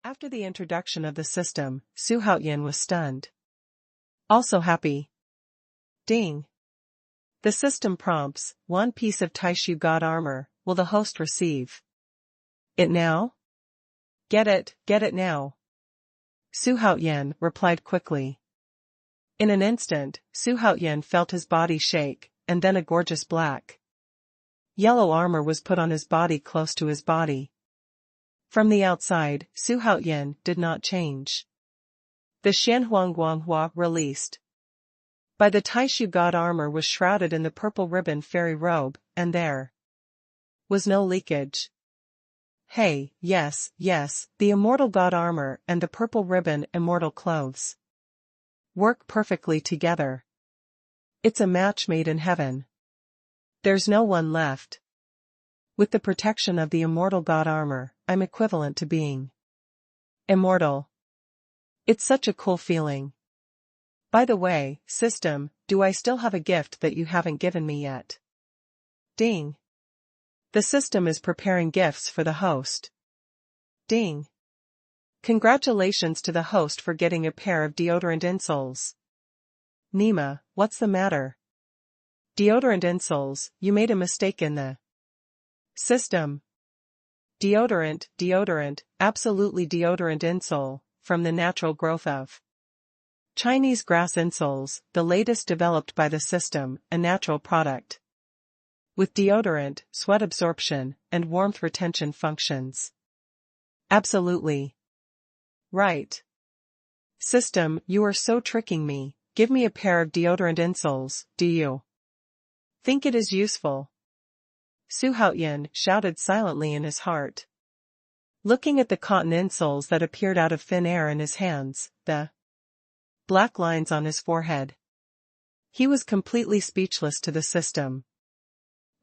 After the introduction of the system, Xuanhuan was stunned. Also happy. Ding. The system prompts, 1 piece of Taishu God armor, will the host receive it now? Get it now. Xuanhuan replied quickly. In an instant, Xuanhuan felt his body shake, and then a gorgeous black yellow armor was put on his body close to his body. From the outside, Xuanhuan did not change. The Xuanhuan released. By the Taishu God armor was shrouded in the purple ribbon fairy robe, and there was no leakage. Hey, yes, the immortal God armor and the purple ribbon immortal clothes work perfectly together. It's a match made in heaven. There's no one left. With the protection of the immortal God armor, I'm equivalent to being immortal. It's such a cool feeling. By the way, system, do I still have a gift that you haven't given me yet? Ding. The system is preparing gifts for the host. Ding. Congratulations to the host for getting a pair of deodorant insoles. Nima, what's the matter? Deodorant insoles, you made a mistake in the system. Deodorant, absolutely deodorant insole, from the natural growth of Chinese grass insoles, the latest developed by the system, a natural product. With deodorant, sweat absorption, and warmth retention functions. Absolutely. Right. System, you are so tricking me. Give me a pair of deodorant insoles, do you think it is useful? Xuanhuan shouted silently in his heart. Looking at the cotton insoles that appeared out of thin air in his hands, the black lines on his forehead. He was completely speechless to the system.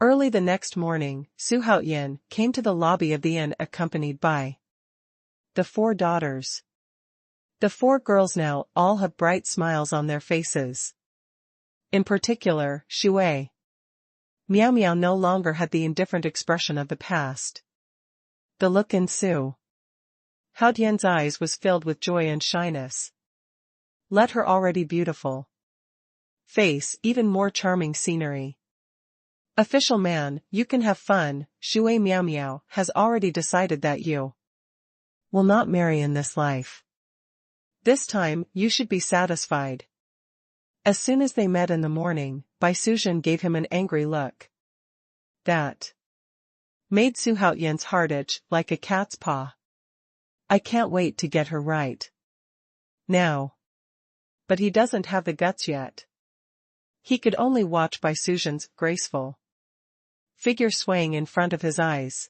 Early the next morning, Xuanhuan came to the lobby of the inn accompanied by the 4 daughters. The 4 girls now all have bright smiles on their faces. In particular, Shui. Miao Miao no longer had the indifferent expression of the past. The look in Xuanhuan's eyes was filled with joy and shyness. Let her already beautiful face even more charming scenery. Official man, you can have fun. Shui Miao Miao has already decided that you will not marry in this life. This time, you should be satisfied. As soon as they met in the morning, Bai Suzhen gave him an angry look. That made Xuanhuan's heart itch like a cat's paw. I can't wait to get her right now. But he doesn't have the guts yet. He could only watch Bai Suzhen's graceful figure swaying in front of his eyes.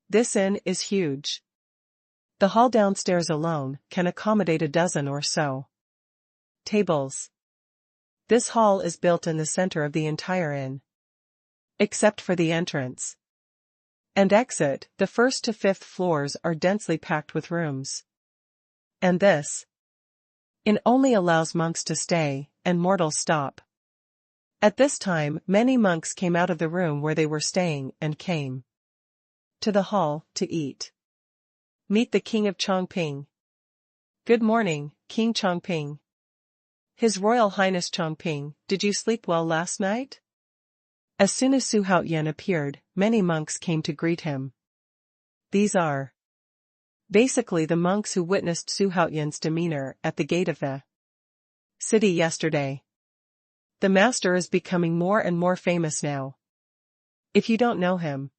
This inn is huge. The hall downstairs alone can accommodate a dozen or so tables. This hall is built in the center of the entire inn. Except for the entrance and exit, the 1st to 5th floors are densely packed with rooms. And this inn only allows monks to stay, and mortals stop. At this time, many monks came out of the room where they were staying and came to the hall to eat. Meet the King of Chongping. Good morning, King Chongping. His Royal Highness Chongping, did you sleep well last night? As soon as Xuanhuan appeared, many monks came to greet him. These are basically the monks who witnessed Xuanhuan's demeanor at the gate of the city yesterday. The master is becoming more and more famous now. If you don't know him,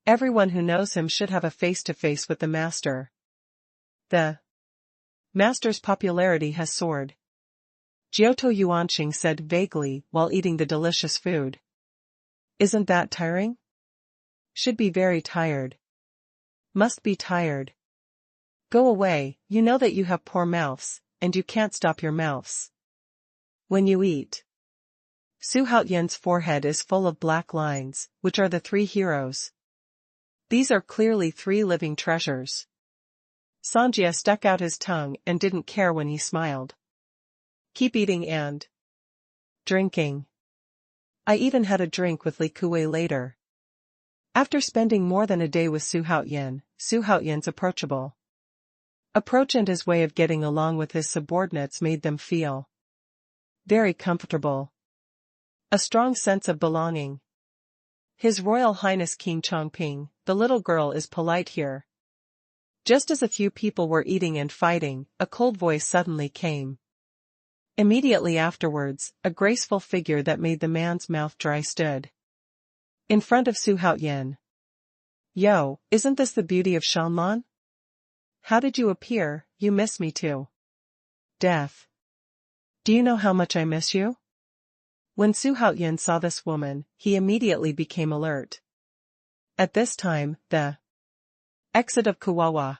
everyone who knows him should have a face-to-face with the master. The master's popularity has soared. Jiutou Yuanqing said vaguely while eating the delicious food. Isn't that tiring? Should be very tired. Must be tired. Go away, you know that you have poor mouths, and you can't stop your mouths when you eat. Xuanhuan's forehead is full of black lines, which are the 3 heroes. These are clearly 3 living treasures. Sanjia stuck out his tongue and didn't care when he smiled. Keep eating and drinking. I even had a drink with Li Kuei later. After spending more than a day with Xuanhuan's approachable approach and his way of getting along with his subordinates made them feel very comfortable. A strong sense of belonging. His Royal Highness King Chongping, the little girl is polite here. Just as a few people were eating and fighting, a cold voice suddenly came. Immediately afterwards, a graceful figure that made the man's mouth dry stood in front of Xuanhuan. Yo, isn't this the beauty of Xuanhuan? How did you appear? You miss me too. Death. Do you know how much I miss you? When Xuanhuan saw this woman, he immediately became alert. At this time, the exit of Kawawa.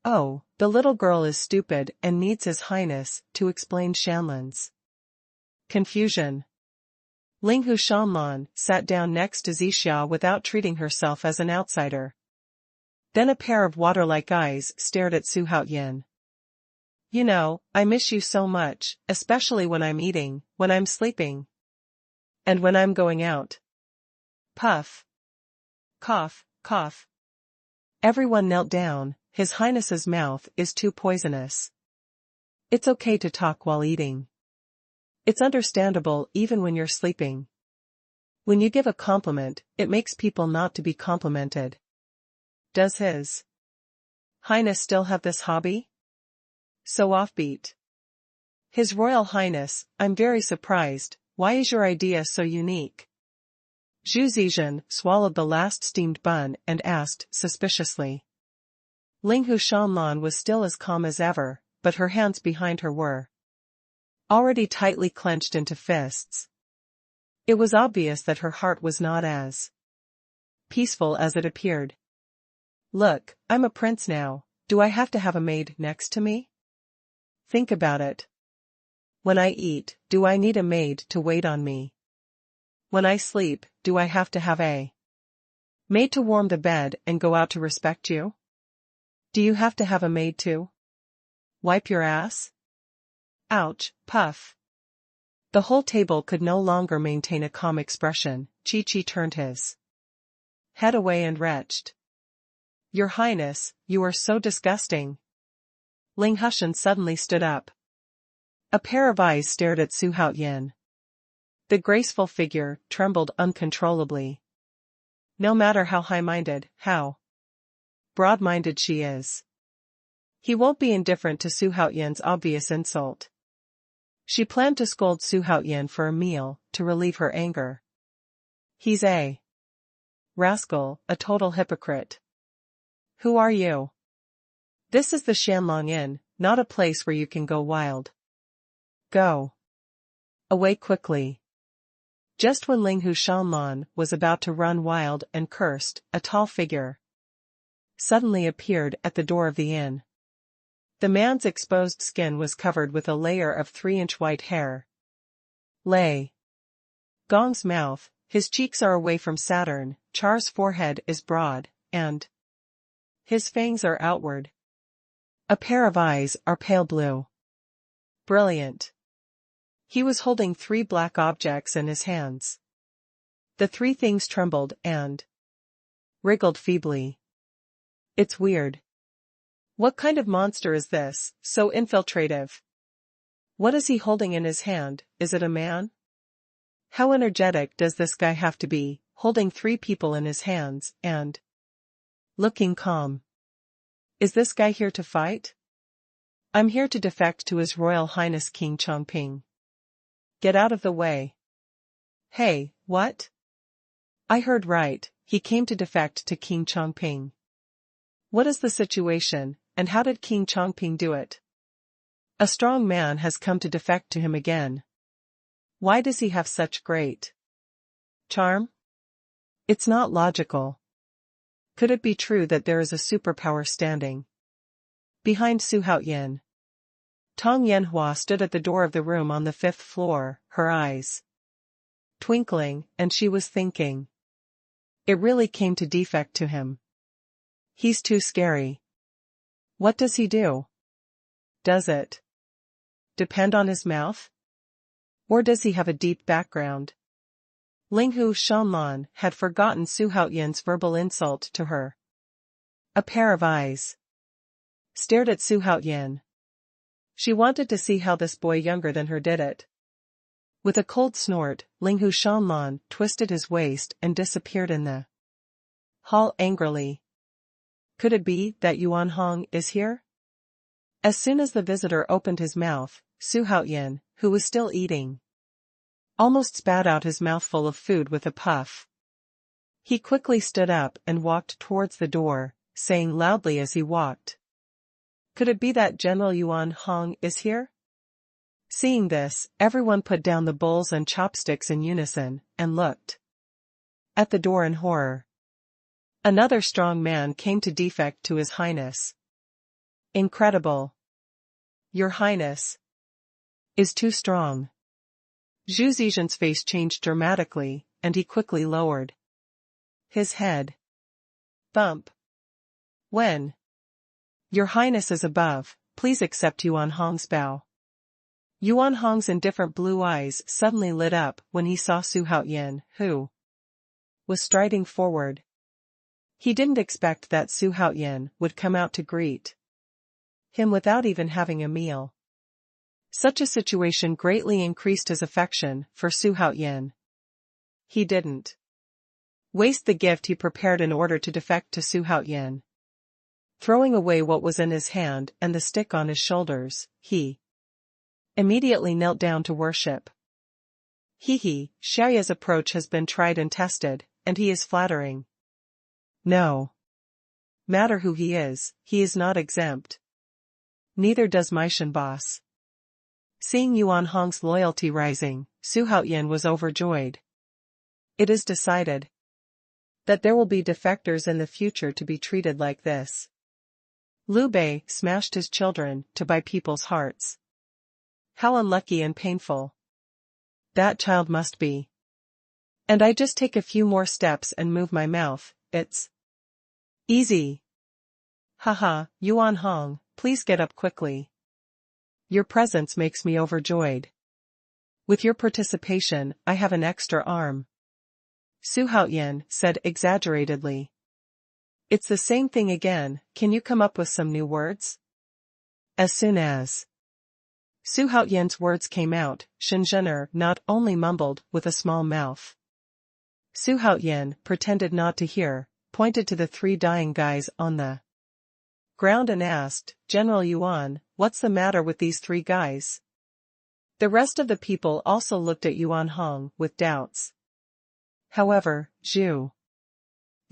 Oh, the little girl is stupid and needs His Highness to explain Shanlan's confusion. Linghu Shanlan sat down next to Zixia without treating herself as an outsider. Then a pair of water-like eyes stared at Xuanhuan. You know, I miss you so much, especially when I'm eating, when I'm sleeping, and when I'm going out. Puff. Cough, cough. Everyone knelt down. His Highness's mouth is too poisonous. It's okay to talk while eating. It's understandable even when you're sleeping. When you give a compliment, it makes people not to be complimented. Does His Highness still have this hobby? So offbeat. His Royal Highness, I'm very surprised. Why is your idea so unique? Zhu Zizhen swallowed the last steamed bun and asked suspiciously. Linghu Shanlan was still as calm as ever, but her hands behind her were already tightly clenched into fists. It was obvious that her heart was not as peaceful as it appeared. Look, I'm a prince now. Do I have to have a maid next to me? Think about it. When I eat, do I need a maid to wait on me? When I sleep, do I have to have a maid to warm the bed and go out to respect you? Do you have to have a maid too? Wipe your ass? Ouch, puff. The whole table could no longer maintain a calm expression. Chi-Chi turned his head away and retched. Your Highness, you are so disgusting. Ling Hushan suddenly stood up. A pair of eyes stared at Xuanhuan. The graceful figure trembled uncontrollably. No matter how high-minded, how broad-minded she is, he won't be indifferent to Xuanhuan's obvious insult. She planned to scold Xuanhuan for a meal to relieve her anger. He's a rascal, a total hypocrite. Who are you? This is the Shanlong Inn, not a place where you can go wild. Go away quickly. Just when Linghu Shanlan was about to run wild and cursed, a tall figure suddenly appeared at the door of the inn. The man's exposed skin was covered with a layer of 3-inch white hair. Lei Gong's mouth, his cheeks are away from Saturn, Char's forehead is broad, and his fangs are outward. A pair of eyes are pale blue. Brilliant. He was holding 3 black objects in his hands. The 3 things trembled and wriggled feebly. It's weird. What kind of monster is this, so infiltrative? What is he holding in his hand? Is it a man? How energetic does this guy have to be, holding 3 people in his hands, and looking calm? Is this guy here to fight? I'm here to defect to His Royal Highness King Chongping. Get out of the way. Hey, what? I heard right, he came to defect to King Chongping. What is the situation, and how did King Chongping do it? A strong man has come to defect to him again. Why does he have such great charm? It's not logical. Could it be true that there is a superpower standing behind Xuanhuan? Tong Yanhua stood at the door of the room on the 5th floor, her eyes twinkling, and she was thinking. It really came to defect to him. He's too scary. What does he do? Does it depend on his mouth? Or does he have a deep background? Linghu Shanlan had forgotten Xuanhuan's verbal insult to her. A pair of eyes stared at Xuanhuan. She wanted to see how this boy younger than her did it. With a cold snort, Xuanhuan twisted his waist and disappeared in the hall angrily. Could it be that Xuanhong is here? As soon as the visitor opened his mouth, Xuanhuan, who was still eating, almost spat out his mouthful of food with a puff. He quickly stood up and walked towards the door, saying loudly as he walked, "Could it be that General Xuanhong is here?" Seeing this, everyone put down the bowls and chopsticks in unison, and looked at the door in horror. Another strong man came to defect to His Highness. "Incredible. Your Highness is too strong." Zhu Zijian's face changed dramatically, and he quickly lowered his head. Bump. "When Your Highness is above, please accept Xuanhong's bow." Xuanhong's indifferent blue eyes suddenly lit up when he saw Xuanhuan, who was striding forward. He didn't expect that Xuanhuan would come out to greet him without even having a meal. Such a situation greatly increased his affection for Xuanhuan. He didn't waste the gift he prepared in order to defect to Xuanhuan. Throwing away what was in his hand and the stick on his shoulders, he immediately knelt down to worship. Xiaoya's approach has been tried and tested, and he is flattering. No matter who he is not exempt. Neither does Meishan boss. Seeing Xuanhong's loyalty rising, Xuanhuan was overjoyed. It is decided that there will be defectors in the future to be treated like this. Liu Bei smashed his children to buy people's hearts. How unlucky and painful that child must be. And I just take a few more steps and move my mouth, it's easy. Haha, Xuanhong, please get up quickly. Your presence makes me overjoyed. With your participation, I have an extra arm. Xuanhuan said exaggeratedly. It's the same thing again, can you come up with some new words? As soon as Xuanhuan's words came out, Shenzhener not only mumbled with a small mouth. Xuanhuan pretended not to hear, pointed to the 3 dying guys on the ground and asked, "General Yuan, what's the matter with these 3 guys?" The rest of the people also looked at Xuanhong with doubts. However, Zhu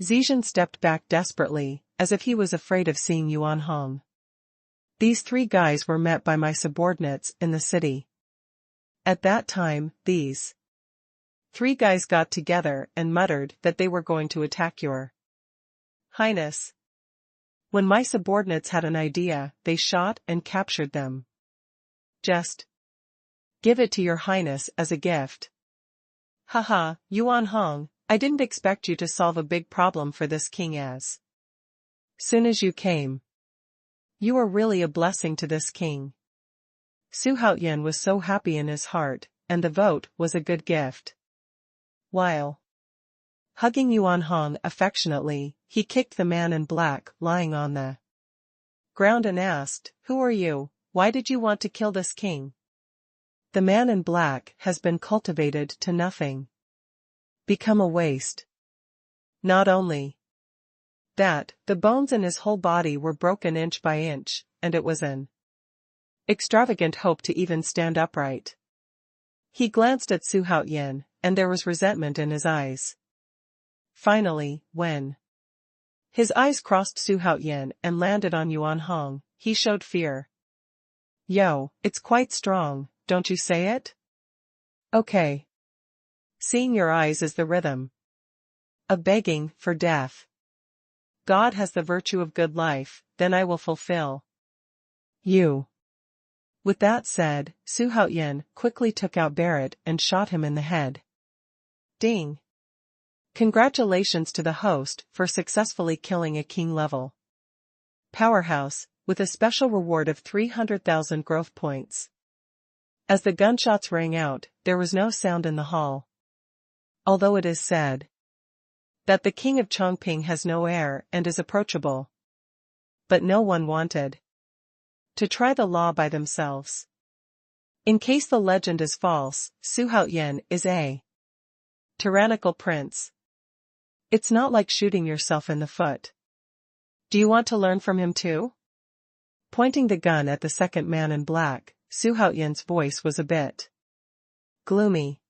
Zijian stepped back desperately, as if he was afraid of seeing Xuanhong. "These 3 guys were met by my subordinates in the city. At that time, these 3 guys got together and muttered that they were going to attack your Highness. When my subordinates had an idea, they shot and captured them. Just give it to your Highness as a gift." Haha, Xuanhong, I didn't expect you to solve a big problem for this king as soon as you came. You are really a blessing to this king. Xuanhuan was so happy in his heart, and the vote was a good gift. While hugging Xuanhong affectionately, he kicked the man in black lying on the ground and asked, "Who are you? Why did you want to kill this king?" The man in black has been cultivated to nothing. Become a waste. Not only that, the bones in his whole body were broken inch by inch, and it was an extravagant hope to even stand upright. He glanced at Xuanhuan, and there was resentment in his eyes. Finally, when his eyes crossed Xuanhuan and landed on Xuanhong, he showed fear. "Yo, it's quite strong, don't you say it?" "Okay. Seeing your eyes is the rhythm of begging for death. God has the virtue of good life, then I will fulfill you." With that said, Xuanhuan quickly took out Barrett and shot him in the head. Ding! Congratulations to the host for successfully killing a king-level powerhouse, with a special reward of 300,000 growth points. As the gunshots rang out, there was no sound in the hall. Although it is said that the king of Chongping has no heir and is approachable, but no one wanted to try the law by themselves. In case the legend is false, Xuanhuan is a tyrannical prince. It's not like shooting yourself in the foot. Do you want to learn from him too? Pointing the gun at the second man in black, Xuanhuan's voice was a bit gloomy.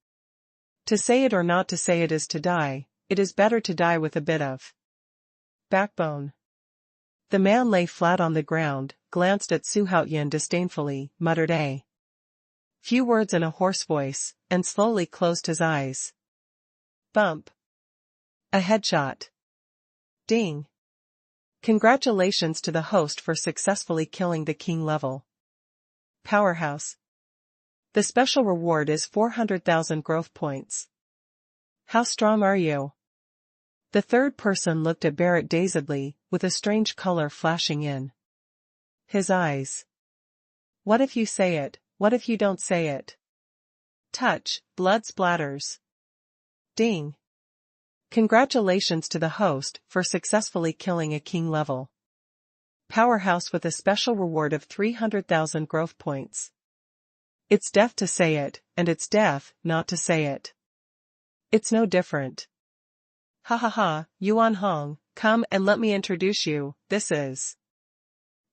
To say it or not to say it is to die. It is better to die with a bit of backbone. The man lay flat on the ground, glanced at Xuanhuan disdainfully, muttered a few words in a hoarse voice, and slowly closed his eyes. Bump. A headshot. Ding. Congratulations to the host for successfully killing the king level powerhouse. The special reward is 400,000 growth points. How strong are you? The third person looked at Barrett dazedly, with a strange color flashing in his eyes. What if you say it? What if you don't say it? Touch, blood splatters. Ding. Congratulations to the host for successfully killing a king level powerhouse with a special reward of 300,000 growth points. It's death to say it, and it's death not to say it. It's no different. Ha ha ha, Xuanhuan, come and let me introduce you, this is.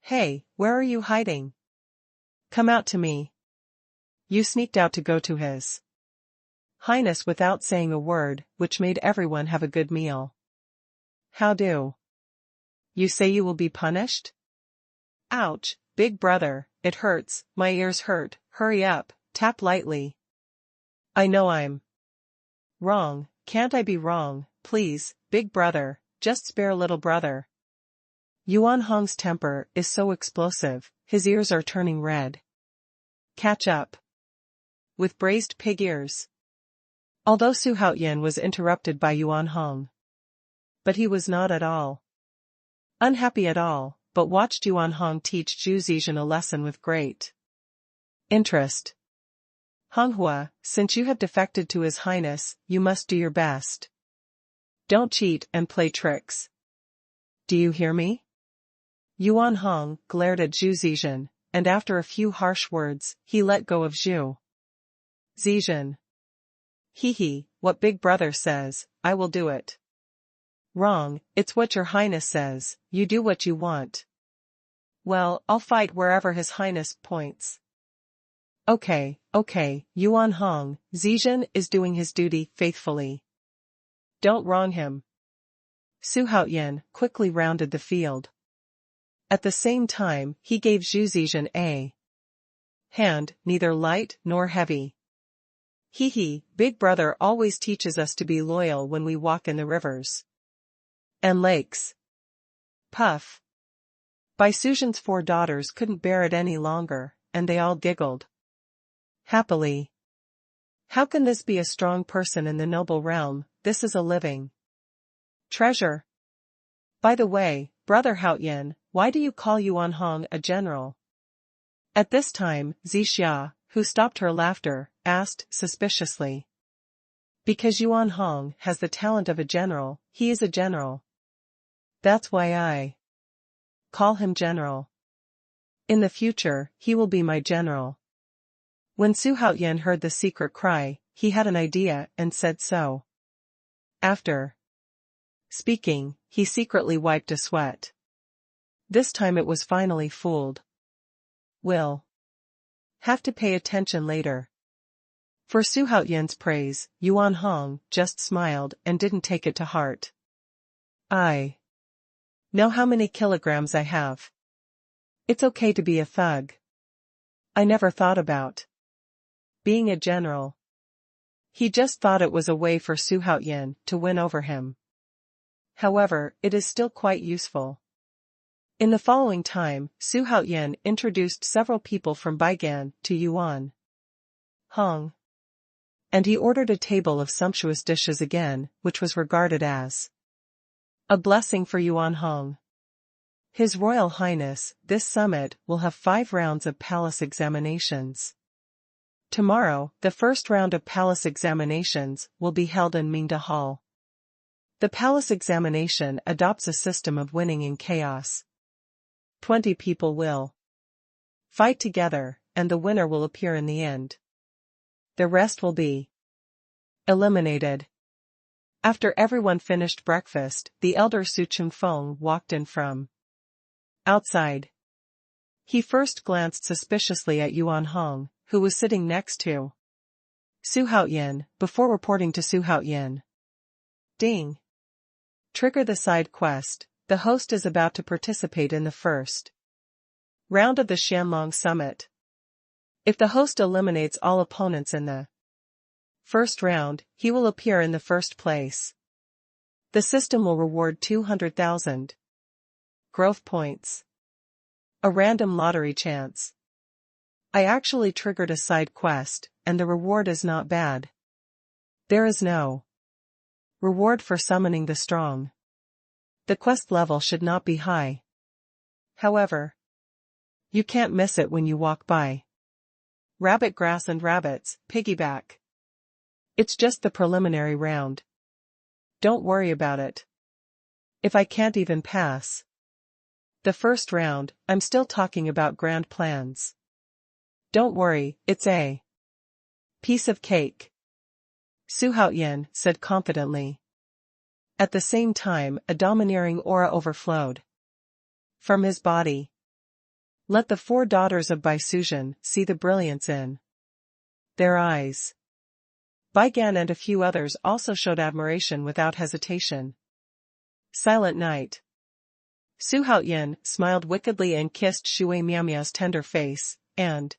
Hey, where are you hiding? Come out to me. You sneaked out to go to his Highness without saying a word, which made everyone have a good meal. How do? You say you will be punished? Ouch, big brother, it hurts, my ears hurt, hurry up, tap lightly. I know I'm wrong, can't I be wrong, please, big brother, just spare little brother. Xuanhuan's temper is so explosive, his ears are turning red. Catch up. With braised pig ears. Although Xuanhuan was interrupted by Xuanhuan. But he was not at all unhappy at all, but watched Xuanhuan teach Zhu Zizhen a lesson with great interest. Honghua, since you have defected to His Highness, you must do your best. Don't cheat and play tricks. Do you hear me? Xuanhuan glared at Zhu Zizhen, and after a few harsh words, he let go of Zhu Zizhen. Hee, what big brother says, I will do it. Wrong, it's what your highness says, you do what you want. Well, I'll fight wherever His Highness points. Okay, Xuanhuan, Zizhen is doing his duty faithfully. Don't wrong him. Xuanhuan quickly rounded the field. At the same time, he gave Zhu Zizhen a hand, neither light nor heavy. Hee, big brother always teaches us to be loyal when we walk in the rivers and lakes. Puff. Bai Suzhen's 4 daughters couldn't bear it any longer, and they all giggled happily. How can this be a strong person in the noble realm? This is a living treasure. By the way, brother Haoyan, why do you call Xuanhuan a general? At this time, Zixia, who stopped her laughter, asked suspiciously. Because Xuanhuan has the talent of a general, he is a general. That's why I call him general. In the future, he will be my general. When Xuanhuan heard the secret cry, he had an idea and said so. After speaking, he secretly wiped a sweat. This time it was finally fooled. Will have to pay attention later. For Xuanhuan's praise, Xuanhuan just smiled and didn't take it to heart. I know how many kilograms I have. It's okay to be a thug. I never thought about being a general. He just thought it was a way for Xuanhuan to win over him. However, it is still quite useful. In the following time, Xuanhuan introduced several people from Baigan to Yuan Hong. And he ordered a table of sumptuous dishes again, which was regarded as a blessing for Yuan Hong. His Royal Highness, this summit will have 5 rounds of palace examinations. Tomorrow, the first round of palace examinations will be held in Mingda Hall. The palace examination adopts a system of winning in chaos. 20 people will Fight together, and the winner will appear in the end. The rest will be eliminated. After everyone finished breakfast, the elder Xuanhuan walked in from outside. He first glanced suspiciously at Xuanhuan, who was sitting next to Xuanhuan, before reporting to Xuanhuan. Ding. Trigger the side quest. The host is about to participate in the first round of the Xianlong Summit. If the host eliminates all opponents in the first round, he will appear in the first place. The system will reward 200,000 growth points. A random lottery chance. I actually triggered a side quest, and the reward is not bad. There is no reward for summoning the strong. The quest level should not be high. However, you can't miss it when you walk by. Rabbit grass and rabbits, piggyback. It's just the preliminary round. Don't worry about it. If I can't even pass the first round, I'm still talking about grand plans. Don't worry, it's a piece of cake. Xuanhuan said confidently. At the same time, a domineering aura overflowed from his body. Let the four daughters of Bai Suzhen see the brilliance in their eyes. Bai Gan and a few others also showed admiration without hesitation. Silent night. Xuanhuan smiled wickedly and kissed Shui Miao's tender face, and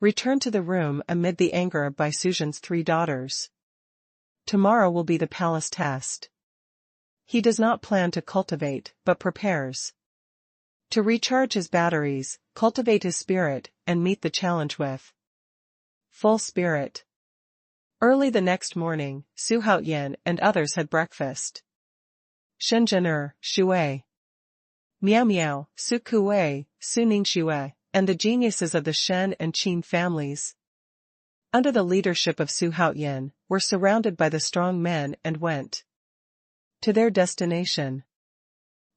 returned to the room amid the anger of Bai Suzhen's three daughters. Tomorrow will be the palace test. He does not plan to cultivate, but prepares to recharge his batteries, cultivate his spirit, and meet the challenge with full spirit. Early the next morning, Xuanhuan and others had breakfast. Shenzhener, Shui Miao, Su Kuwei, Su Ningxue, and the geniuses of the Shen and Qin families, under the leadership of Xuanhuan, were surrounded by the strong men and went to their destination.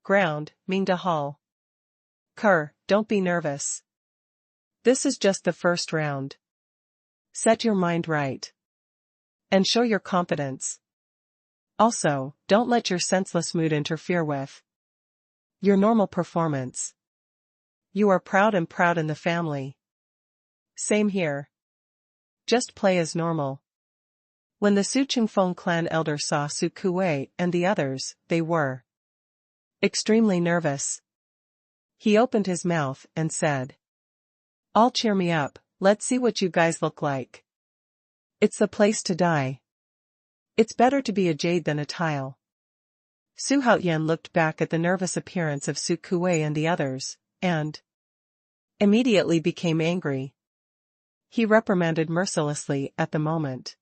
Ground, Mingda Hall. Don't be nervous. This is just the first round. Set your mind right. And show your confidence. Also, don't let your senseless mood interfere with your normal performance. You are proud in the family. Same here. Just play as normal. When the Xuanhuan clan elder saw Su Kuwei and the others, they were extremely nervous. He opened his mouth and said, "All cheer me up, let's see what you guys look like. It's the place to die. It's better to be a jade than a tile." Xuanhuan looked back at the nervous appearance of Su Kuwei and the others, and immediately became angry. He reprimanded mercilessly at the moment.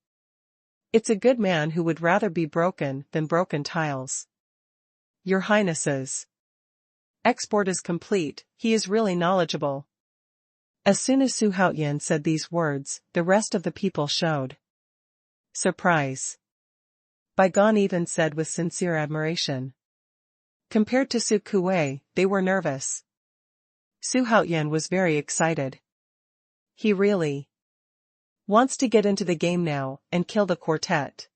It's a good man who would rather be broken than broken tiles. Your Highnesses. Export is complete, he is really knowledgeable. As soon as Xuanhuan said these words, the rest of the people showed surprise. Bai Gan even said with sincere admiration. Compared to Su Kuwei, they were nervous. Xuanhuan was very excited. He really wants to get into the game now and kill the quartet.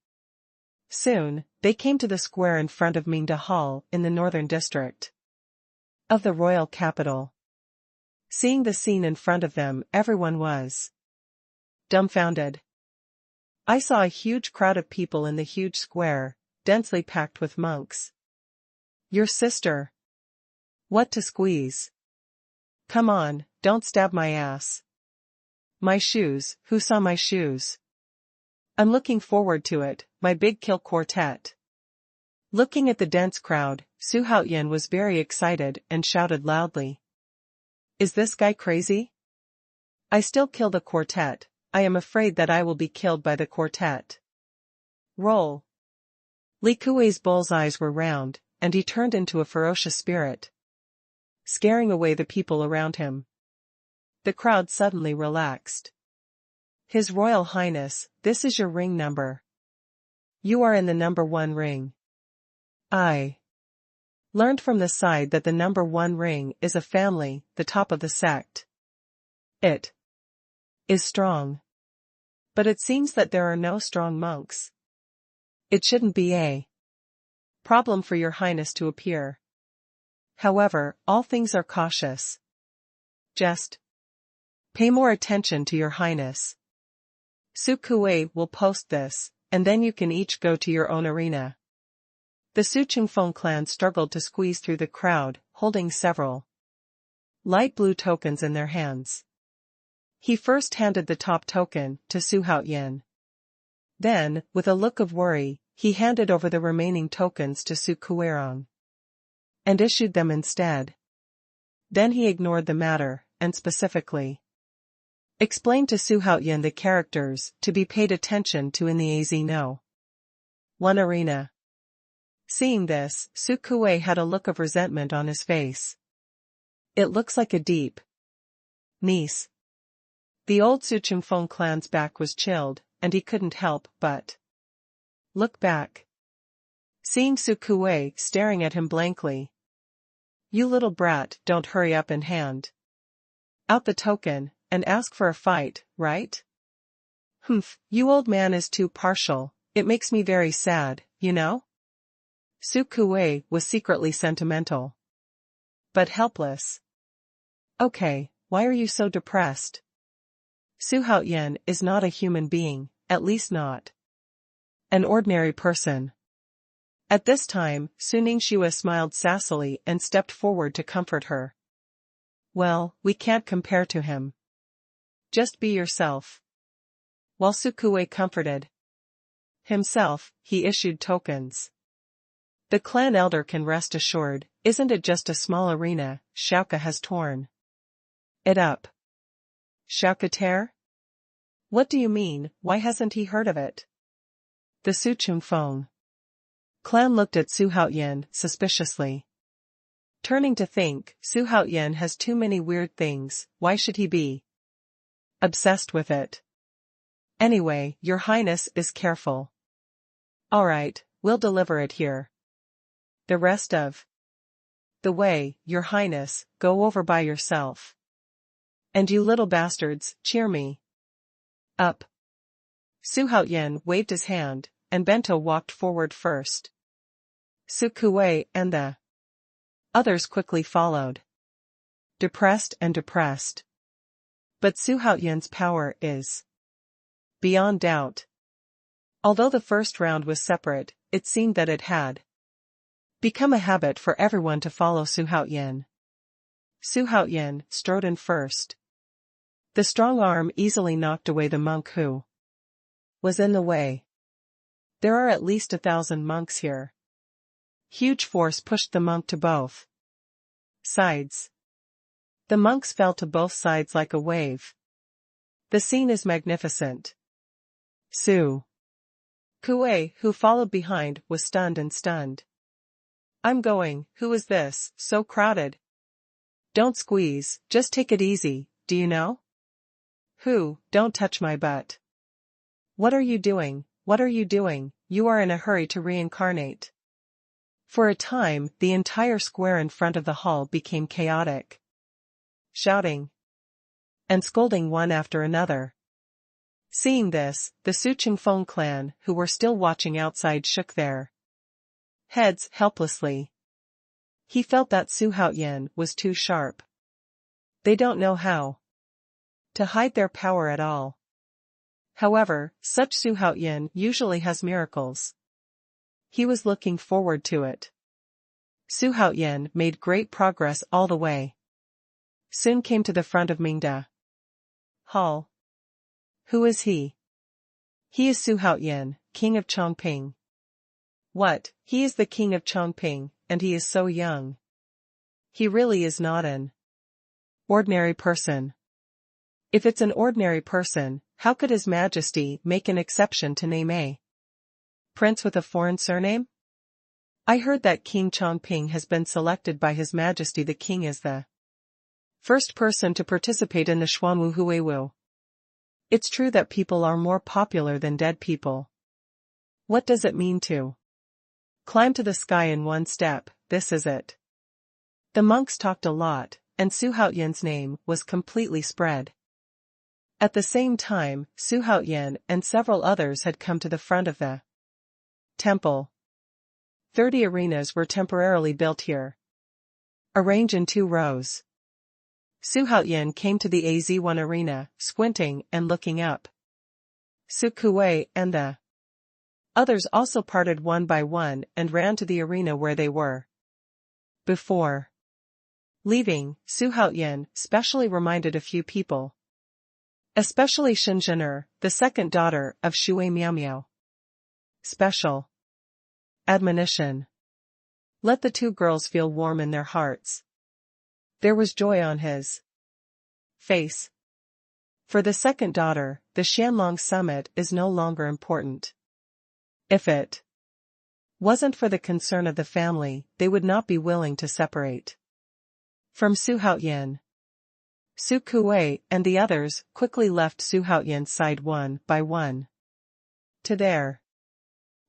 Soon, they came to the square in front of Mingda Hall in the northern district of the royal capital. Seeing the scene in front of them, everyone was dumbfounded. I saw a huge crowd of people in the huge square, densely packed with monks. Your sister. What to squeeze? Come on, don't stab my ass. My shoes, who saw my shoes? I'm looking forward to it, my big kill quartet. Looking at the dense crowd, Xuanhuan was very excited and shouted loudly. Is this guy crazy? I still kill the quartet, I am afraid that I will be killed by the quartet. Roll. Li Kuei's bull's eyes were round, and he turned into a ferocious spirit, scaring away the people around him. The crowd suddenly relaxed. His Royal Highness, this is your ring number. You are in the number 1 ring. I learned from the side that the number 1 ring is a family, the top of the sect. It is strong. But it seems that there are no strong monks. It shouldn't be a problem for your highness to appear. However, all things are cautious. Just pay more attention to your highness. Su Kuei will post this, and then you can each go to your own arena. The Su Chengfeng clan struggled to squeeze through the crowd, holding several light blue tokens in their hands. He first handed the top token to Su Haoyan. Then, with a look of worry, he handed over the remaining tokens to Su Kuerong and issued them instead. Then he ignored the matter, and specifically explained to Su Haoyan the characters to be paid attention to in the AZ No. 1 arena. Seeing this, Su Kuei had a look of resentment on his face. It looks like a deep niece. The old Su Chengfeng clan's back was chilled, and he couldn't help but look back. Seeing Su Kuei staring at him blankly. You little brat, don't hurry up and hand out the token, and ask for a fight, right? Humph, you old man is too partial, it makes me very sad, you know? Su Kuei was secretly sentimental. But helpless. Okay, why are you so depressed? Su Haoyan is not a human being, at least not an ordinary person. At this time, Su Ningxue smiled sassily and stepped forward to comfort her. Well, we can't compare to him. Just be yourself. While Su Kuei comforted himself, he issued tokens. The clan elder can rest assured, isn't it just a small arena, Xiaoke has torn it up. Xiaoke tear? What do you mean, why hasn't he heard of it? The Su Chengfeng clan looked at Su Haoyan suspiciously. Turning to think, Su Haoyan has too many weird things, why should he be obsessed with it? Anyway, your highness is careful. Alright, we'll deliver it here. The rest of the way, your highness, go over by yourself. And you little bastards, cheer me up. Su Haoyan waved his hand, and Bento walked forward first. Su Kuei and the others quickly followed. Depressed and depressed. But Su Haoyan's power is beyond doubt. Although the first round was separate, it seemed that it had become a habit for everyone to follow Su Haoyan. Su Haoyan strode in first. The strong arm easily knocked away the monk who was in the way. There are at least 1,000 monks here. Huge force pushed the monk to both sides. The monks fell to both sides like a wave. The scene is magnificent. Su Kuei, who followed behind, was stunned. I'm going, who is this, so crowded? Don't squeeze, just take it easy, do you know? Who, don't touch my butt. What are you doing, you are in a hurry to reincarnate. For a time, the entire square in front of the hall became chaotic. Shouting and scolding one after another. Seeing this, the Su Chengfeng clan, who were still watching outside, shook their heads helplessly. He felt that Su Haoyan was too sharp. They don't know how to hide their power at all. However, such Su Haoyan usually has miracles. He was looking forward to it. Su Haoyan made great progress all the way. Soon came to the front of Mingda Hall. Who is he? He is Su Haoyan, king of Chongping. What, he is the king of Chongping, and he is so young. He really is not an ordinary person. If it's an ordinary person, how could His Majesty make an exception to name a prince with a foreign surname? I heard that King Chongping has been selected by His Majesty the King as the first person to participate in the Xuanhu Huiwu. It's true that people are more popular than dead people. What does it mean to climb to the sky in one step? This is it. The monks talked a lot, and Su Haoyan's name was completely spread. At the same time, Xuanhuan and several others had come to the front of the temple. 30 arenas were temporarily built here, arranged in 2 rows. Xuanhuan came to the AZ1 arena, squinting and looking up. Su Kuwei and the others also parted one by one and ran to the arena where they were. Before leaving, Xuanhuan specially reminded a few people, especially Shenzhener, the second daughter of Shui Miaomiao. Special admonition. Let the 2 girls feel warm in their hearts. There was joy on his face. For the second daughter, the Xianlong summit is no longer important. If it wasn't for the concern of the family, they would not be willing to separate from Xuanhuan. Su Kuwei and the others quickly left Xuanhuan's side one by one to their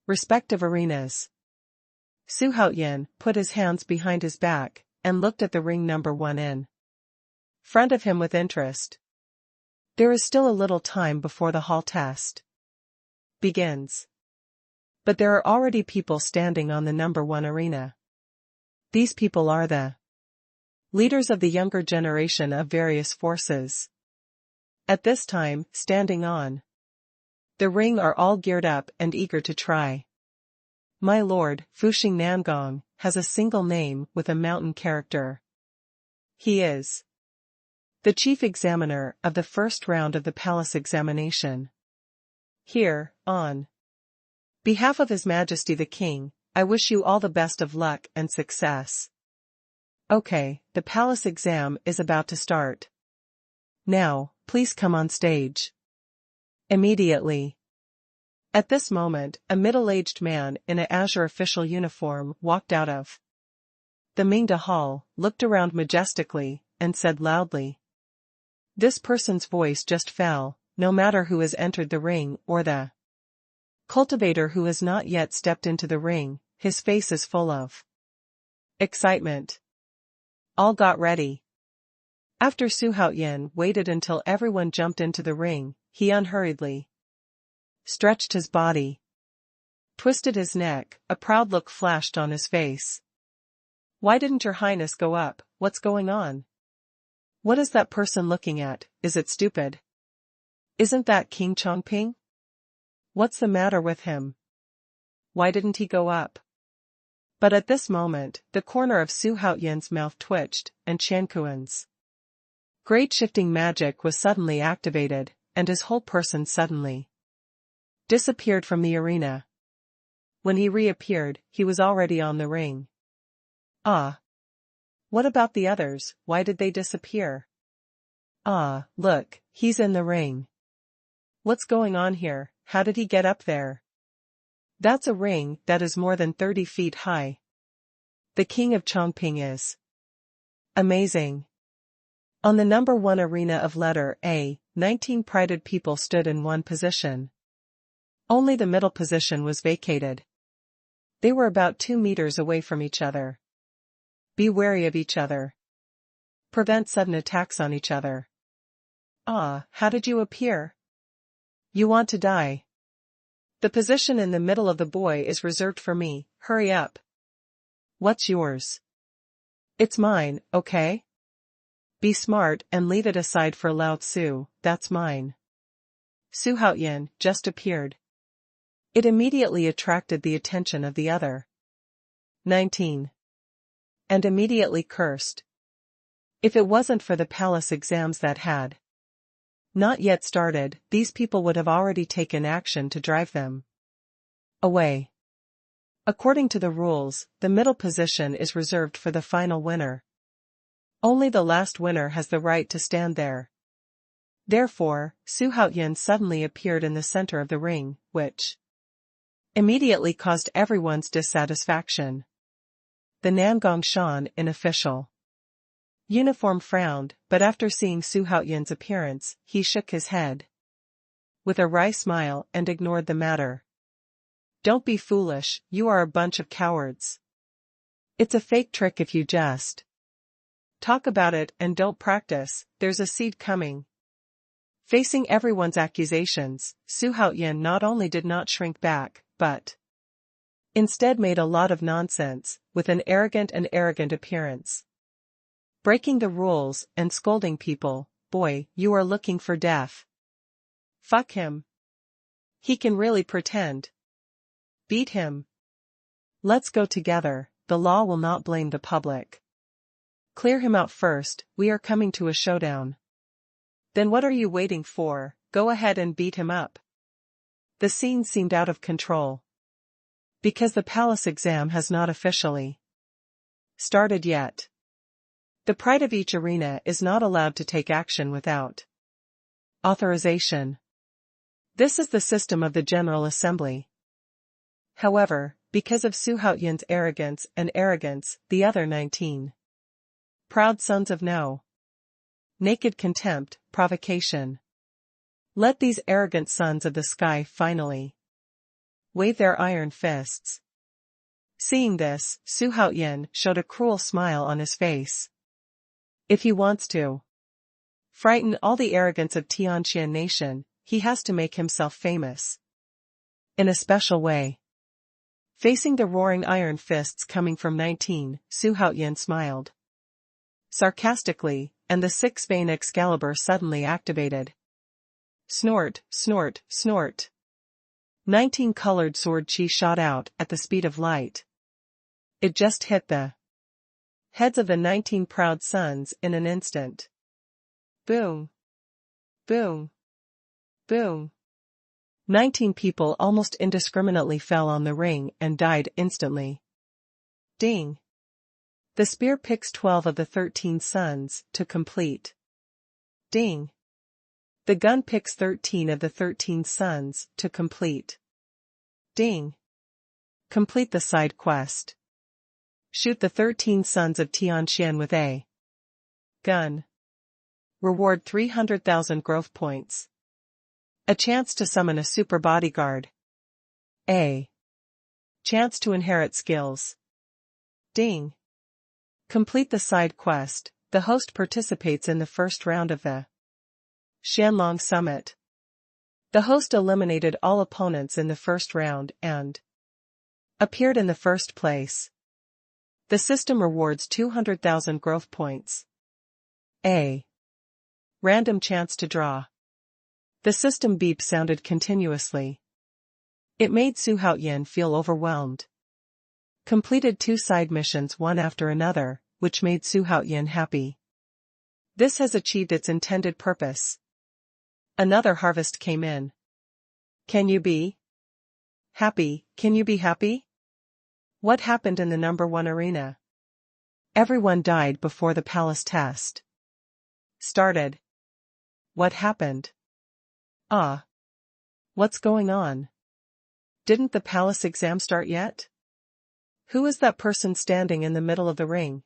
respective arenas. Xuanhuan put his hands behind his back and looked at the ring number 1 in front of him with interest. There is still a little time before the hall test begins. But there are already people standing on the number 1 arena. These people are the leaders of the younger generation of various forces. At this time, standing on the ring are all geared up and eager to try. My lord, Fuxing Nangong, has a single name with a mountain character. He is the chief examiner of the first round of the palace examination. Here, on behalf of His Majesty the King, I wish you all the best of luck and success. Okay, the palace exam is about to start. Now, please come on stage. Immediately. At this moment, a middle-aged man in an azure official uniform walked out of the Mingda Hall, looked around majestically, and said loudly. This person's voice just fell, no matter who has entered the ring or the cultivator who has not yet stepped into the ring, his face is full of excitement. All got ready. After Xuanhuan waited until everyone jumped into the ring, he unhurriedly stretched his body, twisted his neck, a proud look flashed on his face. Why didn't your highness go up? What's going on? What is that person looking at? Is it stupid? Isn't that King Chongping? What's the matter with him? Why didn't he go up? But at this moment, the corner of Xuanhuan's mouth twitched, and Qiankuan's great shifting magic was suddenly activated, and his whole person suddenly disappeared from the arena. When he reappeared, he was already on the ring. Ah! What about the others? Why did they disappear? Ah, look, he's in the ring. What's going on here? How did he get up there? That's a ring that is more than 30 feet high. The king of Chongping is amazing. On the number 1 arena of letter A, 19 prided people stood in one position. Only the middle position was vacated. They were about 2 meters away from each other. Be wary of each other. Prevent sudden attacks on each other. Ah, how did you appear? You want to die. The position in the middle of the boy is reserved for me, hurry up. What's yours? It's mine, okay? Be smart and leave it aside for Lao Tzu, that's mine. Xuanhuan just appeared. It immediately attracted the attention of the other 19. And immediately cursed. If it wasn't for the palace exams that had not yet started, these people would have already taken action to drive them away. According to the rules, the middle position is reserved for the final winner. Only the last winner has the right to stand there. Therefore, Xuanhuan suddenly appeared in the center of the ring, which immediately caused everyone's dissatisfaction. The Nangong Shan in official uniform frowned, but after seeing Xuanhuan's appearance, he shook his head with a wry smile and ignored the matter. Don't be foolish, you are a bunch of cowards. It's a fake trick if you just talk about it and don't practice, there's a seed coming. Facing everyone's accusations, Xuanhuan not only did not shrink back, but instead made a lot of nonsense, with an arrogant appearance. Breaking the rules and scolding people, boy, you are looking for death. Fuck him. He can really pretend. Beat him. Let's go together, the law will not blame the public. Clear him out first, we are coming to a showdown. Then what are you waiting for, go ahead and beat him up. The scene seemed out of control. Because the palace exam has not officially started yet. The pride of each arena is not allowed to take action without authorization. This is the system of the General Assembly. However, because of Xuanhuan's arrogance, the other 19 proud sons of no naked contempt, provocation. Let these arrogant sons of the sky finally wave their iron fists. Seeing this, Xuanhuan showed a cruel smile on his face. If he wants to frighten all the arrogance of Tianqian nation, he has to make himself famous in a special way. Facing the roaring iron fists coming from 19, Xuanhuan smiled sarcastically, and the six-vein Excalibur suddenly activated. Snort, snort, snort. 19 colored sword chi shot out at the speed of light. It just hit the heads of the 19 proud sons in an instant. Boom. Boom. Boom. 19 people almost indiscriminately fell on the ring and died instantly. Ding. The spear picks 12 of the 13 sons to complete. Ding. The gun picks 13 of the 13 sons to complete. Ding. Complete the side quest. Shoot the 13 sons of Tianqian with a gun. Reward 300,000 growth points. A chance to summon a super bodyguard. A chance to inherit skills. Ding. Complete the side quest. The host participates in the first round of the Xianlong Summit. The host eliminated all opponents in the first round and appeared in the first place. The system rewards 200,000 growth points. A random chance to draw. The system beep sounded continuously. It made Xuanhuan feel overwhelmed. Completed 2 side missions one after another, which made Xuanhuan happy. This has achieved its intended purpose. Another harvest came in. Can you be happy? Can you be happy? What happened in the number 1 arena? Everyone died before the palace test started. What happened? What's going on? Didn't the palace exam start yet? Who is that person standing in the middle of the ring?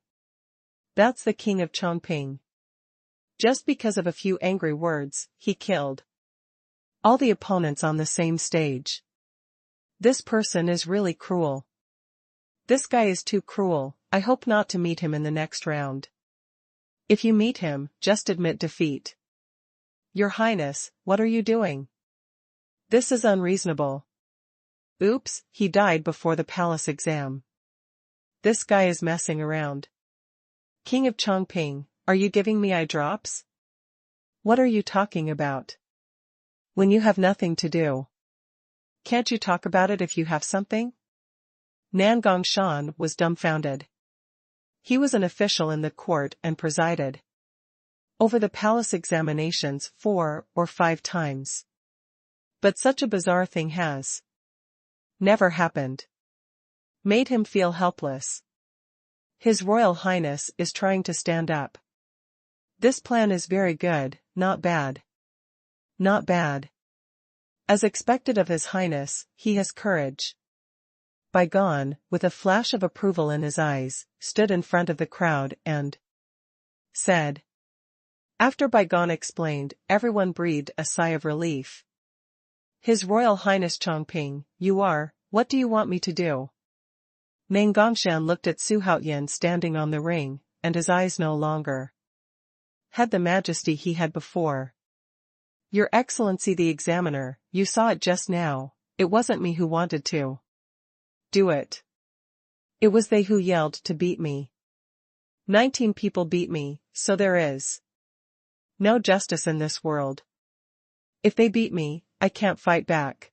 That's the king of Chongping. Just because of a few angry words, he killed all the opponents on the same stage. This person is really cruel. This guy is too cruel, I hope not to meet him in the next round. If you meet him, just admit defeat. Your Highness, what are you doing? This is unreasonable. Oops, he died before the palace exam. This guy is messing around. King of Chongping, are you giving me eye drops? What are you talking about? When you have nothing to do. Can't you talk about it if you have something? Nan Gongshan was dumbfounded. He was an official in the court and presided over the palace examinations 4 or 5 times. But such a bizarre thing has never happened. Made him feel helpless. His Royal Highness is trying to stand up. This plan is very good, not bad. Not bad. As expected of His Highness, he has courage. Bygone, with a flash of approval in his eyes, stood in front of the crowd and said. After Bygone explained, everyone breathed a sigh of relief. His Royal Highness Chongping, what do you want me to do? Nan Gongshan looked at Xuanhuan standing on the ring, and his eyes no longer had the majesty he had before. Your Excellency the Examiner, you saw it just now, it wasn't me who wanted to do it. It was they who yelled to beat me. 19 people beat me, so there is no justice in this world. If they beat me, I can't fight back.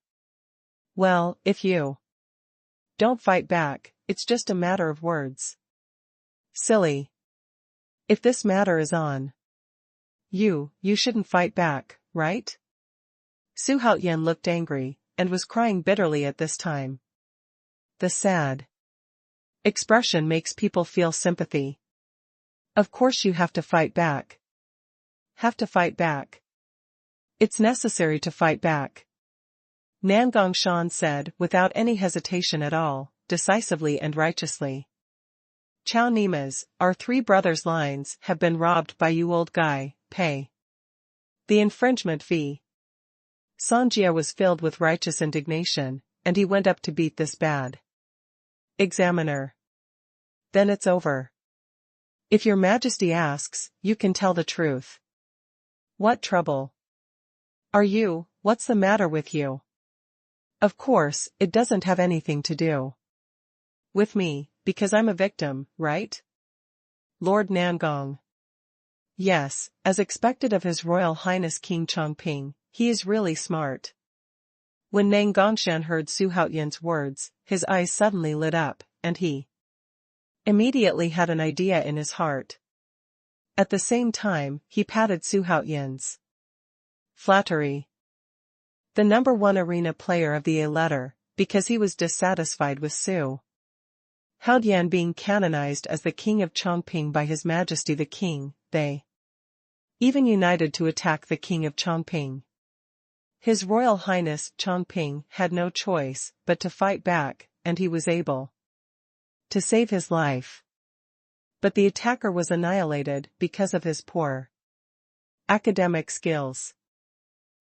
Well, if you don't fight back, it's just a matter of words. Silly. If this matter is on you shouldn't fight back, right? Xuanhuan looked angry, and was crying bitterly at this time. The sad expression makes people feel sympathy. Of course you have to fight back. Have to fight back. It's necessary to fight back. Nangongshan said without any hesitation at all, decisively and righteously. Chow Nima's, our three brothers' lines have been robbed by you old guy, pay the infringement fee. Sanjia was filled with righteous indignation, and he went up to beat this bad examiner. Then it's over. If your majesty asks, you can tell the truth. What trouble are you? What's the matter with you? Of course, it doesn't have anything to do with me, because I'm a victim, right? Lord Nangong. Yes, as expected of His Royal Highness King Chongping, he is really smart. When Nangongshan heard Xuanhuan's words, his eyes suddenly lit up, and he immediately had an idea in his heart. At the same time, he patted Xuanhuan's flattery. The number one arena player of the A letter, because he was dissatisfied with Xuanhuan being canonized as the king of Chongping by His Majesty the King, they even united to attack the king of Chongping. His Royal Highness Chongping had no choice but to fight back, and he was able to save his life. But the attacker was annihilated because of his poor academic skills.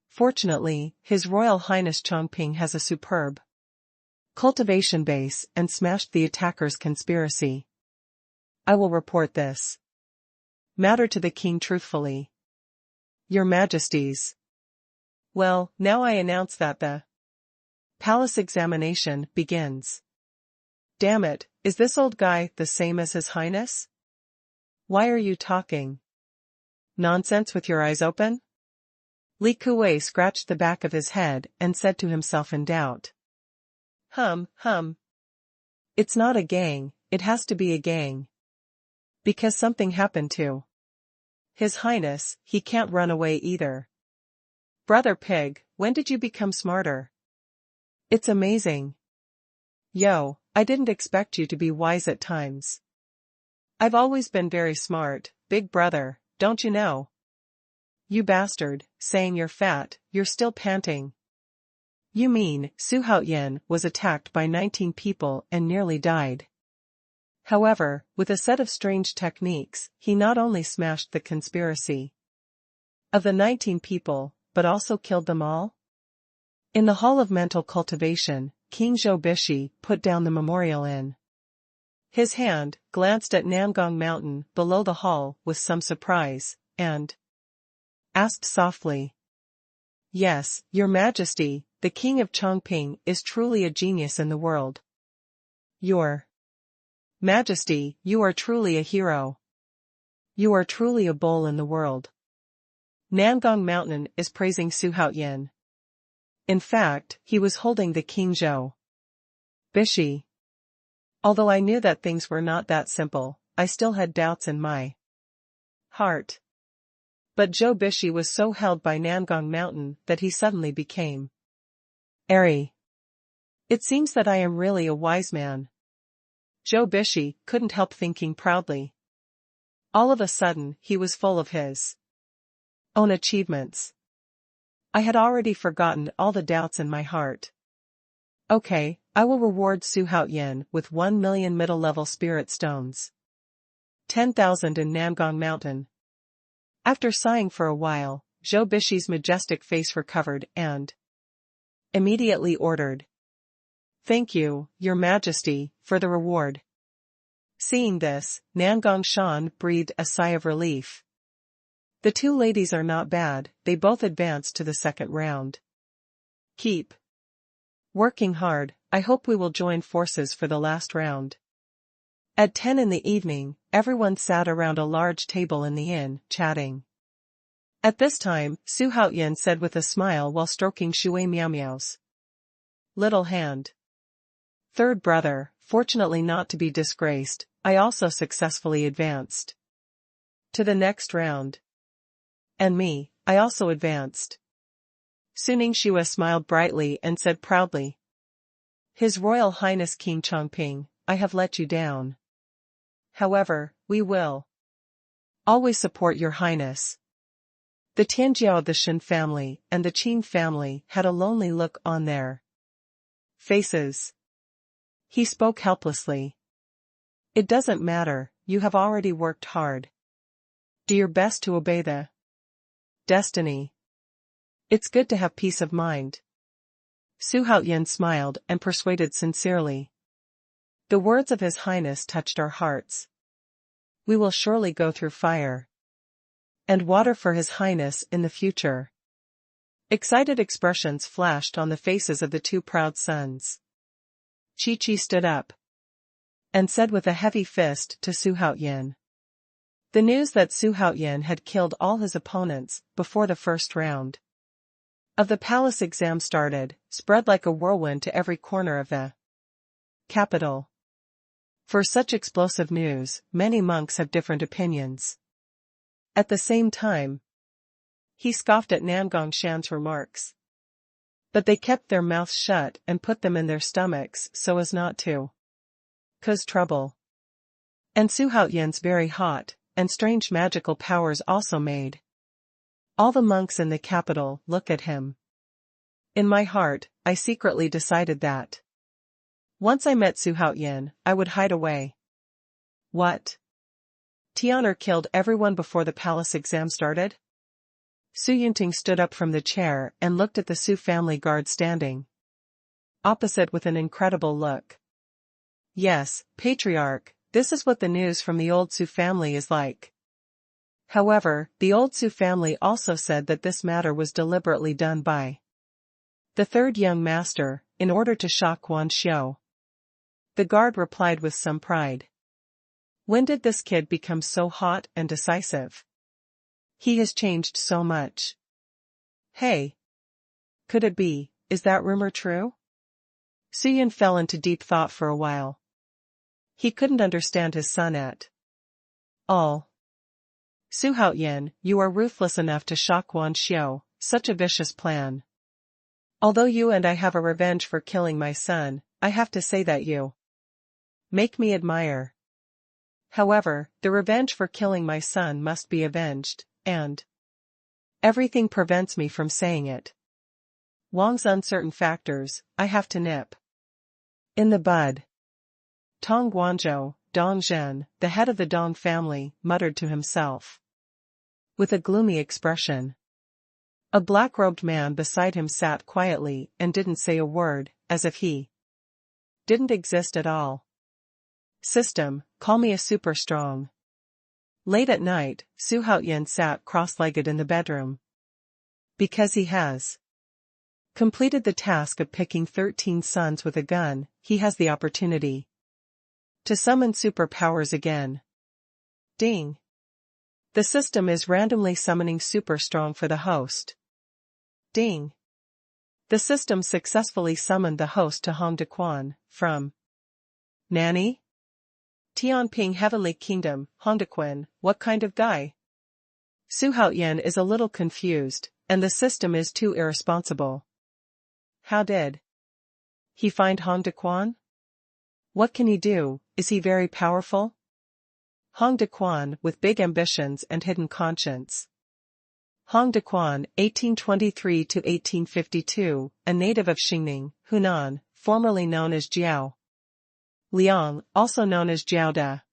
Fortunately, His Royal Highness Chongping has a superb cultivation base and smashed the attacker's conspiracy. I will report this matter to the king truthfully. Your Majesties. Well, now I announce that the palace examination begins. Damn it, is this old guy the same as His Highness? Why are you talking nonsense with your eyes open? Li Kuei scratched the back of his head and said to himself in doubt. Hum. It's not a gang, it has to be a gang. Because something happened to His Highness, he can't run away either. Brother Pig, when did you become smarter? It's amazing. Yo, I didn't expect you to be wise at times. I've always been very smart, big brother, don't you know? You bastard, saying you're fat, you're still panting. You mean, Xuanhuan was attacked by 19 people and nearly died. However, with a set of strange techniques, he not only smashed the conspiracy of the 19 people, but also killed them all? In the Hall of Mental Cultivation, King Zhou Bishi put down the memorial in his hand, glanced at Nangong Mountain below the hall with some surprise, and asked softly. Yes, Your Majesty, the King of Chongping is truly a genius in the world. Your Majesty, you are truly a hero. You are truly a bull in the world. Nangong Mountain is praising Xuanhuan. In fact, he was holding the King Zhou Bishi. Although I knew that things were not that simple, I still had doubts in my heart. But Zhou Bishi was so held by Nangong Mountain that he suddenly became airy. It seems that I am really a wise man. Zhou Bishi couldn't help thinking proudly. All of a sudden, he was full of his own achievements. I had already forgotten all the doubts in my heart. Okay, I will reward Xuanhuan with 1 million middle-level spirit stones. 10,000 in Nangong Mountain. After sighing for a while, Zhou Bishi's majestic face recovered and immediately ordered. Thank you, Your Majesty, for the reward. Seeing this, Nangongshan breathed a sigh of relief. The two ladies are not bad, they both advance to the second round. Keep working hard, I hope we will join forces for the last round. At 10 in the evening, everyone sat around a large table in the inn, chatting. At this time, Xuanhuan said with a smile while stroking Shui Miao Miao's little hand. Third brother, fortunately not to be disgraced, I also successfully advanced to the next round. And me, I also advanced. Suning Shua smiled brightly and said proudly. His Royal Highness King Chongping, I have let you down. However, we will always support your highness. The Tianjiao of the Shen family and the Qing family had a lonely look on their faces. He spoke helplessly. It doesn't matter, you have already worked hard. Do your best to obey the destiny. It's good to have peace of mind. Xuanhuan smiled and persuaded sincerely. The words of His Highness touched our hearts. We will surely go through fire and water for His Highness in the future. Excited expressions flashed on the faces of the two proud sons. Chi-Chi stood up and said with a heavy fist to Xuanhuan. The news that Xuanhuan had killed all his opponents before the first round of the palace exam started, spread like a whirlwind to every corner of the capital. For such explosive news, many monks have different opinions. At the same time, he scoffed at Nangong Shan's remarks. But they kept their mouths shut and put them in their stomachs so as not to cause trouble. And Xuanhuan's very hot and strange magical powers also made all the monks in the capital look at him. In my heart, I secretly decided that once I met Xuanhuan, I would hide away. What? Tianwu killed everyone before the palace exam started? Su Yunting stood up from the chair and looked at the Su family guard standing opposite with an incredible look. Yes, Patriarch, this is what the news from the old Su family is like. However, the old Su family also said that this matter was deliberately done by the third young master, in order to shock Wan Xiao. The guard replied with some pride. When did this kid become so hot and decisive? He has changed so much. Hey! Could it be, is that rumor true? Su Yun fell into deep thought for a while. He couldn't understand his son at all. Xuanhuan, you are ruthless enough to shock Wan Xiao, such a vicious plan. Although you and I have a revenge for killing my son, I have to say that you make me admire. However, the revenge for killing my son must be avenged, and everything prevents me from saying it. Wang's uncertain factors, I have to nip in the bud. Tong Guanzhou, Dong Zhen, the head of the Dong family, muttered to himself with a gloomy expression. A black-robed man beside him sat quietly and didn't say a word, as if he didn't exist at all. System, call me a super strong. Late at night, Xuanhuan sat cross-legged in the bedroom. Because he has completed the task of picking 13 sons with a gun, he has the opportunity to summon superpowers again. Ding. The system is randomly summoning super strong for the host. Ding. The system successfully summoned the host to Hongdaquan, from Nanny? Tianping Heavenly Kingdom, Hongdaquan, what kind of guy? Xuanhuan is a little confused, and the system is too irresponsible. How did he find Hongdaquan? What can he do, is he very powerful? Hongdaquan, with big ambitions and hidden conscience. Hongdaquan, 1823–1852, a native of Xingning, Hunan, formerly known as Jiao Liang, also known as Jiaoda.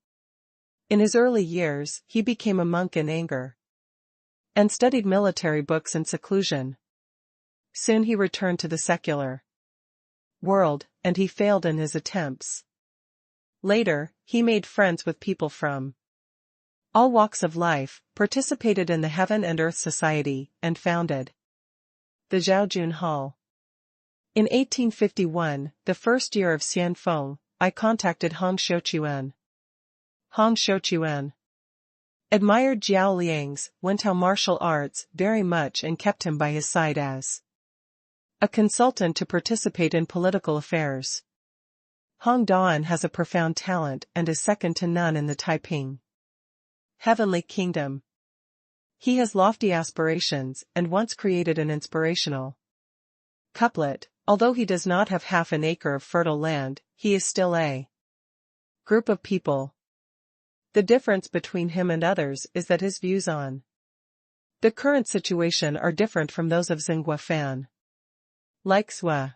In his early years, he became a monk in anger and studied military books in seclusion. Soon he returned to the secular world, and he failed in his attempts. Later, he made friends with people from all walks of life, participated in the Heaven and Earth Society, and founded the Zhaojun Hall. In 1851, the first year of Xuanhuan, I contacted Hong Xiuquan. Hong Xiuquan admired Jiao Liang's Wentao martial arts very much and kept him by his side as a consultant to participate in political affairs. Hong Daoan has a profound talent and is second to none in the Taiping Heavenly Kingdom. He has lofty aspirations and once created an inspirational couplet. Although he does not have half an acre of fertile land, he is still a group of people. The difference between him and others is that his views on the current situation are different from those of Xinghua Fan. Like Zhua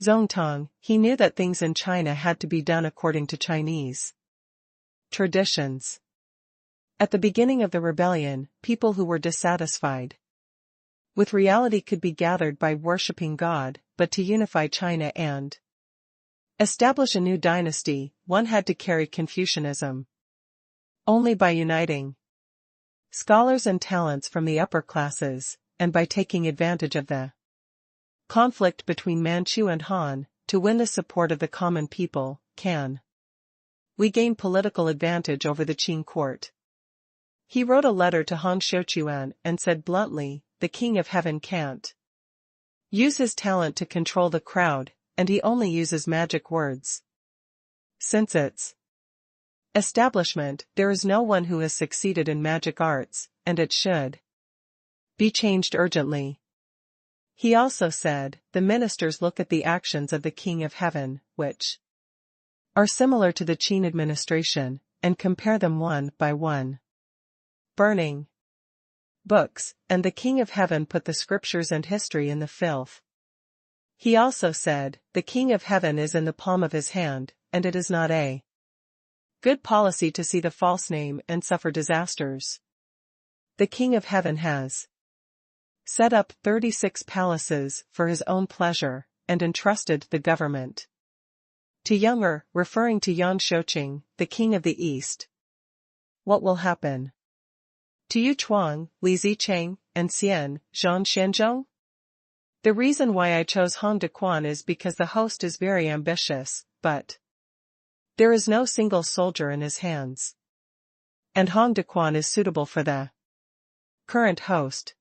Zongtong, he knew that things in China had to be done according to Chinese traditions. At the beginning of the rebellion, people who were dissatisfied with reality could be gathered by worshipping God, but to unify China and establish a new dynasty, one had to carry Confucianism. Only by uniting scholars and talents from the upper classes, and by taking advantage of the conflict between Manchu and Han, to win the support of the common people, can we gain political advantage over the Qing court. He wrote a letter to Hong Xiuquan and said bluntly, the King of Heaven can't use his talent to control the crowd, and he only uses magic words. Since its establishment, there is no one who has succeeded in magic arts, and it should be changed urgently. He also said, the ministers look at the actions of the King of Heaven, which are similar to the Qin administration, and compare them one by one. Burning books, and the King of Heaven put the scriptures and history in the filth. He also said, the King of Heaven is in the palm of his hand, and it is not a good policy to see the false name and suffer disasters. The King of Heaven has set up 36 palaces for his own pleasure, and entrusted the government to Younger, referring to Yang Shouqing, the King of the East. What will happen to Yu Chuang, Li Zicheng, and Xian, Zhang Shenzhong? The reason why I chose Hong Daquan is because the host is very ambitious, but there is no single soldier in his hands. And Hong Daquan is suitable for the current host.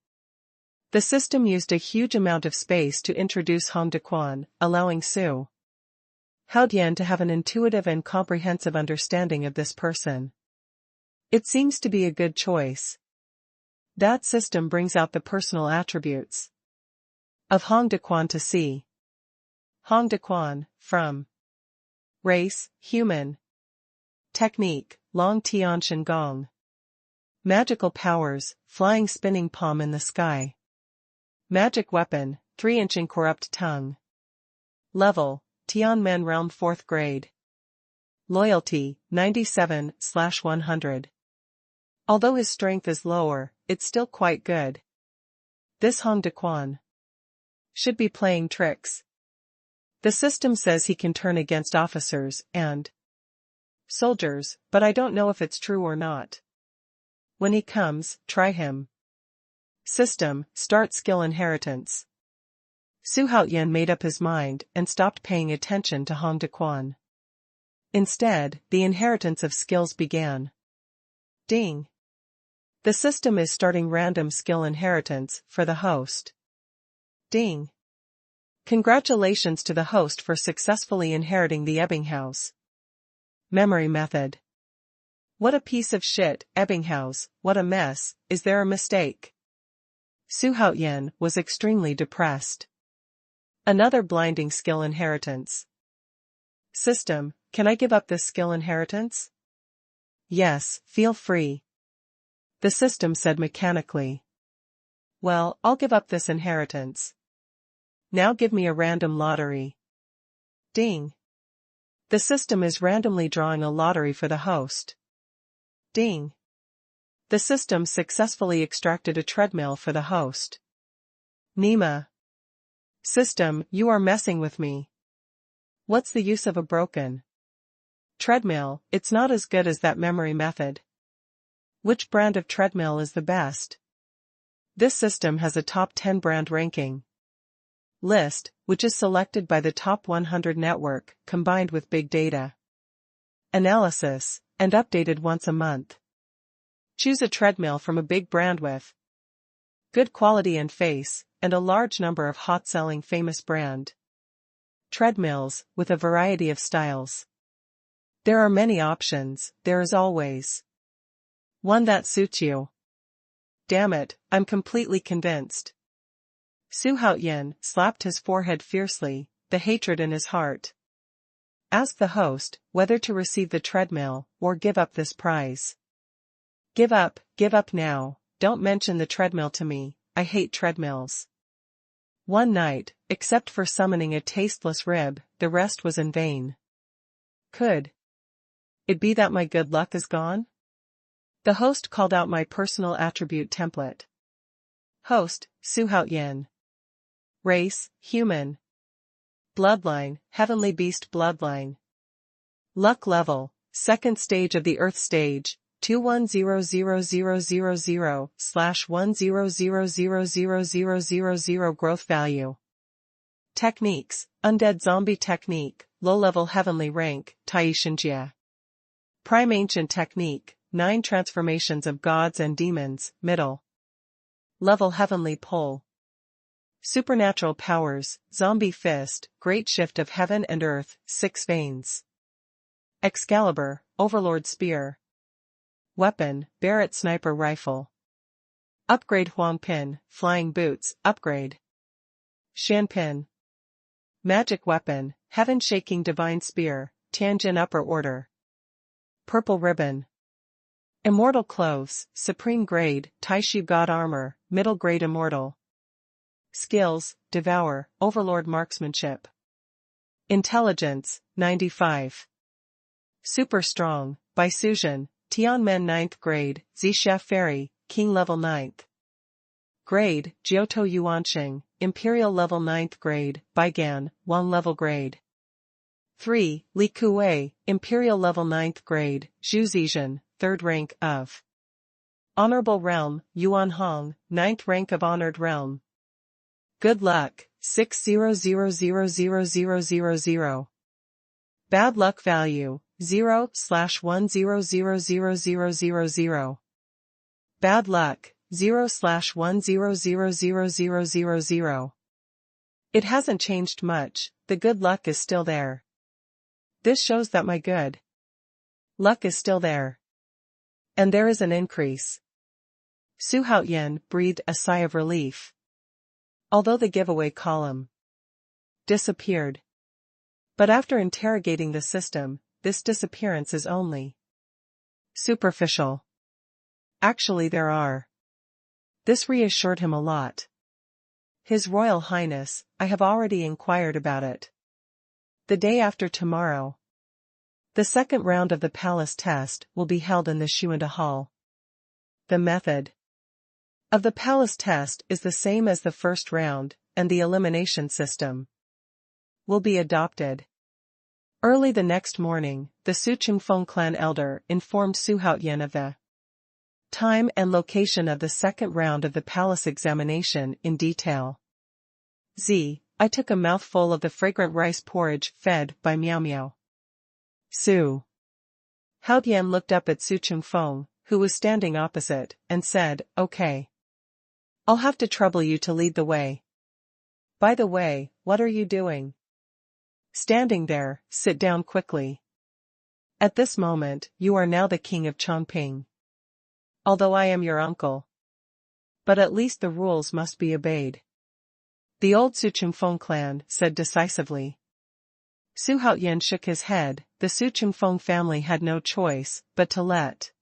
The system used a huge amount of space to introduce Hong Daquan, allowing Su Haodian to have an intuitive and comprehensive understanding of this person. It seems to be a good choice. That system brings out the personal attributes of Hong Daquan to see. Hong Daquan, from race, human. Technique, Long Tian Shen Gong. Magical powers, flying spinning palm in the sky. Magic weapon, 3-inch incorrupt tongue. Level, Tianmen Realm 4th grade. Loyalty, 97/100. Although his strength is lower, it's still quite good. This Hong Daquan should be playing tricks. The system says he can turn against officers and soldiers, but I don't know if it's true or not. When he comes, try him. System, start skill inheritance. Su Haoyan made up his mind and stopped paying attention to Hong Daquan. Instead, the inheritance of skills began. Ding. The system is starting random skill inheritance for the host. Ding. Congratulations to the host for successfully inheriting the Ebbinghaus memory method. What a piece of shit, Ebbinghaus, what a mess, is there a mistake? Su Haoyan was extremely depressed. Another blinding skill inheritance. System, can I give up this skill inheritance? Yes, feel free. The system said mechanically. Well, I'll give up this inheritance. Now give me a random lottery. Ding. The system is randomly drawing a lottery for the host. Ding. The system successfully extracted a treadmill for the host. Nima. System, you are messing with me. What's the use of a broken treadmill? It's not as good as that memory method. Which brand of treadmill is the best? This system has a top 10 brand ranking list, which is selected by the top 100 network, combined with big data analysis, and updated once a month. Choose a treadmill from a big brand with good quality and face, and a large number of hot-selling famous brand treadmills, with a variety of styles. There are many options, there is always one that suits you. Damn it, I'm completely convinced. Xuanhuan slapped his forehead fiercely, the hatred in his heart. Ask the host whether to receive the treadmill or give up this prize. Give up now, don't mention the treadmill to me, I hate treadmills. One night, except for summoning a tasteless rib, the rest was in vain. Could it be that my good luck is gone? The host called out my personal attribute template. Host, Xuanhuan. Race, human. Bloodline, heavenly beast bloodline. Luck level, second stage of the Earth stage, 2100000/100000000 growth value. Techniques, undead zombie technique, low-level heavenly rank, Taishinjia. Prime ancient technique, 9 transformations of gods and demons, middle level heavenly pull. Supernatural powers, zombie fist, great shift of heaven and earth, 6 veins. Excalibur, overlord spear. Weapon, Barrett sniper rifle. Upgrade Huangpin, flying boots, upgrade. Shanpin. Magic weapon, heaven-shaking divine spear, Tianjin upper order. Purple ribbon. Immortal clothes, supreme grade, Taishu god armor, middle grade immortal. Skills, devour, overlord marksmanship. Intelligence, 95. Super strong, Baisuzhen, Tianmen 9th grade, Zixia fairy, king level 9th grade, Jiutou Yuanxing, imperial level 9th grade, Baigan, Wang level grade 3, Li Kuei, imperial level 9th grade, Zhu Zizhen, 3rd rank of honorable realm, Yuan Hong, 9th rank of honored realm. Good luck, 600000000. Bad luck value, 0/1000000. Bad luck, 0/1000000. It hasn't changed much, the good luck is still there. This shows that my good luck is still there. And there is an increase. Xuanhuan breathed a sigh of relief. Although the giveaway column disappeared. But after interrogating the system, this disappearance is only superficial. Actually there are. This reassured him a lot. His Royal Highness, I have already inquired about it. The day after tomorrow, the second round of the palace test will be held in the Xuanda Hall. The method of the palace test is the same as the first round, and the elimination system will be adopted. Early the next morning, the Xuanhuan clan elder informed Xuanhuan of the time and location of the second round of the palace examination in detail. I took a mouthful of the fragrant rice porridge fed by Miao Miao. Xuanhuan looked up at Xuanhuan, who was standing opposite, and said, "Okay. I'll have to trouble you to lead the way. By the way, what are you doing? Standing there, sit down quickly. At this moment, you are now the king of Chongping. Although I am your uncle. But at least the rules must be obeyed." The old Xuanhuan clan said decisively. Xuanhuan shook his head, the Xuanhuan family had no choice but to let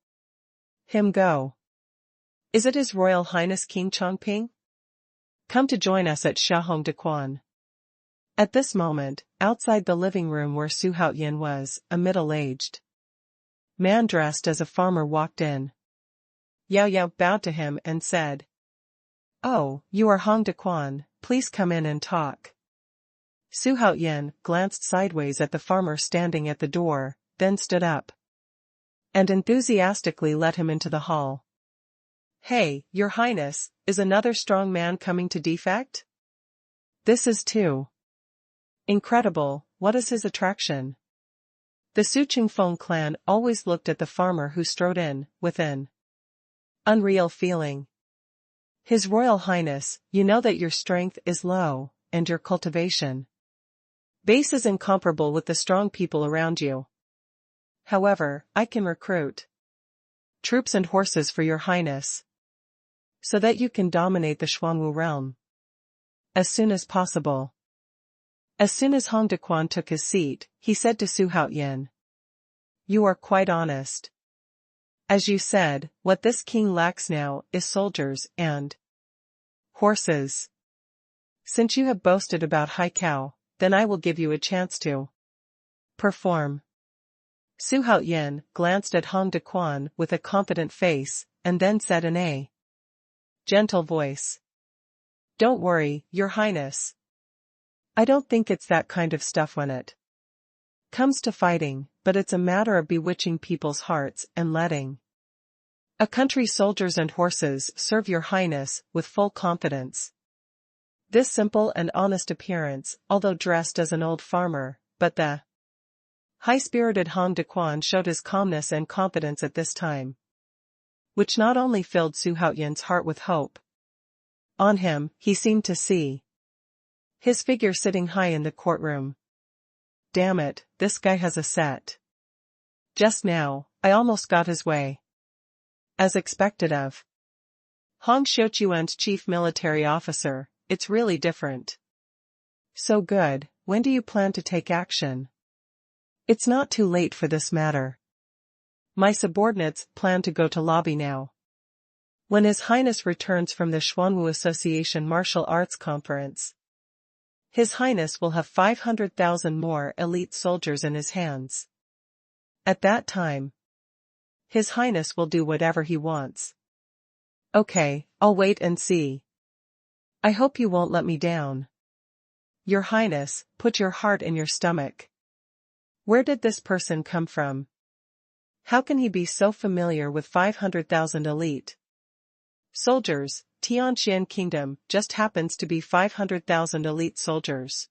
him go. Is it His Royal Highness King Chongping? Come to join us at Xiahongdequan. At this moment, outside the living room where Xuanhuan was, a middle-aged man dressed as a farmer walked in. Yao Yao bowed to him and said, "Oh, you are Hongdequan, please come in and talk." Xuanhuan glanced sideways at the farmer standing at the door, then stood up. and enthusiastically led him into the hall. "Hey, Your Highness, is another strong man coming to defect? This is too incredible. What is his attraction?" The Su Qingfeng clan always looked at the farmer who strode in, with an unreal feeling. "His Royal Highness, you know that your strength is low, and your cultivation base is incomparable with the strong people around you. However, I can recruit troops and horses for your highness, so that you can dominate the Xuanwu realm as soon as possible." As soon as Hong Dequan took his seat, he said to Su Haoyan, "You are quite honest. As you said, what this king lacks now is soldiers and horses. Since you have boasted about Haikao, then I will give you a chance to perform." Su Haoyan glanced at Hong Dequan with a confident face, and then said in a gentle voice, "Don't worry, Your Highness. I don't think it's that kind of stuff when it comes to fighting, but it's a matter of bewitching people's hearts and letting a country's soldiers and horses serve Your Highness with full confidence." This simple and honest appearance, although dressed as an old farmer, but the high-spirited Hong Dequan showed his calmness and confidence at this time, which not only filled Su Haoyan's heart with hope. On him, he seemed to see his figure sitting high in the courtroom. "Damn it, this guy has a set. Just now, I almost got his way." As expected of Hong Xiuquan's chief military officer, it's really different. "So good, when do you plan to take action?" "It's not too late for this matter. My subordinates plan to go to lobby now. When His Highness returns from the Xuanwu Association Martial Arts Conference, His Highness will have 500,000 more elite soldiers in his hands. At that time, His Highness will do whatever he wants." "Okay, I'll wait and see. I hope you won't let me down." "Your Highness, put your heart in your stomach. Where did this person come from? How can he be so familiar with 500,000 elite soldiers? Tianqian Kingdom just happens to be 500,000 elite soldiers.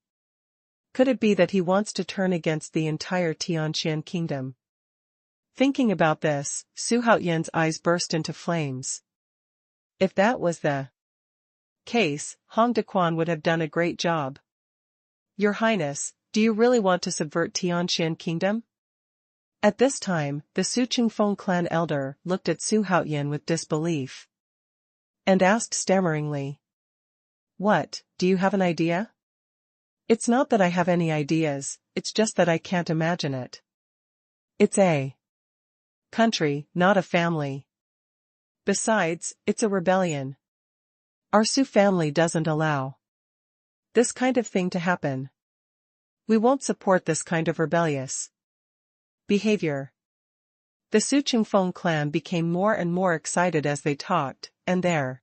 Could it be that he wants to turn against the entire Tianqian Kingdom?" Thinking about this, Su Haoyan's eyes burst into flames. If that was the case, Hong Dequan would have done a great job. "Your Highness, do you really want to subvert Tianqian Kingdom?" At this time, the Su Qingfeng clan elder looked at Su Haoyan with disbelief, and asked stammeringly, "What, do you have an idea?" "It's not that I have any ideas, it's just that I can't imagine it. It's a country, not a family. Besides, it's a rebellion. Our Su family doesn't allow this kind of thing to happen. We won't support this kind of rebellious behavior." The Su Qingfeng clan became more and more excited as they talked, and there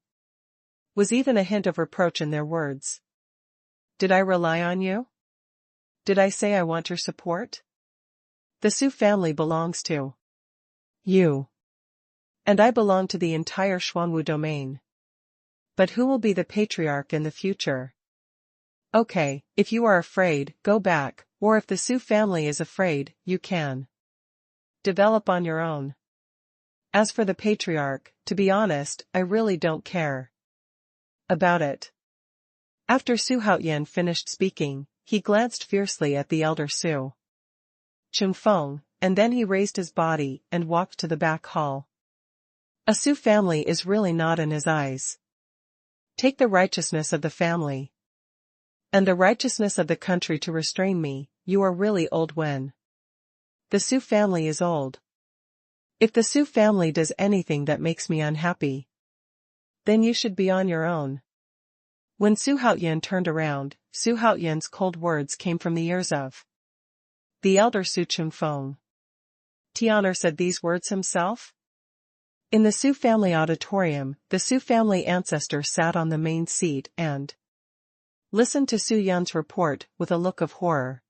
was even a hint of reproach in their words. "Did I rely on you? Did I say I want your support? The Su family belongs to you. And I belong to the entire Xuanwu domain. But who will be the patriarch in the future? Okay, if you are afraid, go back, or if the Su family is afraid, you can develop on your own. As for the patriarch, to be honest, I really don't care about it." After Su Haoyan finished speaking, he glanced fiercely at the elder Su Qingfeng, and then he raised his body and walked to the back hall. "A Su family is really not in his eyes. Take the righteousness of the family and the righteousness of the country to restrain me. You are really old when the Su family is old. If the Su family does anything that makes me unhappy, then you should be on your own." When Su Haoyan turned around, Su Haoyan's cold words came from the ears of the elder Su Qingfeng. Tian'er said these words himself? In the Su family auditorium, the Su family ancestor sat on the main seat and listened to Su Yun's report with a look of horror.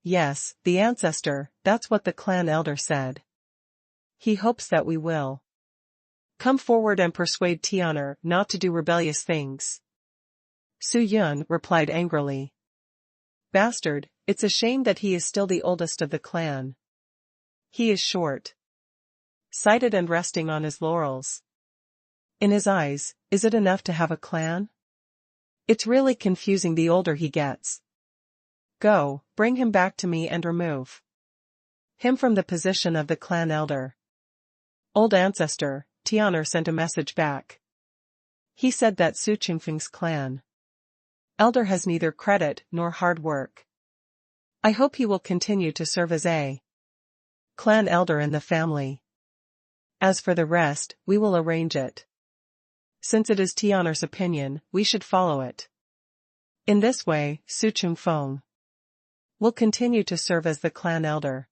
Yes, the ancestor, that's what the clan elder said. He hopes that we will. Come forward and persuade Tianwu not to do rebellious things. Xuanhuan replied angrily. Bastard, it's a shame that he is still the oldest of the clan. He is short-sighted and resting on his laurels. In his eyes, is it enough to have a clan? It's really confusing the older he gets. Go, bring him back to me and remove him from the position of the clan elder. Old ancestor, Tianwu sent a message back. He said that Su Qingfeng's clan elder has neither credit nor hard work. I hope he will continue to serve as a clan elder in the family. As for the rest, we will arrange it. Since it is Tianwu's opinion, we should follow it. In this way, Su Qingfeng will continue to serve as the clan elder.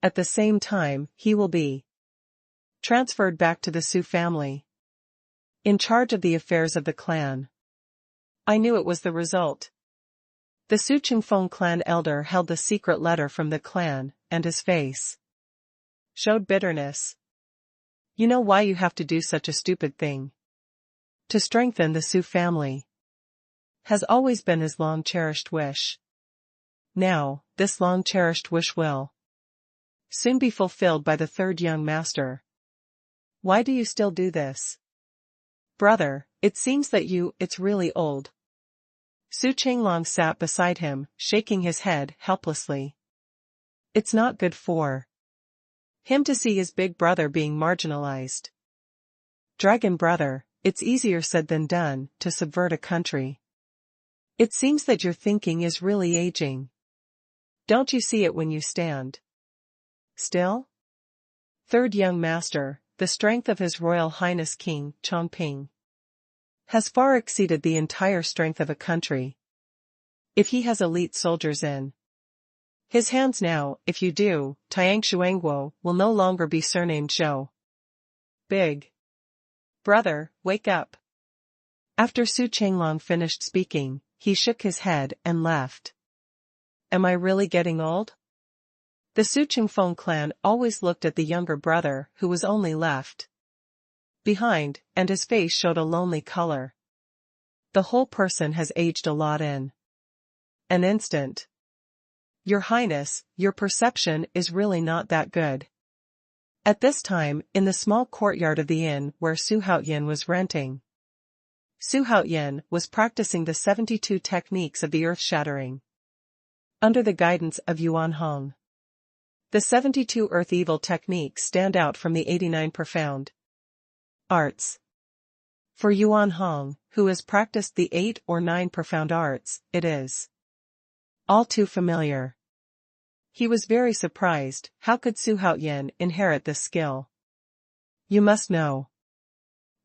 At the same time, he will be transferred back to the Su family, in charge of the affairs of the clan. I knew it was the result. The Su Qingfeng clan elder held the secret letter from the clan, and his face showed bitterness. You know why you have to do such a stupid thing? To strengthen the Su family has always been his long-cherished wish. Now, this long-cherished wish will soon be fulfilled by the third young master. Why do you still do this? Brother, it seems that it's really old. Su Qinglong sat beside him, shaking his head helplessly. It's not good for him to see his big brother being marginalized. Dragon brother, it's easier said than done to subvert a country. It seems that your thinking is really aging. Don't you see it when you stand still? Third young master, the strength of His Royal Highness King Chongping has far exceeded the entire strength of a country. If he has elite soldiers in his hands now, if you do, Tiang Xuanhuan will no longer be surnamed Zhou. Big brother, wake up. After Su Qinglong finished speaking, he shook his head and left. Am I really getting old? The Su Qingfeng clan always looked at the younger brother who was only left behind, and his face showed a lonely color. The whole person has aged a lot in an instant. Your Highness, your perception is really not that good. At this time, in the small courtyard of the inn where Su Haoyan was renting, Su Haoyan was practicing the 72 techniques of the earth-shattering under the guidance of Yuan Hong. The 72 earth-evil techniques stand out from the 89 profound arts. For Yuan Hong, who has practiced the 8 or 9 profound arts, it is all too familiar. He was very surprised. How could Su Haoyan inherit this skill? You must know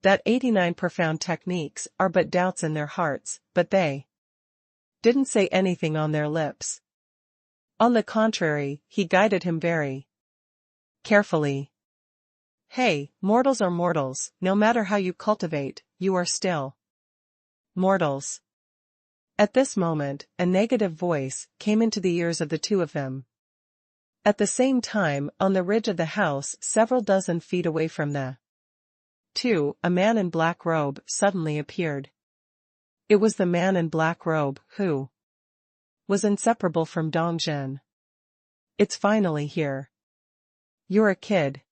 that 89 profound techniques are but doubts in their hearts, but they didn't say anything on their lips. On the contrary, he guided him very carefully. Hey, mortals are mortals, no matter how you cultivate, you are still mortals. At this moment, a negative voice came into the ears of the two of them. At the same time, on the ridge of the house several dozen feet away from the two, a man in black robe suddenly appeared. It was the man in black robe who was inseparable from Dongzhen. It's finally here. You're a kid.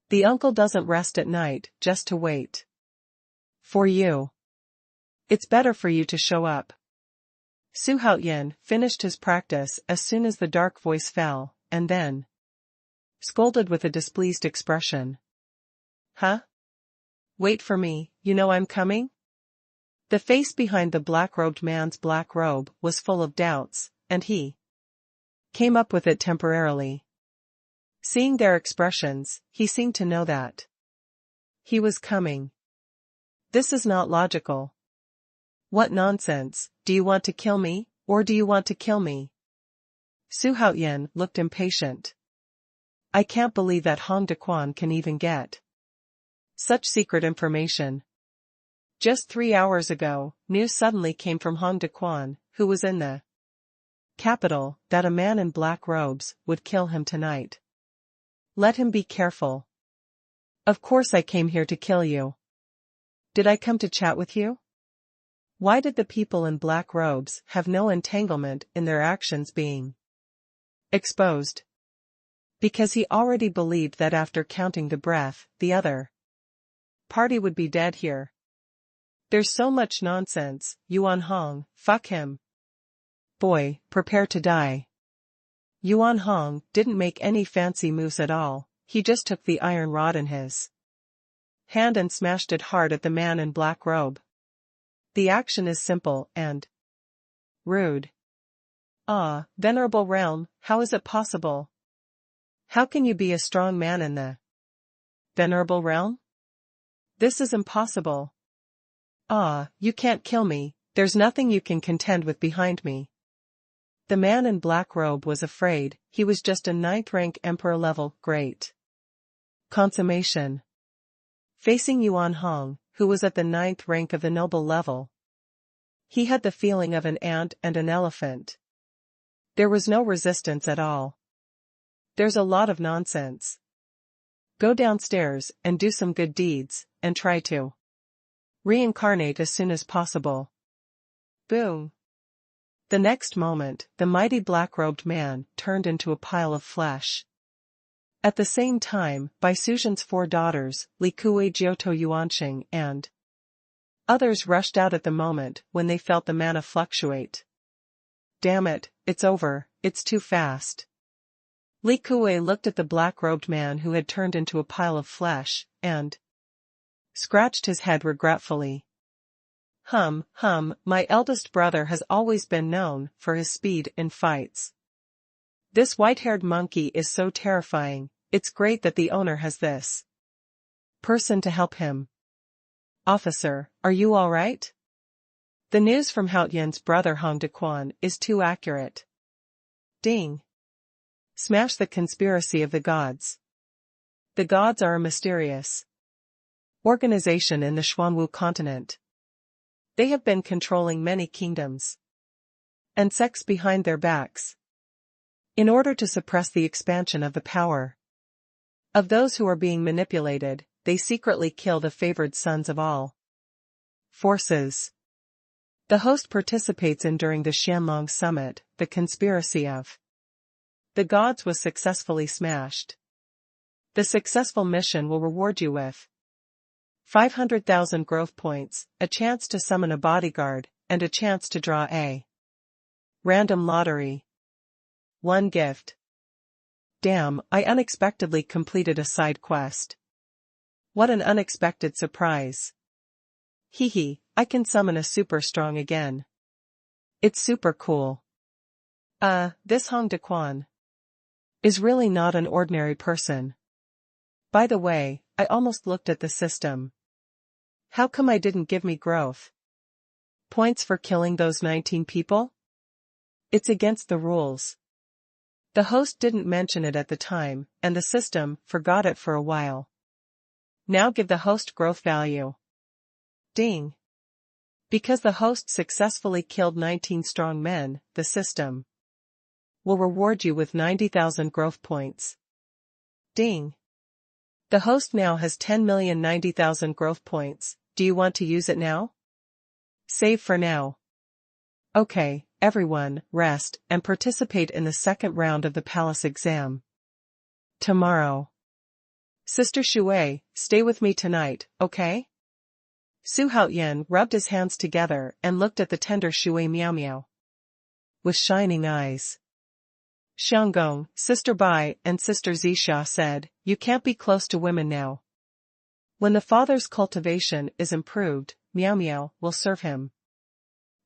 The uncle doesn't rest at night just to wait for you. It's better for you to show up. Su Haoyan finished his practice as soon as the dark voice fell, and then scolded with a displeased expression. Huh? Wait for me, you know I'm coming? The face behind the black-robed man's black robe was full of doubts, and he came up with it temporarily. Seeing their expressions, he seemed to know that he was coming. This is not logical. What nonsense, do you want to kill me, or do you want to kill me? Su Haoyan looked impatient. I can't believe that Hong Dequan can even get such secret information. Just 3 hours ago, news suddenly came from Hong Dequan, who was in the capital, that a man in black robes would kill him tonight. Let him be careful. Of course I came here to kill you. Did I come to chat with you? Why did the people in black robes have no entanglement in their actions being exposed? Because he already believed that after counting the breath, the other party would be dead here. There's so much nonsense, Yuan Hong, fuck him. Boy, prepare to die. Yuan Hong didn't make any fancy moves at all, he just took the iron rod in his hand and smashed it hard at the man in black robe. The action is simple and rude. Ah, venerable realm, how is it possible? How can you be a strong man in the venerable realm? This is impossible. Ah, you can't kill me, there's nothing you can contend with behind me. The man in black robe was afraid, he was just a 9th rank emperor level, great consummation. Facing Yuan Hong, who was at the 9th rank of the noble level. He had the feeling of an ant and an elephant. There was no resistance at all. There's a lot of nonsense. Go downstairs and do some good deeds, and try to reincarnate as soon as possible. Boom. The next moment, the mighty black-robed man turned into a pile of flesh. At the same time, Bai Suzhen's 4 daughters, Li Kuei, Jiutou, Yuanqing, and others rushed out at the moment when they felt the mana fluctuate. Damn it, it's over, it's too fast. Li Kuei looked at the black-robed man who had turned into a pile of flesh, and scratched his head regretfully. My eldest brother has always been known for his speed in fights. This white-haired monkey is so terrifying, it's great that the owner has this person to help him. Officer, are you all right? The news from Haotian's brother Hong Dequan is too accurate. Ding. Smash the conspiracy of the gods. The gods are a mysterious organization in the Xuanwu continent. They have been controlling many kingdoms and sects behind their backs in order to suppress the expansion of the power of those who are being manipulated. They secretly kill the favored sons of all forces. The host participates in during the Xianlong summit. The conspiracy of the gods was successfully smashed. The successful mission will reward you with 500,000 growth points, a chance to summon a bodyguard, and a chance to draw a random lottery. 1 gift. Damn, I unexpectedly completed a side quest. What an unexpected surprise. Hehe, I can summon a super strong again. It's super cool. This Hong Dequan is really not an ordinary person. By the way, I almost looked at the system. How come I didn't give me growth points for killing those 19 people? It's against the rules. The host didn't mention it at the time, and the system forgot it for a while. Now give the host growth value. Ding. Because the host successfully killed 19 strong men, the system will reward you with 90,000 growth points. Ding. The host now has 10,090,000 growth points. Do you want to use it now? Save for now. Okay, everyone, rest and participate in the second round of the palace exam tomorrow. Sister Shui, stay with me tonight, okay? Su Haotian rubbed his hands together and looked at the tender Shui Miao Miao with shining eyes. Xianggong, Sister Bai and Sister Zisha said, you can't be close to women now. When the father's cultivation is improved, Miao Miao will serve him.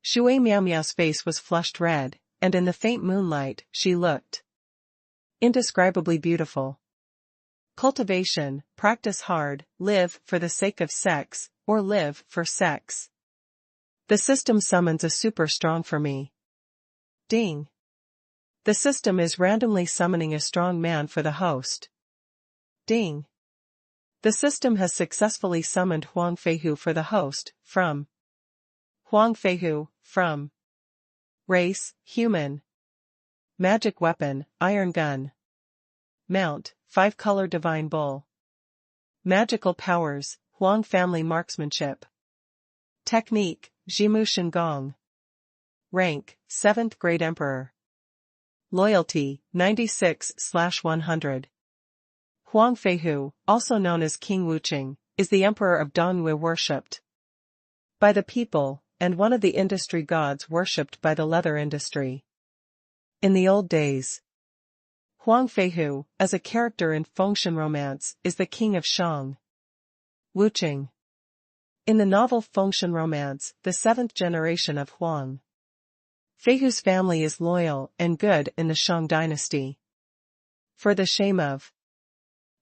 Shui Miao Miao's face was flushed red, and in the faint moonlight, she looked indescribably beautiful. Cultivation, practice hard, live for the sake of sex, or live for sex. The system summons a super strong for me. Ding. The system is randomly summoning a strong man for the host. Ding. The system has successfully summoned Huang Feihu for the host, from Huang Feihu, from race, human. Magic weapon, iron gun. Mount, 5-color divine bull. Magical powers, Huang family marksmanship. Technique, Jimu Shengong. Rank, 7th grade emperor. Loyalty, 96/100. Huang Feihu, also known as King Wuqing, is the emperor of Dou Yu, worshipped by the people, and one of the industry gods worshipped by the leather industry. In the old days, Huang Feihu, as a character in Fengshen romance, is the king of Shang. Wuqing. In the novel Fengshen romance, the 7th generation of Huang Feihu's family is loyal and good in the Shang dynasty. For the shame of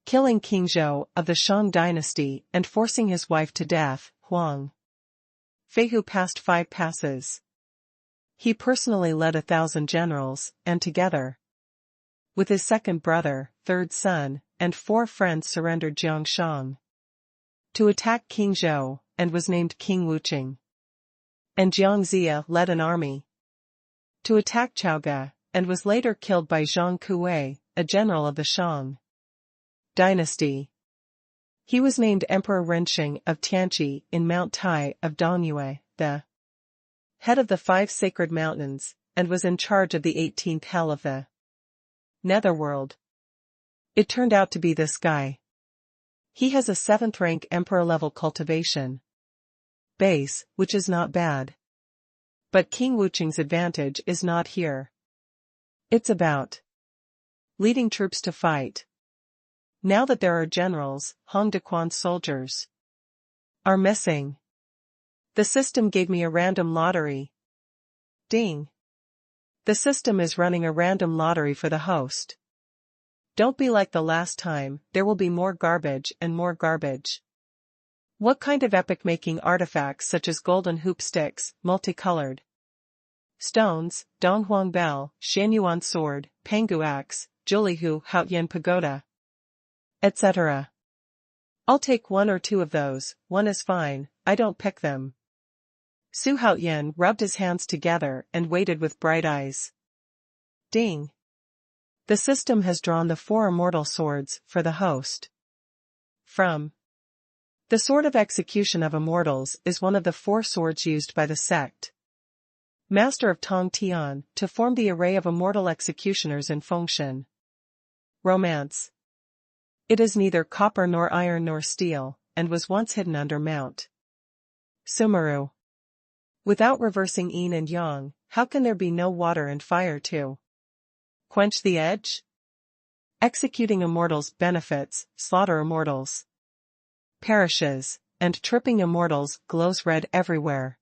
killing King Zhou of the Shang dynasty and forcing his wife to death, Huang Feihu passed 5 passes. He personally led 1,000 generals, and together with his second brother, third son, and 4 friends surrendered Jiangshang to attack King Zhou, and was named King Wuqing. And Jiang Zia led an army to attack Chaoge, and was later killed by Zhang Kuwei, a general of the Shang dynasty. He was named Emperor Renxing of Tianqi in Mount Tai of Dongyue, the head of the 5 sacred mountains, and was in charge of the 18th hell of the Netherworld. It turned out to be this guy. He has a 7th rank emperor level cultivation base, which is not bad. But King Wuqing's advantage is not here. It's about leading troops to fight. Now that there are generals, Hong Dequan's soldiers are missing. The system gave me a random lottery. Ding. The system is running a random lottery for the host. Don't be like the last time, there will be more garbage and more garbage. What kind of epic-making artifacts such as golden hoop sticks, multicolored stones, Donghuang bell, Xuanhuan sword, Pangu axe, Julihu Haotian pagoda, etc. I'll take 1 or 2 of those, 1 is fine, I don't pick them. Su Haotian rubbed his hands together and waited with bright eyes. Ding. The system has drawn the 4 immortal swords for the host. From the Sword of Execution of Immortals is one of the 4 swords used by the sect Master of Tong Tian to form the array of immortal executioners in Fengshen romance. It is neither copper nor iron nor steel, and was once hidden under Mount Sumeru. Without reversing yin and yang, how can there be no water and fire to quench the edge? Executing immortals benefits, slaughter immortals perishes, and tripping immortals glows red everywhere.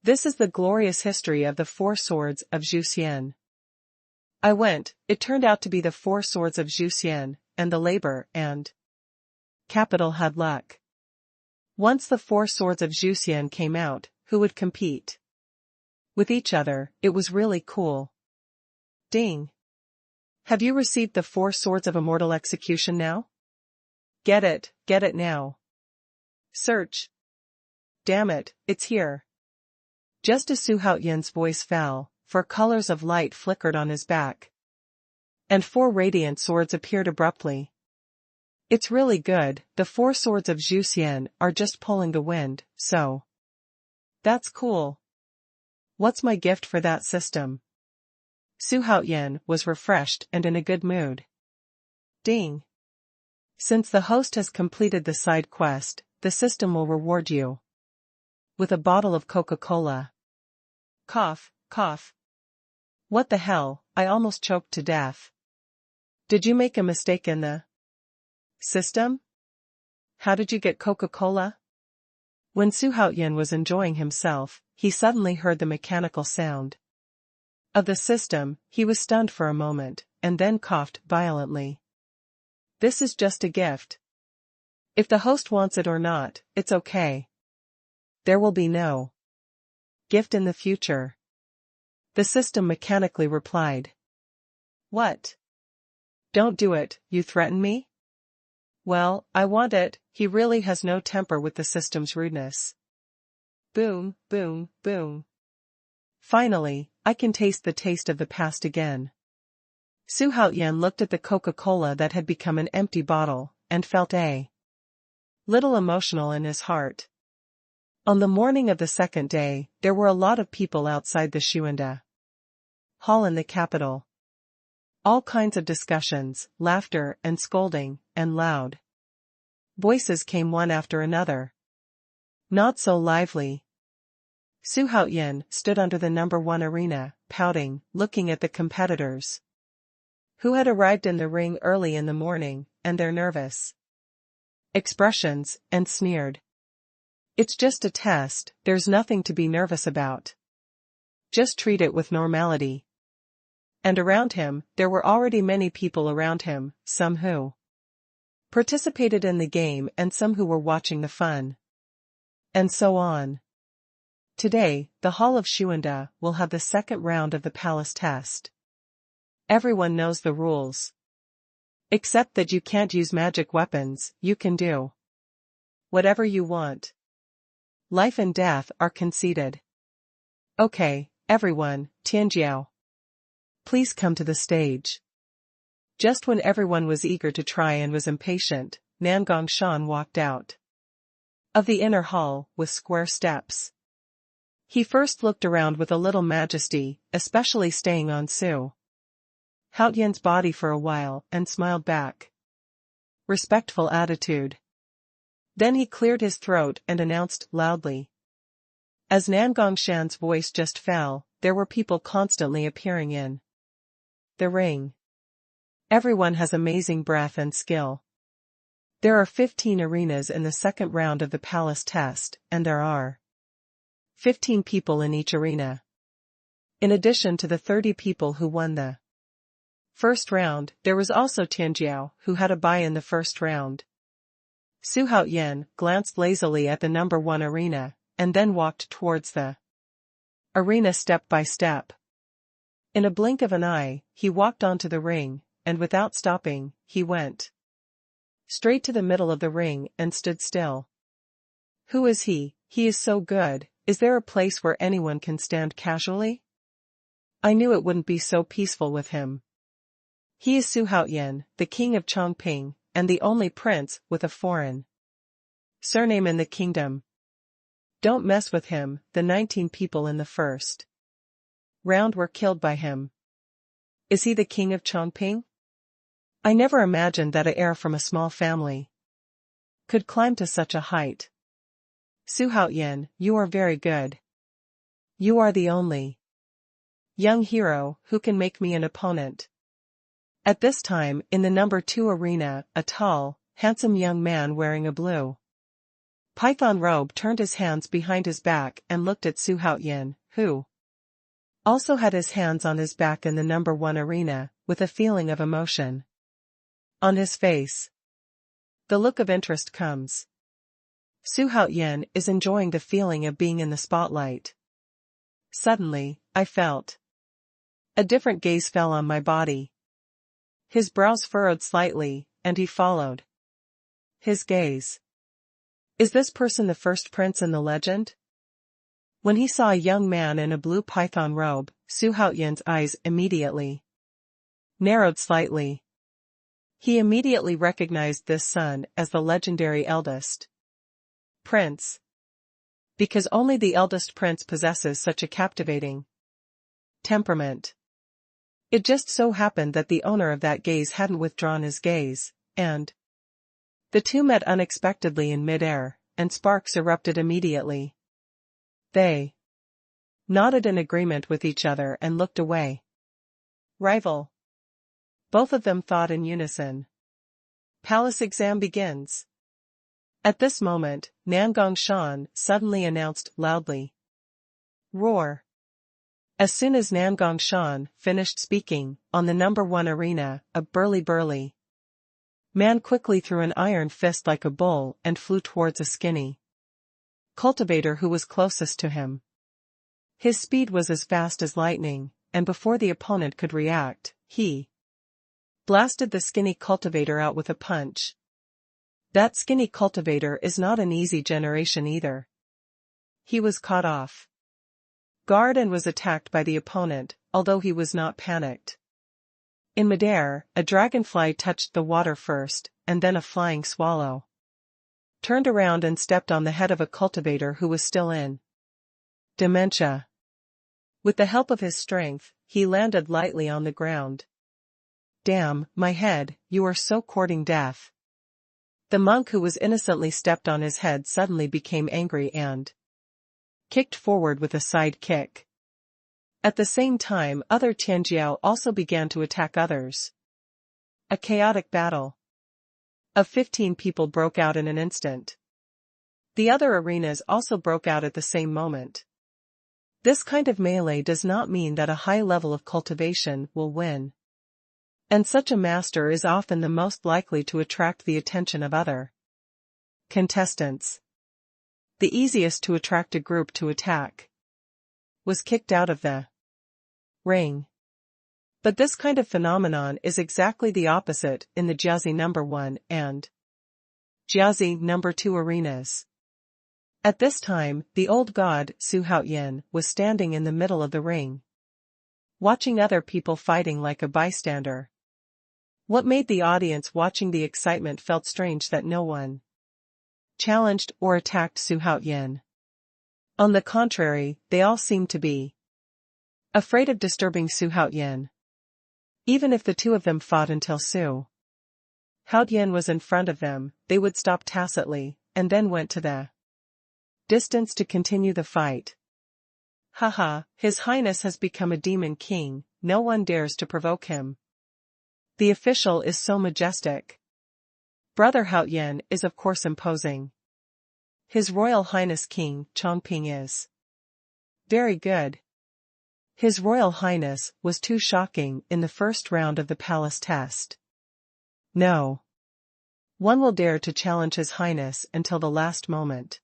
This is the glorious history of the 4 swords of Zhuxian. I went, it turned out to be the 4 swords of Zhuxian, and the labor and capital had luck. Once the 4 swords of Zhuxian came out, who would compete with each other? It was really cool. Ding. Have you received the 4 swords of immortal execution now? Get it now. Search. Damn it, it's here. Just as Su Haotian's voice fell, 4 colors of light flickered on his back, and 4 radiant swords appeared abruptly. It's really good, the 4 swords of Zhuxian are just pulling the wind, so that's cool. What's my gift for that system? Su Haotian was refreshed and in a good mood. Ding. Since the host has completed the side quest, the system will reward you with a bottle of Coca-Cola. Cough, cough. What the hell, I almost choked to death. Did you make a mistake in the system? How did you get Coca-Cola? When Su Haotian was enjoying himself, he suddenly heard the mechanical sound of the system. He was stunned for a moment, and then coughed violently. This is just a gift. If the host wants it or not, it's okay. There will be no gift in the future. The system mechanically replied. What? Don't do it, you threaten me? Well, I want it. He really has no temper with the system's rudeness. Boom, boom, boom. Finally, I can taste the taste of the past again. Xuanhuan looked at the Coca-Cola that had become an empty bottle, and felt a little emotional in his heart. On the morning of the second day, there were a lot of people outside the Xuanda hall in the capital. All kinds of discussions, laughter and scolding, and loud voices came one after another. Not so lively. Xuanhuan stood under the number 1 arena, pouting, looking at the competitors who had arrived in the ring early in the morning, and their nervous expressions, and sneered. It's just a test, there's nothing to be nervous about. Just treat it with normality. And around him, there were already many people around him, some who participated in the game and some who were watching the fun. And so on. Today, the Hall of Xuanda will have the second round of the palace test. Everyone knows the rules. Except that you can't use magic weapons, you can do whatever you want. Life and death are conceded. Okay, everyone, Tianwu, please come to the stage. Just when everyone was eager to try and was impatient, Nangongshan walked out of the inner hall with square steps. He first looked around with a little majesty, especially staying on Xuanhuan's body for a while, and smiled back. Respectful attitude. Then he cleared his throat and announced loudly. As Nangongshan's voice just fell, there were people constantly appearing in the ring. Everyone has amazing breath and skill. There are 15 arenas in the second round of the palace test, and there are 15 people in each arena. In addition to the 30 people who won the first round, there was also Tianwu, who had a bye in the first round. Xuanhuan glanced lazily at the number 1 arena, and then walked towards the arena step by step. In a blink of an eye, he walked onto the ring, and without stopping, he went straight to the middle of the ring and stood still. Who is he? He is so good. Is there a place where anyone can stand casually? I knew it wouldn't be so peaceful with him. He is Xuanhuan, the king of Chongping, and the only prince with a foreign surname in the kingdom. Don't mess with him. The 19 people in the first round were killed by him. Is he the king of Chongping? I never imagined that a heir from a small family could climb to such a height. Xuanhuan, you are very good. You are the only young hero who can make me an opponent. At this time, in the number 2 arena, a tall, handsome young man wearing a blue python robe turned his hands behind his back and looked at Xuanhuan, who also had his hands on his back in the number 1 arena, with a feeling of emotion on his face. The look of interest comes. Xuanhuan is enjoying the feeling of being in the spotlight. Suddenly, I felt a different gaze fell on my body. His brows furrowed slightly, and he followed his gaze. Is this person the first prince in the legend? When he saw a young man in a blue python robe, Xuanhuan's eyes immediately narrowed slightly. He immediately recognized this son as the legendary eldest prince. Because only the eldest prince possesses such a captivating temperament. It just so happened that the owner of that gaze hadn't withdrawn his gaze, and the two met unexpectedly in mid-air, and sparks erupted immediately. They nodded in agreement with each other and looked away. Rival. Both of them thought in unison. Palace exam begins. At this moment, Nangongshan suddenly announced loudly. Roar. As soon as Nangongshan finished speaking, on the number 1 arena, a burly man quickly threw an iron fist like a bull and flew towards a skinny cultivator who was closest to him. His speed was as fast as lightning, and before the opponent could react, he blasted the skinny cultivator out with a punch. That skinny cultivator is not an easy generation either. He was caught off guard and was attacked by the opponent, although he was not panicked. In midair, a dragonfly touched the water first, and then a flying swallow turned around and stepped on the head of a cultivator who was still in dementia. With the help of his strength, he landed lightly on the ground. Damn, my head, you are so courting death. The monk who was innocently stepped on his head suddenly became angry and kicked forward with a side kick. At the same time, other Tianjiao also began to attack others. A chaotic battle of 15 people broke out in an instant. The other arenas also broke out at the same moment. This kind of melee does not mean that a high level of cultivation will win. And such a master is often the most likely to attract the attention of other contestants. The easiest to attract a group to attack was kicked out of the ring. But this kind of phenomenon is exactly the opposite in the Jiazi No. 1 and Jiazi No. 2 arenas. At this time, the old god, Xuanhuan, was standing in the middle of the ring, watching other people fighting like a bystander. What made the audience watching the excitement felt strange that no one challenged or attacked Xuanhuan. On the contrary, they all seemed to be afraid of disturbing Xuanhuan. Even if the two of them fought until Xuanhuan was in front of them, they would stop tacitly, and then went to the distance to continue the fight. Haha, His Highness has become a demon king, no one dares to provoke him. The official is so majestic. Brother Haoyan is of course imposing. His Royal Highness King Chongping is very good. His Royal Highness was too shocking in the first round of the palace test. No one will dare to challenge His Highness until the last moment.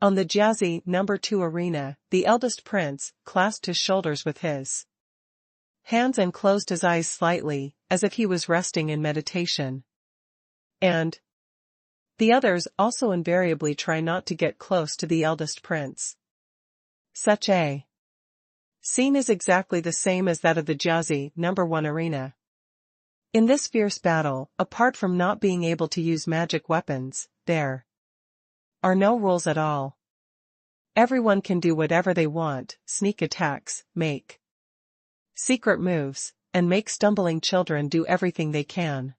On the Jiazi No. 2 arena, the eldest prince clasped his shoulders with his hands and closed his eyes slightly, as if he was resting in meditation. And the others also invariably try not to get close to the eldest prince. Such a scene is exactly the same as that of the Jiazi No. 1 arena. In this fierce battle, apart from not being able to use magic weapons, there are no rules at all. Everyone can do whatever they want, sneak attacks, make secret moves, and make stumbling children do everything they can.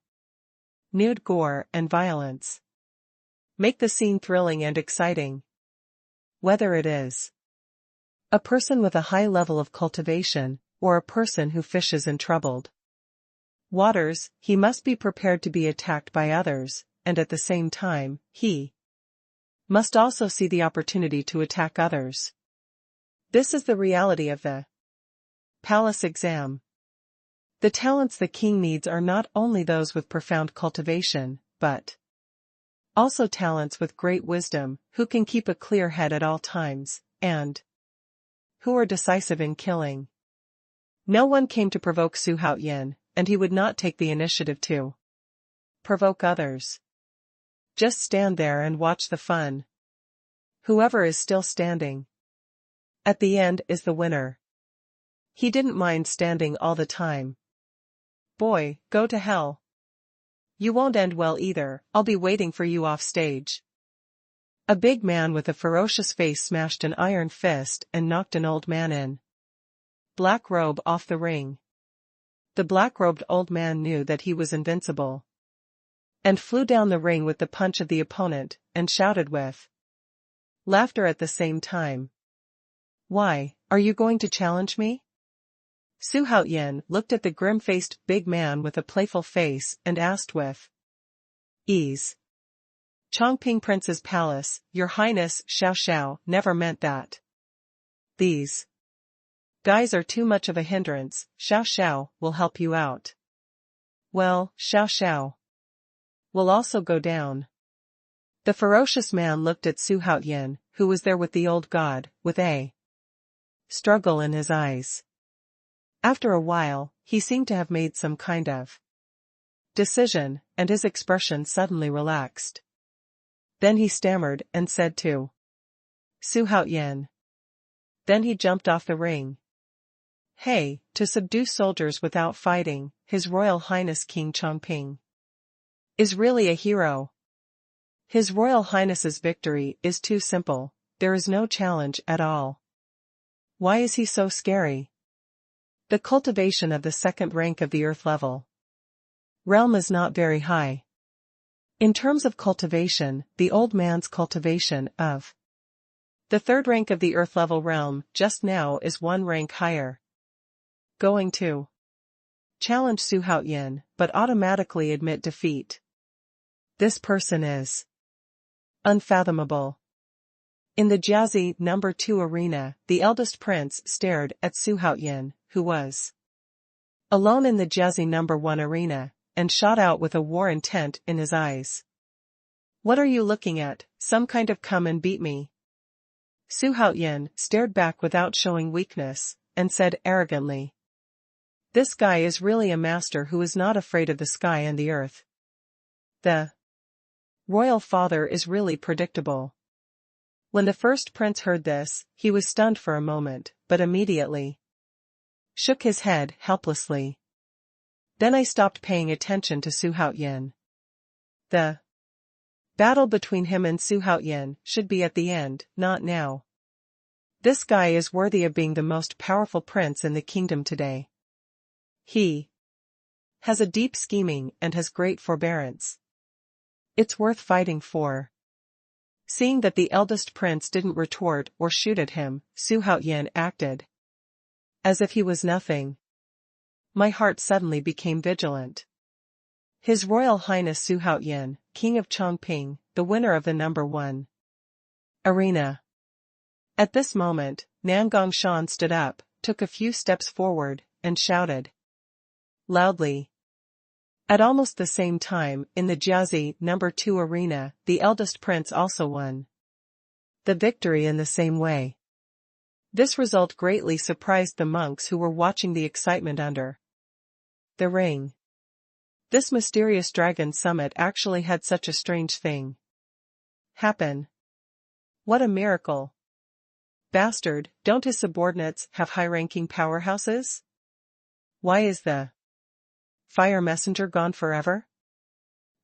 Nude gore and violence make the scene thrilling and exciting. Whether it is a person with a high level of cultivation, or a person who fishes in troubled waters, he must be prepared to be attacked by others, and at the same time, he must also see the opportunity to attack others. This is the reality of the palace exam. The talents the king needs are not only those with profound cultivation, but also talents with great wisdom, who can keep a clear head at all times, and who are decisive in killing. No one came to provoke Xuanhuan, and he would not take the initiative to provoke others. Just stand there and watch the fun. Whoever is still standing at the end is the winner. He didn't mind standing all the time. Boy, go to hell. You won't end well either, I'll be waiting for you off stage. A big man with a ferocious face smashed an iron fist and knocked an old man in black robe off the ring. The black-robed old man knew that he was invincible, and flew down the ring with the punch of the opponent, and shouted with laughter at the same time. Why, are you going to challenge me? Xuanhuan looked at the grim-faced big man with a playful face and asked with ease. Chongping Prince's Palace, Your Highness, Xiao never meant that. These guys are too much of a hindrance, Xiao will help you out. Well, Xiao will also go down. The ferocious man looked at Xuanhuan, who was there with the old god, with a struggle in his eyes. After a while, he seemed to have made some kind of decision, and his expression suddenly relaxed. Then he stammered and said to Xuanhuan. Then he jumped off the ring. Hey, to subdue soldiers without fighting, His Royal Highness King Chongping is really a hero. His Royal Highness's victory is too simple, there is no challenge at all. Why is he so scary? The cultivation of the second rank of the Earth level realm is not very high. In terms of cultivation, the old man's cultivation of the third rank of the Earth level realm just now is one rank higher. Going to challenge Xuanhuan, but automatically admit defeat. This person is unfathomable. In the Jazzy number 2 arena, the eldest prince stared at Xuanhuan, who was alone in the Jazzy number 1 arena, and shot out with a war intent in his eyes. What are you looking at, some kind of come and beat me? Xuanhuan stared back without showing weakness, and said arrogantly, this guy is really a master who is not afraid of the sky and the earth. The royal father is really predictable. When the first prince heard this, he was stunned for a moment, but immediately shook his head helplessly. Then I stopped paying attention to Xuanhuan. The battle between him and Xuanhuan should be at the end, not now. This guy is worthy of being the most powerful prince in the kingdom today. He has a deep scheming and has great forbearance. It's worth fighting for. Seeing that the eldest prince didn't retort or shoot at him, Xuanhuan acted as if he was nothing. My heart suddenly became vigilant. His Royal Highness Xuanhuan, King of Chongping, the winner of the number 1 arena. At this moment, Nangongshan stood up, took a few steps forward, and shouted loudly. At almost the same time, in the Jazzy number 2 arena, the eldest prince also won the victory in the same way. This result greatly surprised the monks who were watching the excitement under the ring. This mysterious dragon summit actually had such a strange thing happen. What a miracle. Bastard, don't his subordinates have high-ranking powerhouses? Why is the fire messenger gone forever?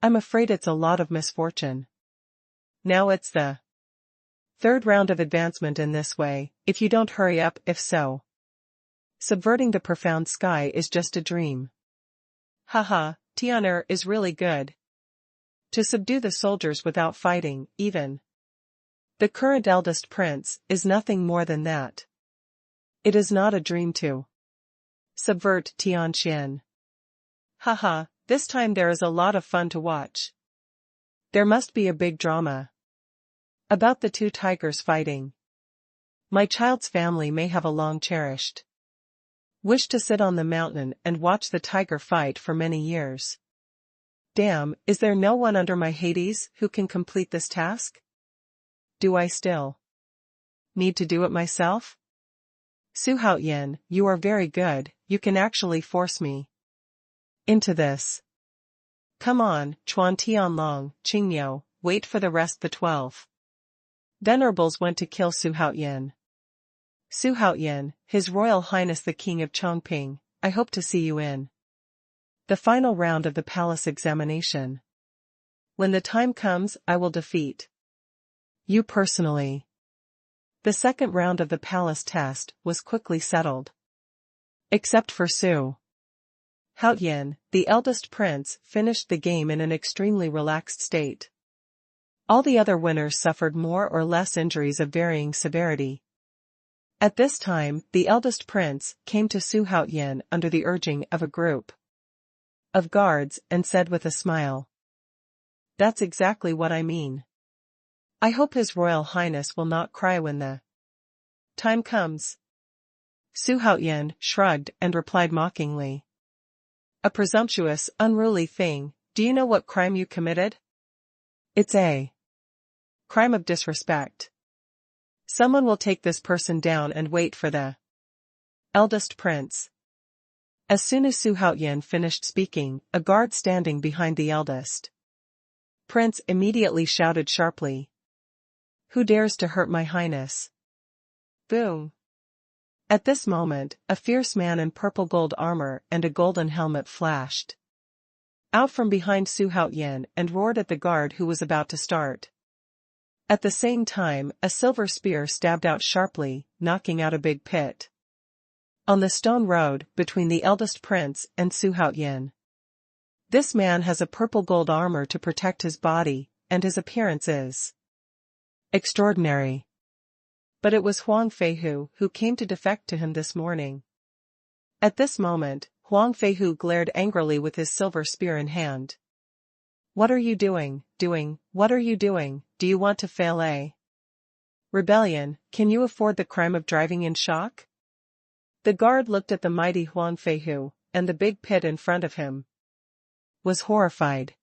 I'm afraid it's a lot of misfortune. Now it's the third round of advancement in this way, if you don't hurry up, if so. Subverting the profound sky is just a dream. Haha, Tianwu is really good. To subdue the soldiers without fighting, even the current eldest prince, is nothing more than that. It is not a dream to subvert Tianxian. Haha, this time there is a lot of fun to watch. There must be a big drama about the 2 tigers fighting. My child's family may have a long cherished wish to sit on the mountain and watch the tiger fight for many years. Damn, is there no one under my Hades who can complete this task? Do I still need to do it myself? Xuanhuan, you are very good, you can actually force me into this. Come on, Chuan Tianlong, Qingniu, wait for the rest. The 12 venerables went to kill Xuanhuan. Xuanhuan, His Royal Highness the King of Chongping, I hope to see you in the final round of the palace examination. When the time comes, I will defeat you personally. The second round of the palace test was quickly settled. Except for Xuanhuan, the eldest prince finished the game in an extremely relaxed state. All the other winners suffered more or less injuries of varying severity. At this time, the eldest prince came to Xuanhuan under the urging of a group of guards and said with a smile, "That's exactly what I mean. I hope His Royal Highness will not cry when the time comes." Xuanhuan shrugged and replied mockingly, "A presumptuous, unruly thing, do you know what crime you committed? It's a crime of disrespect. Someone will take this person down and wait for the eldest prince." As soon as Xuanhuan finished speaking, a guard standing behind the eldest prince immediately shouted sharply, "Who dares to hurt my highness?" Boom! At this moment, a fierce man in purple gold armor and a golden helmet flashed out from behind Xuanhuan and roared at the guard who was about to start. At the same time, a silver spear stabbed out sharply, knocking out a big pit on the stone road between the eldest prince and Xuanhuan. This man has a purple gold armor to protect his body, and his appearance is extraordinary. But it was Huang Feihu who came to defect to him this morning. At this moment, Huang Feihu glared angrily with his silver spear in hand. What are you doing? What are you doing? Do you want to fail, eh? Rebellion, can you afford the crime of driving in shock? The guard looked at the mighty Huang Feihu, and the big pit in front of him was horrified.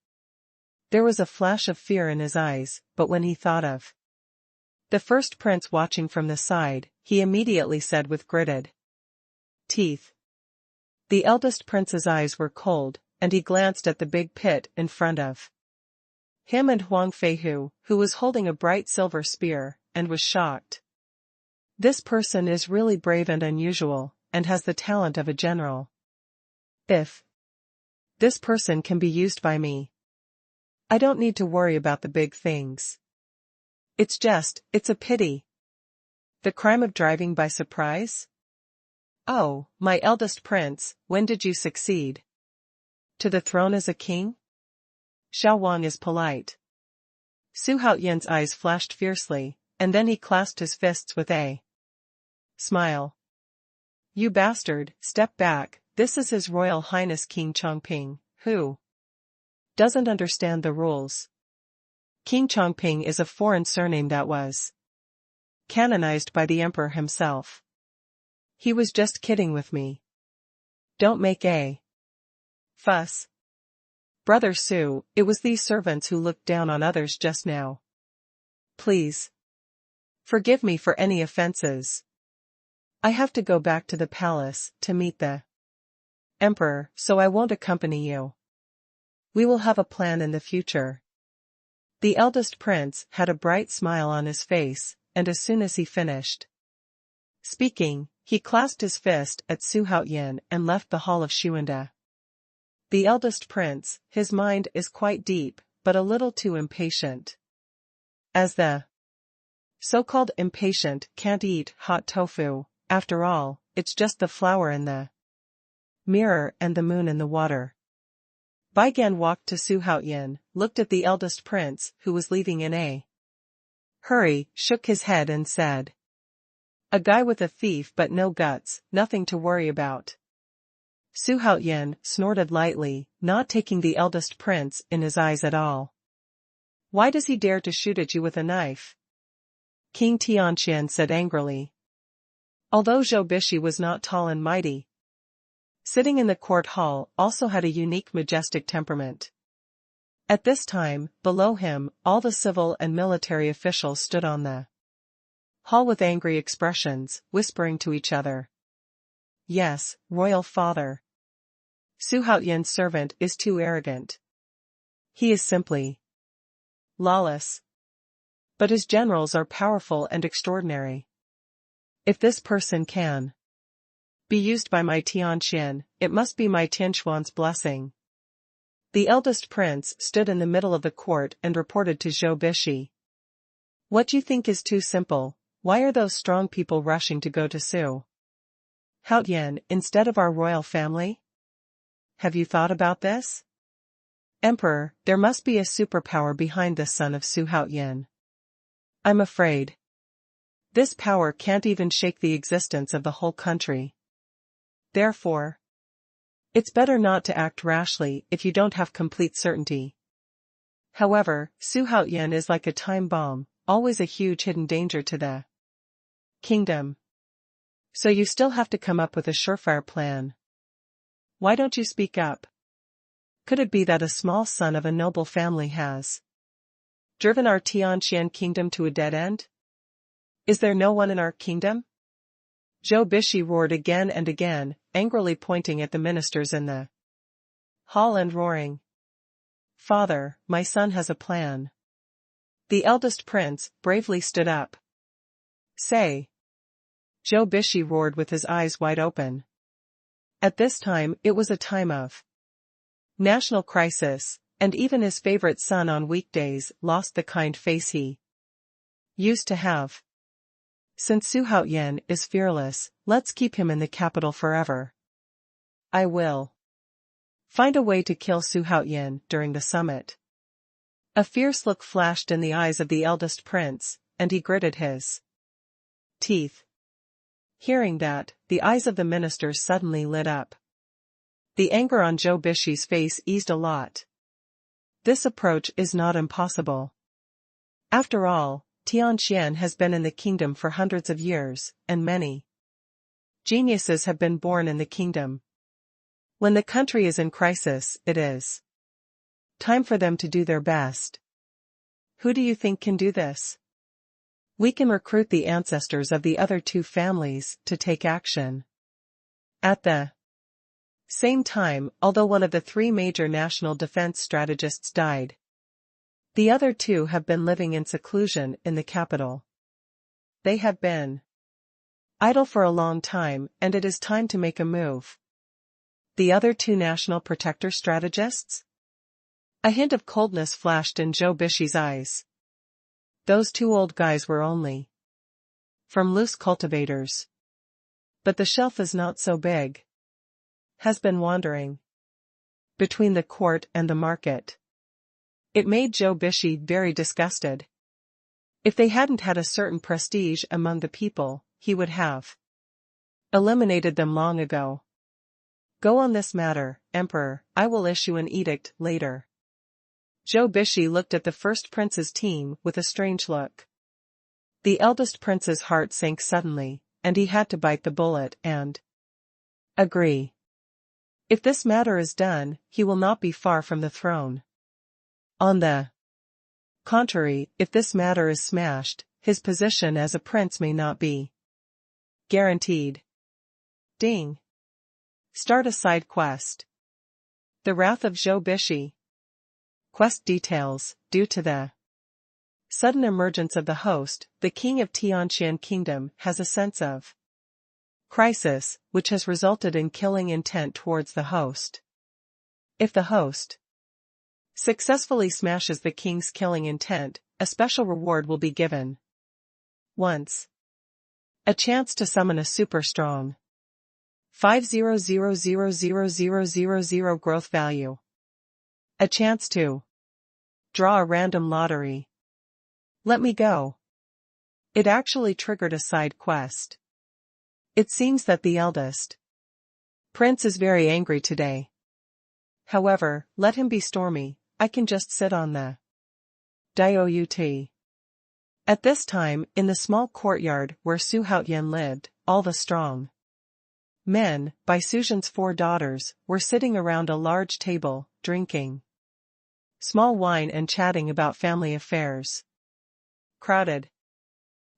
There was a flash of fear in his eyes, but when he thought of the first prince watching from the side, he immediately said with gritted teeth. The eldest prince's eyes were cold, and he glanced at the big pit in front of him and Huang Feihu, who was holding a bright silver spear, and was shocked. This person is really brave and unusual, and has the talent of a general. If this person can be used by me, I don't need to worry about the big things. It's a pity. The crime of driving by surprise? Oh, my eldest prince, when did you succeed to the throne as a king? Xuanhuan is polite. Xuanhuan's eyes flashed fiercely, and then he clasped his fists with a smile. You bastard, step back, this is His Royal Highness King Chongping, who doesn't understand the rules. King Chongping is a foreign surname that was canonized by the emperor himself. He was just kidding with me. Don't make a fuss. Brother Su, it was these servants who looked down on others just now. Please forgive me for any offenses. I have to go back to the palace to meet the emperor, so I won't accompany you. We will have a plan in the future. The eldest prince had a bright smile on his face, and as soon as he finished speaking, he clasped his fist at Xuanhuan and left the hall of Xuanda. The eldest prince, his mind is quite deep, but a little too impatient. As the so-called impatient can't eat hot tofu, after all, it's just the flower in the mirror and the moon in the water. Baigan walked to Xuanhuan, looked at the eldest prince, who was leaving in a hurry, shook his head and said, a guy with a thief but no guts, nothing to worry about. Xuanhuan snorted lightly, not taking the eldest prince in his eyes at all. Why does he dare to shoot at you with a knife? King Tianqian said angrily. Although Zhou Bishi was not tall and mighty, sitting in the court hall also had a unique majestic temperament. At this time, below him, all the civil and military officials stood on the hall with angry expressions, whispering to each other. Yes, royal father. Xuanhuan's servant is too arrogant. He is simply lawless. But his generals are powerful and extraordinary. If this person can be used by my Tianqian, it must be my Tianquan's blessing. The eldest prince stood in the middle of the court and reported to Zhou Bishi. What you think is too simple, why are those strong people rushing to go to Xuanhuan instead of our royal family? Have you thought about this? Emperor, there must be a superpower behind this son of Xuanhuan. I'm afraid this power can't even shake the existence of the whole country. Therefore, it's better not to act rashly if you don't have complete certainty. However, Xuanhuan is like a time bomb, always a huge hidden danger to the kingdom. So you still have to come up with a surefire plan. Why don't you speak up? Could it be that a small son of a noble family has driven our Tianqian kingdom to a dead end? Is there no one in our kingdom? Zhou Bishi roared again and again, angrily pointing at the ministers in the hall and roaring. Father, my son has a plan. The eldest prince bravely stood up. Say. Zhou Bishi roared with his eyes wide open. At this time it was a time of national crisis, and even his favorite son on weekdays lost the kind face he used to have. Since Xuanhuan is fearless, let's keep him in the capital forever. I will find a way to kill Xuanhuan during the summit. A fierce look flashed in the eyes of the eldest prince, and he gritted his teeth. Hearing that, the eyes of the ministers suddenly lit up. The anger on Zhou Bishi's face eased a lot. This approach is not impossible. After all, Tianqian has been in the kingdom for hundreds of years, and many geniuses have been born in the kingdom. When the country is in crisis, it is time for them to do their best. Who do you think can do this? We can recruit the ancestors of the other two families to take action. At the same time, although one of the three major national defense strategists died, the other two have been living in seclusion in the capital. They have been idle for a long time, and it is time to make a move. The other two national protector strategists? A hint of coldness flashed in Zhou Bishi's eyes. Those two old guys were only from loose cultivators. But the shelf is not so big. Has been wandering between the court and the market. It made Zhou Bishi very disgusted. If they hadn't had a certain prestige among the people, he would have eliminated them long ago. Go on this matter, Emperor, I will issue an edict later. Zhou Bishi looked at the first prince's team with a strange look. The eldest prince's heart sank suddenly, and he had to bite the bullet and agree. If this matter is done, he will not be far from the throne. On the contrary, if this matter is smashed, his position as a prince may not be guaranteed. Ding. Start a side quest. The Wrath of Zhou Bishi. Quest details. Due to the sudden emergence of the host, the king of Tianqian Kingdom has a sense of crisis, which has resulted in killing intent towards the host. If the host successfully smashes the king's killing intent, a special reward will be given. Once. A chance to summon a super strong 500000000 growth value. A chance to draw a random lottery. Let me go. It actually triggered a side quest. It seems that the eldest prince is very angry today. However, let him be stormy, I can just sit on the Dou Yu. At this time, in the small courtyard where Xuanhuan lived, all the strong men, by Suzhan's 4 daughters, were sitting around a large table, drinking small wine and chatting about family affairs. Crowded.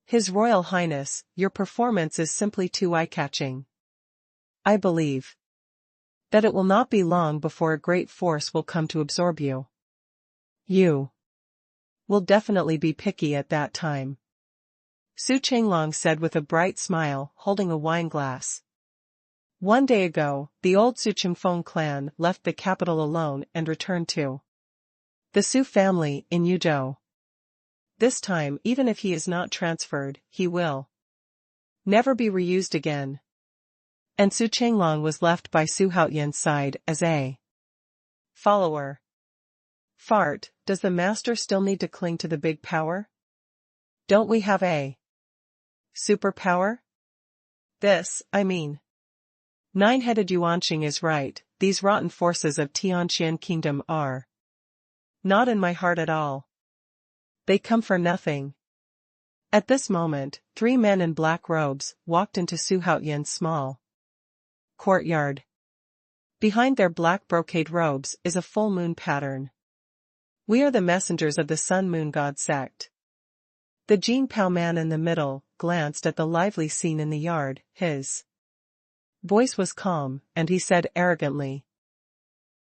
His Royal Highness, your performance is simply too eye-catching. I believe that it will not be long before a great force will come to absorb you. You will definitely be picky at that time. Su Chenglong said with a bright smile, holding a wine glass. One day ago, the old Su Chengfeng clan left the capital alone and returned to the Su family in Yuzhou. This time, even if he is not transferred, he will never be reused again. And Su Chenglong was left by Xuanhuan's side as a follower. Fart, does the master still need to cling to the big power? Don't we have a superpower? This, I mean. Nine-headed Yuanqing is right, these rotten forces of Tianqian Kingdom are not in my heart at all. They come for nothing. At this moment, 3 men in black robes walked into Xuanhuan's small courtyard. Behind their black brocade robes is a full moon pattern. We are the messengers of the Sun Moon God sect. The Jin Pao man in the middle glanced at the lively scene in the yard, his voice was calm, and he said arrogantly,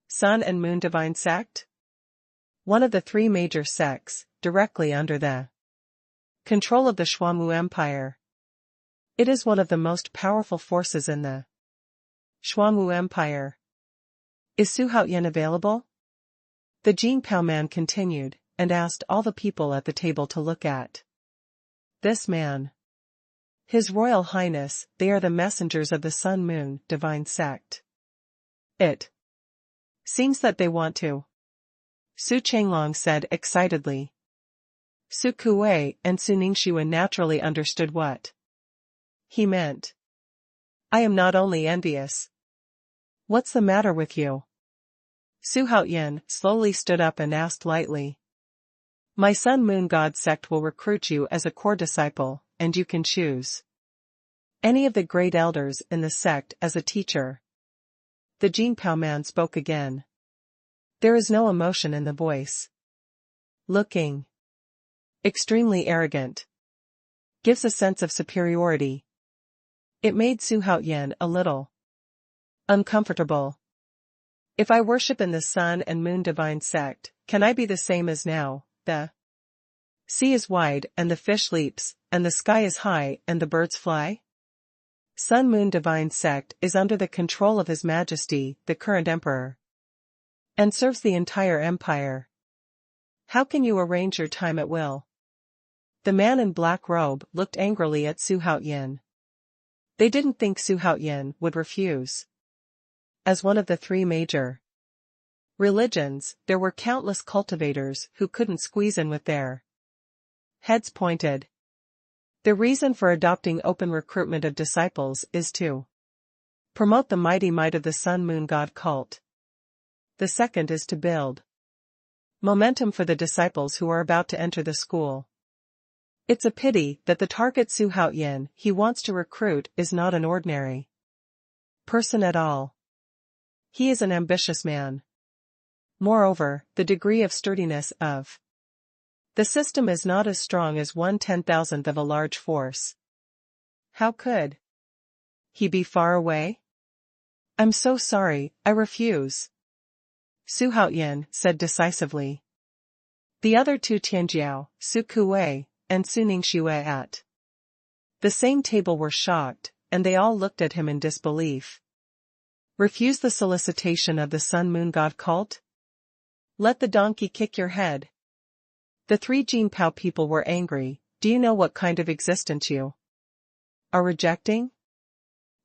Sun and Moon Divine Sect? One of the 3 major sects, directly under the control of the Xuanwu Empire. It is one of the most powerful forces in the Xuanwu Empire. Is Su Haoyan available? The Jingpao man continued, and asked all the people at the table to look at this man. His Royal Highness, they are the messengers of the Sun-Moon divine sect. It seems that they want to. Su Changlong said excitedly. Su Kuwei and Su Ningxuan naturally understood what he meant. I am not only envious. What's the matter with you? Su Haoyan slowly stood up and asked lightly. My Sun-Moon God sect will recruit you as a core disciple, and you can choose any of the great elders in the sect as a teacher. The Jingpao man spoke again. There is no emotion in the voice. Looking extremely arrogant. Gives a sense of superiority. It made Su Haoyan a little uncomfortable. If I worship in the Sun and Moon divine sect, can I be the same as now? The sea is wide and the fish leaps, and the sky is high and the birds fly? Sun-Moon divine sect is under the control of His Majesty, the current emperor, and serves the entire empire. How can you arrange your time at will? The man in black robe looked angrily at Su Haoyan. They didn't think Su Haoyan would refuse. As one of the three major religions, there were countless cultivators who couldn't squeeze in with their heads pointed. The reason for adopting open recruitment of disciples is to promote the mighty might of the Sun-Moon God cult. The second is to build momentum for the disciples who are about to enter the school. It's a pity that the target Su Haoyan he wants to recruit is not an ordinary person at all. He is an ambitious man. Moreover, the degree of sturdiness of the system is not as strong as 1/10,000th of a large force. How could he be far away? I'm so sorry, I refuse. Su Haoyan said decisively. The other two Tianjiao, Su Kuwei, and Su Ningxue at the same table were shocked, and they all looked at him in disbelief. Refuse the solicitation of the Sun-Moon God cult? Let the donkey kick your head. The three Jingpao people were angry. Do you know what kind of existence you are rejecting?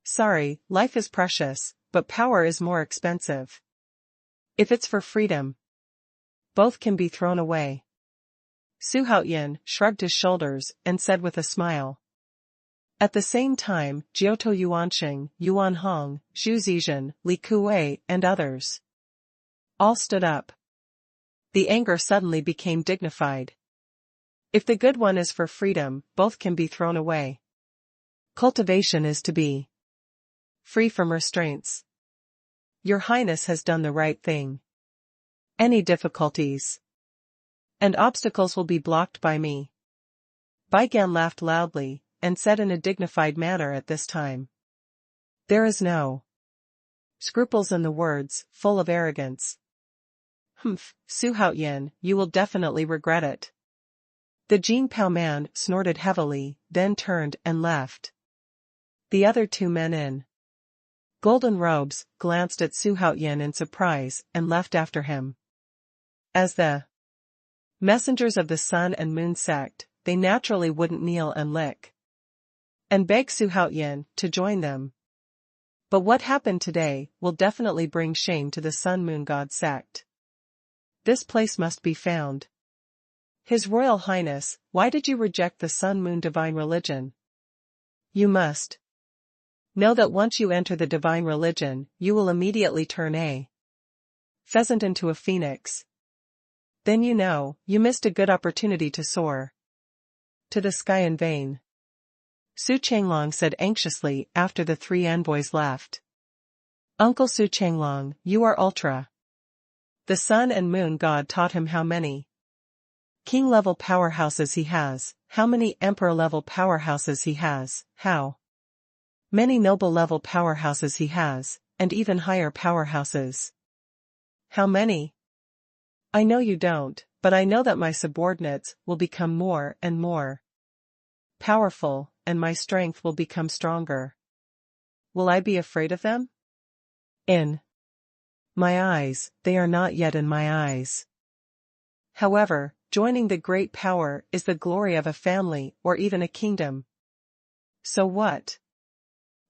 Sorry, life is precious, but power is more expensive. If it's for freedom, both can be thrown away. Su Haoyan shrugged his shoulders and said with a smile. At the same time, Jiutou Yuanqing, Yuan Hong, Zhu Zizhen, Li Kuwei, and others all stood up. The anger suddenly became dignified. If the good one is for freedom, both can be thrown away. Cultivation is to be free from restraints. Your Highness has done the right thing. Any difficulties and obstacles will be blocked by me. Baigan laughed loudly, and said in a dignified manner at this time. There is no scruples in the words, full of arrogance. Humph, Su Haoyan, you will definitely regret it. The Jingpao man snorted heavily, then turned and left. The other two men in golden robes glanced at Su Haoyan in surprise and left after him. As the messengers of the Sun and Moon sect, they naturally wouldn't kneel and lick and beg Su Haoyan to join them. But what happened today will definitely bring shame to the Sun-Moon God sect. This place must be found. His Royal Highness, why did you reject the Sun-Moon divine religion? You must know that once you enter the divine religion, you will immediately turn a pheasant into a phoenix. Then you know, you missed a good opportunity to soar to the sky in vain. Su Changlong said anxiously after the three envoys left. Uncle Su Changlong, you are ultra. The Sun and Moon God taught him how many king-level powerhouses he has, how many emperor-level powerhouses he has, how many noble-level powerhouses he has, and even higher powerhouses. How many? I know you don't, but I know that my subordinates will become more and more powerful, and my strength will become stronger. Will I be afraid of them? In my eyes, they are not yet in my eyes. However, joining the great power is the glory of a family or even a kingdom. So what?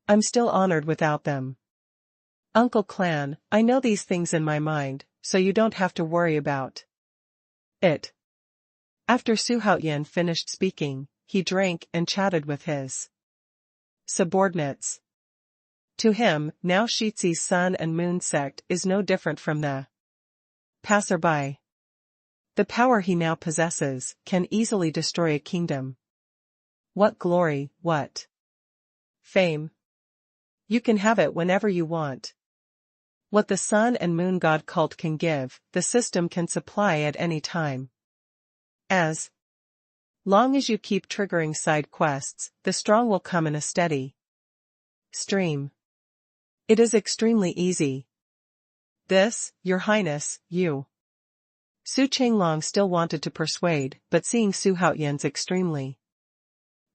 I'm still honored without them. Uncle Clan, I know these things in my mind, so you don't have to worry about it. After Xuanhuan finished speaking, he drank and chatted with his subordinates. To him, now Shizi's sun and moon sect is no different from the passerby. The power he now possesses can easily destroy a kingdom. What glory, what fame. You can have it whenever you want. What the sun and moon god cult can give, the system can supply at any time. As long as you keep triggering side quests, the strong will come in a steady stream. It is extremely easy. This, Your Highness, you. Su Qinglong still wanted to persuade, but seeing Xuanhuan's extremely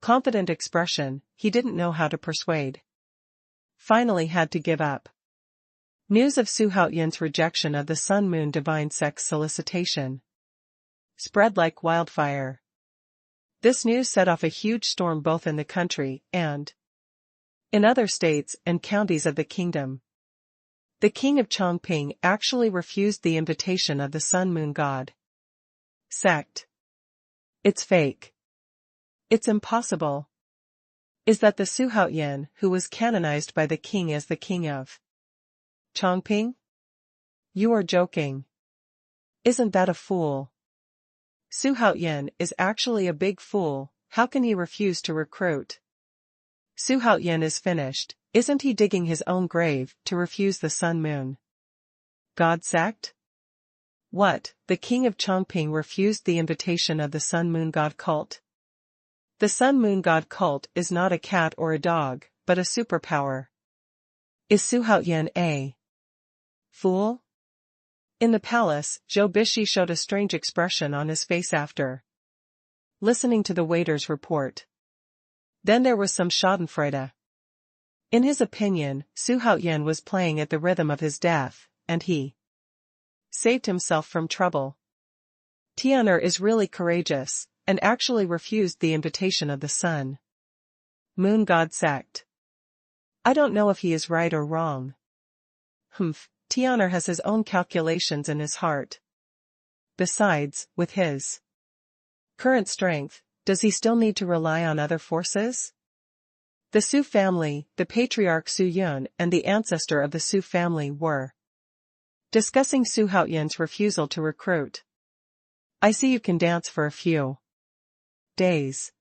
confident expression, he didn't know how to persuade. Finally had to give up. News of Xuanhuan's rejection of the Sun-Moon Divine Sect's solicitation spread like wildfire. This news set off a huge storm both in the country and in other states and counties of the kingdom. The king of Chongping actually refused the invitation of the Sun-Moon God sect. It's fake. It's impossible. Is that the Xuanhuan who was canonized by the king as the king of Chongping? You are joking. Isn't that a fool? Xuanhuan is actually a big fool, how can he refuse to recruit? Xuanhuan is finished, isn't he digging his own grave to refuse the Sun-Moon God sect? What, the king of Chongping refused the invitation of the Sun-Moon God cult? The Sun-Moon God cult is not a cat or a dog, but a superpower. Is Xuanhuan a fool? In the palace, Zhou Bishi showed a strange expression on his face after listening to the waiter's report. Then there was some schadenfreude. In his opinion, Xuanhuan was playing at the rhythm of his death, and he saved himself from trouble. Tianwu is really courageous, and actually refused the invitation of the Sun Moon God sect. I don't know if he is right or wrong. Tianwu has his own calculations in his heart. Besides, with his current strength, does he still need to rely on other forces? The Su family, the patriarch Su Yun and the ancestor of the Su family were discussing Xuanhuan's refusal to recruit. I see you can dance for a few days.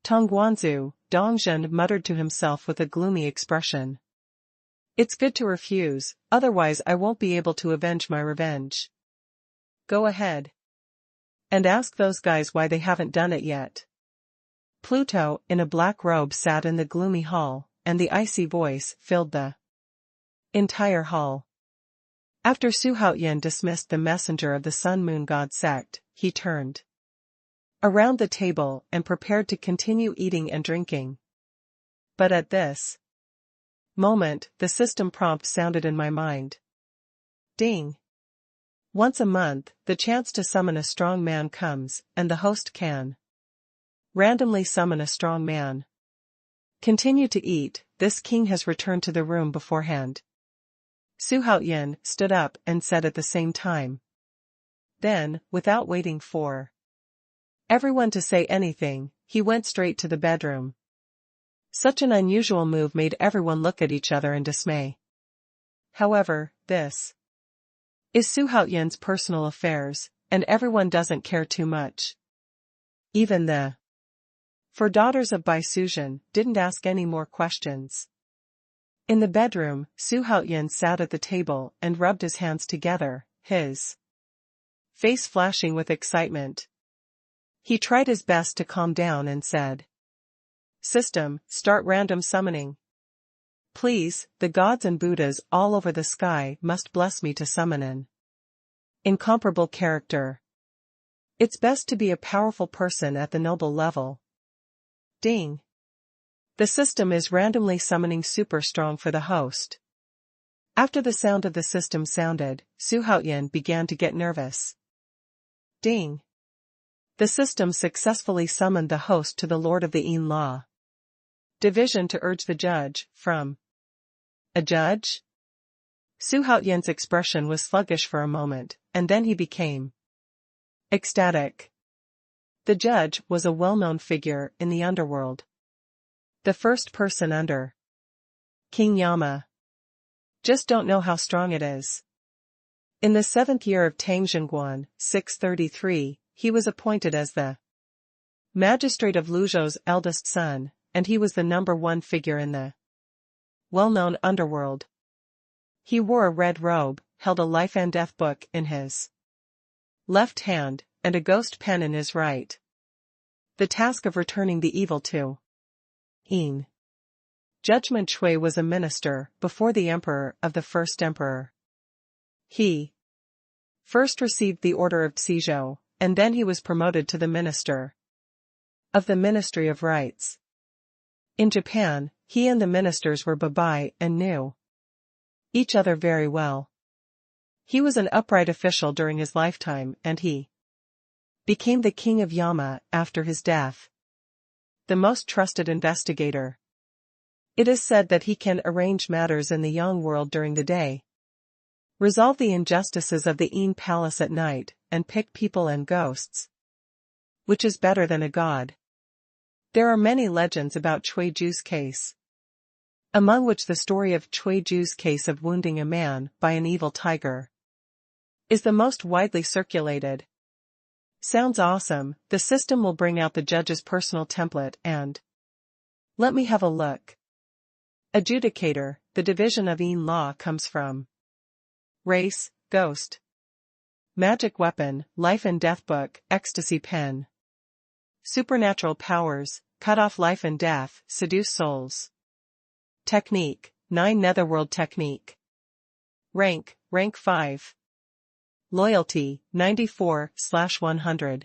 Tongguanzu, Dongzhen muttered to himself with a gloomy expression. It's good to refuse, otherwise I won't be able to avenge my revenge. Go ahead. And ask those guys why they haven't done it yet. Pluto, in a black robe, sat in the gloomy hall, and the icy voice filled the entire hall. After Xuanhuan dismissed the messenger of the Sun-Moon God sect, he turned around the table and prepared to continue eating and drinking. But at this moment, the system prompt sounded in my mind. Ding! Once a month, the chance to summon a strong man comes, and the host can randomly summon a strong man. Continue to eat, this king has returned to the room beforehand. Xuanhuan stood up and said at the same time. Then, without waiting for everyone to say anything, he went straight to the bedroom. Such an unusual move made everyone look at each other in dismay. However, this is Xuanhuan's personal affairs, and everyone doesn't care too much. Even the four daughters of Bai Suzhen didn't ask any more questions. In the bedroom, Xuanhuan sat at the table and rubbed his hands together, his face flashing with excitement. He tried his best to calm down and said, System, start random summoning. Please, the gods and Buddhas all over the sky must bless me to summon an incomparable character. It's best to be a powerful person at the noble level. Ding. The system is randomly summoning super strong for the host. After the sound of the system sounded, Xuanhuan began to get nervous. Ding. The system successfully summoned the host to the Lord of the Yin Law Division to urge the judge, from a judge? Xuanhuan's expression was sluggish for a moment, and then he became ecstatic. The judge was a well-known figure in the underworld. The first person under King Yama. Just don't know how strong it is. In the 7th year of Tang Xuanhuan, 633, he was appointed as the magistrate of Luzhou's eldest son, and he was the number one figure in the well-known underworld. He wore a red robe, held a life and death book in his left hand, and a ghost pen in his right. The task of returning the evil to Yin Judgment Shui was a minister before the emperor of the first emperor. He first received the order of Zhizhou, and then he was promoted to the minister of the Ministry of Rights. In Japan, he and the ministers were babai and knew each other very well. He was an upright official during his lifetime, and he became the king of Yama after his death. The most trusted investigator. It is said that he can arrange matters in the Yang world during the day, resolve the injustices of the Yin palace at night, and pick people and ghosts. Which is better than a god? There are many legends about Cui Ju's case, among which the story of Cui Ju's case of wounding a man by an evil tiger is the most widely circulated. Sounds awesome. The system will bring out the judge's personal template and let me have a look. Adjudicator, the division of Yin law comes from race, ghost, magic weapon, life and death book, ecstasy pen. Supernatural powers, cut off life and death, seduce souls. Technique, 9 Netherworld technique. Rank 5. Loyalty, 94/100.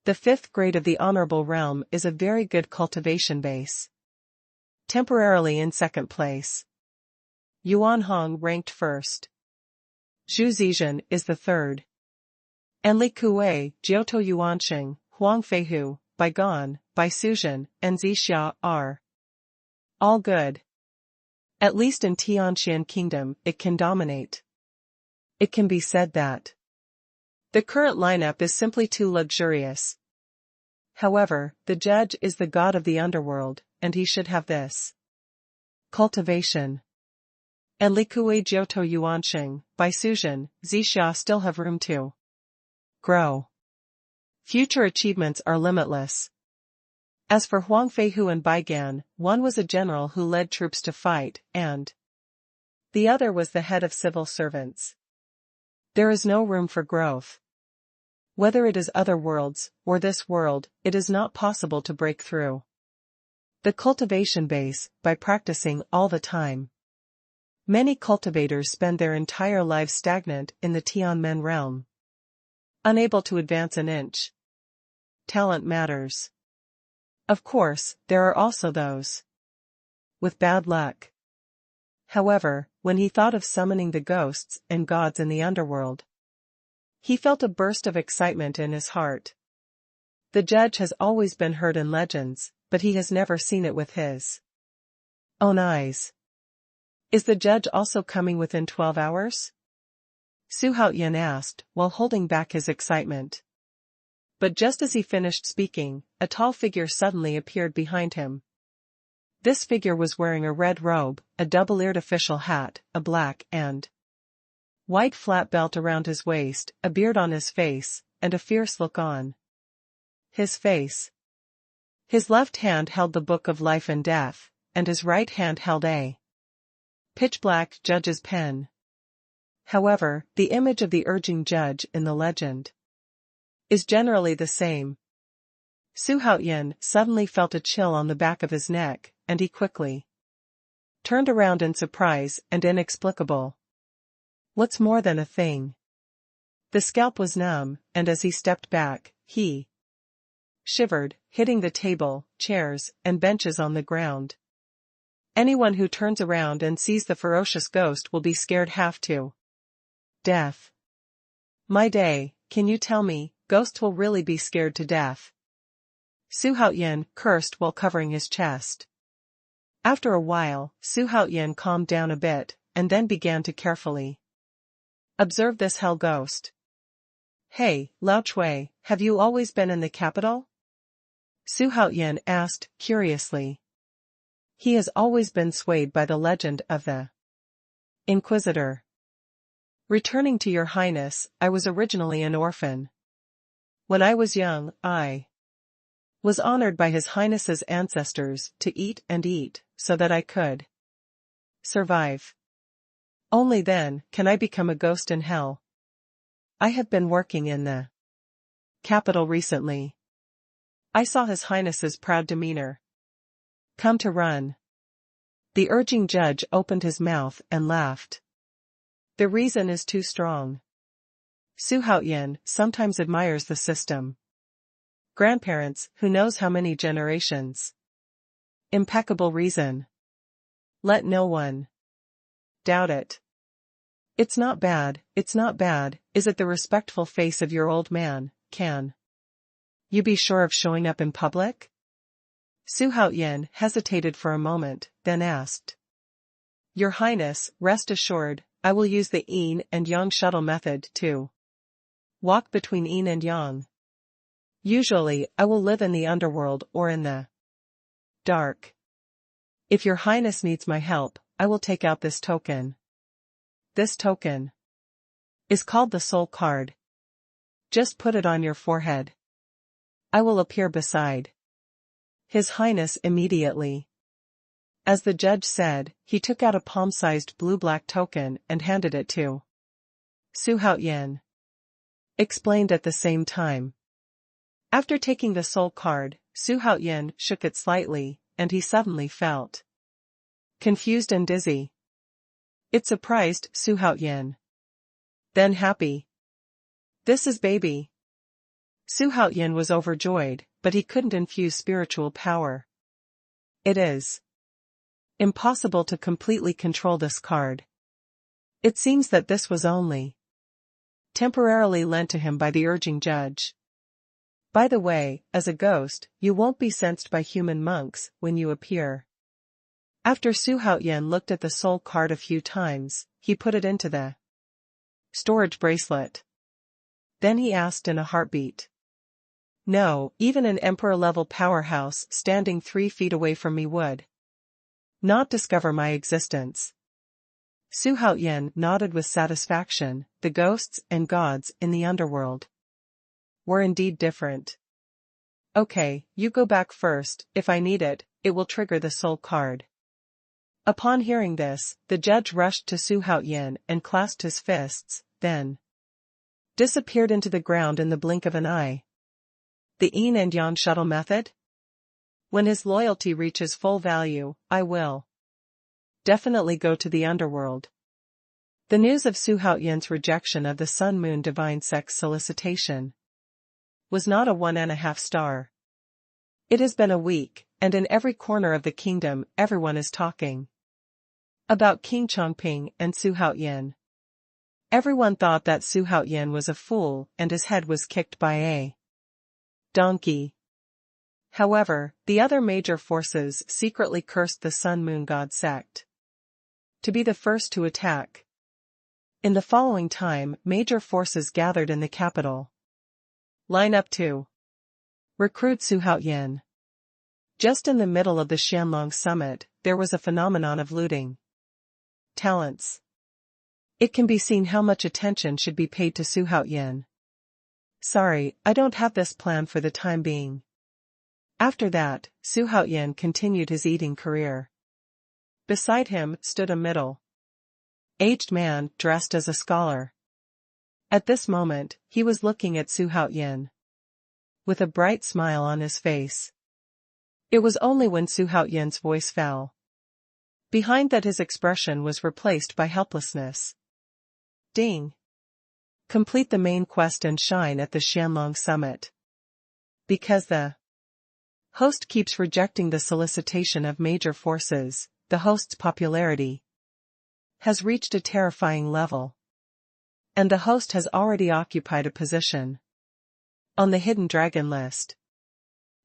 The 5th grade of the Honorable Realm is a very good cultivation base. Temporarily in 2nd place. Yuan Hong ranked 1st. Zhu Zizhen is the 3rd. And Li Kuei, Jiutou Yuanxing, Huang Feihu, Baigan, Bai Suzhen, and Zixia are all good. At least in Tianxian Kingdom, it can dominate. It can be said that the current lineup is simply too luxurious. However, the judge is the god of the underworld, and he should have this cultivation. And Li Kuei, Jiutou Yuanxing, Bai Suzhen, Zixia still have room to grow. Future achievements are limitless. As for Huang Feihu and Baigan, one was a general who led troops to fight, and the other was the head of civil servants. There is no room for growth. Whether it is other worlds, or this world, it is not possible to break through the cultivation base by practicing all the time. Many cultivators spend their entire lives stagnant in the Tianmen realm, unable to advance an inch. Talent matters. Of course, there are also those with bad luck. However, when he thought of summoning the ghosts and gods in the underworld, he felt a burst of excitement in his heart. The judge has always been heard in legends, but he has never seen it with his own eyes. Is the judge also coming within 12 hours? Xuanhuan asked, while holding back his excitement. But just as he finished speaking, a tall figure suddenly appeared behind him. This figure was wearing a red robe, a double-eared official hat, a black and white flat belt around his waist, a beard on his face, and a fierce look on his face. His left hand held the Book of Life and Death, and his right hand held a pitch-black judge's pen. However, the image of the urging judge in the legend is generally the same. Xuanhuan suddenly felt a chill on the back of his neck, and he quickly turned around in surprise and inexplicable. What's more than a thing? The scalp was numb, and as he stepped back, he shivered, hitting the table, chairs, and benches on the ground. Anyone who turns around and sees the ferocious ghost will be scared half to death. My day, can you tell me, ghosts will really be scared to death? Xuanhuan cursed while covering his chest. After a while, Xuanhuan calmed down a bit, and then began to carefully observe this hell ghost. Hey, Lao Chui, have you always been in the capital? Xuanhuan asked, curiously. He has always been swayed by the legend of the Inquisitor. Returning to your highness, I was originally an orphan. When I was young, I was honored by his highness's ancestors to eat and eat, so that I could survive. Only then can I become a ghost in hell. I have been working in the capital recently. I saw his highness's proud demeanor. Come to run. The urging judge opened his mouth and laughed. The reason is too strong. Xuanhuan sometimes admires the system. Grandparents, who knows how many generations. Impeccable reason. Let no one doubt it. It's not bad, is it the respectful face of your old man, can you be sure of showing up in public? Xuanhuan hesitated for a moment, then asked. Your Highness, rest assured, I will use the yin and yang shuttle method to walk between yin and yang. Usually, I will live in the underworld or in the dark. If your Highness needs my help, I will take out this token. This token is called the soul card. Just put it on your forehead. I will appear beside His Highness immediately. As the judge said, he took out a palm-sized blue-black token and handed it to Xuanhuan. Explained at the same time. After taking the soul card, Xuanhuan shook it slightly, and he suddenly felt confused and dizzy. It surprised Xuanhuan. Then happy. This is baby. Xuanhuan was overjoyed, but he couldn't infuse spiritual power. It is impossible to completely control this card. It seems that this was only temporarily lent to him by the urging judge. By the way, as a ghost, you won't be sensed by human monks when you appear. After Xuanhuan looked at the soul card a few times, he put it into the storage bracelet. Then he asked in a heartbeat. No, even an emperor-level powerhouse standing 3 feet away from me would not discover my existence. Xuanhuan nodded with satisfaction. The ghosts and gods in the underworld were indeed different. Okay, you go back first. If I need it, it will trigger the soul card. Upon hearing this, the judge rushed to Xuanhuan and clasped his fists, then disappeared into the ground in the blink of an eye. The yin and yang shuttle method? When his loyalty reaches full value, I will definitely go to the underworld. The news of Xuanhuan's rejection of the Sun-Moon divine sex solicitation was not a 1.5 star. It has been a week, and in every corner of the kingdom everyone is talking about King Chongping and Xuanhuan. Everyone thought that Xuanhuan was a fool and his head was kicked by a donkey. However, the other major forces secretly cursed the Sun-Moon God sect to be the first to attack. In the following time, major forces gathered in the capital. Line up to recruit Xuanhuan. Just in the middle of the Xianlong summit, there was a phenomenon of looting talents. It can be seen how much attention should be paid to Xuanhuan. Sorry, I don't have this plan for the time being. After that, Xuanhuan continued his eating career. Beside him stood a middle-aged man dressed as a scholar. At this moment, he was looking at Xuanhuan with a bright smile on his face. It was only when Xuanhuan's voice fell behind that his expression was replaced by helplessness. Ding! Complete the main quest and shine at the Xianlong summit. Because the Host keeps rejecting the solicitation of major forces. The host's popularity has reached a terrifying level. And the host has already occupied a position on the hidden dragon list.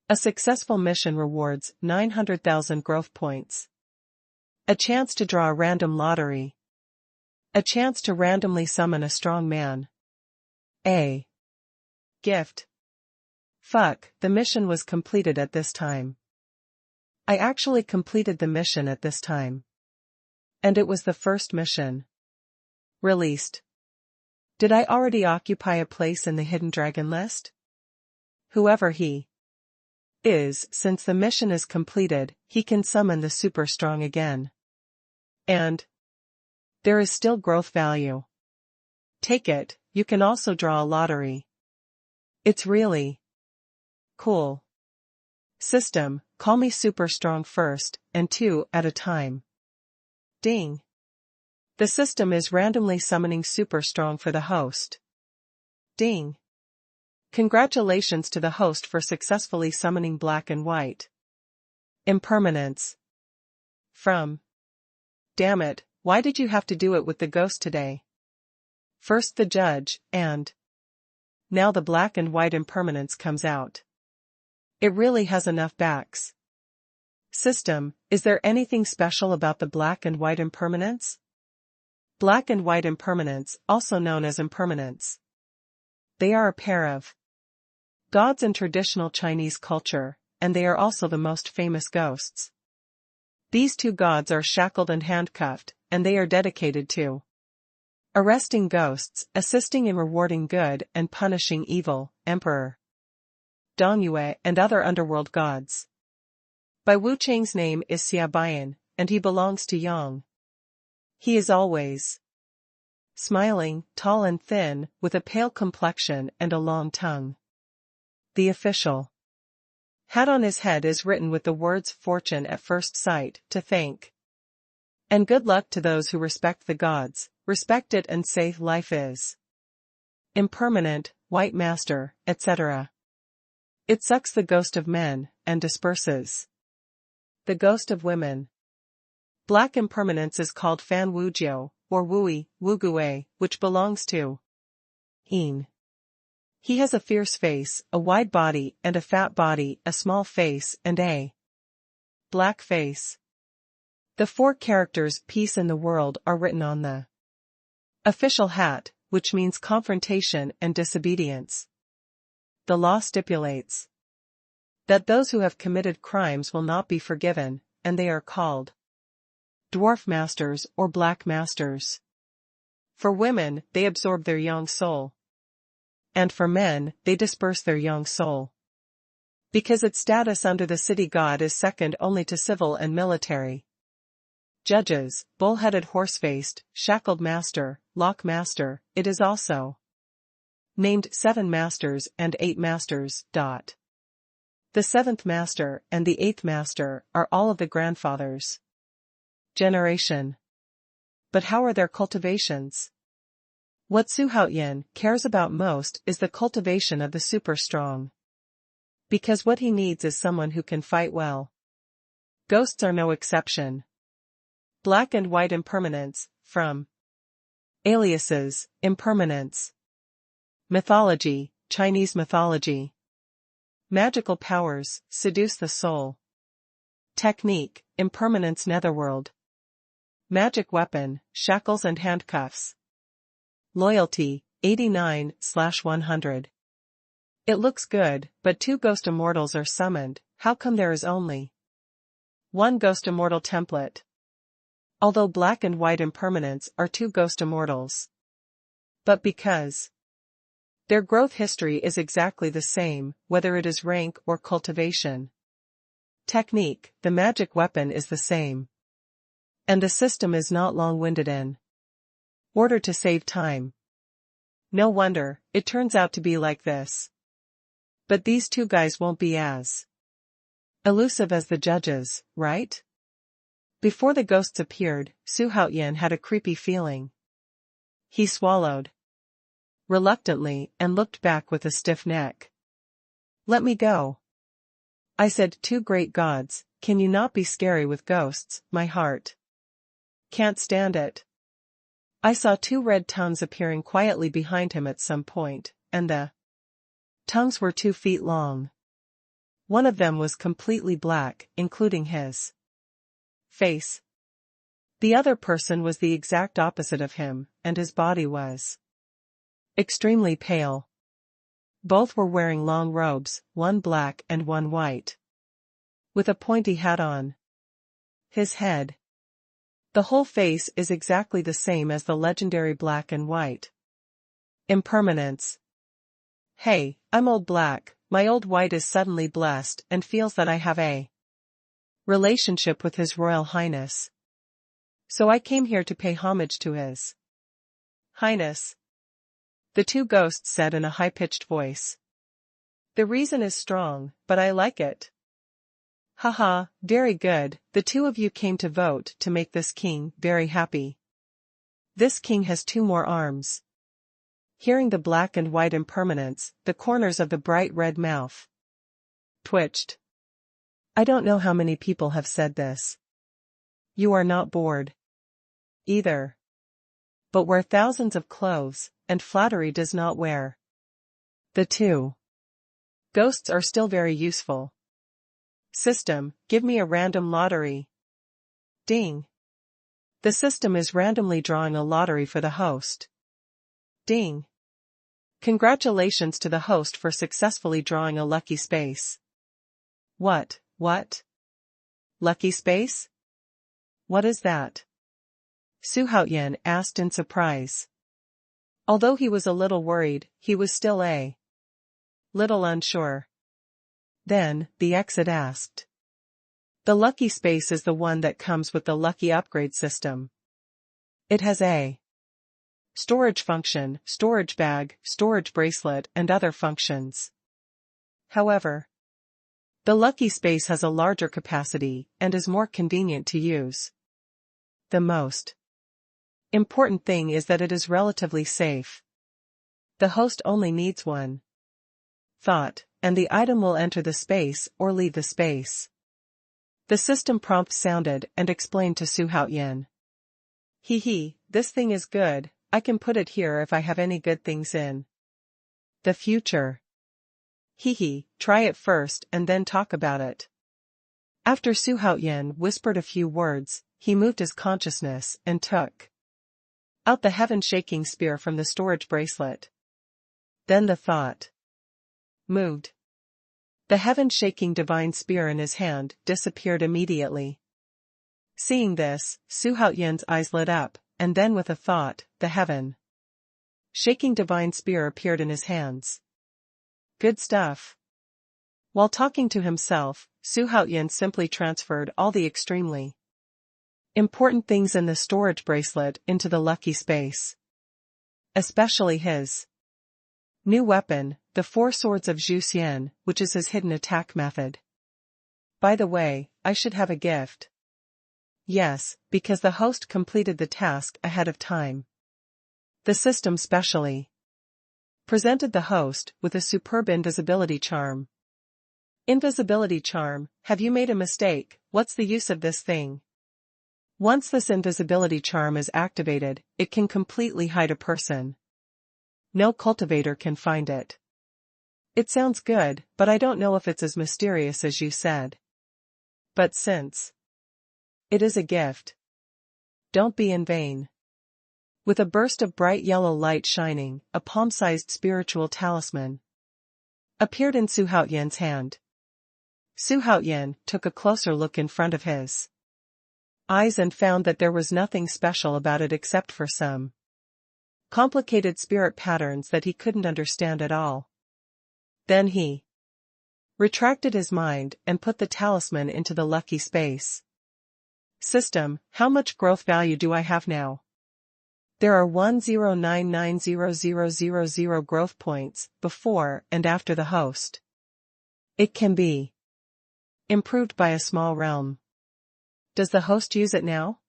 A successful mission rewards 900,000 growth points. A chance to draw a random lottery. A chance to randomly summon a strong man. A gift. Fuck, the mission was completed at this time. I actually completed the mission at this time. And it was the first mission released. Did I already occupy a place in the hidden dragon list? Whoever he is, since the mission is completed, he can summon the super strong again. And there is still growth value. Take it, you can also draw a lottery. It's really cool. System, call me super strong first, and 2 at a time. Ding. The system is randomly summoning super strong for the host. Ding. Congratulations to the host for successfully summoning black and white impermanence. From. Damn it, why did you have to do it with the ghost today? First the judge, and now the black and white impermanence comes out. It really has enough backs. System, is there anything special about the black and white impermanence? Black and white impermanence, also known as impermanence. They are a pair of gods in traditional Chinese culture, and they are also the most famous ghosts. These two gods are shackled and handcuffed, and they are dedicated to arresting ghosts, assisting in rewarding good and punishing evil, Emperor Dou Yu and other underworld gods. Bai Wuchang's name is Xia Bian, and he belongs to Yang. He is always smiling, tall and thin, with a pale complexion and a long tongue. The official hat on his head is written with the words fortune at first sight, to thank and good luck to those who respect the gods, respect it and say life is impermanent, white master, etc. It sucks the ghost of men, and disperses the ghost of women. Black impermanence is called Fan Wujiu, or Wui, Wugue, which belongs to Yin. He has a fierce face, a wide body and a fat body, a small face and a black face. The 4 characters peace in the world are written on the official hat, which means confrontation and disobedience. The law stipulates that those who have committed crimes will not be forgiven, and they are called dwarf masters or black masters. For women, they absorb their young soul. And for men, they disperse their young soul. Because its status under the city god is second only to civil and military. Judges, bull-headed horse-faced, shackled master, lock master, it is also named 7 masters and 8 masters. The 7th master and the 8th master are all of the grandfathers' generation. But how are their cultivations? What Xuanhuan cares about most is the cultivation of the super strong. Because what he needs is someone who can fight well. Ghosts are no exception. Black and white impermanence, from aliases, impermanence. Mythology, Chinese mythology. Magical powers, seduce the soul. Technique, impermanence netherworld. Magic weapon, shackles and handcuffs. Loyalty, 89/100. It looks good, but 2 ghost immortals are summoned. How come there is only 1 ghost immortal template? Although black and white impermanence are 2 ghost immortals. But because their growth history is exactly the same, whether it is rank or cultivation. Technique, the magic weapon is the same. And the system is not long-winded in order to save time. No wonder, it turns out to be like this. But these 2 guys won't be as elusive as the judges, right? Before the ghosts appeared, Xuanhuan had a creepy feeling. He swallowed reluctantly and looked back with a stiff neck. Let me go. I said, two great gods, can you not be scary with ghosts, my heart? Can't stand it. I saw two red tongues appearing quietly behind him at some point, and the tongues were 2 feet long. One of them was completely black, including his face. The other person was the exact opposite of him, and his body was extremely pale. Both were wearing long robes, one black and one white, with a pointy hat on his head. The whole face is exactly the same as the legendary black and white impermanence. Hey, I'm old black, my old white is suddenly blessed and feels that I have a relationship with His Royal Highness. So I came here to pay homage to His Highness. The two ghosts said in a high-pitched voice. The reason is strong, but I like it. Haha, very good, the two of you came to vote to make this king very happy. This king has 2 more arms. Hearing the black and white impermanence, the corners of the bright red mouth twitched. I don't know how many people have said this. You are not bored either. But wear thousands of clothes, and flattery does not wear. The two ghosts are still very useful. System, give me a random lottery. Ding. The system is randomly drawing a lottery for the host. Ding. Congratulations to the host for successfully drawing a lucky space. What? Lucky space? What is that? Xuanhuan asked in surprise. Although he was a little worried, he was still a little unsure. Then, the exit asked. The lucky space is the one that comes with the lucky upgrade system. It has a storage function, storage bag, storage bracelet, and other functions. However, the lucky space has a larger capacity and is more convenient to use. The most important thing is that it is relatively safe. The host only needs one thought, and the item will enter the space or leave the space. The system prompt sounded and explained to Xuanhuan. This thing is good, I can put it here if I have any good things in the future. Try it first and then talk about it. After Xuanhuan whispered a few words, he moved his consciousness and took out the heaven-shaking spear from the storage bracelet. Then the thought moved. The heaven-shaking divine spear in his hand disappeared immediately. Seeing this, Xuanhuan's eyes lit up, and then with a thought, the heaven-shaking divine spear appeared in his hands. Good stuff. While talking to himself, Xuanhuan simply transferred all the extremely important things in the storage bracelet into the lucky space. Especially his new weapon, the 4 swords of Zhu Xian, which is his hidden attack method. By the way, I should have a gift. Yes, because the host completed the task ahead of time. The system specially presented the host with a superb invisibility charm. Invisibility charm, have you made a mistake? What's the use of this thing? Once this invisibility charm is activated, it can completely hide a person. No cultivator can find it. It sounds good, but I don't know if it's as mysterious as you said. But since it is a gift, don't be in vain. With a burst of bright yellow light shining, a palm-sized spiritual talisman appeared in Xuanhuan's hand. Xuanhuan took a closer look in front of his eyes and found that there was nothing special about it except for some complicated spirit patterns that he couldn't understand at all. Then he retracted his mind and put the talisman into the lucky space. System, how much growth value do I have now? There are 10990000 growth points before and after the host. It can be improved by a small realm. Does the host use it now?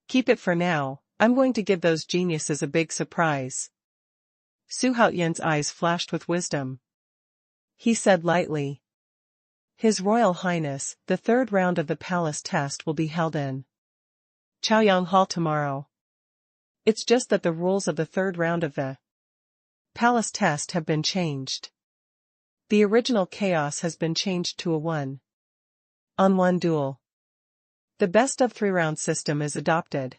Keep it for now, I'm going to give those geniuses a big surprise. Xuanhuan's eyes flashed with wisdom. He said lightly. His Royal Highness, the third round of the palace test will be held in Chaoyang Hall tomorrow. It's just that the rules of the third round of the palace test have been changed. The original chaos has been changed to a 1-on-1 duel. The best-of-3 round system is adopted.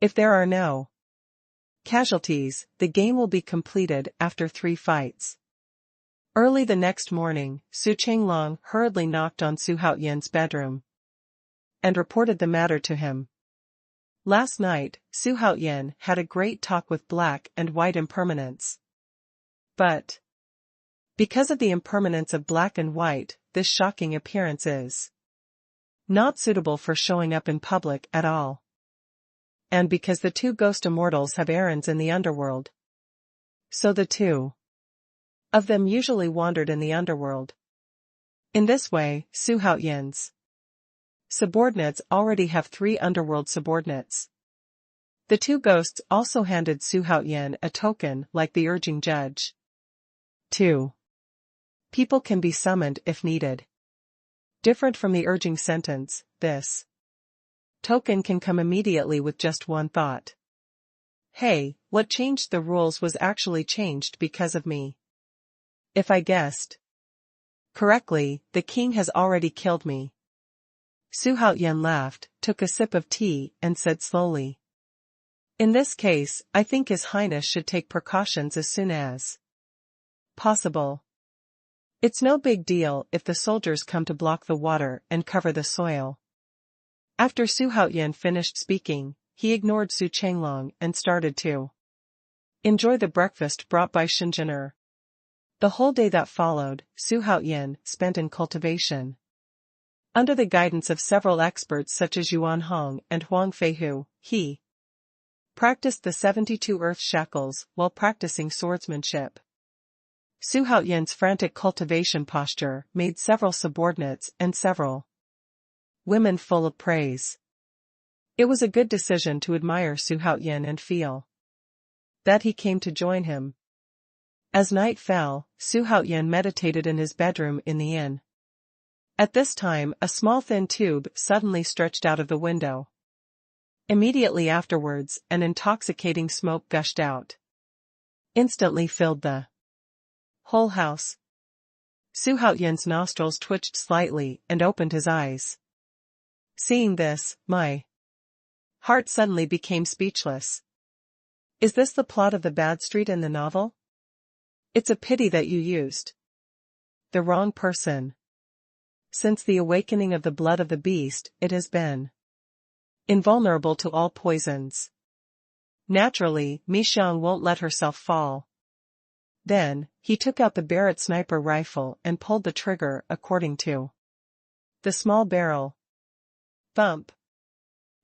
If there are no casualties, the game will be completed after 3 fights. Early the next morning, Su Chenglong hurriedly knocked on Su Haoyan's bedroom and reported the matter to him. Last night, Su Haoyan had a great talk with black and white impermanence. But because of the impermanence of black and white, this shocking appearance is not suitable for showing up in public at all. And because the two ghost immortals have errands in the underworld, so the two of them usually wandered in the underworld. In this way, Su Haoyan's subordinates already have 3 underworld subordinates. The two ghosts also handed Su Haoyan a token like the urging judge. 2 people can be summoned if needed. Different from the urging sentence, this token can come immediately with just one thought. Hey, what changed the rules was actually changed because of me. If I guessed correctly, the king has already killed me. Su Haoyan laughed, took a sip of tea, and said slowly. In this case, I think His Highness should take precautions as soon as possible. It's no big deal if the soldiers come to block the water and cover the soil. After Su Haoyan finished speaking, he ignored Su Chenglong and started to enjoy the breakfast brought by Shinjiner. The whole day that followed, Su Haoyan spent in cultivation. Under the guidance of several experts such as Yuan Hong and Huang Feihu, he practiced the 72 earth shackles while practicing swordsmanship. Su Haoyan's frantic cultivation posture made several subordinates and several women full of praise. It was a good decision to admire Su Haoyan and feel that he came to join him. As night fell, Su Haoyan meditated in his bedroom in the inn. At this time, a small thin tube suddenly stretched out of the window. Immediately afterwards, an intoxicating smoke gushed out. Instantly filled the whole house. Su Haoyan's nostrils twitched slightly and opened his eyes. Seeing this, my heart suddenly became speechless. Is this the plot of the bad street in the novel? It's a pity that you used the wrong person. Since the awakening of the blood of the beast, it has been invulnerable to all poisons. Naturally, Mi Xiang won't let herself fall. Then, he took out the Barrett sniper rifle and pulled the trigger according to the small barrel. Thump.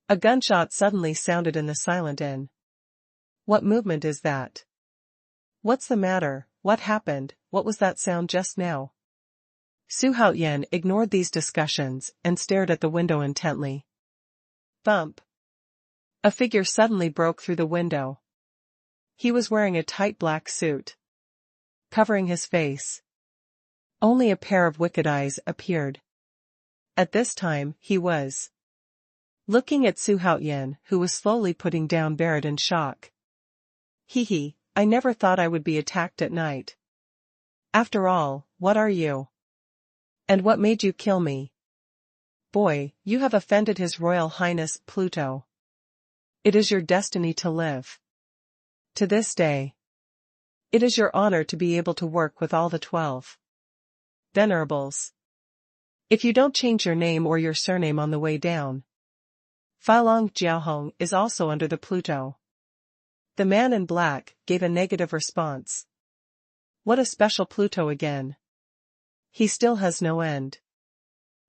A gunshot suddenly sounded in the silent inn. What movement is that? What's the matter? What happened? What was that sound just now? Su Haoyan ignored these discussions and stared at the window intently. Thump. A figure suddenly broke through the window. He was wearing a tight black suit, covering his face. Only a pair of wicked eyes appeared. At this time, he was looking at Su Haoyan, who was slowly putting down Barrett in shock. Hee, I never thought I would be attacked at night. After all, what are you? And what made you kill me? Boy, you have offended His Royal Highness Pluto. It is your destiny to live. To this day, it is your honor to be able to work with all the 12 venerables. If you don't change your name or your surname on the way down. Falong Jiaohong is also under the Pluto. The man in black gave a negative response. What a special Pluto again. He still has no end.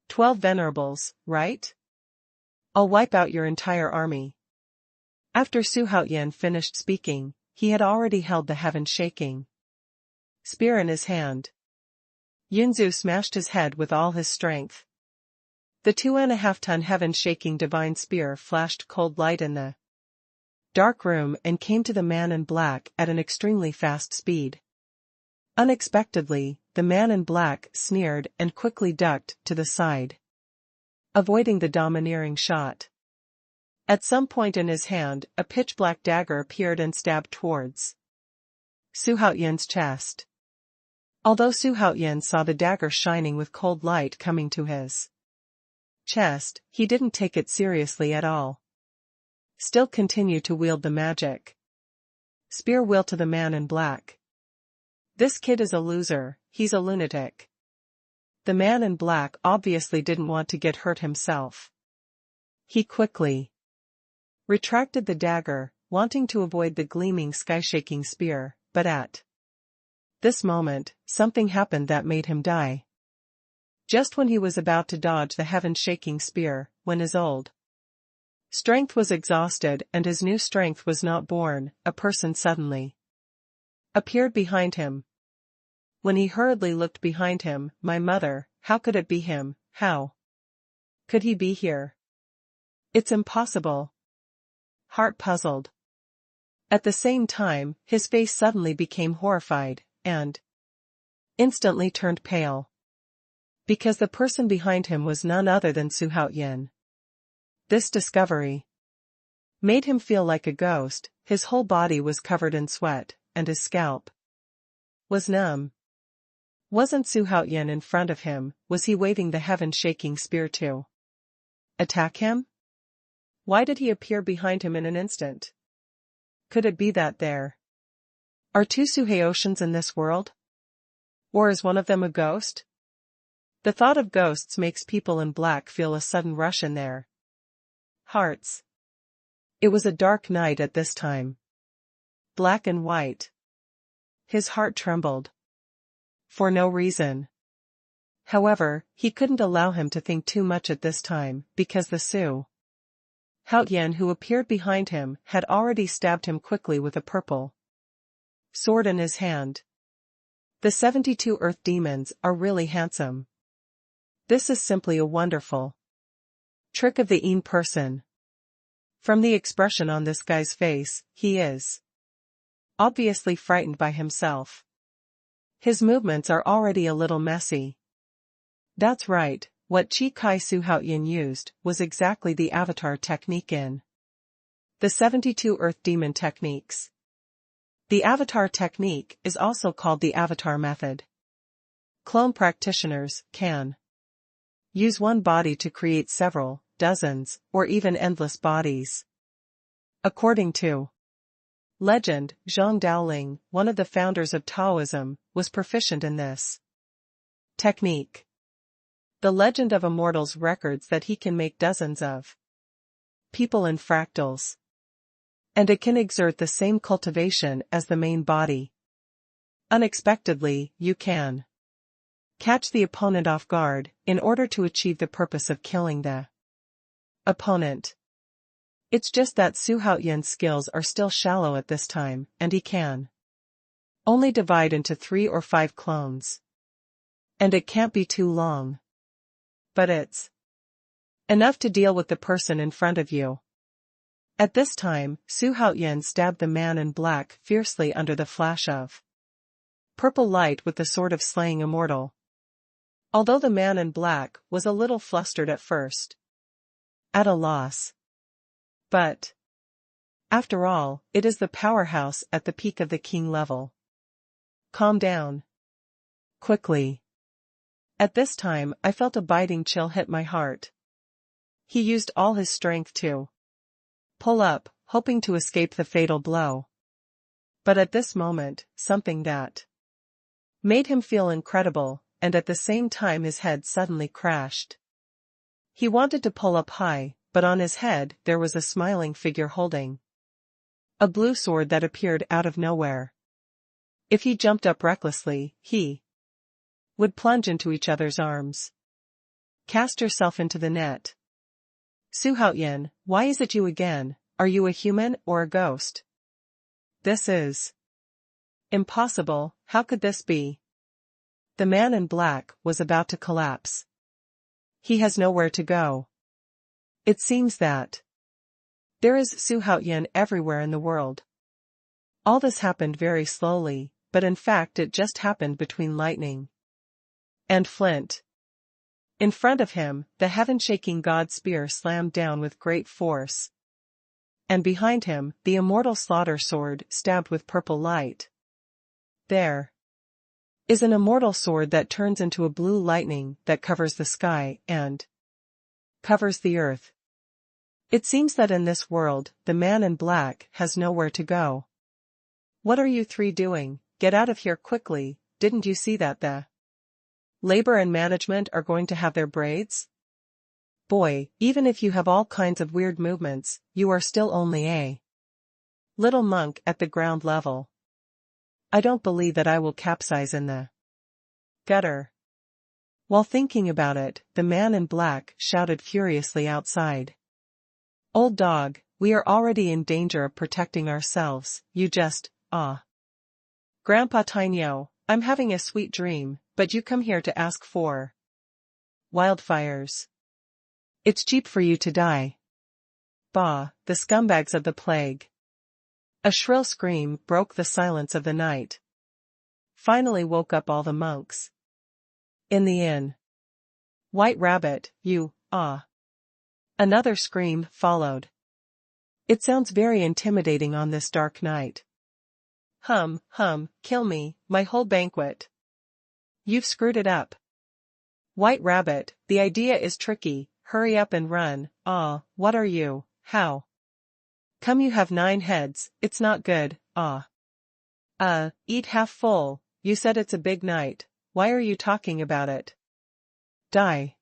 12 venerables, right? I'll wipe out your entire army. After Su Haoyan finished speaking, he had already held the heaven shaking spear in his hand. Yunzu smashed his head with all his strength. The 2.5-ton heaven-shaking divine spear flashed cold light in the dark room and came to the man in black at an extremely fast speed. Unexpectedly, the man in black sneered and quickly ducked to the side, avoiding the domineering shot. At some point in his hand, a pitch-black dagger appeared and stabbed towards Xuanhuan's chest. Although Xuanhuan saw the dagger shining with cold light coming to his chest, he didn't take it seriously at all. Still continued to wield the magic spear wheel to the man in black. This kid is a loser, he's a lunatic. The man in black obviously didn't want to get hurt himself. He quickly retracted the dagger, wanting to avoid the gleaming sky-shaking spear, but at this moment, something happened that made him die. Just when he was about to dodge the heaven-shaking spear, when his old strength was exhausted and his new strength was not born, a person suddenly appeared behind him. When he hurriedly looked behind him, my mother, how could it be him, how could he be here? It's impossible. Heart puzzled. At the same time, his face suddenly became horrified, and instantly turned pale. Because the person behind him was none other than Xuanhuan. This discovery made him feel like a ghost, his whole body was covered in sweat, and his scalp was numb. Wasn't Xuanhuan in front of him, was he waving the heaven-shaking spear to attack him? Why did he appear behind him in an instant? Could it be that there are two Xuanhuans in this world? Or is one of them a ghost? The thought of ghosts makes people in black feel a sudden rush in their hearts. It was a dark night at this time. Black and white. His heart trembled. For no reason. However, he couldn't allow him to think too much at this time, because the Xuanhuan who appeared behind him had already stabbed him quickly with a purple sword in his hand. The 72 earth demons are really handsome. This is simply a wonderful trick of the Yin person. From the expression on this guy's face, he is obviously frightened by himself. His movements are already a little messy. That's right, what Chi Kai Xuanhuan used was exactly the avatar technique in the 72 earth demon techniques. The avatar technique is also called the avatar method. Clone practitioners can use one body to create several, dozens, or even endless bodies. According to legend, Zhang Daoling, one of the founders of Taoism, was proficient in this technique. The legend of immortals records that he can make dozens of people in fractals. And it can exert the same cultivation as the main body. Unexpectedly, you can catch the opponent off guard, in order to achieve the purpose of killing the opponent. It's just that Xuanhuan's skills are still shallow at this time, and he can only divide into 3 or 5 clones. And it can't be too long. But it's enough to deal with the person in front of you. At this time, Xuanhuan stabbed the man in black fiercely under the flash of purple light with the sword of slaying immortal. Although the man in black was a little flustered at first, at a loss. But after all, it is the powerhouse at the peak of the king level. Calm down. Quickly. At this time, I felt a biting chill hit my heart. He used all his strength to pull up, hoping to escape the fatal blow. But at this moment, something that made him feel incredible, and at the same time his head suddenly crashed. He wanted to pull up high, but on his head there was a smiling figure holding a blue sword that appeared out of nowhere. If he jumped up recklessly, he would plunge into each other's arms. Cast yourself into the net. Xuanhuan, why is it you again? Are you a human or a ghost? This is impossible, how could this be? The man in black was about to collapse. He has nowhere to go. It seems that there is Xuanhuan everywhere in the world. All this happened very slowly, but in fact it just happened between lightning And flint. In front of him, the heaven-shaking god spear slammed down with great force. And behind him, the immortal slaughter sword stabbed with purple light. There is an immortal sword that turns into a blue lightning that covers the sky and covers the earth. It seems that in this world, the man in black has nowhere to go. What are you three doing? Get out of here quickly, didn't you see that the labor and management are going to have their braids? Boy, even if you have all kinds of weird movements, you are still only a little monk at the ground level. I don't believe that I will capsize in the gutter. While thinking about it, the man in black shouted furiously outside. Old dog, we are already in danger of protecting ourselves, you just, Grandpa Tianwu, I'm having a sweet dream, but you come here to ask for wildfires. It's cheap for you to die. Bah, the scumbags of the plague. A shrill scream broke the silence of the night. Finally woke up all the monks. In the inn. White Rabbit, you, Another scream followed. It sounds very intimidating on this dark night. Kill me, my whole banquet. You've screwed it up. White Rabbit, the idea is tricky, hurry up and run. What are you, how? Come, you have 9 heads, it's not good, Eat half full, you said it's a big night, why are you talking about it? Die.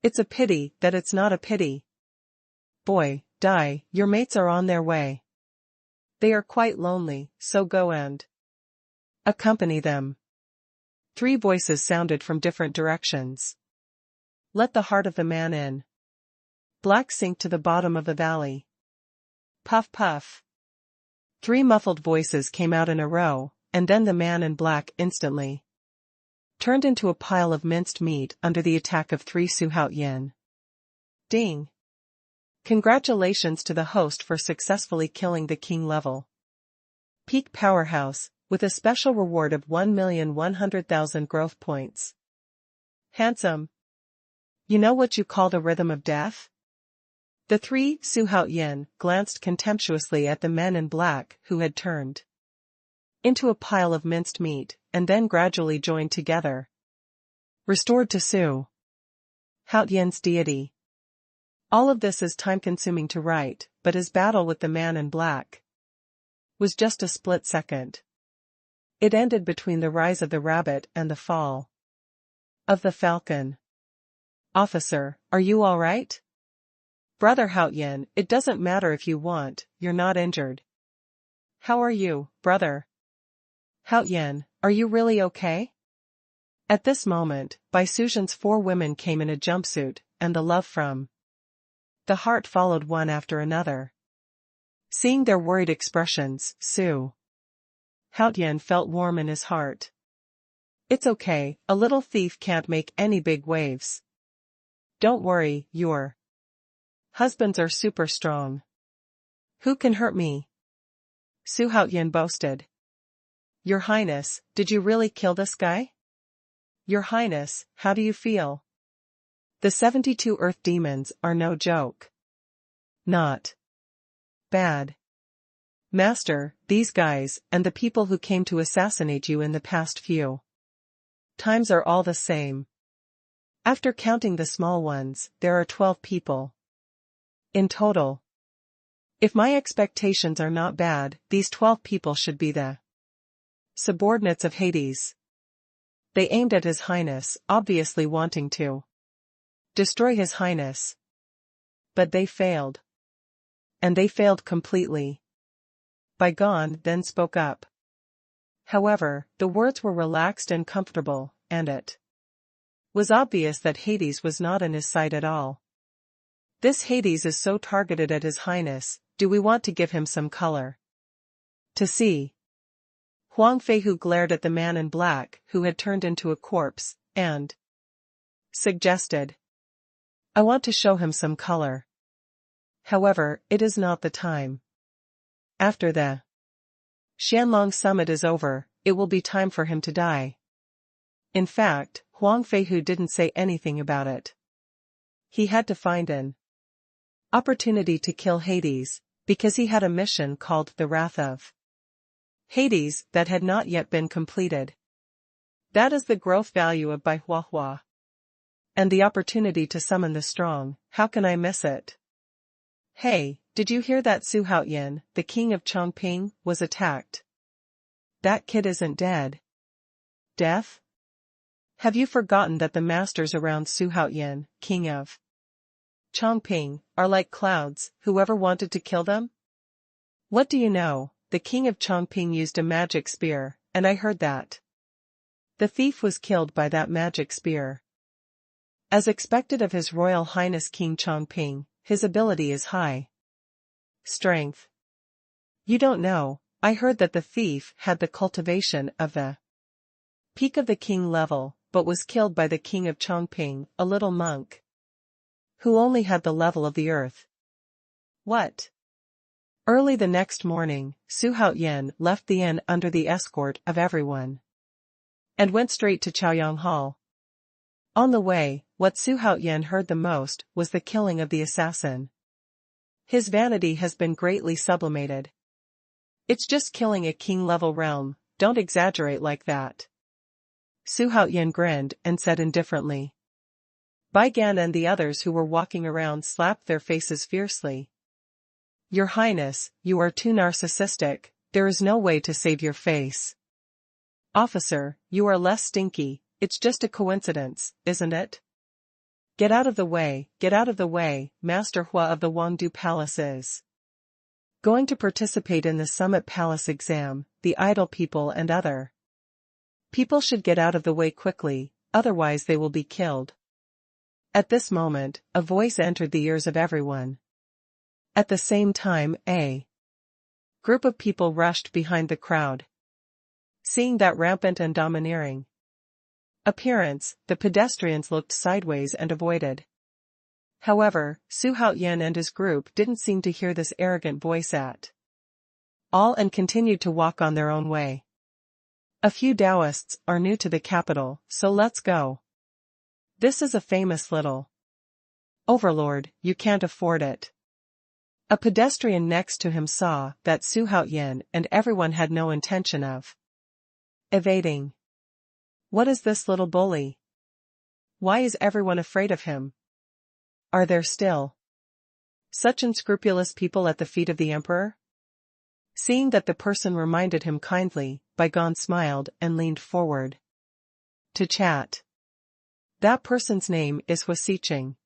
It's a pity that it's not a pity. Boy, die, your mates are on their way. They are quite lonely, so go and accompany them. 3 voices sounded from different directions. Let the heart of the man in. Black sink to the bottom of the valley. Puff puff. 3 muffled voices came out in a row, and then the man in black instantly turned into a pile of minced meat under the attack of 3 Xuanhuan. Ding! Congratulations to the host for successfully killing the king level. Peak Powerhouse, with a special reward of 1,100,000 growth points. Handsome. You know what you called a rhythm of death? The 3 Xuanhuan glanced contemptuously at the men in black who had turned into a pile of minced meat, and then gradually joined together. Restored to Su Haotian's deity. All of this is time-consuming to write, but his battle with the man in black was just a split second. It ended between the rise of the rabbit and the fall of the falcon. Officer, are you all right? Brother Haotian, it doesn't matter if you want, you're not injured. How are you, brother? Haotian, are you really okay? At this moment, Bai Suzhen's 4 women came in a jumpsuit, and the love from the heart followed one after another. Seeing their worried expressions, Su Haotian felt warm in his heart. It's okay, a little thief can't make any big waves. Don't worry, your husbands are super strong. Who can hurt me? Su Haotian boasted. Your Highness, did you really kill this guy? Your Highness, how do you feel? The 72 Earth Demons are no joke. Not bad. Master, these guys, and the people who came to assassinate you in the past few times are all the same. After counting the small ones, there are 12 people in total. If my expectations are not bad, these 12 people should be the subordinates of Hades. They aimed at His Highness, obviously wanting to destroy His Highness. But they failed. And they failed completely. Bai Gan then spoke up. However, the words were relaxed and comfortable, and it was obvious that Hades was not in his sight at all. This Hades is so targeted at His Highness, do we want to give him some color? To see. Huang Feihu glared at the man in black who had turned into a corpse, and suggested. I want to show him some color. However, it is not the time. After the Xianlong summit is over, it will be time for him to die. In fact, Huang Feihu didn't say anything about it. He had to find an opportunity to kill Hades, because he had a mission called the Wrath of Hades that had not yet been completed. That is the growth value of Bai Huahua. And the opportunity to summon the strong, how can I miss it? Hey, did you hear that Xuanhuan, the king of Chongping, was attacked? That kid isn't dead. Death? Have you forgotten that the masters around Xuanhuan, king of Chongping, are like clouds, whoever wanted to kill them? What do you know, the king of Chongping used a magic spear, and I heard that the thief was killed by that magic spear. As expected of His Royal Highness King Chongping, his ability is high strength. You don't know, I heard that the thief had the cultivation of the peak of the king level, but was killed by the king of Chongping, a little monk, who only had the level of the earth. What? Early the next morning, Xuanhuan left the inn under the escort of everyone, and went straight to Chaoyang Hall. On the way, what Xuanhuan heard the most was the killing of the assassin. His vanity has been greatly sublimated. It's just killing a king-level realm, don't exaggerate like that. Xuanhuan grinned and said indifferently. Bai Gan and the others who were walking around slapped their faces fiercely. Your Highness, you are too narcissistic, there is no way to save your face. Officer, you are less stinky, it's just a coincidence, isn't it? Get out of the way, Master Hua of the Wangdu Palace is going to participate in the Summit Palace exam, the idle people and other people should get out of the way quickly, otherwise they will be killed. At this moment, a voice entered the ears of everyone. At the same time, a group of people rushed behind the crowd. Seeing that rampant and domineering appearance, the pedestrians looked sideways and avoided. However, Xuanhuan and his group didn't seem to hear this arrogant voice at all and continued to walk on their own way. A few Taoists are new to the capital, so let's go. This is a famous little overlord, you can't afford it. A pedestrian next to him saw that Xuanhuan and everyone had no intention of evading. What is this little bully? Why is everyone afraid of him? Are there still such unscrupulous people at the feet of the emperor? Seeing that the person reminded him kindly, Bai Gan smiled and leaned forward to chat. That person's name is Hua Xiqing.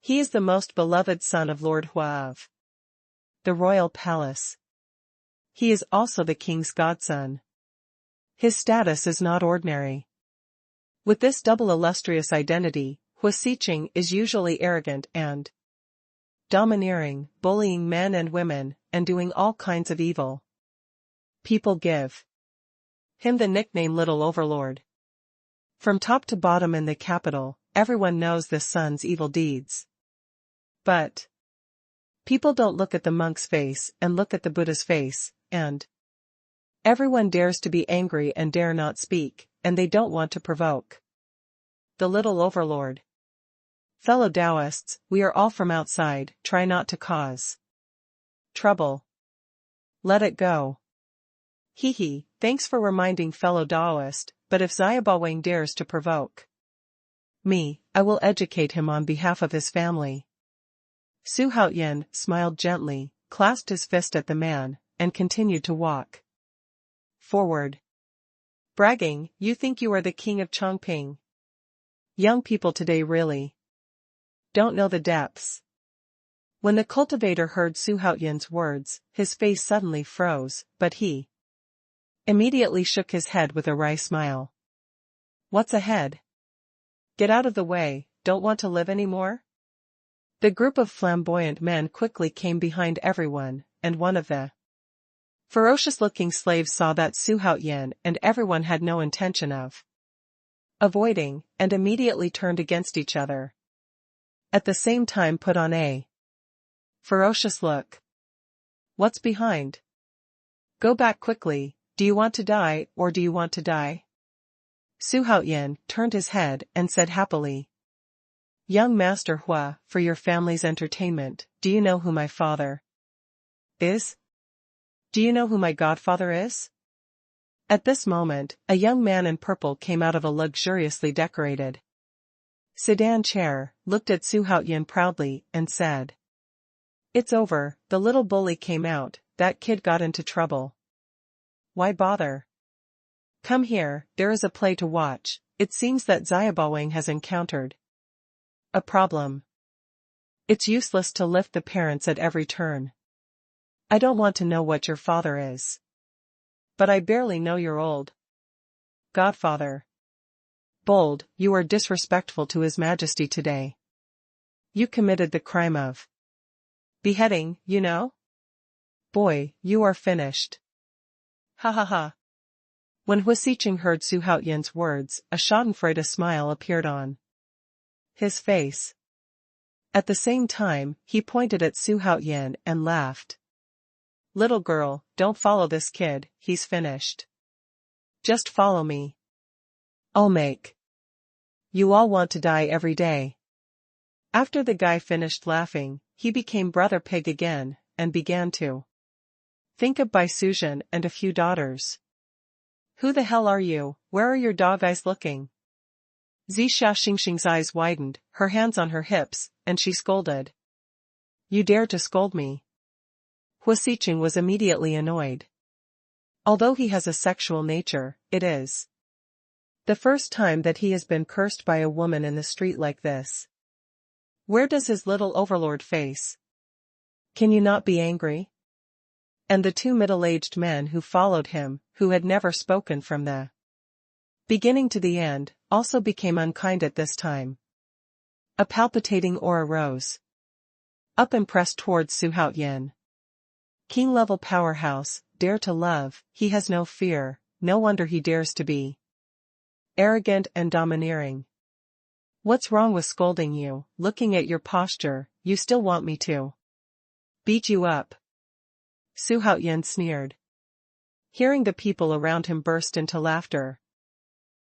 He is the most beloved son of Lord Hua of the royal palace. He is also the king's godson. His status is not ordinary. With this double illustrious identity, Hua Xiqing is usually arrogant and domineering, bullying men and women, and doing all kinds of evil. People give him the nickname Little Overlord. From top to bottom in the capital, everyone knows this son's evil deeds. But people don't look at the monk's face and look at the Buddha's face, and everyone dares to be angry and dare not speak, and they don't want to provoke the little overlord. Fellow Taoists, we are all from outside, try not to cause trouble. Let it go. Hee, thanks for reminding fellow Taoist, but if Xiaobawang dares to provoke me, I will educate him on behalf of his family. Xuanhuan smiled gently, clasped his fist at the man, and continued to walk forward. Bragging, you think you are the king of Chongping? Young people today really don't know the depths. When the cultivator heard Xuanhuan's words, his face suddenly froze, but he immediately shook his head with a wry smile. What's ahead? Get out of the way, don't want to live anymore? The group of flamboyant men quickly came behind everyone, and one of the ferocious-looking slaves saw that Xuanhuan and everyone had no intention of avoiding, and immediately turned against each other. At the same time put on a ferocious look. What's behind? Go back quickly, do you want to die or do you want to die? Su Haoyan turned his head and said happily. Young Master Hua, for your family's entertainment, do you know who my father is? Do you know who my godfather is? At this moment, a young man in purple came out of a luxuriously decorated sedan chair, looked at Su Haoyan proudly, and said. It's over, the little bully came out, that kid got into trouble. Why bother? Come here, there is a play to watch. It seems that Xiaobawang has encountered a problem. It's useless to lift the parents at every turn. I don't want to know what your father is. But I barely know your old godfather. Bold, you are disrespectful to His Majesty today. You committed the crime of beheading, you know? Boy, you are finished. Ha ha ha. When Hua Xiqing heard Su Haoyan's words, a schadenfreude smile appeared on his face. At the same time, he pointed at Su Haoyan and laughed. Little girl, don't follow this kid, he's finished. Just follow me. I'll make you all want to die every day. After the guy finished laughing, he became Brother Pig again, and began to think of Bai Suzhen and a few daughters. Who the hell are you? Where are your dog eyes looking? Zixia Xingxing's eyes widened, her hands on her hips, and she scolded. You dare to scold me? Hua Xiqing was immediately annoyed. Although he has a sexual nature, it is the first time that he has been cursed by a woman in the street like this. Where does his little overlord face? Can you not be angry? And the two middle-aged men who followed him, who had never spoken from the beginning to the end, also became unkind at this time. A palpitating aura rose up and pressed towards Su Haoyan. King-level powerhouse, dare to love, he has no fear, no wonder he dares to be arrogant and domineering. What's wrong with scolding you? Looking at your posture, you still want me to beat you up? Su Haoyan sneered. Hearing the people around him burst into laughter.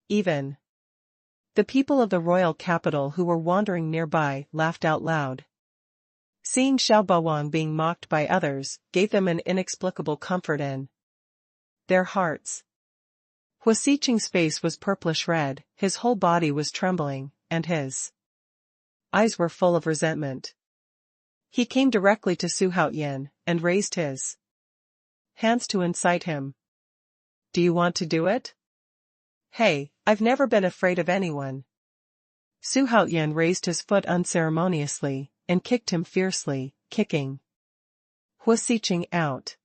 Even the people of the royal capital who were wandering nearby laughed out loud. Seeing Xiaobawang being mocked by others, gave them an inexplicable comfort in their hearts. Hua Xiqing's face was purplish red, his whole body was trembling, and his eyes were full of resentment. He came directly to Su Haoyan, and raised his hands to incite him. Do you want to do it? Hey, I've never been afraid of anyone. Su Haoyan raised his foot unceremoniously, and kicked him fiercely, kicking Hua Xiqing out.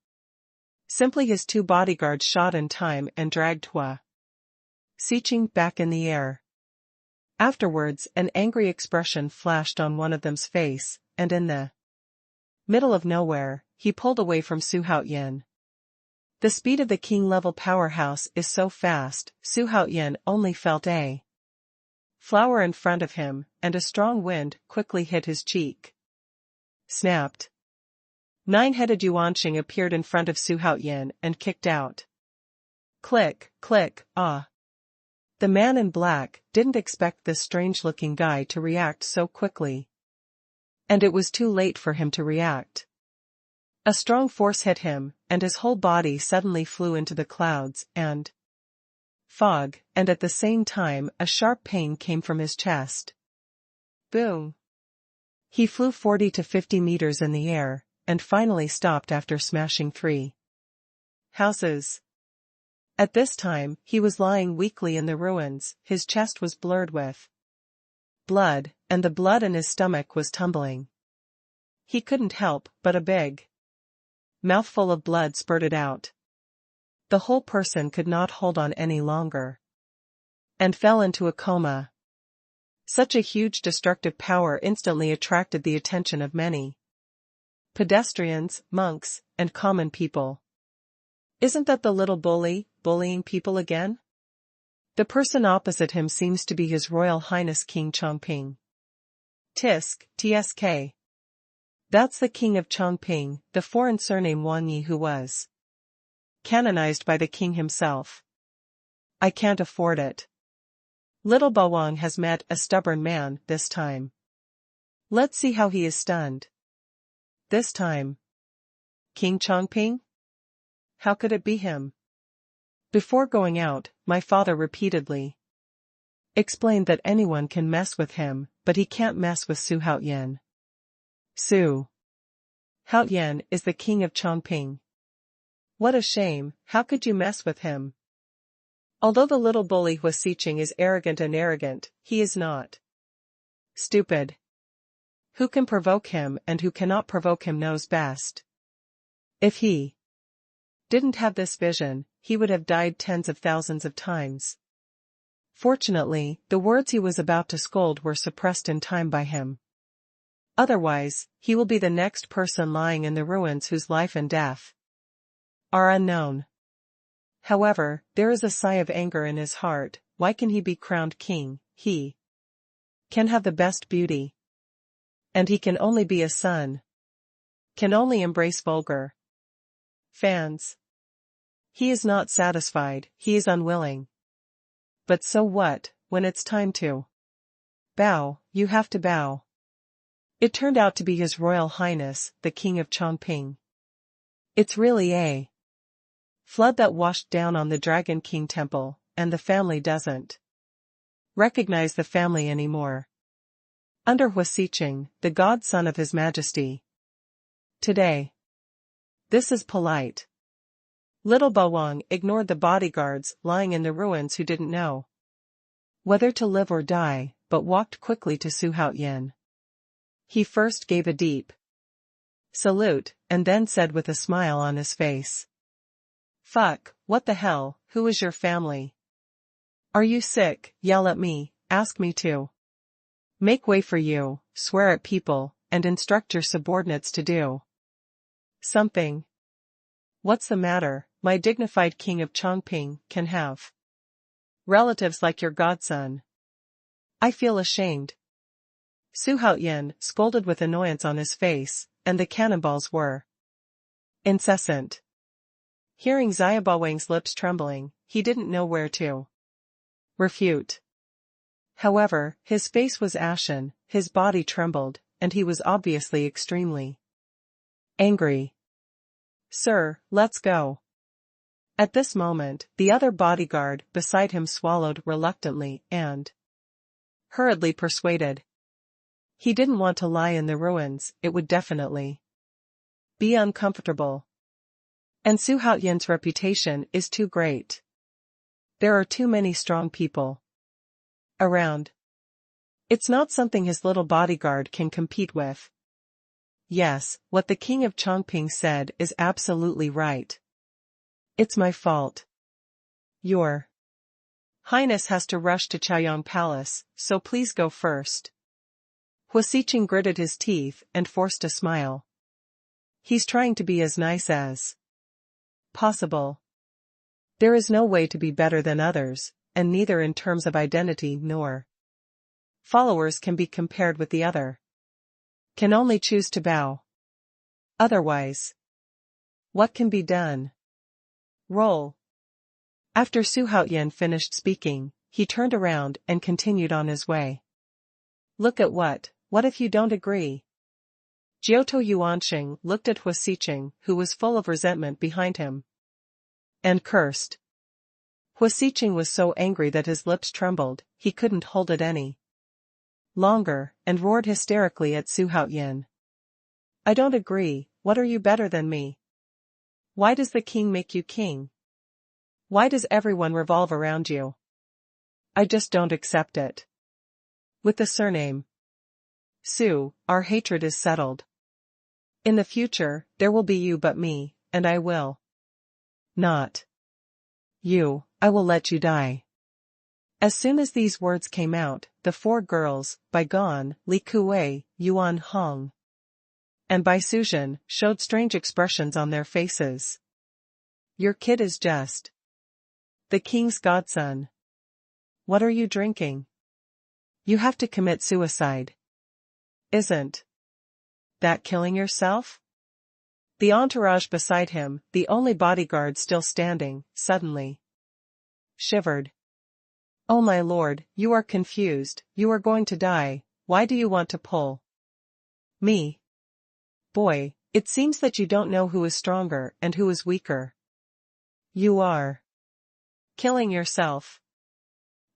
Simply his two bodyguards shot in time and dragged Hua Xiqing back in the air. Afterwards, an angry expression flashed on one of them's face, and in the middle of nowhere, he pulled away from Su Haoyan. The speed of the king-level powerhouse is so fast, Su Haoyan only felt a flower in front of him, and a strong wind quickly hit his cheek. Snapped. Nine-headed Yuanqing appeared in front of Su Haoyan and kicked out. Click, click, ah. The man in black didn't expect this strange-looking guy to react so quickly. And it was too late for him to react. A strong force hit him, and his whole body suddenly flew into the clouds and fog, and at the same time a sharp pain came from his chest. Boom! He flew 40 to 50 meters in the air, and finally stopped after smashing 3 houses. At this time, he was lying weakly in the ruins, his chest was blurred with blood, and the blood in his stomach was tumbling. He couldn't help, but a big mouthful of blood spurted out. The whole person could not hold on any longer, and fell into a coma. Such a huge destructive power instantly attracted the attention of many pedestrians, monks, and common people. Isn't that the little bully, bullying people again? The person opposite him seems to be His Royal Highness King Chongping. Tisk, TSK. That's the king of Chongping, the foreign surname Wang Yi who was canonized by the king himself. I can't afford it. Little Bawang has met a stubborn man this time. Let's see how he is stunned. This time. King Chongping? How could it be him? Before going out, my father repeatedly explained that anyone can mess with him, but he can't mess with Su Haoyan. Su Haoyan is the king of Chongping. What a shame, how could you mess with him? Although the little bully Huasiqing is arrogant, he is not stupid. Who can provoke him and who cannot provoke him knows best. If he didn't have this vision, he would have died tens of thousands of times. Fortunately, the words he was about to scold were suppressed in time by him. Otherwise, he will be the next person lying in the ruins whose life and death are unknown. However, there is a sigh of anger in his heart. Why can he be crowned king? He can have the best beauty. And he can only be a son. Can only embrace vulgar fans. He is not satisfied, he is unwilling. But so what, when it's time to bow, you have to bow. It turned out to be His Royal Highness, the King of Chongping. It's really a flood that washed down on the Dragon King Temple, and the family doesn't recognize the family anymore. Under Huasiqing, the godson of His Majesty. Today. This is polite. Little Bawang ignored the bodyguards lying in the ruins who didn't know whether to live or die, but walked quickly to Su Haoyan. He first gave a deep salute, and then said with a smile on his face, "Fuck, what the hell, who is your family? Are you sick? Yell at me, ask me to make way for you, swear at people, and instruct your subordinates to do something. What's the matter? My dignified king of Chongping can have relatives like your godson. I feel ashamed." Su Haoyan scolded with annoyance on his face, and the cannonballs were incessant. Hearing Xia Bawang's lips trembling, he didn't know where to refute. However, his face was ashen, his body trembled, and he was obviously extremely angry. "Sir, let's go." At this moment, the other bodyguard beside him swallowed reluctantly and hurriedly persuaded. He didn't want to lie in the ruins, it would definitely be uncomfortable. And Su Haoyan's reputation is too great. There are too many strong people around. It's not something his little bodyguard can compete with. Yes, what the king of Chongping said is absolutely right. It's my fault. Your Highness has to rush to Chaoyang Palace, so please go first. Huasiqing gritted his teeth and forced a smile. He's trying to be as nice as possible. There is no way to be better than others, and neither in terms of identity nor followers can be compared with the other. Can only choose to bow. Otherwise, what can be done? Roll. After Su Haoyan finished speaking, he turned around and continued on his way. Look at what if you don't agree? Jiutou Yuanxing looked at Huasiqing, who was full of resentment behind him, and cursed. Huasiqing was so angry that his lips trembled, he couldn't hold it any longer, and roared hysterically at Su Haoyan. I don't agree, what are you better than me? Why does the king make you king? Why does everyone revolve around you? I just don't accept it. With the surname Su, our hatred is settled. In the future, there will be you but me, and I will not you, I will let you die. As soon as these words came out, the four girls, Bai Gan, Li Kuei, Yuan Hong, and Bai Suzhen, showed strange expressions on their faces. Your kid is just the king's godson. What are you drinking? You have to commit suicide. Isn't that killing yourself? The entourage beside him, the only bodyguard still standing, suddenly shivered. Oh my lord, you are confused, you are going to die, why do you want to pull me? Boy, it seems that you don't know who is stronger and who is weaker. You are killing yourself.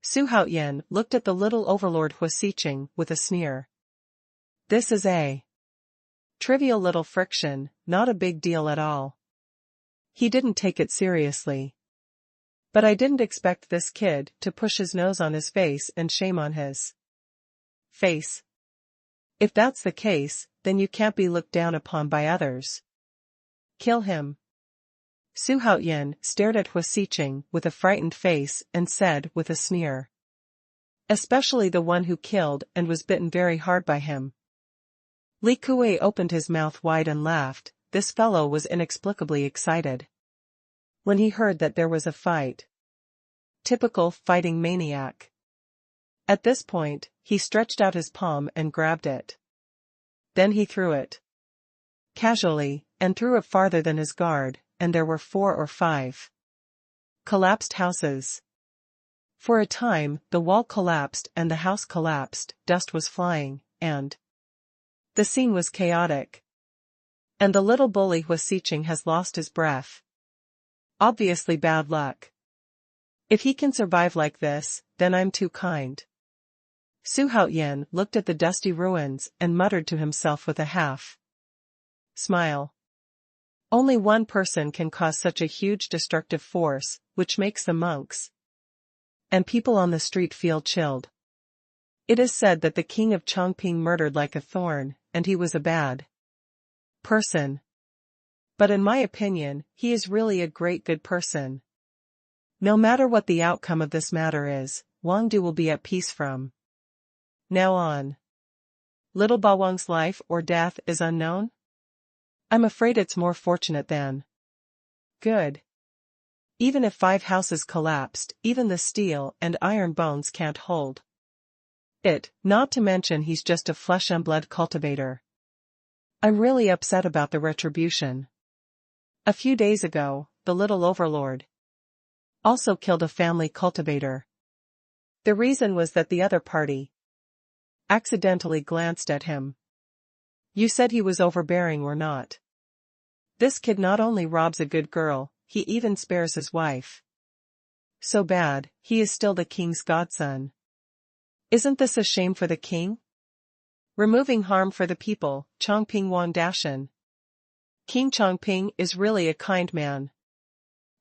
Xuanhuan looked at the little overlord Huasiqing with a sneer. This is a trivial little friction, not a big deal at all. He didn't take it seriously. But I didn't expect this kid to push his nose on his face and shame on his face. If that's the case, then you can't be looked down upon by others. Kill him. Xuanhuan stared at Huasiqing with a frightened face and said with a sneer. Especially the one who killed and was bitten very hard by him. Li Kuei opened his mouth wide and laughed. This fellow was inexplicably excited when he heard that there was a fight. Typical fighting maniac. At this point, he stretched out his palm and grabbed it. Then he threw it casually, and threw it farther than his guard, and there were 4 or 5 collapsed houses. For a time, the wall collapsed and the house collapsed, dust was flying, and the scene was chaotic. And the little bully Huasiqing has lost his breath. Obviously bad luck. If he can survive like this, then I'm too kind. Xuanhuan looked at the dusty ruins and muttered to himself with a half smile. Only one person can cause such a huge destructive force, which makes the monks and people on the street feel chilled. It is said that the king of Chongping murdered like a thorn, and he was a bad person. But in my opinion, he is really a great good person. No matter what the outcome of this matter is, Wangdu will be at peace from now on. Little Bawang's life or death is unknown? I'm afraid it's more fortunate than good. Even if 5 houses collapsed, even the steel and iron bones can't hold it, not to mention he's just a flesh and blood cultivator. I'm really upset about the retribution. A few days ago, the little overlord also killed a family cultivator. The reason was that the other party accidentally glanced at him. You said he was overbearing or not? This kid not only robs a good girl, he even spares his wife. So bad, he is still the king's godson. Isn't this a shame for the king? Removing harm for the people, Chongping Wangdashan. King Chongping is really a kind man.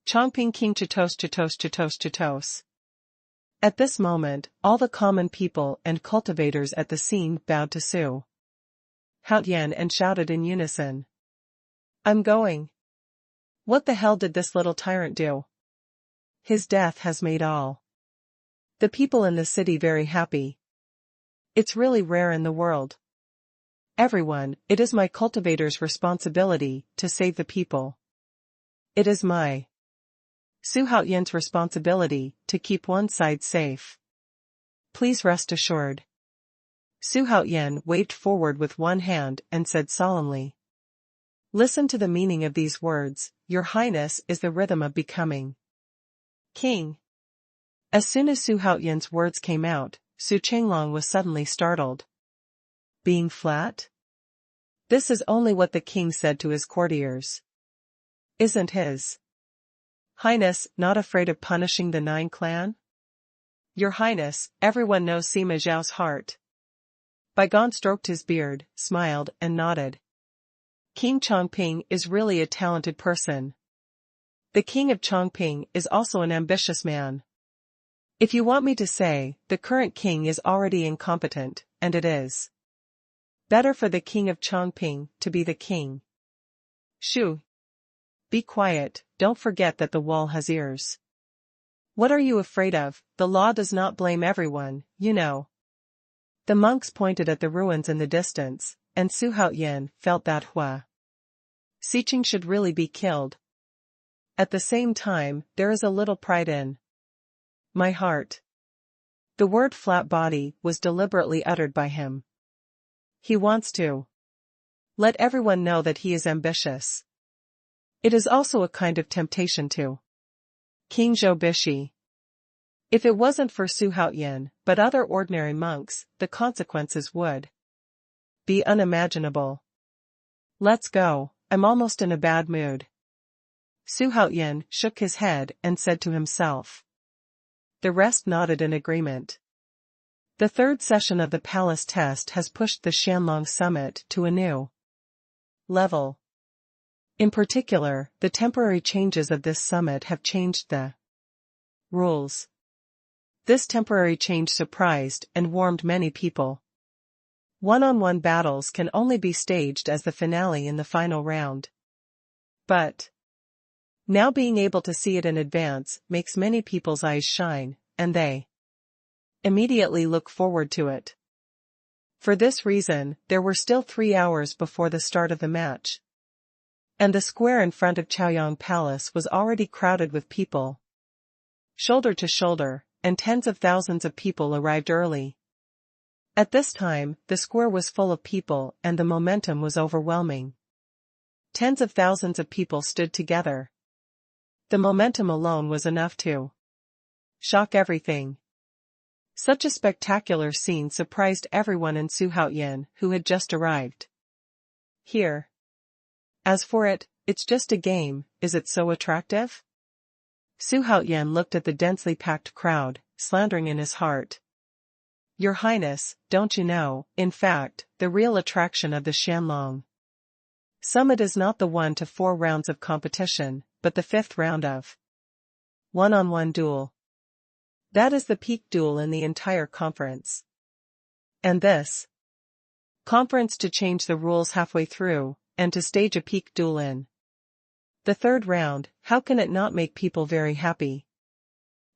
Chongping King Chitos Chitos Chitos Chitos. At this moment, all the common people and cultivators at the scene bowed to Xuanhuan and shouted in unison. I'm going. What the hell did this little tyrant do? His death has made all the people in the city very happy. It's really rare in the world. Everyone, it is my cultivator's responsibility to save the people. It is my Xuanhuan's responsibility to keep one side safe. Please rest assured. Xuanhuan waved forward with one hand and said solemnly. Listen to the meaning of these words, Your Highness is the rhythm of becoming king. As soon as Xuanhuan's words came out, Su Chenglong was suddenly startled. Being flat? This is only what the king said to his courtiers. Isn't his Highness not afraid of punishing the 9 clan? Your Highness, everyone knows Sima Zhao's heart. Baigon stroked his beard, smiled, and nodded. King Chongping is really a talented person. The king of Chongping is also an ambitious man. If you want me to say, the current king is already incompetent, and it is better for the king of Chongping to be the king. Shoo. Be quiet, don't forget that the wall has ears. What are you afraid of? The law does not blame everyone, you know. The monks pointed at the ruins in the distance, and Xuanhuan felt that Huasiqing should really be killed. At the same time, there is a little pride in my heart. The word flat body was deliberately uttered by him. He wants to let everyone know that he is ambitious. It is also a kind of temptation to King Zhou Bishi. If it wasn't for Xuanhuan, but other ordinary monks, the consequences would be unimaginable. Let's go, I'm almost in a bad mood. Xuanhuan shook his head and said to himself. The rest nodded in agreement. The third session of the palace test has pushed the Xianlong summit to a new level. In particular, the temporary changes of this summit have changed the rules. This temporary change surprised and warmed many people. One-on-one battles can only be staged as the finale in the final round. But now being able to see it in advance makes many people's eyes shine, and they immediately look forward to it. For this reason, there were still 3 hours before the start of the match. And the square in front of Chaoyang Palace was already crowded with people. Shoulder to shoulder, and tens of thousands of people arrived early. At this time, the square was full of people and the momentum was overwhelming. Tens of thousands of people stood together. The momentum alone was enough to shock everything. Such a spectacular scene surprised everyone in Xuanhuan, who had just arrived here. As for it, it's just a game, is it so attractive? Xuanhuan looked at the densely packed crowd, slandering in his heart. Your Highness, don't you know, in fact, the real attraction of the Xianlong summit is not the 1 to 4 rounds of competition, but the 5th round of one-on-one duel. That is the peak duel in the entire conference. And this conference to change the rules halfway through, and to stage a peak duel in the 3rd round, how can it not make people very happy?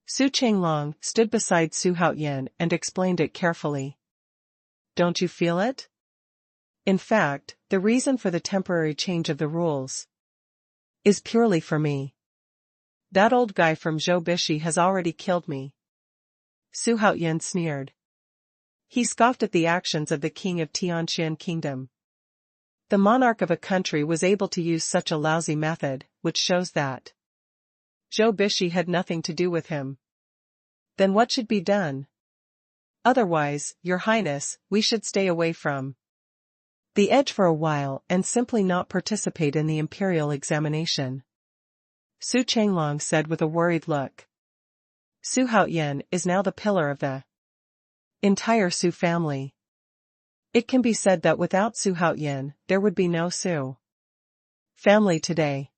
Su Chenglong stood beside Xuanhuan and explained it carefully. Don't you feel it? In fact, the reason for the temporary change of the rules is purely for me. That old guy from Zhou Bishi has already killed me. Xuanhuan sneered. He scoffed at the actions of the king of Tianqian Kingdom. The monarch of a country was able to use such a lousy method, which shows that Zhou Bishi had nothing to do with him. Then what should be done? Otherwise, Your Highness, we should stay away from the edge for a while and simply not participate in the imperial examination. Su Chenglong said with a worried look. Xuanhuan is now the pillar of the entire Su family. It can be said that without Xuanhuan, there would be no Su family today.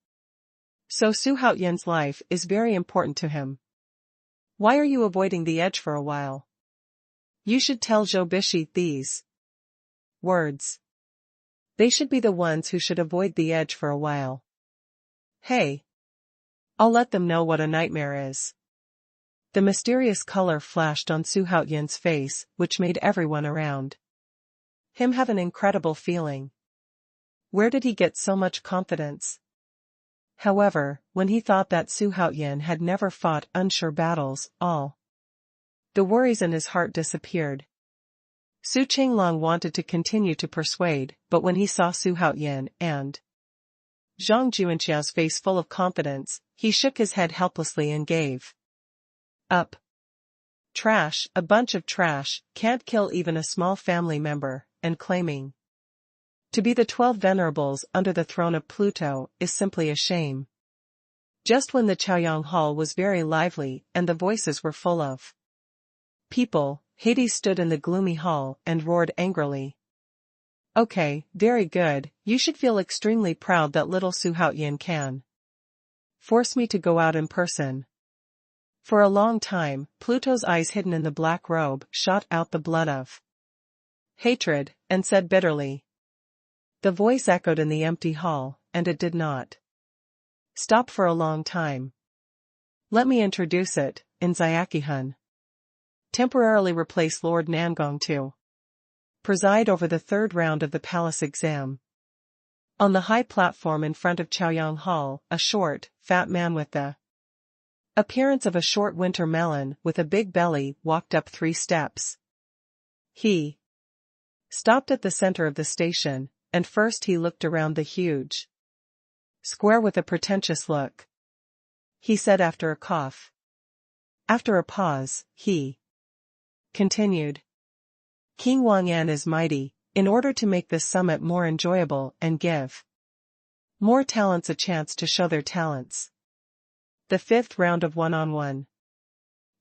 So Xuanhuan's life is very important to him. Why are you avoiding the edge for a while? You should tell Zhou Bishi these words. They should be the ones who should avoid the edge for a while. Hey! I'll let them know what a nightmare is. The mysterious color flashed on Xuanhuan's face, which made everyone around him have an incredible feeling. Where did he get so much confidence? However, when he thought that Xuanhuan had never fought unsure battles, all the worries in his heart disappeared. Su Chenglong wanted to continue to persuade, but when he saw Xuanhuan and Zhang Juanqiao's face full of confidence, he shook his head helplessly and gave up. Trash, a bunch of trash, can't kill even a small family member, and claiming to be the 12 venerables under the throne of Pluto is simply a shame. Just when the Chaoyang Hall was very lively and the voices were full of people, Hades stood in the gloomy hall and roared angrily. Okay, very good, you should feel extremely proud that little Xuanhuan can force me to go out in person. For a long time, Pluto's eyes hidden in the black robe shot out the blood of hatred, and said bitterly. The voice echoed in the empty hall, and it did not stop for a long time. Let me introduce it, in Xiaoqihun. Temporarily replace Lord Nangong to preside over the 3rd round of the palace exam. On the high platform in front of Chaoyang Hall, a short, fat man with the appearance of a short winter melon with a big belly walked up 3 steps. He stopped at the center of the station, and first he looked around the huge square with a pretentious look. He said after a cough. After a pause, he continued. King Xuanhuan is mighty, in order to make this summit more enjoyable and give more talents a chance to show their talents. The fifth round of one-on-one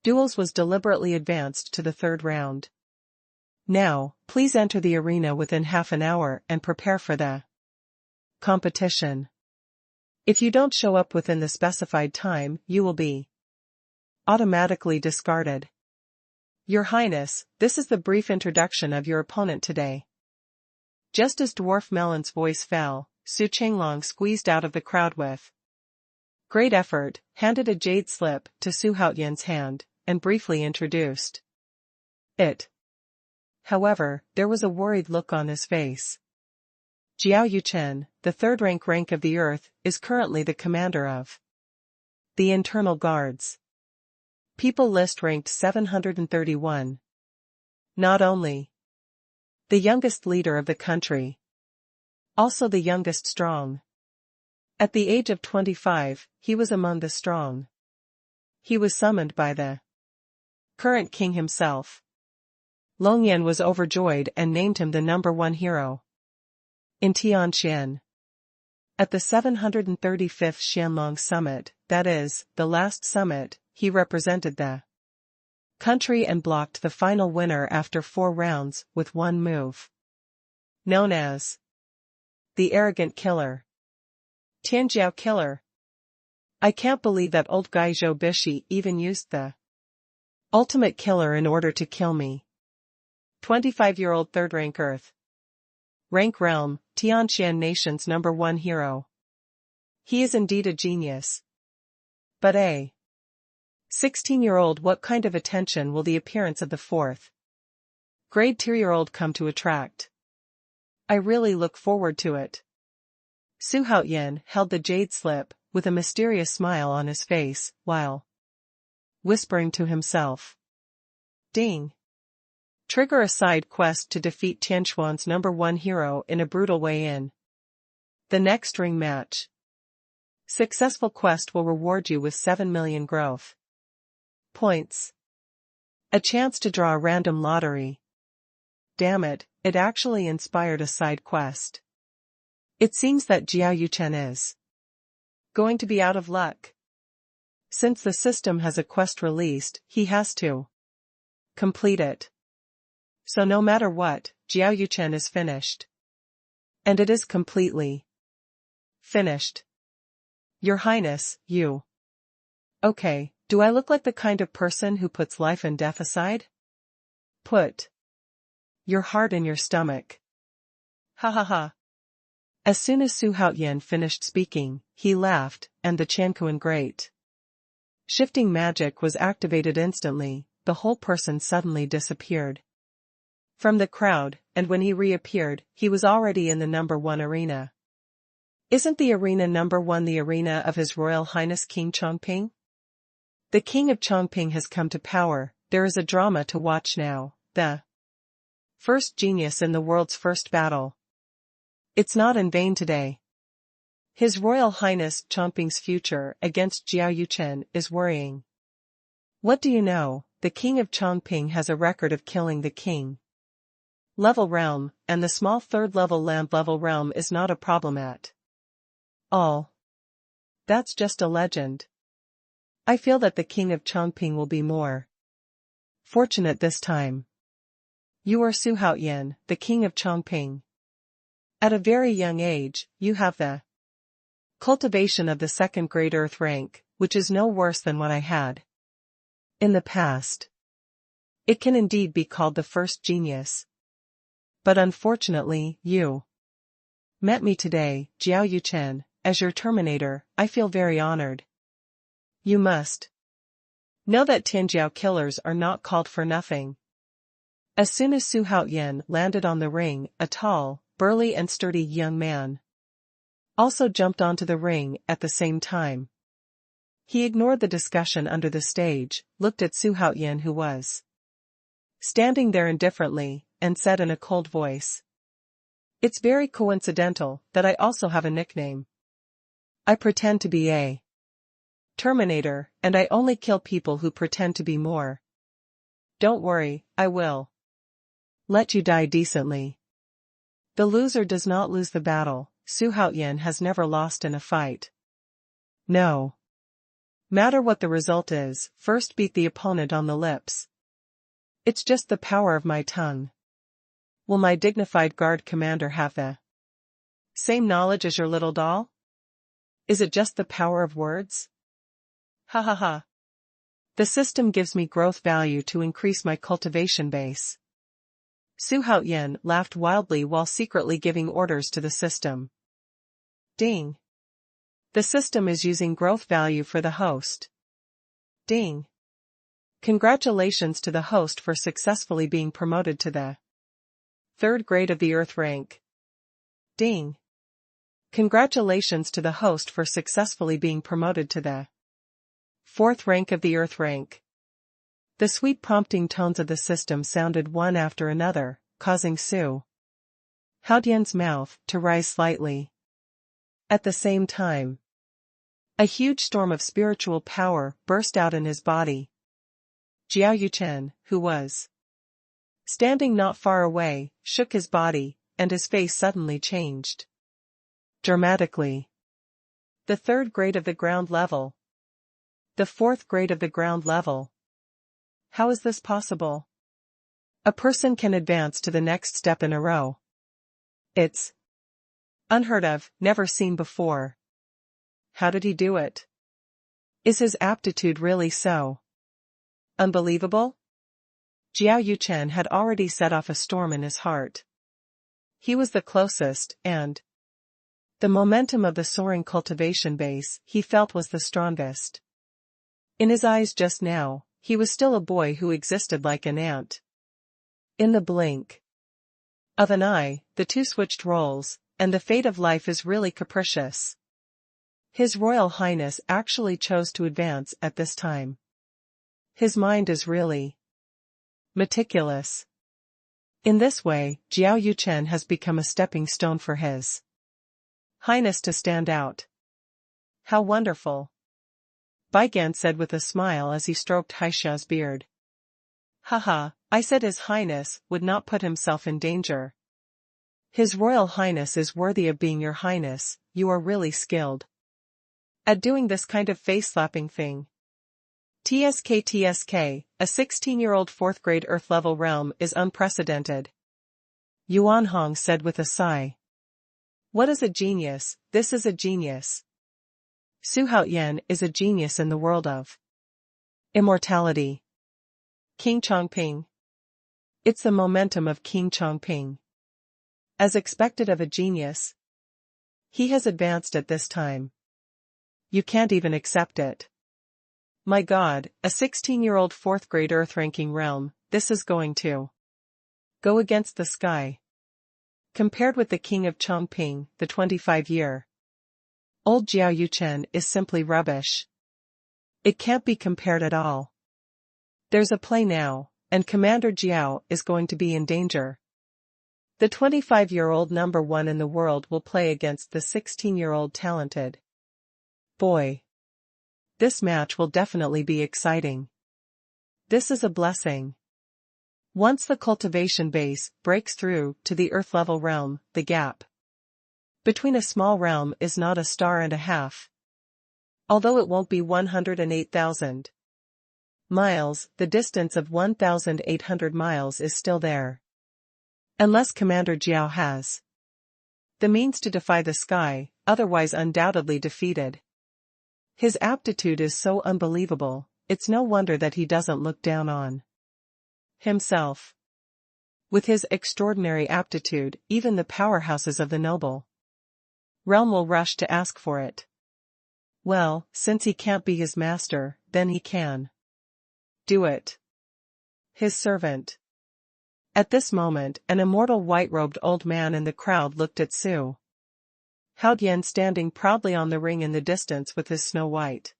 duels was deliberately advanced to the third round. Now, please enter the arena within half an hour and prepare for the competition. If you don't show up within the specified time, you will be automatically discarded. Your Highness, this is the brief introduction of your opponent today. Just as Dwarf Melon's voice fell, Su Chenglong squeezed out of the crowd with great effort, handed a jade slip to Su Haoyan's hand, and briefly introduced it. However, there was a worried look on his face. Jiao Yuchen, the third rank of the earth, is currently the commander of the internal guards. People list ranked 731. Not only the youngest leader of the country, also the youngest strong. At the age of 25, he was among the strong. He was summoned by the current king himself. Longyan was overjoyed and named him the #1 hero in Tianqian. At the 735th Xianlong Summit, that is, the last summit, he represented the country and blocked the final winner after 4 rounds with one move. Known as the Arrogant Killer. Tianjiao Killer. I can't believe that old guy Zhou Bishi even used the ultimate killer in order to kill me. 25-year-old third-rank Earth rank realm, Tianqian Nation's #1 hero. He is indeed a genius. But a 16-year-old, what kind of attention will the appearance of the 4th grade 2-year-old come to attract? I really look forward to it. Su Haoyan held the jade slip, with a mysterious smile on his face, while whispering to himself. Ding! Trigger a side quest to defeat Tianchuan's #1 hero in a brutal way in the next ring match. Successful quest will reward you with 7 million growth points. A chance to draw a random lottery. Damn it, it actually inspired a side quest. It seems that Jiao Yuchen is going to be out of luck. Since the system has a quest released, he has to complete it. So no matter what, Jiao Yuchen is finished. And it is completely finished. Your Highness, you. Okay, do I look like the kind of person who puts life and death aside? Put your heart in your stomach. Ha ha ha. As soon as Su Haoyan finished speaking, he laughed, and the Qiankuan great shifting magic was activated instantly. The whole person suddenly disappeared from the crowd, and when he reappeared, he was already in the #1 arena. Isn't the arena #1 the arena of His Royal Highness King Chongping? The King of Chongping has come to power. There is a drama to watch now. The first genius in the world's first battle. It's not in vain today. His Royal Highness Chongping's future against Jiao Yuchen is worrying. What do you know? The King of Chongping has a record of killing the king level realm, and the small third-level land level realm is not a problem at all. That's just a legend. I feel that the King of Chongping will be more fortunate this time. You are Su Haoyan, the King of Chongping. At a very young age, you have the cultivation of the 2nd grade Earth rank, which is no worse than what I had in the past. It can indeed be called the first genius. But unfortunately, you met me today, Jiao Yuchen, as your Terminator. I feel very honored. You must know that Tianjiao killers are not called for nothing. As soon as Su Haoyan landed on the ring, a tall, burly and sturdy young man also jumped onto the ring at the same time. He ignored the discussion under the stage, looked at Su Haoyan who was standing there indifferently, and said in a cold voice, "It's very coincidental that I also have a nickname. I pretend to be a Terminator, and I only kill people who pretend to be more. Don't worry, I will let you die decently. The loser does not lose the battle. Xuanhuan has never lost in a fight. No matter what the result is, first beat the opponent on the lips. It's just the power of my tongue. Will my dignified guard commander have the same knowledge as your little doll? Is it just the power of words? Ha ha ha. The system gives me growth value to increase my cultivation base. Xuanhuan laughed wildly while secretly giving orders to the system. Ding. The system is using growth value for the host. Ding. Congratulations to the host for successfully being promoted to the 3rd grade of the Earth rank. Ding. Congratulations to the host for successfully being promoted to the 4th rank of the Earth rank. The sweet prompting tones of the system sounded one after another, causing Xuanhuan's mouth to rise slightly. At the same time, a huge storm of spiritual power burst out in his body. Dou Yu, who was standing not far away, shook his body, and his face suddenly changed dramatically. The 3rd grade of the ground level. The 4th grade of the ground level. How is this possible? A person can advance to the next step in a row. It's unheard of, never seen before. How did he do it? Is his aptitude really so unbelievable? Dou Yu had already set off a storm in his heart. He was the closest, and the momentum of the soaring cultivation base he felt was the strongest. In his eyes just now, he was still a boy who existed like an ant. In the blink of an eye, the two switched roles, and the fate of life is really capricious. His Royal Highness actually chose to advance at this time. His mind is really meticulous. In this way, Dou Yu has become a stepping stone for His Highness to stand out. How wonderful! Baigan said with a smile as he stroked Haisha's beard. Haha, I said His Highness would not put himself in danger. His Royal Highness is worthy of being your Highness. You are really skilled at doing this kind of face-slapping thing. TSK, a 16-year-old 4th grade Earth-level realm is unprecedented. Xuanhuan said with a sigh. What is a genius? This is a genius. Xuanhuan is a genius in the world of immortality. King Chongping. It's the momentum of King Chongping. As expected of a genius, he has advanced at this time. You can't even accept it. My God, a 16-year-old 4th grade Earth ranking realm, this is going to go against the sky. Compared with the king of Chongping, the 25-year old Dou Yu is simply rubbish. It can't be compared at all. There's a play now, and Commander Jiao is going to be in danger. The 25-year-old number 1 in the world will play against the 16-year-old talented boy. This match will definitely be exciting. This is a blessing. Once the cultivation base breaks through to the Earth-level realm, the gap between a small realm is not a star and a half. Although it won't be 108,000 miles, the distance of 1,800 miles is still there. Unless Commander Jiao has the means to defy the sky, otherwise undoubtedly defeated. His aptitude is so unbelievable, it's no wonder that he doesn't look down on himself. With his extraordinary aptitude, even the powerhouses of the noble realm will rush to ask for it. Well, since he can't be his master, then he can do it. His servant. At this moment, an immortal white-robed old man in the crowd looked at Xuanhuan standing proudly on the ring in the distance with his snow-white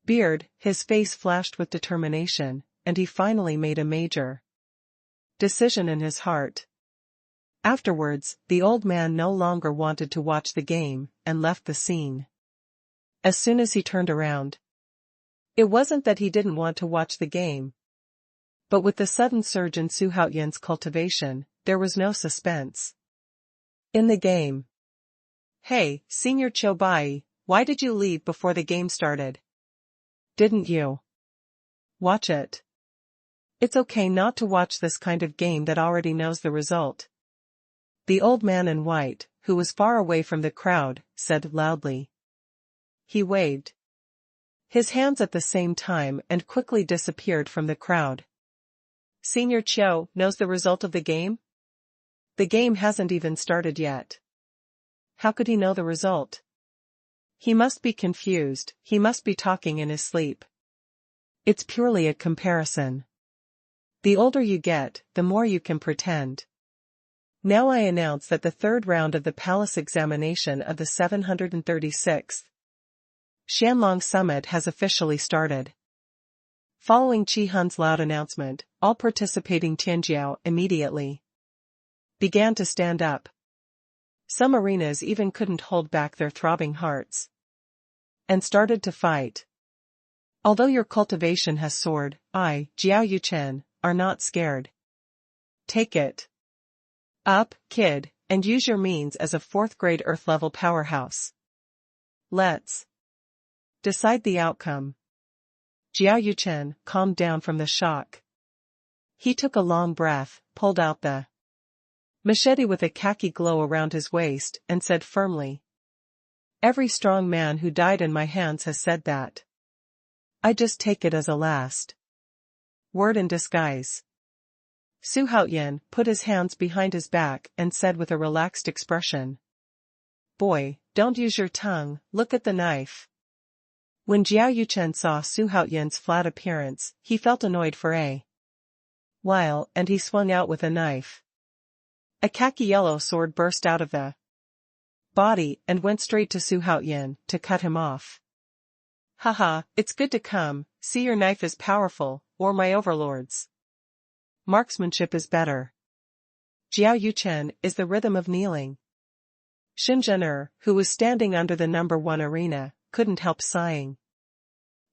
beard. His face flashed with determination, and he finally made a major decision in his heart. Afterwards, the old man no longer wanted to watch the game, and left the scene. As soon as he turned around, It wasn't that he didn't want to watch the game. But with the sudden surge in Xuanhuan's cultivation, there was no suspense. In the game. Hey, Senior Chobai, why did you leave before the game started? Didn't you watch it? It's okay not to watch this kind of game that already knows the result. The old man in white, who was far away from the crowd, said loudly. He waved his hands at the same time and quickly disappeared from the crowd. Senior Chiu knows the result of the game? The game hasn't even started yet. How could he know the result? He must be confused, he must be talking in his sleep. It's purely a comparison. The older you get, the more you can pretend. Now I announce that the third round of the palace examination of the 736th Xianlong Summit has officially started. Following Qi Hun's loud announcement, all participating Tianjiao immediately began to stand up. Some arenas even couldn't hold back their throbbing hearts and started to fight. Although your cultivation has soared, Jiao Yuchen, are not scared. Take it up, kid, and use your means as a 4th-grade Earth-level powerhouse. Let's decide the outcome. Jiao Yuchen calmed down from the shock. He took a long breath, pulled out the machete with a khaki glow around his waist, and said firmly, "Every strong man who died in my hands has said that. I just take it as a last word in disguise." Su Haoyan put his hands behind his back and said with a relaxed expression, "Boy, don't use your tongue, look at the knife." When Jiao Yuchen saw Su Haoyan's flat appearance, he felt annoyed for a while, and he swung out with a knife. A khaki yellow sword burst out of the body and went straight to Su Haoyan to cut him off. "Haha, it's good to come, see your knife is powerful, or my overlord's marksmanship is better." Jiao Yuchen is the rhythm of kneeling. Xinzhener, who was standing under the number 1 arena, couldn't help sighing.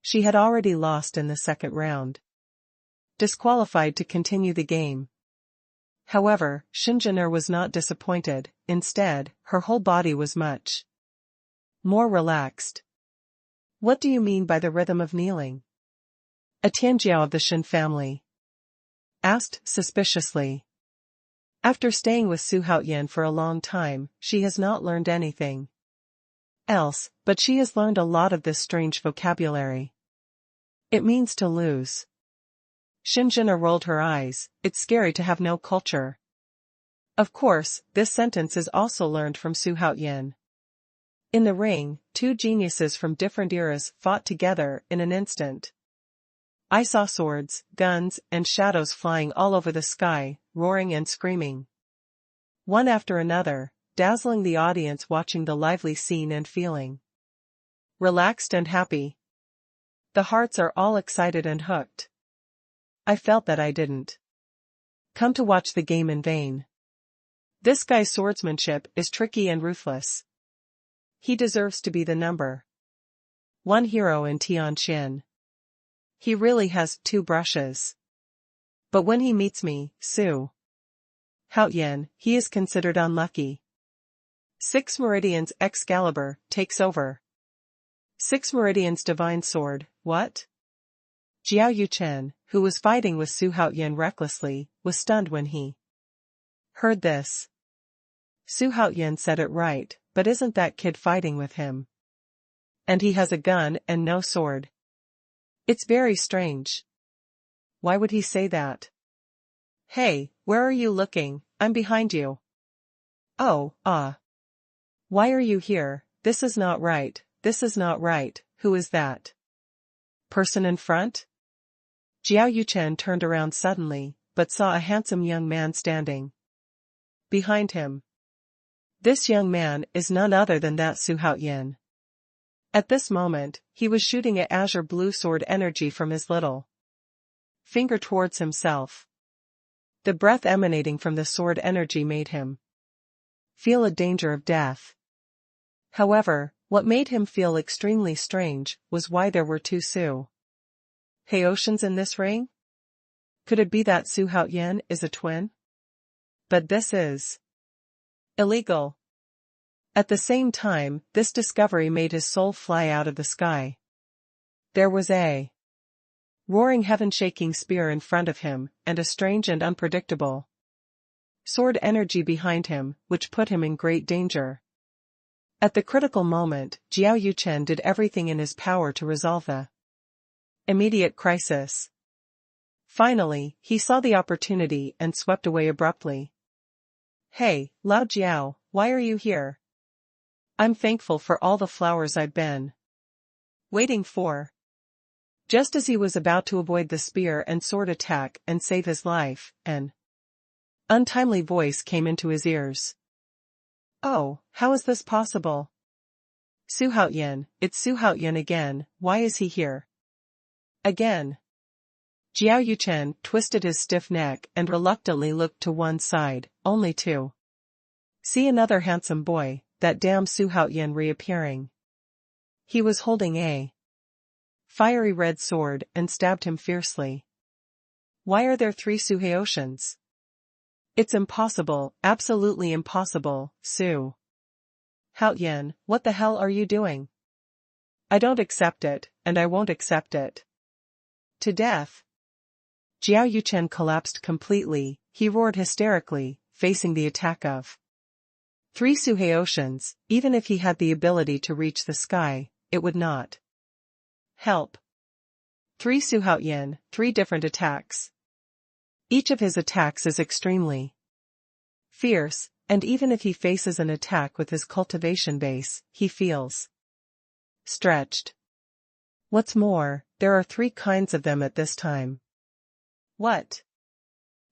She had already lost in the second round. Disqualified to continue the game. However, Xinzhener was not disappointed, instead, her whole body was much more relaxed. "What do you mean by the rhythm of kneeling?" A Tianjiao of the Xin family asked suspiciously. After staying with Su Haoyan for a long time, she has not learned anything else, but she has learned a lot of this strange vocabulary. It means to lose. Xinzhener rolled her eyes, it's scary to have no culture. Of course, this sentence is also learned from Su Haoyan. In the ring, 2 geniuses from different eras fought together in an instant. I saw swords, guns, and shadows flying all over the sky, roaring and screaming. One after another, dazzling the audience watching the lively scene and feeling relaxed and happy. The hearts are all excited and hooked. I felt that I didn't come to watch the game in vain. This guy's swordsmanship is tricky and ruthless. He deserves to be the number 1 hero in Tianjin. He really has 2 brushes. But when he meets me, Su Haoyan, he is considered unlucky. 6 Meridians Excalibur takes over. 6 Meridians Divine Sword, what? Jiao Yuchen, who was fighting with Su Haoyan recklessly, was stunned when he heard this. Su Haoyan said it right, but isn't that kid fighting with him? And he has a gun and no sword. It's very strange. Why would he say that? Hey, where are you looking? I'm behind you. Oh, why are you here? This is not right, this is not right, who is that person in front? Jiao Yuchen turned around suddenly, but saw a handsome young man standing behind him. This young man is none other than that Su Haoyan. At this moment, he was shooting a azure blue sword energy from his little finger towards himself. The breath emanating from the sword energy made him feel a danger of death. However, what made him feel extremely strange was why there were 2 Su Haotians in this ring? Could it be that Xuanhuan is a twin? But this is illegal. At the same time, this discovery made his soul fly out of the sky. There was a roaring heaven-shaking spear in front of him, and a strange and unpredictable sword energy behind him, which put him in great danger. At the critical moment, Jiao Yuchen did everything in his power to resolve the immediate crisis. Finally, he saw the opportunity and swept away abruptly. "Hey, Lao Jiao, why are you here? I'm thankful for all the flowers I've been waiting for." Just as he was about to avoid the spear and sword attack and save his life, an untimely voice came into his ears. "Oh, how is this possible? Xuanhuan, it's Xuanhuan again, why is he here again?" Jiao Yuchen twisted his stiff neck and reluctantly looked to one side, only to see another handsome boy, that damn Xuanhuan reappearing. He was holding a fiery red sword and stabbed him fiercely. "Why are there 3 Xuanhuans? It's impossible, absolutely impossible, Xuanhuan, what the hell are you doing? I don't accept it, and I won't accept it. To death." Jiao Yuchen collapsed completely, he roared hysterically, facing the attack of 3 Xuanhuans. Even if he had the ability to reach the sky, it would not help. 3 Xuanhuan, 3 different attacks. Each of his attacks is extremely fierce, and even if he faces an attack with his cultivation base, he feels stretched. What's more, there are 3 kinds of them at this time. What?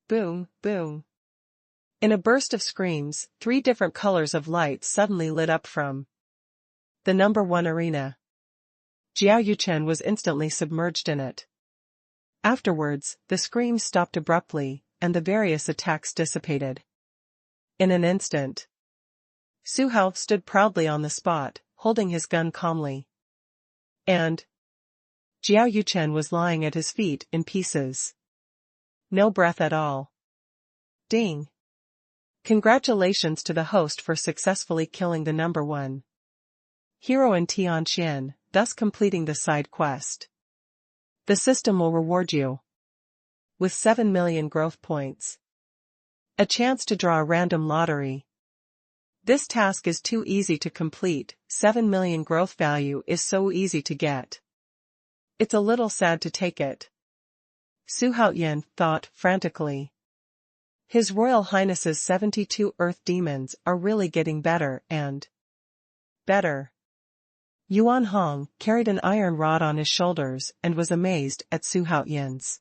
Boom, boom. In a burst of screams, 3 different colors of light suddenly lit up from the number 1 arena. Jiao Yuchen was instantly submerged in it. Afterwards, the screams stopped abruptly, and the various attacks dissipated. In an instant, Xuanhuan stood proudly on the spot, holding his gun calmly. And Jiao Yuchen was lying at his feet in pieces. No breath at all. Ding! Congratulations to the host for successfully killing the number 1 hero in Tianwu, thus completing the side quest. The system will reward you with 7 million growth points. A chance to draw a random lottery. This task is too easy to complete, 7 million growth value is so easy to get. It's a little sad to take it. Xuanhuan thought frantically. His Royal Highness's 72 Earth Demons are really getting better and better. Yuan Hong carried an iron rod on his shoulders and was amazed at Xuanhuan's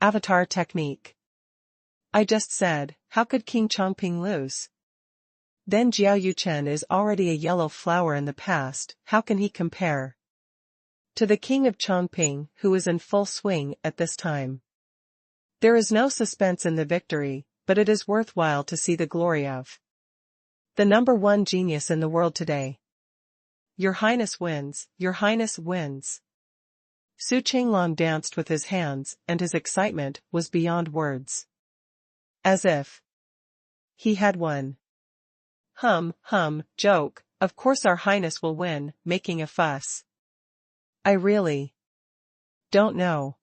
avatar technique. "I just said, how could King Chongping lose? Then Jiao Yuchen is already a yellow flower in the past, how can he compare to the King of Chongping, who is in full swing at this time?" There is no suspense in the victory, but it is worthwhile to see the glory of the number 1 genius in the world today. Your Highness wins, Your Highness wins. Su Qinglong danced with his hands, and his excitement was beyond words. As if he had won. Joke, of course our Highness will win, making a fuss. I really don't know.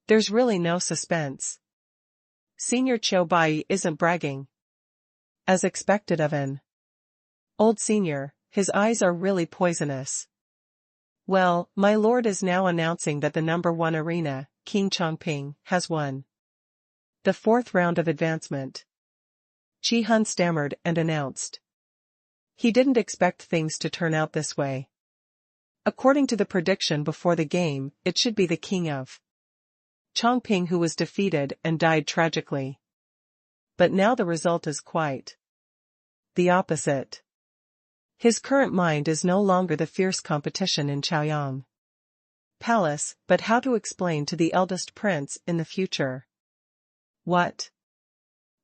There's really no suspense. Senior Qiu Bai isn't bragging. As expected of an old senior, his eyes are really poisonous. Well, my lord is now announcing that the number 1 arena, King Chongping, has won the 4th round of advancement. Qi Hun stammered and announced. He didn't expect things to turn out this way. According to the prediction before the game, it should be the king of Chongping who was defeated and died tragically. But now the result is quite the opposite. His current mind is no longer the fierce competition in Chaoyang Palace, but how to explain to the eldest prince in the future. What?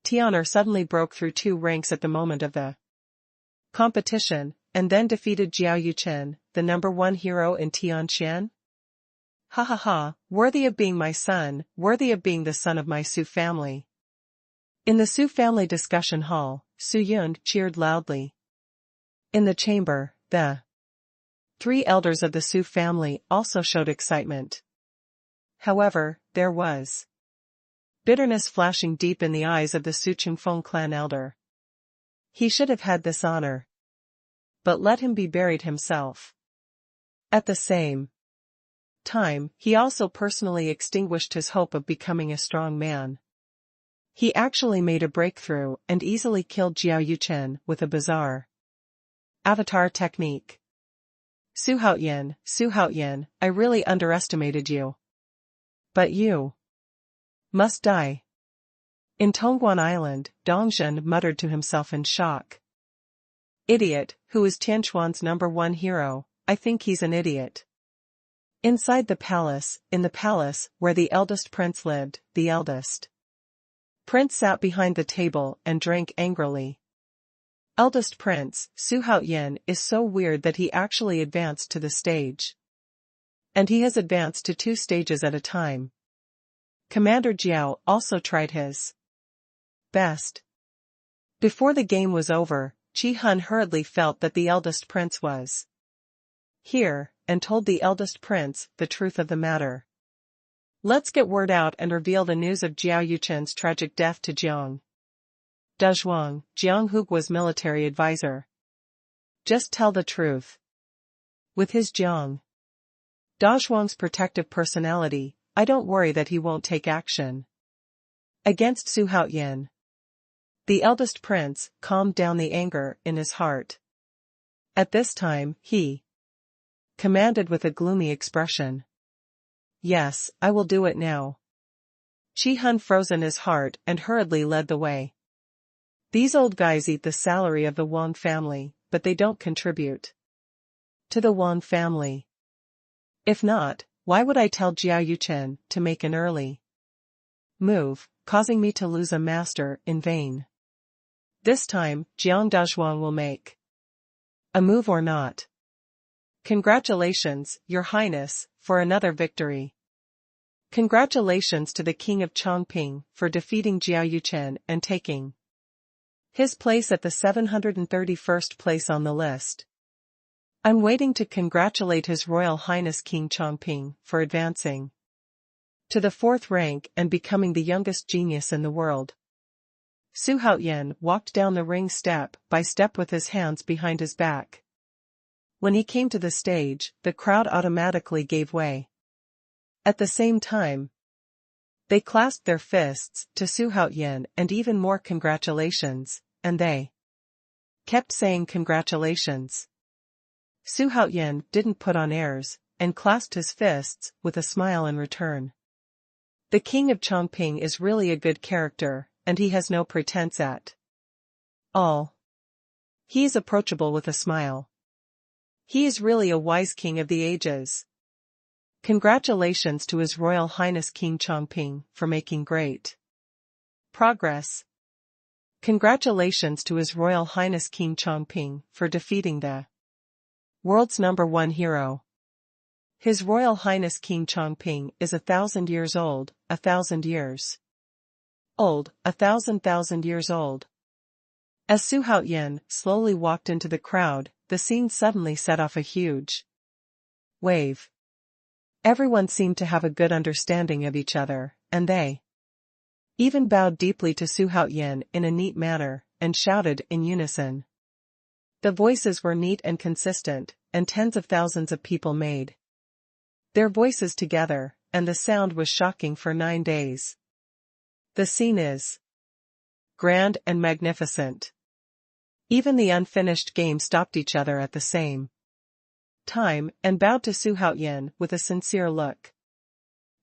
Tianwu suddenly broke through 2 ranks at the moment of the competition, and then defeated Jiao Yuchen, the number 1 hero in Tianqian? Ha ha ha, worthy of being my son, worthy of being the son of my Su family. In the Su family discussion hall, Yun cheered loudly. In the chamber, the three elders of the Su family also showed excitement. However, there was bitterness flashing deep in the eyes of the Su Chingfeng clan elder. He should have had this honor. But let him be buried himself. At the same time, he also personally extinguished his hope of becoming a strong man. He actually made a breakthrough and easily killed Jiao Yuchen with a bizarre avatar technique. Su Haoyan, I really underestimated you. But you must die. In Tongguan Island, Dongzhen muttered to himself in shock. Idiot, who is Tianchuan's #1 hero, I think he's an idiot. Inside the palace, in the palace where the eldest prince lived, the eldest prince sat behind the table and drank angrily. Eldest prince, Su Haoyan, is so weird that he actually advanced to the stage. And he has advanced to 2 stages at a time. Commander Jiao also tried his best. Before the game was over, Qi Hun hurriedly felt that the eldest prince was here, and told the eldest prince the truth of the matter. Let's get word out and reveal the news of Jiao Yuchen's tragic death to Jiang Dazhuang. Jiang Hu was military advisor. Just tell the truth. With his Jiang Dazhuang's protective personality, I don't worry that he won't take action against Su Haoyan. The eldest prince calmed down the anger in his heart. At this time, he commanded with a gloomy expression. Yes, I will do it now. Qi Hun froze in his heart and hurriedly led the way. These old guys eat the salary of the Wang family, but they don't contribute to the Wang family. If not, why would I tell Jiao Yuchen to make an early move, causing me to lose a master in vain? This time, Jiang Dazhuang will make a move or not. Congratulations, Your Highness, for another victory. Congratulations to the King of Chongping for defeating Jiao Yuchen and taking his place at the 731st place on the list. I'm waiting to congratulate His Royal Highness King Chongping for advancing to the 4th rank and becoming the youngest genius in the world. Su Haoyan walked down the ring step by step with his hands behind his back. When he came to the stage, the crowd automatically gave way. At the same time, they clasped their fists to Su Haoyan and even more congratulations, and they kept saying congratulations. Su Haoyan didn't put on airs, and clasped his fists with a smile in return. The King of Chongping is really a good character, and he has no pretense at all. He is approachable with a smile. He is really a wise king of the ages. Congratulations to His Royal Highness King Chongping for making great progress. Congratulations to His Royal Highness King Chongping for defeating the world's #1 hero. His Royal Highness King Chongping is 1,000 years old, 1,000 years old, 1,000 years old. As Su Haoyan slowly walked into the crowd, the scene suddenly set off a huge wave. Everyone seemed to have a good understanding of each other, and they even bowed deeply to Su Haoyan in a neat manner, and shouted in unison. The voices were neat and consistent, and tens of thousands of people made their voices together, and the sound was shocking for 9 days. The scene is grand and magnificent. Even the unfinished game stopped each other at the same time and bowed to Su Haoyan with a sincere look.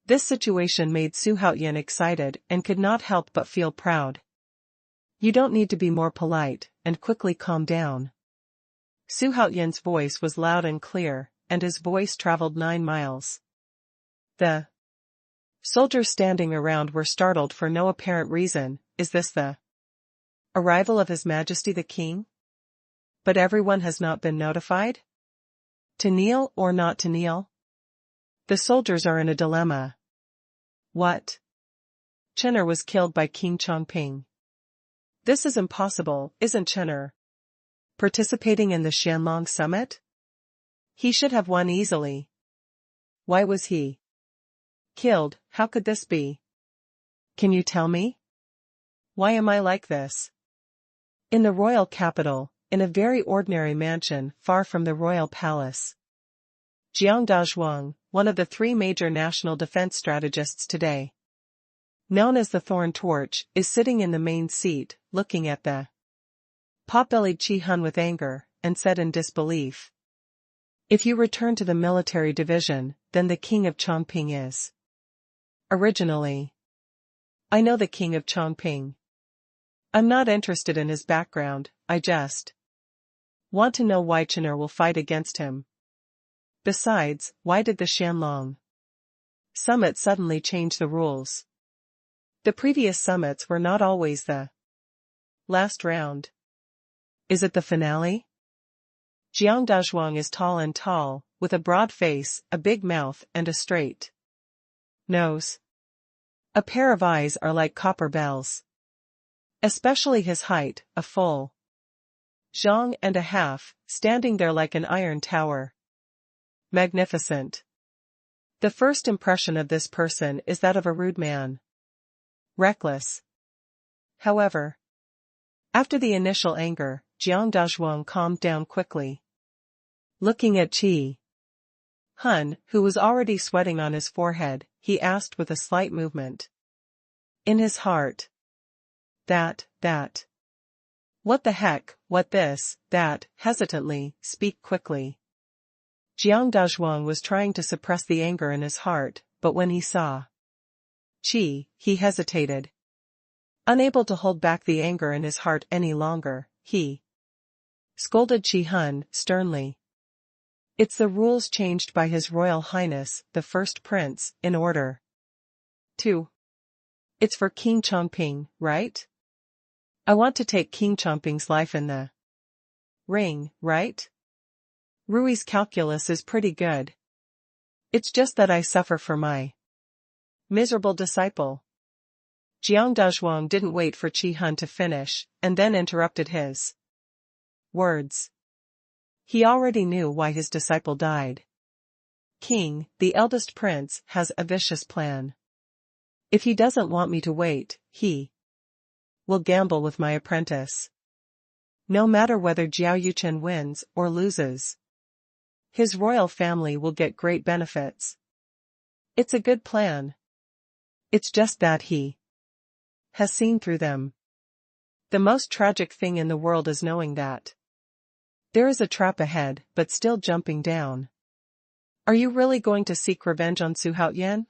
This situation made Su Haoyan excited and could not help but feel proud. You don't need to be more polite, and quickly calm down. Su Haoyan's voice was loud and clear, and his voice traveled 9 miles. The soldiers standing around were startled for no apparent reason. Is this the arrival of His Majesty the King? But everyone has not been notified? To kneel or not to kneel? The soldiers are in a dilemma. What? Chen'er was killed by King Chongping. This is impossible, isn't Chen'er participating in the Xianlong summit? He should have won easily. Why was he killed? How could this be? Can you tell me? Why am I like this? In the royal capital, in a very ordinary mansion far from the royal palace. Jiang Dazhuang, one of the three major national defense strategists today, known as the Thorn Torch, is sitting in the main seat, looking at the pot-bellied Qi Hun with anger, and said in disbelief, "If you return to the military division, then the king of Chongping is originally." I know the king of Chongping. I'm not interested in his background, I just want to know why Chen'er will fight against him. Besides, why did the Xianlong summit suddenly change the rules? The previous summits were not always the last round. Is it the finale? Jiang Dazhuang is tall, with a broad face, a big mouth and a straight nose. A pair of eyes are like copper bells. Especially his height, a full zhang and a half, standing there like an iron tower. Magnificent. The first impression of this person is that of a rude man. Reckless. However, after the initial anger, Jiang Dazhuang calmed down quickly. Looking at Qi Hun, who was already sweating on his forehead, he asked with a slight movement in his heart. That. What the heck, what this, that, hesitantly, speak quickly. Jiang Dazhuang was trying to suppress the anger in his heart, but when he saw Qi, he hesitated. Unable to hold back the anger in his heart any longer, he scolded Qi Hun sternly. It's the rules changed by His Royal Highness, the First Prince, in order to. It's for King Chongping, right? I want to take King Chongping's life in the ring, right? Rui's calculus is pretty good. It's just that I suffer for my miserable disciple. Jiang Dazhuang didn't wait for Qi Hun to finish, and then interrupted his words. He already knew why his disciple died. King, the eldest prince, has a vicious plan. If he doesn't want me to wait, he will gamble with my apprentice. No matter whether Jiao Yuchen wins or loses, his royal family will get great benefits. It's a good plan. It's just that he has seen through them. The most tragic thing in the world is knowing that there is a trap ahead, but still jumping down. Are you really going to seek revenge on Su Haoyan?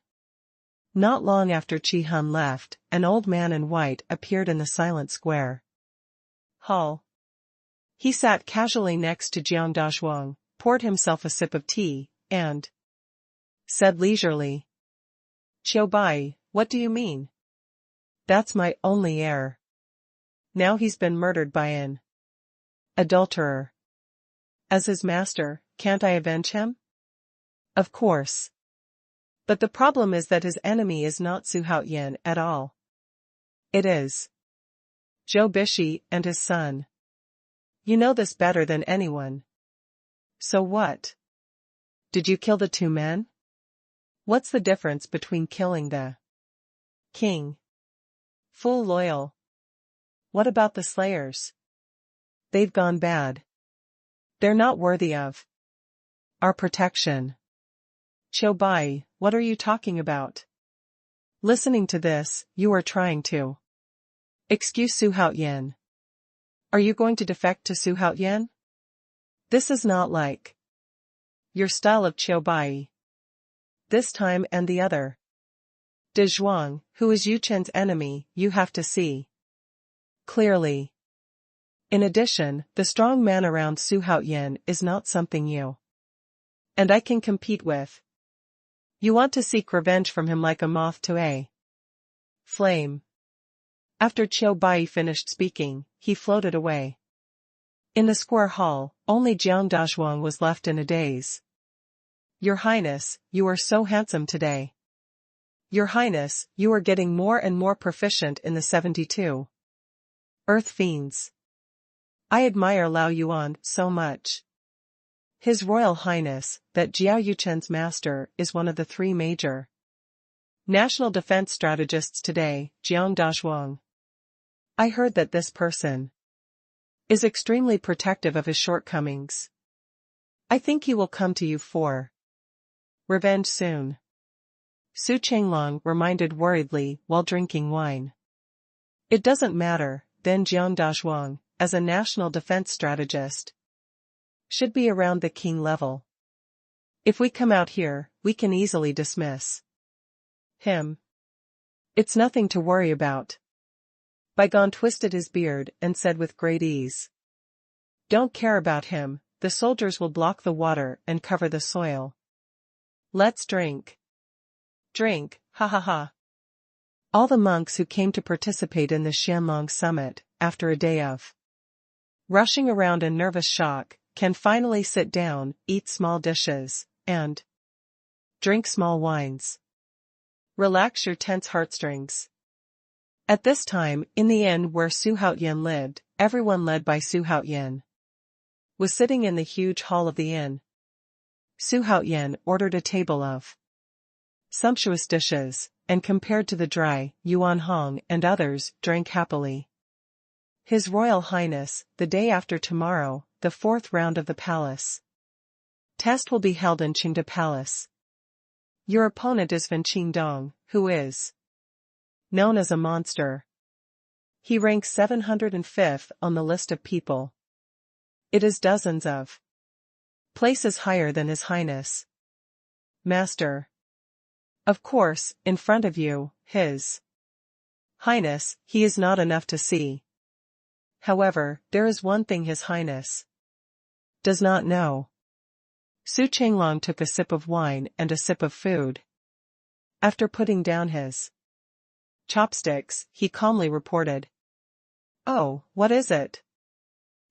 Not long after Qi Hun left, an old man in white appeared in the silent square hall. He sat casually next to Jiang Dazhuang, poured himself a sip of tea, and said leisurely, "Qiu Bai, what do you mean? That's my only heir. Now he's been murdered by an adulterer. As his master, can't I avenge him? Of course. But the problem is that his enemy is not Su Haoyan at all. It is Zhou Bishi and his son. You know this better than anyone. So what? Did you kill the two men? What's the difference between killing the king? Full loyal. What about the slayers? They've gone bad. They're not worthy of our protection. Qiu Bai, what are you talking about? Listening to this, you are trying to excuse Su Haoyan. Are you going to defect to Su Haoyan? This is not like your style of Qiu Bai. This time and the other Dazhuang, who is Yu Chen's enemy, you have to see clearly. In addition, the strong man around Su Haoyan is not something you and I can compete with. You want to seek revenge from him like a moth to a flame. After Qiu Bai finished speaking, he floated away. In the square hall, only Jiang Dazhuang was left in a daze. Your Highness, you are so handsome today. Your Highness, you are getting more and more proficient in the 72 Earth Fiends. I admire Lao Yuan so much. His Royal Highness, that Jiao Yuchen's master, is one of the three major national defense strategists today, Jiang Dazhuang. I heard that this person is extremely protective of his shortcomings. I think he will come to you for revenge soon. Su Chenglong reminded worriedly while drinking wine. It doesn't matter, then Jiang Dazhuang, as a national defense strategist, should be around the king level. If we come out here, we can easily dismiss him. It's nothing to worry about. Baigon twisted his beard and said with great ease. Don't care about him, the soldiers will block the water and cover the soil. Let's drink. Drink, ha ha ha. All the monks who came to participate in the Xianlong summit, after a day of rushing around in nervous shock, can finally sit down, eat small dishes, and drink small wines. Relax your tense heartstrings. At this time, in the inn where Su Haoyan lived, everyone led by Su Haoyan was sitting in the huge hall of the inn. Su Haoyan ordered a table of sumptuous dishes, and compared to the dry, Yuan Hong and others, drank happily. His Royal Highness, the day after tomorrow, the fourth round of the palace test will be held in Qingde Palace. Your opponent is Fen Qingdong, who is known as a monster. He ranks 705th on the list of people. It is dozens of places higher than His Highness. Master. Of course, in front of you, His Highness, he is not enough to see. However, there is one thing His Highness does not know. Su Chenglong took a sip of wine and a sip of food. After putting down his chopsticks, he calmly reported. Oh, what is it?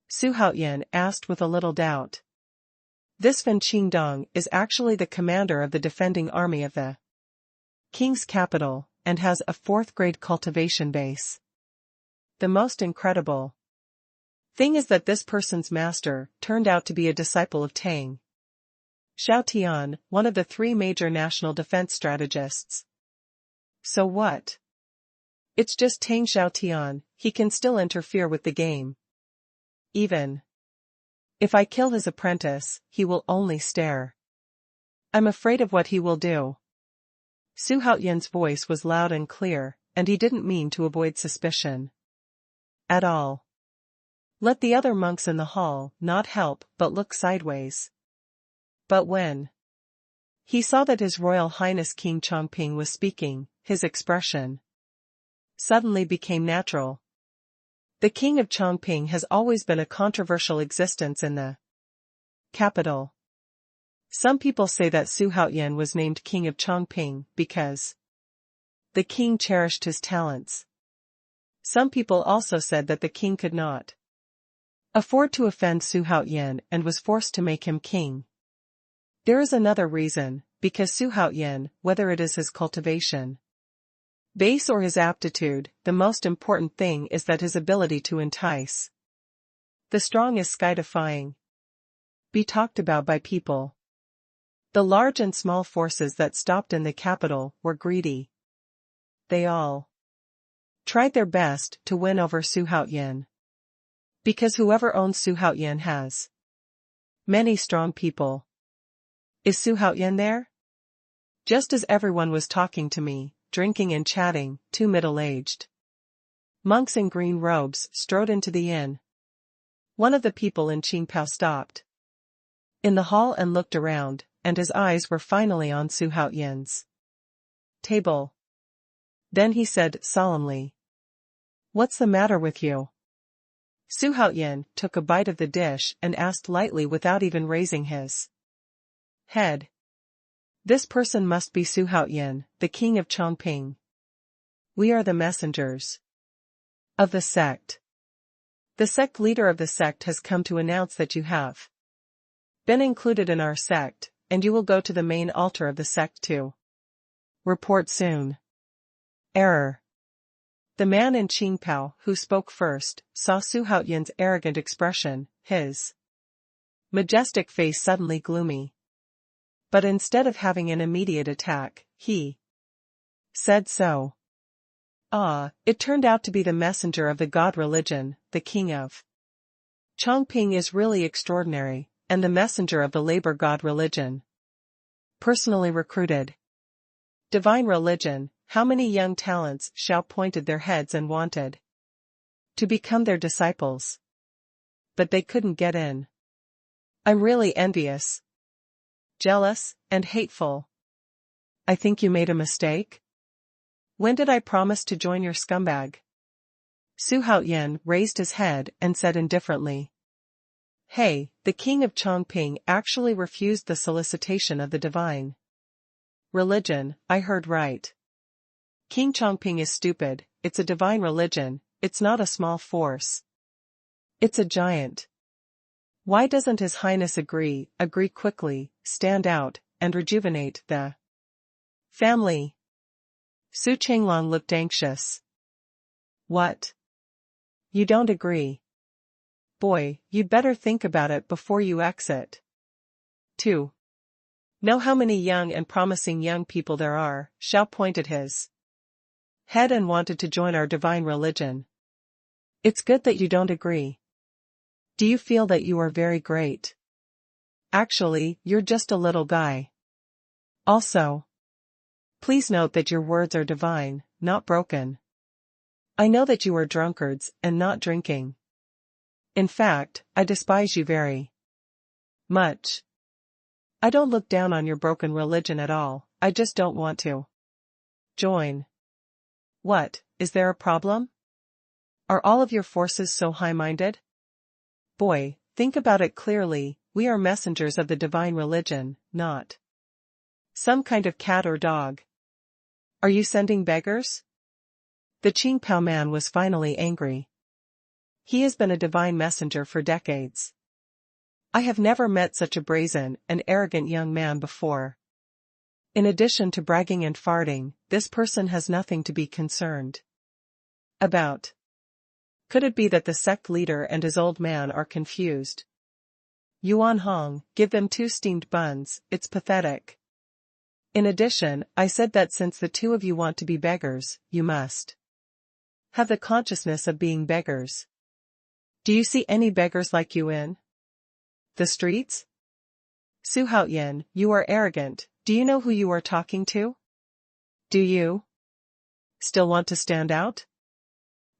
Su Haoyan asked with a little doubt. This Fen Qingdong is actually the commander of the defending army of the king's capital, and has a 4th-grade cultivation base. The most incredible thing is that this person's master turned out to be a disciple of Tang Xiaotian, one of the 3 major national defense strategists. So what? It's just Tang Xiaotian, he can still interfere with the game. Even if I kill his apprentice, he will only stare. I'm afraid of what he will do. Su Haoyan's voice was loud and clear, and he didn't mean to avoid suspicion at all. Let the other monks in the hall not help but look sideways. But when he saw that His Royal Highness King Chongping was speaking, his expression suddenly became natural. The King of Chongping has always been a controversial existence in the capital. Some people say that Su Haoyan was named King of Chongping because the king cherished his talents. Some people also said that the king could not afford to offend Su Haoyan and was forced to make him king. There is another reason, because Su Haoyan, whether it is his cultivation base or his aptitude, the most important thing is that his ability to entice the strong is sky-defying. Be talked about by people. The large and small forces that stopped in the capital were greedy. They all tried their best to win over Su Haoyan. Because whoever owns Su Haoyan has many strong people. Is Su Haoyan there? Just as everyone was talking to me, drinking and chatting, 2 middle-aged monks in green robes strode into the inn. One of the people in Qingpao stopped in the hall and looked around, and his eyes were finally on Su Haoyan's table. Then he said solemnly, "What's the matter with you?" Su Haoyan took a bite of the dish and asked lightly without even raising his head. This person must be Su Haoyan, the king of Chongping. We are the messengers of the sect. The sect leader of the sect has come to announce that you have been included in our sect, and you will go to the main altar of the sect too. Report soon. Error. The man in Qingpao who spoke first saw Xuanhuan's arrogant expression, his majestic face suddenly gloomy. But instead of having an immediate attack, he said so. It turned out to be the messenger of the god religion, the king of Chongping is really extraordinary, and the messenger of the labor god religion. Personally recruited. Divine religion, how many young talents Xiao pointed their heads and wanted to become their disciples. But they couldn't get in. I'm really envious, jealous, and hateful. I think you made a mistake? When did I promise to join your scumbag? Xuanhuan raised his head and said indifferently. Hey, the king of Chongping actually refused the solicitation of the divine religion, I heard right. King Chongping is stupid, it's a divine religion, it's not a small force. It's a giant. Why doesn't His Highness agree quickly, stand out, and rejuvenate the family? Su Qinglong looked anxious. What? You don't agree? Boy, you'd better think about it before you exit. 2. Know how many young and promising young people there are, Xiao pointed his head and wanted to join our divine religion. It's good that you don't agree. Do you feel that you are very great? Actually, you're just a little guy. Also, please note that your words are divine, not broken. I know that you are drunkards and not drinking. In fact, I despise you very much. I don't look down on your broken religion at all, I just don't want to join. What, is there a problem? Are all of your forces so high-minded? Boy, think about it clearly, we are messengers of the divine religion, not some kind of cat or dog. Are you sending beggars? The Qingpao man was finally angry. He has been a divine messenger for decades. I have never met such a brazen and arrogant young man before. In addition to bragging and farting, this person has nothing to be concerned about. Could it be that the sect leader and his old man are confused? Yuan Hong, give them 2 steamed buns, it's pathetic. In addition, I said that since the 2 of you want to be beggars, you must have the consciousness of being beggars. Do you see any beggars like you in the streets? Xuanhuan, you are arrogant, do you know who you are talking to? Do you still want to stand out?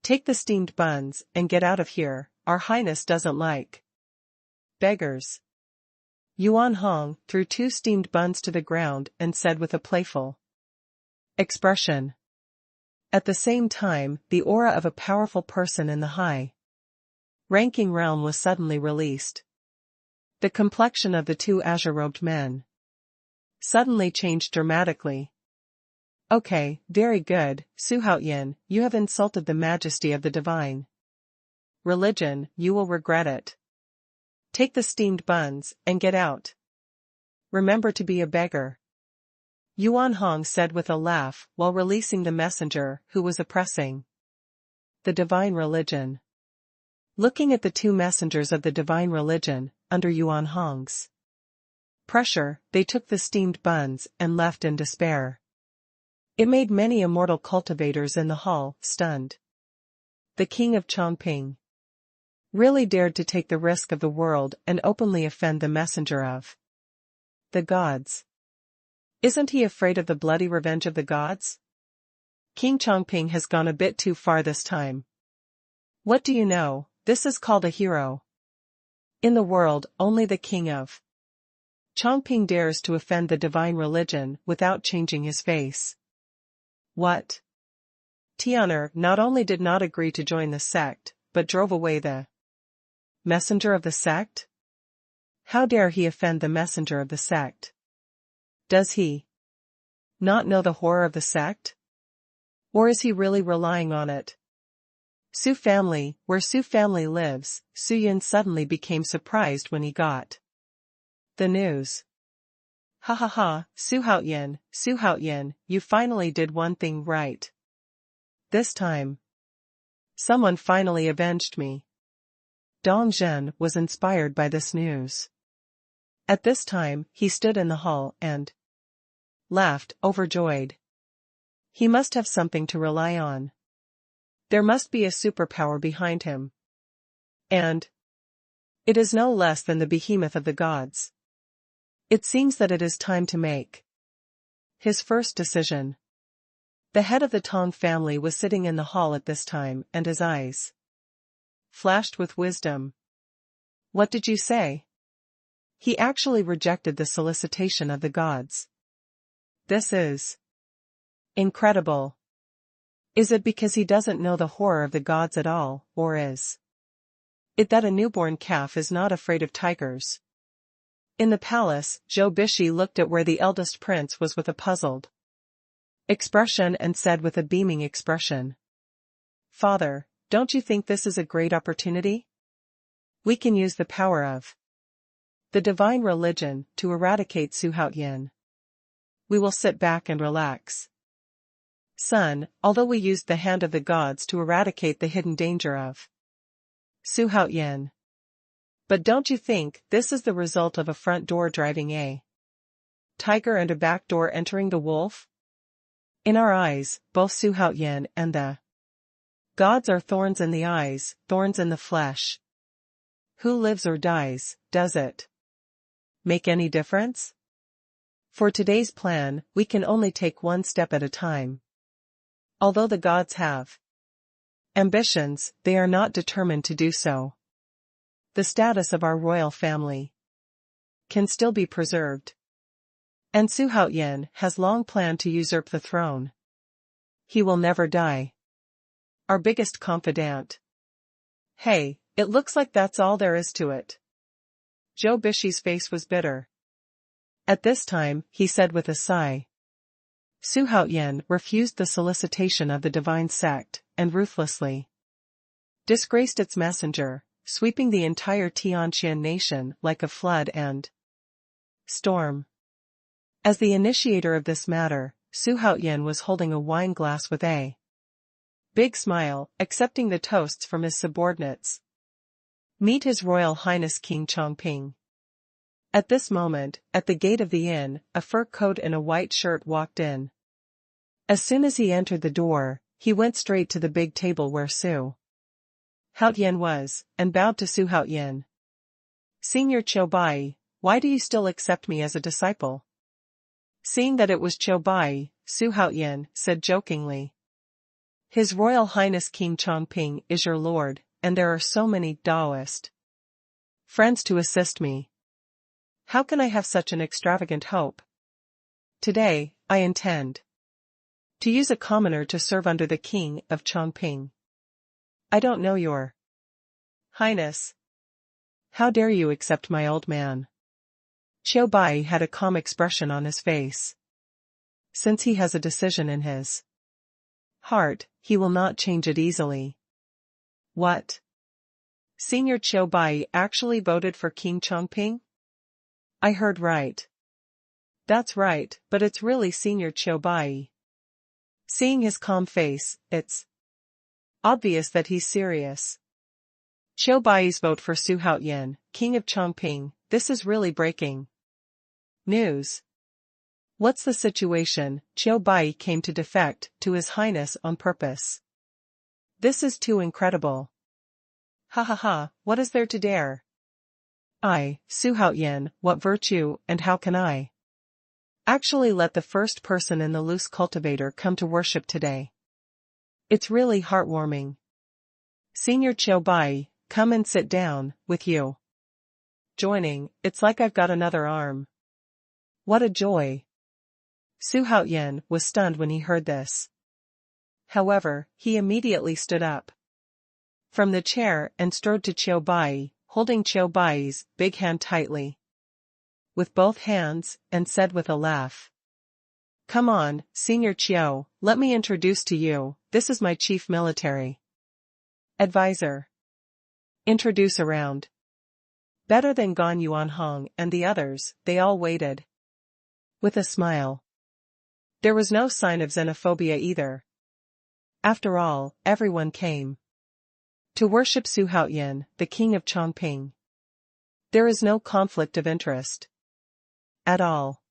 Take the steamed buns and get out of here, Our Highness doesn't like beggars. Yuan Hong threw 2 steamed buns to the ground and said with a playful expression. At the same time, the aura of a powerful person in the high-ranking realm was suddenly released. The complexion of the 2 azure-robed men suddenly changed dramatically. Okay, very good, Xuanhuan, you have insulted the majesty of the divine religion, you will regret it. Take the steamed buns, and get out. Remember to be a beggar. Yuan Hong said with a laugh while releasing the messenger who was oppressing the divine religion. Looking at the 2 messengers of the divine religion, under Yuan Hong's pressure, they took the steamed buns and left in despair. It made many immortal cultivators in the hall stunned. The king of Chongping really dared to take the risk of the world and openly offend the messenger of the gods. Isn't he afraid of the bloody revenge of the gods? King Chongping has gone a bit too far this time. What do you know, this is called a hero. In the world, only the king of Chongping dares to offend the divine religion without changing his face. What? Tianwu not only did not agree to join the sect, but drove away the messenger of the sect? How dare he offend the messenger of the sect? Does he not know the horror of the sect? Or is he really relying on it? Su family, where Su family lives, Su Yun suddenly became surprised when he got the news. Ha ha ha, Xuanhuan, you finally did one thing right. This time. Someone finally avenged me. Dong Zhen was inspired by this news. At this time, he stood in the hall and laughed, overjoyed. He must have something to rely on. There must be a superpower behind him. And it is no less than the behemoth of the gods. It seems that it is time to make his first decision. The head of the Tong family was sitting in the hall at this time, and his eyes flashed with wisdom. What did you say? He actually rejected the solicitation of the gods. This is incredible. Is it because he doesn't know the horror of the gods at all, or is it that a newborn calf is not afraid of tigers? In the palace, Zhou Bishi looked at where the eldest prince was with a puzzled expression and said with a beaming expression, "Father, don't you think this is a great opportunity? We can use the power of the divine religion to eradicate Xuanhuan. We will sit back and relax. Son, although we used the hand of the gods to eradicate the hidden danger of Xuanhuan. But don't you think this is the result of a front door driving a tiger and a back door entering the wolf? In our eyes, both Xuanhuan and the gods are thorns in the eyes, thorns in the flesh. Who lives or dies, does it make any difference? For today's plan, we can only take one step at a time. Although the gods have ambitions, they are not determined to do so. The status of our royal family can still be preserved. And Xuanhuan has long planned to usurp the throne. He will never die. Our biggest confidant. Hey, it looks like that's all there is to it. Zhou Bishi's face was bitter. At this time, he said with a sigh. Xuanhuan refused the solicitation of the divine sect, and ruthlessly disgraced its messenger, sweeping the entire Tianqian nation like a flood and storm. As the initiator of this matter, Xuanhuan was holding a wine glass with a big smile, accepting the toasts from his subordinates. Meet His Royal Highness King Chongping. At this moment, at the gate of the inn, a fur coat and a white shirt walked in. As soon as he entered the door, he went straight to the big table where Xuanhuan was, and bowed to Xuanhuan. Senior Qiu Bai, why do you still accept me as a disciple? Seeing that it was Qiu Bai, Xuanhuan said jokingly. His Royal Highness King Chongping is your lord, and there are so many Taoist friends to assist me. How can I have such an extravagant hope? Today, I intend to use a commoner to serve under the king of Chongping. I don't know your highness. How dare you accept my old man? Qiu Bai had a calm expression on his face. Since he has a decision in his heart, he will not change it easily. What? Senior Qiu Bai actually voted for King Chongping? I heard right. That's right, but it's really Senior Qiu Bai. Seeing his calm face, it's obvious that he's serious. Qiu Bai's vote for Xuanhuan, King of Chongping, this is really breaking news. What's the situation? Qiu Bai came to defect to His Highness on purpose. This is too incredible. Ha ha ha, what is there to dare? Xuanhuan, what virtue, and how can I actually let the first person in the loose cultivator come to worship today? It's really heartwarming. Senior Qiu Bai, come and sit down, with you joining, it's like I've got another arm. What a joy. Xuanhuan was stunned when he heard this. However, he immediately stood up from the chair and strode to Qiu Bai, holding Qiu Bai's big hand tightly with both hands, and said with a laugh. Come on, Senior Qiu, let me introduce to you, this is my chief military advisor. Introduce around. Better than Gan Yuanhong and the others, they all waited with a smile. There was no sign of xenophobia either. After all, everyone came to worship Xuanhuan, the king of Chongping. There is no conflict of interest at all.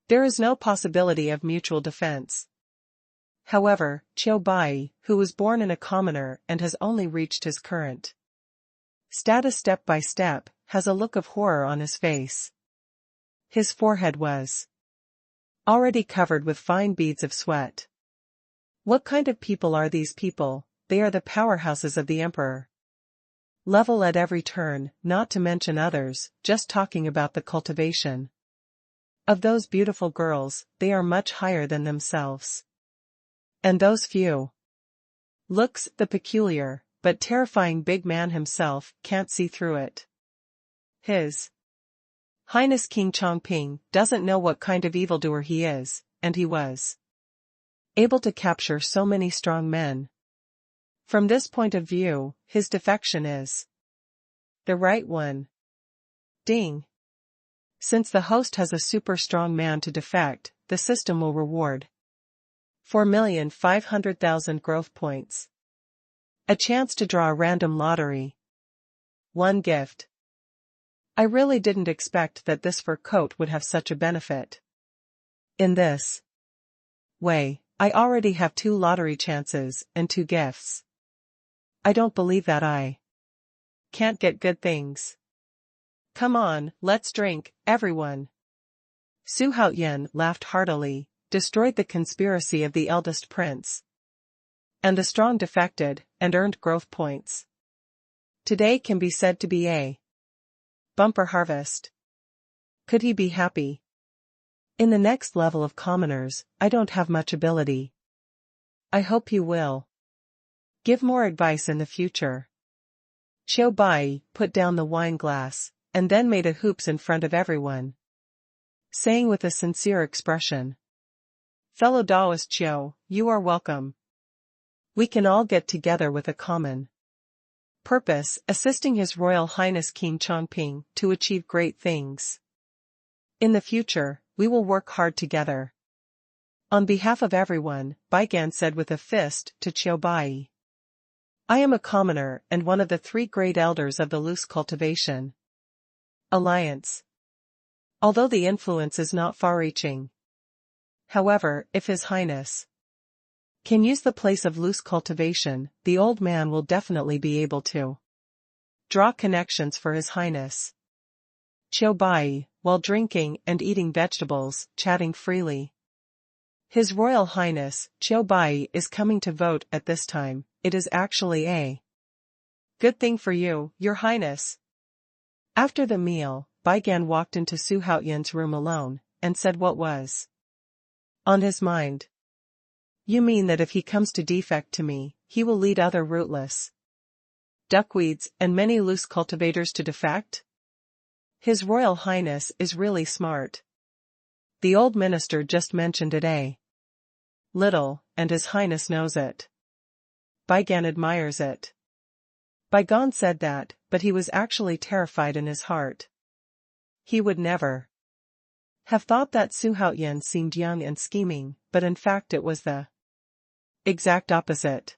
There is no possibility of mutual defense. However, Qiu Bai, who was born in a commoner and has only reached his current status step by step, has a look of horror on his face. His forehead was already covered with fine beads of sweat. What kind of people are these people? They are the powerhouses of the emperor. Level at every turn, not to mention others, just talking about the cultivation of those beautiful girls, they are much higher than themselves. And those few looks, the peculiar, but terrifying big man himself, can't see through it. His Highness King Chongping doesn't know what kind of evildoer he is, and he was able to capture so many strong men. From this point of view, his defection is the right one. Ding. Since the host has a super strong man to defect, the system will reward 4,500,000 growth points. A chance to draw a random lottery. One gift. I really didn't expect that this fur coat would have such a benefit. In this way, I already have 2 lottery chances and 2 gifts. I don't believe that I can't get good things. Come on, let's drink, everyone. Xuanhuan laughed heartily, destroyed the conspiracy of the eldest prince. And the strong defected, and earned growth points. Today can be said to be a bumper harvest. Could he be happy? In the next level of commoners, I don't have much ability. I hope you will give more advice in the future. Qiu Bai put down the wine glass, and then made a hoops in front of everyone, saying with a sincere expression, "Fellow Taoist Qiu, you are welcome. We can all get together with a common purpose, assisting His Royal Highness King Chongping to achieve great things. In the future, we will work hard together." On behalf of everyone, Baigan said with a fist to Qiu Bai, "I am a commoner and one of the 3 great elders of the loose cultivation alliance. Although the influence is not far-reaching. However, if His Highness can use the place of loose cultivation, the old man will definitely be able to draw connections for His Highness." Qiu Bai, while drinking and eating vegetables, chatting freely. His Royal Highness, Qiu Bai, is coming to vote at this time. It is actually a good thing for you, Your Highness. After the meal, Baigan walked into Xuanhuan's room alone, and said what was on his mind. "You mean that if he comes to defect to me, he will lead other rootless duckweeds and many loose cultivators to defect? His Royal Highness is really smart. The old minister just mentioned it a little, and His Highness knows it. Baigan admires it." Baigan said that, but he was actually terrified in his heart. He would never have thought that Xuanhuan seemed young and scheming, but in fact it was the exact opposite.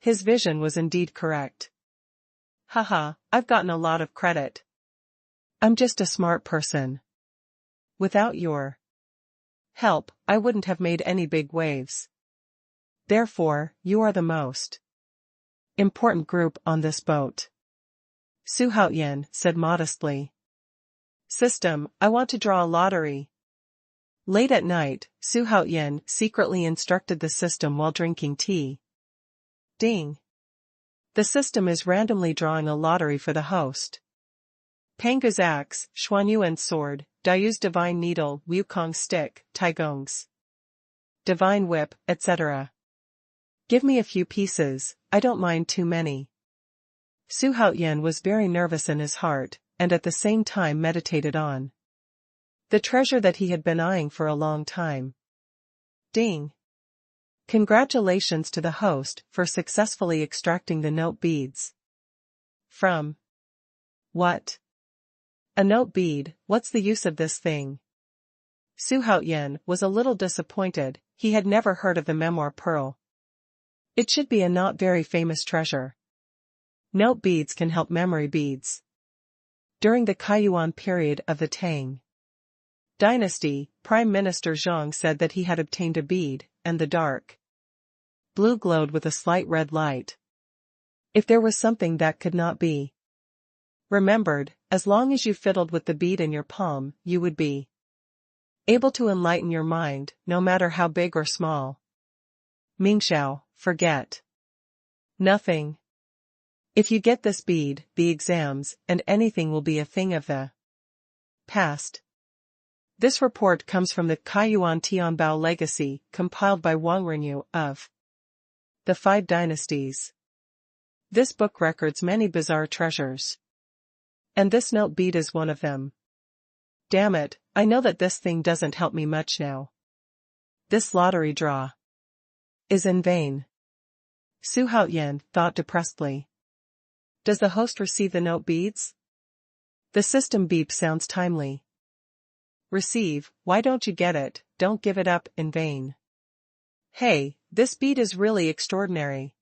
His vision was indeed correct. Haha, I've gotten a lot of credit. I'm just a smart person. Without your help, I wouldn't have made any big waves. Therefore, you are the most important group on this boat. Xuanhuan said modestly. System, I want to draw a lottery. Late at night, Xuanhuan secretly instructed the system while drinking tea. Ding. The system is randomly drawing a lottery for the host. Pangu's axe, Xuanhuan's sword, Dou Yu's divine needle, Wukong's stick, Taigong's divine whip, etc. Give me a few pieces, I don't mind too many. Xuanhuan was very nervous in his heart, and at the same time meditated on the treasure that he had been eyeing for a long time. Ding. Congratulations to the host for successfully extracting the note beads. From what? A note bead, what's the use of this thing? Xuanhuan was a little disappointed. He had never heard of the memoir pearl. It should be a not very famous treasure. Note beads can help memory beads. During the Xuanhuan period of the Tang Dynasty, Prime Minister Zhang said that he had obtained a bead, and the dark blue glowed with a slight red light. If there was something that could not be remembered, as long as you fiddled with the bead in your palm, you would be able to enlighten your mind, no matter how big or small. Mingxiao, forget nothing. If you get this bead, the exams and anything will be a thing of the past. This report comes from the Xuanhuan Tianbao Legacy, compiled by Wang Yu of the Five Dynasties. This book records many bizarre treasures. And this note bead is one of them. Damn it, I know that this thing doesn't help me much now. This lottery draw is in vain. Xuanhuan thought depressedly. Does the host receive the note beads? The system beep sounds timely. Receive, why don't you get it? Don't give it up in vain. Hey, this bead is really extraordinary.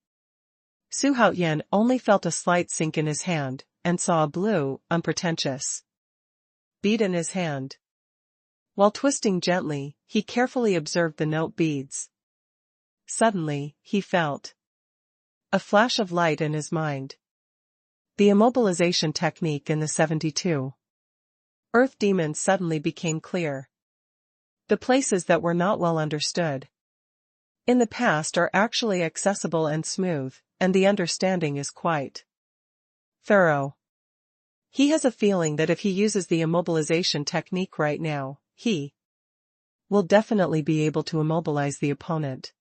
Xuanhuan only felt a slight sink in his hand, and saw a blue, unpretentious bead in his hand. While twisting gently, he carefully observed the note beads. Suddenly, he felt a flash of light in his mind. The immobilization technique in the 72 Earth demons suddenly became clear. The places that were not well understood in the past are actually accessible and smooth, and the understanding is quite thorough. He has a feeling that if he uses the immobilization technique right now, he will definitely be able to immobilize the opponent.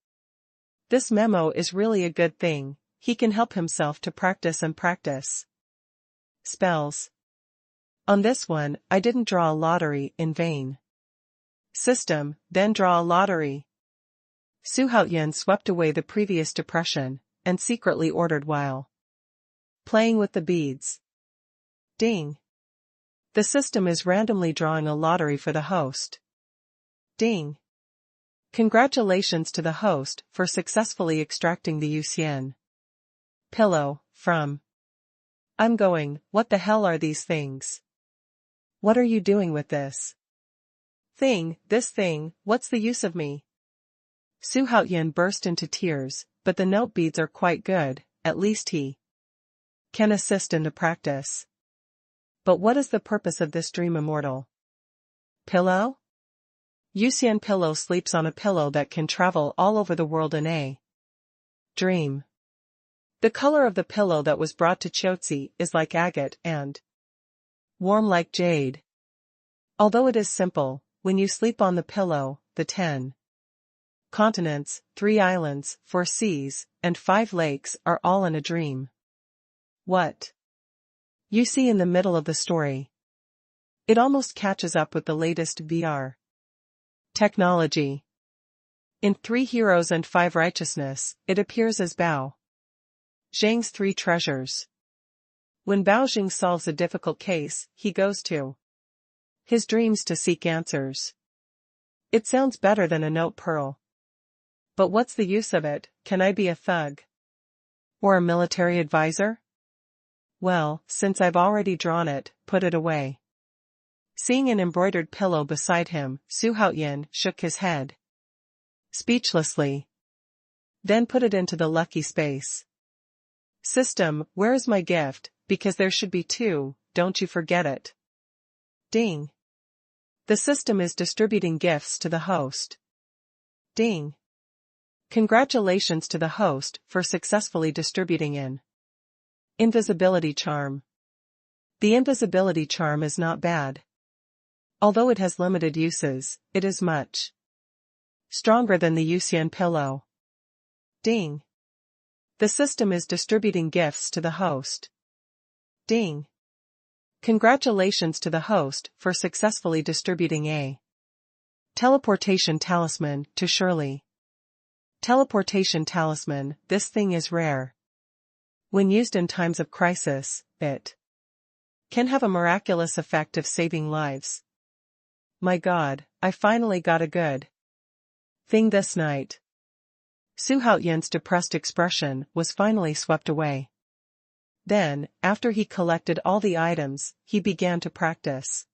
This memo is really a good thing. He can help himself to practice and practice spells. On this one, I didn't draw a lottery in vain. System, then draw a lottery. Xuanhuan swept away the previous depression, and secretly ordered while playing with the beads. Ding. The system is randomly drawing a lottery for the host. Ding. Congratulations to the host for successfully extracting the Yuxian pillow from. I'm going, what the hell are these things? What are you doing with this thing, what's the use of me? Xuanhuan burst into tears, but the note beads are quite good, at least he can assist in the practice. But what is the purpose of this dream immortal pillow? Yuxian pillow sleeps on a pillow that can travel all over the world in a dream. The color of the pillow that was brought to Qiuzi is like agate and warm like jade. Although it is simple, when you sleep on the pillow, the 10 continents, 3 islands, 4 seas, and 5 lakes are all in a dream. What you see in the middle of the story. It almost catches up with the latest VR technology. In 3 Heroes and 5 Righteousness, it appears as Bao Zhang's 3 treasures. When Bao Zhang solves a difficult case, he goes to his dreams to seek answers. It sounds better than a note pearl. But what's the use of it? Can I be a thug? Or a military advisor? Well, since I've already drawn it, put it away. Seeing an embroidered pillow beside him, Xuanhuan shook his head speechlessly. Then put it into the lucky space. System, where is my gift? Because there should be 2, don't you forget it. Ding. The system is distributing gifts to the host. Ding. Congratulations to the host for successfully distributing an invisibility charm. The invisibility charm is not bad. Although it has limited uses, it is much stronger than the Yuxian pillow. Ding. The system is distributing gifts to the host. Ding. Congratulations to the host for successfully distributing a teleportation talisman to Shirley. Teleportation talisman, this thing is rare. When used in times of crisis, it can have a miraculous effect of saving lives. My God, I finally got a good thing this night. Xuanhuan's depressed expression was finally swept away. Then, after he collected all the items, he began to practice.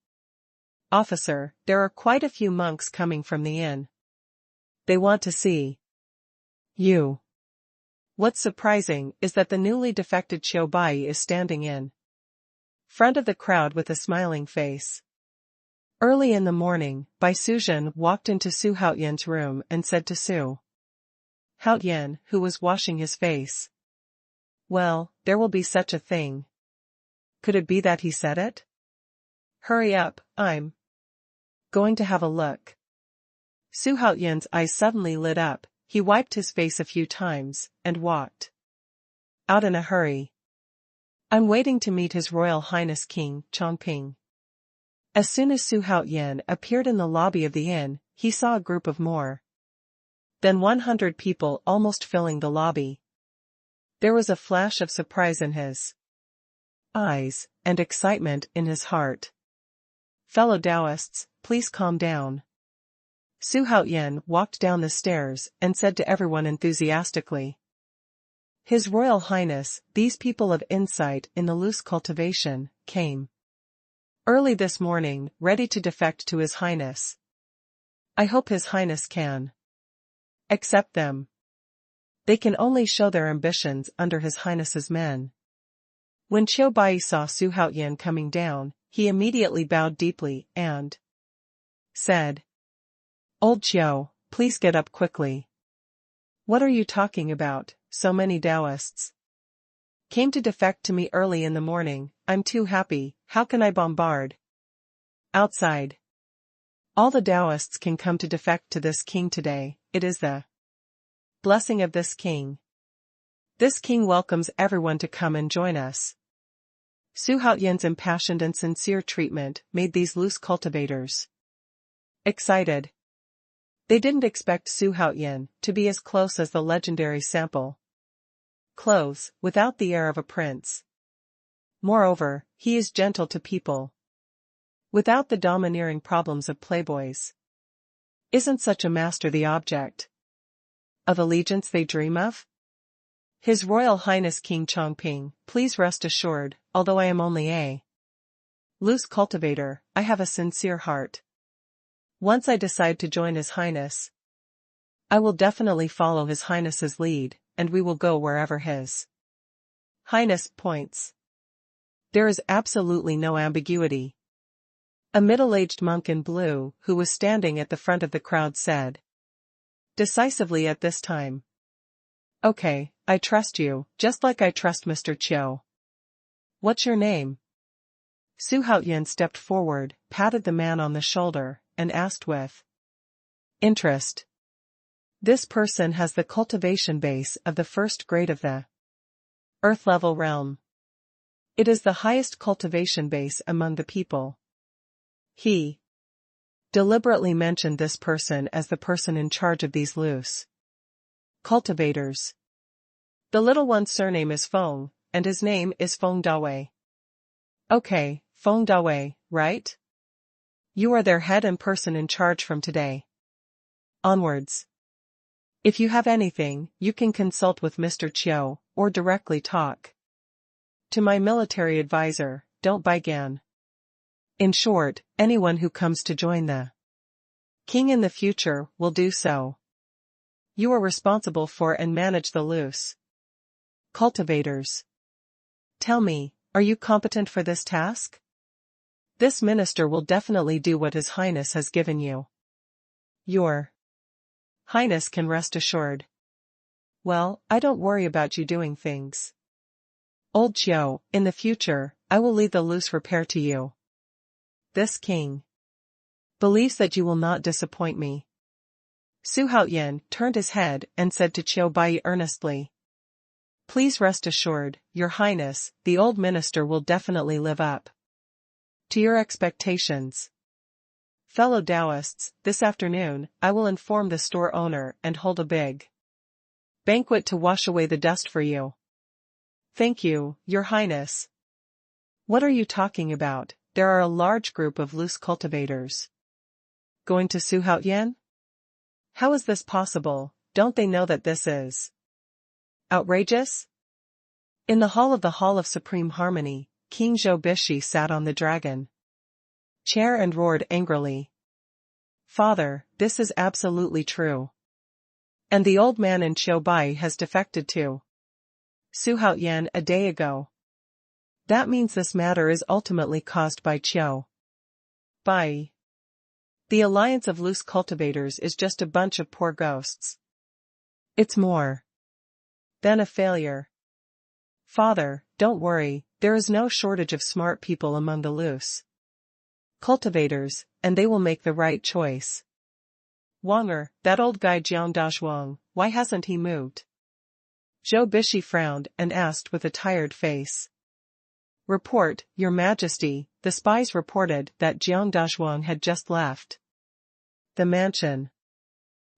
Officer, there are quite a few monks coming from the inn. They want to see you. What's surprising is that the newly defected Qiu Bai is standing in front of the crowd with a smiling face. Early in the morning, Bai Suzhen walked into Xuanhuan's room and said to Su Haoyan, who was washing his face, "Well, there will be such a thing." Could it be that he said it? Hurry up, I'm going to have a look. Xuanhuan's eyes suddenly lit up, he wiped his face a few times, and walked out in a hurry. I'm waiting to meet His Royal Highness King Chongping. As soon as Xuanhuan appeared in the lobby of the inn, he saw a group of more than 100 people almost filling the lobby. There was a flash of surprise in his eyes, and excitement in his heart. Fellow Taoists, please calm down. Xuanhuan walked down the stairs and said to everyone enthusiastically, His Royal Highness, these people of insight in the loose cultivation, came early this morning, ready to defect to His Highness. I hope His Highness can accept them. They can only show their ambitions under His Highness's men. When Qiu Bai saw Xuanhuan coming down, he immediately bowed deeply and said, Old Qiu, please get up quickly. What are you talking about? So many Taoists came to defect to me early in the morning. I'm too happy. How can I bombard outside? All the Taoists can come to defect to this king today. It is the blessing of this king. This king welcomes everyone to come and join us. Xuanhuan's impassioned and sincere treatment made these loose cultivators excited. They didn't expect Xuanhuan to be as close as the legendary sample clothes, without the air of a prince. Moreover, he is gentle to people, without the domineering problems of playboys. Isn't such a master the object of allegiance they dream of? His Royal Highness King Chongping, please rest assured, although I am only a loose cultivator, I have a sincere heart. Once I decide to join His Highness, I will definitely follow His Highness's lead, and we will go wherever His Highness points. There is absolutely no ambiguity. A middle-aged monk in blue, who was standing at the front of the crowd, said decisively at this time, Okay, I trust you, just like I trust Mr. Qiu. What's your name? Xuanhuan stepped forward, patted the man on the shoulder, and asked with interest. This person has the cultivation base of the first grade of the Earth-level realm. It is the highest cultivation base among the people. He deliberately mentioned this person as the person in charge of these loose cultivators. The little one's surname is Feng, and his name is Feng Dawei. Okay, Feng Dawei, right? You are their head and person in charge from today onwards. If you have anything, you can consult with Mr. Qiu, or directly talk to my military advisor, don't Baigan. In short, anyone who comes to join the king in the future will do so. You are responsible for and manage the loose cultivators. Tell me, are you competent for this task? This minister will definitely do what His Highness has given you. Your Highness can rest assured. Well, I don't worry about you doing things. Old Qiu, in the future, I will leave the loose repair to you. This king believes that you will not disappoint me. Xuanhuan turned his head and said to Qiu Bai earnestly, Please rest assured, Your Highness, the old minister will definitely live up to your expectations. Fellow Taoists, this afternoon, I will inform the store owner and hold a big banquet to wash away the dust for you. Thank you, Your Highness. What are you talking about? There are a large group of loose cultivators Going to Xuanhuan? How is this possible? Don't they know that this is outrageous? In the Hall of Supreme Harmony, King Zhou Bishi sat on the dragon chair and roared angrily. Father, this is absolutely true. And the old man in Bai has defected to Xuanhuan a day ago. That means this matter is ultimately caused by Bai. The alliance of loose cultivators is just a bunch of poor ghosts. It's more than a failure. Father, don't worry, there is no shortage of smart people among the loose cultivators, and they will make the right choice. Wanger, that old guy Jiang Dazhuang, why hasn't he moved? Zhou Bishi frowned and asked with a tired face. Report, Your Majesty, the spies reported that Jiang Dazhuang had just left the mansion.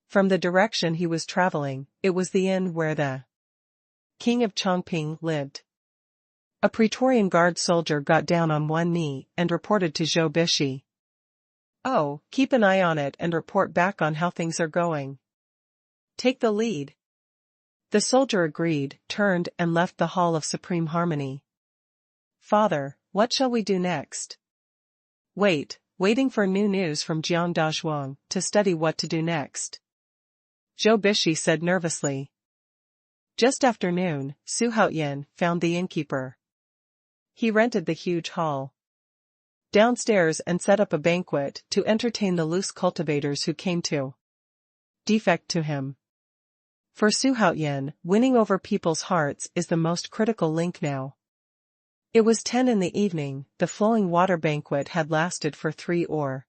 From the direction he was traveling, it was the inn where the King of Chongping lived. A Praetorian Guard soldier got down on one knee and reported to Zhou Bishi. Oh, keep an eye on it and report back on how things are going. Take the lead. The soldier agreed, turned and left the Hall of Supreme Harmony. Father, what shall we do next? Waiting for new news from Jiang Dazhuang to study what to do next. Zhou Bishi said nervously. Just after noon, Xuanhuan found the innkeeper. He rented the huge hall downstairs and set up a banquet to entertain the loose cultivators who came to defect to him. For Xuanhuan, winning over people's hearts is the most critical link now. It was 10 in the evening, the flowing water banquet had lasted for 3 or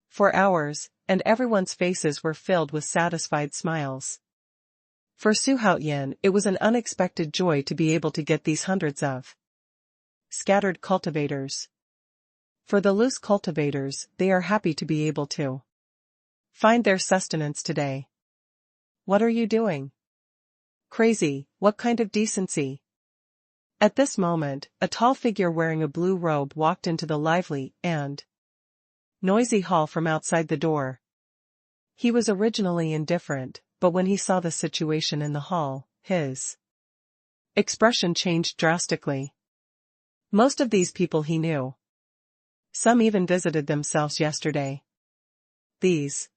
4 hours, and everyone's faces were filled with satisfied smiles. For Xuanhuan, it was an unexpected joy to be able to get these hundreds of scattered cultivators. For the loose cultivators, they are happy to be able to find their sustenance today. What are you doing? Crazy, what kind of decency? At this moment, a tall figure wearing a blue robe walked into the lively and noisy hall from outside the door. He was originally indifferent, but when he saw the situation in the hall, his expression changed drastically. Most of these people he knew. Some even visited themselves yesterday. These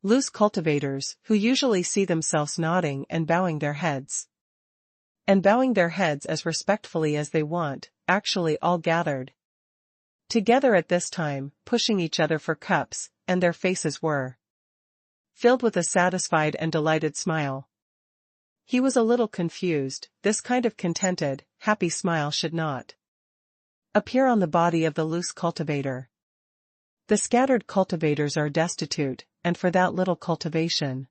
loose cultivators, who usually see themselves nodding and bowing their heads as respectfully as they want, actually all gathered together at this time, pushing each other for cups, and their faces were filled with a satisfied and delighted smile. He was a little confused. This kind of contented, happy smile should not appear on the body of the loose cultivator. The scattered cultivators are destitute, and for that little cultivation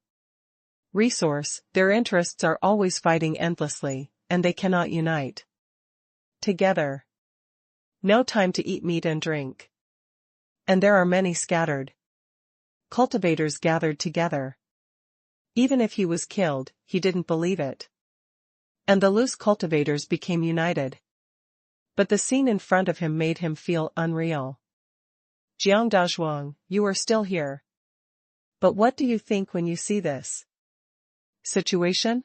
resource, their interests are always fighting endlessly, and they cannot unite together. No time to eat meat and drink. And there are many scattered cultivators gathered together. Even if he was killed, he didn't believe it. And the loose cultivators became united. But the scene in front of him made him feel unreal. Jiang Dazhuang, you are still here. But what do you think when you see this situation?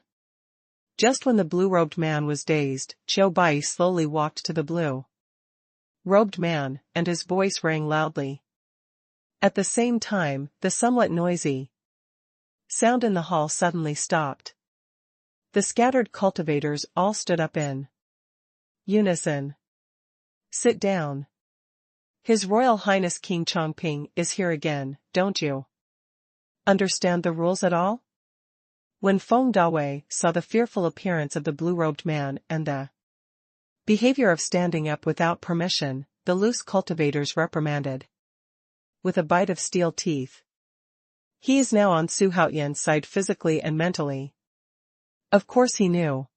Just when the blue-robed man was dazed, Bai slowly walked to the blue-robed man, and his voice rang loudly. At the same time, the somewhat noisy sound in the hall suddenly stopped. The scattered cultivators all stood up in unison. Sit down. His Royal Highness King Chongping is here again, don't you understand the rules at all? When Feng Dawei saw the fearful appearance of the blue-robed man and the behavior of standing up without permission, the loose cultivators reprimanded with a bite of steel teeth. He is now on Xuanhuan's side physically and mentally. Of course he knew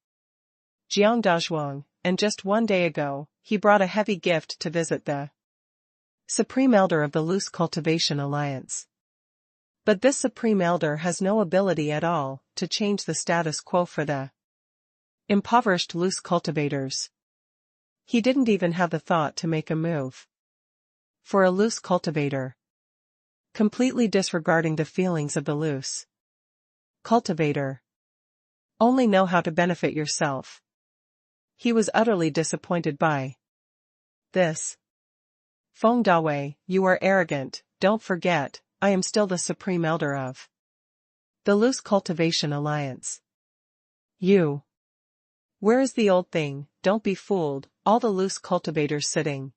Jiang Dazhuang, and just 1 day ago, he brought a heavy gift to visit the Supreme Elder of the Loose Cultivation Alliance. But this Supreme Elder has no ability at all to change the status quo for the impoverished loose cultivators. He didn't even have the thought to make a move. For a loose cultivator, completely disregarding the feelings of the loose cultivator. Only know how to benefit yourself. He was utterly disappointed by this. Feng Dawei, you are arrogant, don't forget, I am still the supreme elder of the Loose Cultivation Alliance. You. Where is the old thing? Don't be fooled, all the loose cultivators sitting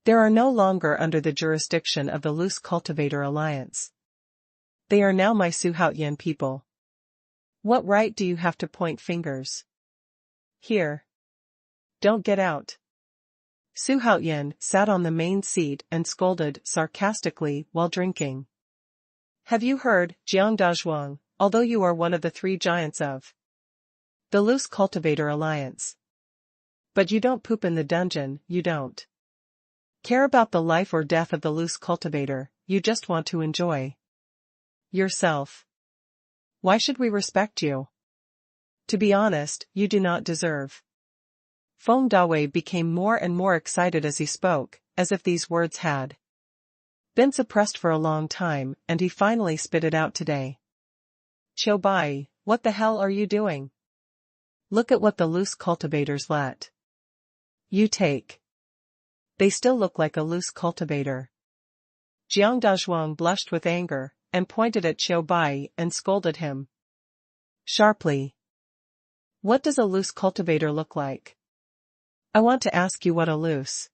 there are no longer under the jurisdiction of the Loose Cultivator Alliance. They are now my Xuanhuan people. What right do you have to point fingers? Here. Don't get out. Xuanhuan sat on the main seat and scolded sarcastically while drinking. Have you heard, Jiang Dazhuang, although you are one of the three giants of the Loose Cultivator Alliance. But you don't poop in the dungeon, you don't care about the life or death of the Loose Cultivator, you just want to enjoy yourself. Why should we respect you? To be honest, you do not deserve. Feng Dawei became more and more excited as he spoke, as if these words had been suppressed for a long time, and he finally spit it out today. Qiu Bai, what the hell are you doing? Look at what the Loose Cultivators let you take. They still look like a loose cultivator. Jiang Dazhuang blushed with anger, and pointed at Qiu Bai and scolded him sharply. What does a loose cultivator look like? I want to ask you what a loose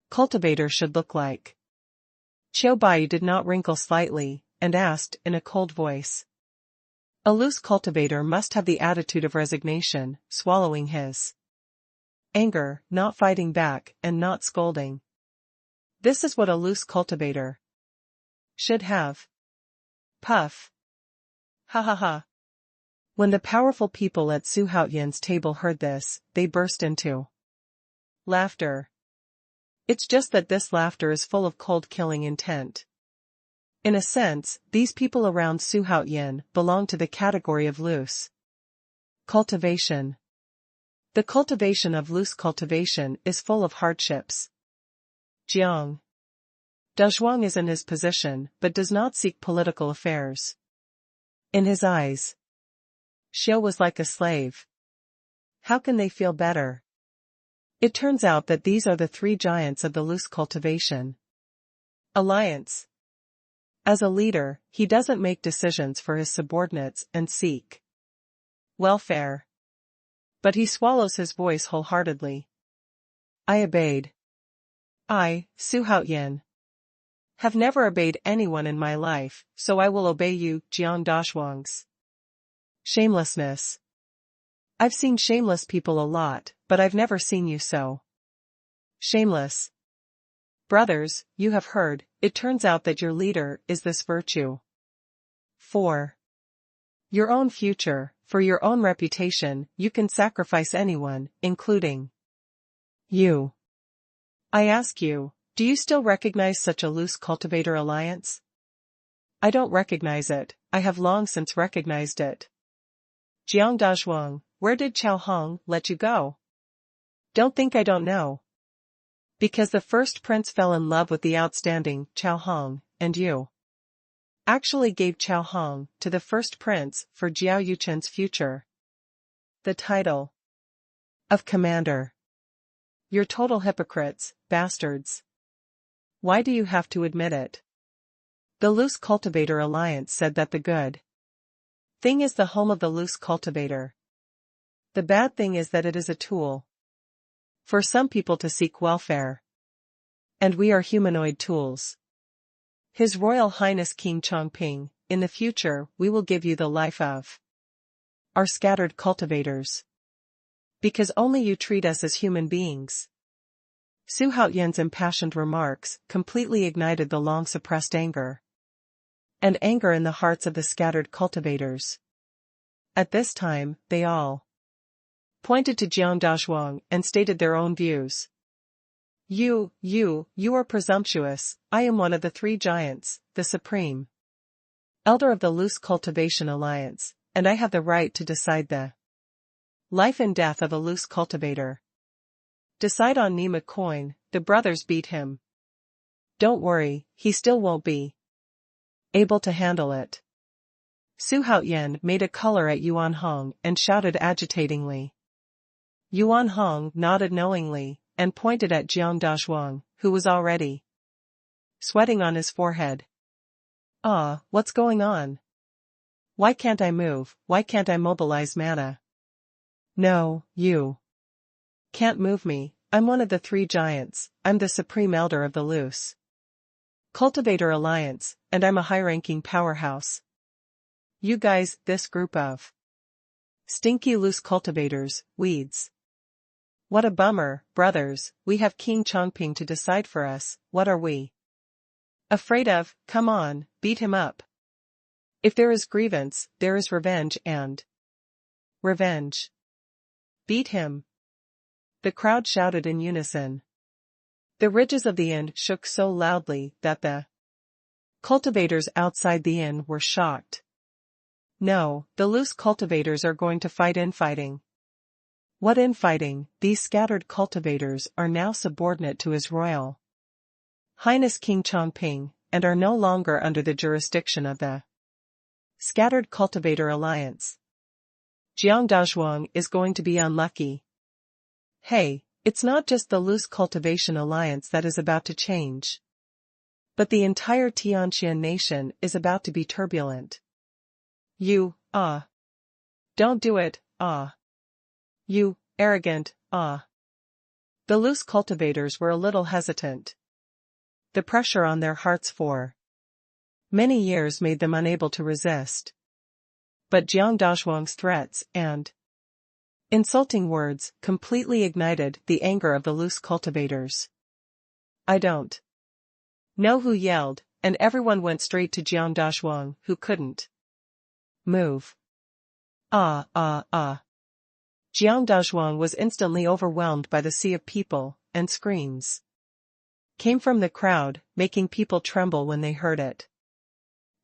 cultivator should look like. Qiu Bai did not wrinkle slightly, and asked in a cold voice. A loose cultivator must have the attitude of resignation, swallowing his anger, not fighting back, and not scolding. This is what a loose cultivator should have. Puff. Ha ha ha. When the powerful people at Xuanhuan's table heard this, they burst into laughter. It's just that this laughter is full of cold-killing intent. In a sense, these people around Xuanhuan belong to the category of loose cultivation. The cultivation of loose cultivation is full of hardships. Jiang Dazhuang is in his position but does not seek political affairs. In his eyes, Xiu was like a slave. How can they feel better? It turns out that these are the three giants of the Loose Cultivation Alliance. As a leader, he doesn't make decisions for his subordinates and seek welfare. But he swallows his voice wholeheartedly. I obeyed. I, Xuanhuan, have never obeyed anyone in my life, so I will obey you, Jiang Dazhuang's shamelessness. I've seen shameless people a lot, but I've never seen you so shameless. Brothers, you have heard, it turns out that your leader is this virtue. For your own future, for your own reputation, you can sacrifice anyone, including you. I ask you, do you still recognize such a Loose Cultivator Alliance? I don't recognize it, I have long since recognized it. Jiang Dazhuang, where did Qiao Hong let you go? Don't think I don't know. Because the first prince fell in love with the outstanding Qiao Hong, and you actually gave Qiao Hong to the first prince for Jiao Yuchen's future. The title of commander. You're total hypocrites, bastards. Why do you have to admit it? The Loose Cultivator Alliance said that the good thing is the home of the loose cultivator. The bad thing is that it is a tool for some people to seek welfare. And we are humanoid tools. His Royal Highness King Chongping, in the future we will give you the life of our scattered cultivators. Because only you treat us as human beings. Xuanhuan's impassioned remarks completely ignited the long-suppressed anger. And anger in the hearts of the scattered cultivators. At this time, they all pointed to Jiang Dazhuang and stated their own views. You are presumptuous. I am one of the three giants, the supreme elder of the Loose Cultivation Alliance, and I have the right to decide the life and death of a loose cultivator. Decide on Nima coin. The brothers beat him Don't worry, he still won't be able to handle it. Su Haoyan made a color at Xuanhuan and shouted agitatingly. Xuanhuan nodded knowingly, and pointed at Jiang Dazhuang, who was already sweating on his forehead. What's going on? Why can't I move? Why can't I mobilize mana? No, you can't move me. I'm one of the 3 giants. I'm the supreme elder of the Loose Cultivator Alliance, and I'm a high-ranking powerhouse. You guys, this group of stinky loose cultivators, weeds. What a bummer, brothers, we have King Chongping to decide for us. What are we afraid of? Come on, beat him up. If there is grievance, there is revenge and revenge. Beat him. The crowd shouted in unison. The ridges of the inn shook so loudly that the cultivators outside the inn were shocked. No, the loose cultivators are going to fight infighting. What infighting? These scattered cultivators are now subordinate to His Royal Highness King Chongping, and are no longer under the jurisdiction of the Scattered Cultivator Alliance. Jiang Dazhuang is going to be unlucky. Hey, it's not just the Loose Cultivation Alliance that is about to change. But the entire Tianqian nation is about to be turbulent. You, don't do it, You, arrogant, The loose cultivators were a little hesitant. The pressure on their hearts for many years made them unable to resist. But Jiang Dazhuang's threats and insulting words completely ignited the anger of the loose cultivators. I don't know who yelled, and everyone went straight to Jiang Dazhuang, who couldn't move. Jiang Dazhuang was instantly overwhelmed by the sea of people, and screams came from the crowd, making people tremble when they heard it.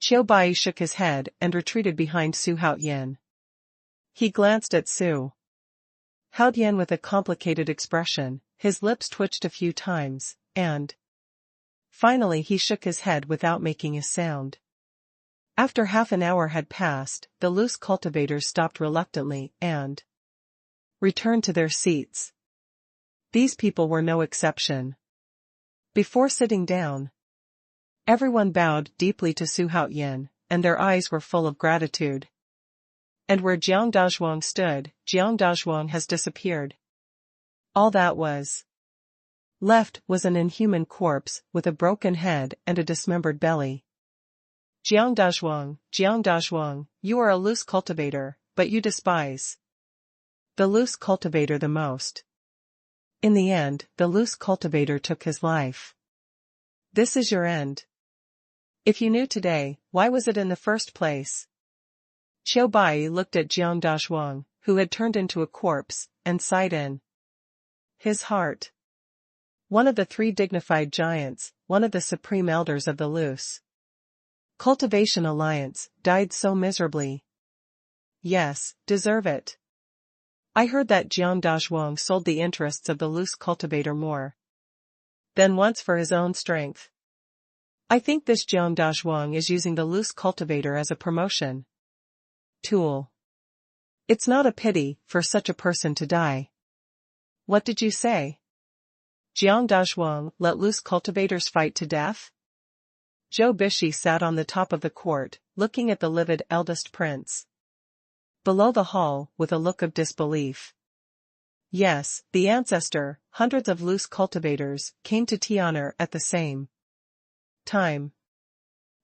Qiu Bai shook his head and retreated behind Su Haoyan. He glanced at Su Haoyan with a complicated expression, his lips twitched a few times, and finally he shook his head without making a sound. After half an hour had passed, the loose cultivators stopped reluctantly and returned to their seats. These people were no exception. Before sitting down, everyone bowed deeply to Su Haoyan, and their eyes were full of gratitude. And where Jiang Dazhuang stood, Jiang Dazhuang has disappeared. All that was left was an inhuman corpse with a broken head and a dismembered belly. Jiang Dazhuang, you are a loose cultivator, but you despise the loose cultivator the most. In the end, the loose cultivator took his life. This is your end. If you knew today, why was it in the first place? Qiu Bai looked at Jiang Dazhuang, who had turned into a corpse, and sighed in his heart. One of the 3 dignified giants, one of the supreme elders of the Loose Cultivation Alliance, died so miserably. Yes, deserve it. I heard that Jiang Dazhuang sold the interests of the loose cultivator more than once for his own strength. I think this Jiang Dazhuang is using the loose cultivator as a promotion tool. It's not a pity for such a person to die. What did you say? Jiang Dazhuang let loose cultivators fight to death? Zhou Bishi sat on the top of the court, looking at the livid eldest prince below the hall with a look of disbelief. Yes, the ancestor, hundreds of loose cultivators, came to Tian'er at the same time.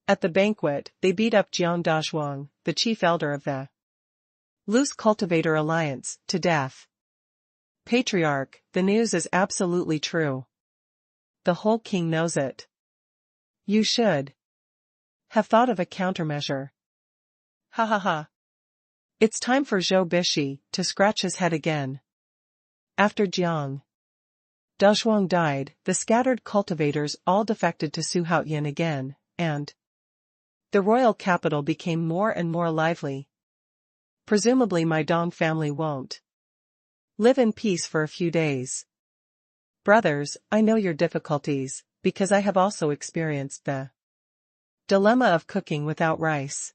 At the banquet, they beat up Jiang Dazhuang, the chief elder of the Loose Cultivator Alliance, to death. Patriarch, the news is absolutely true. The whole king knows it. You should have thought of a countermeasure. Ha ha ha. It's time for Zhou Bishi to scratch his head again. After Jiang Dazhuang died, the scattered cultivators all defected to Su Haoyan again, and the royal capital became more and more lively. Presumably my Dong family won't live in peace for a few days. Brothers, I know your difficulties, because I have also experienced the dilemma of cooking without rice.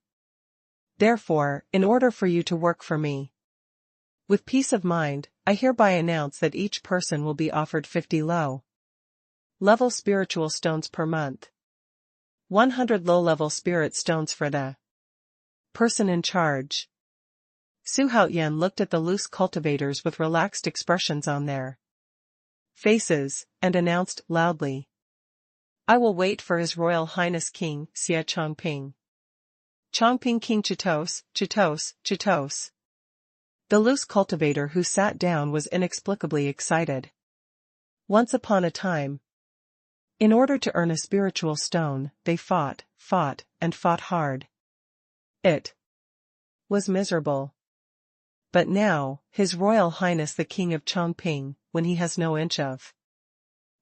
Therefore, in order for you to work for me with peace of mind, I hereby announce that each person will be offered 50 low-level spiritual stones per month. 100 low-level spirit stones for the person in charge. Xuanhuan looked at the loose cultivators with relaxed expressions on their faces, and announced loudly, I will wait for His Royal Highness King Xie Chongping. Chongping King Chitos, Chitos, Chitos. The loose cultivator who sat down was inexplicably excited. Once upon a time, in order to earn a spiritual stone, they fought hard. It was miserable. But now, His Royal Highness the King of Chongping, when he has no inch of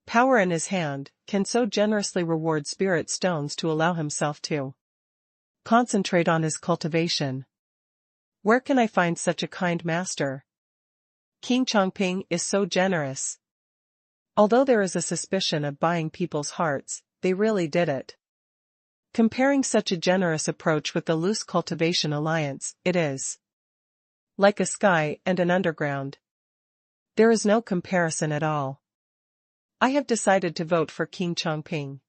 power in his hand, can so generously reward spirit stones to allow himself to concentrate on his cultivation. Where can I find such a kind master? King Chongping is so generous. Although there is a suspicion of buying people's hearts, they really did it. Comparing such a generous approach with the loose cultivation alliance, it is like a sky and an underground. There is no comparison at all. I have decided to vote for King Chongping.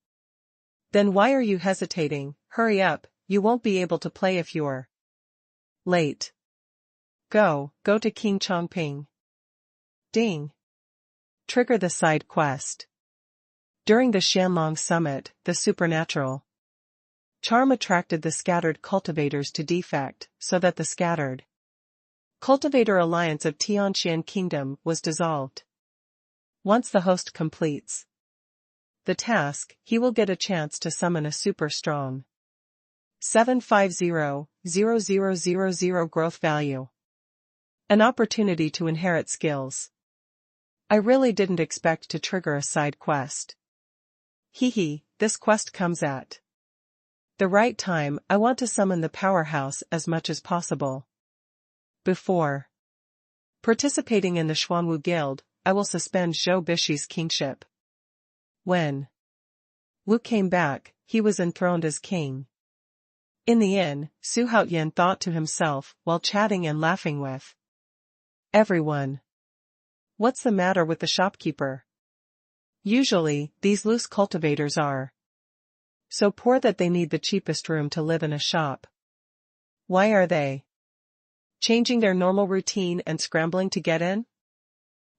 Then why are you hesitating? Hurry up, you won't be able to play if you're late. Go to King Chongping. Ding. Trigger the side quest. During the Xianlong summit, the supernatural charm attracted the scattered cultivators to defect, so that the scattered cultivator alliance of Tianxian Kingdom was dissolved. Once the host completes the task, he will get a chance to summon a super strong 750,000 growth value. An opportunity to inherit skills. I really didn't expect to trigger a side quest. This quest comes at the right time. I want to summon the powerhouse as much as possible. Before participating in the Xuanwu Guild, I will suspend Zhou Bishi's kingship. When Wu came back, he was enthroned as king. In the inn, Xuanhuan thought to himself while chatting and laughing with everyone. What's the matter with the shopkeeper? Usually, these loose cultivators are so poor that they need the cheapest room to live in a shop. Why are they changing their normal routine and scrambling to get in?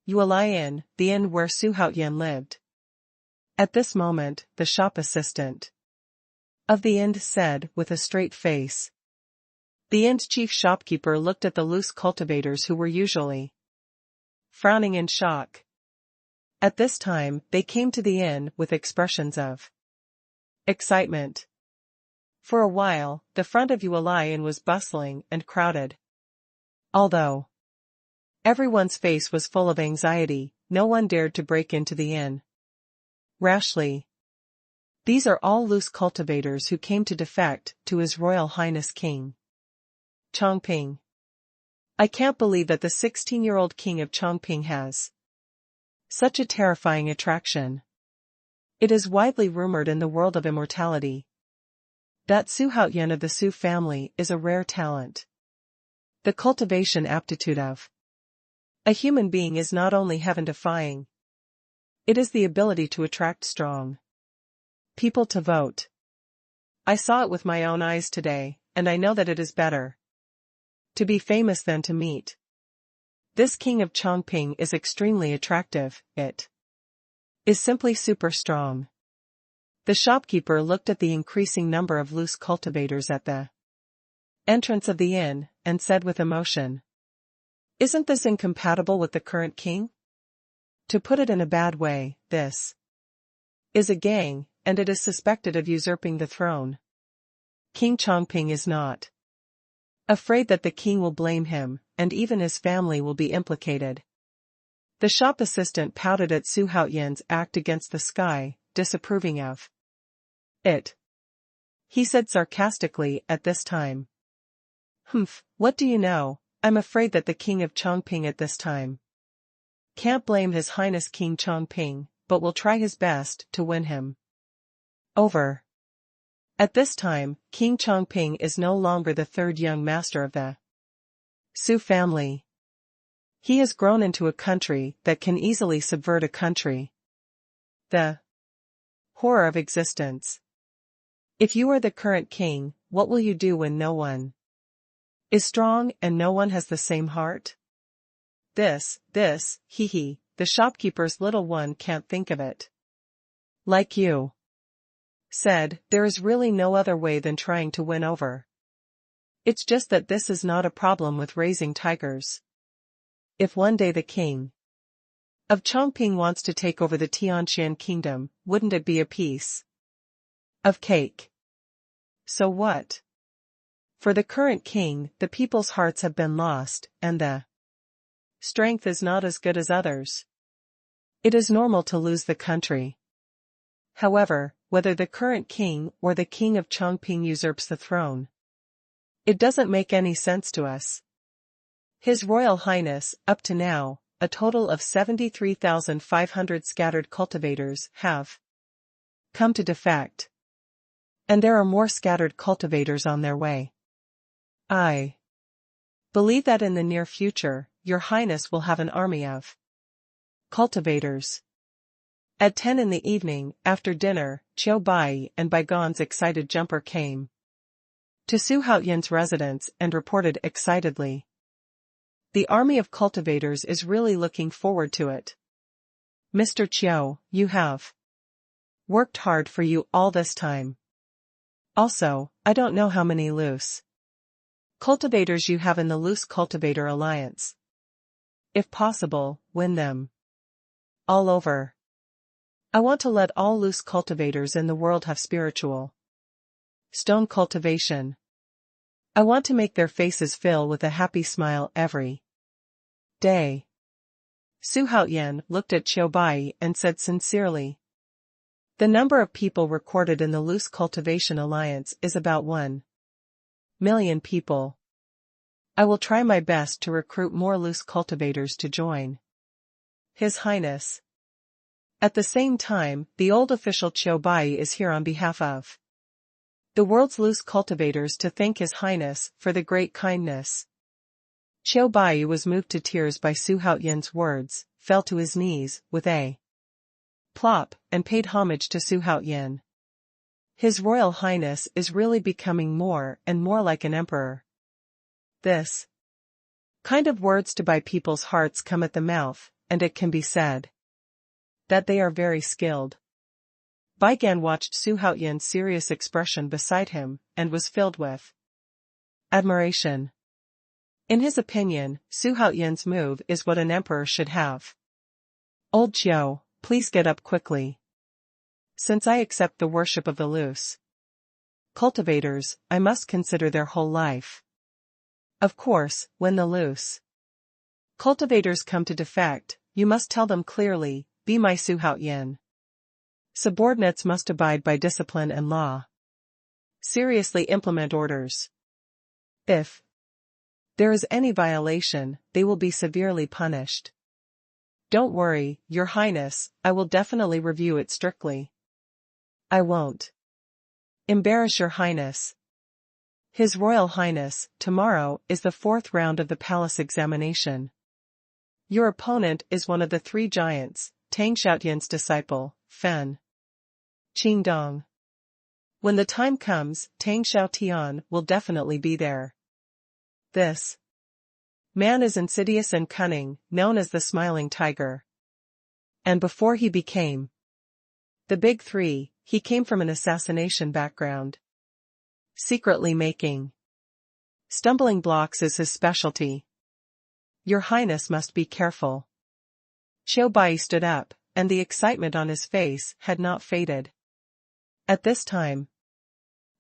Yuelai Inn, the inn where Xuanhuan lived. At this moment, the shop assistant of the inn said with a straight face. The inn's chief shopkeeper looked at the loose cultivators who were usually frowning in shock. At this time, they came to the inn with expressions of excitement. For a while, the front of Yuelai Inn was bustling and crowded. Although everyone's face was full of anxiety, no one dared to break into the inn rashly. These are all loose cultivators who came to defect to His Royal Highness King Chongping. I can't believe that the 16-year-old king of Chongping has such a terrifying attraction. It is widely rumored in the world of immortality that Xuanhuan of the Su family is a rare talent. The cultivation aptitude of a human being is not only heaven-defying, it is the ability to attract strong people to vote. I saw it with my own eyes today, and I know that it is better to be famous than to meet. This king of Chongping is extremely attractive. It is simply super strong. The shopkeeper looked at the increasing number of loose cultivators at the entrance of the inn, and said with emotion, Isn't this incompatible with the current king? To put it in a bad way, this is a gang, and it is suspected of usurping the throne. King Chongping is not afraid that the king will blame him, and even his family will be implicated. The shop assistant pouted at Xuanhuan's act against the sky, disapproving of it. He said sarcastically at this time. What do you know? I'm afraid that the king of Chongping at this time can't blame His Highness King Chongping, but will try his best to win him over. At this time, King Chongping is no longer the third young master of the Su family. He has grown into a country that can easily subvert a country. The horror of existence. If you are the current king, what will you do when no one is strong and no one has the same heart? This, hee, the shopkeeper's little one can't think of it. Like you said, there is really no other way than trying to win over. It's just that this is not a problem with raising tigers. If one day the king of Chongping wants to take over the Tianxian kingdom, wouldn't it be a piece of cake? So what? For the current king, the people's hearts have been lost, and the strength is not as good as others. It is normal to lose the country. However, whether the current king or the king of Chongping usurps the throne, it doesn't make any sense to us. His Royal Highness, up to now, a total of 73,500 scattered cultivators have come to defect. And there are more scattered cultivators on their way. I believe that in the near future, Your Highness will have an army of cultivators. At 10 in the evening, after dinner, Qiu Bai and Baigon's excited jumper came to Su Haoyan's residence and reported excitedly. The army of cultivators is really looking forward to it. Mr. Qiu, you have worked hard for you all this time. Also, I don't know how many loose cultivators you have in the Loose Cultivator Alliance. If possible, win them all over. I want to let all loose cultivators in the world have spiritual stone cultivation. I want to make their faces fill with a happy smile every day. Su Haoyan looked at Qiu Bai and said sincerely, the number of people recorded in the Loose Cultivation Alliance is about 1 million people. I will try my best to recruit more loose cultivators to join His Highness. At the same time, the old official Qiu Bai is here on behalf of the world's loose cultivators to thank His Highness for the great kindness. Qiu Bai was moved to tears by Su Haoyan's words, fell to his knees, with a plop, and paid homage to Su Haoyan. His Royal Highness is really becoming more and more like an emperor. This kind of words to buy people's hearts come at the mouth, and it can be said that they are very skilled. Baigan watched Su Haoyan's serious expression beside him, and was filled with admiration. In his opinion, Su Haoyan's move is what an emperor should have. Old Qiu, please get up quickly. Since I accept the worship of the loose cultivators, I must consider their whole life. Of course, when the loose cultivators come to defect, you must tell them clearly, be my Su Haoyan. Subordinates must abide by discipline and law. Seriously implement orders. If there is any violation, they will be severely punished. Don't worry, Your Highness, I will definitely review it strictly. I won't embarrass Your Highness. His Royal Highness, tomorrow is the 4th round of the palace examination. Your opponent is one of the 3 giants, Tang Xiaotian's disciple, Fen Qingdong. When the time comes, Tang Xiaotian will definitely be there. This man is insidious and cunning, known as the Smiling Tiger. And before he became the Big 3, he came from an assassination background. Secretly making stumbling blocks is his specialty. Your Highness must be careful. Qiu Bai stood up, and the excitement on his face had not faded. At this time,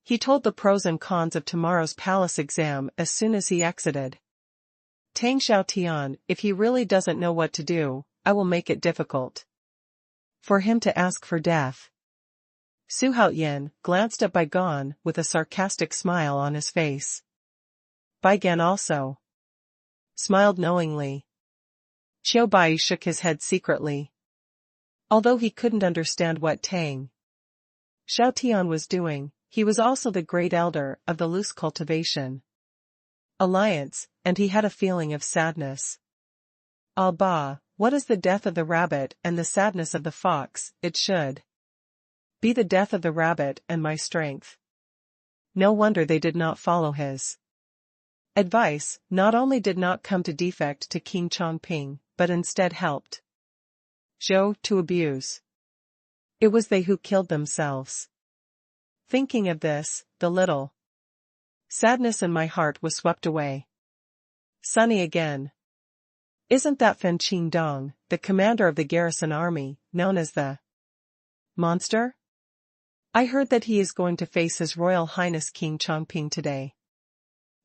he told the pros and cons of tomorrow's palace exam as soon as he exited. Tang Xiaotian, if he really doesn't know what to do, I will make it difficult for him to ask for death. Su Haoyan glanced at Baigan with a sarcastic smile on his face. Baigan also smiled knowingly. Qiu Bai shook his head secretly. Although he couldn't understand what Tang Xiaotian was doing, he was also the great elder of the loose cultivation alliance, and he had a feeling of sadness. Bah, what is the death of the rabbit and the sadness of the fox? It should be the death of the rabbit and my strength. No wonder they did not follow his advice. Not only did not come to defect to King Chongping, but instead helped Zhou to abuse. It was they who killed themselves. Thinking of this, the little sadness in my heart was swept away. Sunny again. Isn't that Fen Qingdong, the commander of the garrison army, known as the monster? I heard that he is going to face His Royal Highness King Chongping today.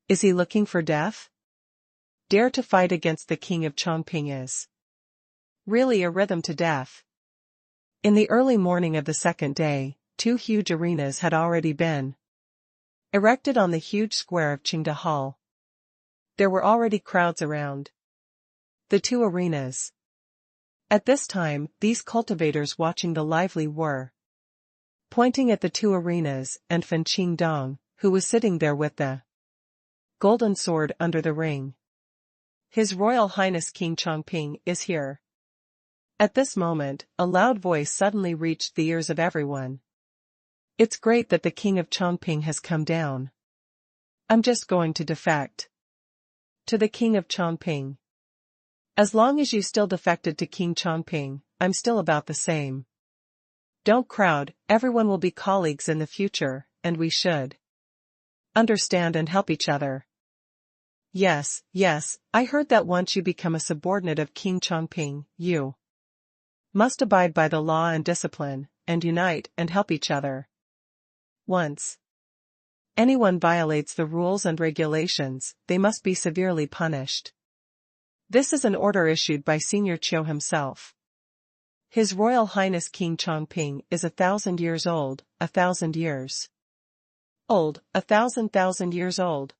Is he looking for death? Dare to fight against the King of Chongping is really a rhythm to death. In the early morning of the second day, 2 huge arenas had already been erected on the huge square of Qingda Hall. There were already crowds around the 2 arenas. At this time, these cultivators watching the lively were pointing at the 2 arenas and Fen Qingdong, who was sitting there with the golden sword under the ring. His Royal Highness King Chongping is here. At this moment, a loud voice suddenly reached the ears of everyone. It's great that the King of Chongping has come down. I'm just going to defect to the King of Chongping. As long as you still defected to King Chongping, I'm still about the same. Don't crowd, everyone will be colleagues in the future, and we should understand and help each other. Yes, I heard that once you become a subordinate of King Chongping, you must abide by the law and discipline, and unite and help each other. Once anyone violates the rules and regulations, they must be severely punished. This is an order issued by Senior Qiu himself. His Royal Highness King Chongping is 1,000 years old, 1,000 years old, 1,000 years old.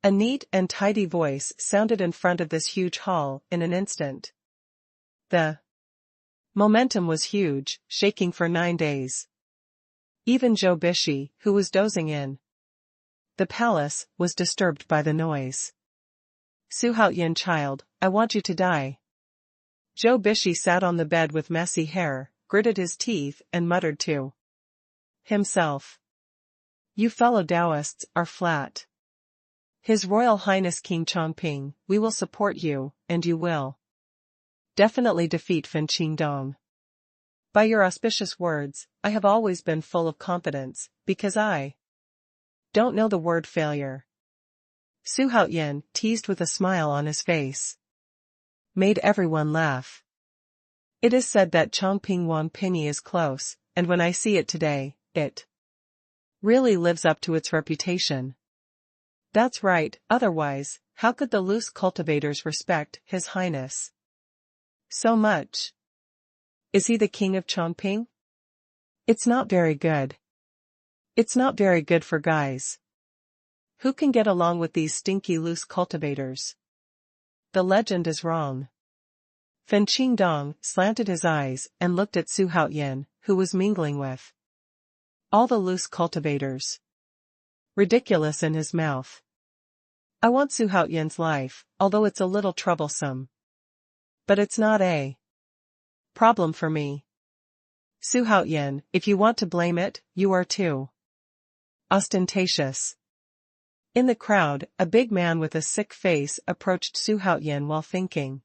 A neat and tidy voice sounded in front of this huge hall in an instant. The momentum was huge, shaking for 9 days. Even Zhou Bishi, who was dozing in the palace, was disturbed by the noise. Su Haoyan, child, I want you to die. Zhou Bishi sat on the bed with messy hair, gritted his teeth and muttered to himself. You fellow Taoists are flat. His Royal Highness King Chongping, we will support you, and you will definitely defeat Fen Qingdong. By your auspicious words, I have always been full of confidence, because I don't know the word failure. Su Haoyan, teased with a smile on his face, made everyone laugh. It is said that Chongping Wan Pinyi is close, and when I see it today, it really lives up to its reputation. That's right, otherwise, how could the loose cultivators respect His Highness so much? Is he the King of Chongping? It's not very good. It's not very good for guys. Who can get along with these stinky loose cultivators? The legend is wrong. Fen Qingdong slanted his eyes and looked at Su Haoyan, who was mingling with all the loose cultivators. Ridiculous in his mouth. I want Su Haoyan's life, although it's a little troublesome. But it's not a problem for me. Su Haoyan, if you want to blame it, you are too ostentatious. In the crowd, a big man with a sick face approached Su Haoyan while thinking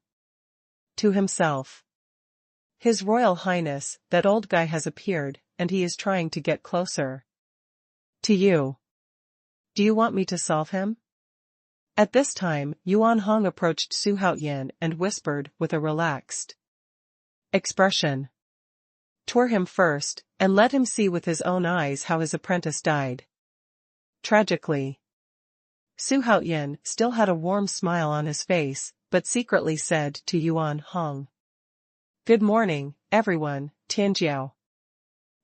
to himself. His Royal Highness, that old guy has appeared, and he is trying to get closer to you. Do you want me to solve him? At this time, Yuan Hong approached Su Haoyan and whispered with a relaxed expression. Tour him first, and let him see with his own eyes how his apprentice died tragically. Su Haoyan still had a warm smile on his face, but secretly said to Yuan Hong. Good morning, everyone, Tianjiao.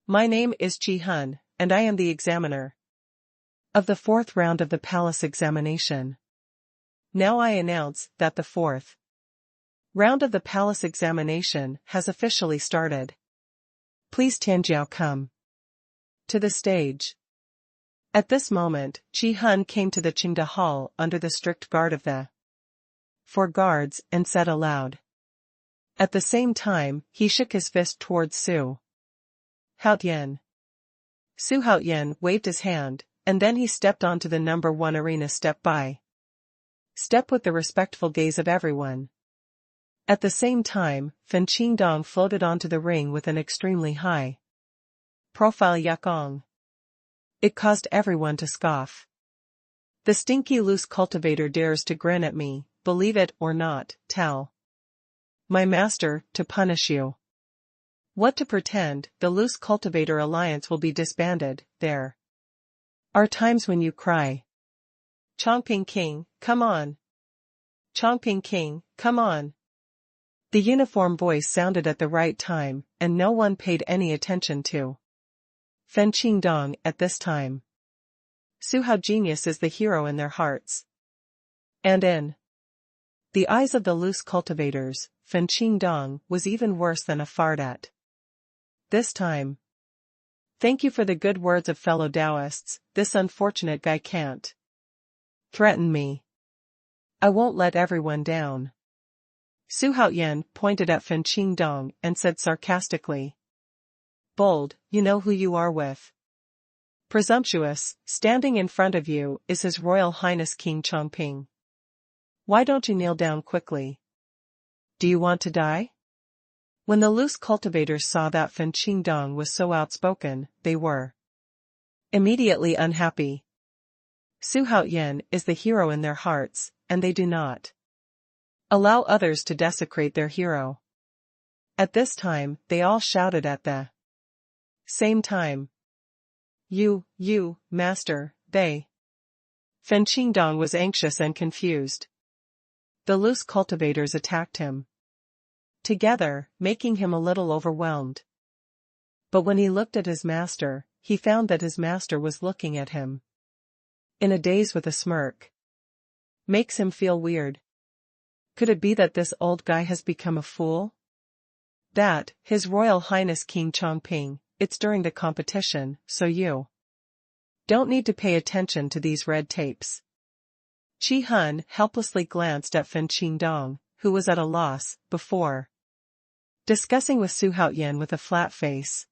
My name is Qi Hun, and I am the examiner of the 4th round of the palace examination. Now I announce that the 4th Round of the palace examination has officially started. Please Tianjiao come to the stage. At this moment, Xuanhuan came to the Qingda hall under the strict guard of the 4 guards and said aloud. At the same time, he shook his fist towards Su Haotian. Su Haotian waved his hand, and then he stepped onto the number 1 arena step by step with the respectful gaze of everyone. At the same time, Fen Qingdong floated onto the ring with an extremely high profile yakong. It caused everyone to scoff. The stinky loose cultivator dares to grin at me, believe it or not, tell my master to punish you. What to pretend, the loose cultivator alliance will be disbanded, there are times when you cry. Chongping King, come on. Chongping King, come on. The uniform voice sounded at the right time, and no one paid any attention to Fen Qingdong at this time. Su Hao genius is the hero in their hearts. And in the eyes of the loose cultivators, Fen Qingdong was even worse than a fart at this time. Thank you for the good words of fellow Taoists, this unfortunate guy can't threaten me. I won't let everyone down. Su Haotian pointed at Fen Qingdong and said sarcastically. Bold, you know who you are with. Presumptuous, standing in front of you is His Royal Highness King Chongping. Why don't you kneel down quickly? Do you want to die? When the loose cultivators saw that Fen Qingdong was so outspoken, they were immediately unhappy. Su Haotian is the hero in their hearts, and they do not allow others to desecrate their hero. At this time, they all shouted at the same time. You, master, they. Fen Qingdong was anxious and confused. The loose cultivators attacked him together, making him a little overwhelmed. But when he looked at his master, he found that his master was looking at him in a daze with a smirk. Makes him feel weird. Could it be that this old guy has become a fool? That, His Royal Highness King Chongping, it's during the competition, so you don't need to pay attention to these red tapes. Xuanhuan helplessly glanced at Fen Qingdong, who was at a loss, before discussing with Su Haotian with a flat face.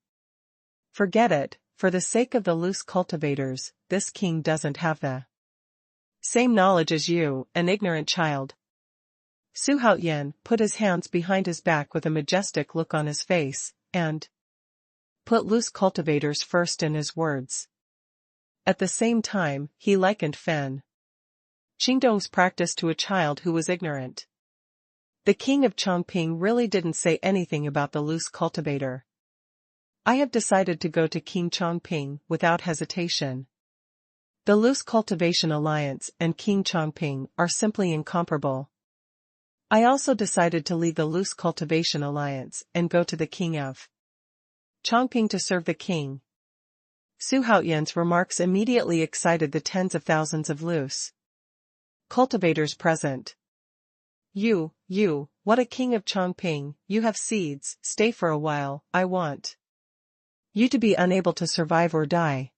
Forget it, for the sake of the loose cultivators, this king doesn't have the same knowledge as you, an ignorant child. Su Haotian put his hands behind his back with a majestic look on his face, and put loose cultivators first in his words. At the same time, he likened Fen Qingdong's practice to a child who was ignorant. The king of Chongping really didn't say anything about the loose cultivator. I have decided to go to King Chongping without hesitation. The Loose Cultivation Alliance and King Chongping are simply incomparable. I also decided to leave the Loose Cultivation Alliance and go to the king of Chongping to serve the king. Su Haotian's remarks immediately excited the tens of thousands of loose cultivators present. You, what a king of Chongping, you have seeds, stay for a while, I want you to be unable to survive or die.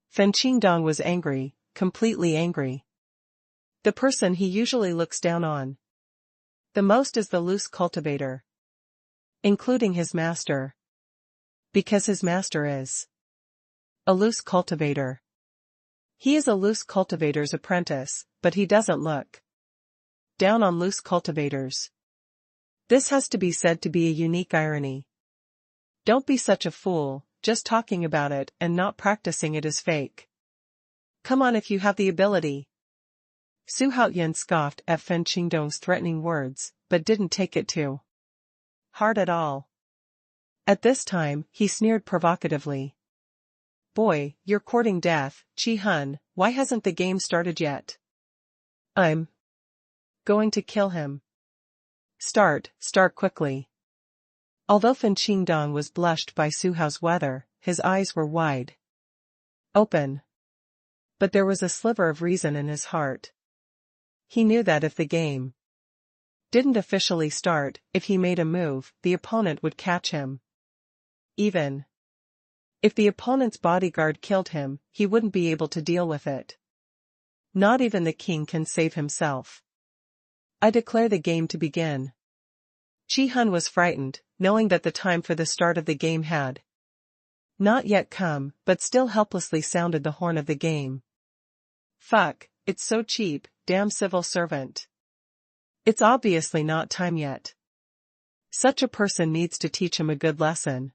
Fen Qingdong was angry, completely angry. The person he usually looks down on the most is the loose cultivator, including his master. Because his master is a loose cultivator. He is a loose cultivator's apprentice, but he doesn't look down on loose cultivators. This has to be said to be a unique irony. Don't be such a fool, just talking about it and not practicing it is fake. Come on if you have the ability. Su Haotian scoffed at Fen Qingdong's threatening words, but didn't take it too hard at all. At this time, he sneered provocatively. Boy, you're courting death, Xuanhuan, why hasn't the game started yet? I'm going to kill him. Start quickly. Although Fen Qingdong was blushed by Su Hao's weather, his eyes were wide open. But there was a sliver of reason in his heart. He knew that if the game didn't officially start. If he made a move, the opponent would catch him. Even if the opponent's bodyguard killed him, he wouldn't be able to deal with it. Not even the king can save himself. I declare the game to begin. Xuanhuan was frightened, knowing that the time for the start of the game had not yet come, but still helplessly sounded the horn of the game. Fuck, it's so cheap, damn civil servant. It's obviously not time yet. Such a person needs to teach him a good lesson.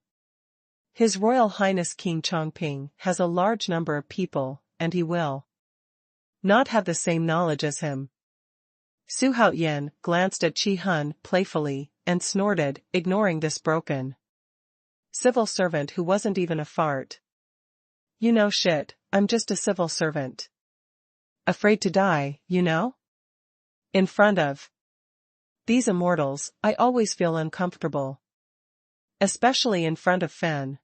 His Royal Highness King Chongping has a large number of people, and he will not have the same knowledge as him. Xuanhuan glanced at Xuanhuan playfully, and snorted, ignoring this broken civil servant who wasn't even a fart. You know shit, I'm just a civil servant. Afraid to die, you know? In front of these immortals, I always feel uncomfortable. Especially in front of Fan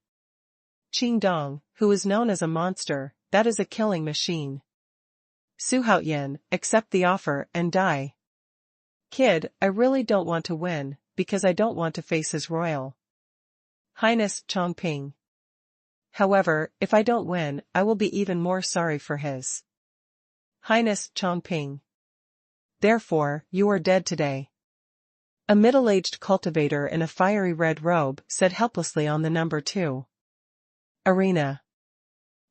Qingdong, who is known as a monster, that is a killing machine. Xuanhuan, accept the offer and die. Kid, I really don't want to win, because I don't want to face His Royal Highness Chongping. However, if I don't win, I will be even more sorry for His Highness Chongping. Therefore, you are dead today. A middle-aged cultivator in a fiery red robe said helplessly on the number 2 arena.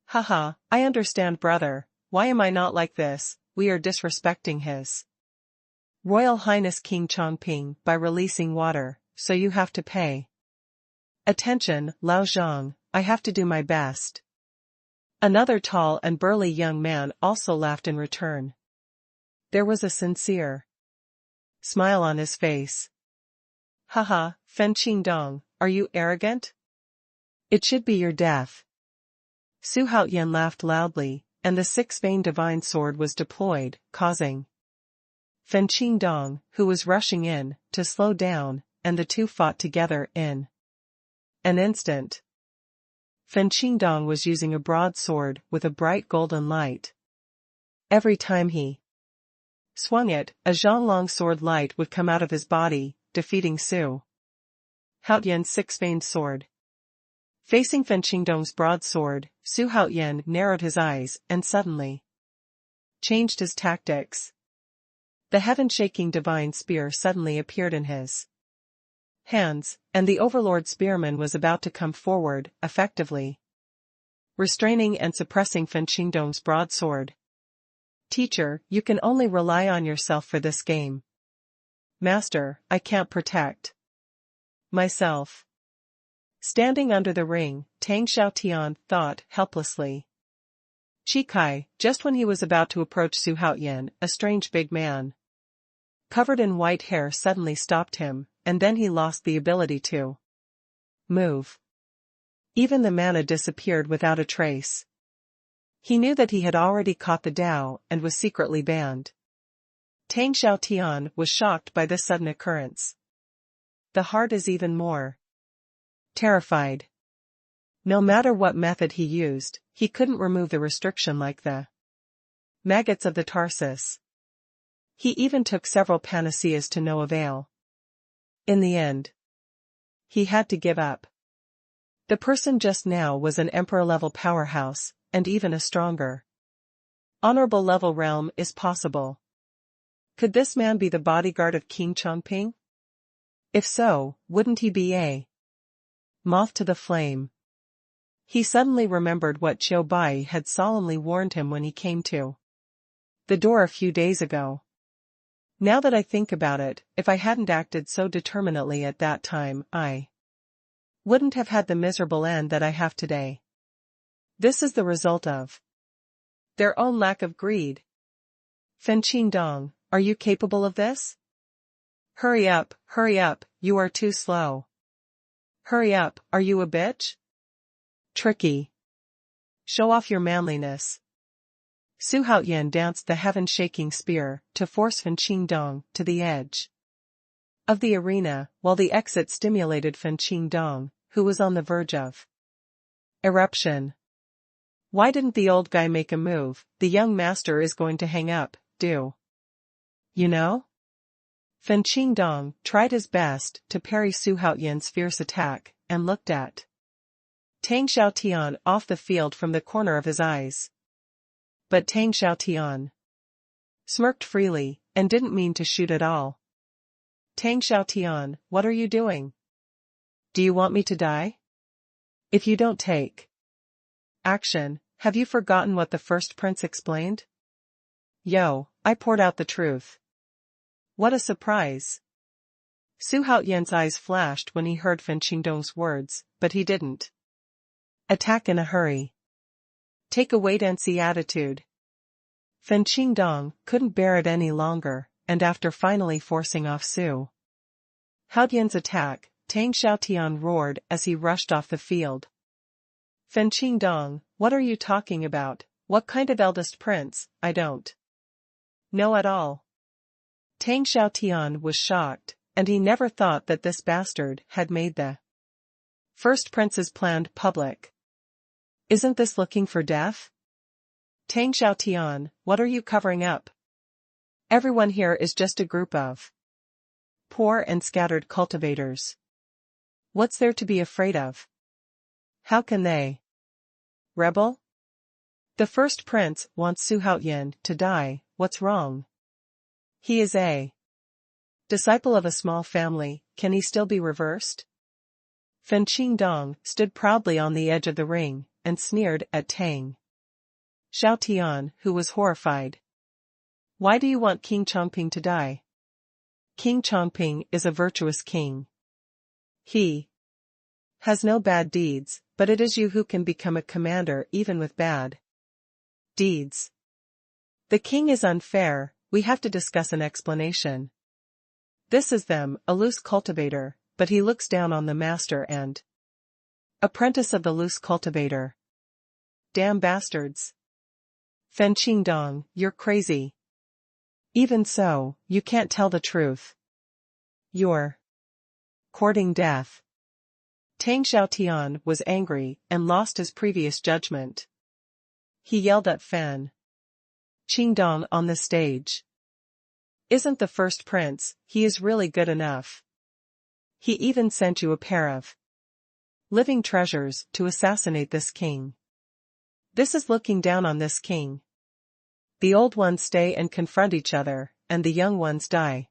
Haha, I understand, brother. Why am I not like this? We are disrespecting His Royal Highness King Chongping by releasing water, so you have to pay. Attention, Lao Zhang, I have to do my best. Another tall and burly young man also laughed in return. There was a sincere smile on his face. Haha, Fen Qingdong, are you arrogant? It should be your death. Xuanhuan laughed loudly, and the six-veined divine sword was deployed, causing Fen Qingdong, who was rushing in, to slow down, and the two fought together in an instant. Fen Qingdong was using a broadsword with a bright golden light. Every time he swung it, a Zhonglong sword light would come out of his body, defeating Xuanhuan's six-veined sword. Facing Fen Qingdong's broadsword, Xuanhuan narrowed his eyes and suddenly changed his tactics. The heaven-shaking divine spear suddenly appeared in his hands, and the overlord spearman was about to come forward, effectively restraining and suppressing Fen Qingdong's broadsword. Teacher, you can only rely on yourself for this game. Master, I can't protect myself. Standing under the ring, Tang Xiaotian thought helplessly. Chikai, just when he was about to approach Xuanhuan, a strange big man covered in white hair suddenly stopped him, and then he lost the ability to move. Even the mana disappeared without a trace. He knew that he had already caught the Dao and was secretly banned. Tang Xiaotian was shocked by this sudden occurrence. The heart is even more terrified. No matter what method he used, he couldn't remove the restriction like the maggots of the Tarsus. He even took several panaceas to no avail. In the end, he had to give up. The person just now was an emperor-level powerhouse, and even a stronger honorable level realm is possible. Could this man be the bodyguard of King Chongping? If so, wouldn't he be a moth to the flame? He suddenly remembered what Qiu Bai had solemnly warned him when he came to the door a few days ago. Now that I think about it, if I hadn't acted so determinedly at that time, I wouldn't have had the miserable end that I have today. This is the result of their own lack of greed. Fen Qingdong, are you capable of this? Hurry up, you are too slow. Hurry up, are you a bitch? Tricky. Show off your manliness. Xuanhuan danced the heaven-shaking spear to force Fen Qingdong to the edge of the arena, while the exit stimulated Fen Qingdong, who was on the verge of eruption. Why didn't the old guy make a move? The young master is going to hang up, Dou Yu know? Fen Qingdong tried his best to parry Su Haoyan's fierce attack, and looked at Tang Xiaotian off the field from the corner of his eyes. But Tang Xiaotian smirked freely, and didn't mean to shoot at all. Tang Xiaotian, what are you doing? Do you want me to die? If you don't take action, have you forgotten what the first prince explained? Yo, I poured out the truth. What a surprise. Su Haoyan's eyes flashed when he heard Fen Qingdong's words, but he didn't attack in a hurry. Take a wait-and-see attitude. Fen Qingdong couldn't bear it any longer, and after finally forcing off Su Haoyan's attack, Tang Xiaotian roared as he rushed off the field. Fen Qingdong, what are you talking about? What kind of eldest prince? I don't know at all. Tang Xiaotian was shocked, and he never thought that this bastard had made the first prince's plan public. Isn't this looking for death? Tang Xiaotian, what are you covering up? Everyone here is just a group of poor and scattered cultivators. What's there to be afraid of? How can they rebel? The first prince wants Su Haoyan to die. What's wrong? He is a disciple of a small family. Can he still be reversed? Fen Qingdong stood proudly on the edge of the ring, and sneered at Tang Xiaotian, who was horrified. Why do you want King Chongping to die? King Chongping is a virtuous king. He has no bad deeds, but it is you who can become a commander even with bad deeds. The king is unfair. We have to discuss an explanation. This is them, a loose cultivator, but he looks down on the master and apprentice of the loose cultivator. Damn bastards. Fen Qingdong, you're crazy. Even so, you can't tell the truth. You're courting death. Tang Xiaotian was angry and lost his previous judgment. He yelled at Fen Qingdong on the stage. Isn't the first prince, he is really good enough. He even sent you a pair of living treasures to assassinate this king. This is looking down on this king. The old ones stay and confront each other, and the young ones die.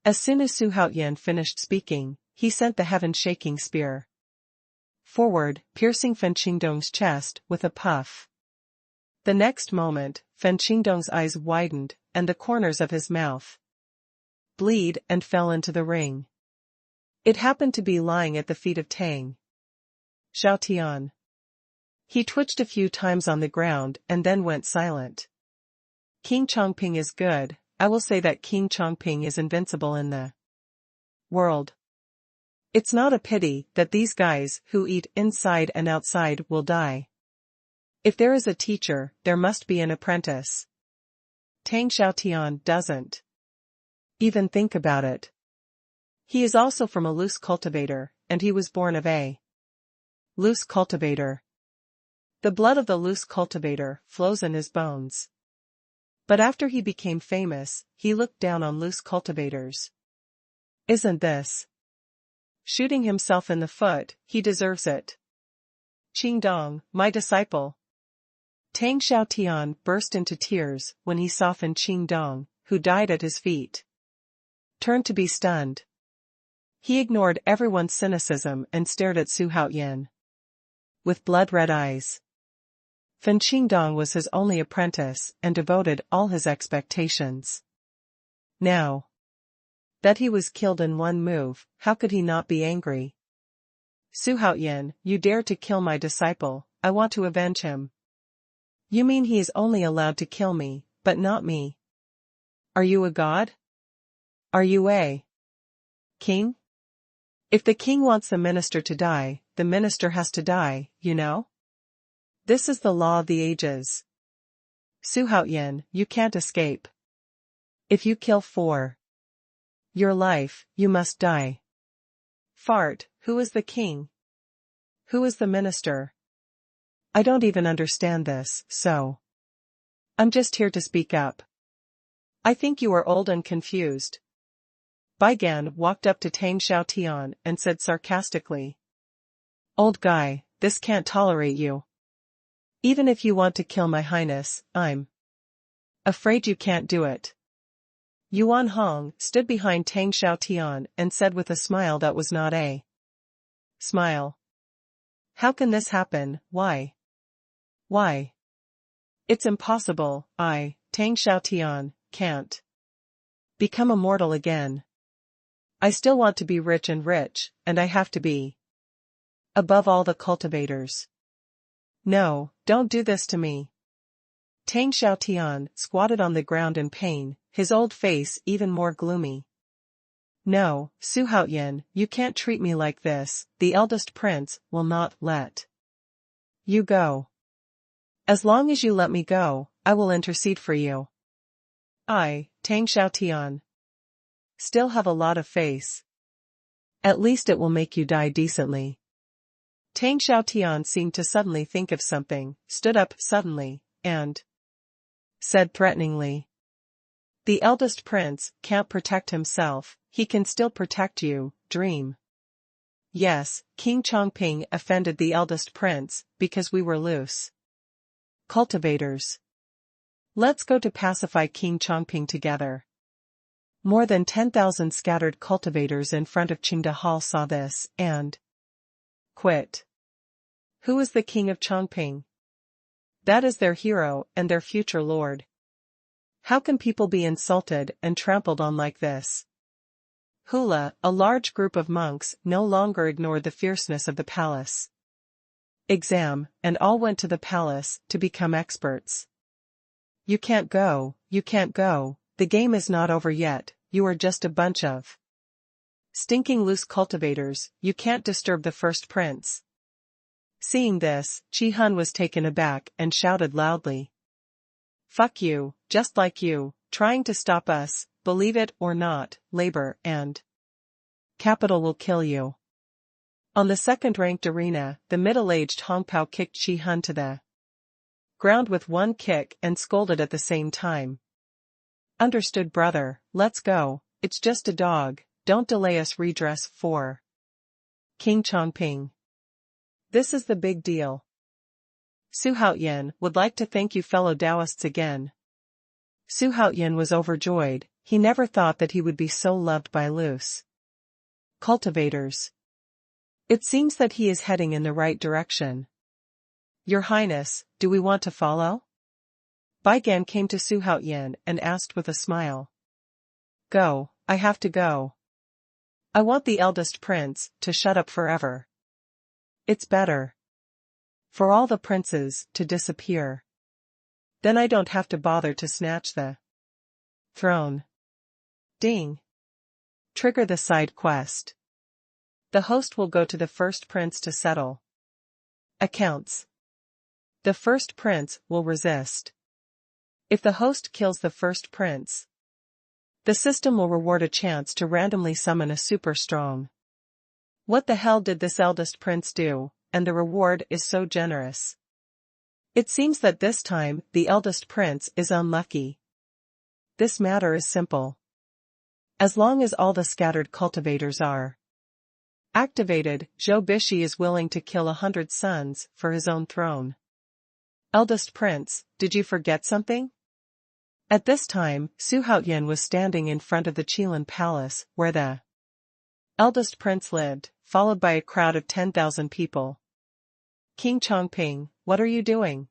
As soon as Su Haoyan finished speaking, he sent the heaven-shaking spear forward, piercing Fen Qingdong's chest with a puff. The next moment, Fen Qingdong's eyes widened, and the corners of his mouth bleed and fell into the ring. It happened to be lying at the feet of Tang Xiaotian. He twitched a few times on the ground and then went silent. King Chongping is good. I will say that King Chongping is invincible in the world. It's not a pity that these guys who eat inside and outside will die. If there is a teacher, there must be an apprentice. Tang Xiaotian doesn't even think about it. He is also from a loose cultivator, and he was born of a loose cultivator. The blood of the loose cultivator flows in his bones. But after he became famous, he looked down on loose cultivators. Isn't this shooting himself in the foot? He deserves it. Qingdong, my disciple. Tang Xiaotian burst into tears when he saw Fen Qingdong, who died at his feet. Turned to be stunned. He ignored everyone's cynicism and stared at Su Haoyan with blood-red eyes. Fen Qingdong was his only apprentice and devoted all his expectations. Now that he was killed in one move, how could he not be angry? Su Haoyan, you dare to kill my disciple. I want to avenge him. You mean he is only allowed to kill me, but not me? Are you a god? Are you a king? If the king wants the minister to die, the minister has to die, you know? This is the law of the ages. Su Haoyan, you can't escape. If you kill for your life, you must die. Fart, who is the king? Who is the minister? I don't even understand this, so I'm just here to speak up. I think you are old and confused. Baigan walked up to Tang Xiaotian and said sarcastically. Old guy, this can't tolerate you. Even if you want to kill my highness, I'm afraid you can't do it. Yuan Hong stood behind Tang Xiaotian and said with a smile that was not a smile. How can this happen? Why? Why? It's impossible. Tang Xiaotian, can't become immortal again. I still want to be rich, and I have to be above all the cultivators. No, don't do this to me. Tang Xiaotian squatted on the ground in pain, his old face even more gloomy. No, Xuanhuan, you can't treat me like this, the eldest prince will not let you go. As long as you let me go, I will intercede for you. I, Tang Xiaotian, still have a lot of face. At least it will make you die decently. Tang Xiaotian seemed to suddenly think of something, stood up suddenly, and said threateningly. The eldest prince can't protect himself, he can still protect you, dream. Yes, King Chongping offended the eldest prince, because we were loose cultivators. Let's go to pacify King Chongping together. More than 10,000 scattered cultivators in front of Qingde Hall saw this, and quit. Who is the king of Chongping? That is their hero and their future lord. How can people be insulted and trampled on like this? Hula, a large group of monks, no longer ignored the fierceness of the palace exam, and all went to the palace to become experts. You can't go, the game is not over yet, you are just a bunch of stinking loose cultivators, you can't disturb the first prince. Seeing this, Qi Hun was taken aback and shouted loudly. Fuck you, just like you, trying to stop us, believe it or not, labor and capital will kill you. On the second-ranked arena, the middle-aged Hong Pao kicked Qi Hun to the ground with one kick and scolded at the same time. Understood, brother, let's go, it's just a dog, don't delay us. Redress for King Chongping. This is the big deal. Xuanhuan would like to thank you fellow Taoists again. Xuanhuan was overjoyed, he never thought that he would be so loved by loose cultivators. It seems that he is heading in the right direction. Your Highness, do we want to follow? Baigan came to Xuanhuan and asked with a smile. Go, I have to go. I want the eldest prince to shut up forever. It's better for all the princes to disappear. Then I don't have to bother to snatch the throne. Ding. Trigger the side quest. The host will go to the first prince to settle accounts. The first prince will resist. If the host kills the first prince, the system will reward a chance to randomly summon a super strong. What the hell did this eldest prince do, and the reward is so generous? It seems that this time, the eldest prince is unlucky. This matter is simple. As long as all the scattered cultivators are activated, Zhou Bishi is willing to kill 100 sons for his own throne. Eldest prince, did you forget something? At this time, Xuanhuan was standing in front of the Qilin palace, where the eldest prince lived, followed by a crowd of 10,000 people. King Chongping, what are you doing?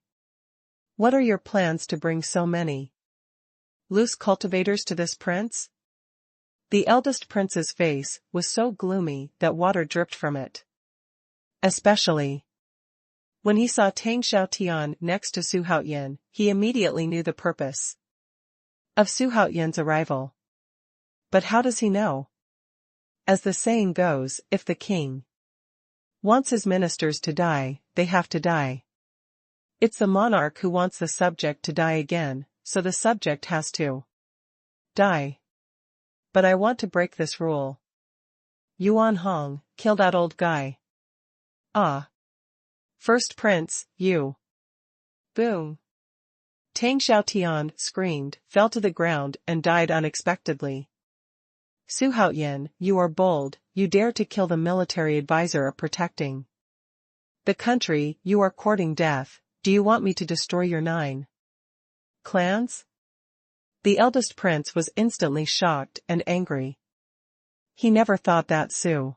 What are your plans to bring so many loose cultivators to this prince? The eldest prince's face was so gloomy that water dripped from it. Especially when he saw Tang Xiaotian next to Xuanhuan, he immediately knew the purpose of Xuanhuan's arrival. But how does he know? As the saying goes, if the king wants his ministers to die, they have to die. It's the monarch who wants the subject to die again, so the subject has to die. But I want to break this rule. Yuan Hong, kill that old guy. Ah. First prince, you. Boom. Tang Xiaotian screamed, fell to the ground and died unexpectedly. Xuanhuan, you are bold, you dare to kill the military advisor of protecting the country, you are courting death, do you want me to destroy your 9 clans? The eldest prince was instantly shocked and angry. He never thought that Xuanhuan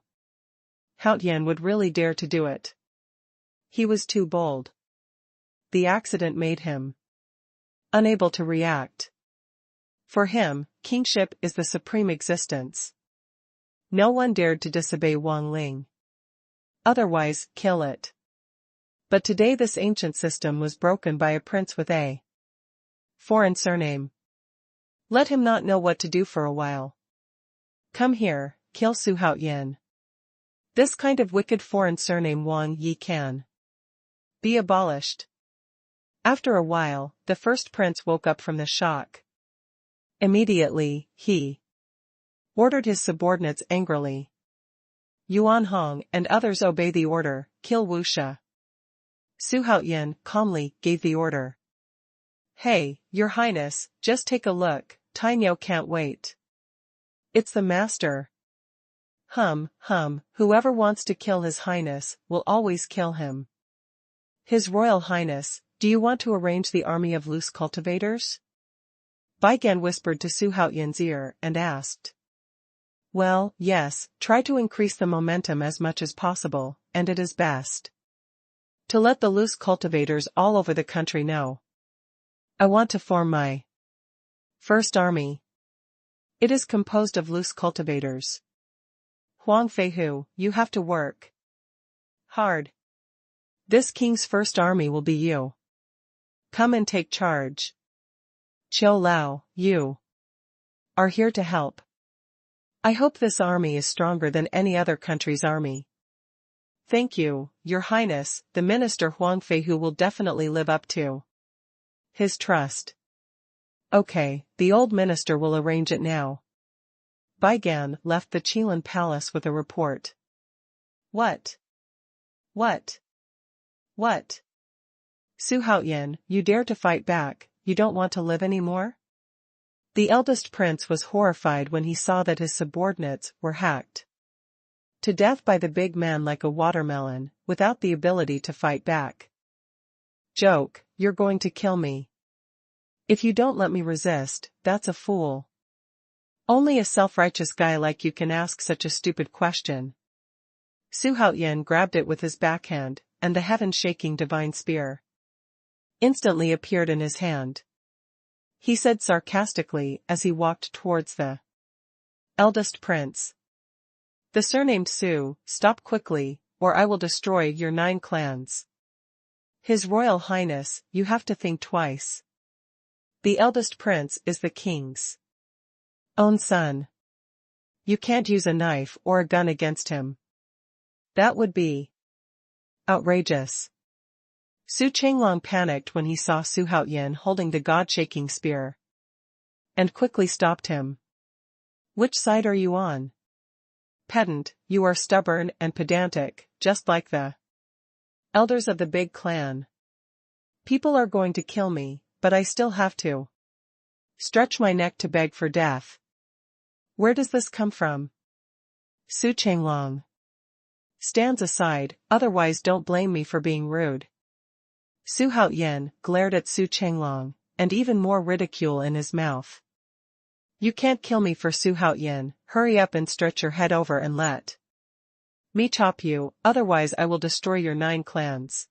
would really dare to do it. He was too bold. The accident made him unable to react. For him, kingship is the supreme existence. No one dared to disobey Wang Ling. Otherwise, kill it. But today this ancient system was broken by a prince with a foreign surname. Let him not know what to do for a while. Come here, kill Xuanhuan. This kind of wicked foreign surname Wang Yi can be abolished. After a while, the first prince woke up from the shock. Immediately, he ordered his subordinates angrily. Yuan Hong and others obey the order, kill Wu Sha. Xuanhuan calmly gave the order. Hey, Your Highness, just take a look, Tianwu can't wait. It's the master. Whoever wants to kill His Highness will always kill him. His Royal Highness, do you want to arrange the army of loose cultivators? Baigan whispered to Xuanhuan's ear and asked. Well, yes, try to increase the momentum as much as possible, and it is best to let the loose cultivators all over the country know. I want to form my first army. It is composed of loose cultivators. Huang Feihu, you have to work hard. This king's first army will be you. Come and take charge. Qiu Lao, you are here to help. I hope this army is stronger than any other country's army. Thank you, Your Highness, the minister Huang Feihu will definitely live up to his trust. Okay, the old minister will arrange it now. Baigan left the Qilin palace with a report. What? Xuanhuan, you dare to fight back, you don't want to live anymore? The eldest prince was horrified when he saw that his subordinates were hacked to death by the big man like a watermelon, without the ability to fight back. Joke, you're going to kill me. If you don't let me resist, that's a fool. Only a self-righteous guy like you can ask such a stupid question. Xuanhuan grabbed it with his backhand, and the heaven-shaking divine spear instantly appeared in his hand. He said sarcastically as he walked towards the eldest prince. The surnamed Su, stop quickly, or I will destroy your 9 clans. His Royal Highness, you have to think twice. The eldest prince is the king's own son. You can't use a knife or a gun against him. That would be outrageous. Su Chenglong panicked when he saw Xuanhuan holding the god-shaking spear, and quickly stopped him. Which side are you on? Pedant, you are stubborn and pedantic, just like the elders of the big clan. People are going to kill me, but I still have to stretch my neck to beg for death. Where does this come from? Su Chenglong stands aside, otherwise don't blame me for being rude. Xuanhuan glared at Su Chenglong, and even more ridicule in his mouth. You can't kill me for Xuanhuan, hurry up and stretch your head over and let me chop you, otherwise I will destroy your 9 clans.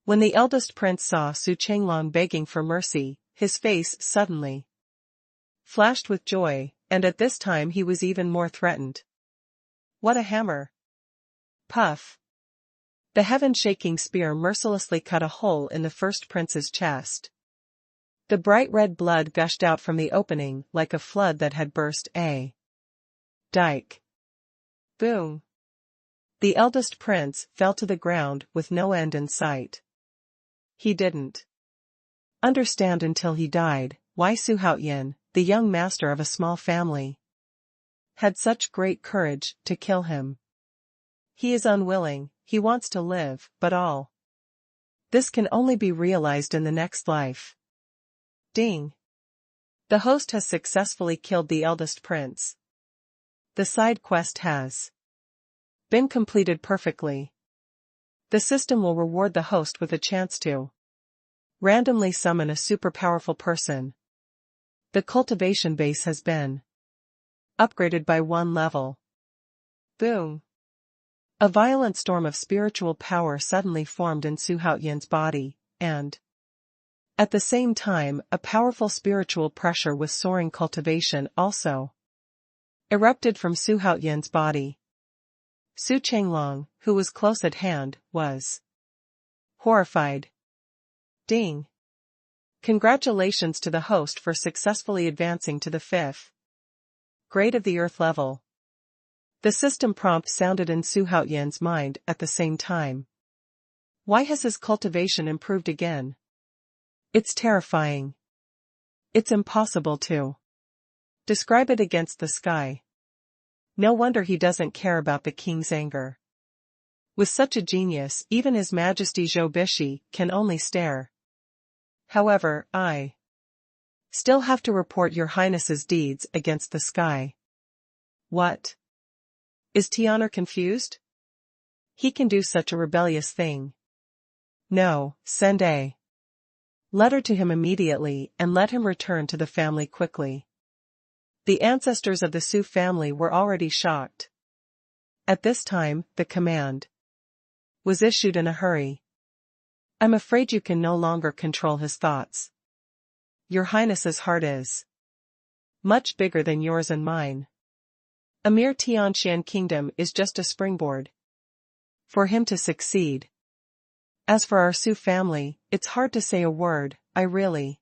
When the eldest prince saw Su Chenglong begging for mercy, his face suddenly flashed with joy, and at this time he was even more threatened. What a hammer! Puff! The heaven-shaking spear mercilessly cut a hole in the first prince's chest. The bright red blood gushed out from the opening like a flood that had burst a dike. Boom! The eldest prince fell to the ground with no end in sight. He didn't understand until he died why Xuanhuan, the young master of a small family, had such great courage to kill him. He is unwilling, he wants to live, but all this can only be realized in the next life. Ding! The host has successfully killed the eldest prince. The side quest has been completed perfectly. The system will reward the host with a chance to randomly summon a super powerful person. The cultivation base has been upgraded by 1 level. Boom! A violent storm of spiritual power suddenly formed in Xuanhuan's body, and at the same time, a powerful spiritual pressure with soaring cultivation also erupted from Xuanhuan's body. Su Chenglong, who was close at hand, was horrified. Ding! Congratulations to the host for successfully advancing to the 5th grade of the Earth level. The system prompt sounded in Xuanhuan's mind at the same time. Why has his cultivation improved again? It's terrifying. It's impossible to describe it against the sky. No wonder he doesn't care about the king's anger. With such a genius, even His Majesty Zhou Bishi can only stare. However, I still have to report your highness's deeds against the sky. What? Is Tianwu confused? He can do such a rebellious thing. No, send a letter to him immediately and let him return to the family quickly. The ancestors of the Su family were already shocked. At this time, the command was issued in a hurry. I'm afraid you can no longer control his thoughts. Your Highness's heart is much bigger than yours and mine. A mere Tianshan kingdom is just a springboard for him to succeed. As for our Su family, it's hard to say a word. I really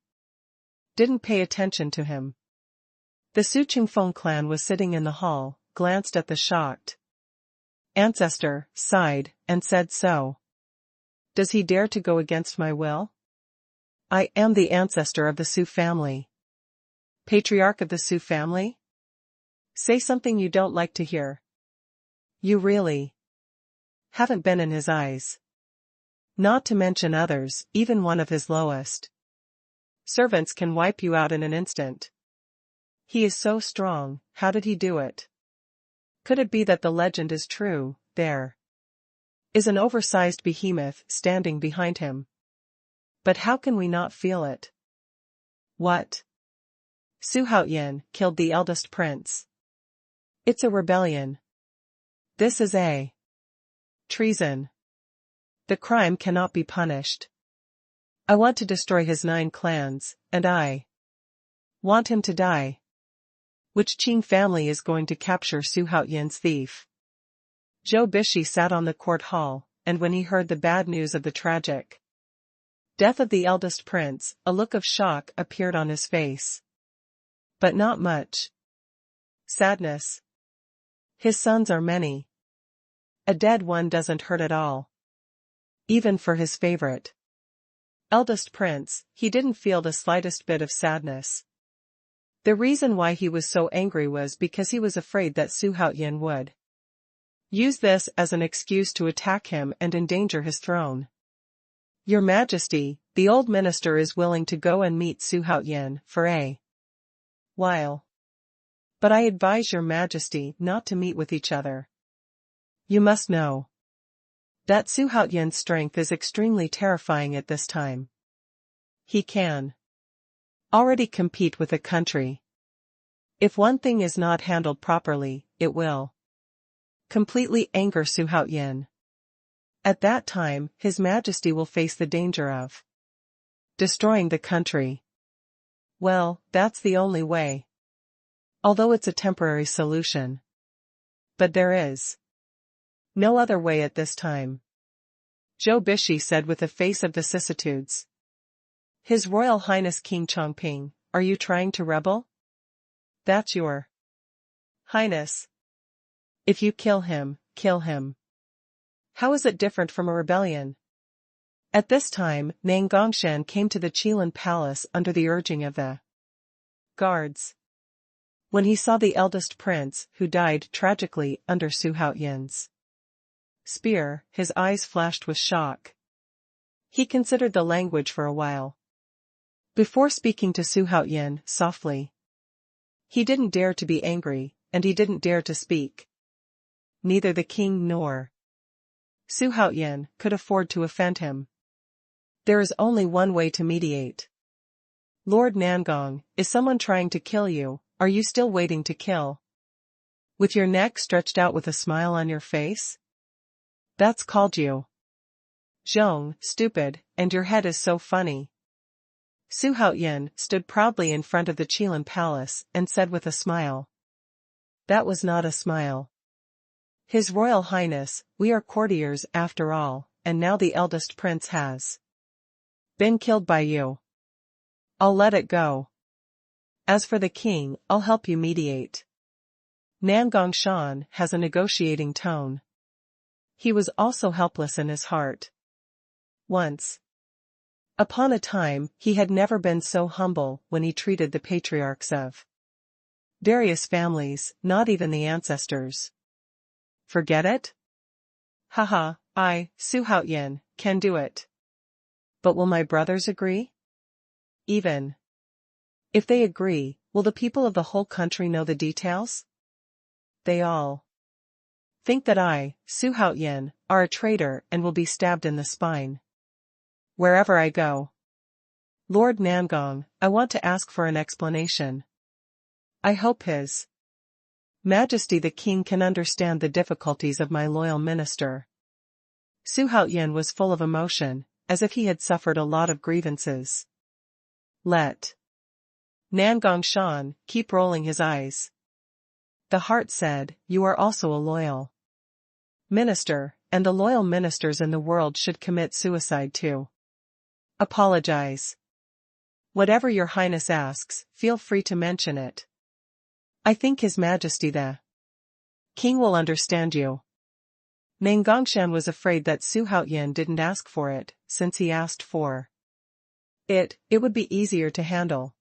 didn't pay attention to him. The Su Qingfeng clan was sitting in the hall, glanced at the shocked ancestor, sighed, and said, so does he dare to go against my will? I am the ancestor of the Su family. Patriarch of the Su family? Say something you don't like to hear. You really haven't been in his eyes. Not to mention others, even one of his lowest servants can wipe you out in an instant. He is so strong, how did he do it? Could it be that the legend is true? There is an oversized behemoth standing behind him. But how can we not feel it? What? Xuanhuan killed the eldest prince. It's a rebellion. This is a treason. The crime cannot be punished. I want to destroy his 9 clans, and I want him to die. Which Qing family is going to capture Xuanhuan's thief? Zhou Bishi sat on the court hall, and when he heard the bad news of the tragic death of the eldest prince, a look of shock appeared on his face. But not much sadness. His sons are many. A dead one doesn't hurt at all. Even for his favorite eldest prince, he didn't feel the slightest bit of sadness. The reason why he was so angry was because he was afraid that Xuanhuan would use this as an excuse to attack him and endanger his throne. Your Majesty, the old minister is willing to go and meet Xuanhuan for a while. But I advise your Majesty not to meet with each other. You must know that Xuanhuan's strength is extremely terrifying at this time. He can already compete with a country. If one thing is not handled properly, it will completely anger Xuanhuan. At that time, His Majesty will face the danger of destroying the country. Well, that's the only way. Although it's a temporary solution. But there is no other way at this time. Zhou Bishi said with a face of vicissitudes. His Royal Highness King Chongping, are you trying to rebel? That's your Highness. If you kill him, kill him. How is it different from a rebellion? At this time, Nang Gongshan came to the Qilin Palace under the urging of the guards. When he saw the eldest prince, who died tragically under Xuanhuan's spear, his eyes flashed with shock. He considered the language for a while before speaking to Xuanhuan softly. He didn't dare to be angry, and he didn't dare to speak. Neither the king nor Xuanhuan could afford to offend him. There is only one way to mediate. Lord Nangong, is someone trying to kill you? Are you still waiting to kill? With your neck stretched out with a smile on your face? That's called you Zhong, stupid, and your head is so funny. Xuanhuan stood proudly in front of the Qilin palace and said with a smile. That was not a smile. His Royal Highness, we are courtiers after all, and now the eldest prince has been killed by you. I'll let it go. As for the king, I'll help you mediate. Nangong Shan has a negotiating tone. He was also helpless in his heart. Once upon a time, he had never been so humble when he treated the patriarchs of various families, not even the ancestors. Forget it? Haha, Xuanhuan, can do it. But will my brothers agree? Even if they agree, will the people of the whole country know the details? They all think that Xuanhuan, are a traitor and will be stabbed in the spine wherever I go. Lord Nangong, I want to ask for an explanation. I hope His Majesty the King can understand the difficulties of my loyal minister. Xuanhuan was full of emotion, as if he had suffered a lot of grievances. Let Nangong Shan keep rolling his eyes. The heart said, you are also a loyal minister, and the loyal ministers in the world should commit suicide too. Apologize. Whatever your highness asks, feel free to mention it. I think His Majesty the King will understand you. Nangongshan was afraid that Xuanhuan didn't ask for it, since he asked for it would be easier to handle.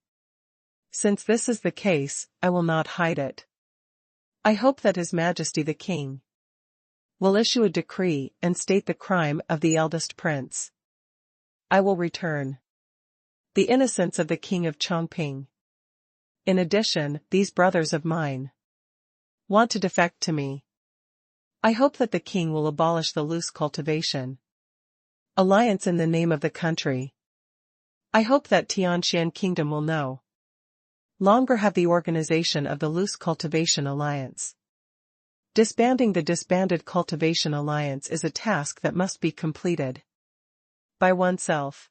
Since this is the case, I will not hide it. I hope that His Majesty the King will issue a decree and state the crime of the eldest prince. I will return the innocence of the King of Chongping. In addition, these brothers of mine want to defect to me. I hope that the king will abolish the loose cultivation alliance in the name of the country. I hope that Tianshan Kingdom will no longer have the organization of the loose cultivation alliance. Disbanding the disbanded cultivation alliance is a task that must be completed by oneself.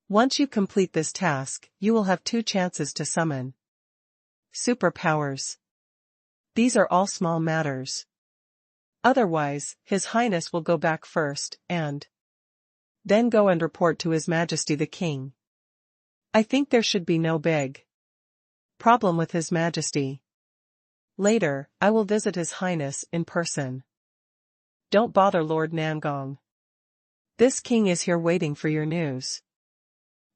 Once you complete this task, you will have 2 chances to summon superpowers. These are all small matters. Otherwise, His Highness will go back first, and then go and report to His Majesty the King. I think there should be no big problem with His Majesty. Later, I will visit His Highness in person. Don't bother Lord Nangong. This king is here waiting for your news.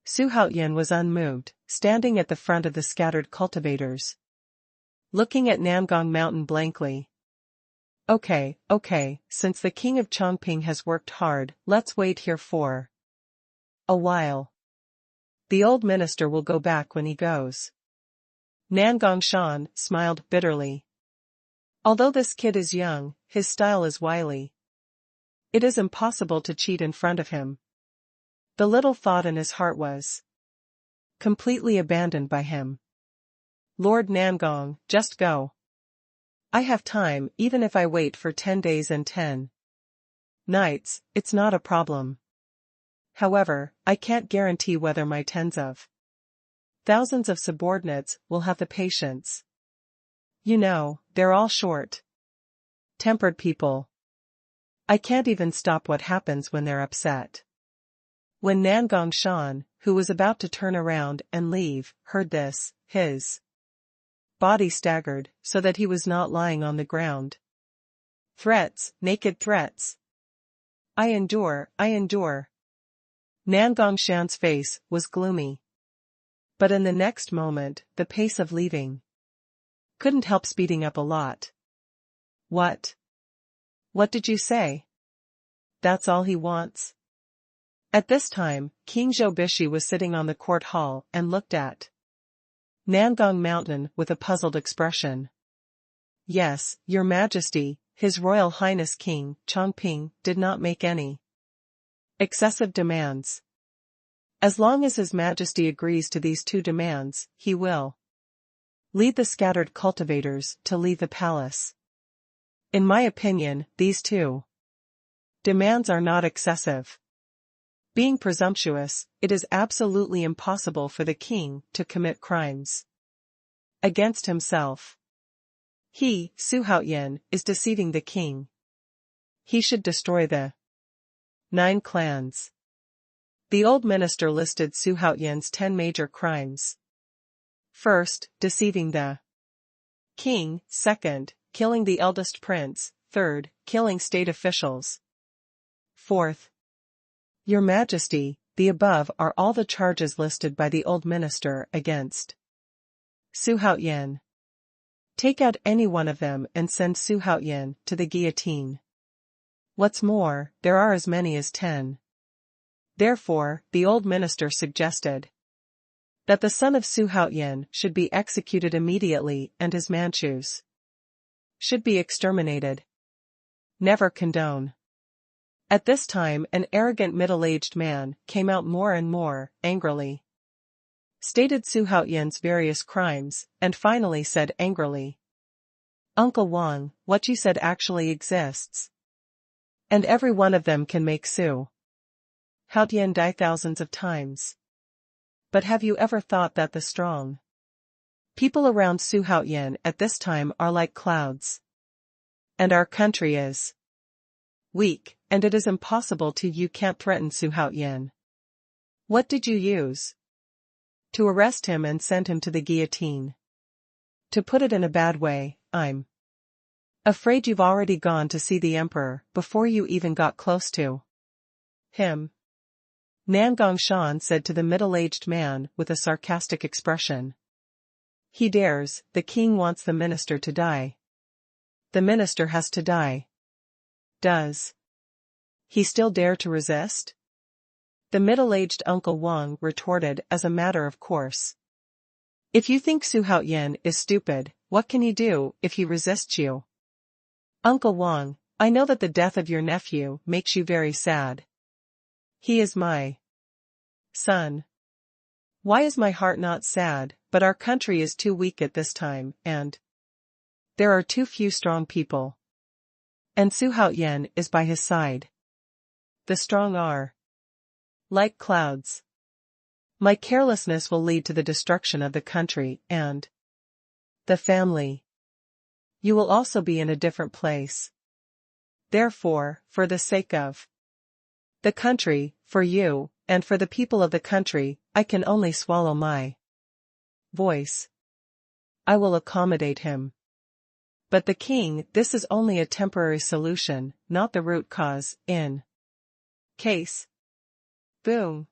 Xuanhuan was unmoved, standing at the front of the scattered cultivators, looking at Nangong Mountain blankly. Okay, since the king of Chongping has worked hard, let's wait here for a while. The old minister will go back when he goes. Nangong Shan smiled bitterly. Although this kid is young, his style is wily. It is impossible to cheat in front of him. The little thought in his heart was completely abandoned by him. Lord Nangong, just go. I have time, even if I wait for 10 days and 10 nights, it's not a problem. However, I can't guarantee whether my tens of thousands of subordinates will have the patience. You know, they're all short-tempered people. I can't even stop what happens when they're upset. When Nangong Shan, who was about to turn around and leave, heard this, his body staggered, so that he was not lying on the ground. Threats, naked threats. I endure. Nangong Shan's face was gloomy. But in the next moment, the pace of leaving couldn't help speeding up a lot. What? What did you say? That's all he wants? At this time, King Zhoubishi was sitting on the court hall and looked at Nangong Mountain with a puzzled expression. Yes, your majesty, His Royal Highness King Chongping did not make any excessive demands. As long as His Majesty agrees to these two demands, he will lead the scattered cultivators to leave the palace. In my opinion, these two demands are not excessive. Being presumptuous, it is absolutely impossible for the king to commit crimes against himself. He, Xuanhuan, is deceiving the king. He should destroy the 9 clans. The old minister listed Xuanhuan's 10 major crimes. First, deceiving the king. Second, killing the eldest prince. Third, killing state officials. Fourth, Your Majesty, the above are all the charges listed by the old minister against Xuanhuan. Take out any one of them and send Xuanhuan to the guillotine. What's more, there are as many as 10. Therefore, the old minister suggested that the son of Xuanhuan should be executed immediately and his Manchus should be exterminated. Never condone. At this time an arrogant middle-aged man came out more and more angrily, stated Xuanhuan's various crimes, and finally said angrily, Uncle Wang, what you said actually exists. And every one of them can make Xuanhuan die thousands of times. But have you ever thought that the strong people around Xuanhuan at this time are like clouds? And our country is weak, and it is impossible to you can't threaten Xuanhuan. What did you use? To arrest him and send him to the guillotine. To put it in a bad way, I'm afraid you've already gone to see the emperor before you even got close to him. Nangongshan said to the middle-aged man with a sarcastic expression. He dares, the king wants the minister to die. The minister has to die. Does he still dare to resist? The middle-aged Uncle Wang retorted as a matter of course. If you think Xuanhuan is stupid, what can he do if he resists you? Uncle Wang, I know that the death of your nephew makes you very sad. He is my son. Why is my heart not sad? But our country is too weak at this time, and there are too few strong people. And Xuanhuan is by his side. The strong are like clouds. My carelessness will lead to the destruction of the country and the family. You will also be in a different place. Therefore, for the sake of the country, for you, and for the people of the country, I can only swallow my voice. I will accommodate him. But the king, this is only a temporary solution, not the root cause, in case. Boom.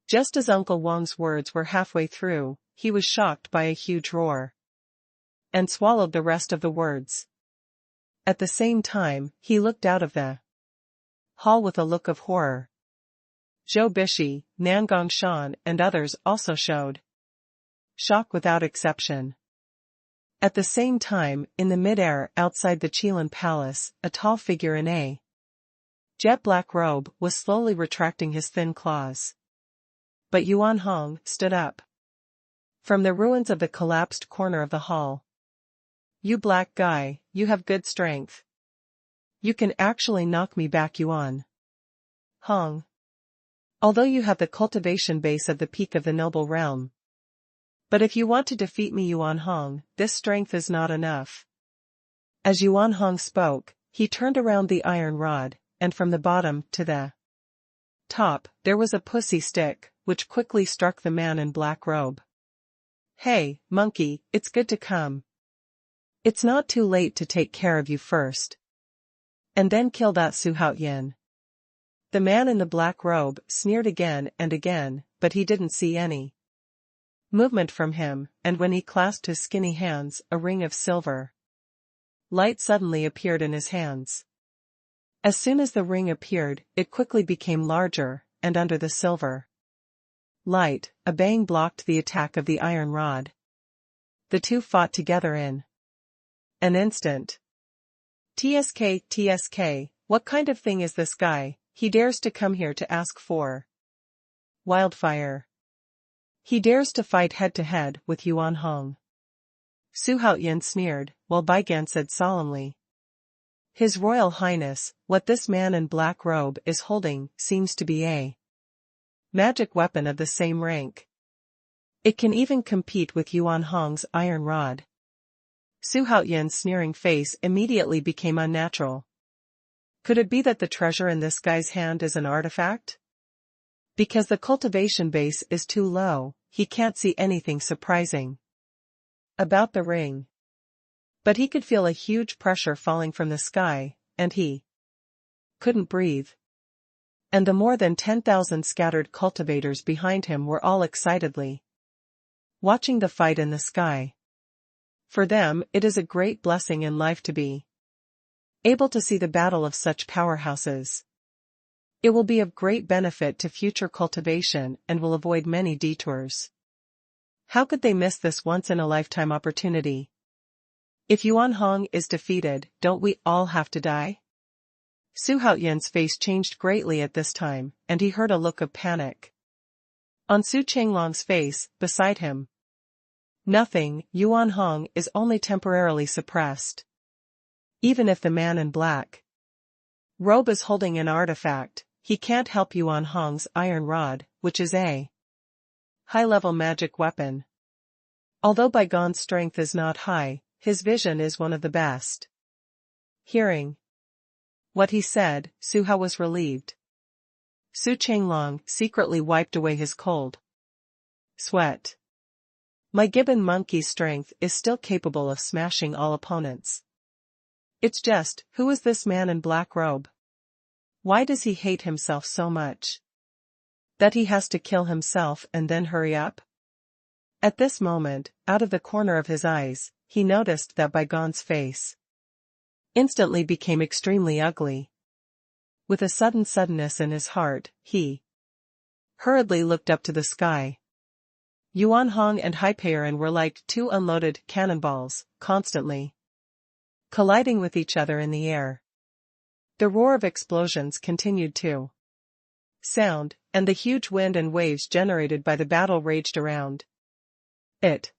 Just as Uncle Wang's words were halfway through, he was shocked by a huge roar and swallowed the rest of the words. At the same time, he looked out of the hall with a look of horror. Zhou Bishi, Nangongshan, and others also showed shock without exception. At the same time, in the mid-air outside the Qilin palace, a tall figure in a jet black robe was slowly retracting his thin claws. But Yuan Hong stood up from the ruins of the collapsed corner of the hall. You black guy, you have good strength. You can actually knock me back, Yuan Hong. Although you have the cultivation base of the peak of the noble realm. But if you want to defeat me, Yuan Hong, this strength is not enough. As Yuan Hong spoke, he turned around the iron rod, and from the bottom to the top, there was a pussy stick, which quickly struck the man in black robe. Hey, monkey, it's good to come. It's not too late to take care of you first. And then kill that Xuanhuan. The man in the black robe sneered again and again, but he didn't see any movement from him, and when he clasped his skinny hands, a ring of silver light suddenly appeared in his hands. As soon as the ring appeared, it quickly became larger, and under the silver light, a bang blocked the attack of the iron rod. The two fought together in An instant. TSK, TSK, what kind of thing is this guy? He dares to come here to ask for wildfire. He dares to fight head-to-head with Xuanhuan. Xuanhuan sneered, while Baigan said solemnly, His Royal Highness, what this man in black robe is holding seems to be a magic weapon of the same rank. It can even compete with Xuanhuang's iron rod. Xuanhuan's sneering face immediately became unnatural. Could it be that the treasure in this guy's hand is an artifact? Because the cultivation base is too low, he can't see anything surprising about the ring. But he could feel a huge pressure falling from the sky, and he couldn't breathe. And the more than 10,000 scattered cultivators behind him were all excitedly watching the fight in the sky. For them, it is a great blessing in life to be able to see the battle of such powerhouses. It will be of great benefit to future cultivation and will avoid many detours. How could they miss this once-in-a-lifetime opportunity? If Xuanhuang is defeated, don't we all have to die? Xuanhuan's face changed greatly at this time, and he heard a look of panic on Su Chenglong's face, beside him. Nothing, Xuanhuang is only temporarily suppressed. Even if the man in black robe is holding an artifact, he can't help Xuanhuang's iron rod, which is a high-level magic weapon. Although Baigan's strength is not high, his vision is one of the best. Hearing what he said, Xuanhuan was relieved. Su Chenglong secretly wiped away his cold sweat. My gibbon monkey's strength is still capable of smashing all opponents. It's just, who is this man in black robe? Why does he hate himself so much that he has to kill himself and then hurry up? At this moment, out of the corner of his eyes, he noticed that Baigan's face instantly became extremely ugly. With a sudden suddenness in his heart, he hurriedly looked up to the sky. Xuanhuang and Hyperion were like two unloaded cannonballs, constantly colliding with each other in the air. The roar of explosions continued to sound, and the huge wind and waves generated by the battle raged around it.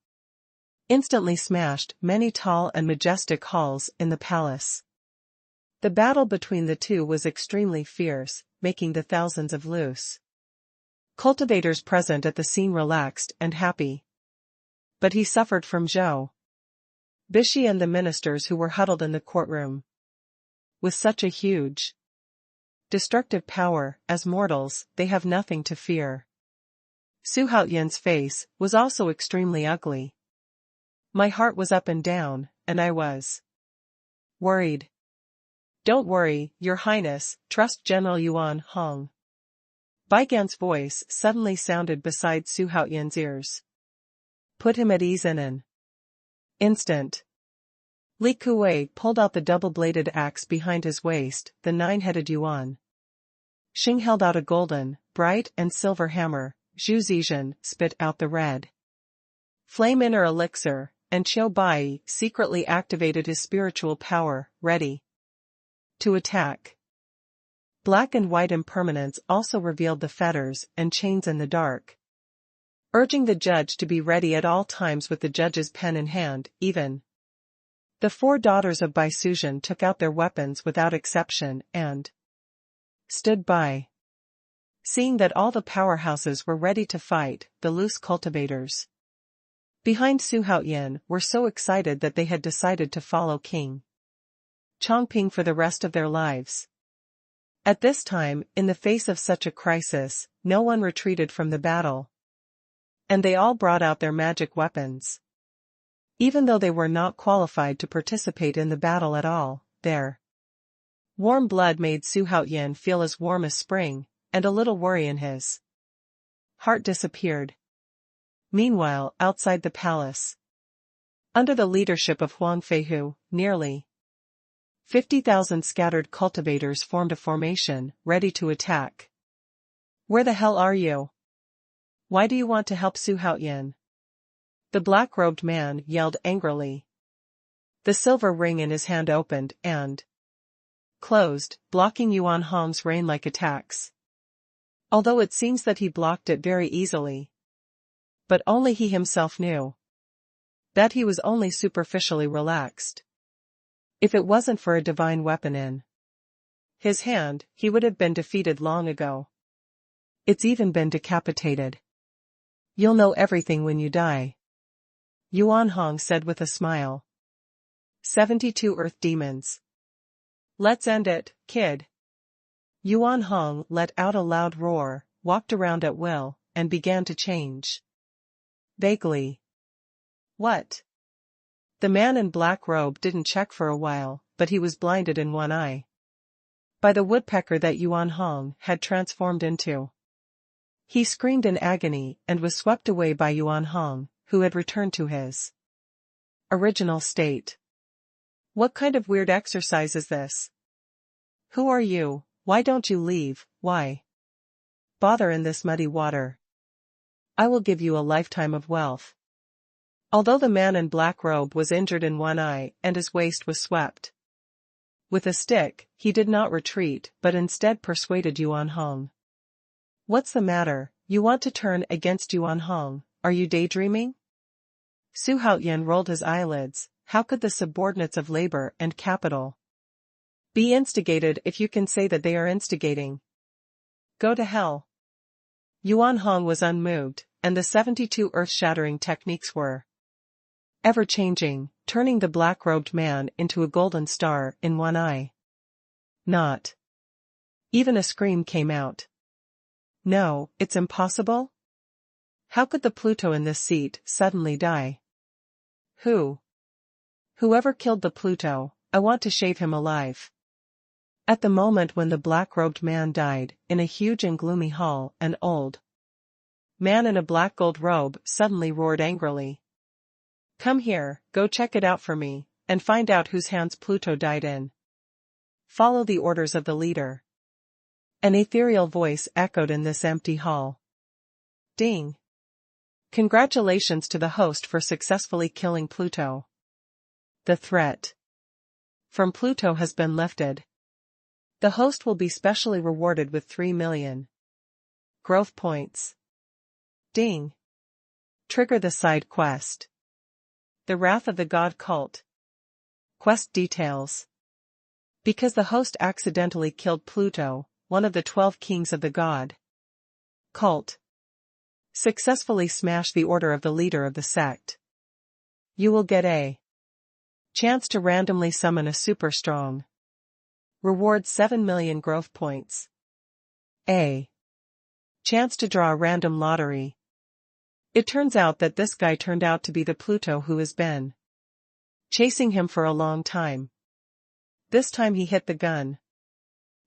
Instantly smashed many tall and majestic halls in the palace. The battle between the two was extremely fierce, making the thousands of loose cultivators present at the scene relaxed and happy. But he suffered from Zhou Bishi and the ministers who were huddled in the courtroom. With such a huge, destructive power, as mortals, they have nothing to fear. Xuanhuan's face was also extremely ugly. My heart was up and down, and I was worried. Don't worry, Your Highness, trust General Xuanhuang. Baigan's voice suddenly sounded beside Xuanhuan's ears. Put him at ease in an instant. Li Kuei pulled out the double-bladed axe behind his waist, the nine-headed Yuan. Xing held out a golden, bright and silver hammer, Zhu Zizhen spit out the red flame inner elixir, and Qiu Bai secretly activated his spiritual power, ready to attack. Black and white impermanence also revealed the fetters and chains in the dark, urging the judge to be ready at all times with the judge's pen in hand. Even the four daughters of Bai Suzhen took out their weapons without exception and stood by. Seeing that all the powerhouses were ready to fight, the loose cultivators behind Xuanhuan were so excited that they had decided to follow King Chongping for the rest of their lives. At this time, in the face of such a crisis, no one retreated from the battle. And they all brought out their magic weapons. Even though they were not qualified to participate in the battle at all, their warm blood made Xuanhuan feel as warm as spring, and a little worry in his heart disappeared. Meanwhile, outside the palace, under the leadership of Huang Feihu, nearly 50,000 scattered cultivators formed a formation, ready to attack. Where the hell are you? Why do you want to help Xuanhuan? The black-robed man yelled angrily. The silver ring in his hand opened and closed, blocking Yuan Hong's rain-like attacks. Although it seems that he blocked it very easily. But only he himself knew that he was only superficially relaxed. If it wasn't for a divine weapon in his hand, he would have been defeated long ago. It's even been decapitated. You'll know everything when you die, Yuan Hong said with a smile. 72 Earth Demons. Let's end it, kid. Yuan Hong let out a loud roar, walked around at will, and began to change. Vaguely. What? The man in black robe didn't check for a while, but he was blinded in one eye by the woodpecker that Yuan Hong had transformed into. He screamed in agony and was swept away by Yuan Hong, who had returned to his original state. What kind of weird exercise is this? Who are you? Why don't you leave? Why bother in this muddy water? I will give you a lifetime of wealth. Although the man in black robe was injured in one eye and his waist was swept with a stick, he did not retreat but instead persuaded Yuan Hong. What's the matter? You want to turn against Yuan Hong? Are you daydreaming? Xuanhuan rolled his eyelids. How could the subordinates of labor and capital be instigated if you can say that they are instigating? Go to hell. Yuan Hong was unmoved, and the 72 earth-shattering techniques were ever-changing, turning the black-robed man into a golden star in one eye. Not even a scream came out. No, it's impossible? How could the Pluto in this seat suddenly die? Whoever killed the Pluto, I want to shave him alive. At the moment when the black-robed man died, in a huge and gloomy hall, an old man in a black gold robe suddenly roared angrily. Come here, go check it out for me, and find out whose hands Pluto died in. Follow the orders of the leader. An ethereal voice echoed in this empty hall. Ding! Congratulations to the host for successfully killing Pluto. The threat from Pluto has been lifted. The host will be specially rewarded with 3 million growth points. Ding! Trigger the side quest. The Wrath of the God Cult. Quest details. Because the host accidentally killed Pluto, one of the 12 kings of the god cult. Successfully smash the order of the leader of the sect. You will get a chance to randomly summon a super strong. Reward 7 million growth points. A chance to draw a random lottery. It turns out that this guy turned out to be the Pluto who has been chasing him for a long time. This time he hit the gun.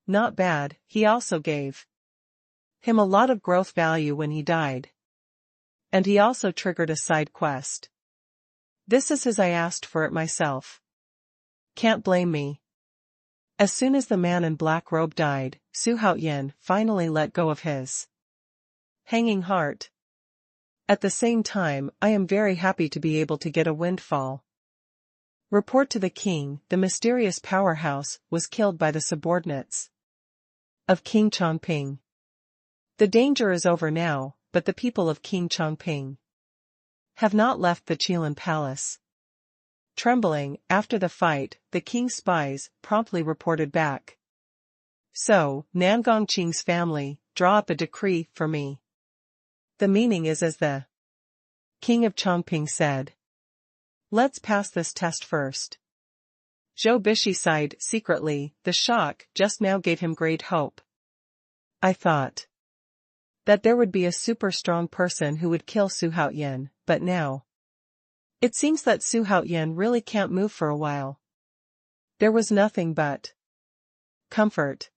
Not bad, he also gave him a lot of growth value when he died. And he also triggered a side quest. This is as I asked for it myself. Can't blame me. As soon as the man in black robe died, Xuanhuan finally let go of his hanging heart. At the same time, I am very happy to be able to get a windfall. Report to the king, the mysterious powerhouse was killed by the subordinates of King Chongping. The danger is over now, but the people of King Chongping have not left the Qilin Palace. Trembling, after the fight, the king's spies promptly reported back. So, Nangong Qing's family, draw up a decree for me. The meaning is as the king of Chongping said. Let's pass this test first. Zhou Bishi sighed secretly. The shock just now gave him great hope. I thought that there would be a super strong person who would kill Xuanhuan, but now it seems that Xuanhuan really can't move for a while. There was nothing but comfort.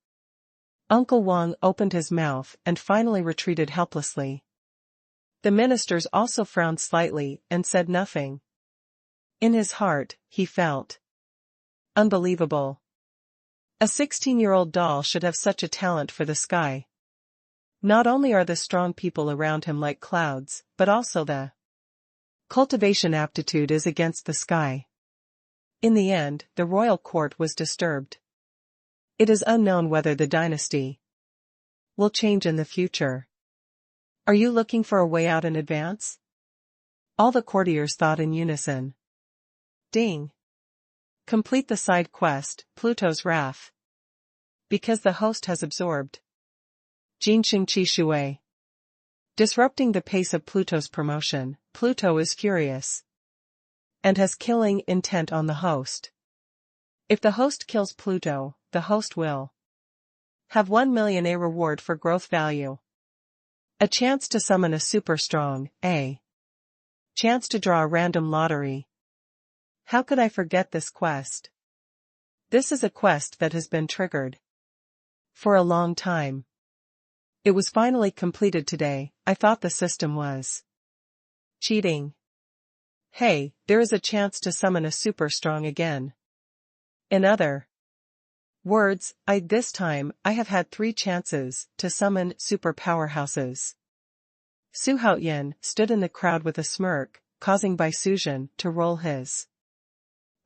Uncle Wang opened his mouth and finally retreated helplessly. The ministers also frowned slightly and said nothing. In his heart, he felt unbelievable. A 16-year-old doll should have such a talent for the sky. Not only are the strong people around him like clouds, but also the cultivation aptitude is against the sky. In the end, the royal court was disturbed. It is unknown whether the dynasty will change in the future. Are you looking for a way out in advance? All the courtiers thought in unison. Ding. Complete the side quest, Pluto's Wrath. Because the host has absorbed Jinxing Qi Shui. Disrupting the pace of Pluto's promotion, Pluto is furious and has killing intent on the host. If the host kills Pluto, the host will have 1 million a reward for growth value. A chance to summon a super strong, a chance to draw a random lottery. How could I forget this quest? This is a quest that has been triggered for a long time. It was finally completed today. I thought the system was cheating. Hey, there is a chance to summon a super strong again. In other words, this time, I have had 3 chances to summon super powerhouses. Xuanhuan stood in the crowd with a smirk, causing Bai Suzhen to roll his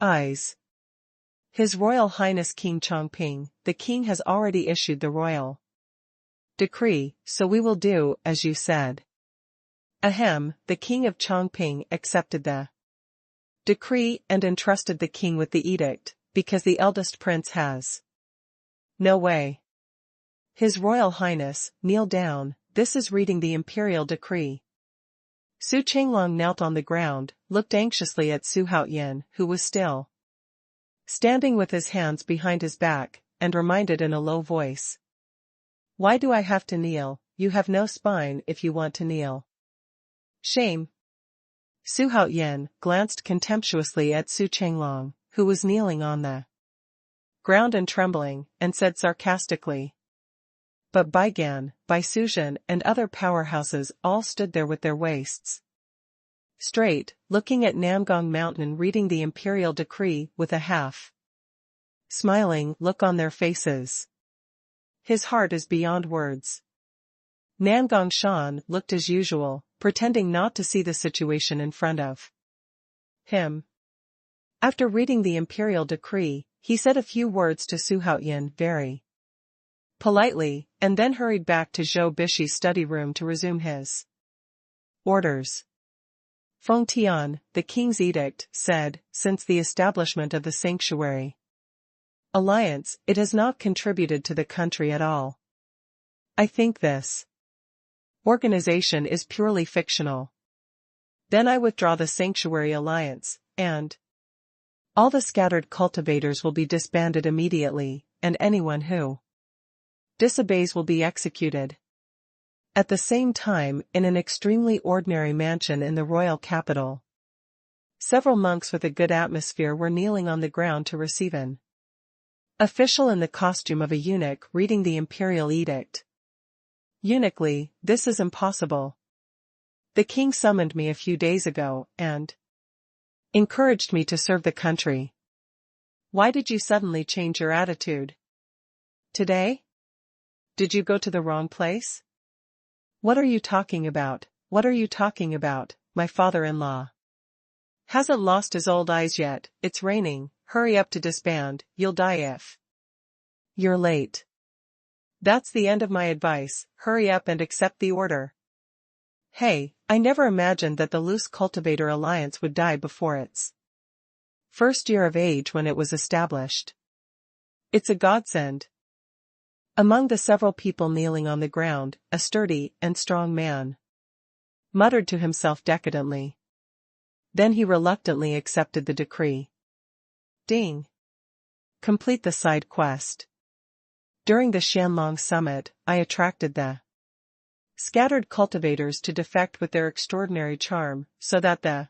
eyes. His Royal Highness King Chongping, the king has already issued the royal decree, so we will do as you said. Ahem, the king of Chongping accepted the decree and entrusted the king with the edict, because the eldest prince has no way. His Royal Highness, kneel down, this is reading the imperial decree. Su Qinglong knelt on the ground, looked anxiously at Xuanhuan, who was still standing with his hands behind his back, and reminded in a low voice. Why do I have to kneel? You have no spine if you want to kneel. Shame. Xuanhuan glanced contemptuously at Su Qinglong, who was kneeling on the ground and trembling, and said sarcastically. But Bai Gan, Bai Suzhen and other powerhouses all stood there with their waists straight, looking at Namgong Mountain reading the imperial decree with a half smiling look on their faces. His heart is beyond words. Namgong Shan looked as usual, pretending not to see the situation in front of him. After reading the imperial decree, he said a few words to Xuanhuan very politely, and then hurried back to Zhou Bishi's study room to resume his orders. Feng Tian, the king's edict, said, since the establishment of the sanctuary alliance, it has not contributed to the country at all. I think this organization is purely fictional. Then I withdraw the sanctuary alliance, and all the scattered cultivators will be disbanded immediately, and anyone who disobeys will be executed. At the same time, in an extremely ordinary mansion in the royal capital, several monks with a good atmosphere were kneeling on the ground to receive an official in the costume of a eunuch reading the imperial edict. Eunuchly, this is impossible. The king summoned me a few days ago, and encouraged me to serve the country. Why did you suddenly change your attitude? Today? Did you go to the wrong place? What are you talking about? What are you talking about? My father-in-law hasn't lost his old eyes yet. It's raining. Hurry up to disband. You'll die if you're late. That's the end of my advice. Hurry up and accept the order. Hey, I never imagined that the Loose Cultivator Alliance would die before its first year of age when it was established. It's a godsend. Among the several people kneeling on the ground, a sturdy and strong man muttered to himself decadently. Then he reluctantly accepted the decree. Ding. Complete the side quest. During the Xianlong summit, I attracted the scattered cultivators to defect with their extraordinary charm, so that the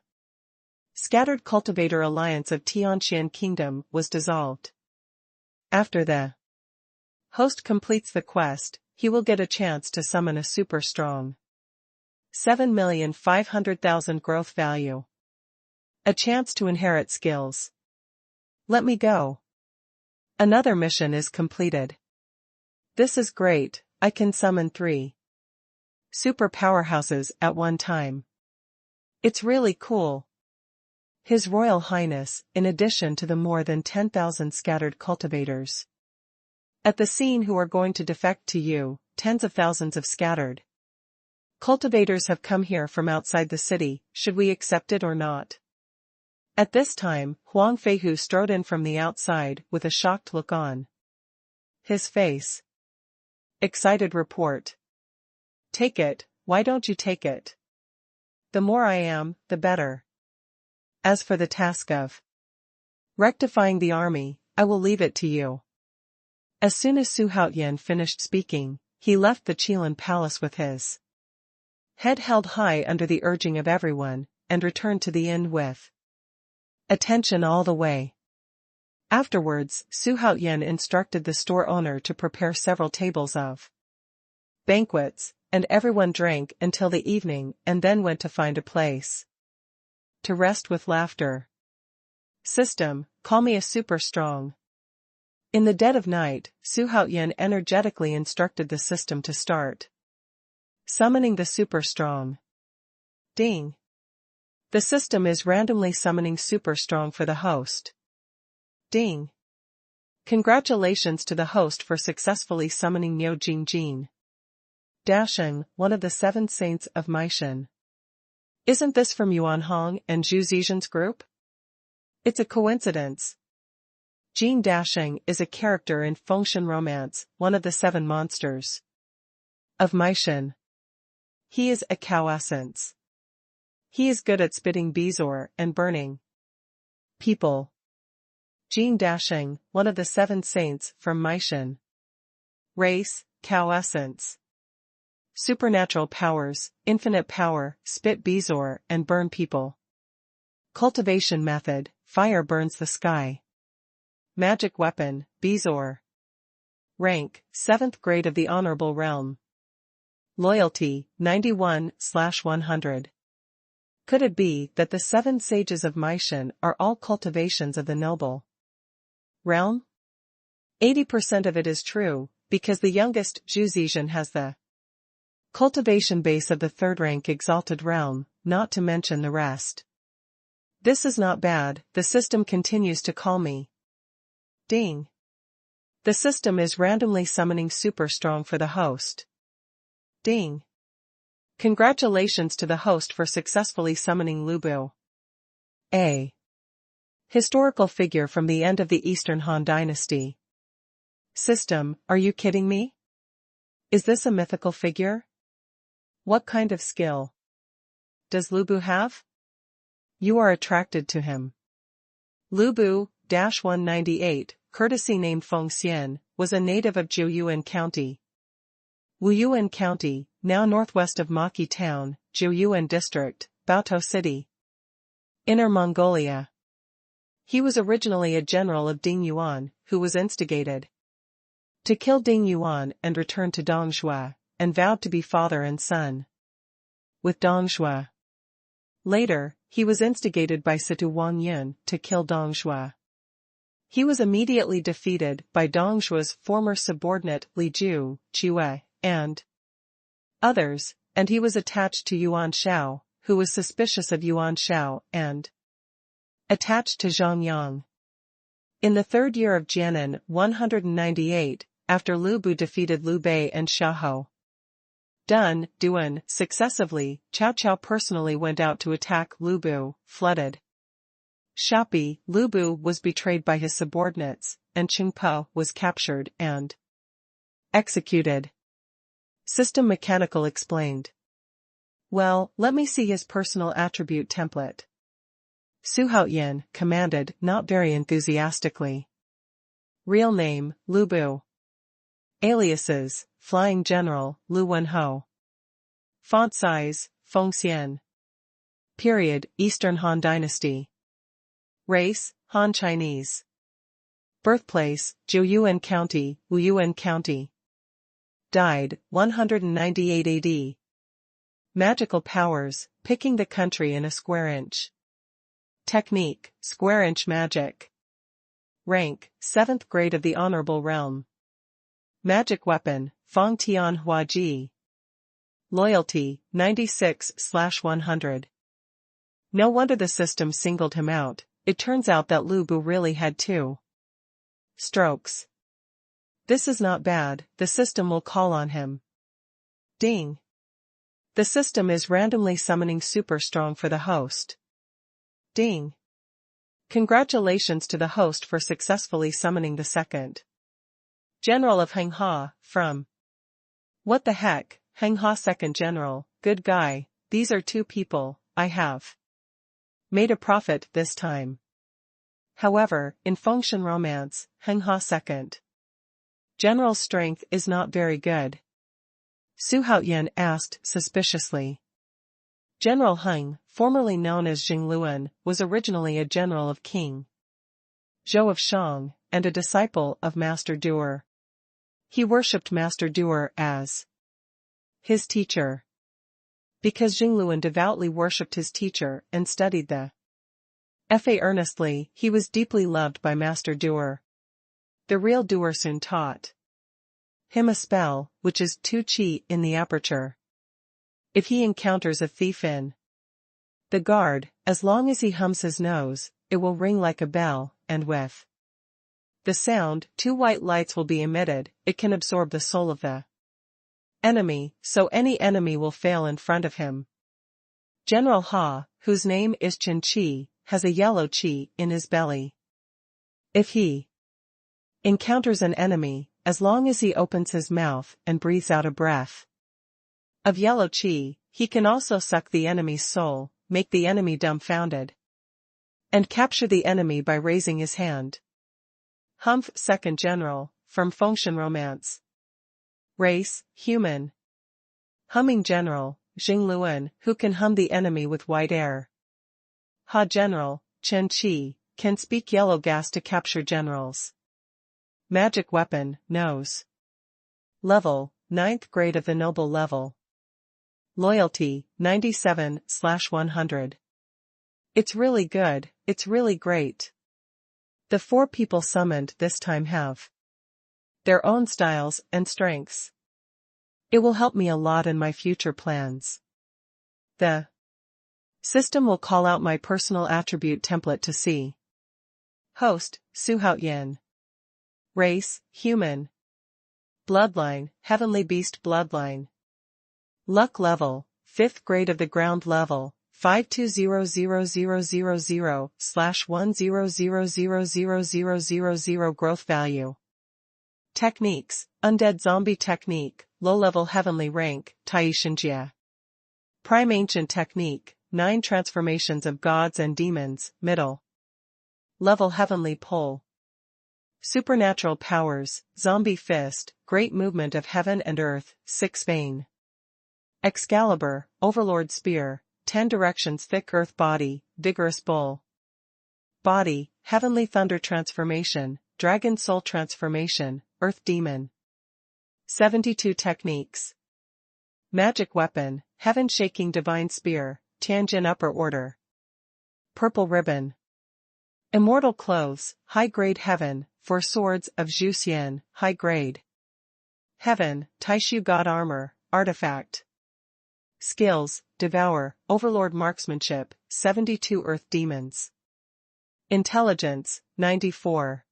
scattered cultivator alliance of Tianxian Kingdom was dissolved. After the host completes the quest, he will get a chance to summon a super strong 7,500,000 growth value. A chance to inherit skills. Let me go. Another mission is completed. This is great, I can summon 3 super powerhouses at one time. It's really cool. His Royal Highness, in addition to the more than 10,000 scattered cultivators at the scene who are going to defect to you, tens of thousands of scattered cultivators have come here from outside the city, should we accept it or not? At this time, Huang Feihu strode in from the outside with a shocked look on his face. Excited report. Take it, why don't you take it? The more I am, the better. As for the task of rectifying the army, I will leave it to you. As soon as Xuanhuan finished speaking, he left the Qilin palace with his head held high under the urging of everyone, and returned to the inn with attention all the way. Afterwards, Xuanhuan instructed the store owner to prepare several tables of banquets, and everyone drank until the evening and then went to find a place to rest with laughter. System, call me a super strong. In the dead of night, Xuanhuan energetically instructed the system to start summoning the super strong. Ding. The system is randomly summoning super strong for the host. Ding. Congratulations to the host for successfully summoning Miao Jingjin. Dasheng, one of the 7 saints of Meishan. Isn't this from Yuan Hong and Zhu Zizhen's group? It's a coincidence. Jin Dasheng is a character in Fengshen romance, one of the 7 monsters of Meishan. He is a cow essence. He is good at spitting bezoar and burning people. Jin Dasheng, one of the 7 saints from Meishan. Race, cow essence. Supernatural powers, infinite power, spit bezoar and burn people. Cultivation method, fire burns the sky. Magic weapon, bezoar. Rank, 7th grade of the Honorable Realm. Loyalty, 91/100. Could it be that the 7 sages of Meishan are all cultivations of the noble realm? 80% of it is true, because the youngest Zhu Zizhen has the cultivation base of the 3rd rank exalted realm, not to mention the rest. This is not bad, the system continues to call me. Ding. The system is randomly summoning super strong for the host. Ding. Congratulations to the host for successfully summoning Lubu. A historical figure from the end of the Eastern Han Dynasty. System, are you kidding me? Is this a mythical figure? What kind of skill does Lubu have? You are attracted to him. Lubu-198, courtesy named Feng Xian, was a native of Jiuyuan County, Wuyuan County, now northwest of Maki Town, Jiuyuan District, Baotou City, Inner Mongolia. He was originally a general of Ding Yuan, who was instigated to kill Ding Yuan and return to Dongshui, and vowed to be father and son with Dongshui. Later, he was instigated by Situ Wang Yun to kill Dongshui. He was immediately defeated by Dongshui's former subordinate Li Ju, Chiwei, and others, and he was attached to Yuan Shao, who was suspicious of Yuan Shao and attached to Zhang Yang. In the 3rd year of Jianan 198, after Lu Bu defeated Liu Bei and Xiahou Duan successively, Cao Cao personally went out to attack Lu Bu, flooded Shapi. Lu Bu was betrayed by his subordinates, and Qing Po was captured and executed. System Mechanical explained. Well, let me see his personal attribute template. Xuanhuan commanded, not very enthusiastically. Real name, Lu Bu. Aliases, Flying General, Lu Wenhou. Font size, Feng Xian. Period, Eastern Han Dynasty. Race, Han Chinese. Birthplace, Jiuyuan County, Wuyuan County. Died, 198 AD. Magical powers, picking the country in a square inch. Technique, square inch magic. Rank, 7th grade of the Honorable Realm. Magic weapon, Fong Tian Hua Ji. Loyalty, 96/100. No wonder the system singled him out. It turns out that Lu Bu really had 2 strokes. This is not bad, the system will call on him. Ding. The system is randomly summoning super strong for the host. Ding. Congratulations to the host for successfully summoning the second general of Heng Ha, from. What the heck, Heng Ha second general, good guy, these are 2 people, I have made a profit this time. However, in function romance, Heng Ha second general's strength is not very good. Xuanhuan asked suspiciously. General Heng, formerly known as Jingluan, was originally a general of King Zhou of Shang, and a disciple of Master Dou. He worshipped Master Dou as his teacher. Because Jingluan devoutly worshipped his teacher and studied the Fa earnestly, he was deeply loved by Master Dou. The real Dou soon taught him a spell, which is 2 qi in the aperture. If he encounters a thief in the guard, as long as he hums his nose, it will ring like a bell, and with the sound, 2 white lights will be emitted. It can absorb the soul of the enemy, so any enemy will fail in front of him. General Ha, whose name is Chen Qi, has a yellow qi in his belly. If he encounters an enemy, as long as he opens his mouth and breathes out a breath of yellow qi, he can also suck the enemy's soul, make the enemy dumbfounded, and capture the enemy by raising his hand. Humph second general, from function romance. Race, human. Humming general, Jingluan, who can hum the enemy with white air. Ha general, Chen Qi, can speak yellow gas to capture generals. Magic weapon, nose. Level, 9th grade of the noble level. Loyalty, 97/100. It's really good, it's really great. The 4 people summoned this time have their own styles and strengths. It will help me a lot in my future plans. The system will call out my personal attribute template to see. Host, Xuanhuan. Race, human. Bloodline, heavenly beast bloodline. Luck level, 5th grade of the ground level, 5200000/100000000 growth value. Techniques, undead zombie technique, low-level heavenly rank, Tai Shinjia. Prime ancient technique, 9 transformations of gods and demons, middle level heavenly pole. Supernatural powers, zombie fist, great movement of heaven and earth, 6 vein. Excalibur, overlord spear, 10 directions thick earth body, vigorous bull. Body, heavenly thunder transformation, dragon soul transformation, earth demon. 72 techniques. Magic weapon, heaven shaking divine spear, Tianjin upper order. Purple ribbon. Immortal clothes, high grade heaven, 4 swords of Zhuxian, high grade. Heaven, Taishu god armor, artifact. Skills, devour, overlord marksmanship, 72 earth demons. Intelligence, 94.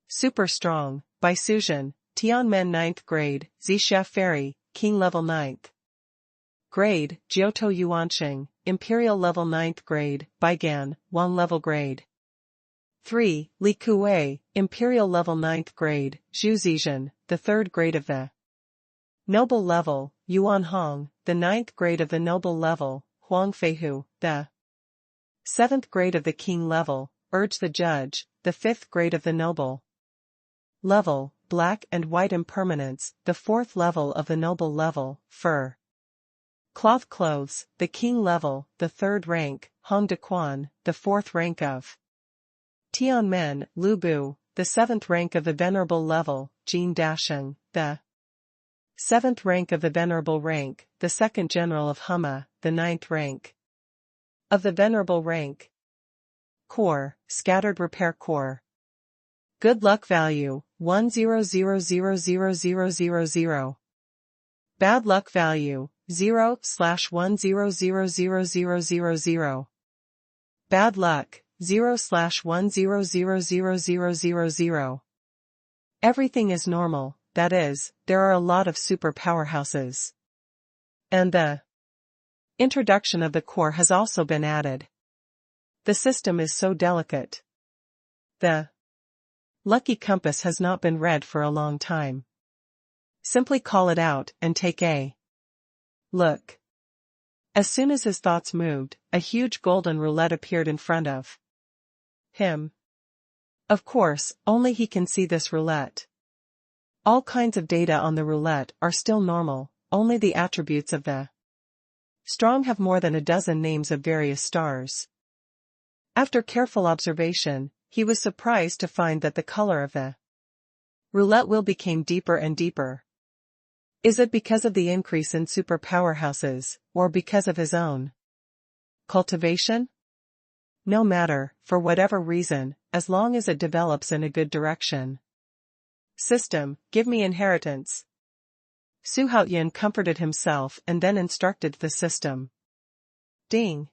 Super strong, by Suzhen, Tianmen 9th grade, Zixia fairy, king level 9th. Grade, Jiutou Yuanqing, imperial level 9th grade, Baigan, 1 level grade. 3. Li Kuei, imperial level 9th grade, Zhu Zizhen, the 3rd grade of the noble level, Yuan Hong, the 9th grade of the noble level, Huang Feihu, the 7th grade of the king level, Urge the judge, the 5th grade of the noble level, black and white impermanence, the 4th level of the noble level, fur. Cloth clothes, the king level, the 3rd rank, Hong De Quan, the 4th rank of Tianmen, Lu Bu, the 7th rank of the venerable level, Jin Dasheng, the 7th rank of the venerable rank, the 2nd general of Huma, the 9th rank of the venerable rank. Core, scattered repair core. Good luck value, 100000000. Bad luck value, 0/100000000. Bad luck, 0/1000000. Everything is normal, that is, there are a lot of super powerhouses. And the introduction of the core has also been added. The system is so delicate. The lucky compass has not been read for a long time. Simply call it out and take a look. As soon as his thoughts moved, a huge golden roulette appeared in front of him. Of course, only he can see this roulette. All kinds of data on the roulette are still normal, only the attributes of the strong have more than a dozen names of various stars. After careful observation, he was surprised to find that the color of the roulette wheel became deeper and deeper. Is it because of the increase in super powerhouses, or because of his own cultivation? No matter, for whatever reason, as long as it develops in a good direction. System, give me inheritance. Xuanhuan comforted himself and then instructed the system. Ding.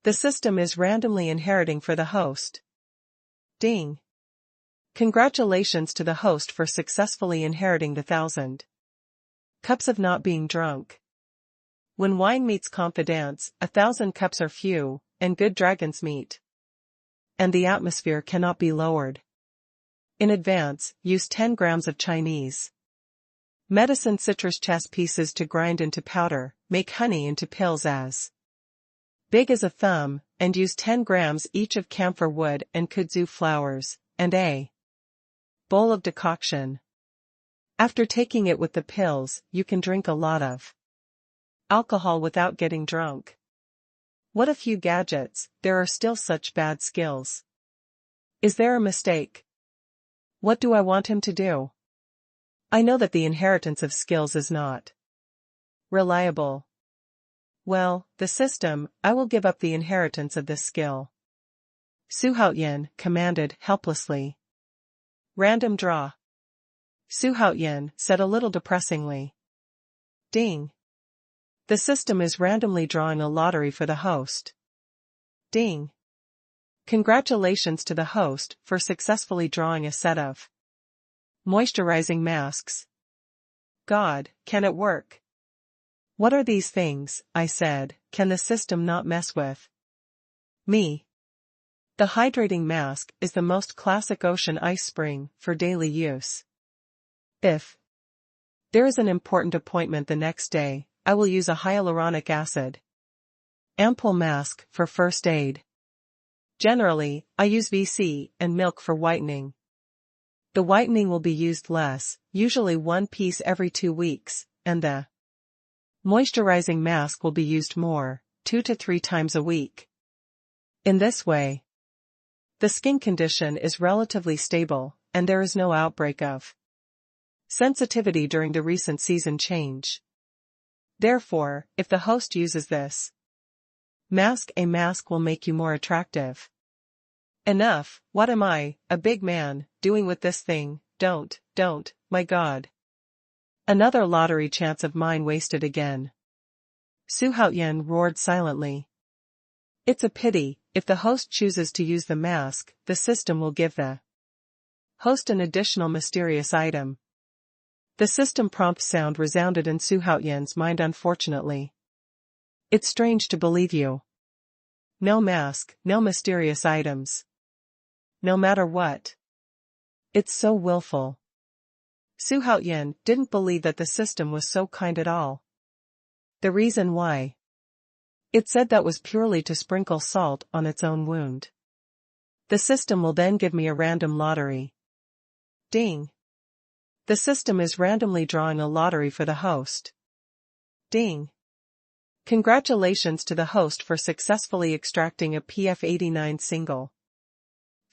The system is randomly inheriting for the host. Ding. Congratulations to the host for successfully inheriting the 1,000 cups of not being drunk. When wine meets confidence, 1,000 cups are few, and good dragons meet. And the atmosphere cannot be lowered. In advance, use 10 grams of Chinese medicine citrus chess pieces to grind into powder, make honey into pills as big as a thumb, and use 10 grams each of camphor wood and kudzu flowers, and a bowl of decoction. After taking it with the pills, you can drink a lot of alcohol without getting drunk. What a few gadgets, there are still such bad skills. Is there a mistake? What do I want him to do? I know that the inheritance of skills is not reliable. Well, the system, I will give up the inheritance of this skill. Xuanhuan commanded helplessly. Random draw. Xuanhuan said a little depressingly. Ding. The system is randomly drawing a lottery for the host. Ding. Congratulations to the host for successfully drawing a set of moisturizing masks. God, can it work? What are these things, I said, can the system not mess with me? The hydrating mask is the most classic ocean ice spring for daily use. If there is an important appointment the next day, I will use a hyaluronic acid ampoule mask for first aid. Generally, I use VC and milk for whitening. The whitening will be used less, usually one piece every 2 weeks, and the moisturizing mask will be used more, 2 to 3 times a week. In this way, the skin condition is relatively stable, and there is no outbreak of sensitivity during the recent season change. Therefore, if the host uses this mask, a mask will make you more attractive. Enough, what am I, a big man, doing with this thing? Don't, my God. Another lottery chance of mine wasted again. Xuanhuan roared silently. It's a pity, if the host chooses to use the mask, the system will give the host an additional mysterious item. The system prompt sound resounded in Xuanhuan's mind unfortunately. It's strange to believe you. No mask, no mysterious items. No matter what. It's so willful. Xuanhuan didn't believe that the system was so kind at all. The reason why. It said that was purely to sprinkle salt on its own wound. The system will then give me a random lottery. Ding. The system is randomly drawing a lottery for the host. Ding. Congratulations to the host for successfully extracting a PF-89 single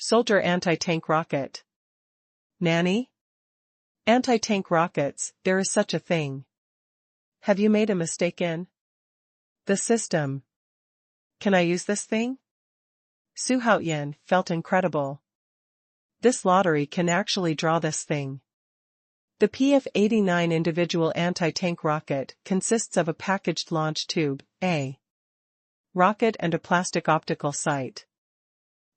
soldier anti-tank rocket. Nanny? Anti-tank rockets, there is such a thing. Have you made a mistake in the system? Can I use this thing? Xuanhuan felt incredible. This lottery can actually draw this thing. The PF-89 individual anti-tank rocket consists of a packaged launch tube, a rocket and a plastic optical sight.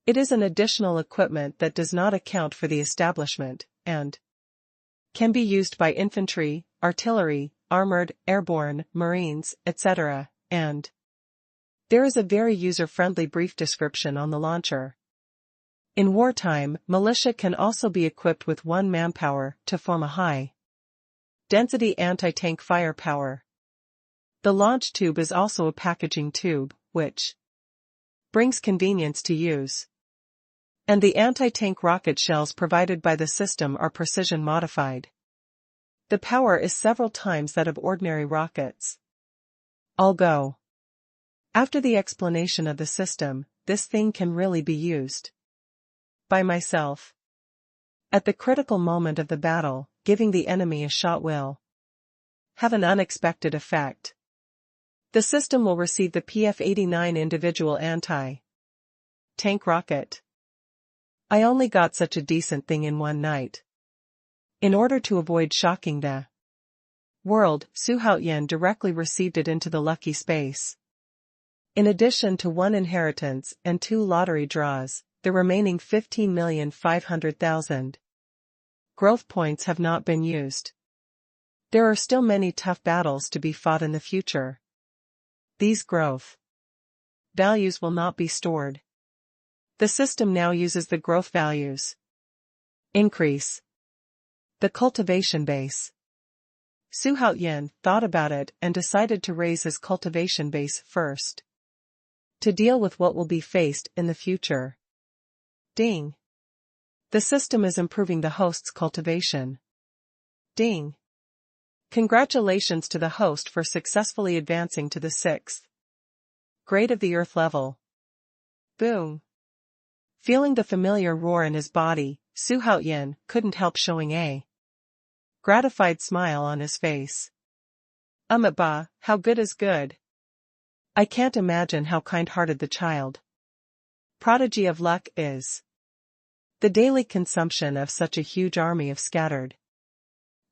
It is an additional equipment that does not account for the establishment, and can be used by infantry, artillery, armored, airborne, marines, etc., and there is a very user-friendly brief description on the launcher. In wartime, militia can also be equipped with 1 manpower to form a high-density anti-tank firepower. The launch tube is also a packaging tube, which brings convenience to use. And the anti-tank rocket shells provided by the system are precision-modified. The power is several times that of ordinary rockets. I'll go. After the explanation of the system, this thing can really be used by myself. At the critical moment of the battle, giving the enemy a shot will have an unexpected effect. The system will receive the PF-89 individual anti-tank rocket. I only got such a decent thing in one night. In order to avoid shocking the world, Xuanhuan directly received it into the lucky space. In addition to 1 inheritance and 2 lottery draws, the remaining 15,500,000 growth points have not been used. There are still many tough battles to be fought in the future. These growth values will not be stored. The system now uses the growth values. Increase the cultivation base. Xuanhuan thought about it and decided to raise his cultivation base first, to deal with what will be faced in the future. Ding. The system is improving the host's cultivation. Ding. Congratulations to the host for successfully advancing to the 6th grade of the Earth level. Boom. Feeling the familiar roar in his body, Xuanhuan couldn't help showing a gratified smile on his face. Bah, how good is good. I can't imagine how kind-hearted the child prodigy of luck is. The daily consumption of such a huge army of scattered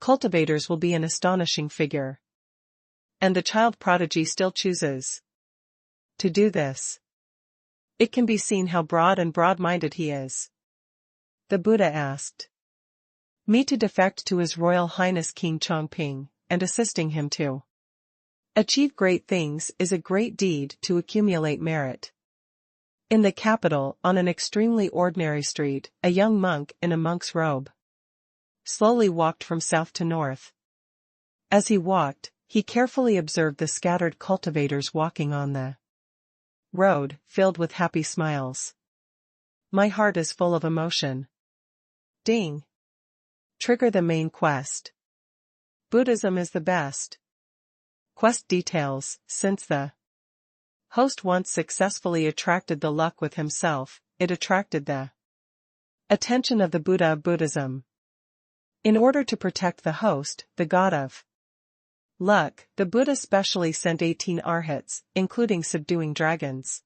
cultivators will be an astonishing figure. And the child prodigy still chooses to do this. It can be seen how broad and broad-minded he is. The Buddha asked me to defect to His Royal Highness King Chongping, and assisting him to achieve great things is a great deed to accumulate merit. In the capital, on an extremely ordinary street, a young monk in a monk's robe slowly walked from south to north. As he walked, he carefully observed the scattered cultivators walking on the road, filled with happy smiles. My heart is full of emotion. Ding. Trigger the main quest. Buddhism is the best. Quest details. Since the host once successfully attracted the luck with himself, it attracted the attention of the Buddha of Buddhism. In order to protect the host, the god of luck, the Buddha specially sent 18 arhats, including subduing dragons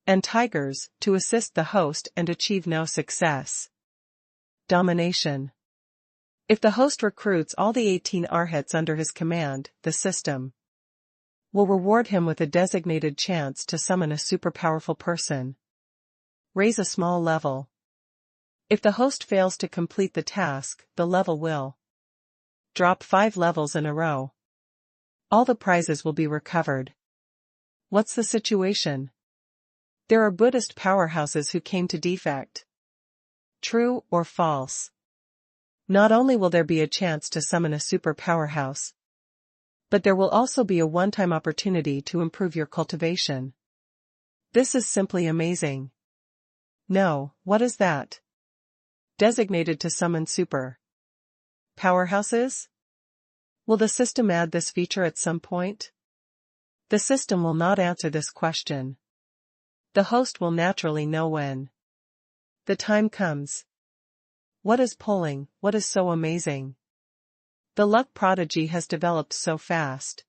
and tigers, to assist the host and achieve no success. Domination. If the host recruits all the 18 arhats under his command, the system will reward him with a designated chance to summon a super-powerful person. Raise a small level. If the host fails to complete the task, the level will drop 5 levels in a row. All the prizes will be recovered. What's the situation? There are Buddhist powerhouses who came to defect. True or false? Not only will there be a chance to summon a super powerhouse, but there will also be a one-time opportunity to improve your cultivation. This is simply amazing. No, what is that? Designated to summon super powerhouses? Will the system add this feature at some point? The system will not answer this question. The host will naturally know when the time comes. What is pulling? What is so amazing? The luck prodigy has developed so fast.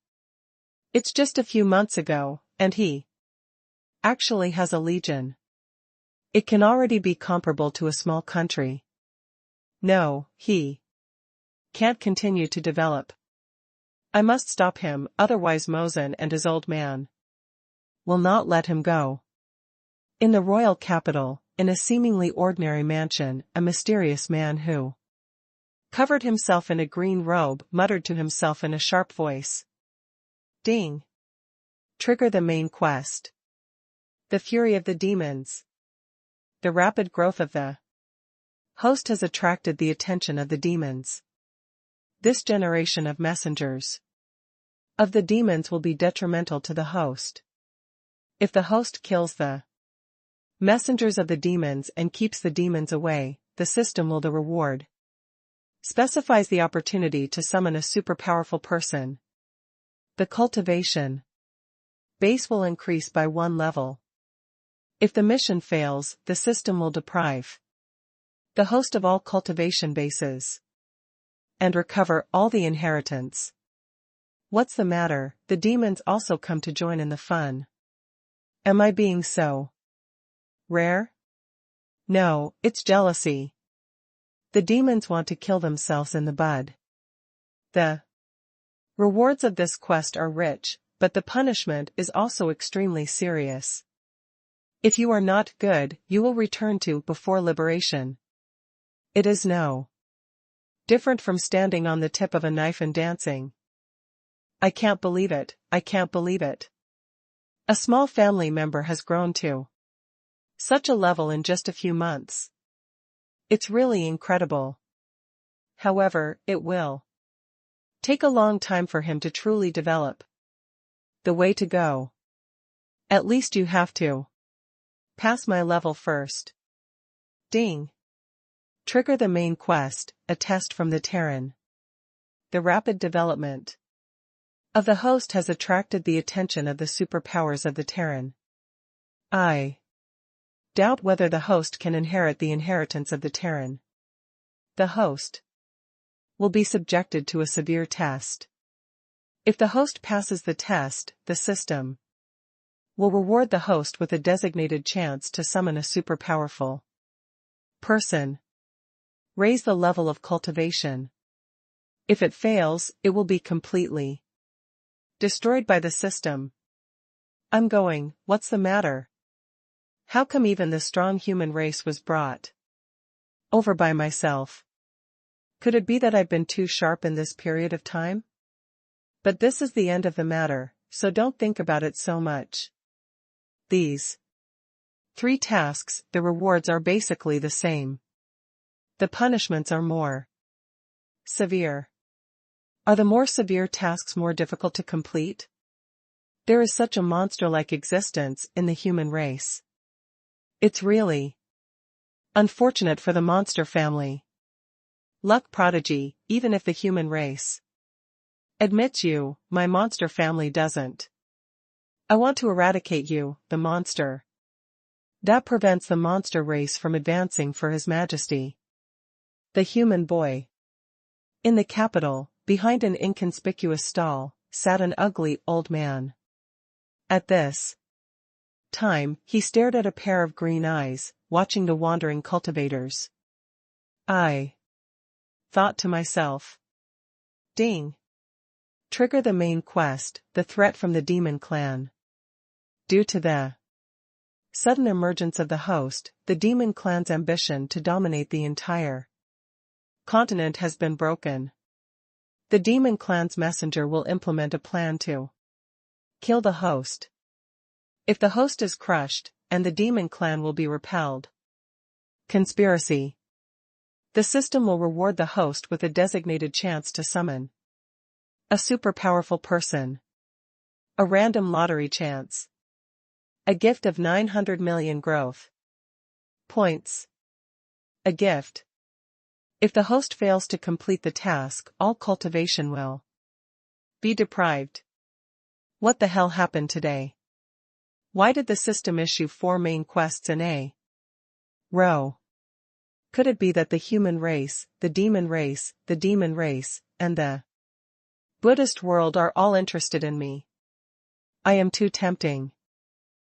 It's just a few months ago, and he actually has a legion. It can already be comparable to a small country. No, he can't continue to develop. I must stop him, otherwise Mosen and his old man will not let him go. In the royal capital, in a seemingly ordinary mansion, a mysterious man who covered himself in a green robe muttered to himself in a sharp voice. Ding! Trigger the main quest. The fury of the demons. The rapid growth of the host has attracted the attention of the demons. This generation of messengers of the demons will be detrimental to the host. If the host kills the messengers of the demons and keeps the demons away, the system will the reward. Specifies the opportunity to summon a super powerful person. The cultivation base will increase by 1 level. If the mission fails, the system will deprive the host of all cultivation bases and recover all the inheritance. What's the matter? The demons also come to join in the fun. Am I being so rare? No, it's jealousy. The demons want to kill themselves in the bud. The rewards of this quest are rich, but the punishment is also extremely serious. If you are not good, you will return to before liberation. It is no different from standing on the tip of a knife and dancing. I can't believe it, I can't believe it. A small family member has grown to such a level in just a few months. It's really incredible. However, it will take a long time for him to truly develop. The way to go. At least you have to pass my level first. Ding! Trigger the main quest, a test from the Terran. The rapid development of the host has attracted the attention of the superpowers of the Terran. I doubt whether the host can inherit the inheritance of the Terran. The host will be subjected to a severe test. If the host passes the test, the system will reward the host with a designated chance to summon a super powerful person. Raise the level of cultivation. If it fails, it will be completely destroyed by the system. I'm going, what's the matter? How come even the strong human race was brought over by myself? Could it be that I've been too sharp in this period of time? But this is the end of the matter, so don't think about it so much. These 3 tasks, the rewards are basically the same. The punishments are more severe. Are the more severe tasks more difficult to complete? There is such a monster-like existence in the human race. It's really unfortunate for the monster family. Luck prodigy, even if the human race admits you, my monster family doesn't. I want to eradicate you, the monster. That prevents the monster race from advancing for His Majesty. The human boy. In the capital, behind an inconspicuous stall, sat an ugly old man. At this time, he stared at a pair of green eyes, watching the wandering cultivators. I thought to myself. Ding! Trigger the main quest, the threat from the demon clan. Due to the sudden emergence of the host, the demon clan's ambition to dominate the entire continent has been broken. The demon clan's messenger will implement a plan to kill the host. If the host is crushed, and the demon clan will be repelled. Conspiracy. The system will reward the host with a designated chance to summon a super powerful person. A random lottery chance. A gift of 900 million growth points. A gift. If the host fails to complete the task, all cultivation will be deprived. What the hell happened today? Why did the system issue 4 main quests in a row? Could it be that the human race, the demon race, and the Buddhist world are all interested in me? I am too tempting.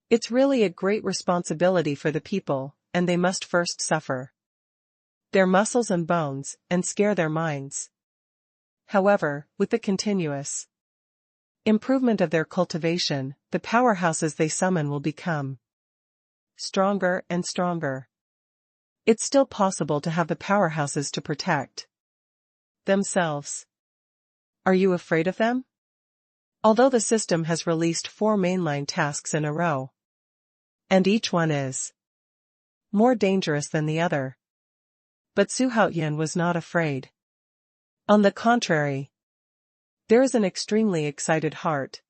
It's really a great responsibility for the people, and they must first suffer their muscles and bones, and scare their minds. However, with the continuous improvement of their cultivation, the powerhouses they summon will become stronger and stronger. It's still possible to have the powerhouses to protect themselves. Are you afraid of them? Although the system has released 4 mainline tasks in a row, and each one is more dangerous than the other. But Xuanhuan was not afraid. On the contrary, there is an extremely excited heart.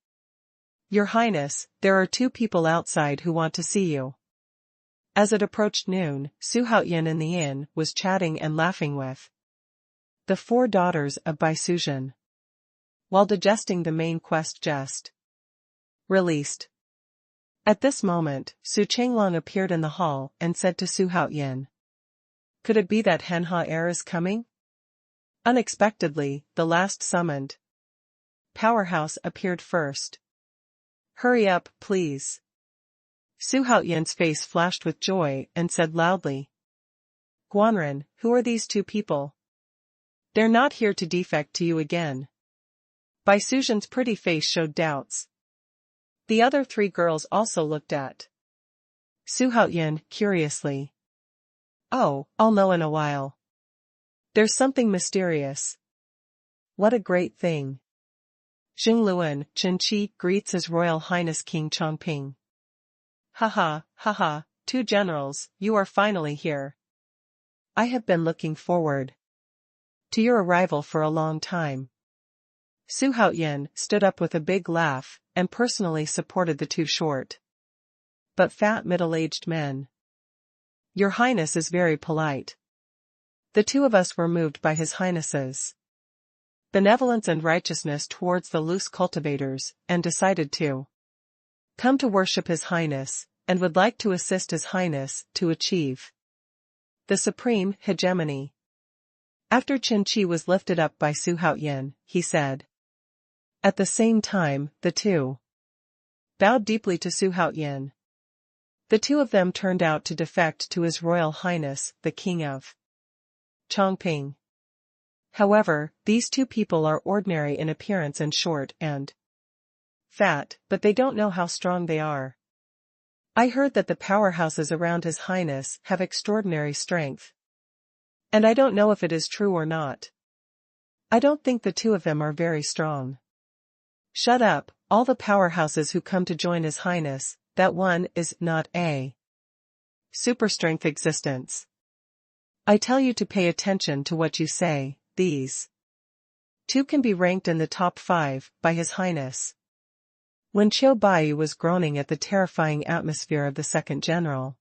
Your Highness, there are 2 people outside who want to see you. As it approached noon, Xuanhuan in the inn was chatting and laughing with the 4 daughters of Bai Suzhen, while digesting the main quest just released. At this moment, Su Chenglong appeared in the hall and said to Xuanhuan, "Could it be that Henha heir is coming?" Unexpectedly, the last summoned powerhouse appeared first. "Hurry up, please." Xuanhuan's face flashed with joy and said loudly, "Guanren, who are these 2 people? They're not here to defect to you again." Bai Suzhen's pretty face showed doubts. The other 3 girls also looked at Xuanhuan curiously. "Oh, I'll know in a while. There's something mysterious." "What a great thing." Xingluan, Qinqi greets His Royal Highness King Chongping. "Haha, haha, 2 generals, you are finally here. I have been looking forward to your arrival for a long time." Xuanhuan stood up with a big laugh and personally supported the 2 short but fat middle-aged men. "Your Highness is very polite. The 2 of us were moved by His Highness's benevolence and righteousness towards the loose cultivators and decided to come to worship His Highness and would like to assist His Highness to achieve the supreme hegemony." After Qinqi was lifted up by Xuanhuan, he said. At the same time, the 2 bowed deeply to Xuanhuan. The 2 of them turned out to defect to His Royal Highness, the King of Chongping. However, these 2 people are ordinary in appearance and short and fat, but they don't know how strong they are. I heard that the powerhouses around His Highness have extraordinary strength. And I don't know if it is true or not. I don't think the 2 of them are very strong. Shut up, all the powerhouses who come to join His Highness, that one is not a super strength existence. I tell you to pay attention to what you say, these 2 can be ranked in the top 5 by His Highness. When Qiu Baiyu was groaning at the terrifying atmosphere of the 2nd general,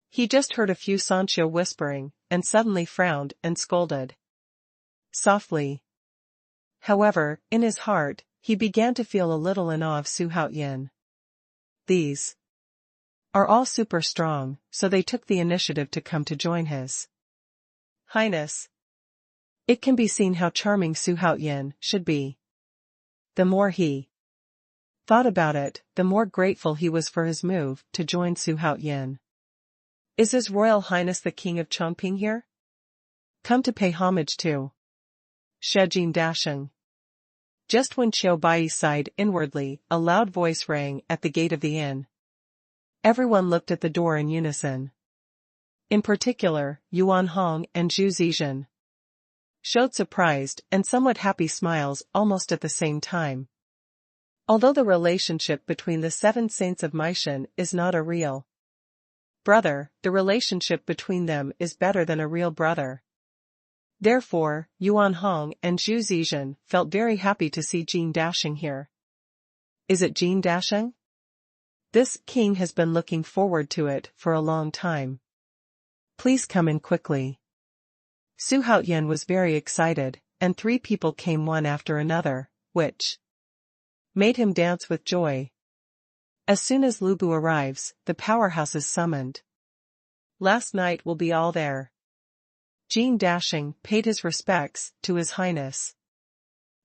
he just heard a few Sanqiu whispering, and suddenly frowned and scolded softly. However, in his heart, he began to feel a little in awe of Xuanhuan. These are all super strong, so they took the initiative to come to join His Highness. It can be seen how charming Xuanhuan should be. The more he thought about it, the more grateful he was for his move to join Xuanhuan. Is His Royal Highness the King of Chongping here? Come to pay homage to Shejin Dasheng. Just when Qiu Bai sighed inwardly, a loud voice rang at the gate of the inn. Everyone looked at the door in unison. In particular, Yuan Hong and Zhu Zizhen showed surprised and somewhat happy smiles almost at the same time. Although the relationship between the 7 saints of Meishan is not a real brother, the relationship between them is better than a real brother. Therefore, Yuan Hong and Zhu Zizhen felt very happy to see Jin Dasheng here. Is it Jin Dasheng? This king has been looking forward to it for a long time. Please come in quickly. Xuanhuan was very excited, and 3 people came one after another, which made him dance with joy. As soon as Lu Bu arrives, the powerhouse is summoned. Last night will be all there. Jin Dasheng paid his respects to His Highness.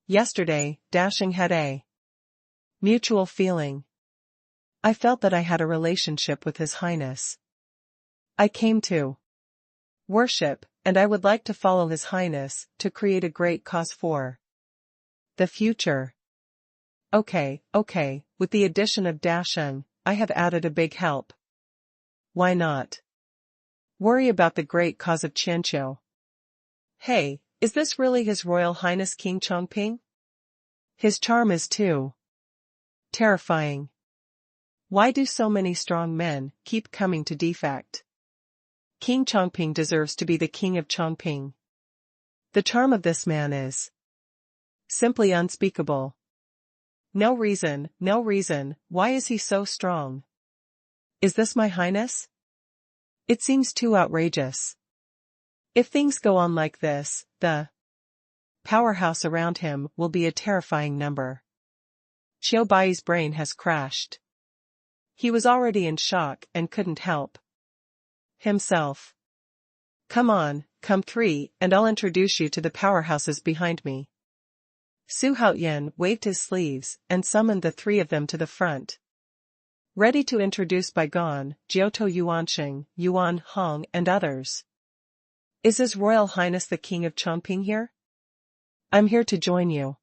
Yesterday, Dasheng had a mutual feeling. I felt that I had a relationship with His Highness. I came to worship, and I would like to follow His Highness to create a great cause for the future. Okay, with the addition of dasheng, I have added a big help. Why not? Worry about the great cause of Qianqiu. Hey, is this really His Royal Highness King Chongping? His charm is too terrifying. Why do so many strong men keep coming to defect? King Chongping deserves to be the king of Chongping. The charm of this man is simply unspeakable. No reason, why is he so strong? Is this my highness? It seems too outrageous. If things go on like this, the powerhouse around him will be a terrifying number. Qiu Bai's brain has crashed. He was already in shock and couldn't help himself. Come on, come three, and I'll introduce you to the powerhouses behind me. Xuanhuan waved his sleeves and summoned the three of them to the front. Ready to introduce Baigon, Jiutou Yuansheng, Yuan Hong and others. Is His Royal Highness the King of Chongping here? I'm here to join you.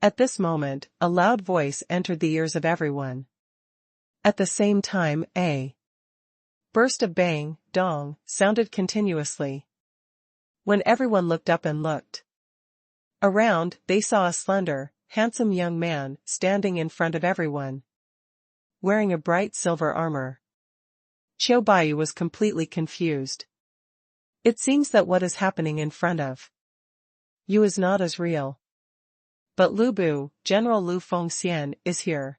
At this moment, a loud voice entered the ears of everyone. At the same time, a burst of bang, dong, sounded continuously. When everyone looked up and looked around, they saw a slender, handsome young man standing in front of everyone, wearing a bright silver armor. Qiu Bai was completely confused. It seems that what is happening in front of you is not as real. But Lu Bu, General Lu Fengxian, is here.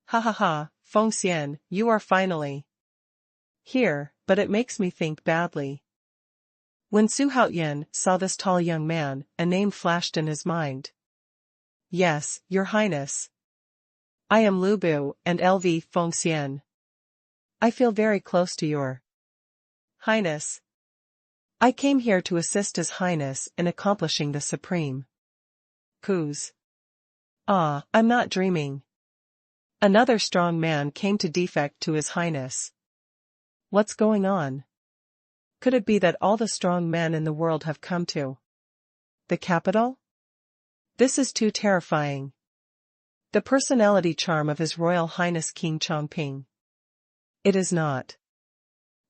Ha, Fengxian, you are finally here, but it makes me think badly. When Xuanhuan saw this tall young man, a name flashed in his mind. Yes, Your Highness. I am Lu Bu and LV Fengxian. I feel very close to Your Highness. I came here to assist His Highness in accomplishing the supreme coups. Ah, I'm not dreaming. Another strong man came to defect to His Highness. What's going on? Could it be that all the strong men in the world have come to the capital? This is too terrifying. The personality charm of His Royal Highness King Chongping. It is not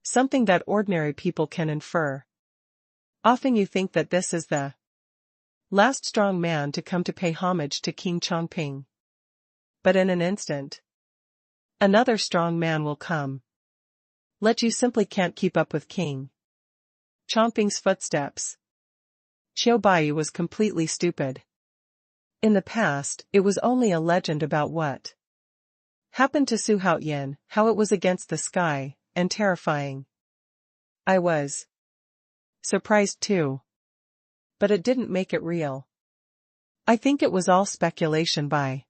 something that ordinary people can infer. Often you think that this is the last strong man to come to pay homage to King Chongping. But in an instant, another strong man will come. You simply can't keep up with King Chongping's footsteps. Qiu Bai was completely stupid. In the past, it was only a legend about what happened to Xuanhuan, how it was against the sky, and terrifying. I was surprised too. But it didn't make it real. I think it was all speculation by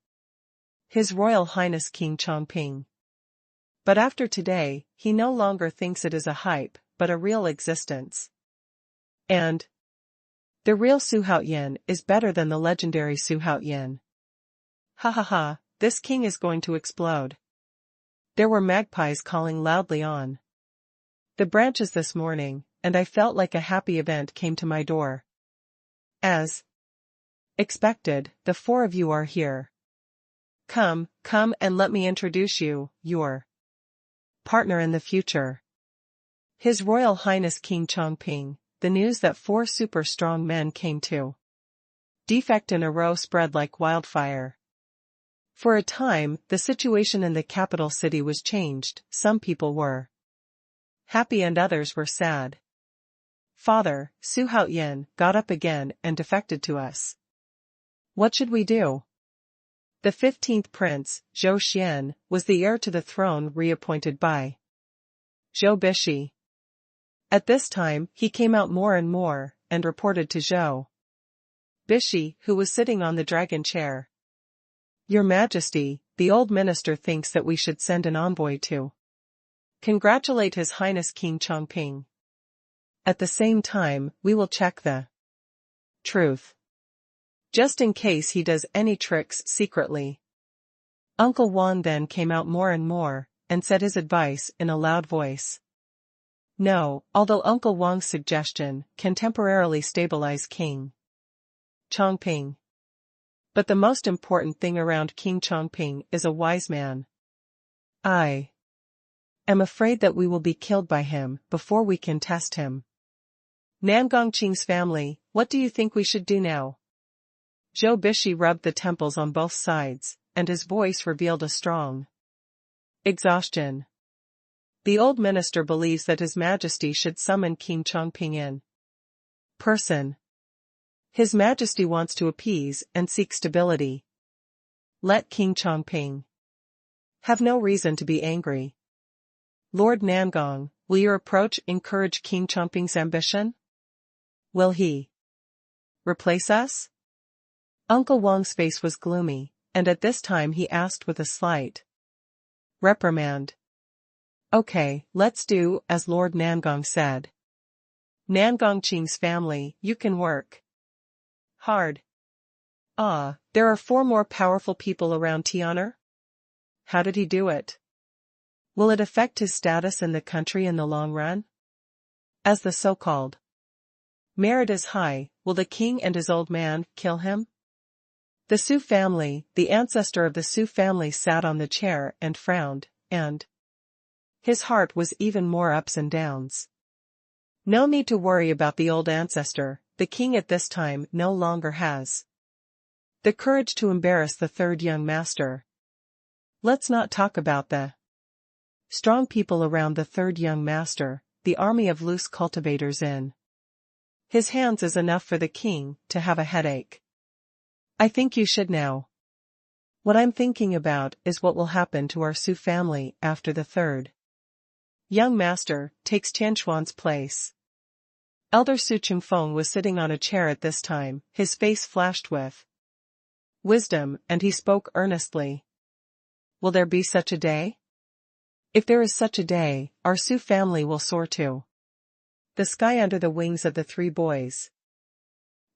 His Royal Highness King Chongping. But after today, he no longer thinks it is a hype, but a real existence. And the real Xuanhuan is better than the legendary Xuanhuan. Ha, this king is going to explode. There were magpies calling loudly on the branches this morning, and I felt like a happy event came to my door. As expected, the four of you are here. Come and let me introduce you, your partner in the future. His Royal Highness King Chongping. The news that four super strong men came to defect in a row spread like wildfire. For a time, the situation in the capital city was changed. Some people were happy and others were sad. Father, Xuanhuan got up again and defected to us. What should we do? The 15th prince, Zhou Xian, was the heir to the throne reappointed by Zhou Bishi. At this time, he came out more and more, and reported to Zhou Bishi, who was sitting on the dragon chair. Your Majesty, the old minister thinks that we should send an envoy to congratulate His Highness King Chongping. At the same time, we will check the truth. Just in case he does any tricks secretly. Uncle Wan then came out more and more, and said his advice in a loud voice. No, although Uncle Wang's suggestion can temporarily stabilize King Chongping, But the most important thing around King Chongping is a wise man. I am afraid that we will be killed by him before we can test him. Nangongqing's family, what do you think we should do now? Zhou Bishi rubbed the temples on both sides, and his voice revealed a strong exhaustion. The old minister believes that His Majesty should summon King Chongping in person. His Majesty wants to appease and seek stability. Let King Chongping have no reason to be angry. Lord Nangong, will your approach encourage King Chongping's ambition? Will he replace us? Uncle Wang's face was gloomy, and at this time he asked with a slight reprimand. Okay, let's do as Lord Nangong said. Nangongqing's family, you can work hard. There are 4 more powerful people around Tianwu? How did he do it? Will it affect his status in the country in the long run? As the so-called merit is high, will the king and his old man kill him? The Su family, the ancestor of the Su family, sat on the chair and frowned, and his heart was even more ups and downs. No need to worry about the old ancestor, the king at this time no longer has the courage to embarrass the third young master. Let's not talk about the strong people around the third young master, the army of loose cultivators in his hands is enough for the king to have a headache. I think you should now. What I'm thinking about is what will happen to our Su family after the third young master takes Xuanhuan's place. Elder Su Chingfeng was sitting on a chair at this time, his face flashed with wisdom, and he spoke earnestly. Will there be such a day? If there is such a day, our Su family will soar to the sky under the wings of the 3 boys.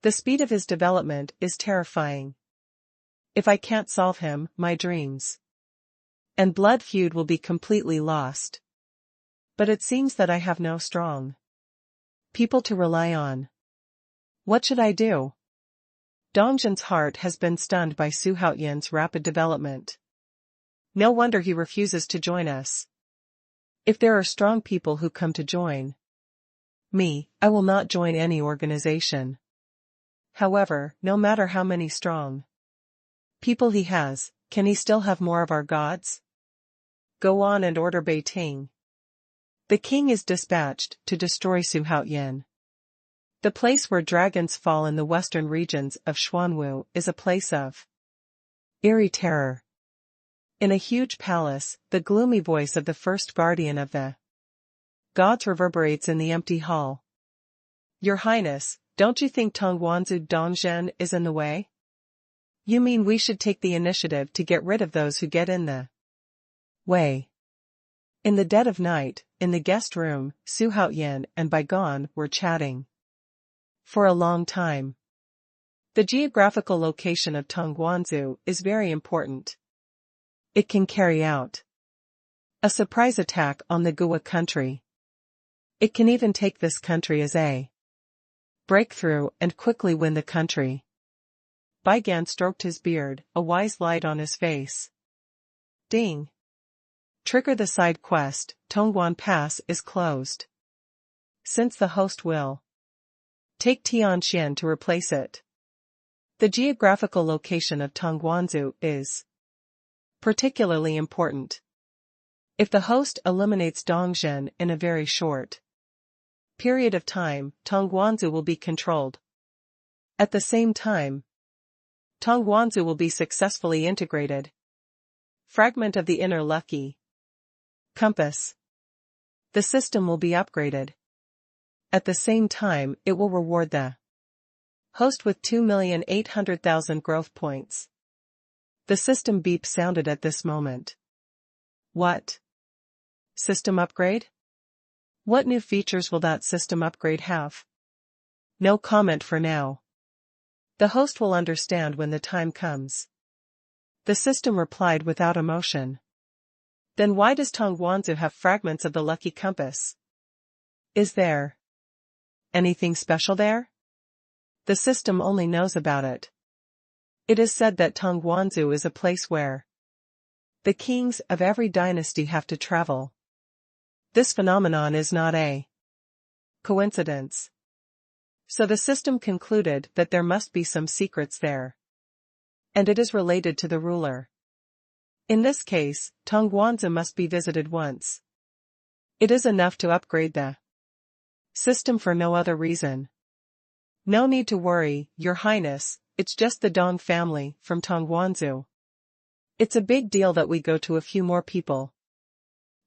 The speed of his development is terrifying. If I can't solve him, my dreams and blood feud will be completely lost. But it seems that I have no strong people to rely on. What should I do? Dongzhen's heart has been stunned by Su Haoyan's rapid development. No wonder he refuses to join us. If there are strong people who come to join me, I will not join any organization. However, no matter how many strong people he has, can he still have more of our gods? Go on and order Beiting. The king is dispatched to destroy Su Haoyan. The place where dragons fall in the western regions of Xuanwu is a place of eerie terror. In a huge palace, the gloomy voice of the first guardian of the gods reverberates in the empty hall. Your Highness, don't you think Tongguanzu Dongzhen is in the way? You mean we should take the initiative to get rid of those who get in the way? In the dead of night, in the guest room, Su Haoyan and Baigon were chatting for a long time. The geographical location of Tongguanzu is very important. It can carry out a surprise attack on the Gua country. It can even take this country as a breakthrough and quickly win the country. Baigan stroked his beard, a wise light on his face. Ding. Trigger the side quest, Tongguan Pass is closed. Since the host will take Tianxian to replace it. The geographical location of Tongguanzu is particularly important. If the host eliminates Dongzhen in a very short period of time, Tongguanzu will be controlled. At the same time, Tongguanzu will be successfully integrated. Fragment of the inner lucky compass. The system will be upgraded. At the same time, it will reward the host with 2,800,000 growth points. The system beep sounded at this moment. What? System upgrade? What new features will that system upgrade have? No comment for now. The host will understand when the time comes. The system replied without emotion. Then why does Tongguanzu have fragments of the lucky compass? Is there anything special there? The system only knows about it It is said that Tongguanzu is a place where the kings of every dynasty have to travel. This phenomenon is not a coincidence. So the system concluded that there must be some secrets there. And it is related to the ruler. In this case, Tongguanzu must be visited once. It is enough to upgrade the system for no other reason. No need to worry, Your Highness, it's just the Dong family from Tongguanzu. It's a big deal that we go to a few more people.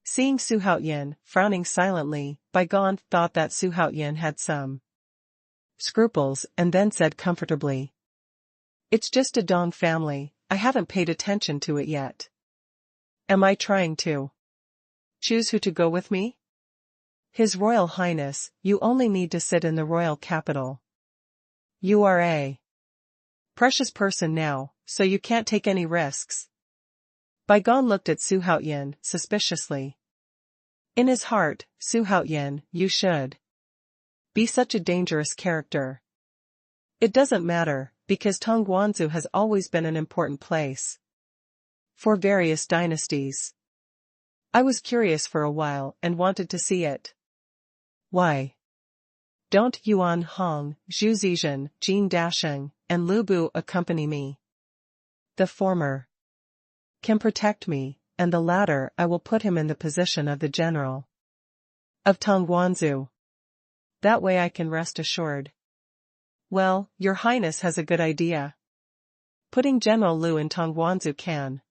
Seeing Xuanhuan frowning silently, Bai Gong thought that Xuanhuan had some scruples and then said comfortably. It's just a Dong family, I haven't paid attention to it yet. Am I trying to choose who to go with me? His Royal Highness, you only need to sit in the royal capital. You are a precious person now, so you can't take any risks. Bai Gong looked at Xuanhuan suspiciously. In his heart, Xuanhuan, you should be such a dangerous character. It doesn't matter, because Tongguanzu has always been an important place for various dynasties. I was curious for a while and wanted to see it. Why don't Yuan Hong, Zhu Zizhen, Jin Dasheng, and Lu Bu accompany me? The former can protect me, and the latter I will put him in the position of the general of Tongguanzu. That way I can rest assured. Well, Your Highness has a good idea. Putting General Lu in Tongguanzu can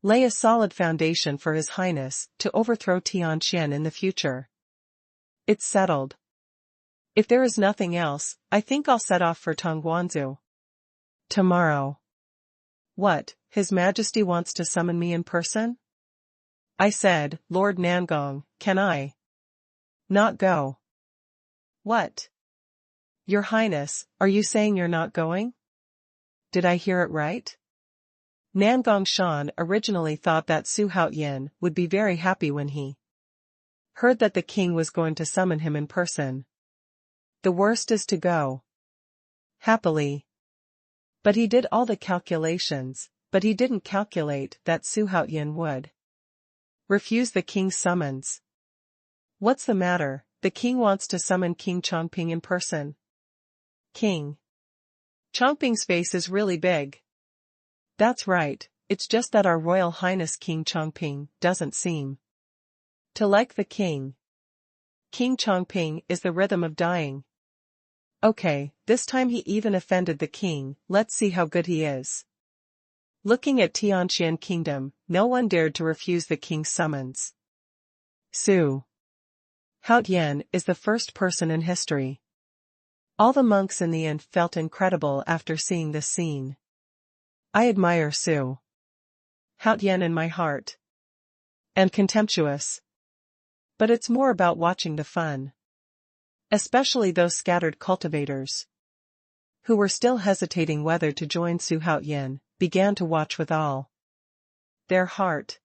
lay a solid foundation for His Highness to overthrow Tianqian in the future. It's settled. If there is nothing else, I think I'll set off for Tongguanzu tomorrow. What, His Majesty wants to summon me in person? I said, Lord Nangong, can I not go? What? Your Highness, are you saying you're not going? Did I hear it right? Nangong Shan originally thought that Xuanhuan would be very happy when he heard that the king was going to summon him in person. The worst is to go happily. But he did all the calculations, but he didn't calculate that Xuanhuan would refuse the king's summons. What's the matter? The king wants to summon King Chongping in person. King Chongping's face is really big. That's right, it's just that our Royal Highness King Chongping doesn't seem to like the king. King Chongping is the rhythm of dying. Okay, this time he even offended the king, let's see how good he is. Looking at Tianqian Kingdom, no one dared to refuse the king's summons. Xuanhuan is the first person in history. All the monks in the inn felt incredible after seeing this scene. I admire Xuanhuan in my heart. And contemptuous. But it's more about watching the fun. Especially those scattered cultivators who were still hesitating whether to join Xuanhuan, began to watch with all their heart.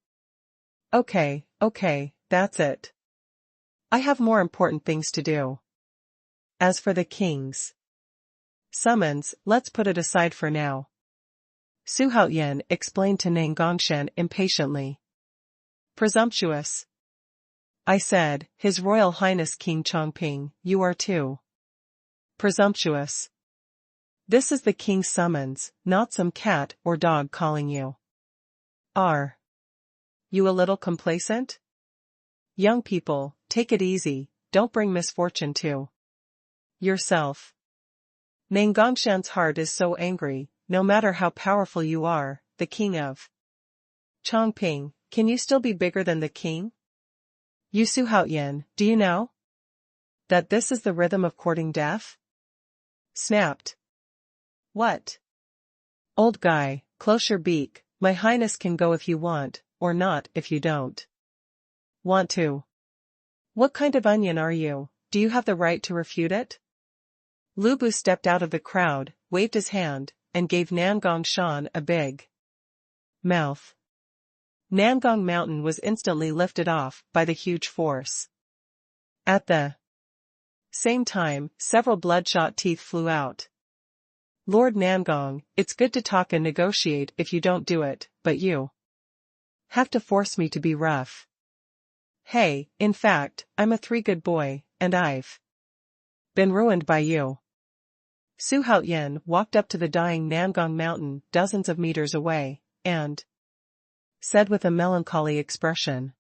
Okay, that's it. I have more important things to do. As for the king's summons, let's put it aside for now. Xuanhuan explained to Nangongshan impatiently. Presumptuous. I said, His Royal Highness King Chongping, you are too presumptuous. This is the king's summons, not some cat or dog calling you. Are you a little complacent? Young people, take it easy, don't bring misfortune to yourself. Nangongshan's heart is so angry, no matter how powerful you are, the king of Chongping, can you still be bigger than the king? You Xuanhuan, do you know that this is the rhythm of courting death? Snapped. What? Old guy, close your beak, my highness can go if you want, or not if you don't want to. What kind of onion are you? Do you have the right to refute it? Lu Bu stepped out of the crowd, waved his hand, and gave Nangong Shan a big mouth. Nangong Mountain was instantly lifted off by the huge force. At the same time, several bloodshot teeth flew out. Lord Nangong, it's good to talk and negotiate if you don't do it, but you have to force me to be rough. Hey, in fact, I'm a three-good boy, and I've been ruined by you. Su Haoyan walked up to the dying Nangong mountain dozens of meters away, and said with a melancholy expression,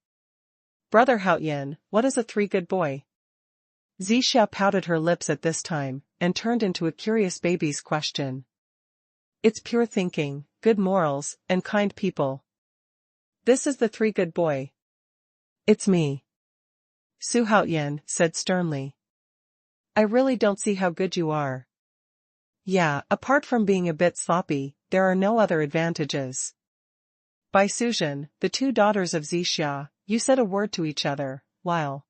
Brother Haoyan, what is a three-good boy? Zixia pouted her lips at this time, and turned into a curious baby's question. It's pure thinking, good morals, and kind people. This is the three-good boy. It's me. Su Haoyan said sternly. I really don't see how good you are. Yeah, apart from being a bit sloppy, there are no other advantages. By Suzhen, the two daughters of Zixia, you said a word to each other, while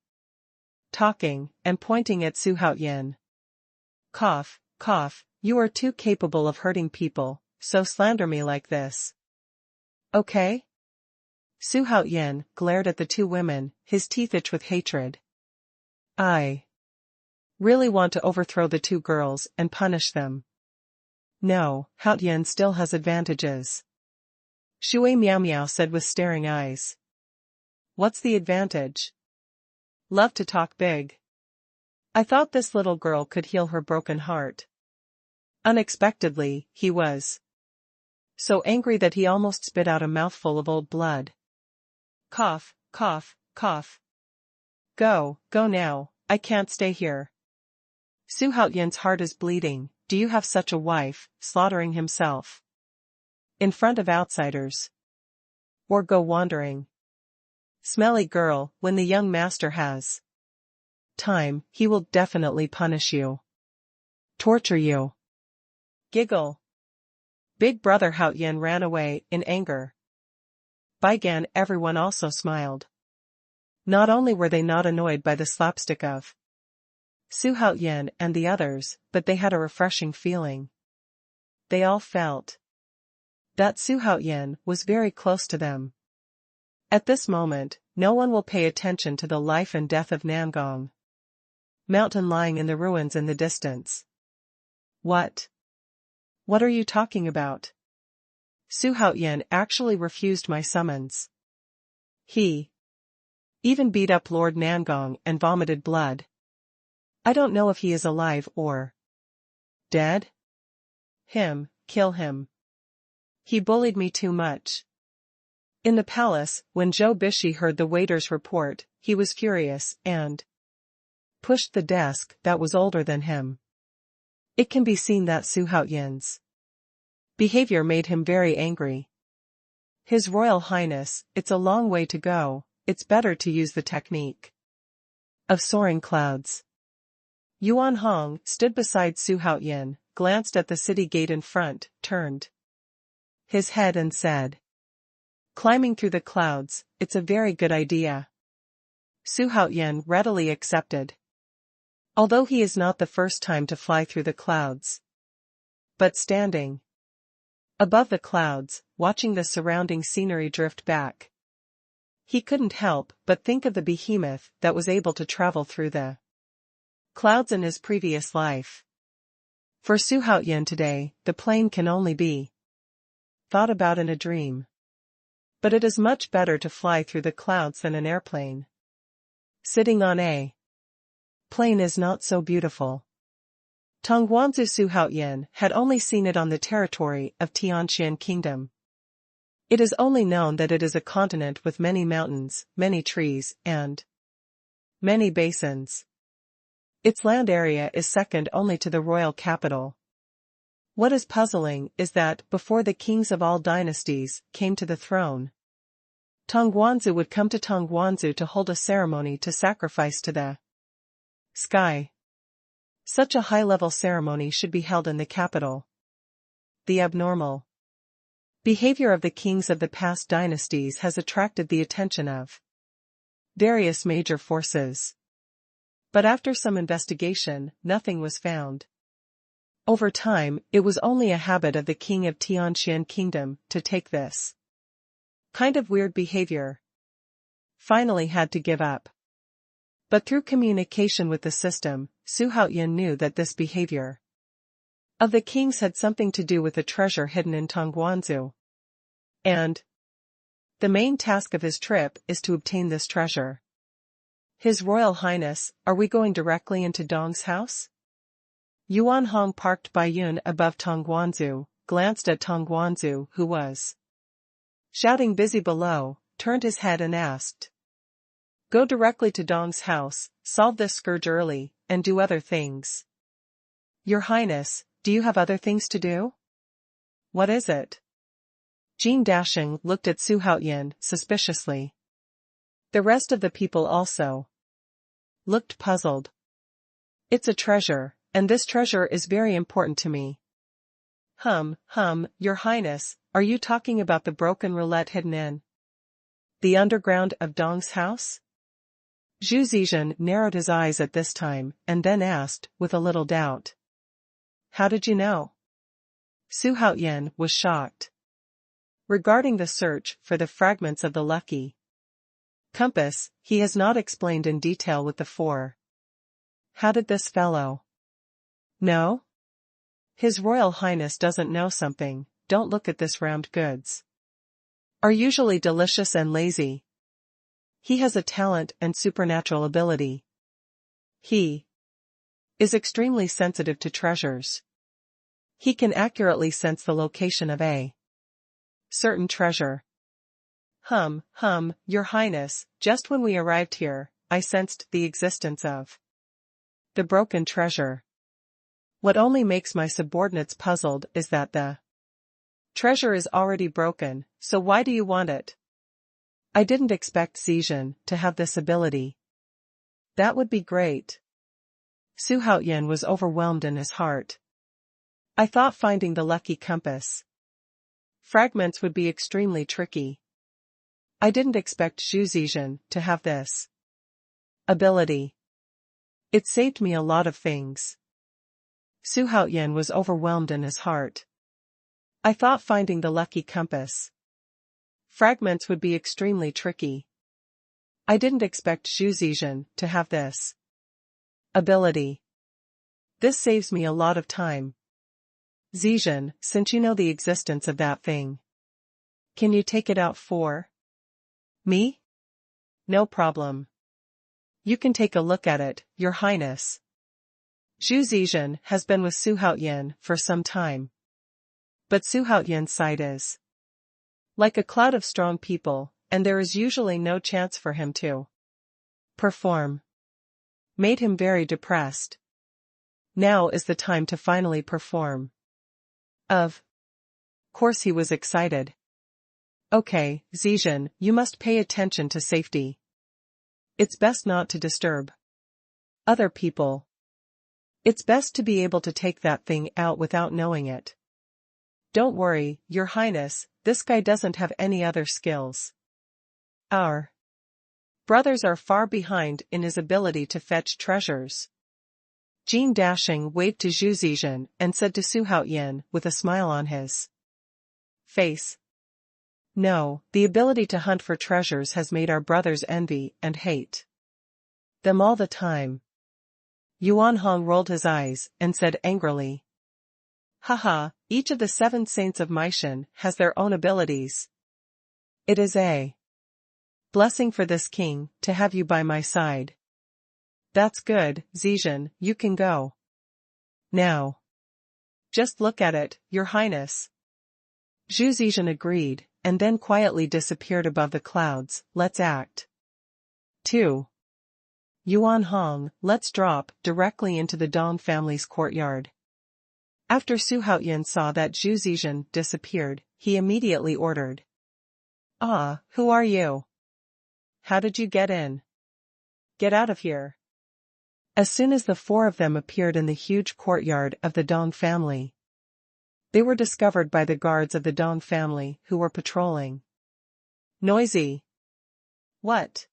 talking, and pointing at Su Haoyan. Cough, cough, you are too capable of hurting people, so slander me like this. Okay? Su Haoyan glared at the two women, his teeth itched with hatred. I really want to overthrow the two girls and punish them. No, Haoyan still has advantages. Shui Miao Miao said with staring eyes. What's the advantage? Love to talk big. I thought this little girl could heal her broken heart. Unexpectedly, he was so angry that he almost spit out a mouthful of old blood. Cough, cough, cough. Go now, I can't stay here. Su Haoyan's heart is bleeding. Do you have such a wife, slaughtering himself in front of outsiders? Or go wandering? Smelly girl, when the young master has time, he will definitely punish you. Torture you. Giggle. Big brother Haoyan ran away in anger. Baigan everyone also smiled. Not only were they not annoyed by the slapstick of Su Haoyan and the others, but they had a refreshing feeling. They all felt that Su Haoyan was very close to them. At this moment, no one will pay attention to the life and death of Nangong mountain lying in the ruins in the distance. What? What are you talking about? Su Haoyan actually refused my summons. He even beat up Lord Nangong and vomited blood. I don't know if he is alive or dead. Kill him. He bullied me too much. In the palace, when Zhou Bishi heard the waiter's report, he was furious and pushed the desk that was older than him. It can be seen that Su Haoyan's behavior made him very angry. His Royal Highness, it's a long way to go, it's better to use the technique of soaring clouds. Yuan Hong stood beside Su Haoyan, glanced at the city gate in front, turned his head and said, climbing through the clouds, it's a very good idea. Su Haoyan readily accepted. Although he is not the first time to fly through the clouds. But standing above the clouds, watching the surrounding scenery drift back, he couldn't help but think of the behemoth that was able to travel through the clouds in his previous life. For Su Haoyan today, the plane can only be thought about in a dream. But it is much better to fly through the clouds than an airplane. Sitting on a plane is not so beautiful. Tongguanzu Su Haoyan had only seen it on the territory of Tianqian Kingdom. It is only known that it is a continent with many mountains, many trees, and many basins. Its land area is second only to the royal capital. What is puzzling is that, before the kings of all dynasties came to the throne, Tongguanzu would come to Tongguanzu to hold a ceremony to sacrifice to the sky. Such a high-level ceremony should be held in the capital. The abnormal behavior of the kings of the past dynasties has attracted the attention of various major forces. But after some investigation, nothing was found. Over time, it was only a habit of the king of Tianqian Kingdom to take this kind of weird behavior. Finally had to give up. But through communication with the system, Su Haoyan knew that this behavior of the kings had something to do with the treasure hidden in Tongguanzu. And the main task of his trip is to obtain this treasure. His Royal Highness, are we going directly into Dong's house? Yuan Hong, parked by Yun above Tongguanzu, glanced at Tongguanzu, who was shouting busy below, turned his head and asked. Go directly to Dong's house, solve this scourge early, and do other things. Your Highness, do you have other things to do? What is it? Jean Dashing looked at Xuanhuan suspiciously. The rest of the people also looked puzzled. It's a treasure, and this treasure is very important to me. Your Highness, are you talking about the broken roulette hidden in the underground of Dong's house? Zhu Zizhen narrowed his eyes at this time, and then asked, with a little doubt. How did you know? Xuanhuan was shocked. Regarding the search for the fragments of the lucky compass, he has not explained in detail with the four. How did this fellow know? His Royal Highness doesn't know something. Don't look at this round goods. Are usually delicious and lazy. He has a talent and supernatural ability. He is extremely sensitive to treasures. He can accurately sense the location of a certain treasure. Your Highness, just when we arrived here, I sensed the existence of the broken treasure. What only makes my subordinates puzzled is that the treasure is already broken, so why do you want it? I didn't expect Zizhen to have this ability. That would be great. Xuanhuan was overwhelmed in his heart. I thought finding the lucky compass fragments would be extremely tricky. I didn't expect Zhu Zizhen to have this ability. It saved me a lot of things. Xuanhuan was overwhelmed in his heart. I thought finding the lucky compass fragments would be extremely tricky. I didn't expect Zhu Zizhen to have this ability. This saves me a lot of time. Zizhen, since you know the existence of that thing, can you take it out for me? No problem. You can take a look at it, Your Highness. Zhu Zizhen has been with Xuanhuan for some time. But Xuanhuan's side is like a cloud of strong people, and there is usually no chance for him to perform. Made him very depressed. Now is the time to finally perform. Of course he was excited. Okay, Zizhen, you must pay attention to safety. It's best not to disturb other people. It's best to be able to take that thing out without knowing it. Don't worry, Your Highness, this guy doesn't have any other skills. Our brothers are far behind in his ability to fetch treasures. Jean Dashing waved to Zhu Zizhen and said to Xuanhuan with a smile on his face. No, the ability to hunt for treasures has made our brothers envy and hate them all the time. Yuan Hong rolled his eyes and said angrily. Haha, each of the 7 saints of Meishan has their own abilities. It is a blessing for this king to have you by my side. That's good, Zizhen, you can go now. Just look at it, Your Highness. Zhu Zizhen agreed, and then quietly disappeared above the clouds. Let's act 2. Yuan Hong, let's drop directly into the Dong family's courtyard. After Xuanhuan saw that Zhu Zizhen disappeared, he immediately ordered. Who are you? How did you get in? Get out of here. As soon as the 4 of them appeared in the huge courtyard of the Dong family, they were discovered by the guards of the Dong family who were patrolling. Noisy. What?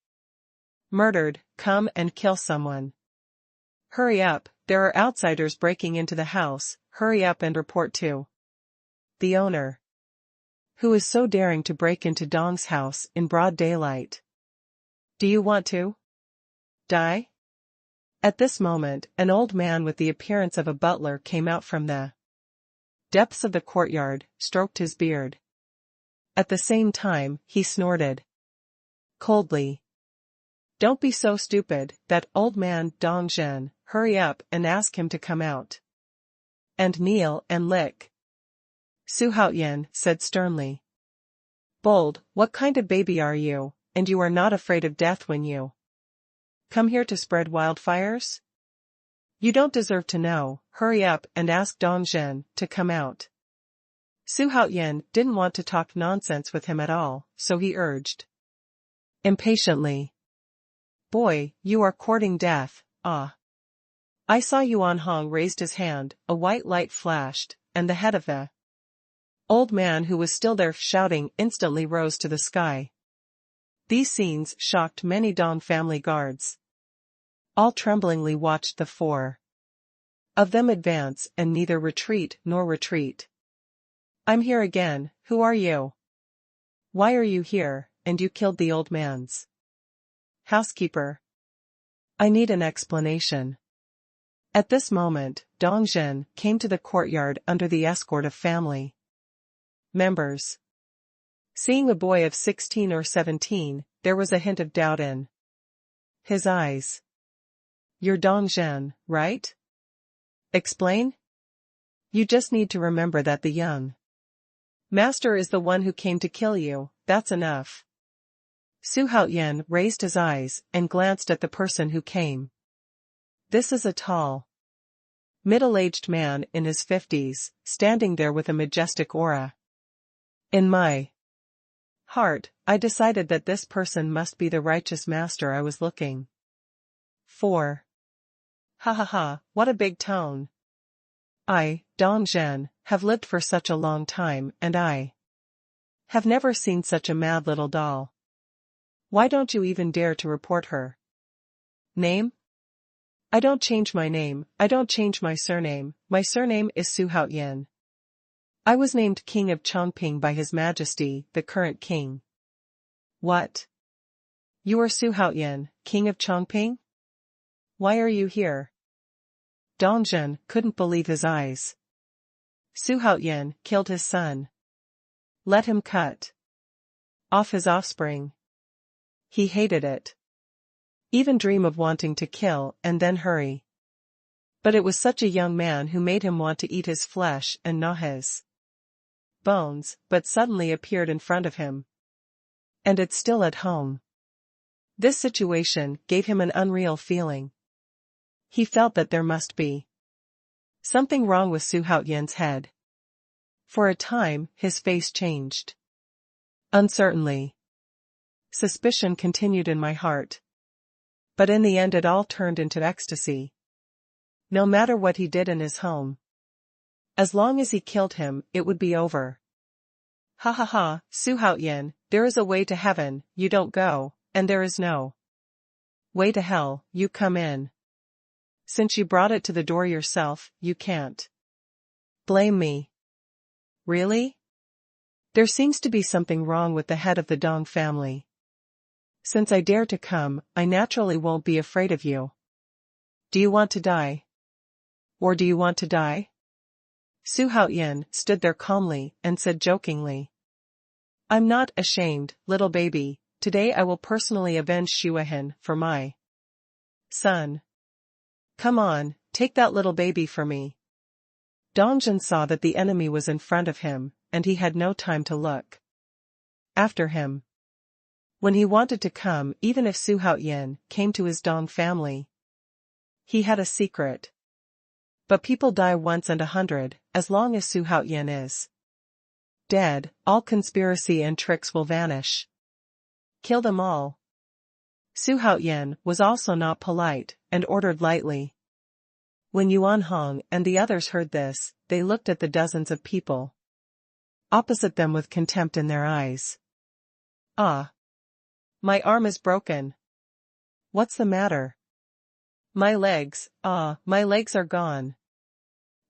Murdered, come and kill someone. Hurry up, there are outsiders breaking into the house, hurry up and report to the owner. Who is so daring to break into Dong's house in broad daylight? Do you want to die? At this moment, an old man with the appearance of a butler came out from the depths of the courtyard, stroked his beard. At the same time, he snorted coldly. "Don't be so stupid, that old man Dong Zhen, hurry up and ask him to come out. And kneel and lick." Xuanhuan said sternly. "Bold, what kind of baby are you, and you are not afraid of death when you come here to spread wildfires? You don't deserve to know, hurry up and ask Dong Zhen to come out." Xuanhuan didn't want to talk nonsense with him at all, so he urged impatiently. "Boy, you are courting death, ah." I saw Xuanhuan raised his hand, a white light flashed, and the head of the old man who was still there shouting instantly rose to the sky. These scenes shocked many Dong family guards. All tremblingly watched the four of them advance and neither retreat nor retreat. "I'm here again, who are you? Why are you here, and you killed the old man's housekeeper? I need an explanation." At this moment, Dong Zhen came to the courtyard under the escort of family members. Seeing a boy of 16 or 17, there was a hint of doubt in his eyes. "You're Dong Zhen, right? Explain?" "You just need to remember that the young master is the one who came to kill you, that's enough." Xuanhuan raised his eyes and glanced at the person who came. This is a tall, middle-aged man in his 50s, standing there with a majestic aura. In my heart, I decided that this person must be the righteous master I was looking for. Ha ha ha, what a big tone. I, Dong Zhen, have lived for such a long time and I have never seen such a mad little doll. Why don't you even dare to report her name? I don't change my name, I don't change my surname is Xuanhuan. I was named King of Chongping by His Majesty, the current king. What? You are Xuanhuan, King of Chongping? Why are you here? Dong Zhen couldn't believe his eyes. Xuanhuan killed his son. Let him cut off his offspring. He hated it. Even dream of wanting to kill and then hurry. But it was such a young man who made him want to eat his flesh and gnaw his bones, but suddenly appeared in front of him. And it's still at home. This situation gave him an unreal feeling. He felt that there must be something wrong with Xuanhuan's head. For a time, his face changed uncertainly. Suspicion continued in my heart. But in the end it all turned into ecstasy. No matter what he did in his home, as long as he killed him, it would be over. Ha ha ha, Xuanhuan, there is a way to heaven, you don't go, and there is no way to hell, you come in. Since you brought it to the door yourself, you can't blame me. Really? There seems to be something wrong with the head of the Dong family. Since I dare to come, I naturally won't be afraid of you. Do you want to die? Or do you want to die? Xuanhuan stood there calmly and said jokingly. I'm not ashamed, little baby, today I will personally avenge Xuanhuan for my son. Come on, take that little baby for me. Dong Zhen saw that the enemy was in front of him, and he had no time to look after him. When he wanted to come, even if Xuanhuan came to his Dong family, he had a secret. But people die once and 100, as long as Xuanhuan is dead, all conspiracy and tricks will vanish. Kill them all. Xuanhuan was also not polite, and ordered lightly. When Xuanhuan and the others heard this, they looked at the dozens of people opposite them with contempt in their eyes. Ah! My arm is broken. What's the matter? My legs are gone.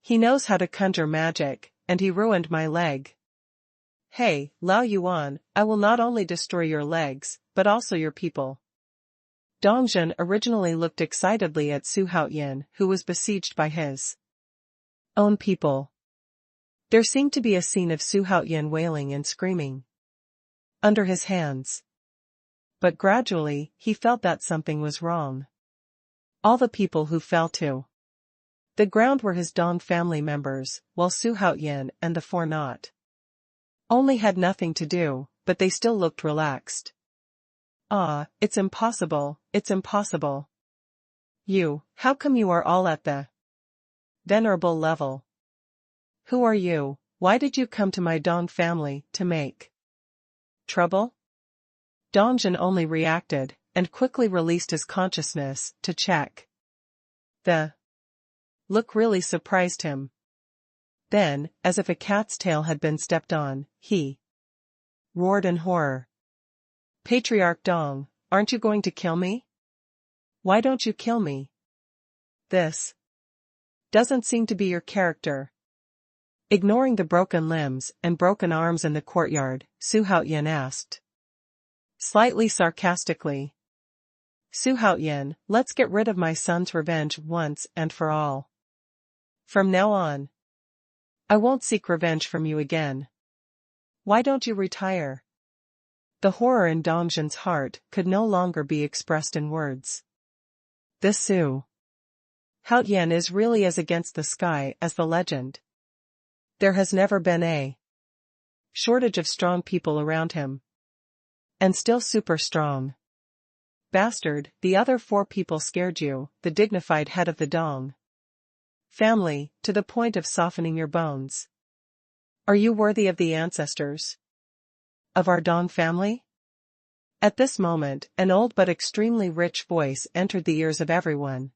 He knows how to conjure magic, and he ruined my leg. Hey, Lao Yuan, I will not only destroy your legs, but also your people. Dong Zhen originally looked excitedly at Xuanhuan, who was besieged by his own people. There seemed to be a scene of Xuanhuan wailing and screaming under his hands. But gradually, he felt that something was wrong. All the people who fell to the ground were his Dong family members, while Xuanhuan and the four not only had nothing to do, but they still looked relaxed. Ah, it's impossible, it's impossible. How come you are all at the venerable level? Who are you? Why did you come to my Dong family, to make trouble? Dongjin only reacted, and quickly released his consciousness, to check. The look really surprised him. Then, as if a cat's tail had been stepped on, he roared in horror. Patriarch Dong, aren't you going to kill me? Why don't you kill me? This doesn't seem to be your character. Ignoring the broken limbs and broken arms in the courtyard, Xuanhuan asked, slightly sarcastically. Xuanhuan, let's get rid of my son's revenge once and for all. From now on, I won't seek revenge from you again. Why don't you retire? The horror in Dongjin's heart could no longer be expressed in words. This Xuanhuan is really as against the sky as the legend. There has never been a shortage of strong people around him. And still super strong. Bastard, the other four people scared you, the dignified head of the Dong family, to the point of softening your bones. Are you worthy of the ancestors of our Dong family? At this moment, an old but extremely rich voice entered the ears of everyone.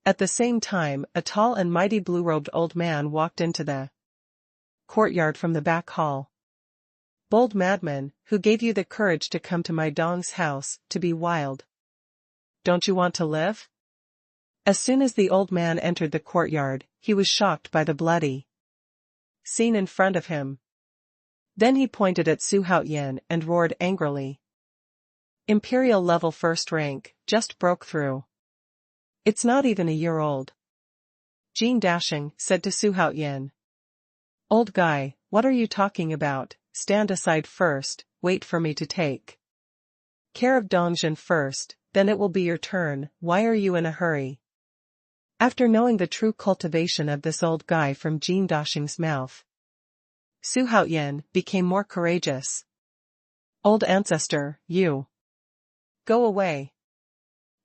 At the same time, a tall and mighty blue-robed old man walked into the courtyard from the back hall. Bold madman, who gave you the courage to come to my Dong's house, to be wild? Don't you want to live? As soon as the old man entered the courtyard, he was shocked by the bloody scene in front of him. Then he pointed at Xuanhuan and roared angrily. Imperial level first rank, just broke through. It's not even a year old. Jean Dashing said to Xuanhuan. Old guy, what are you talking about? Stand aside first, wait for me to take care of Dongjin first, then it will be your turn. Why are you in a hurry? After knowing the true cultivation of this old guy from Jean Dashing's mouth, Xuanhuan became more courageous. Old ancestor, you go away.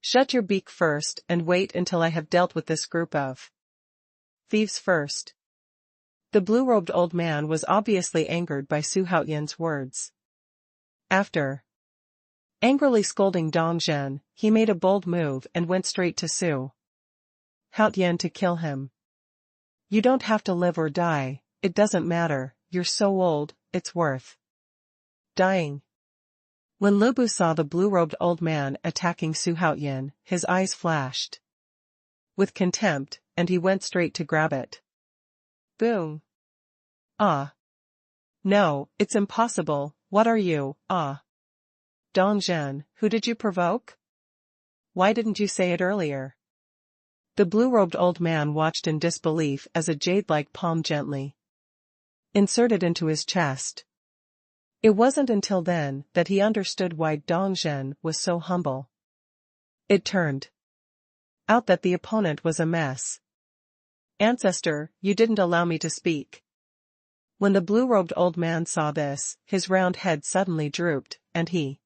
Shut your beak first and wait until I have dealt with this group of thieves first. The blue-robed old man was obviously angered by Xuanhuan's words. After angrily scolding Dongjin, he made a bold move and went straight to Xuanhuan to kill him. You don't have to live or die, it doesn't matter, you're so old, it's worth dying. When Lubu saw the blue-robed old man attacking Xuanhuan, his eyes flashed with contempt, and he went straight to grab it. Boom. Ah. No, it's impossible, what are you, ah. Dongjin, who did you provoke? Why didn't you say it earlier? The blue-robed old man watched in disbelief as a jade-like palm gently inserted into his chest. It wasn't until then that he understood why Dongjin was so humble. It turned out that the opponent was a mess. Ancestor, you didn't allow me to speak. When the blue-robed old man saw this, his round head suddenly drooped, and he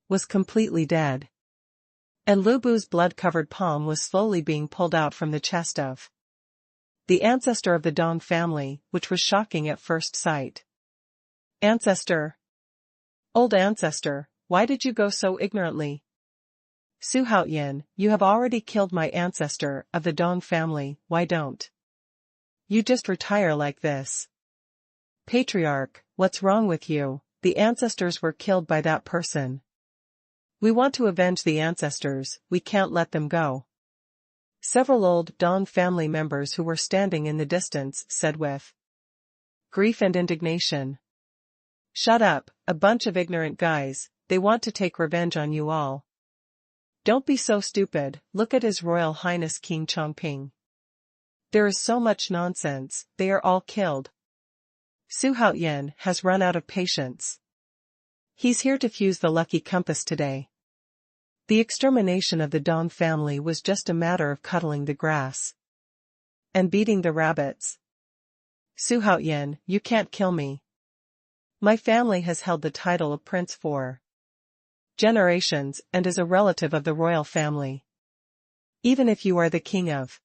was completely dead. And Lubu's blood-covered palm was slowly being pulled out from the chest of the ancestor of the Dong family, which was shocking at first sight. Ancestor. Old ancestor, why did you go so ignorantly? Xuanhuan, you have already killed my ancestor of the Dong family, why don't you just retire like this? Patriarch, what's wrong with you? The ancestors were killed by that person. We want to avenge the ancestors, we can't let them go. Several old Dong family members who were standing in the distance said with grief and indignation. Shut up, a bunch of ignorant guys, they want to take revenge on you all. Don't be so stupid, look at His Royal Highness King Chongping. There is so much nonsense, they are all killed. Xuanhuan has run out of patience. He's here to fuse the lucky compass today. The extermination of the Dong family was just a matter of cuddling the grass. And beating the rabbits. Xuanhuan, you can't kill me. My family has held the title of prince for generations and is a relative of the royal family. Even if you are the king of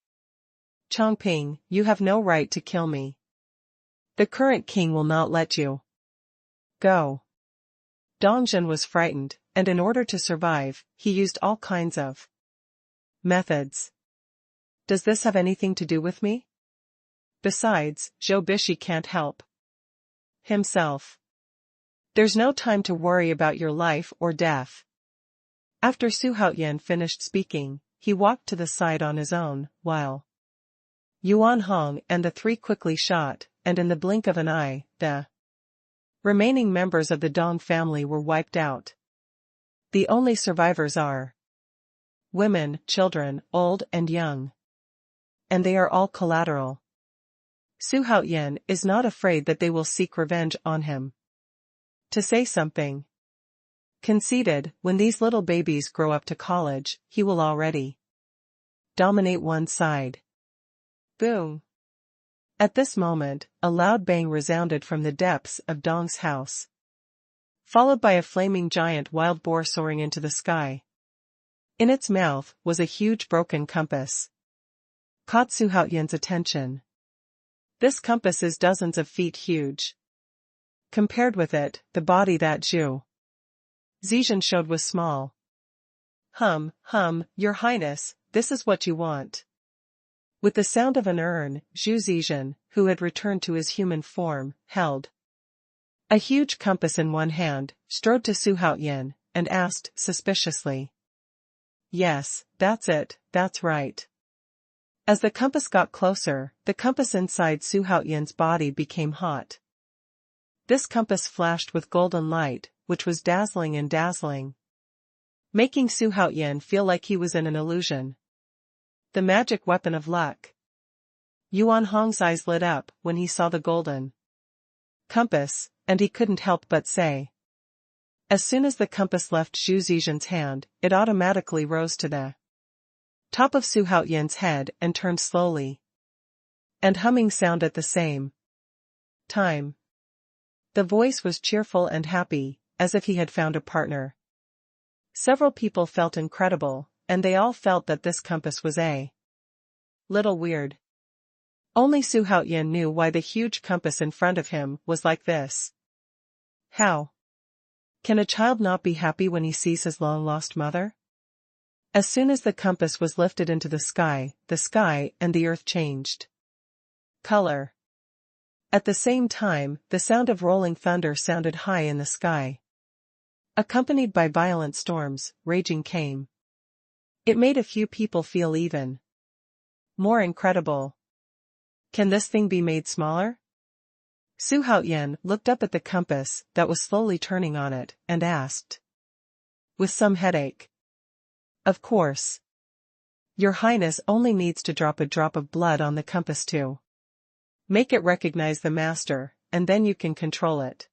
Chongping, you have no right to kill me. The current king will not let you go. Dongjun was frightened, and in order to survive, he used all kinds of methods. Does this have anything to do with me? Besides, Zhou Bishi can't help himself. There's no time to worry about your life or death. After Xuanhuan finished speaking, he walked to the side on his own, while Yuan Hong and the three quickly shot, and in the blink of an eye, the remaining members of the Dong family were wiped out. The only survivors are women, children, old and young. And they are all collateral. Xuanhuan is not afraid that they will seek revenge on him. To say something conceited, when these little babies grow up to college, he will already dominate one side. Boom. At this moment, a loud bang resounded from the depths of Dong's house, followed by a flaming giant wild boar soaring into the sky. In its mouth was a huge broken compass. Caught Xuanhuan's attention. This compass is dozens of feet huge. Compared with it, the body that Zhu Zizhen showed was small. Your Highness, this is what you want. With the sound of an urn, Zhu Zizhen, who had returned to his human form, held a huge compass in one hand, strode to Xuanhuan, and asked suspiciously. Yes, that's it, that's right. As the compass got closer, the compass inside Xuanhuan's body became hot. This compass flashed with golden light, which was dazzling, making Xuanhuan feel like he was in an illusion. The magic weapon of luck. Yuan Hong's eyes lit up when he saw the golden compass, and he couldn't help but say. As soon as the compass left Zhu Zizhen's hand, it automatically rose to the top of Xuanhuan's head and turned slowly. And humming sound at the same time. The voice was cheerful and happy, as if he had found a partner. Several people felt incredible, and they all felt that this compass was a little weird. Only Xuanhuan knew why the huge compass in front of him was like this. How can a child not be happy when he sees his long-lost mother? As soon as the compass was lifted into the sky and the earth changed color. At the same time, the sound of rolling thunder sounded high in the sky. Accompanied by violent storms, raging came. It made a few people feel even more incredible. Can this thing be made smaller? Xuanhuan looked up at the compass that was slowly turning on it, and asked. With some headache. Of course. Your Highness only needs to drop a drop of blood on the compass to make it recognize the master, and then you can control it.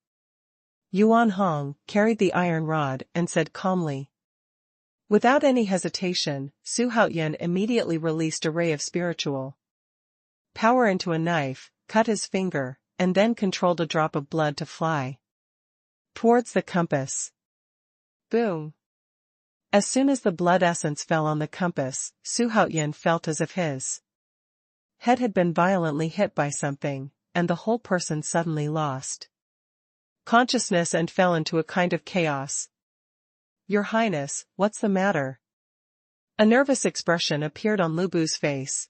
Yuan Hong carried the iron rod and said calmly. Without any hesitation, Xuanhuan immediately released a ray of spiritual power into a knife, cut his finger, and then controlled a drop of blood to fly towards the compass. Boom! As soon as the blood essence fell on the compass, Xuanhuan felt as if his head had been violently hit by something, and the whole person suddenly lost consciousness and fell into a kind of chaos. Your Highness, what's the matter? A nervous expression appeared on Lu Bu's face.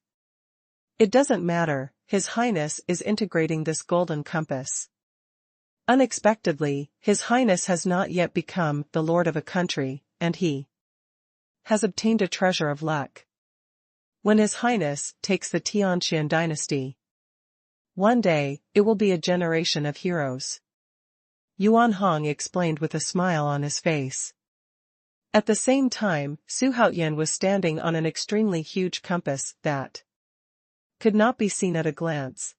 It doesn't matter, His Highness is integrating this golden compass. Unexpectedly, His Highness has not yet become the lord of a country, and he has obtained a treasure of luck. When His Highness takes the Tianqian dynasty, one day, it will be a generation of heroes. Yuan Hong explained with a smile on his face. At the same time, Xuanhuan was standing on an extremely huge compass that could not be seen at a glance.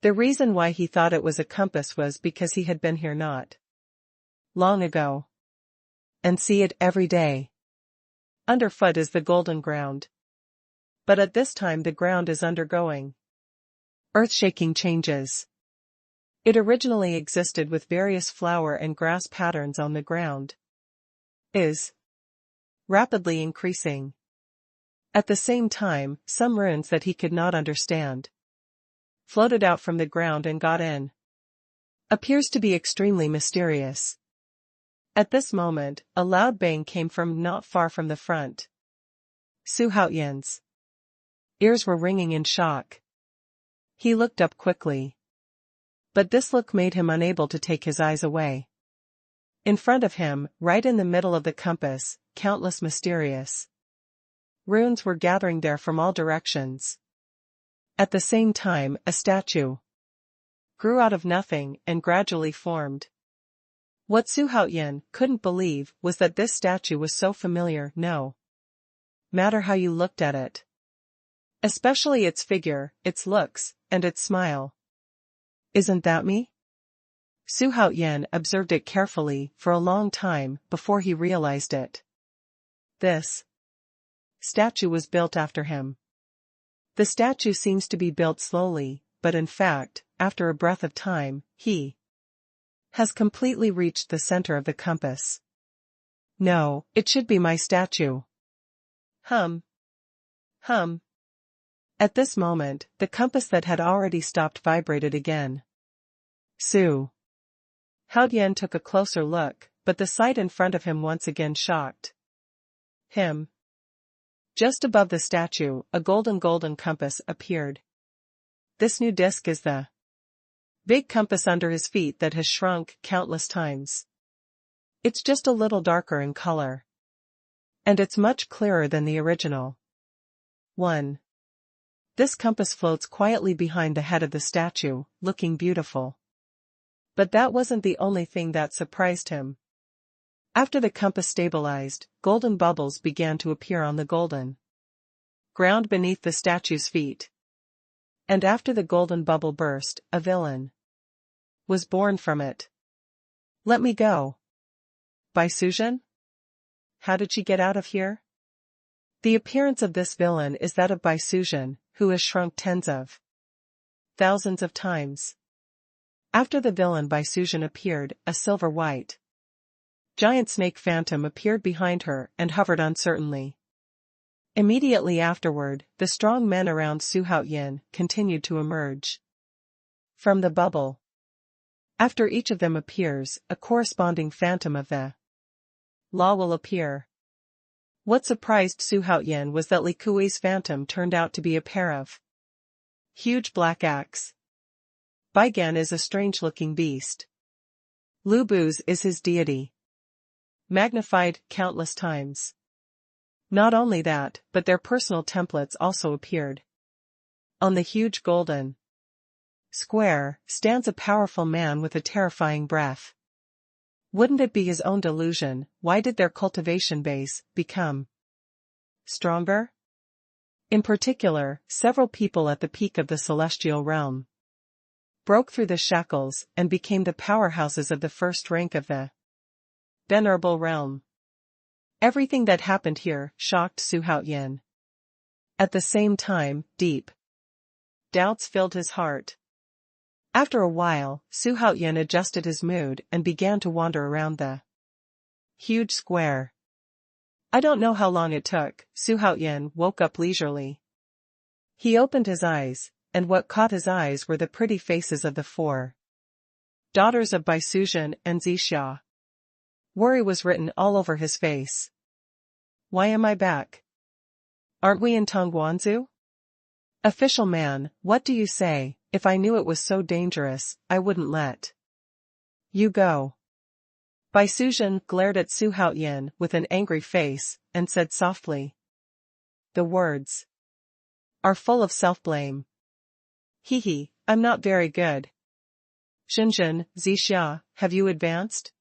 The reason why he thought it was a compass was because he had been here not long ago, and see it every day. Underfoot is the golden ground. But at this time the ground is undergoing earth-shaking changes. It originally existed with various flower and grass patterns on the ground. Is rapidly increasing. At the same time, some runes that he could not understand floated out from the ground and got in. Appears to be extremely mysterious. At this moment, a loud bang came from not far from the front. Xuanhuan's ears were ringing in shock. He looked up quickly. But this look made him unable to take his eyes away. In front of him, right in the middle of the compass, countless mysterious runes were gathering there from all directions. At the same time, a statue grew out of nothing and gradually formed. What Xuanhuan couldn't believe was that this statue was so familiar, no matter how you looked at it. Especially its figure, its looks, and its smile. Isn't that me? Xuanhuan observed it carefully for a long time before he realized it. This statue was built after him. The statue seems to be built slowly, but in fact, after a breath of time, he has completely reached the center of the compass. No, it should be my statue. Hum. At this moment, the compass that had already stopped vibrated again. Xuanhuan took a closer look, but the sight in front of him once again shocked him. Just above the statue, a golden compass appeared. This new disc is the big compass under his feet that has shrunk countless times. It's just a little darker in color. And it's much clearer than the original 1. This compass floats quietly behind the head of the statue, looking beautiful. But that wasn't the only thing that surprised him. After the compass stabilized, golden bubbles began to appear on the golden ground beneath the statue's feet. And after the golden bubble burst, a villain was born from it. Let me go. Baisujan? How did she get out of here? The appearance of this villain is that of Baisujan, who has shrunk tens of thousands of times. After the villain Baisujan appeared, a silver-white giant snake phantom appeared behind her and hovered uncertainly. Immediately afterward, the strong men around Xuanhuan continued to emerge from the bubble. After each of them appears, a corresponding phantom of the law will appear. What surprised Xuanhuan was that Li Kui's phantom turned out to be a pair of huge black axe. Baigan is a strange-looking beast. Lu Bu's is his deity, magnified countless times. Not only that, but their personal templates also appeared. On the huge golden square stands a powerful man with a terrifying breath. Wouldn't it be his own delusion? Why did their cultivation base become stronger? In particular, several people at the peak of the celestial realm broke through the shackles and became the powerhouses of the first rank of the venerable realm. Everything that happened here shocked Xuanhuan. At the same time, deep doubts filled his heart. After a while, Xuanhuan adjusted his mood and began to wander around the huge square. I don't know how long it took. Xuanhuan woke up leisurely. He opened his eyes, and what caught his eyes were the pretty faces of the 4 daughters of Baisujan and Zixia. Worry was written all over his face. Why am I back? Aren't we in Tongguanzu? Official man, what do you say? If I knew it was so dangerous, I wouldn't let you go. Baisujan glared at Xuanhuan with an angry face, and said softly. The words are full of self-blame. Hehe, I'm not very good. Shenzhen, Zixia, have you advanced?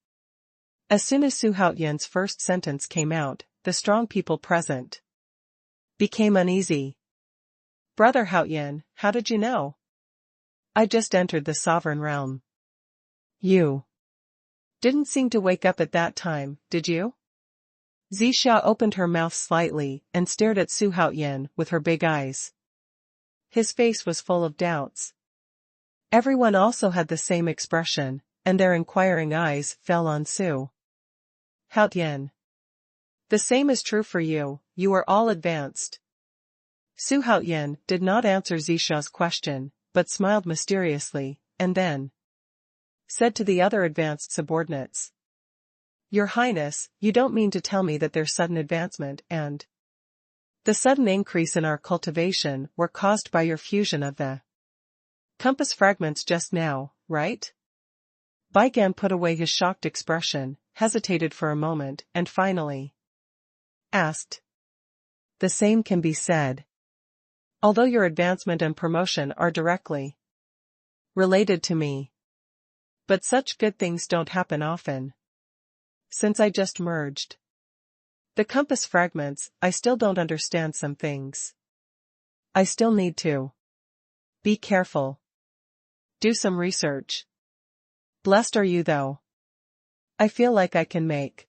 As soon as Xuanhuan's first sentence came out, the strong people present became uneasy. Brother Haoyan, how did you know? I just entered the sovereign realm. You didn't seem to wake up at that time, did you? Zixia opened her mouth slightly and stared at Su Haoyan with her big eyes. His face was full of doubts. Everyone also had the same expression, and their inquiring eyes fell on Su Haoyan. The same is true for you, you are all advanced. Su Haoyan did not answer Zixia's question, but smiled mysteriously, and then said to the other advanced subordinates. Your Highness, you don't mean to tell me that their sudden advancement and the sudden increase in our cultivation were caused by your fusion of the compass fragments just now, right? Baigan put away his shocked expression, hesitated for a moment, and finally asked. The same can be said. Although your advancement and promotion are directly related to me. But such good things don't happen often. Since I just merged the compass fragments, I still don't understand some things. I still need to be careful. Do some research. Blessed are you though. I feel like I can make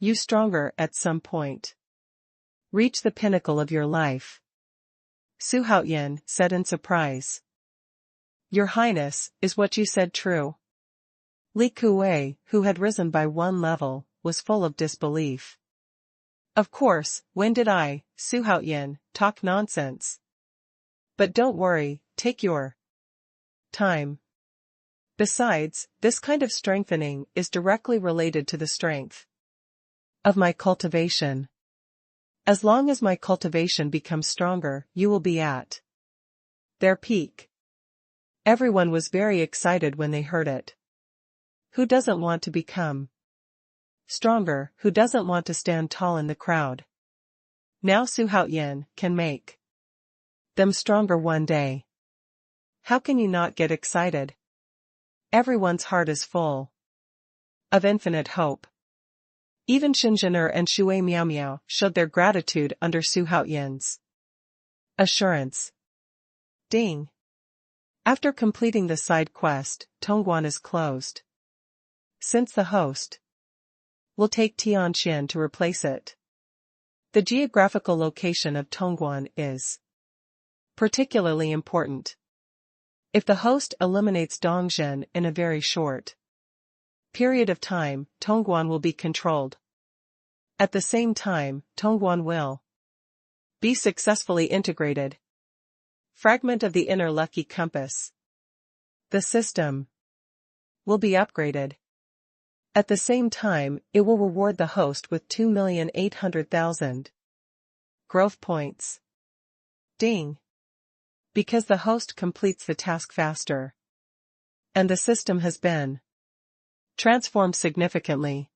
you stronger at some point. Reach the pinnacle of your life. Su Haoyan said in surprise. Your Highness, is what you said true? Li Kuei, who had risen by one level, was full of disbelief. Of course, when did I, Su Haoyan, talk nonsense? But don't worry, take your time. Besides, this kind of strengthening is directly related to the strength of my cultivation. As long as my cultivation becomes stronger, you will be at their peak. Everyone was very excited when they heard it. Who doesn't want to become stronger? Who doesn't want to stand tall in the crowd? Now Su Haoyan can make them stronger one day. How can you not get excited? Everyone's heart is full of infinite hope. Even Xinzhener and Shui Miaomiao showed their gratitude under Su Haoyan's assurance. Ding. After completing the side quest, Tongguan is closed. Since the host will take Tianqian to replace it. The geographical location of Tongguan is particularly important. If the host eliminates Dongzhen in a very short period of time, Tongguan will be controlled. At the same time, Tongguan will be successfully integrated. Fragment of the inner lucky compass. The system will be upgraded. At the same time, it will reward the host with 2,800,000 growth points. Ding. Because the host completes the task faster. And the system has been transformed significantly.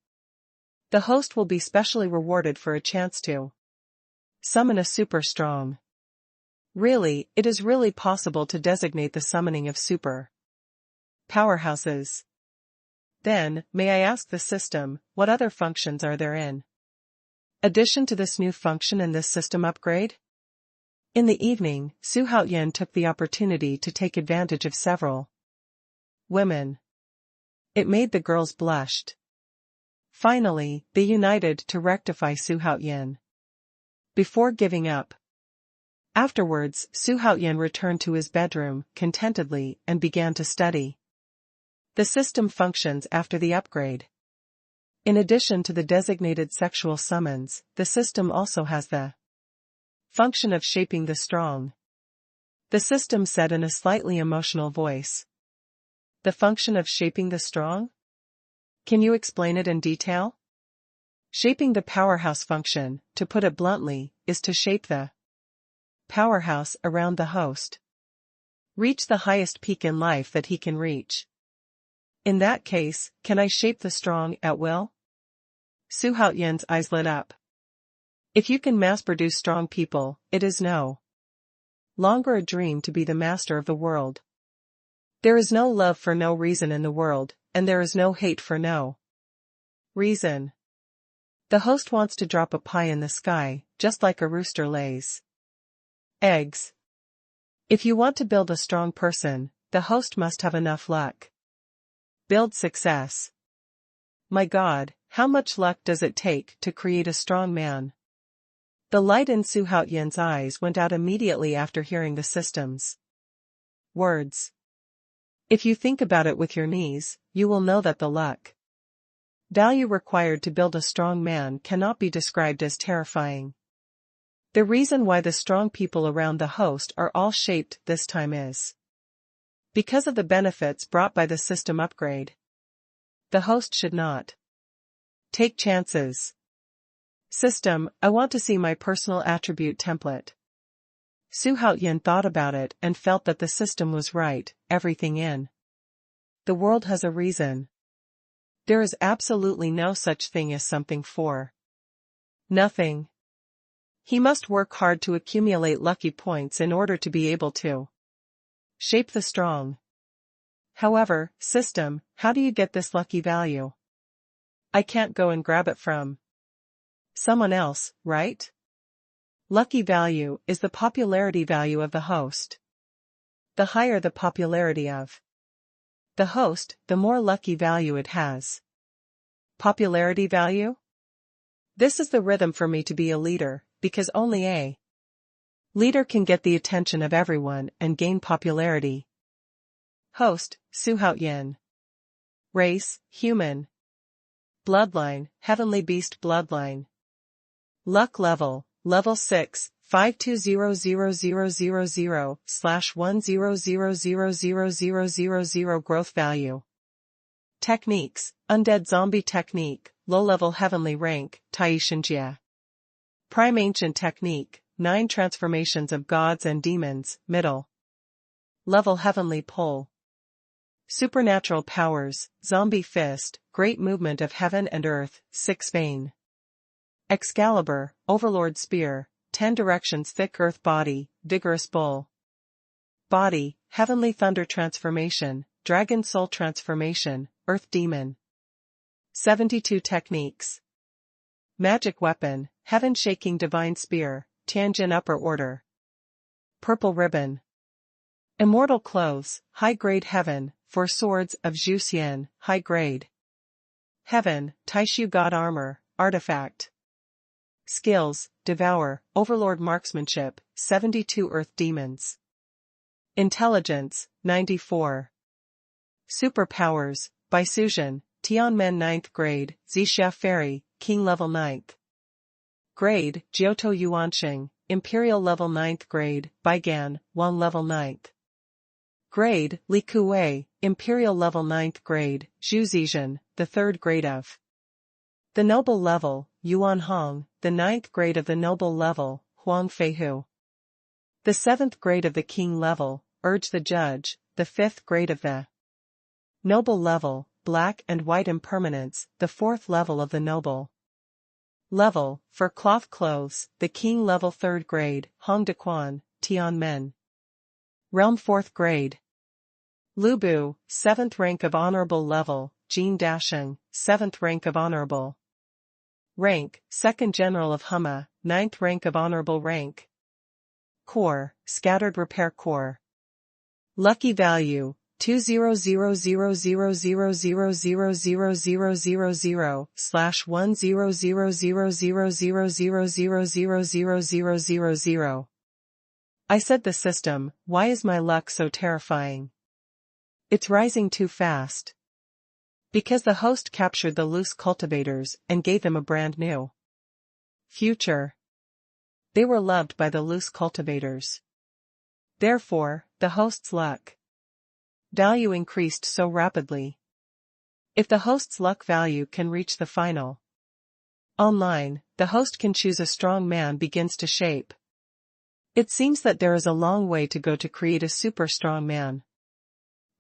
The host will be specially rewarded for a chance to summon a super strong. Really, it is really possible to designate the summoning of super powerhouses. Then, may I ask the system, what other functions are there in addition to this new function in this system upgrade? In the evening, Su Haoyan took the opportunity to take advantage of several women. It made the girls blushed. Finally, they united to rectify Su Haoyan before giving up. Afterwards, Su Haoyan returned to his bedroom contentedly and began to study the system functions after the upgrade. In addition to the designated sexual summons, the system also has the function of shaping the strong. The system said in a slightly emotional voice. The function of shaping the strong? Can you explain it in detail? Shaping the powerhouse function, to put it bluntly, is to shape the powerhouse around the host. Reach the highest peak in life that he can reach. In that case, can I shape the strong at will? Su Haoyan's eyes lit up. If you can mass-produce strong people, it is no longer a dream to be the master of the world. There is no love for no reason in the world, and there is no hate for no reason. The host wants to drop a pie in the sky, just like a rooster lays eggs. If you want to build a strong person, the host must have enough luck. Build success. My God, how much luck does it take to create a strong man? The light in Xuanhuan's eyes went out immediately after hearing the system's words. If you think about it with your knees, you will know that the luck value required to build a strong man cannot be described as terrifying. The reason why the strong people around the host are all shaped this time is because of the benefits brought by the system upgrade. The host should not take chances. System, I want to see my personal attribute template. Xuanhuan thought about it and felt that the system was right. Everything in the world has a reason. There is absolutely no such thing as something for nothing. He must work hard to accumulate lucky points in order to be able to shape the strong. However, system, how do you get this lucky value? I can't go and grab it from someone else, right? Lucky value is the popularity value of the host. The higher the popularity of the host, the more lucky value it has. Popularity value? This is the rhythm for me to be a leader, because only a leader can get the attention of everyone and gain popularity. Host, Xuanhuan. Race, human. Bloodline, heavenly beast bloodline. Luck level, level 6, 520,000/100000000 growth value. Techniques, undead zombie technique, low-level heavenly rank, Taishinjia. Prime ancient technique, 9 transformations of gods and demons, middle level heavenly pole. Supernatural powers, zombie fist, great movement of heaven and earth, 6 vein. Excalibur, overlord spear, 10 directions thick earth body, vigorous bull. Body, heavenly thunder transformation, dragon soul transformation, earth demon. 72 techniques. Magic weapon, heaven shaking divine spear, Tianjin upper order. Purple ribbon. Immortal clothes, high grade heaven, 4 swords of Zhuxian, high grade. Heaven, Taishu god armor, artifact. Skills, devour, overlord marksmanship, 72 earth demons. Intelligence, 94. Superpowers, Baisuzhen, Tianmen 9th grade, Zixia fairy, king level 9th grade, Jiutou Yuanxing, imperial level 9th grade, Baigan, Wang level 9th grade, Li Kuwei, imperial level 9th grade, Zhu Zizhen, the 3rd grade of the noble level, Yuan Hong, the 9th grade of the noble level, Huang Feihu. The 7th grade of the king level, Urge the judge, the 5th grade of the noble level, black and white impermanence, the 4th level of the noble level, for cloth clothes, the king level 3rd grade, Hong Dequan, Tianmen. Realm 4th grade. Lubu, 7th rank of honorable level, Jin Dasheng, 7th rank of honorable rank, 2nd general of Huma, 9th rank of honorable rank. Core, scattered repair core. Lucky value, 2000000000000000000000000. I said the system, why is my luck so terrifying? It's rising too fast. Because the host captured the loose cultivators and gave them a brand new future. They were loved by the loose cultivators. Therefore, the host's luck value increased so rapidly. If the host's luck value can reach the final online, the host can choose a strong man begins to shape. It seems that there is a long way to go to create a super strong man.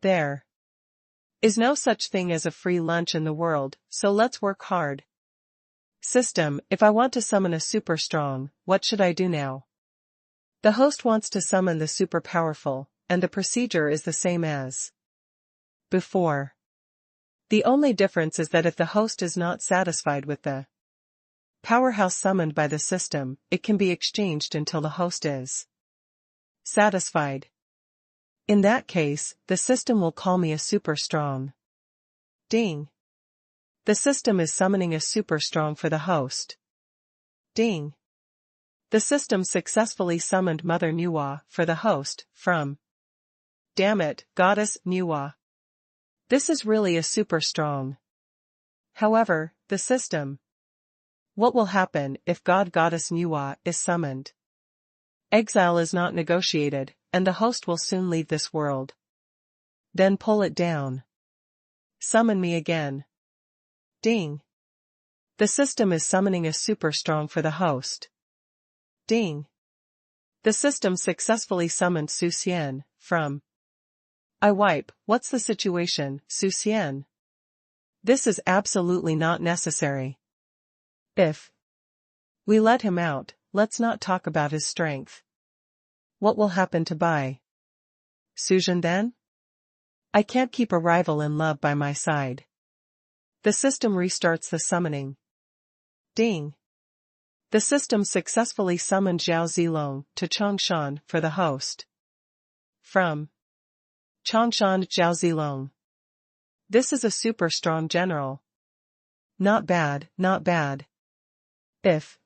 There is no such thing as a free lunch in the world, so let's work hard. System, if I want to summon a super strong, what should I do now? The host wants to summon the super powerful, and the procedure is the same as before. The only difference is that if the host is not satisfied with the powerhouse summoned by the system, it can be exchanged until the host is satisfied. In that case, the system will call me a super strong. Ding. The system is summoning a super strong for the host. Ding. The system successfully summoned Mother Nuwa for the host, from. Damn it, Goddess Nuwa. This is really a super strong. However, the system. What will happen if Goddess Nuwa is summoned? Exile is not negotiated, and the host will soon leave this world. Then pull it down. Summon me again. Ding. The system is summoning a super strong for the host. Ding. The system successfully summoned Su Xian, from. I wipe, what's the situation, Su Xian? This is absolutely not necessary. If we let him out, let's not talk about his strength. What will happen to Bai Suzhen then? I can't keep a rival in love by my side. The system restarts the summoning. Ding. The system successfully summoned Zhao Zilong to Chongshan for the host. From. Chongshan Zhao Zilong. This is a super strong general. Not bad, not bad. If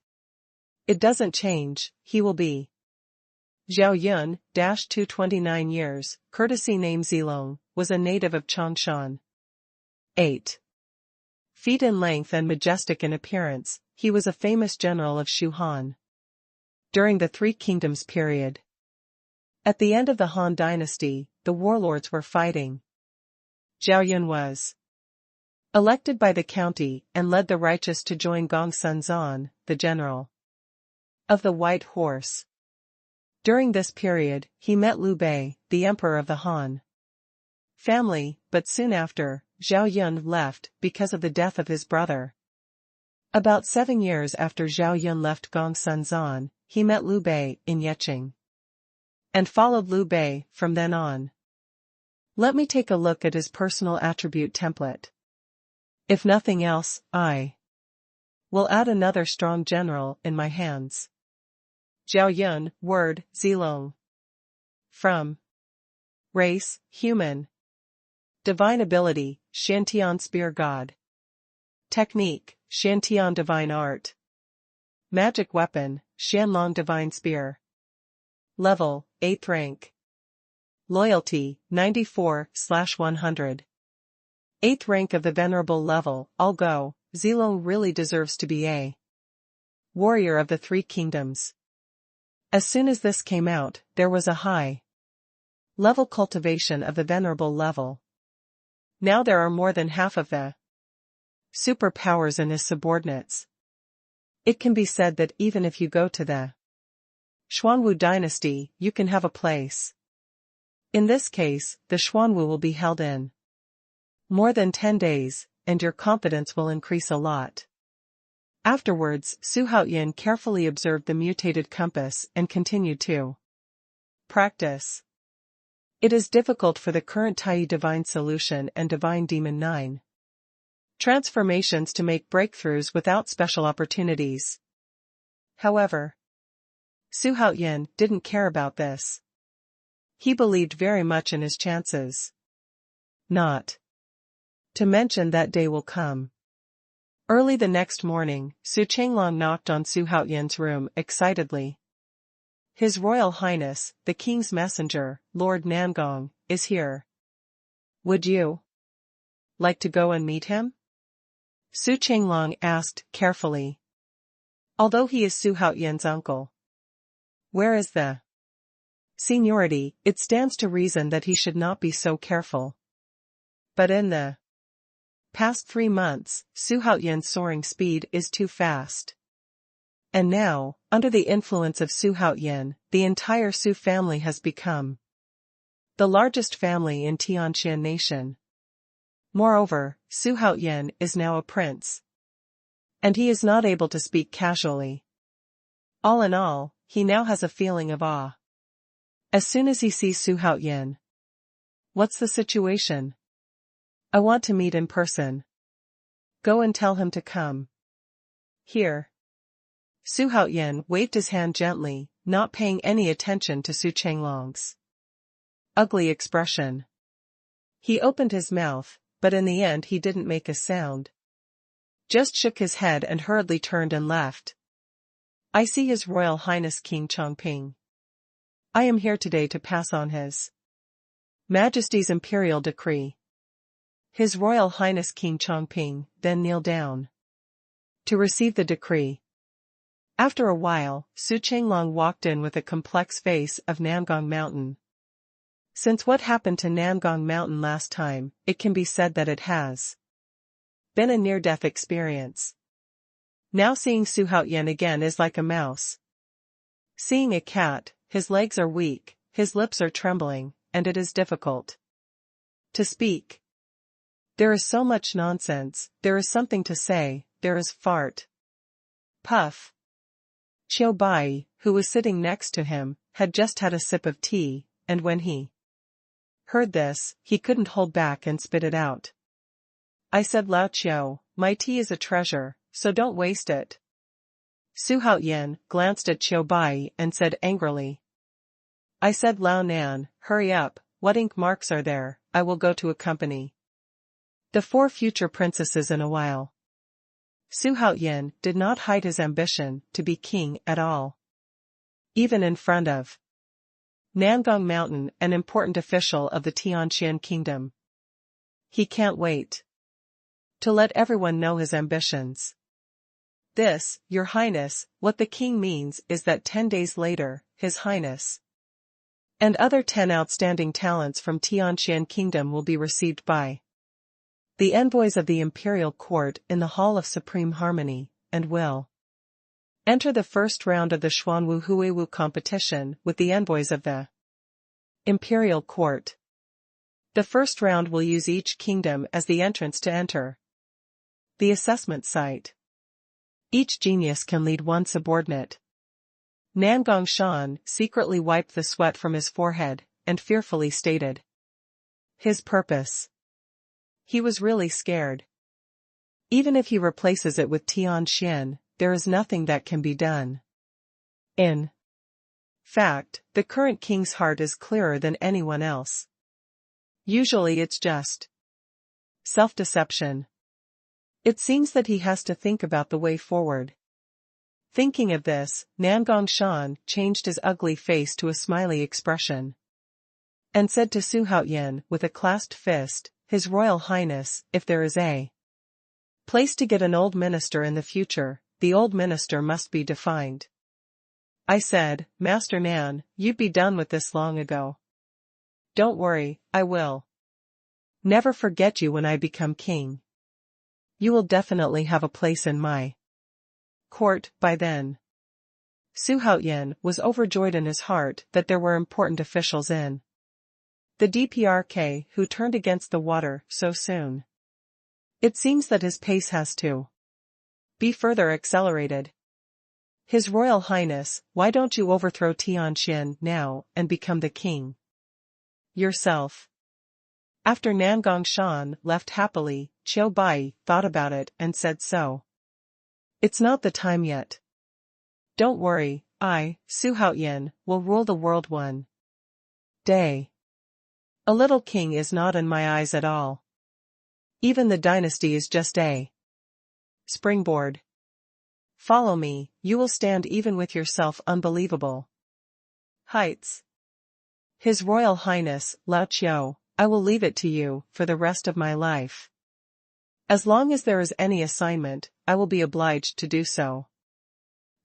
it doesn't change, he will be. Zhao Yun, 229 years, courtesy name Zilong, was a native of Chongshan. 8 feet in length and majestic in appearance, he was a famous general of Xuanhuan during the Three Kingdoms period. At the end of the Han dynasty, the warlords were fighting. Zhao Yun was elected by the county and led the righteous to join Gongsun Zan, the general of the White Horse. During this period, he met Liu Bei, the emperor of the Han family, but soon after, Zhao Yun left because of the death of his brother. About 7 years after Zhao Yun left Gongsun Zan, he met Liu Bei in Yeqing and followed Liu Bei from then on. Let me take a look at his personal attribute template. If nothing else, I will add another strong general in my hands. Zhao Yun, word, Zilong. From. Race, human. Divine ability, Shantian spear god. Technique, Shantian divine art. Magic weapon, Xianlong divine spear. Level, 8th rank. Loyalty, 94/100. 8th rank of the venerable level, I'll go, Zilong really deserves to be a warrior of the Three Kingdoms. As soon as this came out, there was a high level cultivation of the venerable level. Now there are more than half of the superpowers in his subordinates. It can be said that even if you go to the Xuanwu dynasty, you can have a place. In this case, the Xuanwu will be held in more than 10 days, and your confidence will increase a lot. Afterwards, Su Haoyan carefully observed the mutated compass and continued to practice. It is difficult for the current Tai Divine Solution and Divine Demon 9 transformations to make breakthroughs without special opportunities. However, Su Haoyan didn't care about this. He believed very much in his chances. Not to mention that day will come. Early the next morning, Su Chenglong knocked on Su Haoyan's room excitedly. His Royal Highness, the King's Messenger, Lord Nangong, is here. Would you like to go and meet him? Su Chenglong asked carefully. Although he is Su Haoyan's uncle. Where is the seniority, it stands to reason that he should not be so careful. But in the past 3 months, Su Haoyan's soaring speed is too fast. And now, under the influence of Su Haoyan, the entire Su family has become the largest family in Tianqian nation. Moreover, Su Haoyan is now a prince. And he is not able to speak casually. All in all, he now has a feeling of awe. As soon as he sees Su Haoyan. What's the situation? I want to meet in person. Go and tell him to come. Here. Su Haoyan waved his hand gently, not paying any attention to Su Chenglong's ugly expression. He opened his mouth, but in the end he didn't make a sound. Just shook his head and hurriedly turned and left. I see His Royal Highness King Chongping. I am here today to pass on His Majesty's imperial decree. His Royal Highness King Chongping then kneeled down to receive the decree. After a while, Su Chenglong walked in with a complex face of Nangong Mountain. Since what happened to Nangong Mountain last time, it can be said that it has been a near-death experience. Now seeing Xuanhuan again is like a mouse seeing a cat. His legs are weak, his lips are trembling, and it is difficult to speak. There is so much nonsense, there is something to say, there is fart. Puff. Qiu Bai, who was sitting next to him, had just had a sip of tea, and when he heard this, he couldn't hold back and spit it out. I said, Lao Qiu, my tea is a treasure, so don't waste it. Xuanhuan glanced at Qiu Bai and said angrily. I said, Lao Nan, hurry up, what ink marks are there? I will go to accompany the 4 future princesses in a while. Xuanhuan did not hide his ambition to be king at all. Even in front of Nangong Mountain, an important official of the Tianqian kingdom. He can't wait to let everyone know his ambitions. This, Your Highness, what the king means is that 10 days later, His Highness and other 10 outstanding talents from Tianqian kingdom will be received by the envoys of the imperial court in the Hall of Supreme Harmony, and will enter the first round of the Xuanwu Huiwu competition with the envoys of the imperial court. The first round will use each kingdom as the entrance to enter the assessment site. Each genius can lead one subordinate. Nangong Shan secretly wiped the sweat from his forehead, and fearfully stated his purpose. He was really scared. Even if he replaces it with Tianqian, there is nothing that can be done. In fact, the current king's heart is clearer than anyone else. Usually it's just self-deception. It seems that he has to think about the way forward. Thinking of this, Nangong Shan changed his ugly face to a smiley expression and said to Xuanhuan with a clasped fist, His Royal Highness, if there is a place to get an old minister in the future, the old minister must be defined. I said, Master Nan, you'd be done with this long ago. Don't worry, I will never forget you when I become king. You will definitely have a place in my court by then. Xuanhuan was overjoyed in his heart that there were important officials in the DPRK who turned against the water so soon. It seems that his pace has to be further accelerated. His Royal Highness, why don't you overthrow Tianqian now and become the king yourself? After Nangong Shan left happily, Qiu Bai thought about it and said so. It's not the time yet. Don't worry, I, Xuanhuan, will rule the world one day. A little king is not in my eyes at all. Even the dynasty is just a springboard. Follow me, you will stand even with yourself unbelievable heights. His Royal Highness, Lao Qiu, I will leave it to you for the rest of my life. As long as there is any assignment, I will be obliged to do so.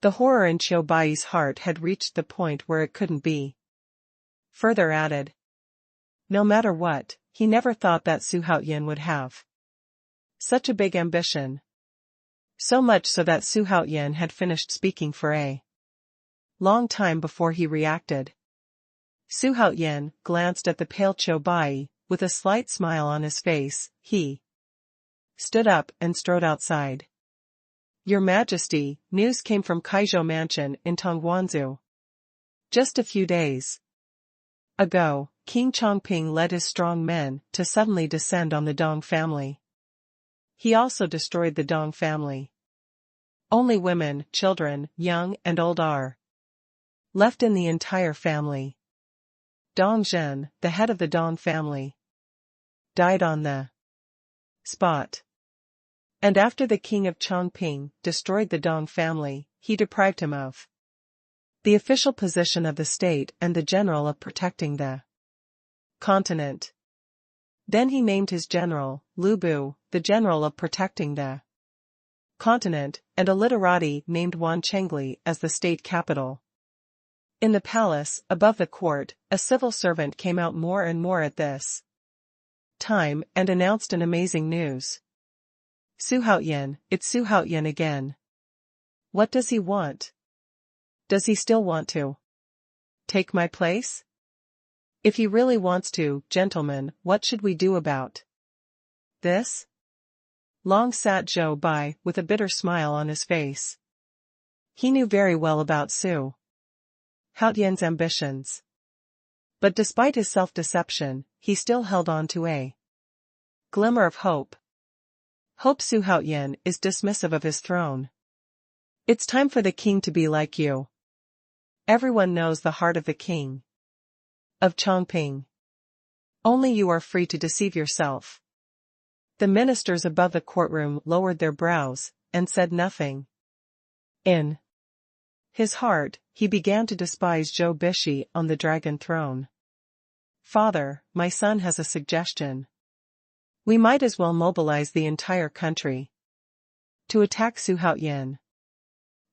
The horror in Qiu Bai's heart had reached the point where it couldn't be further added. No matter what, he never thought that Xuanhuan would have such a big ambition. So much so that Xuanhuan had finished speaking for a long time before he reacted. Xuanhuan glanced at the pale Qiu Bai, with a slight smile on his face. He stood up and strode outside. Your Majesty, news came from Kaizhou Mansion in Tongguanzhou. Just a few days ago, King Chongping led his strong men to suddenly descend on the Dong family. He also destroyed the Dong family. Only women, children, young and old are left in the entire family. Dong Zhen, the head of the Dong family, died on the spot. And after the king of Chongping destroyed the Dong family, he deprived him of the official position of the state and the general of protecting the continent. Then he named his general, Lu Bu, the general of protecting the continent, and a literati named Wan Chengli as the state capital. In the palace, above the court, a civil servant came out more and more at this time and announced an amazing news. Xuanhuan, it's Xuanhuan again. What does he want? Does he still want to take my place? If he really wants to, gentlemen, what should we do about this? Long sat Zhou Bai with a bitter smile on his face. He knew very well about Xuanhuan's ambitions. But despite his self-deception, he still held on to a glimmer of hope. Hope Xuanhuan is dismissive of his throne. It's time for the king to be like you. Everyone knows the heart of the king of Chongping. Only you are free to deceive yourself. The ministers above the courtroom lowered their brows and said nothing. In his heart, he began to despise Zhou Bishi on the dragon throne. Father, my son has a suggestion. We might as well mobilize the entire country to attack Xuanhuan.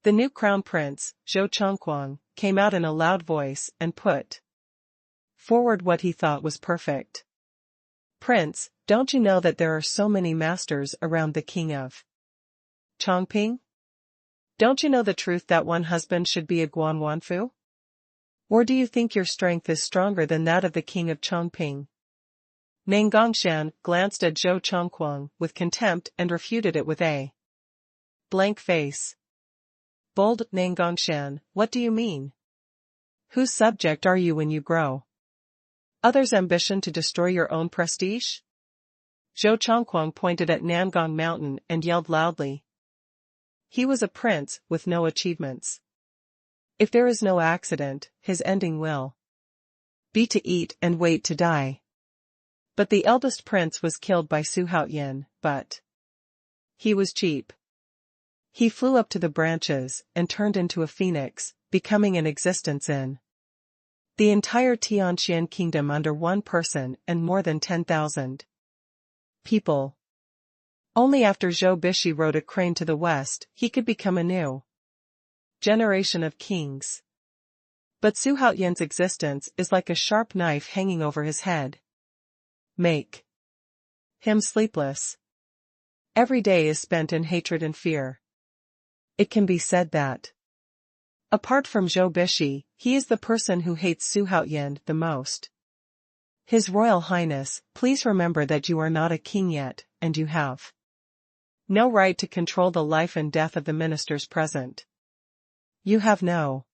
The new crown prince, Zhou Chongquang, came out in a loud voice and put forward what he thought was perfect. Prince, don't you know that there are so many masters around the king of Chongping? Don't you know the truth that one husband should be a Guanwanfu? Or do you think your strength is stronger than that of the king of Chongping? Nang Gongshan glanced at Zhou Chongquang with contempt and refuted it with a blank face. Bold Nang Gongshan, what do you mean? Whose subject are you when you grow? Others' ambition to destroy your own prestige? Zhou Chongquang pointed at Nangong Mountain and yelled loudly. He was a prince with no achievements. If there is no accident, his ending will be to eat and wait to die. But the eldest prince was killed by Xuanhuan, but he was cheap. He flew up to the branches and turned into a phoenix, becoming an existence in the entire Tianqian kingdom under one person and more than 10,000 people. Only after Zhou Bishi rode a crane to the west, he could become a new generation of kings. But Xuanhuan's existence is like a sharp knife hanging over his head. Make him sleepless. Every day is spent in hatred and fear. It can be said that, apart from Zhou Bishi, he is the person who hates Xuanhuan the most. His Royal Highness, please remember that you are not a king yet, and you have no right to control the life and death of the ministers present. You have no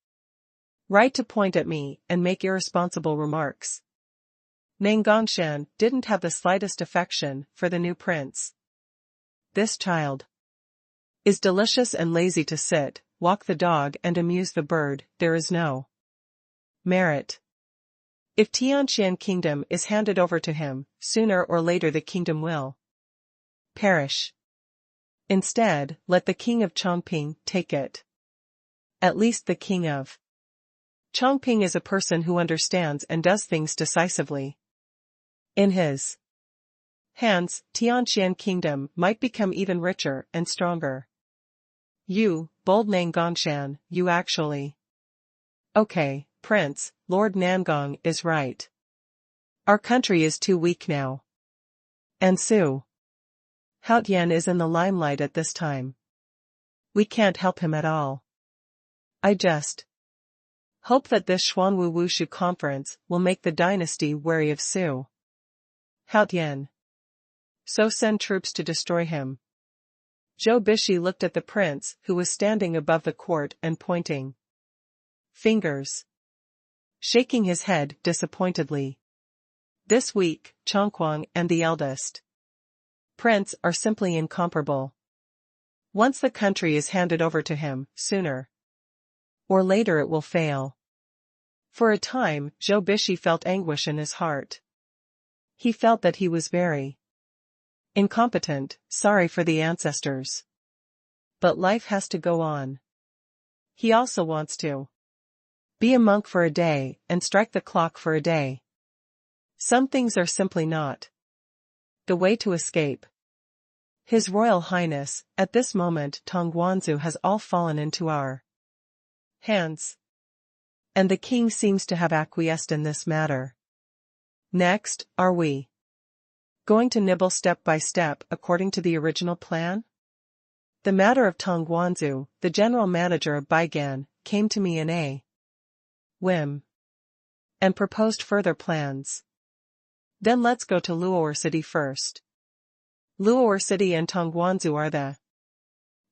right to point at me and make irresponsible remarks. Nang Gongshan didn't have the slightest affection for the new prince. This child is delicious and lazy to sit, walk the dog and amuse the bird, there is no merit. If Tianqian kingdom is handed over to him, sooner or later the kingdom will perish. Instead, let the king of Chongping take it. At least the king of Chongping is a person who understands and does things decisively. In his hands, Tianqian kingdom might become even richer and stronger. You, bold Nang Gongshan, you actually. Okay, Prince, Lord Nangong is right. Our country is too weak now. And Xuanhuan is in the limelight at this time. We can't help him at all. I just hope that this Xuanwu Wushu conference will make the dynasty wary of Xuanhuan. So send troops to destroy him. Zhou Bishi looked at the prince who was standing above the court and pointing fingers, shaking his head disappointedly. This week, Chongquang and the eldest prince are simply incomparable. Once the country is handed over to him, sooner or later it will fail. For a time, Zhou Bishi felt anguish in his heart. He felt that he was very incompetent, sorry for the ancestors. But life has to go on. He also wants to be a monk for a day and strike the clock for a day. Some things are simply not the way to escape. His Royal Highness, at this moment Tongguanzu has all fallen into our hands. And the king seems to have acquiesced in this matter. Next, are we going to nibble step by step according to the original plan? The matter of Tongguanzu, the general manager of Baigan, came to me in a whim and proposed further plans. Then let's go to Luo'er City first. Luo'er City and Tongguanzu are the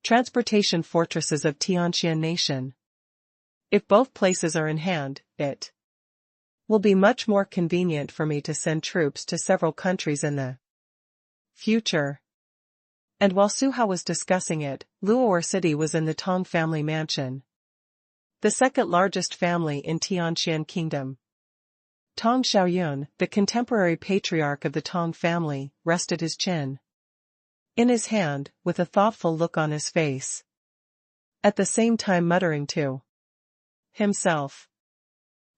transportation fortresses of Tianxian nation. If both places are in hand, it will be much more convenient for me to send troops to several countries in the future. And while Su Hao was discussing it, Luo'er City was in the Tong family mansion, the second largest family in Tianxian Kingdom. Tong Xiaoyun, the contemporary patriarch of the Tong family, rested his chin in his hand, with a thoughtful look on his face, at the same time muttering to himself,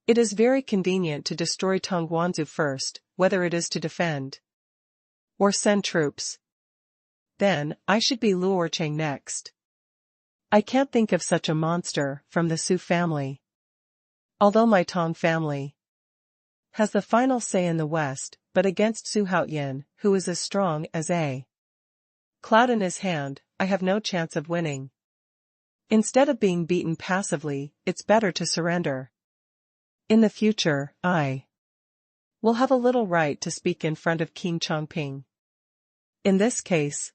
"It is very convenient to destroy Tongguanzu first, whether it is to defend or send troops. Then, I should be Luo'ercheng next. I can't think of such a monster from the Su family. Although my Tong family has the final say in the West, but against Su Haoyin, who is as strong as a cloud in his hand, I have no chance of winning. Instead of being beaten passively, it's better to surrender. In the future, I will have a little right to speak in front of King Chongping. In this case,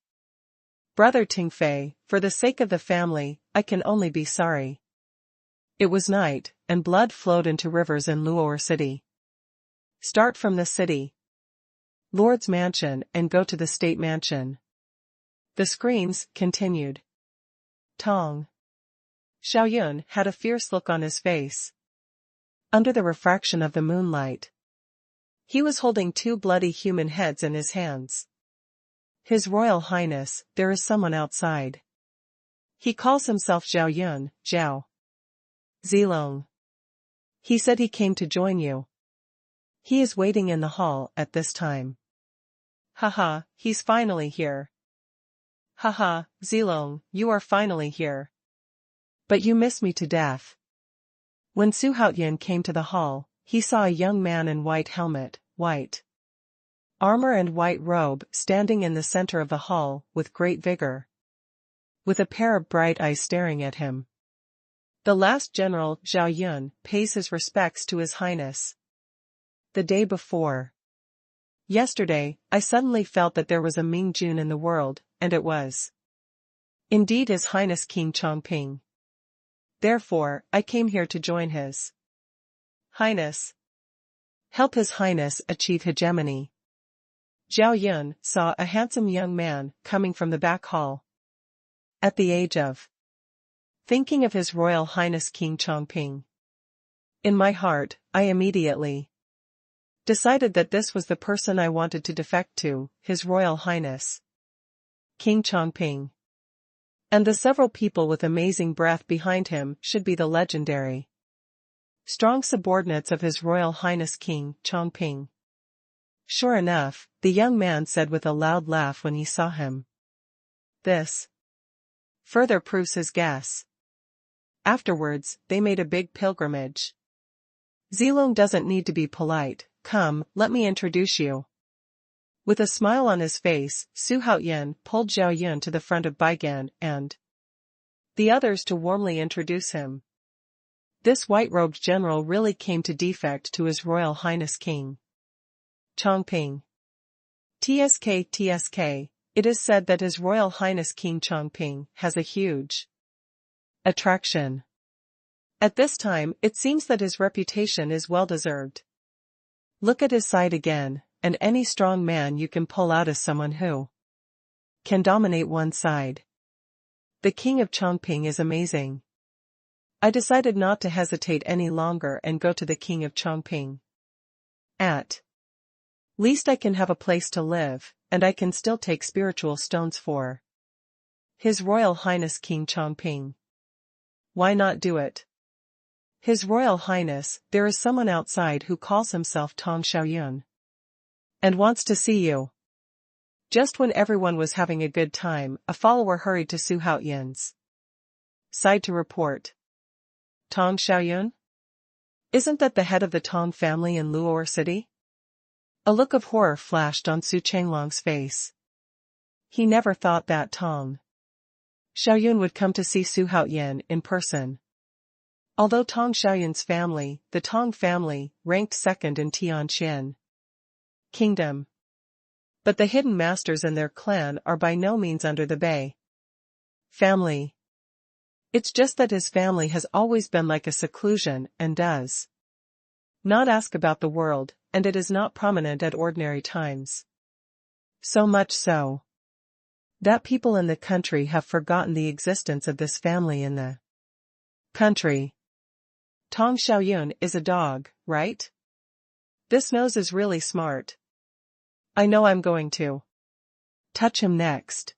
Brother Tingfei, for the sake of the family, I can only be sorry." It was night, and blood flowed into rivers in Luo'er City. Start from the city Lord's mansion and go to the state mansion. The screens continued. Tong Xiaoyun had a fierce look on his face. Under the refraction of the moonlight, he was holding two bloody human heads in his hands. "His Royal Highness, there is someone outside. He calls himself Xiaoyun, Zhao Zilong. He said he came to join you. He is waiting in the hall at this time." "Haha, he's finally here." "Haha, Zilong, you are finally here. But you miss me to death." When Su Haoyin came to the hall, he saw a young man in white helmet, white armor and white robe standing in the center of the hall with great vigor, with a pair of bright eyes staring at him. "The last general, Zhao Yun, pays his respects to His Highness. The day before yesterday, I suddenly felt that there was a Ming Jun in the world, and it was indeed His Highness King Chongping. Therefore, I came here to join His Highness. Help His Highness achieve hegemony." Zhao Yun saw a handsome young man coming from the back hall. At the age of thinking of His Royal Highness King Chongping. In my heart, I immediately decided that this was the person I wanted to defect to, His Royal Highness King Chongping. And the several people with amazing breath behind him should be the legendary strong subordinates of His Royal Highness King Chongping. Sure enough, the young man said with a loud laugh when he saw him. This further proves his guess. Afterwards, they made a big pilgrimage. "Zilong doesn't need to be polite. Come, let me introduce you." With a smile on his face, Su Haoyin pulled Zhao Yun to the front of Baigan and the others to warmly introduce him. This white-robed general really came to defect to His Royal Highness King Chongping. TSK, it is said that His Royal Highness King Chongping has a huge attraction. At this time, it seems that his reputation is well-deserved. Look at his side again, and any strong man you can pull out is someone who can dominate one side. The King of Chongping is amazing. I decided not to hesitate any longer and go to the king of Chongping. At least I can have a place to live, and I can still take spiritual stones for His Royal Highness King Chongping. Why not do it? His Royal Highness, there is someone outside who calls himself Tong Xiaoyun and wants to see you. Just when everyone was having a good time, a follower hurried to Su Haoyun's side to report. Tong Xiaoyun? Isn't that the head of the Tong family in Luo'er City? A look of horror flashed on Su Changlong's face. He never thought that Tong Xiaoyun would come to see Su Haoyun in person. Although Tong Xiaoyun's family, the Tong family, ranked second in Tianqian Kingdom. But the hidden masters and their clan are by no means under the Bei family. It's just that his family has always been like a seclusion and does not ask about the world, and it is not prominent at ordinary times. So much so that people in the country have forgotten the existence of this family in the country. Tong Xiaoyun is a dog, right? This nose is really smart. I know I'm going to touch him next.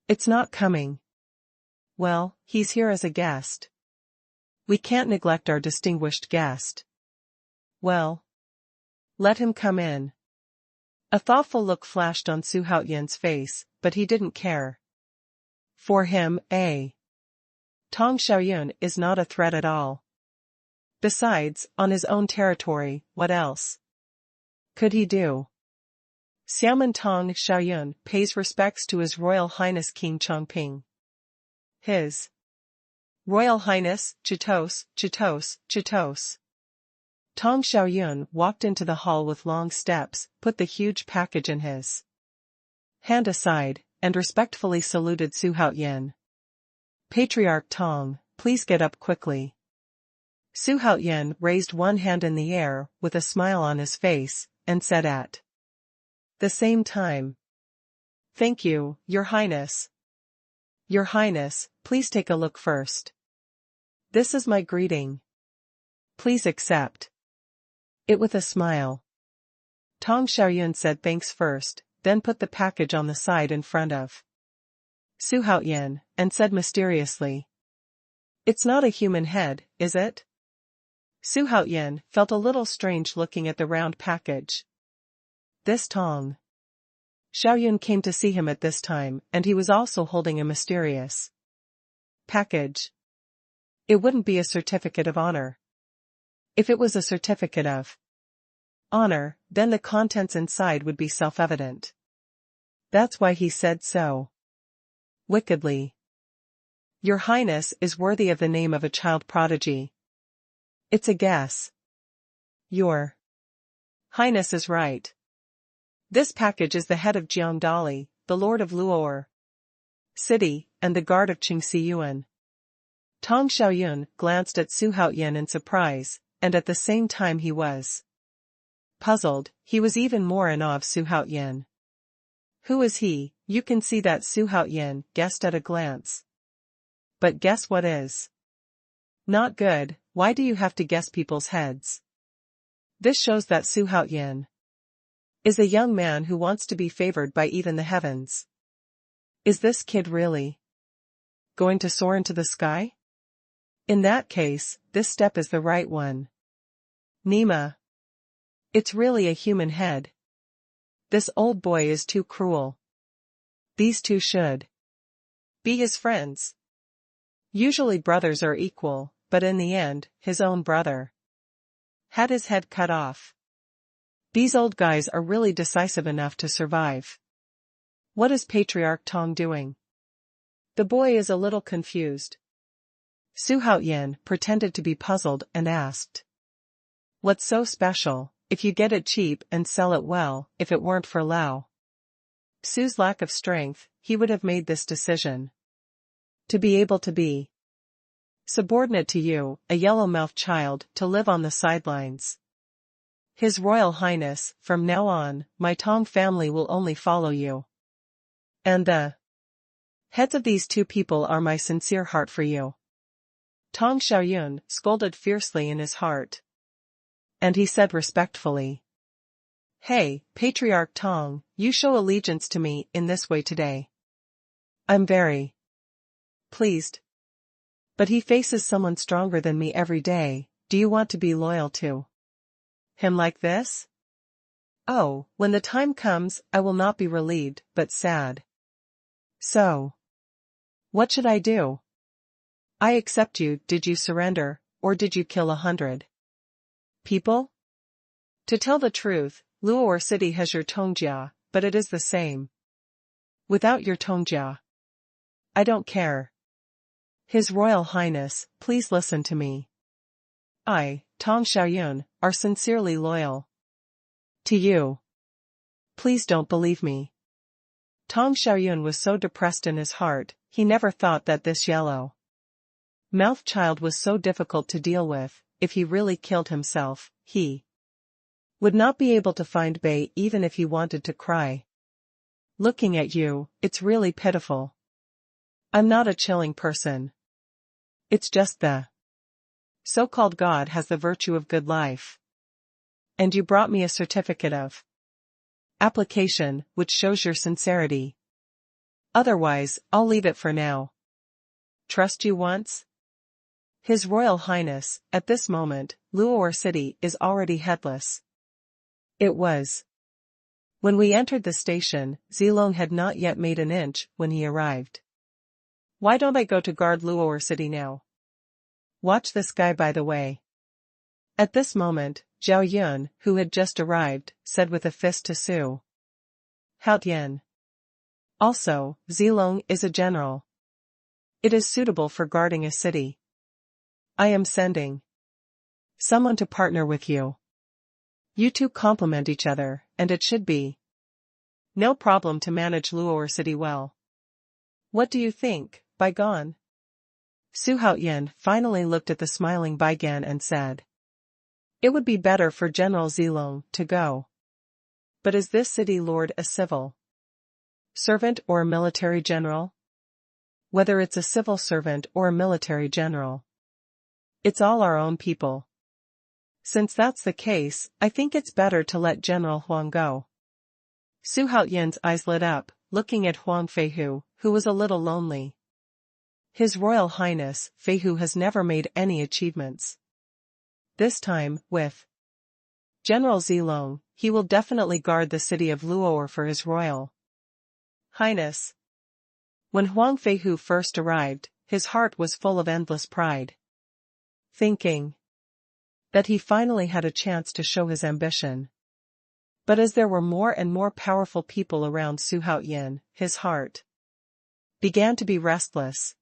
It's not coming. Well, he's here as a guest. We can't neglect our distinguished guest. Well, let him come in. A thoughtful look flashed on Su Haoyun's face, but he didn't care. For him, Tong Xiaoyun is not a threat at all. Besides, on his own territory, what else could he do? Xiaoman Tong Xiaoyun pays respects to His Royal Highness King Chongping. His Royal Highness, Chitos, Chitos, Chitos. Tong Xiaoyun walked into the hall with long steps, put the huge package in his hand aside, and respectfully saluted Su Haoyun. Patriarch Tong, please get up quickly. Su Haoyun raised one hand in the air, with a smile on his face, and said at the same time, "Thank you, Your Highness. Your Highness, please take a look first. This is my greeting. Please accept it with a smile." Tong Xiaoyun said thanks first, then put the package on the side in front of Su Haoyun, and said mysteriously, "It's not a human head, is it?" Su Haoyun felt a little strange looking at the round package. This Tong Xiaoyun came to see him at this time, and he was also holding a mysterious package. It wouldn't be a certificate of honor. If it was a certificate of honor, then the contents inside would be self-evident. That's why he said so wickedly. Your Highness is worthy of the name of a child prodigy. It's a guess. Your Highness is right. This package is the head of Jiangdali, the Lord of Luo'er City, and the guard of Qingxiyuan. Tong Xiaoyun glanced at Su Haoyun in surprise, and at the same time he was puzzled. He was even more in awe of Su Haoyun. Who is he? You can see that Su Haoyun guessed at a glance. But guess what is not good? Why do you have to guess people's heads? This shows that Su Haoyun is a young man who wants to be favored by even the heavens. Is this kid really going to soar into the sky? In that case, this step is the right one. Nima. It's really a human head. This old boy is too cruel. These two should be his friends. Usually brothers are equal, but in the end, his own brother had his head cut off. These old guys are really decisive enough to survive. What is Patriarch Tong doing? The boy is a little confused. Su Haoyun pretended to be puzzled and asked, "What's so special? If you get it cheap and sell it well, if it weren't for Lao Su's lack of strength, he would have made this decision. To be able to be subordinate to you, a yellow-mouthed child, to live on the sidelines. His Royal Highness, from now on, my Tong family will only follow you. And the heads of these two people are my sincere heart for you." Tong Xiaoyun scolded fiercely in his heart. And he said respectfully, "Hey, Patriarch Tong, you show allegiance to me in this way today. I'm very pleased. But he faces someone stronger than me every day. Do you want to be loyal to him like this? Oh, when the time comes, I will not be relieved, but sad. So, what should I do? I accept you. Did you surrender, or did you kill 100 people? To tell the truth, Luo'er City has your Tongjia, but it is the same without your Tongjia. I don't care. His Royal Highness, please listen to me. I, Tong Xiaoyun, are sincerely loyal to you. Please don't believe me." Tong Xiaoyun was so depressed in his heart, he never thought that this yellow-mouthed child was so difficult to deal with. If he really killed himself, he would not be able to find Bei even if he wanted to cry. Looking at you, it's really pitiful. I'm not a chilling person. It's just the so-called God has the virtue of good life. And you brought me a certificate of application, which shows your sincerity. Otherwise, I'll leave it for now. Trust you once? His Royal Highness, at this moment, Luo'er City is already headless. It was. When we entered the station, Zilong had not yet made an inch when he arrived. Why don't I go to guard Luo'er City now? Watch this guy by the way. At this moment, Zhao Yun, who had just arrived, said with a fist to Su Haotian. Also, Zilong is a general. It is suitable for guarding a city. I am sending someone to partner with you. You two complement each other, and it should be no problem to manage Luo'er City well. What do you think, Baigan? Su Haotian finally looked at the smiling Baigan and said, "It would be better for General Zilong to go. But is this city lord a civil servant or a military general? Whether it's a civil servant or a military general, it's all our own people. Since that's the case, I think it's better to let General Huang go." Su Haotian's eyes lit up, looking at Huang Feihu, who was a little lonely. His Royal Highness, Feihu has never made any achievements. This time, with General Zilong, he will definitely guard the city of Luo'er for his Royal Highness. When Huang Feihu first arrived, his heart was full of endless pride, thinking that he finally had a chance to show his ambition. But as there were more and more powerful people around Su Haotian, his heart began to be restless.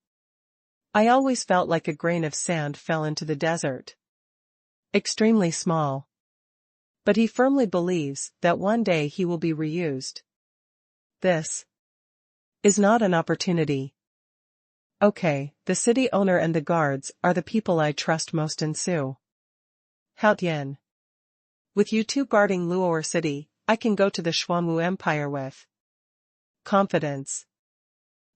I always felt like a grain of sand fell into the desert. Extremely small. But he firmly believes that one day he will be reused. This is not an opportunity. Okay, the city owner and the guards are the people I trust most in Su Haotian. With you two guarding Luo'er City, I can go to the Xuanhu Empire with confidence.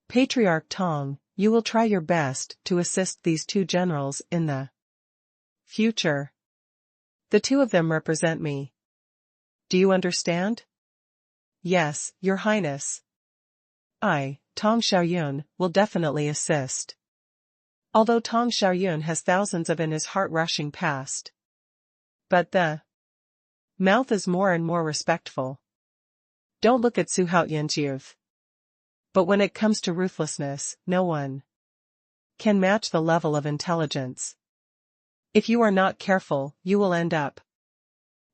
Patriarch Tong, you will try your best to assist these two generals in the future. The two of them represent me. Do you understand? Yes, Your Highness. I, Tong Xiaoyun, will definitely assist. Although Tong Xiaoyun has thousands of in his heart rushing past. But the mouth is more and more respectful. Don't look at Su Haotian's youth. But when it comes to ruthlessness, no one can match the level of intelligence. If you are not careful, you will end up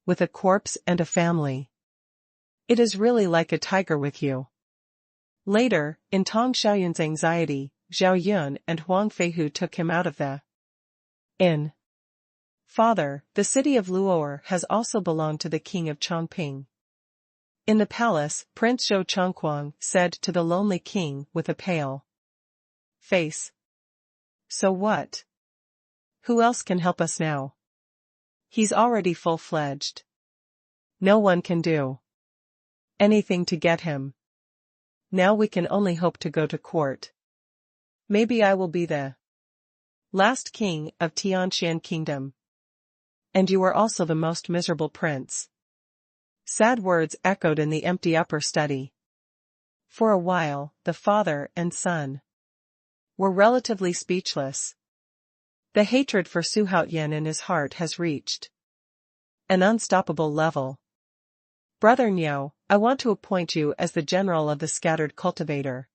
with a corpse and a family. It is really like a tiger with you. Later, in Tong Xiaoyun's anxiety, Zhao Yun and Huang Feihu took him out of the inn. Father, the city of Luo'er has also belonged to the king of Chongping. In the palace, Prince Zhou Chongquang said to the lonely king with a pale face. So what? Who else can help us now? He's already full-fledged. No one can do anything to get him. Now we can only hope to go to court. Maybe I will be the last king of Tianqian kingdom. And you are also the most miserable prince. Sad words echoed in the empty upper study. For a while, the father and son were relatively speechless. The hatred for Xuanhuan in his heart has reached an unstoppable level. Brother Niu, I want to appoint you as the general of the scattered cultivator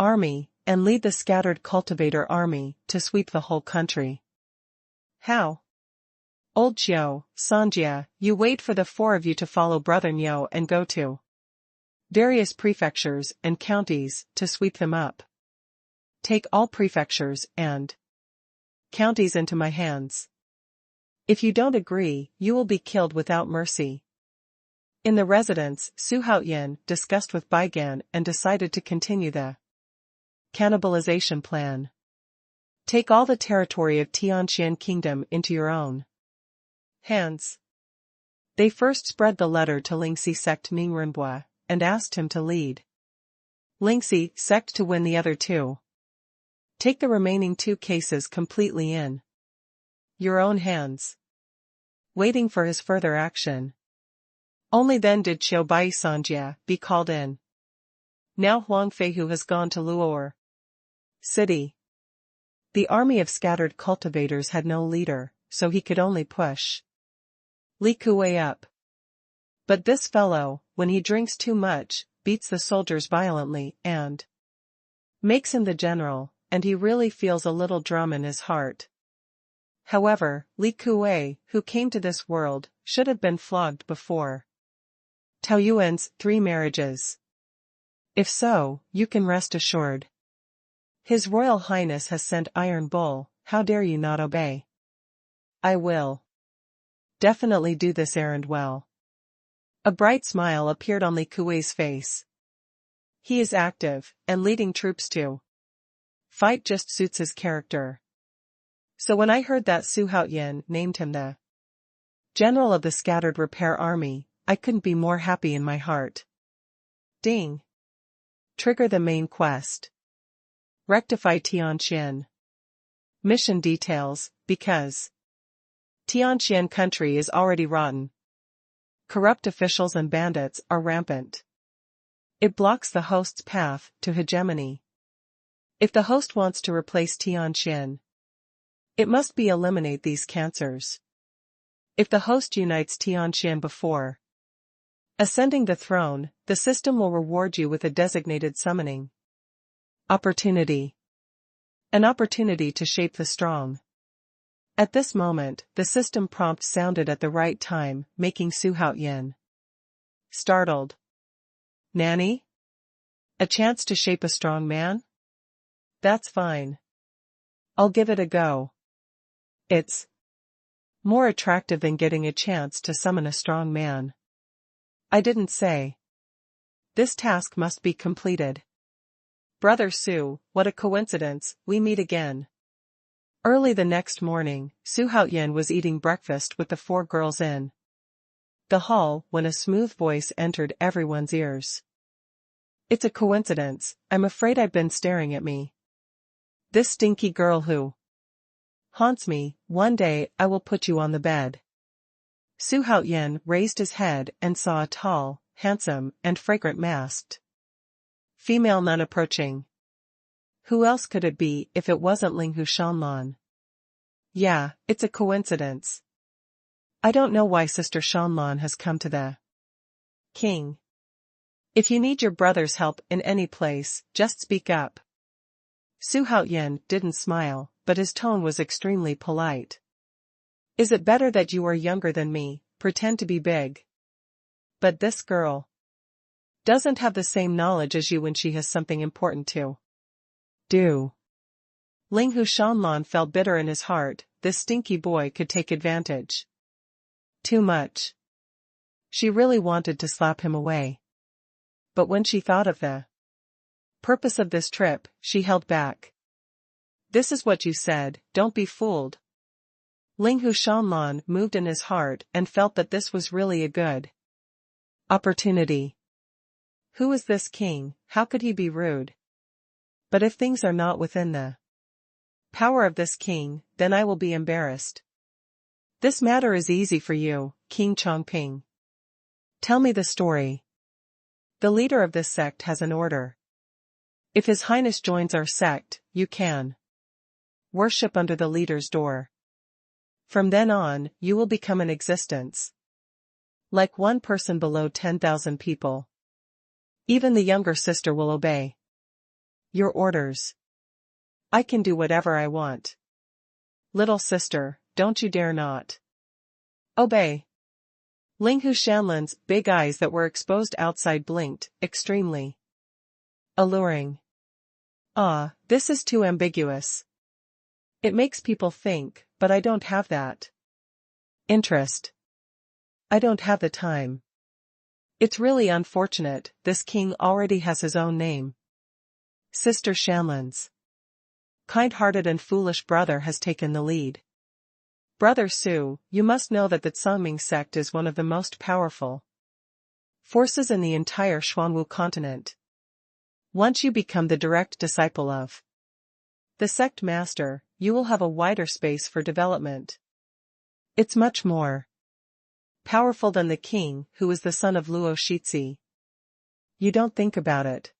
army, and lead the scattered cultivator army to sweep the whole country. How? Old Chiu, Sanjia, you wait for the four of you to follow Brother Niu and go to various prefectures and counties to sweep them up. Take all prefectures and counties into my hands. If you don't agree, you will be killed without mercy. In the residence, Xuanhuan discussed with Baigan and decided to continue the cannibalization plan. Take all the territory of Tianqian kingdom into your own hands. They first spread the letter to Lingxi sect Mingrenbua, and asked him to lead Lingxi sect to win the other two. Take the remaining two cases completely in your own hands. Waiting for his further action. Only then did Qiu Bai Sanjia be called in. Now Huang Feihu has gone to Luo'er city. The army of scattered cultivators had no leader, so he could only push Li Kuei up. But this fellow, when he drinks too much, beats the soldiers violently and makes him the general, and he really feels a little drum in his heart. However, Li Kuei, who came to this world, should have been flogged before Tao Yuan's 3 marriages. If so, you can rest assured. His Royal Highness has sent Iron Bull, how dare you not obey? I will definitely do this errand well. A bright smile appeared on Li Kuei's face. He is active, and leading troops to fight just suits his character. So when I heard that Xuanhuan named him the general of the scattered repair army, I couldn't be more happy in my heart. Ding. Trigger the main quest. Rectify Tianqian. Mission details, because Tianqian country is already rotten. Corrupt officials and bandits are rampant. It blocks the host's path to hegemony. If the host wants to replace Tianqian, it must be eliminate these cancers. If the host unites Tianqian before ascending the throne, the system will reward you with a designated summoning opportunity. An opportunity to shape the strong. At this moment, the system prompt sounded at the right time, making Xuanhuan startled. Nanny? A chance to shape a strong man? That's fine. I'll give it a go. It's more attractive than getting a chance to summon a strong man. I didn't say. This task must be completed. Brother Su, what a coincidence, we meet again. Early the next morning, Xuanhuan was eating breakfast with the 4 girls in the hall when a smooth voice entered everyone's ears. It's a coincidence, I'm afraid I've been staring at me. This stinky girl who haunts me, one day I will put you on the bed. Xuanhuan raised his head and saw a tall, handsome, and fragrant masked female nun approaching. Who else could it be if it wasn't Linghu Shanlan? Yeah, it's a coincidence. I don't know why Sister Xuanhuan has come to the king. If you need your brother's help in any place, just speak up. Xuanhuan didn't smile, but his tone was extremely polite. Is it better that you are younger than me, pretend to be big? But this girl doesn't have the same knowledge as you when she has something important to do. Linghu Shanlan felt bitter in his heart, this stinky boy could take advantage. Too much. She really wanted to slap him away. But when she thought of the purpose of this trip, she held back. This is what you said, don't be fooled. Linghu Shanlan moved in his heart and felt that this was really a good opportunity. Who is this king? How could he be rude? But if things are not within the Power of this king, then I will be embarrassed. This matter is easy for you, King Chongping. Tell me the story. The leader of this sect has an order. If His Highness joins our sect, you can worship under the leader's door. From then on, you will become an existence. Like one person below 10,000 people. Even the younger sister will obey your orders. I can do whatever I want. Little sister, don't you dare not obey. Linghu Shanlan's big eyes that were exposed outside blinked, extremely alluring. Ah, this is too ambiguous. It makes people think, but I don't have that interest. I don't have the time. It's really unfortunate, this king already has his own name. Sister Shanlan's kind-hearted and foolish brother has taken the lead. Brother Su, you must know that the Tsangming sect is one of the most powerful forces in the entire Xuanwu continent. Once you become the direct disciple of the sect master, you will have a wider space for development. It's much more powerful than the king, who is the son of Luo Shizi. You don't think about it.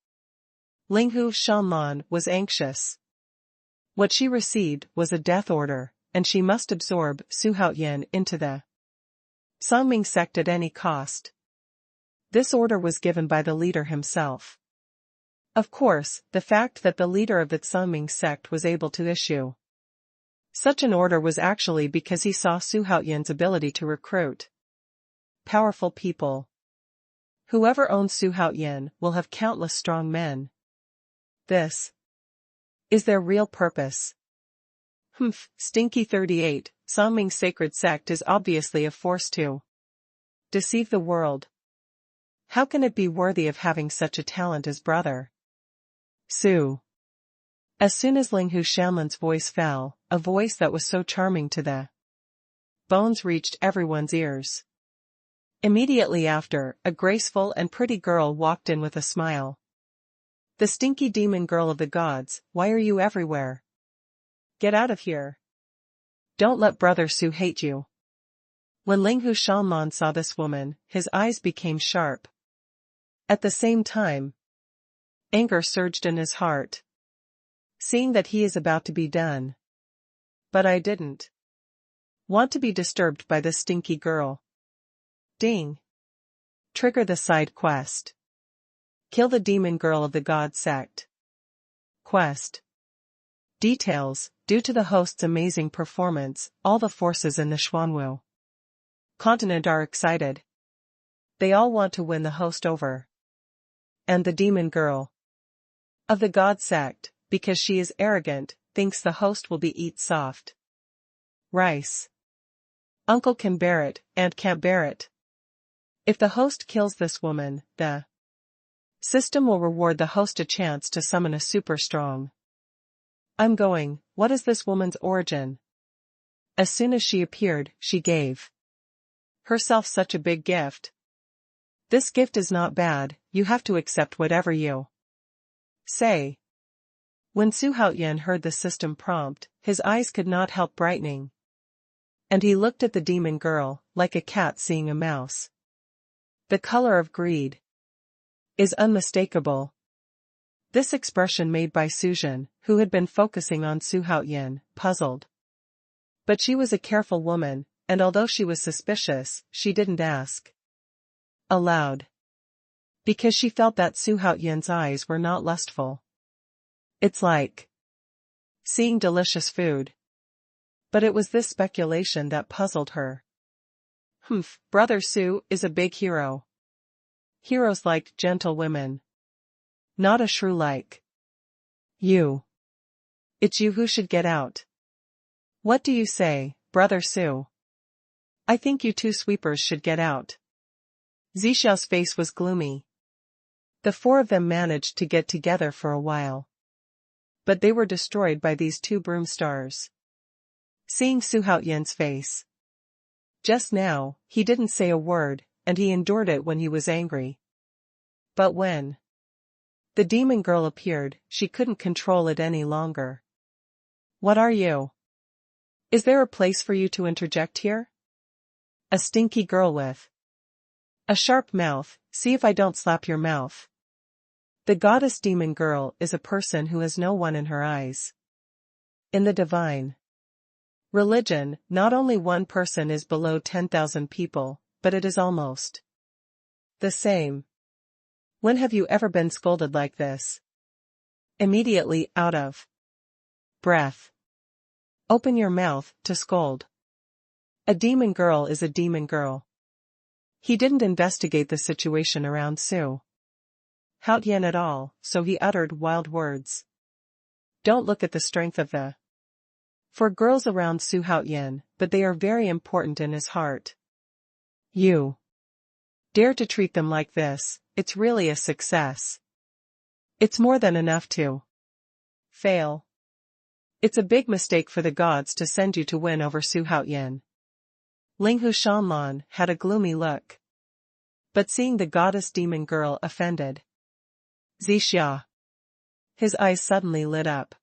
Linghu Shanlan was anxious. What she received was a death order, and she must absorb Su Haoyan into the Tsangming sect at any cost. This order was given by the leader himself. Of course, the fact that the leader of the Tsangming sect was able to issue such an order was actually because he saw Su Haoyan's ability to recruit powerful people. Whoever owns Su Haoyan will have countless strong men. This is their real purpose. Stinky 38, Tsangming sacred sect is obviously a force to deceive the world. How can it be worthy of having such a talent as brother Su? As soon as Linghu Shanlan's voice fell, a voice that was so charming to the bones reached everyone's ears. Immediately after, a graceful and pretty girl walked in with a smile. The stinky demon girl of the gods, why are you everywhere? Get out of here. Don't let brother Su hate you. When Linghu Shanlan saw this woman, his eyes became sharp. At the same time, anger surged in his heart. Seeing that he is about to be done. But I didn't want to be disturbed by this stinky girl. Ding. Trigger the side quest. Kill the demon girl of the god sect. Quest. Details: due to the host's amazing performance, all the forces in the Xuanwu continent are excited. They all want to win the host over. And the demon girl of the god sect, because she is arrogant, thinks the host will be eat soft rice. Uncle can bear it, aunt can't bear it. If the host kills this woman, the system will reward the host a chance to summon a super strong. I'm going. What is this woman's origin? As soon as she appeared, she gave herself such a big gift. This gift is not bad, you have to accept whatever you say. When Su Haoyan heard the system prompt, his eyes could not help brightening. And he looked at the demon girl, like a cat seeing a mouse. The color of greed is unmistakable. This expression made by Suzhen, who had been focusing on Su Haoyan, puzzled. But she was a careful woman, and although she was suspicious, she didn't ask aloud. Because she felt that Su Haoyan's eyes were not lustful. It's like seeing delicious food. But it was this speculation that puzzled her. Brother Su is a big hero. Heroes like gentle women. Not a shrew like you. It's you who should get out. What do you say, brother Su? I think you two sweepers should get out. Zixiao's face was gloomy. The four of them managed to get together for a while. But they were destroyed by these two broom stars. Seeing Su Haoyan's face. Just now, he didn't say a word, and he endured it when he was angry. But when the demon girl appeared, she couldn't control it any longer. What are you? Is there a place for you to interject here? A stinky girl with a sharp mouth, see if I don't slap your mouth. The goddess demon girl is a person who has no one in her eyes. In the divine religion, not only one person is below 10,000 people, but it is almost the same. When have you ever been scolded like this? Immediately out of breath. Open your mouth to scold. A demon girl is a demon girl. He didn't investigate the situation around Xuanhuan at all, so he uttered wild words. Don't look at the strength of the four girls around Xuanhuan, but they are very important in his heart. You dare to treat them like this, it's really a success. It's more than enough to fail. It's a big mistake for the gods to send you to win over Xuanhuan. Xuanhuan had a gloomy look. But seeing the goddess demon girl offended Zixia, his eyes suddenly lit up.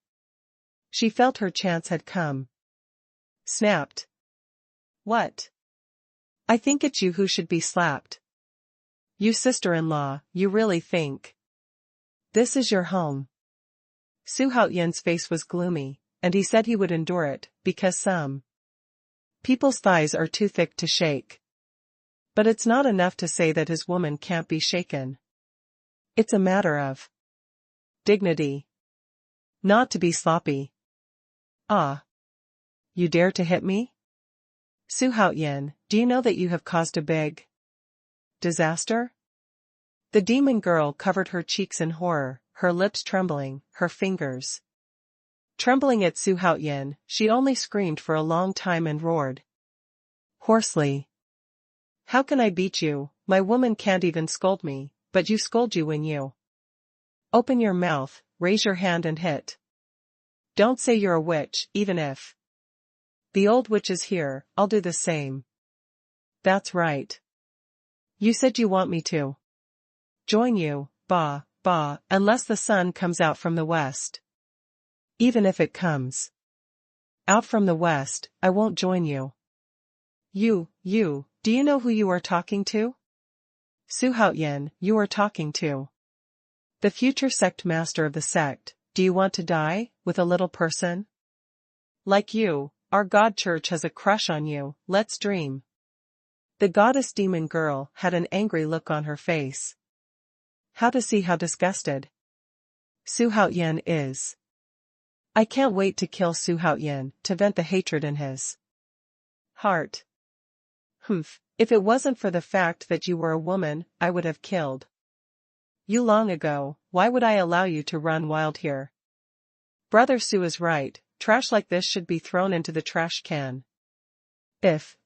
She felt her chance had come. Snapped. What? I think it's you who should be slapped. You sister-in-law, you really think this is your home? Xuanhuan's face was gloomy, and he said he would endure it, because some people's thighs are too thick to shake. But it's not enough to say that his woman can't be shaken. It's a matter of dignity. Not to be sloppy. Ah. You dare to hit me? Xuanhuan, do you know that you have caused a big disaster? The demon girl covered her cheeks in horror, her lips trembling, her fingers trembling at Xuanhuan. She only screamed for a long time and roared hoarsely. How can I beat you? My woman can't even scold me, but you scold you when you open your mouth, raise your hand and hit. Don't say you're a witch, even if the old witch is here, I'll do the same. That's right. You said you want me to join you, bah, unless the sun comes out from the west. Even if it comes out from the west, I won't join you. You, do you know who you are talking to? Xuanhuan, you are talking to the future sect master of the sect. Do you want to die, with a little person like you? Our god church has a crush on you, let's dream. The goddess demon girl had an angry look on her face. How to see how disgusted Xuanhuan is. I can't wait to kill Xuanhuan, to vent the hatred in his heart. If it wasn't for the fact that you were a woman, I would have killed you long ago. Why would I allow you to run wild here? Brother Su is right, trash like this should be thrown into the trash can. If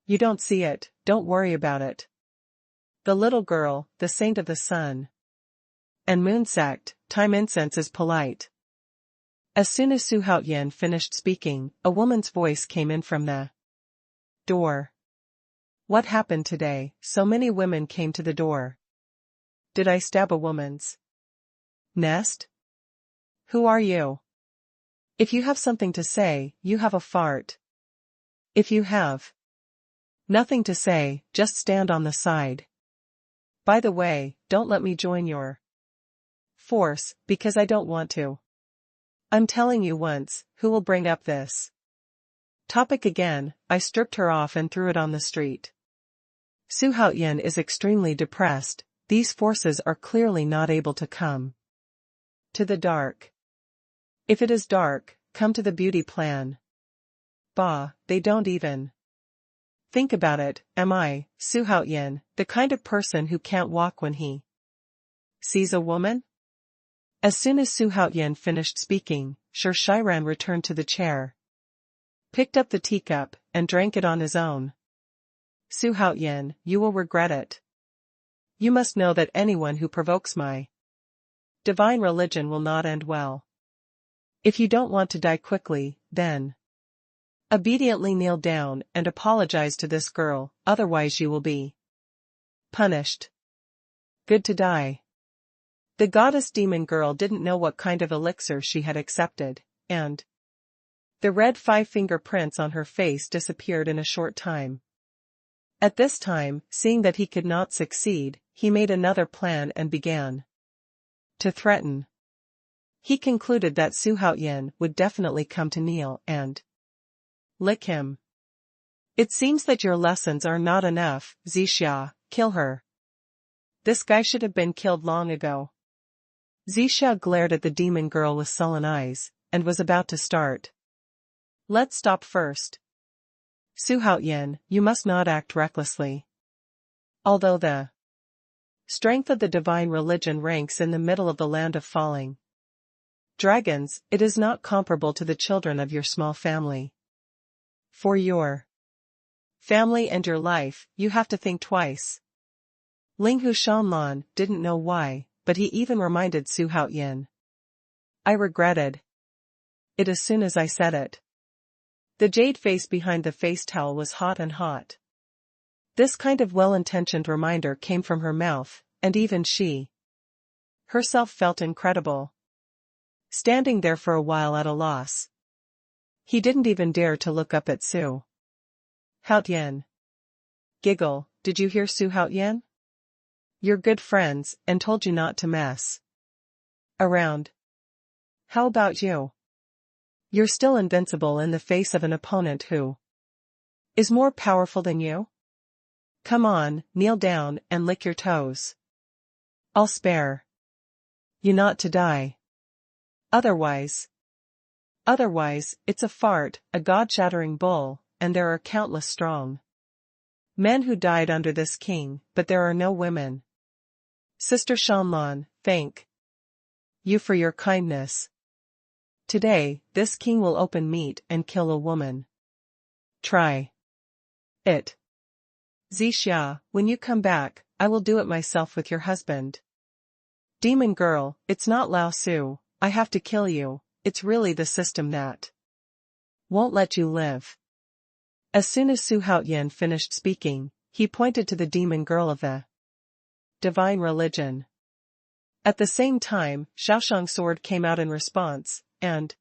you don't see it, don't worry about it. The little girl, the saint of the sun and moon sect, time incense is polite. As soon as Xuanhuan finished speaking, a woman's voice came in from the door. What happened today? So many women came to the door. Did I stab a woman's nest? Who are you? If you have something to say, you have a fart. If you have nothing to say, just stand on the side. By the way, don't let me join your force, because I don't want to. I'm telling you once, who will bring up this topic again? I stripped her off and threw it on the street. Xuanhuan is extremely depressed. These forces are clearly not able to come to the dark. If it is dark, come to the beauty plan. Bah, they don't even think about it. Am I, Xuanhuan, the kind of person who can't walk when he sees a woman? As soon as Xuanhuan finished speaking, Xuanhuan returned to the chair, picked up the teacup, and drank it on his own. Xuanhuan, you will regret it. You must know that anyone who provokes my divine religion will not end well. If you don't want to die quickly, then obediently kneel down and apologize to this girl, otherwise you will be punished. Good to die. The goddess demon girl didn't know what kind of elixir she had accepted, and The red 5-finger prints on her face disappeared in a short time. At this time, seeing that he could not succeed, he made another plan and began to threaten. He concluded that Xuanhuan would definitely come to kneel and lick him. It seems that your lessons are not enough, Zixia, kill her. This guy should have been killed long ago. Zixia glared at the demon girl with sullen eyes, and was about to start. Let's stop first. Xuanhuan, you must not act recklessly. Although the strength of the divine religion ranks in the middle of the land of falling dragons, it is not comparable to the children of your small family. For your family and your life, you have to think twice. Xuanhuan didn't know why, but he even reminded Xuanhuan. I regretted it as soon as I said it. The jade face behind the face towel was hot and hot. This kind of well-intentioned reminder came from her mouth, and even she herself felt incredible. Standing there for a while at a loss. He didn't even dare to look up at Xuanhuan. Giggle, did you hear Xuanhuan? You're good friends, and told you not to mess around. How about you? You're still invincible in the face of an opponent who is more powerful than you? Come on, kneel down and lick your toes. I'll spare you not to die. Otherwise, it's a fart, a god-shattering bull, and there are countless strong men who died under this king, but there are no women. Sister Xuanhuan, thank you for your kindness. Today, this king will open meat and kill a woman. Try it. Zixia, when you come back, I will do it myself with your husband. Demon girl, it's not Lao Su, I have to kill you, it's really the system that won't let you live. As soon as Xuanhuan finished speaking, he pointed to the demon girl of the divine religion. At the same time, Shaoshang's sword came out in response, and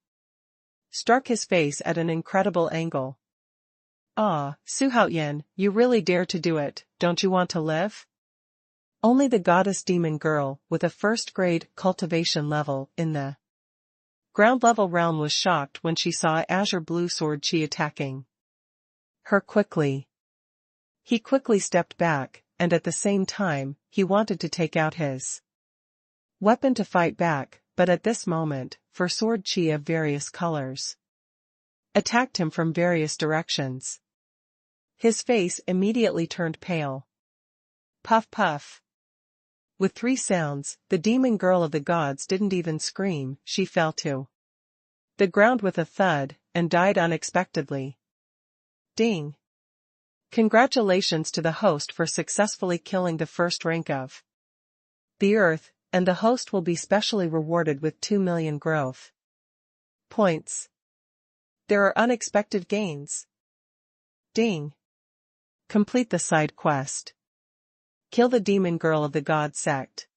struck his face at an incredible angle. Ah, Xuanhuan, you really dare to do it, don't you want to live? Only the goddess demon girl, with a first-grade cultivation level in the ground-level realm was shocked when she saw azure blue sword chi attacking her quickly. He quickly stepped back, and at the same time, he wanted to take out his weapon to fight back, but at this moment, for sword chi of various colors attacked him from various directions. His face immediately turned pale. Puff puff. With 3 sounds, the demon girl of the gods didn't even scream, she fell to the ground with a thud, and died unexpectedly. Ding! Congratulations to the host for successfully killing the first rank of the earth, and the host will be specially rewarded with 2 million growth points. There are unexpected gains. Ding! Complete the side quest. Kill the demon girl of the god sect.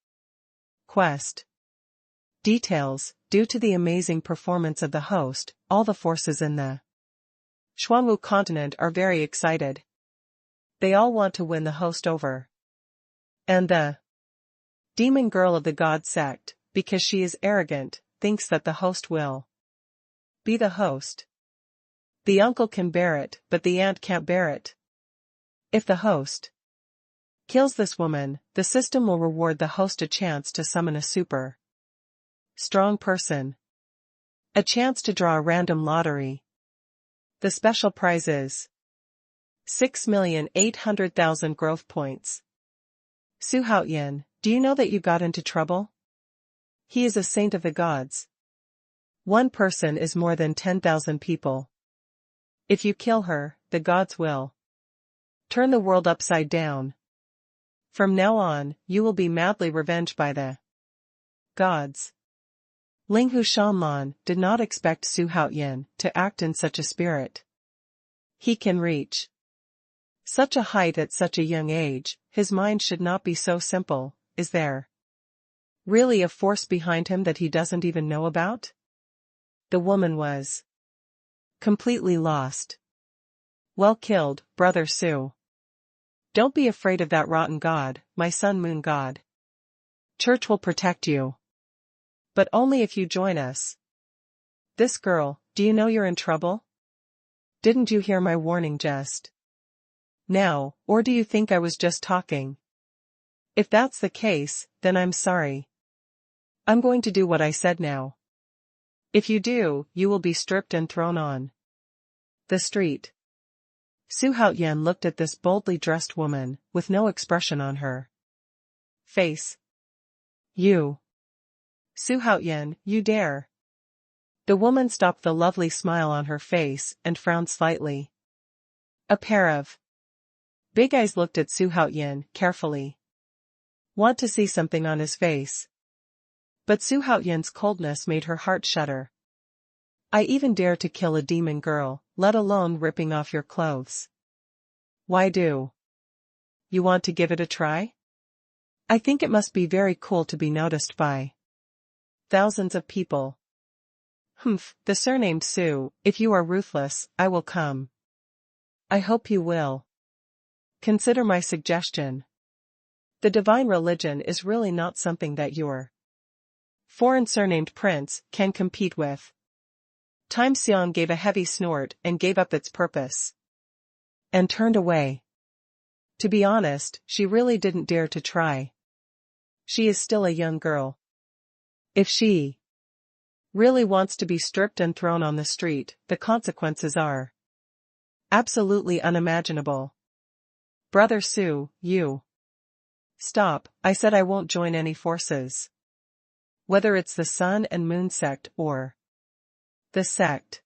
Quest. Details: due to the amazing performance of the host, all the forces in the Xuanwu continent are very excited. They all want to win the host over. And the demon girl of the god sect, because she is arrogant, thinks that the host will be the host. The uncle can bear it, but the aunt can't bear it. If the host kills this woman, the system will reward the host a chance to summon a super strong person. A chance to draw a random lottery. The special prize is 6,800,000 growth points. Xuanhuan, do you know that you got into trouble? He is a saint of the gods. One person is more than 10,000 people. If you kill her, the gods will turn the world upside down. From now on, you will be madly revenged by the gods. Xuanhuan did not expect Xuanhuan to act in such a spirit. He can reach such a height at such a young age, his mind should not be so simple. Is there really a force behind him that he doesn't even know about? The woman was Completely lost. Well killed, brother Su. Don't be afraid of that rotten god, my sun moon god. Church will protect you. But only if you join us. This girl, do you know you're in trouble? Didn't you hear my warning just now, or do you think I was just talking? If that's the case, then I'm sorry. I'm going to do what I said now. If you do, you will be stripped and thrown on the street. Xuanhuan looked at this boldly dressed woman, with no expression on her face. You. Xuanhuan, you dare. The woman stopped the lovely smile on her face and frowned slightly. A pair of big eyes looked at Xuanhuan carefully. Want to see something on his face? But Xuanhuan's coldness made her heart shudder. I even dare to kill a demon girl, let alone ripping off your clothes. Why do you want to give it a try? I think it must be very cool to be noticed by thousands of people. Humph, the surnamed Su, if you are ruthless, I will come. I hope you will. Consider my suggestion. The divine religion is really not something that your foreign surnamed prince can compete with. Time Xiang gave a heavy snort and gave up its purpose. And turned away. To be honest, she really didn't dare to try. She is still a young girl. If she really wants to be stripped and thrown on the street, the consequences are absolutely unimaginable. Brother Su, you. Stop, I said I won't join any forces. Whether it's the Sun and Moon sect or the sect.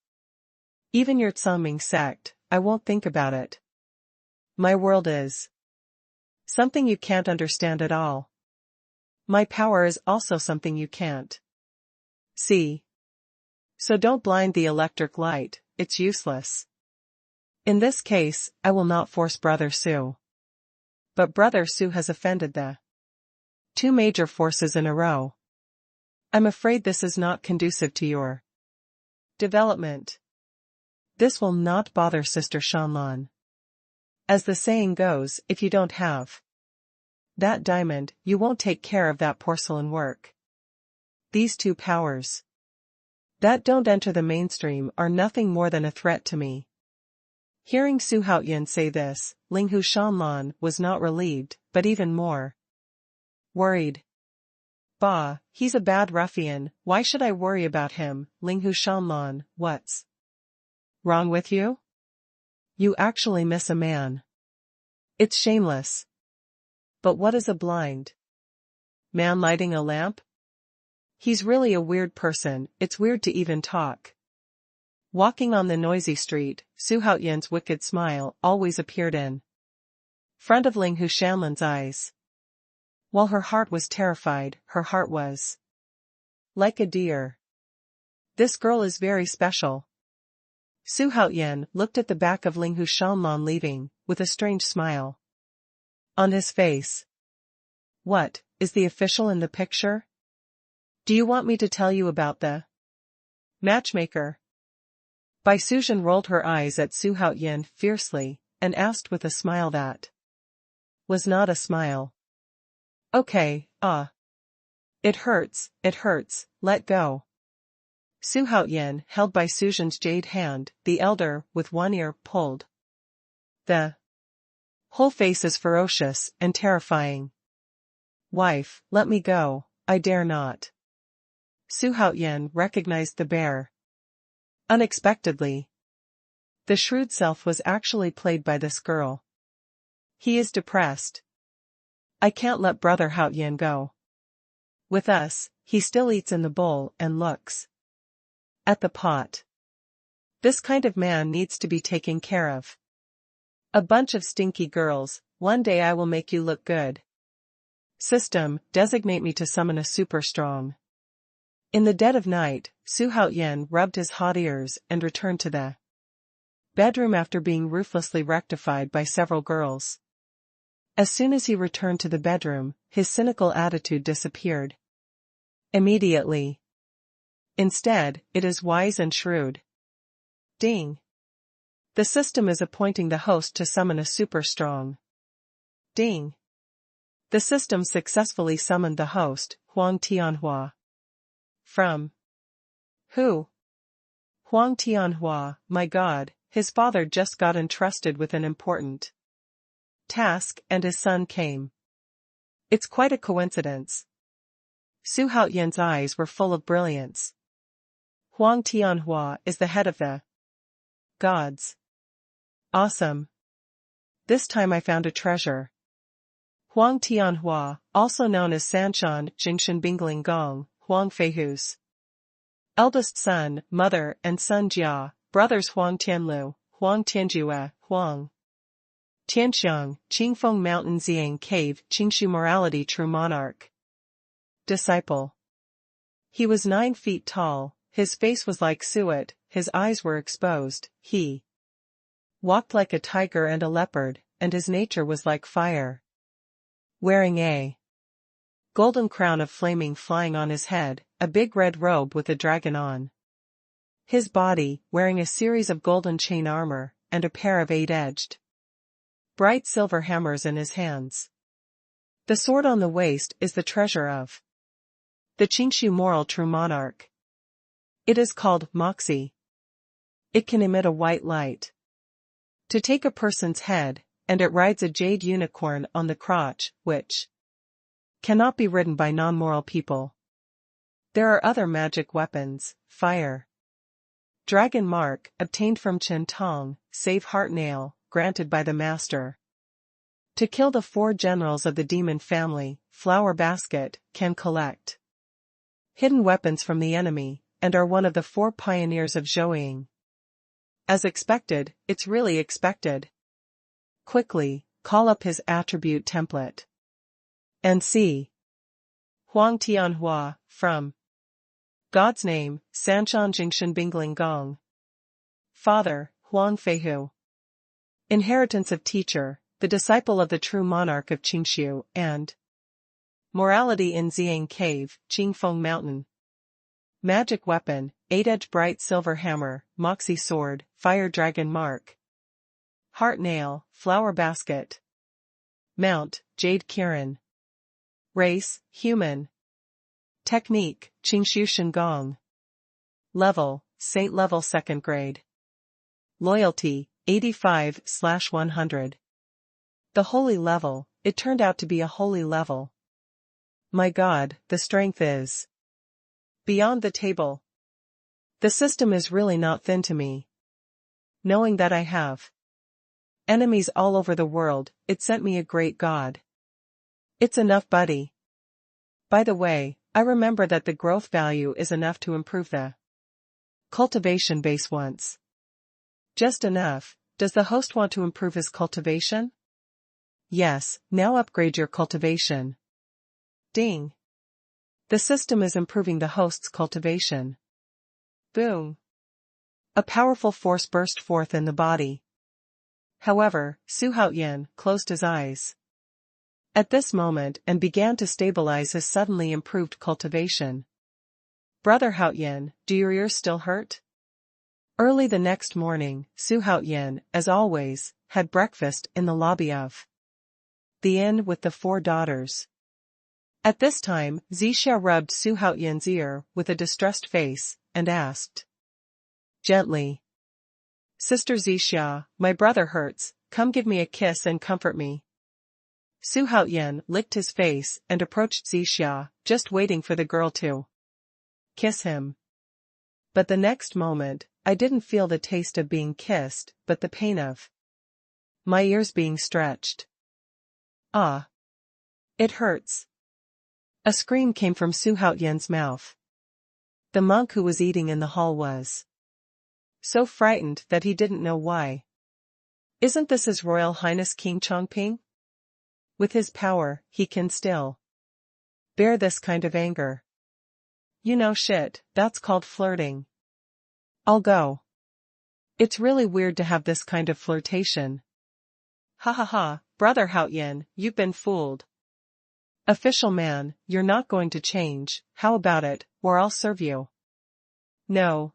Even your Tsangming sect, I won't think about it. My world is something you can't understand at all. My power is also something you can't see. So don't blind the electric light, it's useless. In this case, I will not force Brother Su. But Brother Su has offended the two major forces in a row. I'm afraid this is not conducive to your development. This will not bother Sister Xuanhuan. As the saying goes, if you don't have that diamond, you won't take care of that porcelain work. These two powers that don't enter the mainstream are nothing more than a threat to me. Hearing Xuanhuan say this, Linghu Xuanhuan was not relieved, but even more worried. Bah, he's a bad ruffian, why should I worry about him? Linghu Xuanhuan, what's wrong with you? You actually miss a man. It's shameless. But what is a blind man lighting a lamp? He's really a weird person, it's weird to even talk. Walking on the noisy street, Xuanhuan's wicked smile always appeared in front of Linghu Xuanhuan's eyes. While her heart was terrified, her heart was like a deer. This girl is very special. Xuanhuan looked at the back of Linghu Xuanhuan leaving, with a strange smile on his face. What, is the official in the picture? Do you want me to tell you about the matchmaker? Bai Suzhen rolled her eyes at Xuanhuan fiercely, and asked with a smile that was not a smile. Okay, It hurts, let go. Xuanhuan held Bai Suzhen's jade hand, the elder, with one ear, pulled. The whole face is ferocious and terrifying. Wife, let me go, I dare not. Xuanhuan recognized the bear. Unexpectedly. The shrewd self was actually played by this girl. He is depressed. I can't let Brother Xuanhuan go. With us, he still eats in the bowl and looks at the pot. This kind of man needs to be taken care of. A bunch of stinky girls, one day I will make you look good. System, designate me to summon a super strong. In the dead of night, Xuanhuan rubbed his hot ears and returned to the bedroom after being ruthlessly rectified by several girls. As soon as he returned to the bedroom, his cynical attitude disappeared immediately. Instead, it is wise and shrewd. Ding. The system is appointing the host to summon a super strong. Ding. The system successfully summoned the host, Huang Tianhua. From who? Huang Tianhua, my God, his father just got entrusted with an important task and his son came. It's quite a coincidence. Su Haoyan's eyes were full of brilliance. Huang Tianhua is the head of the gods. Awesome. This time I found a treasure. Huang Tianhua, also known as Sanshan Jingshan Bingling Gong, Huang Feihu's eldest son, mother, and son Jia, brothers Huang Tianlu, Huang Tianjue, Huang Tianxiang, Qingfeng Mountain Xiang Cave, Qingshu Morality True Monarch. Disciple. He was 9 feet tall, his face was like suet, his eyes were exposed, he walked like a tiger and a leopard, and his nature was like fire. Wearing a golden crown of flaming flying on his head, a big red robe with a dragon on his body, wearing a series of golden chain armor, and a pair of 8-edged bright silver hammers in his hands. The sword on the waist is the treasure of the Qingshu Moral True Monarch. It is called Moxie. It can emit a white light to take a person's head, and it rides a jade unicorn on the crotch, which cannot be ridden by non-moral people. There are other magic weapons, fire. Dragon mark, obtained from Chen Tong, save heart nail, granted by the master. To kill the 4 generals of the demon family, flower basket, can collect hidden weapons from the enemy, and are one of the 4 pioneers of Zhouying. As expected, it's really expected. Quickly, call up his attribute template. And see. Huang Tianhua, from God's name, Sanshan Jingshan Bingling Gong. Father, Huang Feihu. Inheritance of teacher, the disciple of the true monarch of Qingshu, and morality in Xiang Cave, Qingfeng Mountain. Magic weapon, 8-edged bright silver hammer, moxie sword, fire dragon mark. Heart nail, flower basket. Mount, jade kirin. Race, human. Technique, Qingshu Shengong. Level, Saint level 2nd grade. Loyalty, 85/100. The holy level, it turned out to be a holy level. My God, the strength is beyond the table. The system is really not thin to me. Knowing that I have enemies all over the world, it sent me a great God. It's enough, buddy. By the way, I remember that the growth value is enough to improve the cultivation base once. Just enough. Does the host want to improve his cultivation? Yes, now upgrade your cultivation. Ding. The system is improving the host's cultivation. Boom. A powerful force burst forth in the body. However, Su Haoyan closed his eyes at this moment and began to stabilize his suddenly improved cultivation. Brother Haoyan, do your ears still hurt? Early the next morning, Su Haoyan, as always, had breakfast in the lobby of the inn with the 4 daughters. At this time, Zixia rubbed Su Haoyan's ear with a distressed face, and asked gently, Sister Zixia, my brother hurts, come give me a kiss and comfort me. Su Haoyan licked his face and approached Zixia, just waiting for the girl to kiss him. But the next moment, I didn't feel the taste of being kissed, but the pain of my ears being stretched. Ah! It hurts. A scream came from Su Haoyan's mouth. The monk who was eating in the hall was so frightened that he didn't know why. Isn't this His Royal Highness King Chongping? With his power, he can still bear this kind of anger. You know shit, that's called flirting. I'll go. It's really weird to have this kind of flirtation. Ha ha ha, Brother Haoyan, you've been fooled. Official man, you're not going to change, how about it, or I'll serve you. No,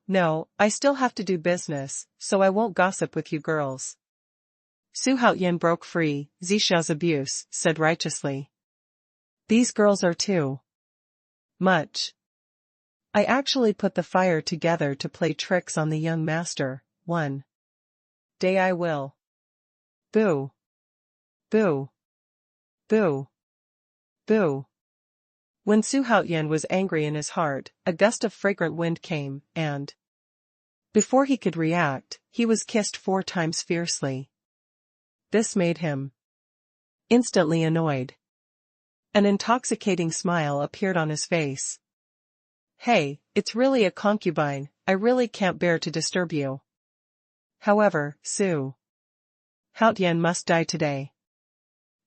I still have to do business, so I won't gossip with you girls. Xuanhuan broke free. Zisha's abuse, said righteously. These girls are too much. I actually put the fire together to play tricks on the young master. One day I will. Boo. Boo. Boo. Boo. When Xuanhuan was angry in his heart, a gust of fragrant wind came, and before he could react, he was kissed 4 times fiercely. This made him instantly annoyed. An intoxicating smile appeared on his face. Hey, it's really a concubine, I really can't bear to disturb you. However, Xuanhuan must die today.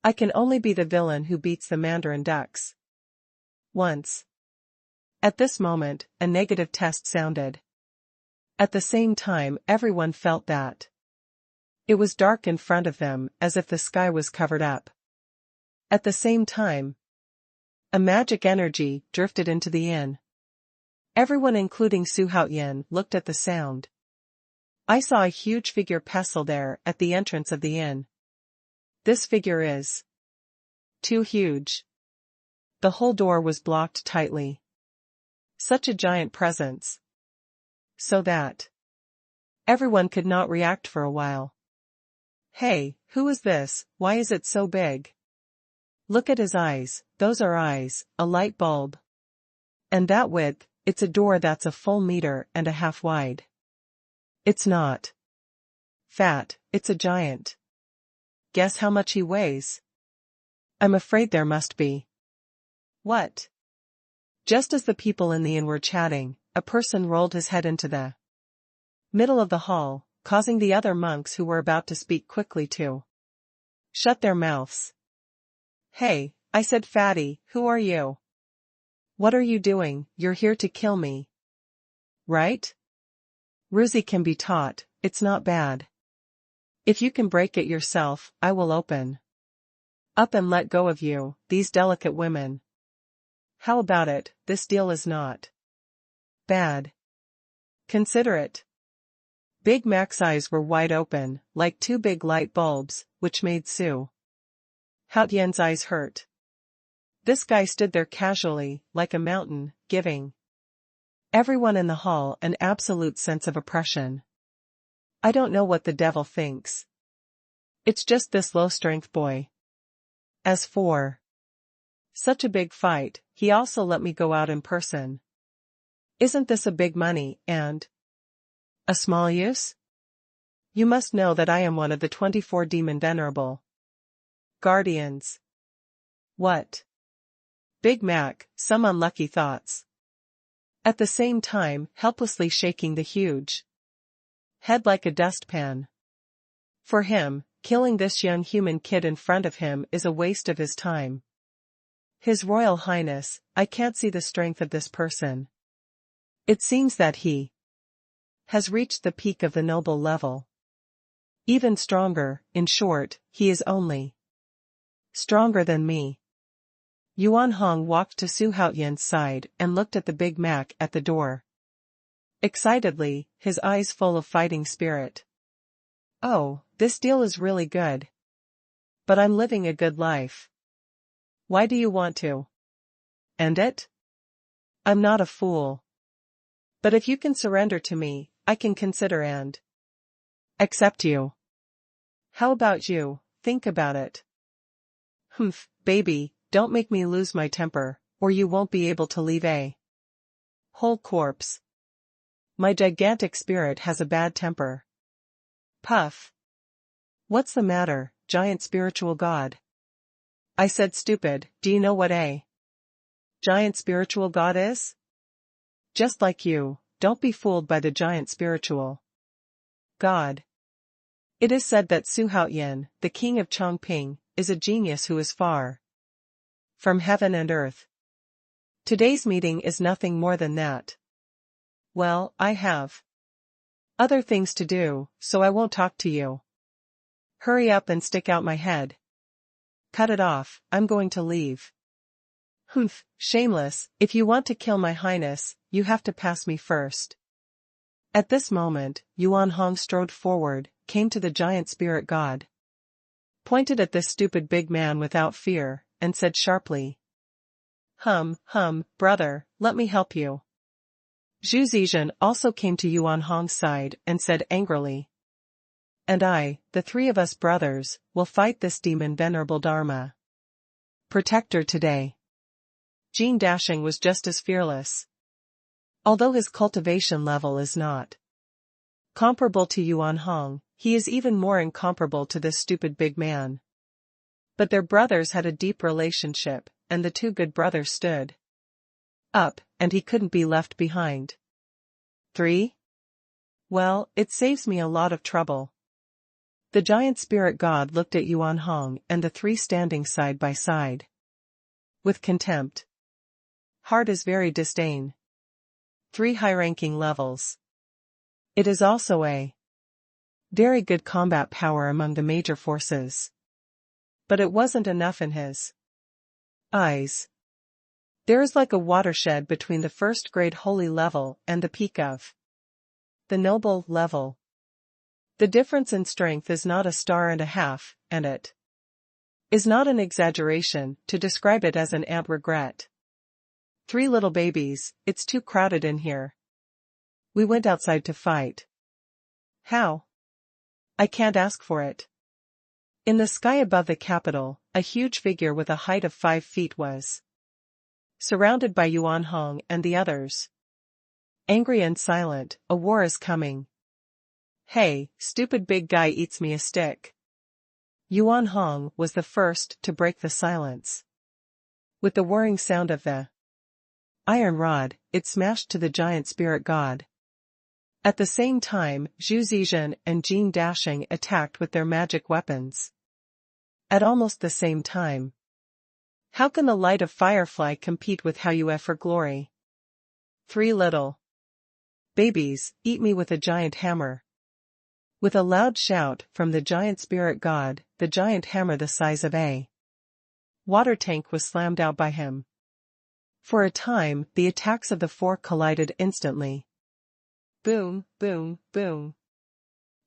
I can only be the villain who beats the Mandarin ducks. Once. At this moment, a negative test sounded. At the same time, everyone felt that it was dark in front of them, as if the sky was covered up. At the same time, a magic energy drifted into the inn. Everyone including Xuanhuan looked at the sound. I saw a huge figure pestle there at the entrance of the inn. This figure is too huge. The whole door was blocked tightly. Such a giant presence. So that everyone could not react for a while. Hey, who is this? Why is it so big? Look at his eyes, those are eyes, a light bulb. And that width, it's a door that's a full 1.5 meters wide. It's not fat, it's a giant. Guess how much he weighs? I'm afraid there must be. What? Just as the people in the inn were chatting, a person rolled his head into the middle of the hall, causing the other monks who were about to speak quickly to shut their mouths. Hey, I said fatty, who are you? What are you doing? You're here to kill me. Right? Ruzi can be taught, it's not bad. If you can break it yourself, I will open up and let go of you, these delicate women. How about it? This deal is not bad. Consider it. Big Mac's eyes were wide open, like 2 big light bulbs, which made Xuanhuan's eyes hurt. This guy stood there casually, like a mountain, giving everyone in the hall an absolute sense of oppression. I don't know what the devil thinks. It's just this low-strength boy. As for such a big fight, he also let me go out in person. Isn't this a big money, and a small use? You must know that I am one of the 24 demon venerable guardians. What? Big Mac, some unlucky thoughts. At the same time, helplessly shaking the huge head like a dustpan. For him, killing this young human kid in front of him is a waste of his time. His Royal Highness, I can't see the strength of this person. It seems that he has reached the peak of the noble level. Even stronger, in short, he is only stronger than me. Yuan Hong walked to Xuanhuan's side and looked at the Big Mac at the door. Excitedly, his eyes full of fighting spirit. Oh, this deal is really good. But I'm living a good life. Why do you want to end it? I'm not a fool. But if you can surrender to me, I can consider and accept you. How about you? Think about it. Humph, baby, don't make me lose my temper, or you won't be able to leave a whole corpse. My gigantic spirit has a bad temper. Puff. What's the matter, giant spiritual god? I said stupid, do you know what a giant spiritual god is? Just like you, don't be fooled by the giant spiritual god. It is said that Xuanhuan, the king of Chongping, is a genius who is far from heaven and earth. Today's meeting is nothing more than that. Well, I have other things to do, so I won't talk to you. Hurry up and stick out my head. Cut it off, I'm going to leave. Humph, shameless, if you want to kill my highness, you have to pass me first. At this moment, Xuanhuan strode forward, came to the giant spirit god, pointed at this stupid big man without fear, and said sharply, brother, let me help you. Zhu Zizhen also came to Xuanhuang's side and said angrily, and I, the three of us brothers, will fight this demon venerable Dharma protector today. Jin Dashing was just as fearless. Although his cultivation level is not comparable to Xuanhuang, he is even more incomparable to this stupid big man. But their brothers had a deep relationship, and the two good brothers stood up, and he couldn't be left behind. 3. Well, it saves me a lot of trouble. The giant spirit god looked at Xuanhuang and the three standing side by side with contempt. Hard is very disdain. 3 high-ranking levels. It is also a very good combat power among the major forces. But it wasn't enough in his eyes. There is like a watershed between the first-grade holy level and the peak of the noble level. The difference in strength is not a star and a half, and it is not an exaggeration to describe it as an ant regret. 3 little babies, it's too crowded in here. We went outside to fight. How? I can't ask for it. In the sky above the capital, a huge figure with a height of 5 feet was surrounded by Xuanhuang and the others. Angry and silent, a war is coming. Hey, stupid big guy eats me a stick. Xuanhuang was the first to break the silence. With the whirring sound of the iron rod, it smashed to the giant spirit god. At the same time, Zhu Zizhen and Jin Dashing attacked with their magic weapons. At almost the same time. How can the light of Firefly compete with how you for glory? 3 little babies, eat me with a giant hammer. With a loud shout from the giant spirit god, the giant hammer the size of a water tank was slammed out by him. For a time, the attacks of the 4 collided instantly. Boom, boom, boom.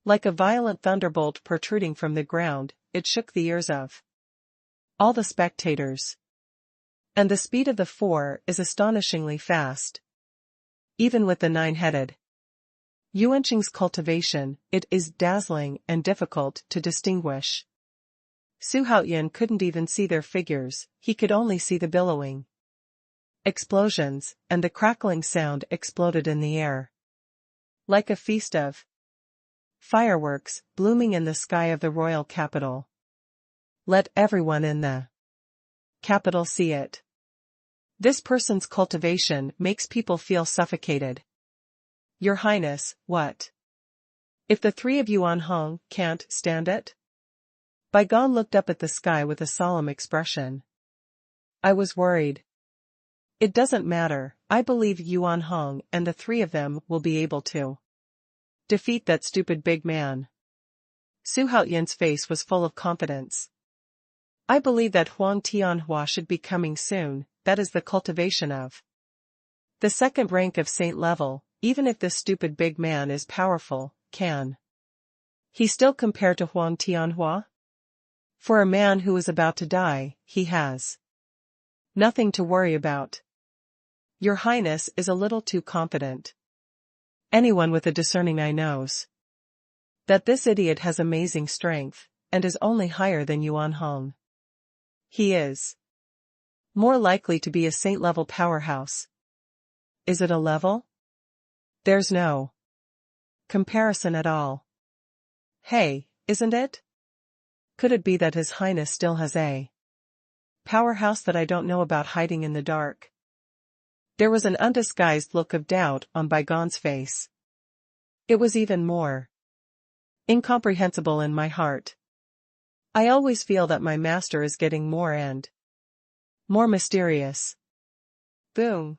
Like a violent thunderbolt protruding from the ground, it shook the ears of all the spectators. And the speed of the 4 is astonishingly fast. Even with the 9-headed Yuanqing's cultivation, it is dazzling and difficult to distinguish. Su Haoyan couldn't even see their figures, he could only see the billowing explosions, and the crackling sound exploded in the air. Like a feast of fireworks, blooming in the sky of the royal capital. Let everyone in the capital see it. This person's cultivation makes people feel suffocated. Your Highness, what? If the 3 of Xuanhuang can't stand it? Bai Gong looked up at the sky with a solemn expression. I was worried. It doesn't matter, I believe Xuanhuang and the 3 of them will be able to defeat that stupid big man. Su Haoyan's face was full of confidence. I believe that Huang Tianhua should be coming soon, that is the cultivation of the 2nd rank of saint level. Even if this stupid big man is powerful, can he still compare to Huang Tianhua? For a man who is about to die, he has nothing to worry about. Your Highness is a little too confident. Anyone with a discerning eye knows that this idiot has amazing strength, and is only higher than Xuanhuang. He is more likely to be a saint-level powerhouse. Is it a level? There's no comparison at all. Hey, isn't it? Could it be that His Highness still has a powerhouse that I don't know about hiding in the dark? There was an undisguised look of doubt on Bai Gong's face. It was even more incomprehensible in my heart. I always feel that my master is getting more and more mysterious. Boom.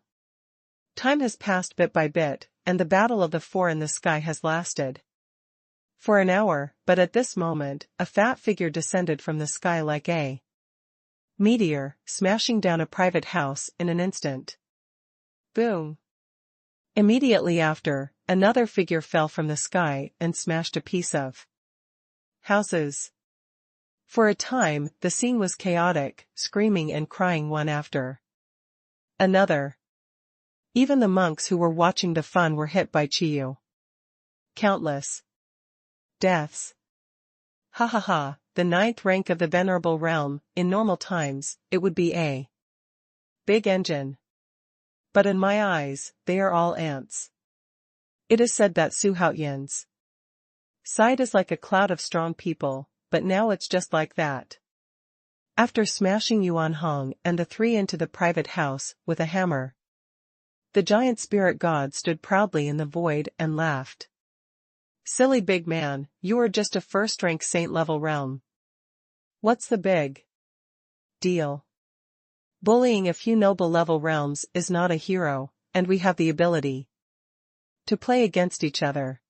Time has passed bit by bit, and the battle of the 4 in the sky has lasted for an hour, but at this moment, a fat figure descended from the sky like a meteor, smashing down a private house in an instant. Boom. Immediately after, another figure fell from the sky and smashed a piece of houses. For a time, the scene was chaotic, screaming and crying one after another. Even the monks who were watching the fun were hit by Qiyu. Countless deaths. Ha ha ha, the ninth rank of the venerable realm. In normal times, it would be a big engine. But in my eyes, they are all ants. It is said that Xuanhuan's side is like a cloud of strong people, but now it's just like that. After smashing Xuanhuan and the three into the private house with a hammer, the giant spirit god stood proudly in the void and laughed. Silly big man, you are just a first-rank saint-level realm. What's the big deal? Bullying a few noble-level realms is not a hero, and we have the ability to play against each other.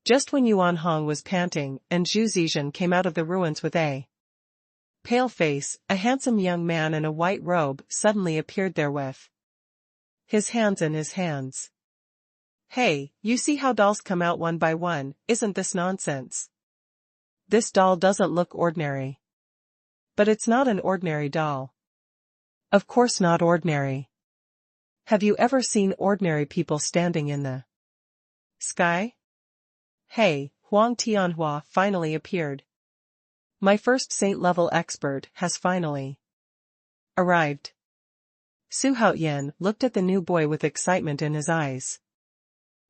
Just when Xuanhuan was panting and Zhu Zizhen came out of the ruins with a pale face, a handsome young man in a white robe suddenly appeared there with his hands in his hands. Hey, you see how dolls come out one by one, isn't this nonsense? This doll doesn't look ordinary. But it's not an ordinary doll. Of course not ordinary. Have you ever seen ordinary people standing in the sky? Hey, Huang Tianhua finally appeared. My first saint-level expert has finally arrived. Xuanhuan looked at the new boy with excitement in his eyes.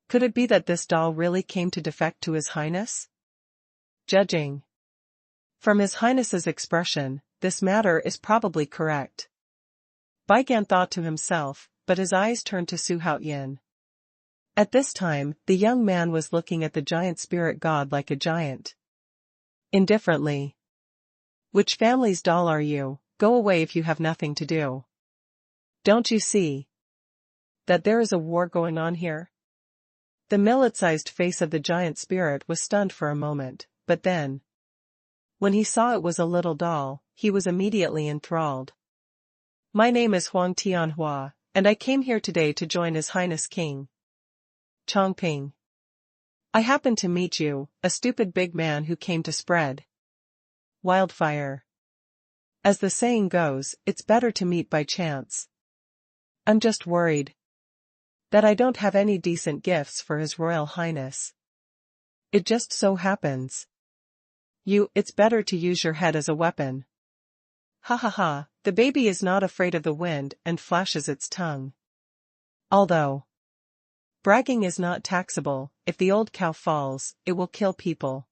Could it be that this doll really came to defect to His Highness? Judging from His Highness's expression, this matter is probably correct. Baigan thought to himself, but his eyes turned to Xuanhuan. At this time, the young man was looking at the giant spirit god like a giant. Indifferently. Which family's doll are you? Go away if you have nothing to do. Don't you see that there is a war going on here? The millet-sized face of the giant spirit was stunned for a moment, but then, when he saw it was a little doll, he was immediately enthralled. My name is Huang Tianhua, and I came here today to join His Highness King Chongping. I happened to meet you, a stupid big man who came to spread wildfire. As the saying goes, it's better to meet by chance. I'm just worried that I don't have any decent gifts for His Royal Highness. It just so happens. It's better to use your head as a weapon. Ha ha ha, the baby is not afraid of the wind and flashes its tongue. Although bragging is not taxable, if the old cow falls, it will kill people.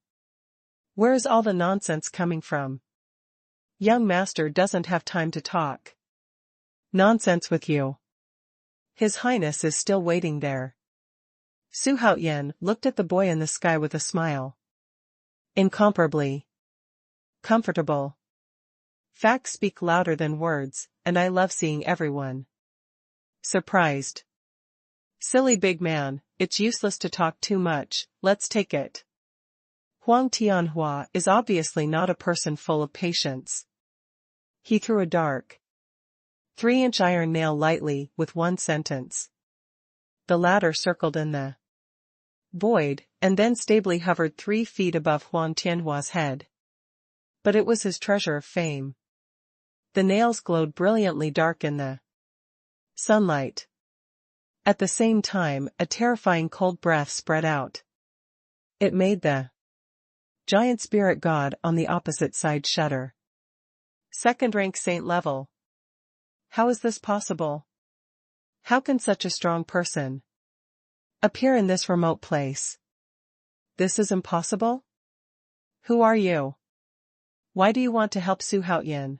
Where is all the nonsense coming from? Young master doesn't have time to talk nonsense with you. His Highness is still waiting there. Xuanhuan looked at the boy in the sky with a smile. Incomparably comfortable. Facts speak louder than words, and I love seeing everyone surprised. Silly big man, it's useless to talk too much, let's take it. Huang Tianhua is obviously not a person full of patience. He threw a dark 3-inch iron nail lightly with one sentence. The latter circled in the void, and then stably hovered 3 feet above Huang Tianhua's head. But it was his treasure of fame. The nails glowed brilliantly dark in the sunlight. At the same time, a terrifying cold breath spread out. It made the giant spirit god on the opposite side shudder. Second-rank saint level. How is this possible? How can such a strong person appear in this remote place? This is impossible? Who are you? Why do you want to help Xuanhuan?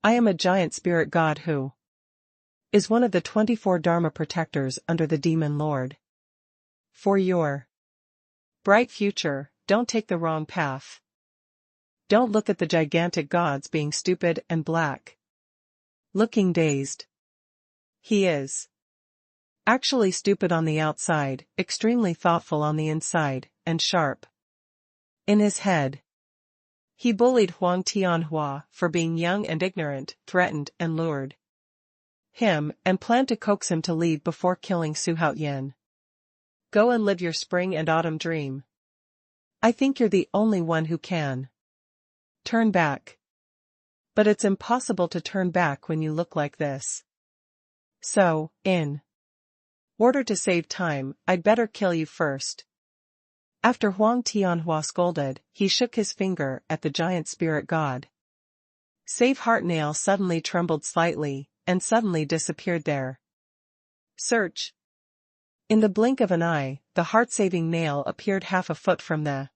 I am a giant spirit god who is one of the 24 Dharma protectors under the Demon Lord. For your bright future, don't take the wrong path. Don't look at the gigantic gods being stupid and black. Looking dazed. He is actually stupid on the outside, extremely thoughtful on the inside, and sharp in his head. He bullied Huang Tianhua for being young and ignorant, threatened and lured him, and planned to coax him to leave before killing Xuanhuan. Go and live your spring and autumn dream. I think you're the only one who can. Turn back. But it's impossible to turn back when you look like this. So, in order to save time, I'd better kill you first. After Huang Tianhua scolded, he shook his finger at the giant spirit god. Save Heart Nail suddenly trembled slightly, and suddenly disappeared there. Search. In the blink of an eye, the heart-saving nail appeared half a foot from the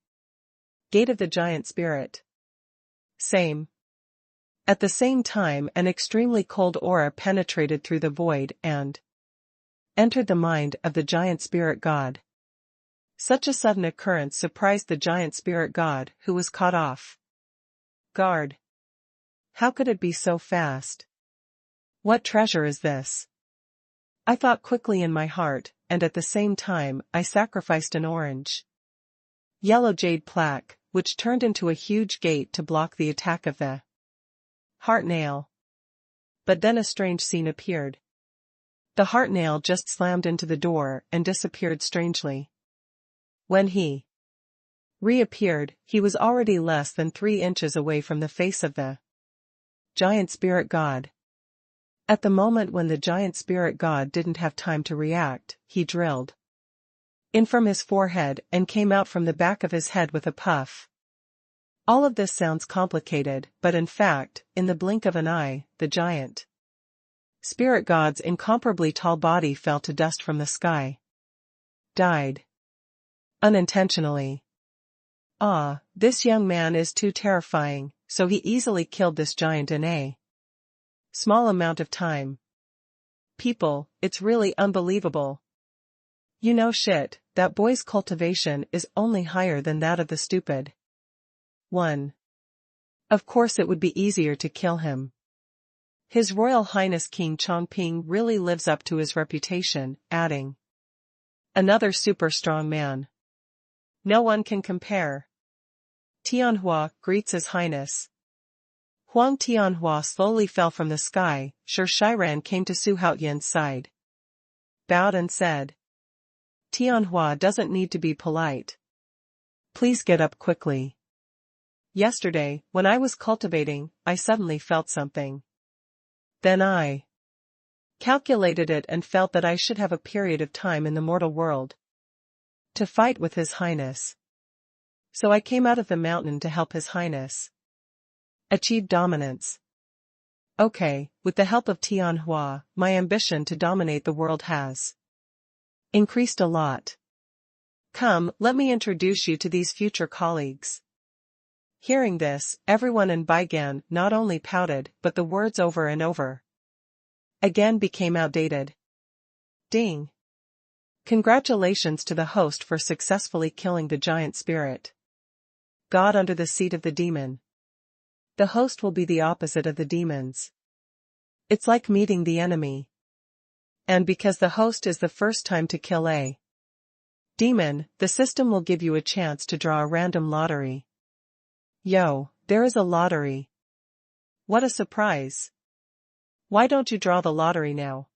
gate of the giant spirit. Same. At the same time, an extremely cold aura penetrated through the void and entered the mind of the giant spirit god. Such a sudden occurrence surprised the giant spirit god, who was caught off guard. How could it be so fast? What treasure is this? I thought quickly in my heart, and at the same time, I sacrificed an orange yellow jade plaque, which turned into a huge gate to block the attack of the heart nail. But then a strange scene appeared. The heart nail just slammed into the door and disappeared strangely. When he reappeared, he was already less than 3 inches away from the face of the giant spirit god. At the moment when the giant spirit god didn't have time to react, he drilled in from his forehead and came out from the back of his head with a puff. All of this sounds complicated, but in fact, in the blink of an eye, the giant spirit god's incomparably tall body fell to dust from the sky. Died. Unintentionally. Ah, this young man is too terrifying, so he easily killed this giant in a small amount of time. People, it's really unbelievable. You know shit, that boy's cultivation is only higher than that of the stupid one. Of course it would be easier to kill him. His Royal Highness King Chongping really lives up to his reputation, adding, another super strong man. No one can compare. Tianhua greets His Highness. Huang Tianhua slowly fell from the sky. Xuanhuan came to Su Haoyan's side, bowed and said, Tianhua doesn't need to be polite. Please get up quickly. Yesterday, when I was cultivating, I suddenly felt something. Then I calculated it and felt that I should have a period of time in the mortal world to fight with His Highness. So I came out of the mountain to help His Highness achieve dominance. Okay, with the help of Tianhua, my ambition to dominate the world has increased a lot. Come, let me introduce you to these future colleagues. Hearing this, everyone in Baigan not only pouted, but the words over and over again became outdated. Ding. Congratulations to the host for successfully killing the giant spirit god under the seat of the demon. The host will be the opposite of the demons. It's like meeting the enemy. And because the host is the first time to kill a demon, the system will give you a chance to draw a random lottery. Yo, there is a lottery. What a surprise. Why don't you draw the lottery now?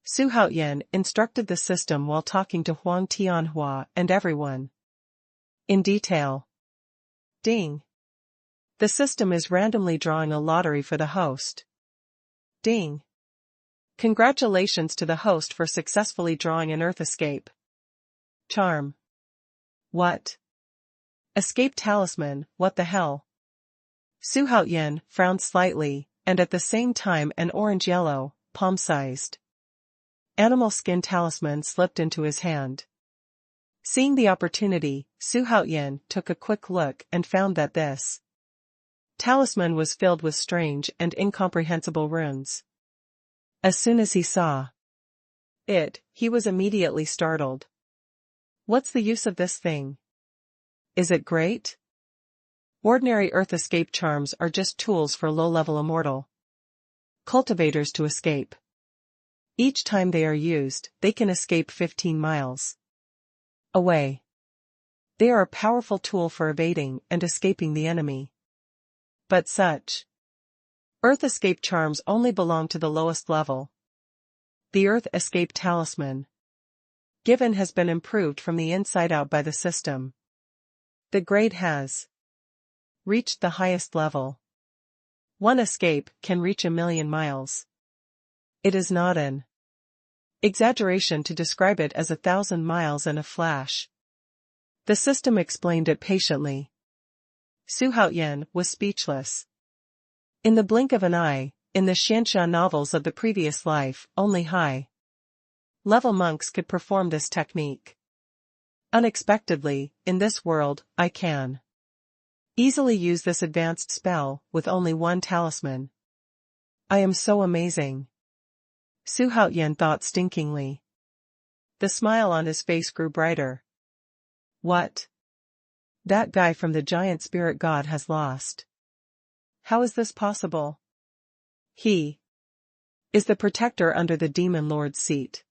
Su Haoyan instructed the system while talking to Huang Tianhua and everyone in detail. Ding. The system is randomly drawing a lottery for the host. Ding. Congratulations to the host for successfully drawing an Earth Escape charm. What? Escape talisman, what the hell? Su Haoyan frowned slightly, and at the same time an orange-yellow, palm-sized animal skin talisman slipped into his hand. Seeing the opportunity, Su Haoyan took a quick look and found that this talisman was filled with strange and incomprehensible runes. As soon as he saw it, he was immediately startled. What's the use of this thing? Is it great? Ordinary Earth Escape charms are just tools for low-level immortal cultivators to escape. Each time they are used, they can escape 15 miles away. They are a powerful tool for evading and escaping the enemy. But such Earth Escape charms only belong to the lowest level. The Earth Escape Talisman. given has been improved from the inside out by the system. The grade has reached the highest level. One escape can reach 1,000,000 miles. It is not an exaggeration to describe it as 1,000 miles in a flash. The system explained it patiently. Xuanhuan was speechless. In the blink of an eye, in the Xianxia novels of the previous life, only high-level monks could perform this technique. Unexpectedly, in this world, I can easily use this advanced spell with only one talisman. I am so amazing. Xuanhuan thought stinkingly. The smile on his face grew brighter. What? That guy from the giant spirit god has lost. How is this possible? He is the protector under the demon lord's seat.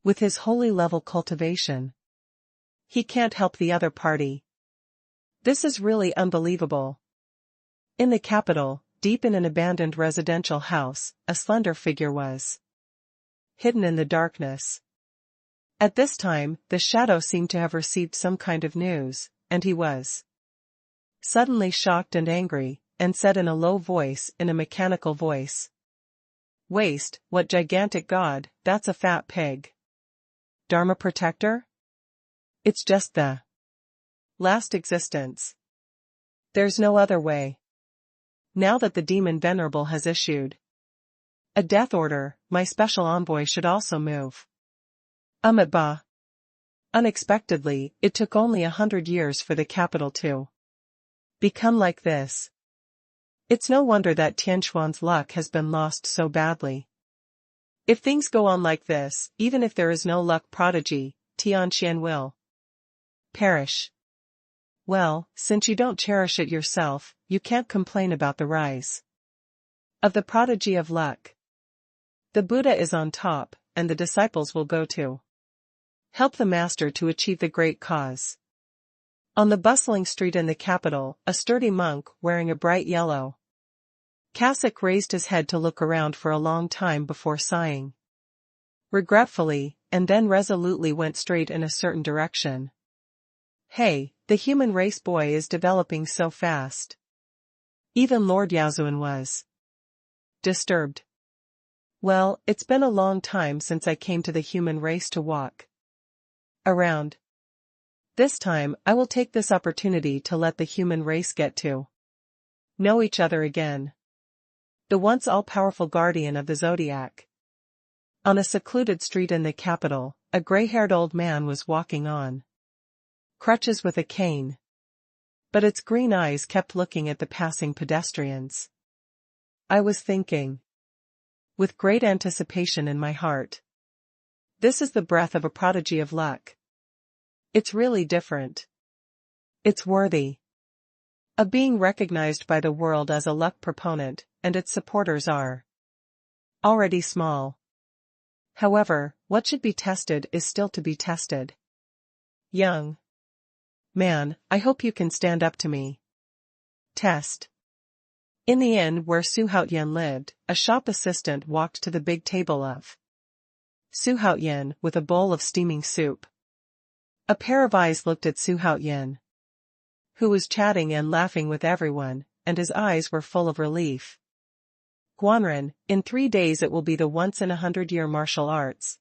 With his holy level cultivation, he can't help the other party. This is really unbelievable. In the capital, deep in an abandoned residential house, a slender figure was hidden in the darkness. At this time, the shadow seemed to have received some kind of news, and he was suddenly shocked and angry, and said in a low voice, in a mechanical voice, "Waste, what gigantic god, that's a fat pig. Dharma protector? It's just the last existence. There's no other way. Now that the demon venerable has issued a death order, my special envoy should also move. Ba. Unexpectedly, it took only 100 years for the capital to become like this. It's no wonder that Tianxuan's luck has been lost so badly. If things go on like this, even if there is no luck prodigy, Tianxian will perish. Well, since you don't cherish it yourself, you can't complain about the rise of the prodigy of luck. The Buddha is on top, and the disciples will go to help the master to achieve the great cause. On the bustling street in the capital, a sturdy monk wearing a bright yellow cassock raised his head to look around for a long time before sighing regretfully, and then resolutely went straight in a certain direction. Hey, the human race boy is developing so fast. Even Lord Yaozuan was disturbed. Well, it's been a long time since I came to the human race to walk around. This time, I will take this opportunity to let the human race get to know each other again. The once all-powerful guardian of the zodiac. On a secluded street in the capital, a gray-haired old man was walking on crutches with a cane. But its green eyes kept looking at the passing pedestrians. I was thinking, with great anticipation in my heart, this is the breath of a prodigy of luck. It's really different. It's worthy of being recognized by the world as a luck proponent, and its supporters are already small. However, what should be tested is still to be tested. Young man, I hope you can stand up to me. Test. In the inn where Xuanhuan lived, a shop assistant walked to the big table of Xuanhuan with a bowl of steaming soup. A pair of eyes looked at Xuanhuan, who was chatting and laughing with everyone, and his eyes were full of relief. Guanren, in 3 days it will be the once-in-a-100-year martial arts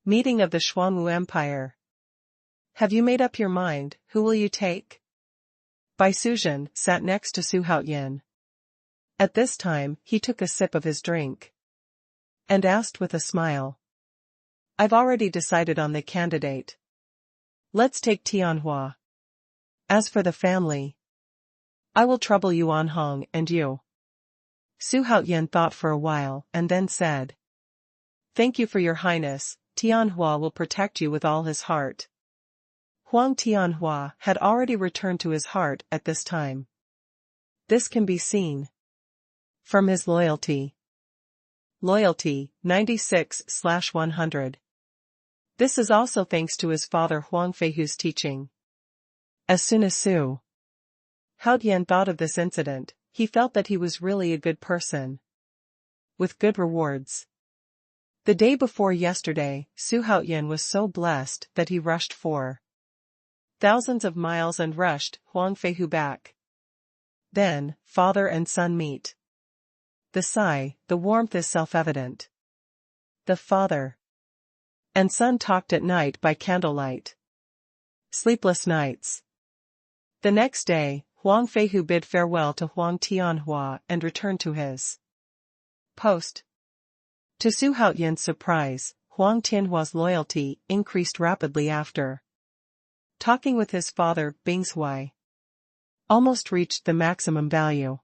meeting of the Xuanwu Empire. Have you made up your mind, who will you take? Bai Suzhen sat next to Xuanhuan. At this time, he took a sip of his drink and asked with a smile, I've already decided on the candidate. Let's take Tianwu. As for the family, I will trouble Yuanhong and you. Xuanhuan thought for a while and then said, Thank you for your highness, Tianwu will protect you with all his heart. Huang Tianwu had already returned to his heart at this time. This can be seen from his loyalty. Loyalty, 96/100. This is also thanks to his father Huang Feihu's teaching. As soon as Xuanhuan thought of this incident, he felt that he was really a good person with good rewards. The day before yesterday, Xuanhuan was so blessed that he rushed 4,000 of miles and rushed Huang Feihu back. Then, father and son meet. The sigh, the warmth is self-evident. The father and son talked at night by candlelight. Sleepless nights. The next day, Huang Feihu bid farewell to Huang Tianwu and returned to his post. To Xuanhuan's surprise, Huang Tianhua's loyalty increased rapidly after talking with his father, Bingshui. Almost reached the maximum value.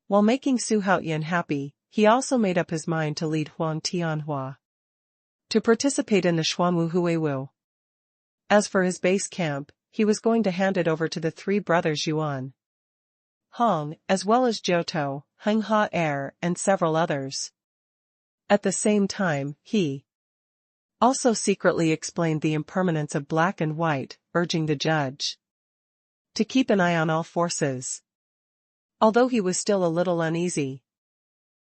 While making Xuanhuan happy, he also made up his mind to lead Huang Tianwu to participate in the Xuanwu Huiwu. As for his base camp, he was going to hand it over to the three brothers Yuan, Hong, as well as Jiutou, Henghe and several others. At the same time, he also secretly explained the impermanence of black and white, urging the judge to keep an eye on all forces. Although he was still a little uneasy.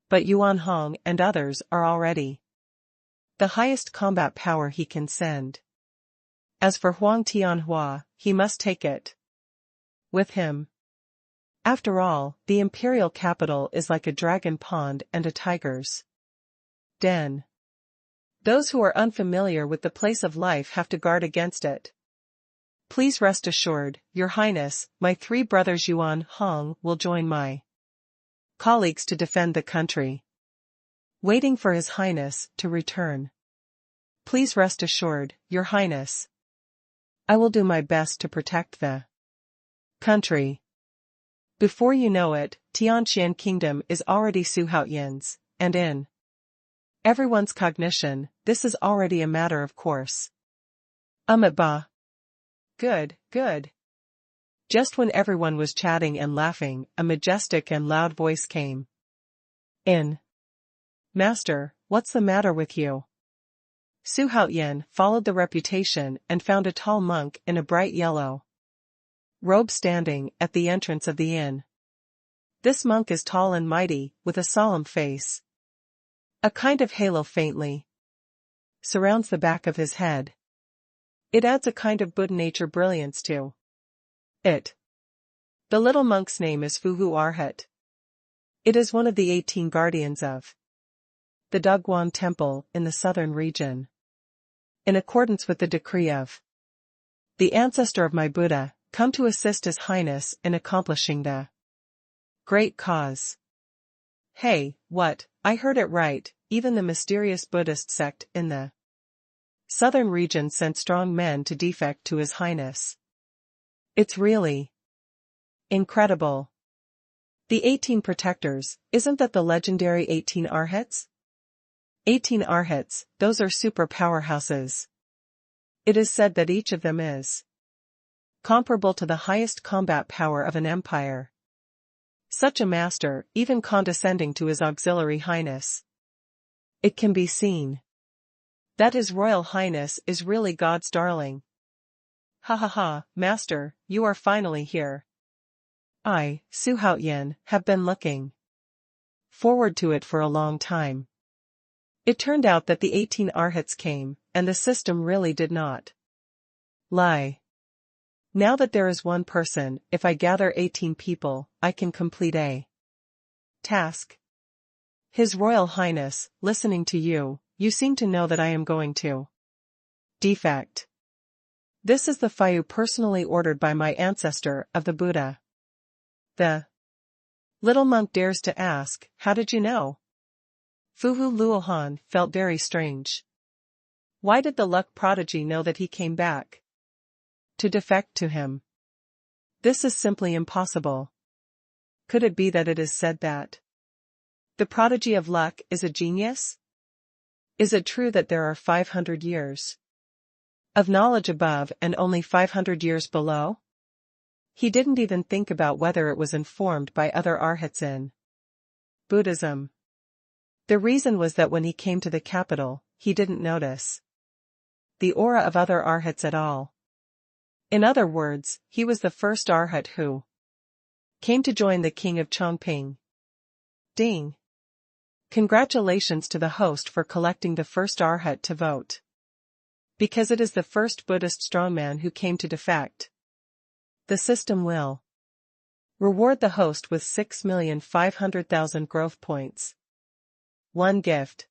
But Yuan Hong and others are already the highest combat power he can send. As for Huang Tianwu, he must take it with him. After all, the imperial capital is like a dragon pond and a tiger's den. Those who are unfamiliar with the place of life have to guard against it. Please rest assured, Your Highness, my three brothers Yuan Hong will join my colleagues to defend the country. Waiting for His Highness to return. Please rest assured, Your Highness. I will do my best to protect the country. Before you know it, Tianxian Kingdom is already Xuanhuan's, and in everyone's cognition, this is already a matter of course. Ba. Good, good. Just when everyone was chatting and laughing, a majestic and loud voice came in. Master, what's the matter with you? Xuanhuan followed the reputation and found a tall monk in a bright yellow robe standing at the entrance of the inn. This monk is tall and mighty, with a solemn face. A kind of halo faintly surrounds the back of his head. It adds a kind of Buddha nature brilliance to it. The little monk's name is Fuhu Arhat. It is one of the 18 guardians of the Dou Yu temple in the southern region. In accordance with the decree of the ancestor of my Buddha, come to assist His Highness in accomplishing the great cause. Hey, what, I heard it right, even the mysterious Buddhist sect in the southern region sent strong men to defect to His Highness. It's really incredible. The 18 protectors, isn't that the legendary 18 Arhats? 18 Arhats, those are super powerhouses. It is said that each of them is comparable to the highest combat power of an empire. Such a master, even condescending to His Auxiliary Highness. It can be seen that His Royal Highness is really God's darling. Ha ha ha, Master, you are finally here. I, Xuanhuan, have been looking forward to it for a long time. It turned out that the 18 Arhats came, and the system really did not lie. Now that there is one person, if I gather 18 people, I can complete a task. His Royal Highness, listening to you, you seem to know that I am going to defect. This is the Feiyu personally ordered by my ancestor of the Buddha. The little monk dares to ask, how did you know? Fuhu Luohan felt very strange. Why did the luck prodigy know that he came back to defect to him? This is simply impossible. Could it be that it is said that the prodigy of luck is a genius? Is it true that there are 500 years of knowledge above and only 500 years below? He didn't even think about whether it was informed by other Arhats in Buddhism. The reason was that when he came to the capital, he didn't notice the aura of other Arhats at all. In other words, he was the first Arhat who came to join the king of Chongping. Ding. Congratulations to the host for collecting the first arhat to vote. Because it is the first Buddhist strongman who came to defect. The system will reward the host with 6,500,000 growth points. 1 gift.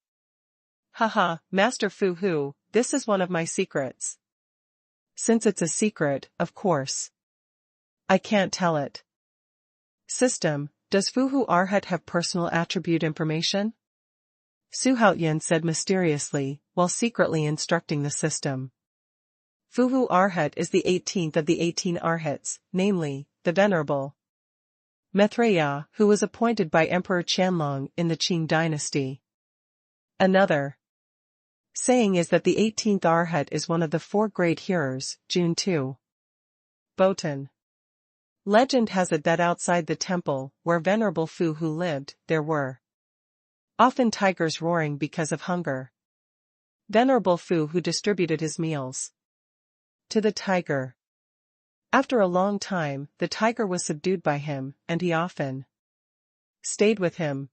Haha, Master Fu Hu, this is one of my secrets. Since it's a secret, of course, I can't tell it. System, does Fu Hu Arhat have personal attribute information? Xuanhuan said mysteriously, while secretly instructing the system. Fu Hu Arhat is the 18th of the 18 Arhats, namely, the Venerable Maitreya, who was appointed by Emperor Qianlong in the Qing dynasty. Another saying is that the 18th Arhat is one of the 4 great hearers, Jun 2. Botan. Legend has it that outside the temple, where Venerable Fu Hu lived, there were often tigers roaring because of hunger. Venerable Fu Hu distributed his meals to the tiger. After a long time, the tiger was subdued by him, and he often stayed with him,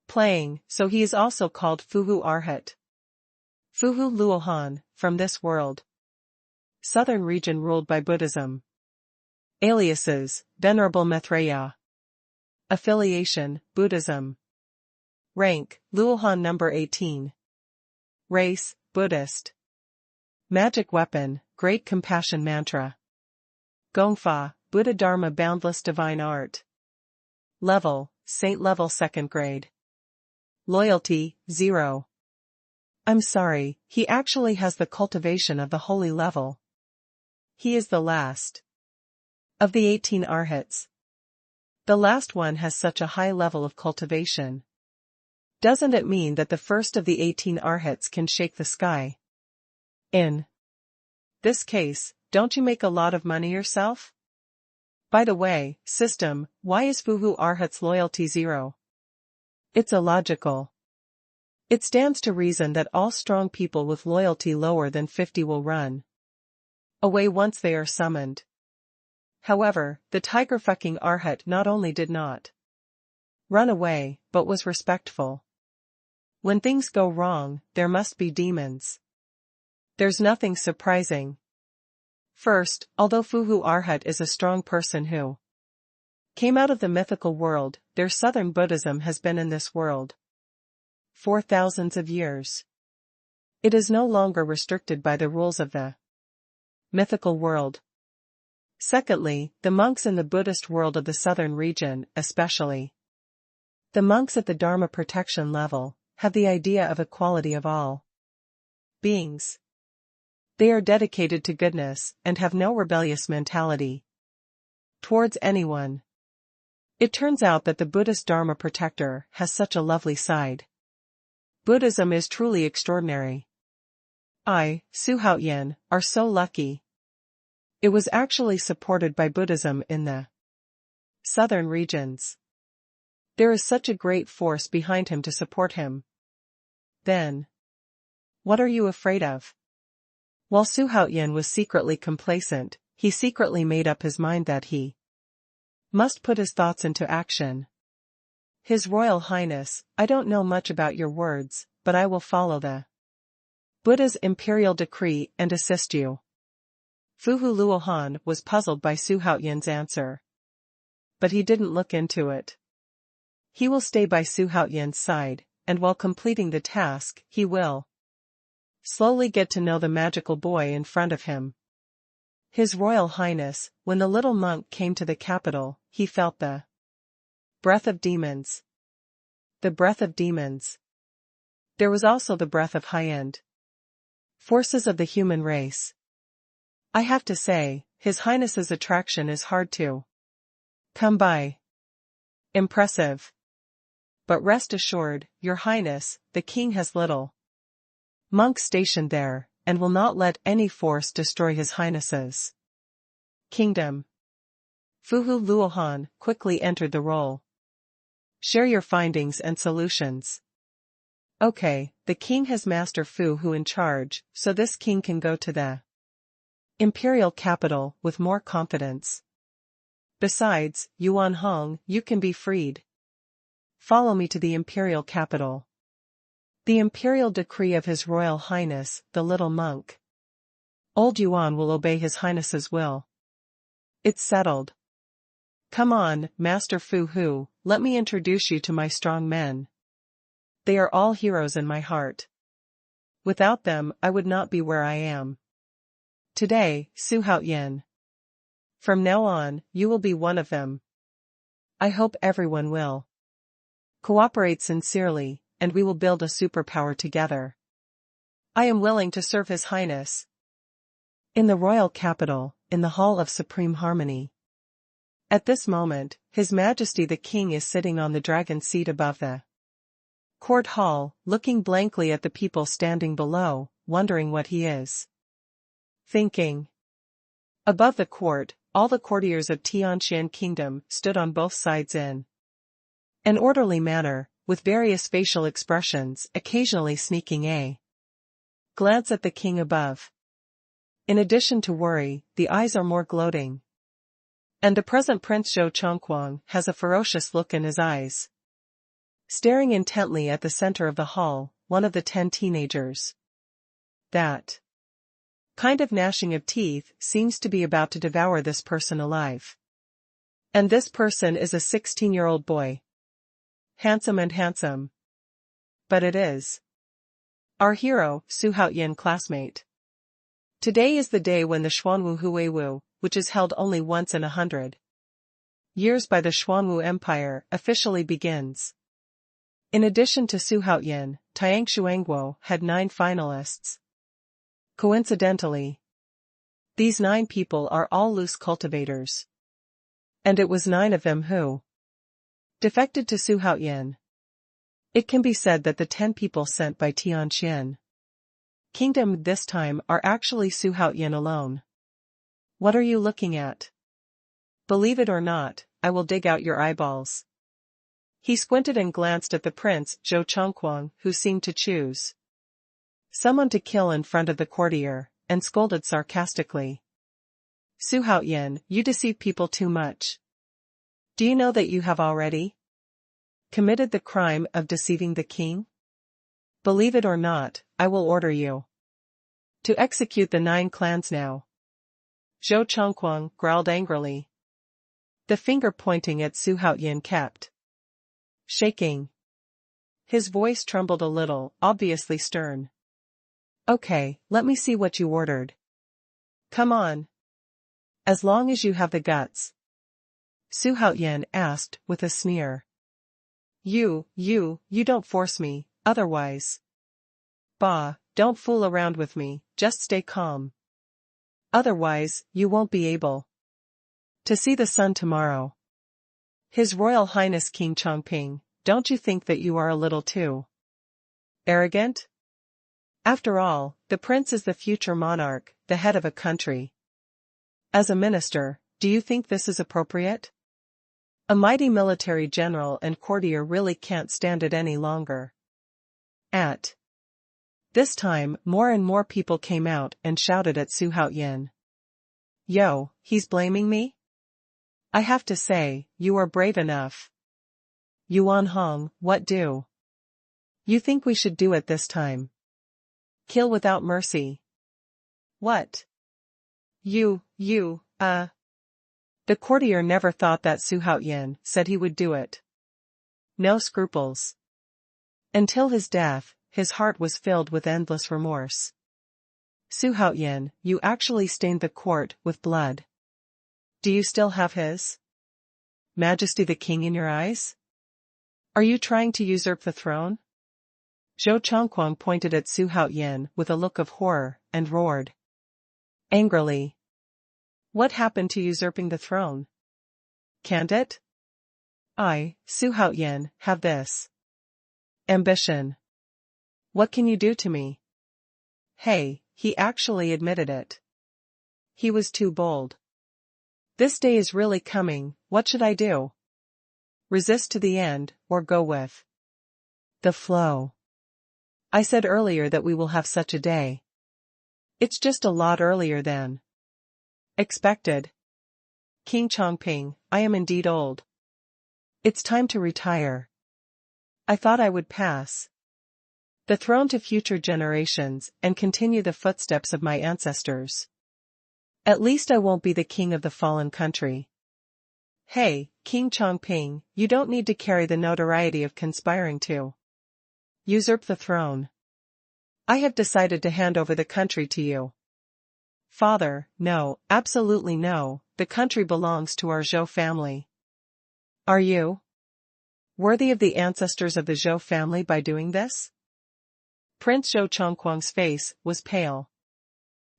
playing, so he is also called Fu Hu Arhat. Fu Hu Luohan, from this world. Southern region ruled by Buddhism. Aliases, Venerable Maitreya. Affiliation, Buddhism. Rank, Luohan number 18. Race, Buddhist. Magic weapon, Great Compassion Mantra. Gongfa, Buddha Dharma Boundless Divine Art. Level, Saint Level 2nd grade. Loyalty, 0. I'm sorry, he actually has the cultivation of the holy level. He is the last of the 18 Arhats. The last one has such a high level of cultivation. Doesn't it mean that the first of the 18 Arhats can shake the sky? In this case, don't you make a lot of money yourself? By the way, system, why is Fu Hu Arhat's loyalty 0? It's illogical. It stands to reason that all strong people with loyalty lower than 50 will run away once they are summoned. However, the tiger-fucking Arhat not only did not run away, but was respectful. When things go wrong, there must be demons. There's nothing surprising. First, although Fu Hu Arhat is a strong person who came out of the mythical world, their southern Buddhism has been in this world for thousands of years. It is no longer restricted by the rules of the mythical world. Secondly, the monks in the Buddhist world of the southern region, especially the monks at the Dharma protection level, have the idea of equality of all beings. They are dedicated to goodness and have no rebellious mentality towards anyone. It turns out that the Buddhist Dharma protector has such a lovely side. Buddhism is truly extraordinary. Xuanhuan, are so lucky. It was actually supported by Buddhism in the southern regions. There is such a great force behind him to support him. Then, what are you afraid of? While Xuanhuan was secretly complacent, he secretly made up his mind that he must put his thoughts into action. His Royal Highness, I don't know much about your words, but I will follow the Buddha's imperial decree and assist you. Fu Hu Luohan was puzzled by Xuanhuan's answer. But he didn't look into it. He will stay by Xuanhuan's side, and while completing the task, he will slowly get to know the magical boy in front of him. His Royal Highness, when the little monk came to the capital, he felt the breath of demons. The breath of demons. There was also the breath of high-end forces of the human race. I have to say, His Highness's attraction is hard to come by. Impressive. But rest assured, Your Highness, the king has little monks stationed there, and will not let any force destroy His Highness's kingdom. Fu Hu Luohan quickly entered the role. Share your findings and solutions. Okay, the king has Master Fu Hu in charge, so this king can go to the imperial capital with more confidence. Besides, Yuan Hong, you can be freed follow me to the imperial capital. The imperial decree of His Royal Highness, the little monk. Old Yuan will obey His Highness's will. It's settled. Come on, Master Fu Hu, let me introduce you to my strong men. They are all heroes in my heart. Without them, I would not be where I am. Today, Xuanhuan. From now on, you will be one of them. I hope everyone will cooperate sincerely, and we will build a superpower together. I am willing to serve His Highness. In the royal capital, in the Hall of Supreme Harmony. At this moment, His Majesty the King is sitting on the dragon seat above the court hall, looking blankly at the people standing below, wondering what he is thinking. Above the court, all the courtiers of Tianwu Kingdom stood on both sides in an orderly manner, with various facial expressions, occasionally sneaking a glance at the king above. In addition to worry, the eyes are more gloating. And the present Prince Xuanhuan has a ferocious look in his eyes. Staring intently at the center of the hall, one of the 10 teenagers. That kind of gnashing of teeth seems to be about to devour this person alive. And this person is a 16-year-old boy. Handsome. But it is our hero, Xuanhuan classmate. Today is the day when the Xuanwu Huiwu, which is held only once in 100 years by the Xuanwu Empire, officially begins. In addition to Xuanhuan, Tianwu had 9 finalists. Coincidentally, these 9 people are all loose cultivators. And it was 9 of them who defected to Xuanhuan. It can be said that the 10 people sent by Tianwu Kingdom this time are actually Xuanhuan alone. What are you looking at? Believe it or not, I will dig out your eyeballs. He squinted and glanced at the Prince Xuanhuan, who seemed to choose someone to kill in front of the courtier, and scolded sarcastically. Xuanhuan, you deceive people too much. Do you know that you have already committed the crime of deceiving the king? Believe it or not, I will order you to execute the 9 clans now. Xuanhuan growled angrily. The finger pointing at Xuanhuan kept shaking. His voice trembled a little, obviously stern. Okay, let me see what you ordered. Come on. As long as you have the guts. Xuanhuan asked with a sneer. You don't force me, otherwise. Bah, don't fool around with me, just stay calm. Otherwise, you won't be able to see the sun tomorrow. His Royal Highness King Chongping, don't you think that you are a little too arrogant? After all, the prince is the future monarch, the head of a country. As a minister, do you think this is appropriate? A mighty military general and courtier really can't stand it any longer. At this time, more and more people came out and shouted at Xuanhuan. Yo, he's blaming me? I have to say, you are brave enough. Yuan Hong, what do you think we should do at this time? Kill without mercy. What? The courtier never thought that Xuanhuan said he would do it. No scruples. Until his death, his heart was filled with endless remorse. Xuanhuan, you actually stained the court with blood. Do you still have His Majesty the King in your eyes? Are you trying to usurp the throne? Xuanhuan pointed at Xuanhuan with a look of horror and roared angrily. What happened to usurping the throne? Can't it? I, Xuanhuan, have this ambition. What can you do to me? Hey, he actually admitted it. He was too bold. This day is really coming, what should I do? Resist to the end, or go with the flow? I said earlier that we will have such a day. It's just a lot earlier than expected. King Chongping, I am indeed old. It's time to retire. I thought I would pass the throne to future generations and continue the footsteps of my ancestors. At least I won't be the king of the fallen country. Hey, King Chongping, you don't need to carry the notoriety of conspiring to usurp the throne. I have decided to hand over the country to you. Father, no, absolutely no, the country belongs to our Zhou family. Are you worthy of the ancestors of the Zhou family by doing this? Prince Zhou Chongquang's face was pale.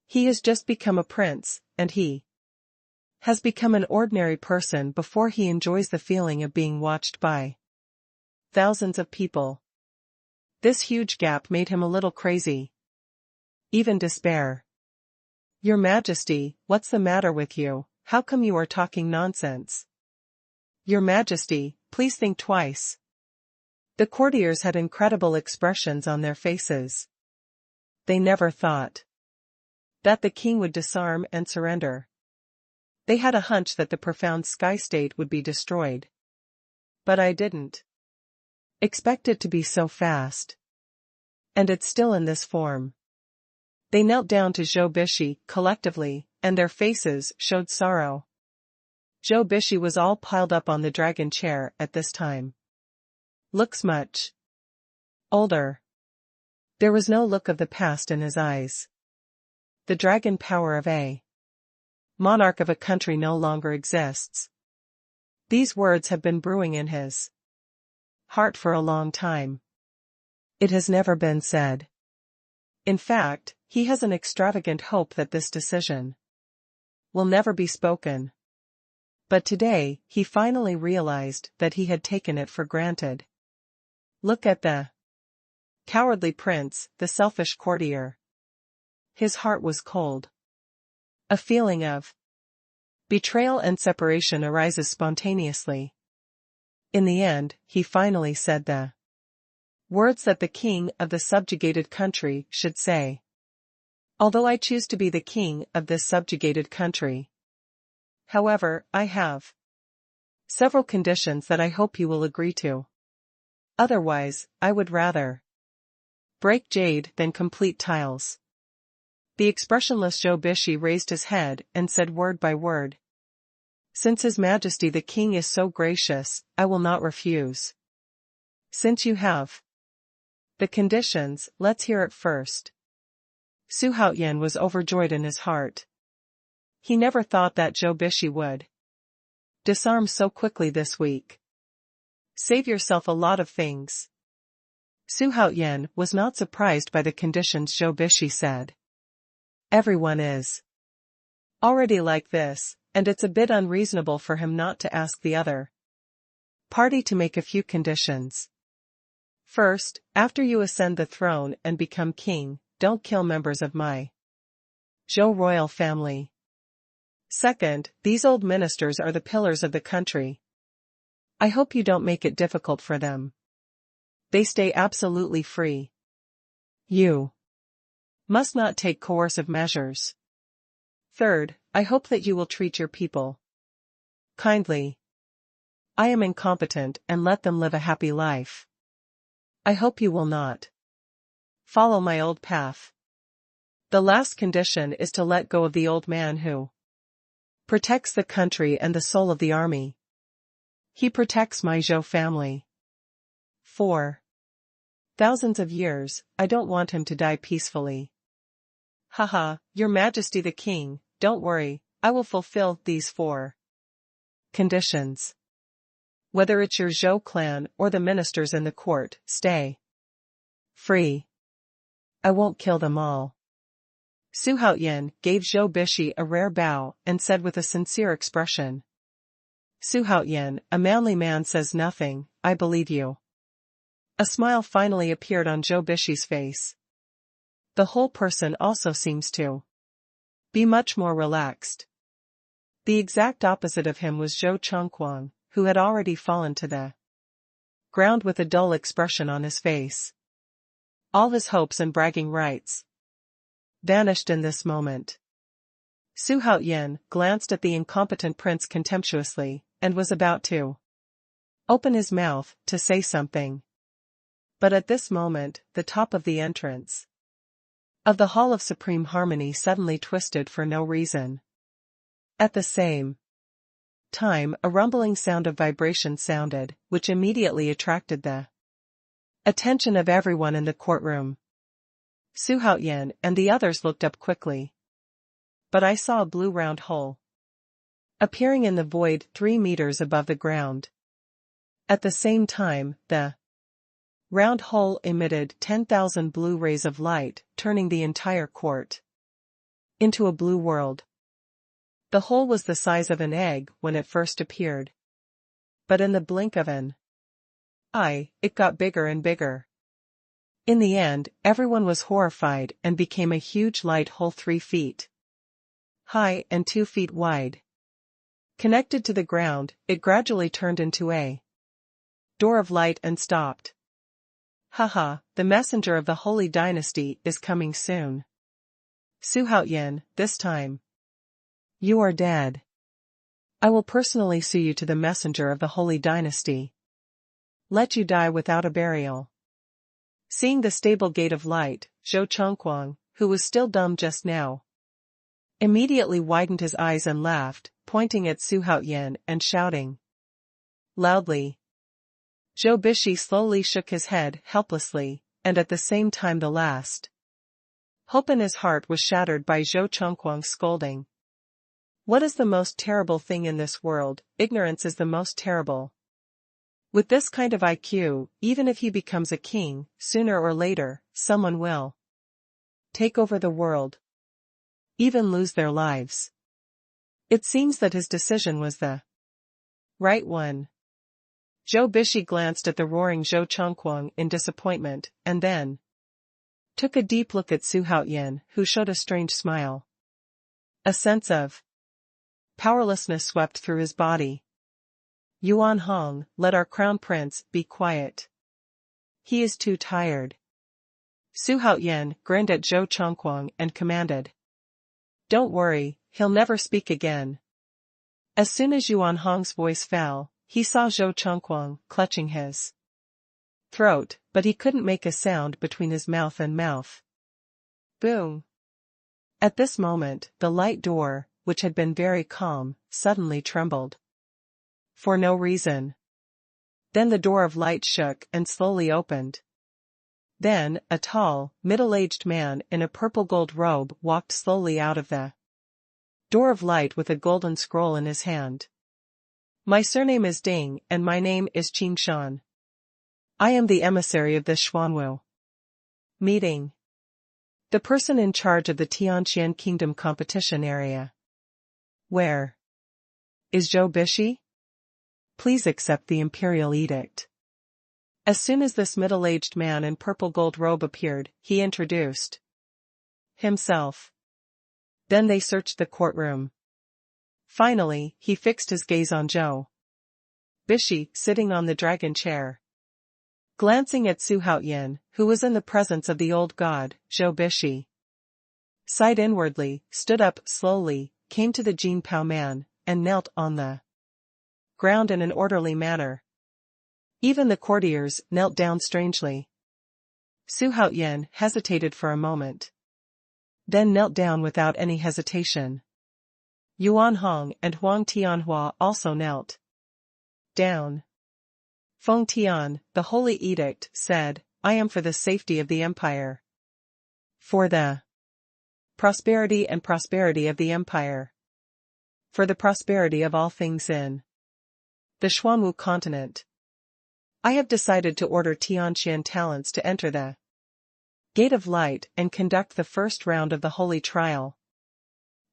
He has just become a prince, and he has become an ordinary person before he enjoys the feeling of being watched by thousands of people. This huge gap made him a little crazy. Even despair. Your Majesty, what's the matter with you? How come you are talking nonsense? Your Majesty, please think twice. The courtiers had incredible expressions on their faces. They never thought that the king would disarm and surrender. They had a hunch that the profound sky state would be destroyed. But I didn't expect it to be so fast. And it's still in this form. They knelt down to Zhou Bishi, collectively, and their faces showed sorrow. Zhou Bishi was all piled up on the dragon chair at this time. Looks much older. There was no look of the past in his eyes. The dragon power of a monarch of a country no longer exists. These words have been brewing in his heart for a long time. It has never been said. In fact, he has an extravagant hope that this decision will never be spoken. But today, he finally realized that he had taken it for granted. Look at the cowardly prince, the selfish courtier. His heart was cold. A feeling of betrayal and separation arises spontaneously. In the end, he finally said the words that the king of the subjugated country should say. Although I choose to be the king of this subjugated country. However, I have several conditions that I hope you will agree to. Otherwise, I would rather break jade than complete tiles. The expressionless Zhou Bishi raised his head and said word by word. Since His Majesty the King is so gracious, I will not refuse. Since you have the conditions, let's hear it first. Xuanhuan was overjoyed in his heart. He never thought that Zhou Bishi would disarm so quickly this week. Save yourself a lot of things. Xuanhuan was not surprised by the conditions Zhou Bishi said. Everyone is already like this, and it's a bit unreasonable for him not to ask the other party to make a few conditions. First, after you ascend the throne and become king, don't kill members of my Zhou royal family. Second, these old ministers are the pillars of the country. I hope you don't make it difficult for them. They stay absolutely free. You must not take coercive measures. Third, I hope that you will treat your people kindly. I am incompetent and let them live a happy life. I hope you will not follow my old path. The last condition is to let go of the old man who protects the country and the soul of the army. He protects my Zhou family. 4. Thousands of years, I don't want him to die peacefully. Haha, Your Majesty the King, don't worry, I will fulfill these 4 conditions. Whether it's your Zhou clan or the ministers in the court, stay free. I won't kill them all. Xuanhuan gave Zhou Bishi a rare bow and said with a sincere expression. Xuanhuan, a manly man says nothing, I believe you. A smile finally appeared on Zhou Bishi's face. The whole person also seems to be much more relaxed. The exact opposite of him was Zhou Chongquang, who had already fallen to the ground with a dull expression on his face. All his hopes and bragging rights vanished in this moment. Xuanhuan glanced at the incompetent prince contemptuously, and was about to open his mouth to say something. But at this moment, the top of the entrance of the Hall of Supreme Harmony suddenly twisted for no reason. At the same time, a rumbling sound of vibration sounded, which immediately attracted the attention of everyone in the courtroom. Xuanhuan and the others looked up quickly. But I saw a blue round hole appearing in the void 3 meters above the ground. At the same time, the round hole emitted 10,000 blue rays of light, turning the entire court into a blue world. The hole was the size of an egg when it first appeared. But in the blink of an eye, it got bigger and bigger. In the end, everyone was horrified and became a huge light hole 3 feet high and 2 feet wide. Connected to the ground, it gradually turned into a door of light and stopped. Haha, the messenger of the Holy Dynasty is coming soon. Xuanhuan, this time you are dead. I will personally sue you to the messenger of the Holy Dynasty. Let you die without a burial. Seeing the stable gate of light, Zhou Chongquang, who was still dumb just now, immediately widened his eyes and laughed, pointing at Xuanhuan and shouting loudly. Zhou Bishi slowly shook his head helplessly, and at the same time the last hope in his heart was shattered by Zhou Chongquang's scolding. What is the most terrible thing in this world? Ignorance is the most terrible. With this kind of IQ, even if he becomes a king, sooner or later, someone will take over the world, even lose their lives. It seems that his decision was the right one. Zhou Bishi glanced at the roaring Zhou Chongquang in disappointment, and then took a deep look at Xuanhuan, who showed a strange smile. A sense of powerlessness swept through his body. Yuan Hong, let our crown prince be quiet. He is too tired. Xuanhuan grinned at Zhou Chongquang and commanded. Don't worry, he'll never speak again. As soon as Yuan Hong's voice fell, he saw Zhou Chongquang clutching his throat, but he couldn't make a sound between his mouth and mouth. Boom! At this moment, the light door, which had been very calm, suddenly trembled. For no reason. Then the door of light shook and slowly opened. Then, a tall, middle-aged man in a purple-gold robe walked slowly out of the door of light with a golden scroll in his hand. My surname is Ding and my name is Qing Shan. I am the emissary of this Xuanwu meeting. The person in charge of the Tianqian Kingdom competition area. Where is Zhou Bishi? Please accept the imperial edict. As soon as this middle-aged man in purple gold robe appeared, he introduced himself. Then they searched the courtroom. Finally, he fixed his gaze on Zhou Bishi, sitting on the dragon chair. Glancing at Xuanhuan, who was in the presence of the old god, Zhou Bishi sighed inwardly, stood up slowly, came to the Jin Pao man, and knelt on the ground in an orderly manner. Even the courtiers knelt down strangely. Xuanhuan hesitated for a moment, then knelt down without any hesitation. Yuan Hong and Huang Tianhua also knelt down. Feng Tian, the holy edict, said, I am for the safety of the empire. For the prosperity of the empire. For the prosperity of all things in the Xuanwu continent. I have decided to order Tianqian talents to enter the Gate of Light and conduct the first round of the holy trial.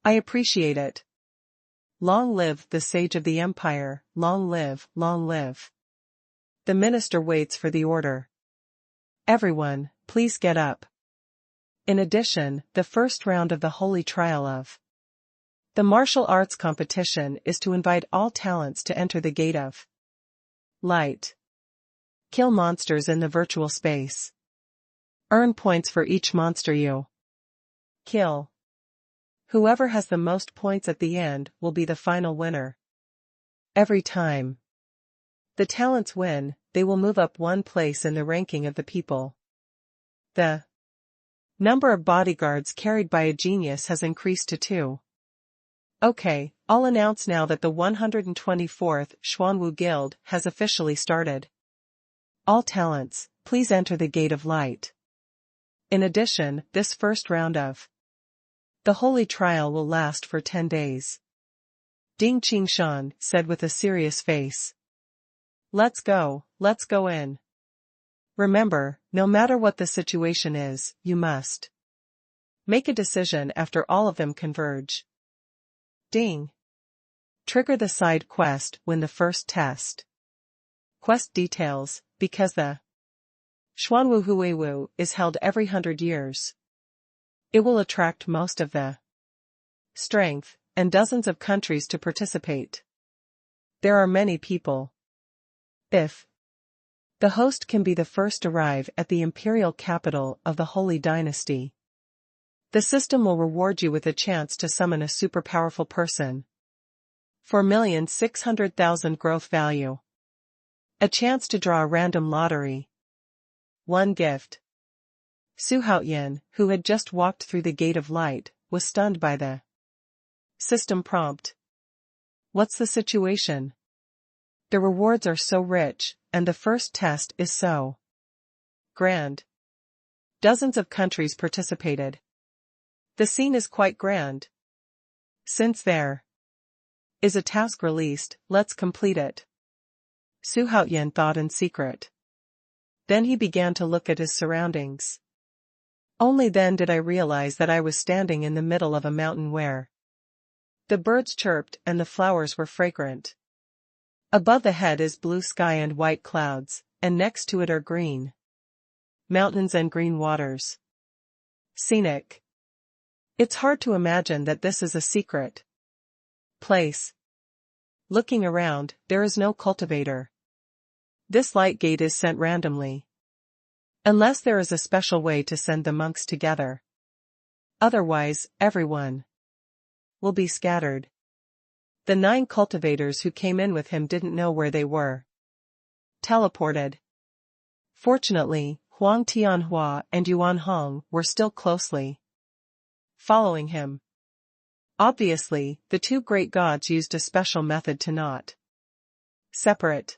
I appreciate it. Long live the sage of the empire, long live, long live. The minister waits for the order. Everyone, please get up. In addition, the first round of the holy trial of the martial arts competition is to invite all talents to enter the Gate of Light. Kill monsters in the virtual space. Earn points for each monster you kill. Whoever has the most points at the end will be the final winner. Every time the talents win, they will move up one place in the ranking of the people. The number of bodyguards carried by a genius has increased to 2. Okay, I'll announce now that the 124th Xuanwu Guild has officially started. All talents, please enter the Gate of Light. In addition, this first round of the holy trial will last for 10 days. Ding Qingshan said with a serious face. Let's go in. Remember, no matter what the situation is, you must make a decision after all of them converge. Ding. Trigger the side quest when the first test. Quest details, because the Xuanwu Huiwu is held every 100 years. It will attract most of the strength, and dozens of countries to participate. There are many people. If the host can be the first arrive at the imperial capital of the Holy Dynasty, the system will reward you with a chance to summon a super powerful person. 4,600,000 growth value. A chance to draw a random lottery. 1 gift. Xuanhuan, who had just walked through the Gate of Light, was stunned by the system prompt. What's the situation? The rewards are so rich, and the first test is so grand. Dozens of countries participated. The scene is quite grand. Since there is a task released, let's complete it. Xuanhuan thought in secret. Then he began to look at his surroundings. Only then did I realize that I was standing in the middle of a mountain where the birds chirped and the flowers were fragrant. Above the head is blue sky and white clouds, and next to it are green mountains and green waters. Scenic. It's hard to imagine that this is a secret place. Looking around, there is no cultivator. This light gate is sent randomly. Unless there is a special way to send the monks together. Otherwise, everyone will be scattered. The 9 cultivators who came in with him didn't know where they were. Teleported. Fortunately, Huang Tianhua and Yuan Hong were still closely following him. Obviously, the 2 great gods used a special method to not separate.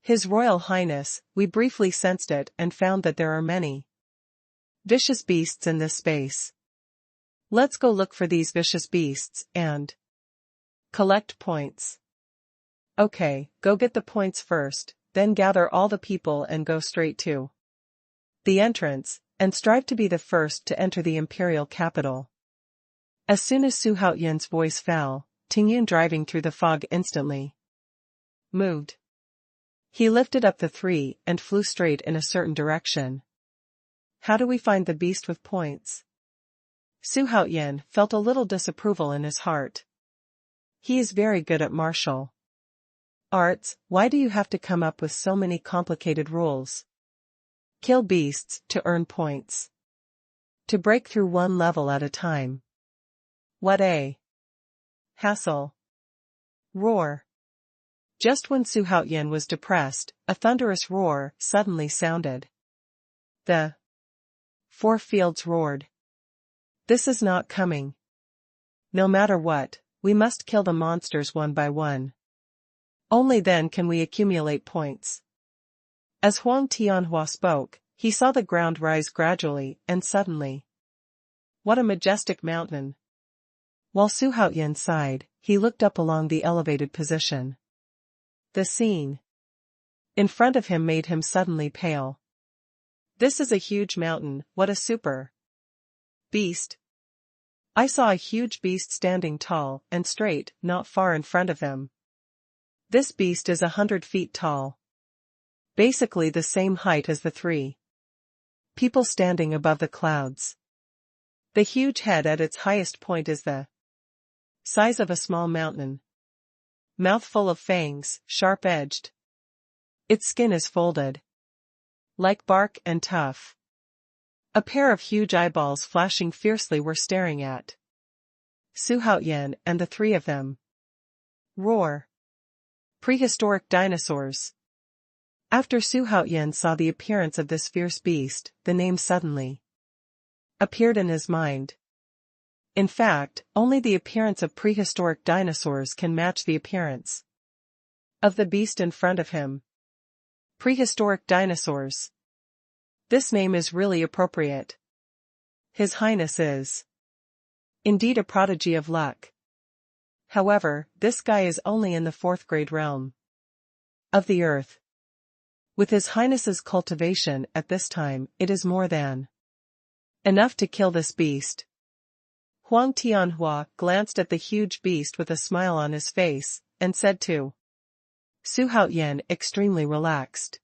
His Royal Highness, we briefly sensed it and found that there are many vicious beasts in this space. Let's go look for these vicious beasts and collect points. Okay, go get the points first, then gather all the people and go straight to the entrance, and strive to be the first to enter the imperial capital. As soon as Xuanhuan's voice fell, Tingyun driving through the fog instantly moved. He lifted up the 3 and flew straight in a certain direction. How do we find the beast with points? Xuanhuan felt a little disapproval in his heart. He is very good at martial arts, why do you have to come up with so many complicated rules? Kill beasts to earn points. To break through one level at a time. What a hassle. Roar. Just when Xuanhuan was depressed, a thunderous roar suddenly sounded. The 4 fields roared. This is not coming. No matter what, we must kill the monsters one by one. Only then can we accumulate points. As Huang Tianhua spoke, he saw the ground rise gradually and suddenly. What a majestic mountain. While Xuanhuan sighed, he looked up along the elevated position. The scene in front of him made him suddenly pale. This is a huge mountain, what a super beast. I saw a huge beast standing tall and straight, not far in front of him. This beast is 100 feet tall. Basically the same height as the 3 people standing above the clouds. The huge head at its highest point is the size of a small mountain. Mouth full of fangs, sharp-edged. Its skin is folded like bark and tough. A pair of huge eyeballs flashing fiercely were staring at Xuanhuan and the 3 of them. Roar. Prehistoric dinosaurs. After Xuanhuan saw the appearance of this fierce beast, the name suddenly appeared in his mind. In fact, only the appearance of prehistoric dinosaurs can match the appearance of the beast in front of him. Prehistoric dinosaurs. This name is really appropriate. His Highness is indeed a prodigy of luck. However, this guy is only in the 4th grade realm of the earth. With His Highness's cultivation at this time, it is more than enough to kill this beast. Huang Tianwu glanced at the huge beast with a smile on his face, and said to Xuanhuan, extremely relaxed,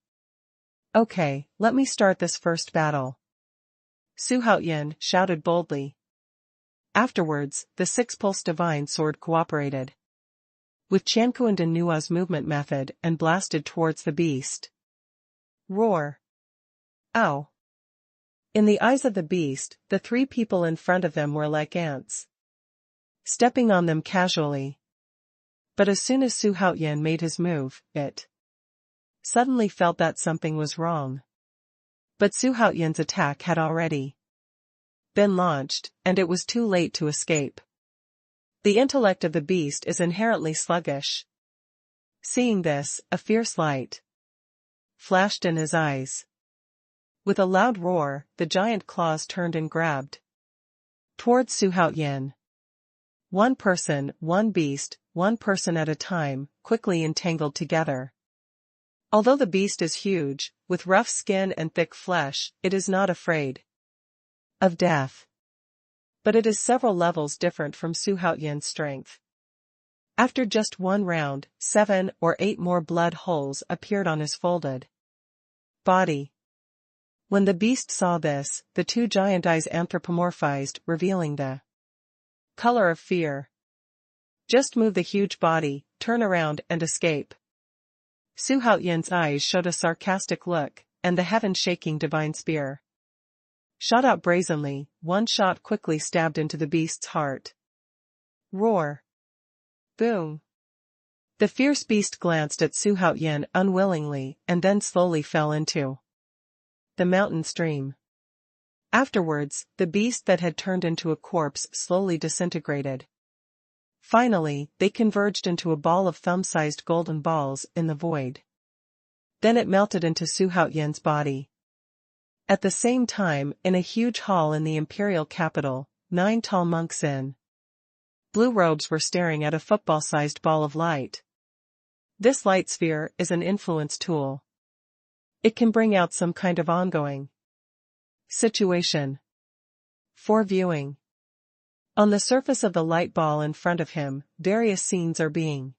"Okay, let me start this first battle." Xuanhuan shouted boldly. Afterwards, the 6-pulse divine sword cooperated with Xuanhuan and Nua's movement method and blasted towards the beast. Roar! Ow! In the eyes of the beast, the 3 people in front of them were like ants, stepping on them casually. But as soon as Xuanhuan made his move, it suddenly felt that something was wrong. But Xuanhuan's attack had already been launched, and it was too late to escape. The intellect of the beast is inherently sluggish. Seeing this, a fierce light flashed in his eyes. With a loud roar, the giant claws turned and grabbed towards Xuanhuan. One person, one beast, one person at a time, quickly entangled together. Although the beast is huge, with rough skin and thick flesh, it is not afraid of death. But it is several levels different from Xuanhuan's strength. After just one round, 7 or 8 more blood holes appeared on his folded body. When the beast saw this, the 2 giant eyes anthropomorphized, revealing the color of fear. Just move the huge body, turn around and escape. Xuanhuan's eyes showed a sarcastic look, and the heaven-shaking divine spear shot out brazenly. One shot quickly stabbed into the beast's heart. Roar! Boom! The fierce beast glanced at Xuanhuan unwillingly and then slowly fell into the mountain stream. Afterwards, the beast that had turned into a corpse slowly disintegrated. Finally, they converged into a ball of thumb-sized golden balls in the void. Then it melted into Xuanhuan's body. At the same time, in a huge hall in the imperial capital, 9 tall monks in blue robes were staring at a football-sized ball of light. This light sphere is an influence tool. It can bring out some kind of ongoing situation for viewing. On the surface of the light ball in front of him, various scenes are being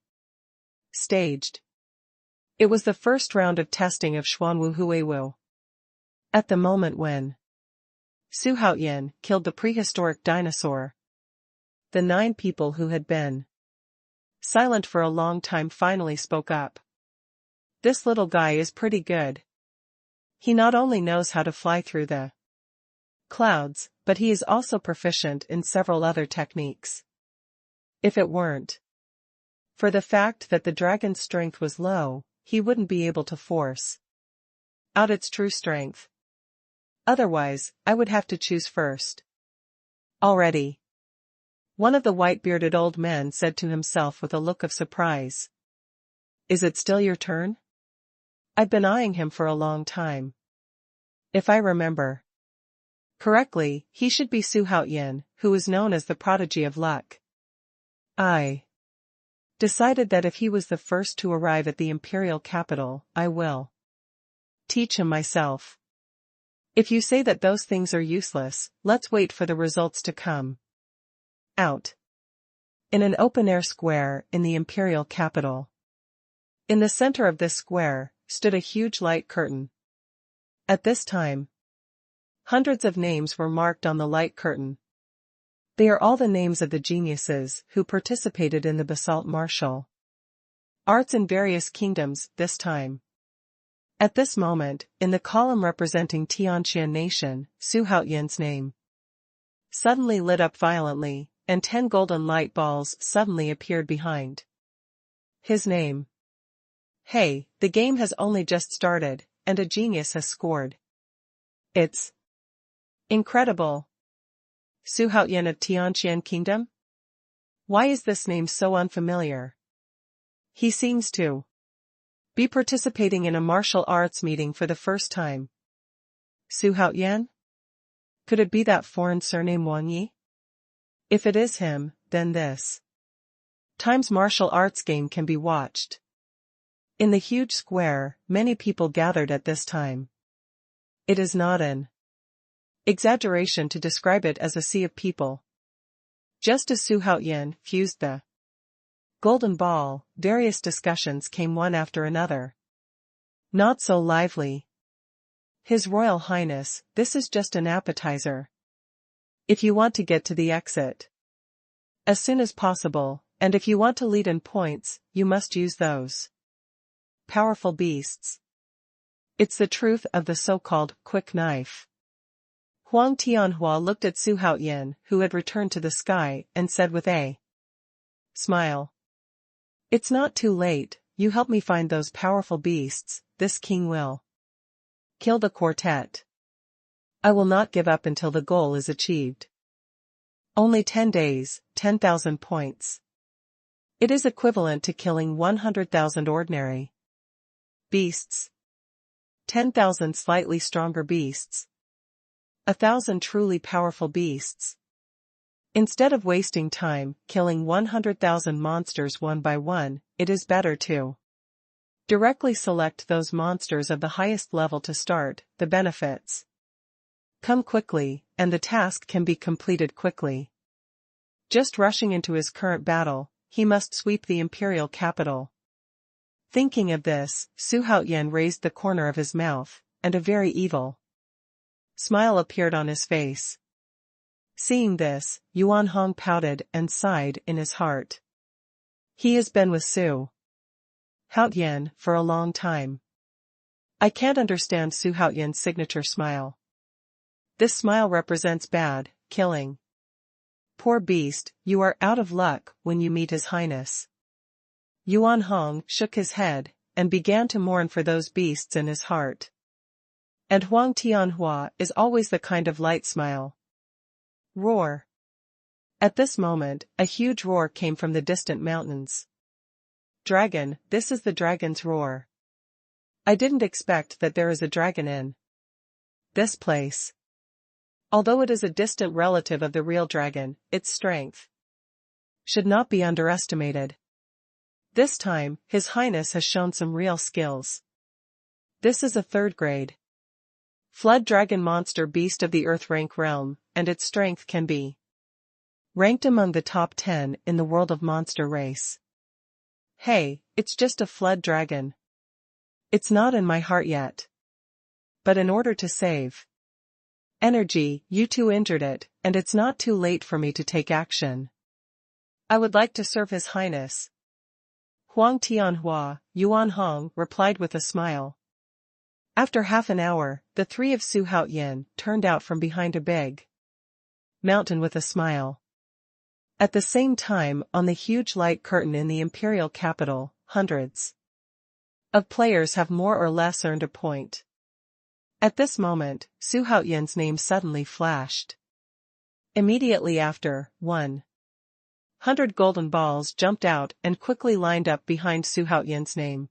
staged. It was the first round of testing of Xuanhuan. At the moment when Xuanhuan killed the prehistoric dinosaur, the 9 people who had been silent for a long time finally spoke up. This little guy is pretty good. He not only knows how to fly through the clouds, but he is also proficient in several other techniques. If it weren't for the fact that the dragon's strength was low, he wouldn't be able to force out its true strength. Otherwise, I would have to choose first. Already. One of the white-bearded old men said to himself with a look of surprise. Is it still your turn? I've been eyeing him for a long time. If I remember correctly, he should be Xuanhuan, who is known as the prodigy of luck. I decided that if he was the first to arrive at the imperial capital, I will teach him myself. If you say that those things are useless, let's wait for the results to come out. In an open-air square in the imperial capital. In the center of this square stood a huge light curtain. At this time, hundreds of names were marked on the light curtain. They are all the names of the geniuses who participated in the basalt martial arts in various kingdoms this time. At this moment, in the column representing Tianqian nation, Xuanhuan's name suddenly lit up violently, and 10 golden light balls suddenly appeared behind his name. Hey, the game has only just started, and a genius has scored. It's incredible. Xuanhuan of Tianqian Kingdom? Why is this name so unfamiliar? He seems to be participating in a martial arts meeting for the first time. Xuanhuan? Could it be that foreign surname Wang Yi? If it is him, then this time's martial arts game can be watched. In the huge square, many people gathered at this time. It is not an exaggeration to describe it as a sea of people. Just as Xuanhuan fused the golden ball, various discussions came one after another. Not so lively. His Royal Highness, this is just an appetizer. If you want to get to the exit as soon as possible, and if you want to lead in points, you must use those powerful beasts. It's the truth of the so-called quick knife. Huang Tianhua looked at Xuanhuan, who had returned to the sky, and said with a smile, "It's not too late, you help me find those powerful beasts, this king will kill the quartet. I will not give up until the goal is achieved. Only 10 days, 10,000 points. It is equivalent to killing 100,000 ordinary beasts. 10,000 slightly stronger beasts. 1,000 truly powerful beasts. Instead of wasting time killing 100,000 monsters one by one, it is better to directly select those monsters of the highest level to start. The benefits come quickly, and the task can be completed quickly. Just rushing into his current battle, he must sweep the imperial capital." Thinking of this, Xuanhuan raised the corner of his mouth, and a very evil smile appeared on his face. Seeing this, Yuan Hong pouted and sighed in his heart. He has been with Xuanhuan for a long time. I can't understand Xuanhuan's signature smile. This smile represents bad killing. Poor beast, you are out of luck when you meet His Highness. Yuan Hong shook his head, and began to mourn for those beasts in his heart. And Huang Tianhua is always the kind of light smile. Roar. At this moment, a huge roar came from the distant mountains. Dragon, this is the dragon's roar. I didn't expect that there is a dragon in this place. Although it is a distant relative of the real dragon, its strength should not be underestimated. This time, His Highness has shown some real skills. This is a third-grade flood dragon monster beast of the Earth rank realm, and its strength can be ranked among the top 10 in the world of monster race. Hey, it's just a flood dragon. It's not in my heart yet. But in order to save energy, you two injured it, and it's not too late for me to take action. I would like to serve His Highness. Huang Tianhua, Yuan Hong replied with a smile. After half an hour, the three of Xuanhuan turned out from behind a big mountain with a smile. At the same time, on the huge light curtain in the imperial capital, hundreds of players have more or less earned a point. At this moment, Xuanhuan's name suddenly flashed. Immediately after, 100 golden balls jumped out and quickly lined up behind Xuanhuan's name.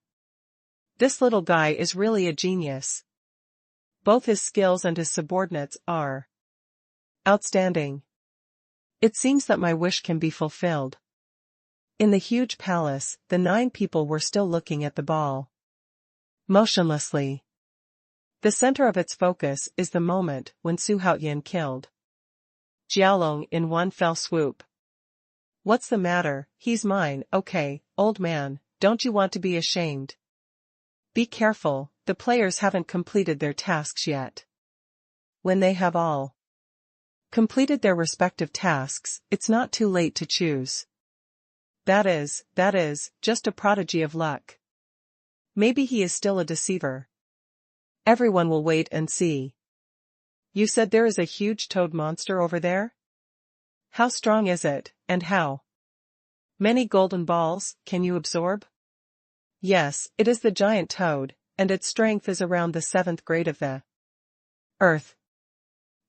This little guy is really a genius. Both his skills and his subordinates are outstanding. It seems that my wish can be fulfilled. In the huge palace, the 9 people were still looking at the ball motionlessly. The center of its focus is the moment when Xuanhuan killed Jiaolong in one fell swoop. What's the matter? He's mine. Okay, old man, don't you want to be ashamed? Be careful, the players haven't completed their tasks yet. When they have all completed their respective tasks, it's not too late to choose. That is, just a prodigy of luck. Maybe he is still a deceiver. Everyone will wait and see. You said there is a huge toad monster over there? How strong is it, and how many golden balls can you absorb? Yes, it is the giant toad, and its strength is around the 7th grade of the Earth.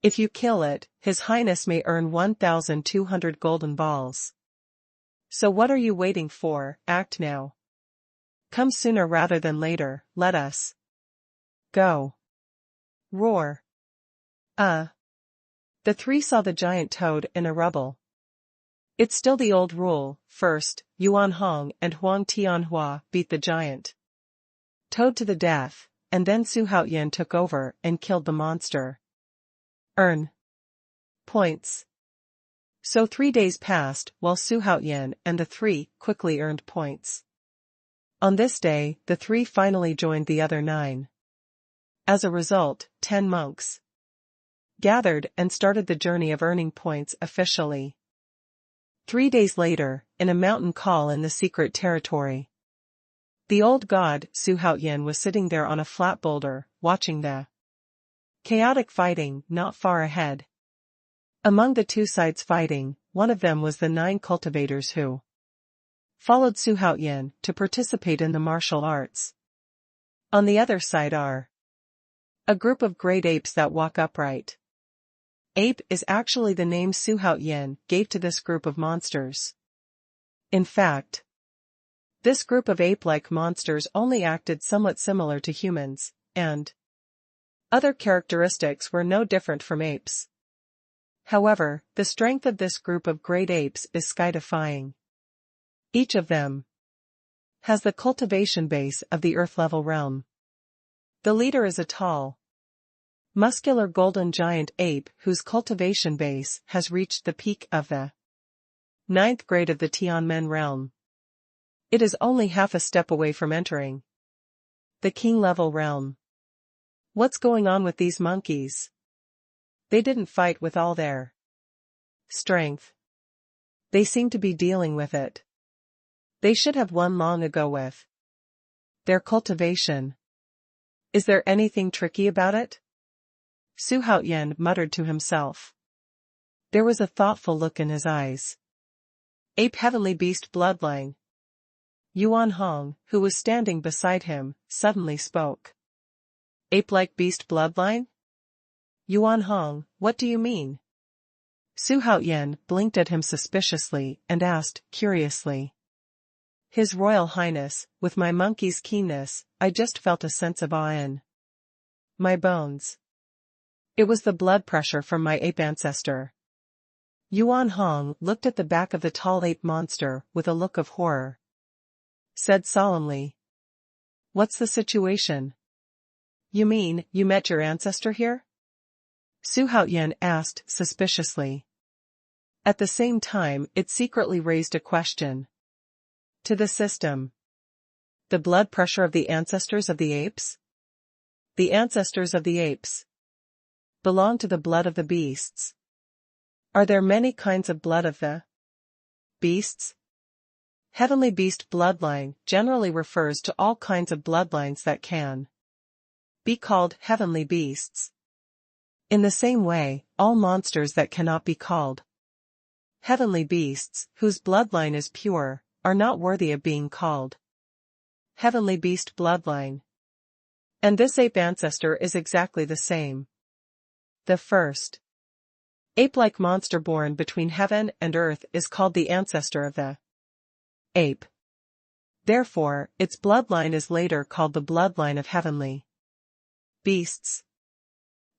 If you kill it, His Highness may earn 1,200 golden balls. So what are you waiting for? Act now. Come sooner rather than later, let us go. Roar. The three saw the giant toad in a rubble. It's still the old rule, first, Yuan Hong and Huang Tianhua beat the giant toad to the death, and then Xuanhuan took over and killed the monster. Earn points. So 3 days passed while Xuanhuan and the three quickly earned points. On this day, the three finally joined the other 9. As a result, 10 monks gathered and started the journey of earning points officially. 3 days later, in a mountain call in the secret territory, the old god, Xuanhuan, was sitting there on a flat boulder, watching the chaotic fighting not far ahead. Among the two sides fighting, one of them was the 9 cultivators who followed Xuanhuan to participate in the martial arts. On the other side are a group of great apes that walk upright. Ape is actually the name Xuanhuan gave to this group of monsters. In fact, this group of ape-like monsters only acted somewhat similar to humans, and other characteristics were no different from apes. However, the strength of this group of great apes is sky-defying. Each of them has the cultivation base of the Earth-level realm. The leader is a tall, muscular golden giant ape whose cultivation base has reached the peak of the 9th grade of the Tianmen realm. It is only half a step away from entering the king-level realm. What's going on with these monkeys? They didn't fight with all their strength. They seem to be dealing with it. They should have won long ago with their cultivation. Is there anything tricky about it? Xuanhuan muttered to himself. There was a thoughtful look in his eyes. Ape Heavenly Beast Bloodline. Yuan Hong, who was standing beside him, suddenly spoke. Ape-like beast bloodline? Yuan Hong, what do you mean? Xuanhuan blinked at him suspiciously and asked, curiously. His Royal Highness, with my monkey's keenness, I just felt a sense of awe in my bones. It was the blood pressure from my ape ancestor. Yuan Hong looked at the back of the tall ape monster with a look of horror. Said solemnly. What's the situation? You mean, you met your ancestor here? Xuanhuan asked suspiciously. At the same time, it secretly raised a question to the system. The blood pressure of the ancestors of the apes? The ancestors of the apes belong to the blood of the beasts. Are there many kinds of blood of the beasts? Heavenly Beast Bloodline generally refers to all kinds of bloodlines that can be called heavenly beasts. In the same way, all monsters that cannot be called heavenly beasts, whose bloodline is pure, are not worthy of being called heavenly beast bloodline. And this ape ancestor is exactly the same. The first ape-like monster born between heaven and earth is called the ancestor of the ape. Therefore, its bloodline is later called the bloodline of heavenly beasts.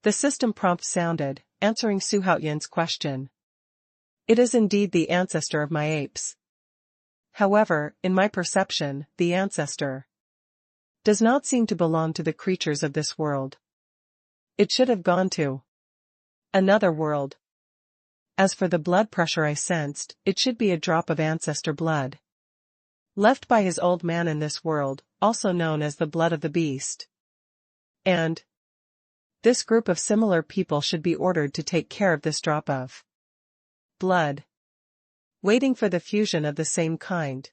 The system prompt sounded, answering Xuanhuan's question. It is indeed the ancestor of my apes. However, in my perception, the ancestor does not seem to belong to the creatures of this world. It should have gone to another world. As for the blood pressure I sensed, it should be a drop of ancestor blood left by his old man in this world, also known as the blood of the beast. And this group of similar people should be ordered to take care of this drop of blood, waiting for the fusion of the same kind.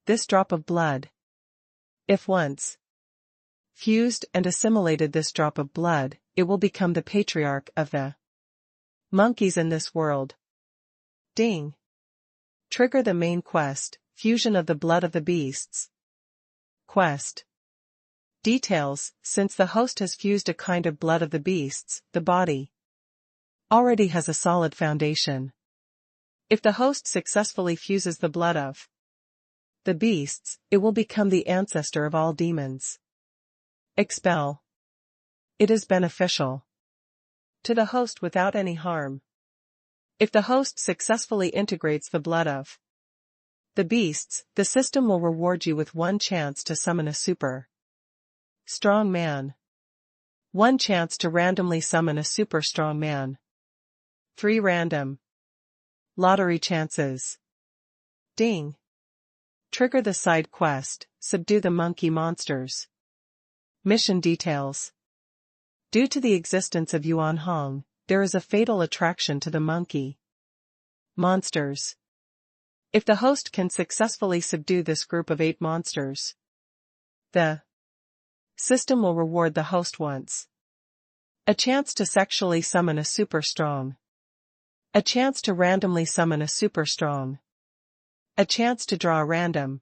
This drop of blood, if once fused and assimilated this drop of blood, it will become the patriarch of the monkeys in this world. Ding. Trigger the main quest, fusion of the blood of the beasts. Quest. Details: since the host has fused a kind of blood of the beasts, the body already has a solid foundation. If the host successfully fuses the blood of the beasts, it will become the ancestor of all demons. Expel. It is beneficial to the host without any harm. If the host successfully integrates the blood of the beasts, the system will reward you with 1 chance to summon a super strong man. 1 chance to randomly summon a super strong man. 3 random lottery chances. Ding. Trigger the side quest, subdue the monkey monsters. Mission details. Due to the existence of Xuanhuan, there is a fatal attraction to the monkey monsters. If the host can successfully subdue this group of 8 monsters, the system will reward the host once a chance to sexually summon a super strong, a chance to randomly summon a super strong, a chance to draw a random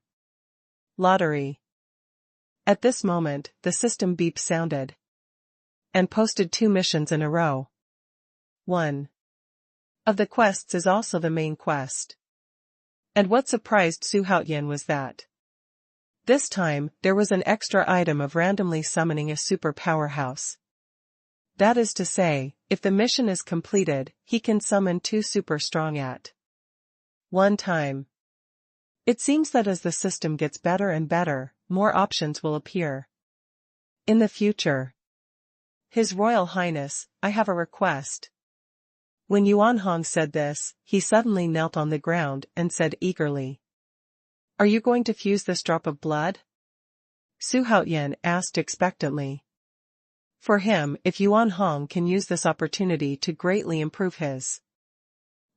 lottery. At this moment, the system beep sounded and posted 2 missions in a row. One of the quests is also the main quest. And what surprised Xuanhuan was that this time, there was an extra item of randomly summoning a super powerhouse. That is to say, if the mission is completed, he can summon 2 super strong at one time. It seems that as the system gets better and better, more options will appear. In the future. His Royal Highness, I have a request. When Xuanhuan said this, he suddenly knelt on the ground and said eagerly, "Are you going to fuse this drop of blood?" Xuanhuan asked expectantly. For him, if Xuanhuan can use this opportunity to greatly improve his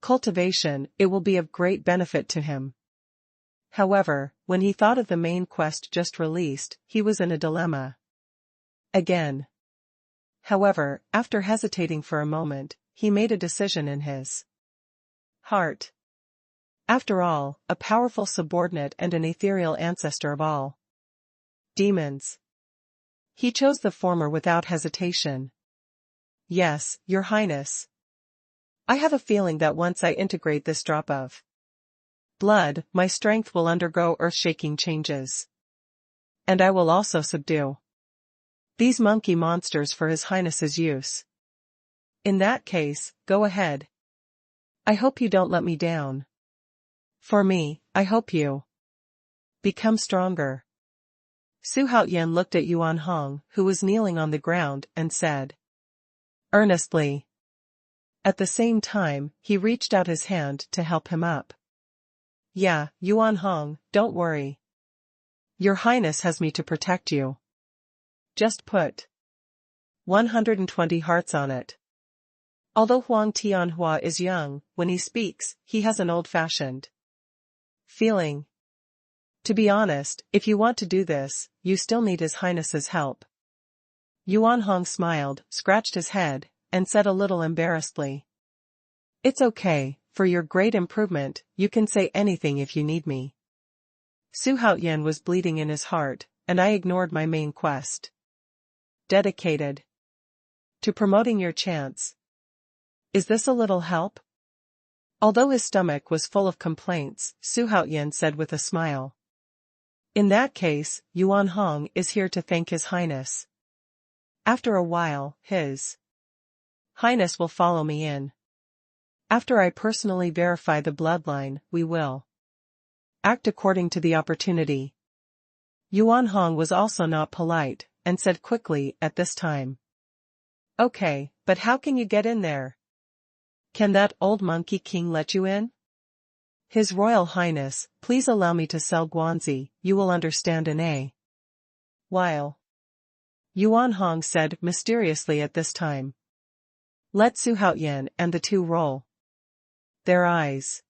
cultivation, it will be of great benefit to him. However, when he thought of the main quest just released, he was in a dilemma again. However, after hesitating for a moment, he made a decision in his heart. After all, a powerful subordinate and an ethereal ancestor of all demons. He chose the former without hesitation. Yes, Your Highness. I have a feeling that once I integrate this drop of blood, my strength will undergo earth-shaking changes. And I will also subdue these monkey monsters for His Highness's use. In that case, go ahead. I hope you don't let me down. For me, I hope you become stronger. Xuanhuan looked at Xuanhuan, who was kneeling on the ground, and said earnestly. At the same time, he reached out his hand to help him up. Yeah, Xuanhuan, don't worry. Your Highness has me to protect you. Just put 120 hearts on it. Although Huang Tianhua is young, when he speaks, he has an old-fashioned feeling. To be honest, if you want to do this, you still need His Highness's help. Xuanhuan smiled, scratched his head, and said a little embarrassedly. It's okay, for your great improvement, you can say anything if you need me. Xuanhuan was bleeding in his heart, and I ignored my main quest. Dedicated to promoting your chance. Is this a little help? Although his stomach was full of complaints, Xuanhuan said with a smile. In that case, Xuanhuan is here to thank His Highness. After a while, His Highness will follow me in. After I personally verify the bloodline, we will act according to the opportunity. Xuanhuan was also not polite, and said quickly at this time. Okay, but how can you get in there? Can that old monkey king let you in? His Royal Highness, please allow me to sell Guanzi, you will understand in a while. Xuanhuan said mysteriously at this time. Let Xuanhuan and the 2 roll their eyes.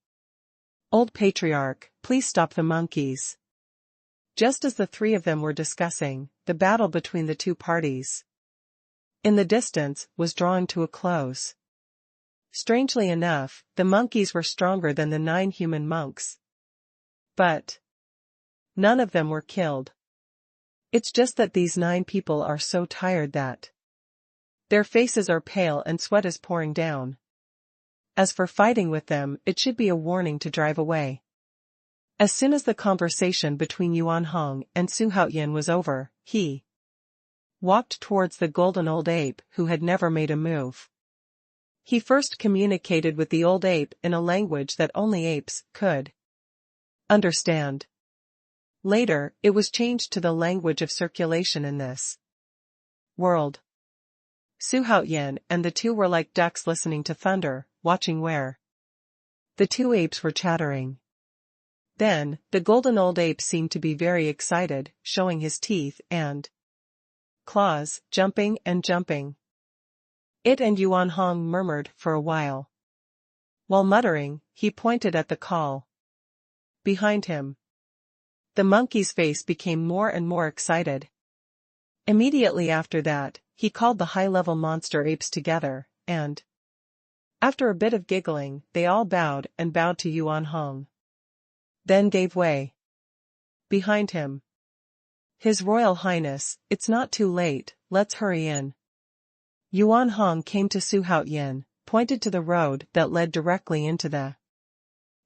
Old Patriarch, please stop the monkeys. Just as the 3 of them were discussing, the battle between the 2 parties in the distance was drawing to a close. Strangely enough, the monkeys were stronger than the 9 human monks. But none of them were killed. It's just that these 9 people are so tired that their faces are pale and sweat is pouring down. As for fighting with them, it should be a warning to drive away. As soon as the conversation between Xuanhuan and Su Haoyan was over, he walked towards the golden old ape who had never made a move. He first communicated with the old ape in a language that only apes could understand. Later, it was changed to the language of circulation in this world. Su Haoyan and the two were like ducks listening to thunder, watching where the 2 apes were chattering. Then, the golden old ape seemed to be very excited, showing his teeth and claws, jumping and jumping. It and Xuanhuan murmured for a while. While muttering, he pointed at the call behind him. The monkey's face became more and more excited. Immediately after that, he called the high-level monster apes together, and after a bit of giggling, they all bowed to Xuanhuan. Then gave way behind him. His Royal Highness, it's not too late, let's hurry in. Xuanhuan came to Su Haoyan, pointed to the road that led directly into the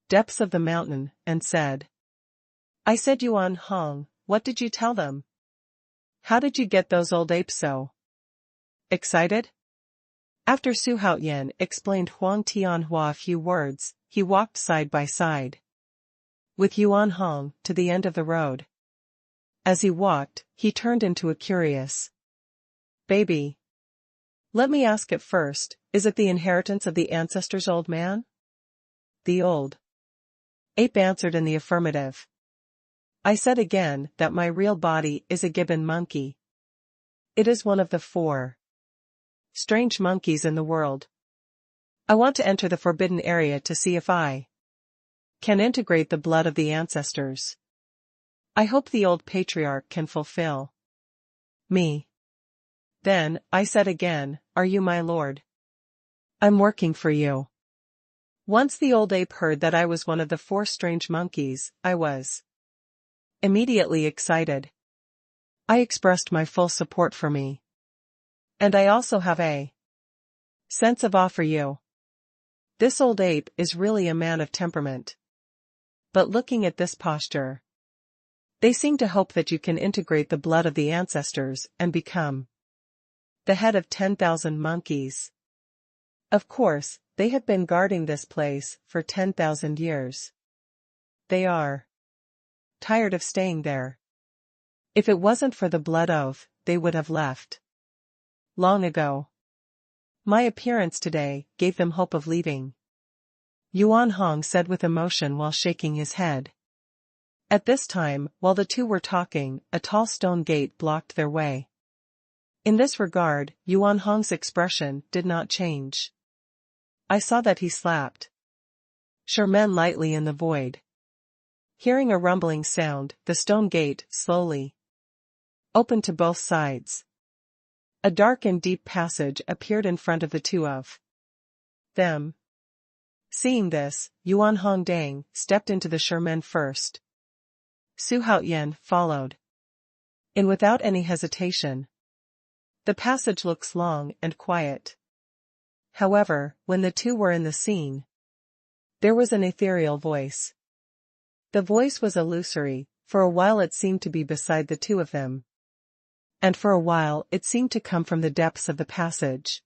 depths of the mountain, and said, I said Xuanhuan, what did you tell them? How did you get those old apes so excited? After Su Haoyan explained Huang Tianhua a few words, he walked side by side with Xuanhuan to the end of the road. As he walked, he turned into a curious baby. Let me ask it first, is it the inheritance of the ancestors, old man? The old ape answered in the affirmative. I said again that my real body is a gibbon monkey. It is one of the 4 strange monkeys in the world. I want to enter the forbidden area to see if I can integrate the blood of the ancestors. I hope the old patriarch can fulfill me. Then, I said again, are you my lord? I'm working for you. Once the old ape heard that I was one of the 4 strange monkeys, I was immediately excited. I expressed my full support for me. And I also have a sense of awe for you. This old ape is really a man of temperament. But looking at this posture, they seem to hope that you can integrate the blood of the ancestors and become the head of 10,000 monkeys. Of course, they have been guarding this place for 10,000 years. They are tired of staying there. If it wasn't for the blood oath, they would have left long ago. My appearance today gave them hope of leaving. Xuanhuan said with emotion while shaking his head. At this time, while the two were talking, a tall stone gate blocked their way. In this regard, Xuanhuan's expression did not change. I saw that he slapped Sherman lightly in the void. Hearing a rumbling sound, the stone gate slowly opened to both sides. A dark and deep passage appeared in front of the 2 of them. Seeing this, Xuanhuan Dang stepped into the Sherman first. Su Haoyan followed. And without any hesitation. The passage looks long and quiet. However, when the 2 were in the scene, there was an ethereal voice. The voice was illusory, for a while it seemed to be beside the 2 of them. And for a while it seemed to come from the depths of the passage.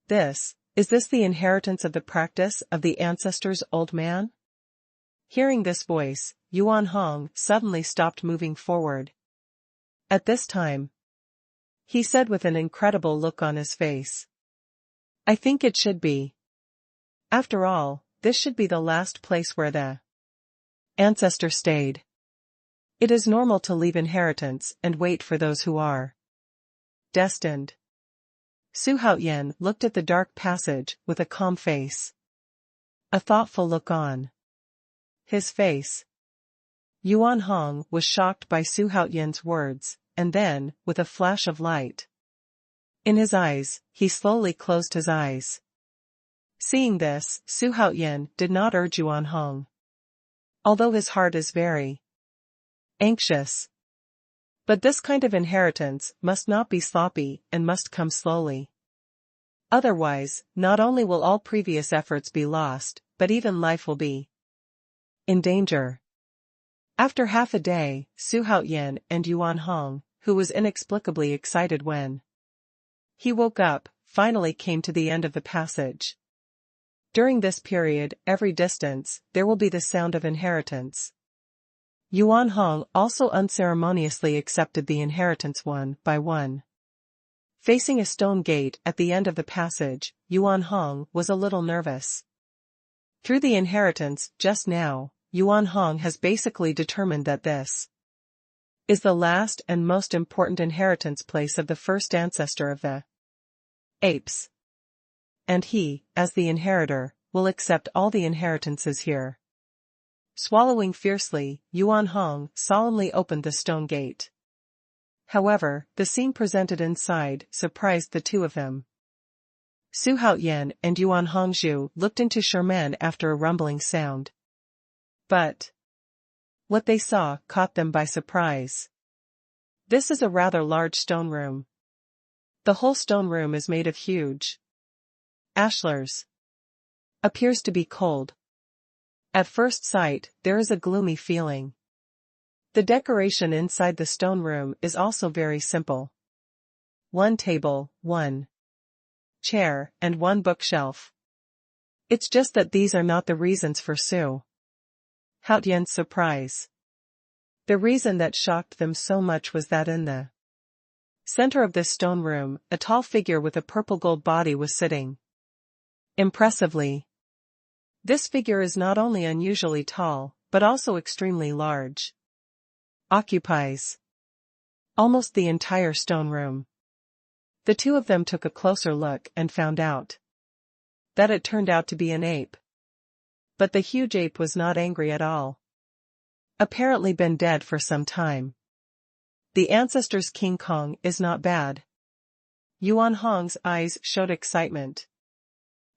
Is this the inheritance of the practice of the ancestors, old man? Hearing this voice, Xuanhuan suddenly stopped moving forward. At this time, he said with an incredible look on his face, I think it should be. After all, this should be the last place where the ancestor stayed. It is normal to leave inheritance and wait for those who are destined. Su Haoyan looked at the dark passage with a calm face. A thoughtful look on his face. Xuanhuan was shocked by Su Haoyan's words, and then, with a flash of light in his eyes, he slowly closed his eyes. Seeing this, Su Haoyan did not urge Xuanhuan, although his heart is very anxious. But this kind of inheritance must not be sloppy and must come slowly. Otherwise, not only will all previous efforts be lost, but even life will be in danger. After half a day, Xuanhuan and Xuanhong, who was inexplicably excited when he woke up, finally came to the end of the passage. During this period, every distance, there will be the sound of inheritance. Xuanhong also unceremoniously accepted the inheritance one by one. Facing a stone gate at the end of the passage, Xuanhong was a little nervous. Through the inheritance, just now, Xuanhong has basically determined that this is the last and most important inheritance place of the first ancestor of the apes. And he, as the inheritor, will accept all the inheritances here. Swallowing fiercely, Xuanhong solemnly opened the stone gate. However, the scene presented inside surprised the two of them. Xuanhuan and Xuanhongzhu looked into Sherman after a rumbling sound. But what they saw caught them by surprise. This is a rather large stone room. The whole stone room is made of huge ashlars. Appears to be cold. At first sight, there is a gloomy feeling. The decoration inside the stone room is also very simple. One table, one chair, and one bookshelf. It's just that these are not the reasons for Xuanhuan's surprise. The reason that shocked them so much was that in the center of this stone room, a tall figure with a purple-gold body was sitting. Impressively. This figure is not only unusually tall, but also extremely large. Occupies almost the entire stone room. The two of them took a closer look and found out that it turned out to be an ape. But the huge ape was not angry at all. Apparently been dead for some time. The ancestor's King Kong is not bad. Xuanhong's eyes showed excitement.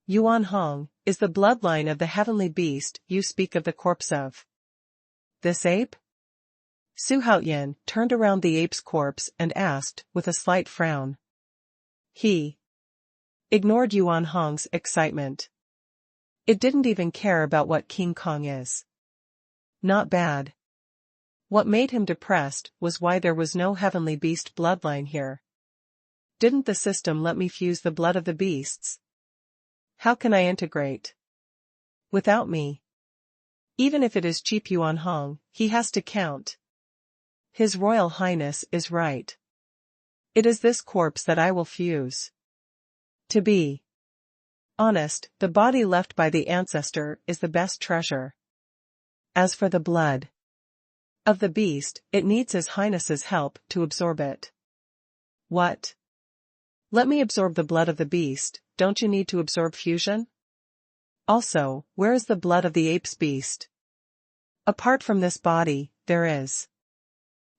Xuanhong, is the bloodline of the heavenly beast you speak of the corpse of this ape? Xuanhuan turned around the ape's corpse and asked with a slight frown. He ignored Xuanhong's excitement. It didn't even care about what King Kong is. Not bad. What made him depressed was why there was no heavenly beast bloodline here. Didn't the system let me fuse the blood of the beasts? How can I integrate without me? Even if it is cheap Xuanhong, he has to count. His Royal Highness is right. It is this corpse that I will fuse. To be honest, the body left by the ancestor is the best treasure. As for the blood of the beast, it needs His Highness's help to absorb it. What? Let me absorb the blood of the beast, don't you need to absorb fusion? Also, where is the blood of the ape's beast? Apart from this body, there is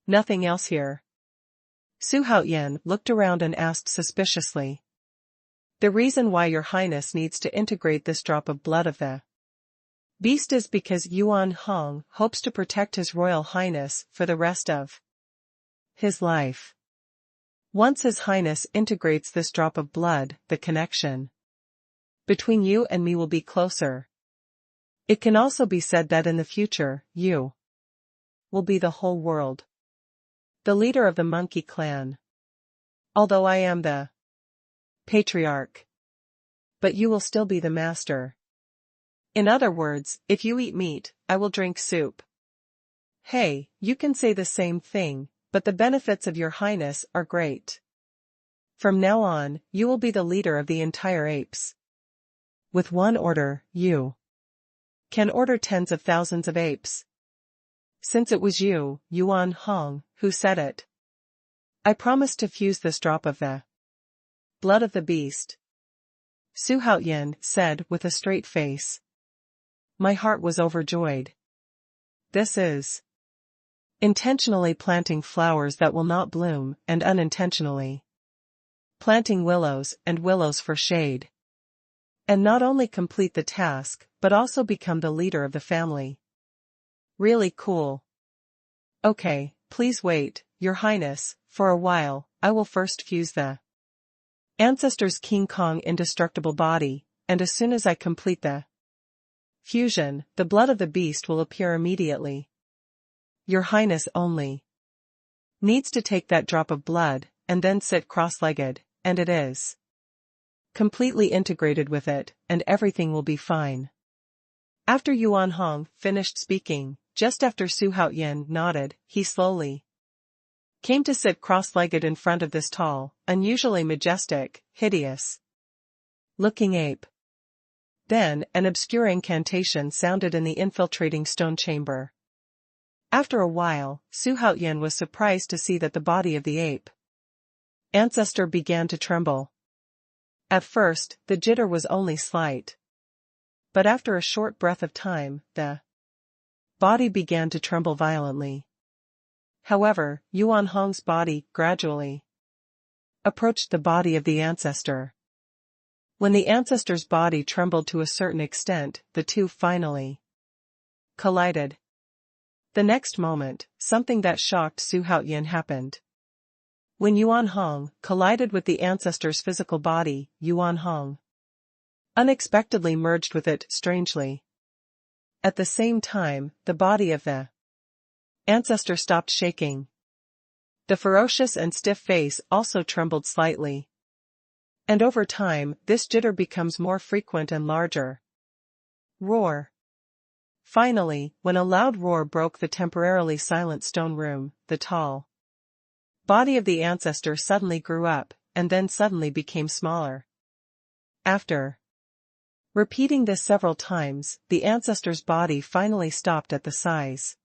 nothing else here. Xuanhuan looked around and asked suspiciously. The reason why your highness needs to integrate this drop of blood of the beast is because Xuanhong hopes to protect his royal highness for the rest of his life. Once his highness integrates this drop of blood, the connection between you and me will be closer. It can also be said that in the future, you will be the whole world. The leader of the monkey clan. Although I am the patriarch. But you will still be the master. In other words, if you eat meat, I will drink soup. Hey, you can say the same thing, but the benefits of your highness are great. From now on, you will be the leader of the entire apes. With one order, you can order tens of thousands of apes. Since it was you, Xuanhong, who said it. I promise to fuse this drop of the blood of the beast. Xuanhuan said with a straight face. My heart was overjoyed. This is intentionally planting flowers that will not bloom and unintentionally planting willows and willows for shade. And not only complete the task, but also become the leader of the family. Really cool. Okay, please wait, Your Highness, for a while, I will first fuse the ancestor's King Kong indestructible body, and as soon as I complete the fusion, the blood of the beast will appear immediately. Your Highness only needs to take that drop of blood, and then sit cross-legged, and it is completely integrated with it, and everything will be fine. After Xuanhuan finished speaking, just after Xuanhuan nodded, he slowly came to sit cross-legged in front of this tall, unusually majestic, hideous-looking ape. Then, an obscure incantation sounded in the infiltrating stone chamber. After a while, Xuanhuan was surprised to see that the body of the ape ancestor began to tremble. At first, the jitter was only slight. But after a short breath of time, the body began to tremble violently. However, Xuanhuang's body gradually approached the body of the ancestor. When the ancestor's body trembled to a certain extent, the two finally collided. The next moment, something that shocked Xuanhuan happened. When Xuanhuang collided with the ancestor's physical body, Xuanhuang unexpectedly merged with it strangely. At the same time, the body of the ancestor stopped shaking. The ferocious and stiff face also trembled slightly. And over time, this jitter becomes more frequent and larger. Roar. Finally, when a loud roar broke the temporarily silent stone room, the tall body of the ancestor suddenly grew up, and then suddenly became smaller. After repeating this several times, the ancestor's body finally stopped at the size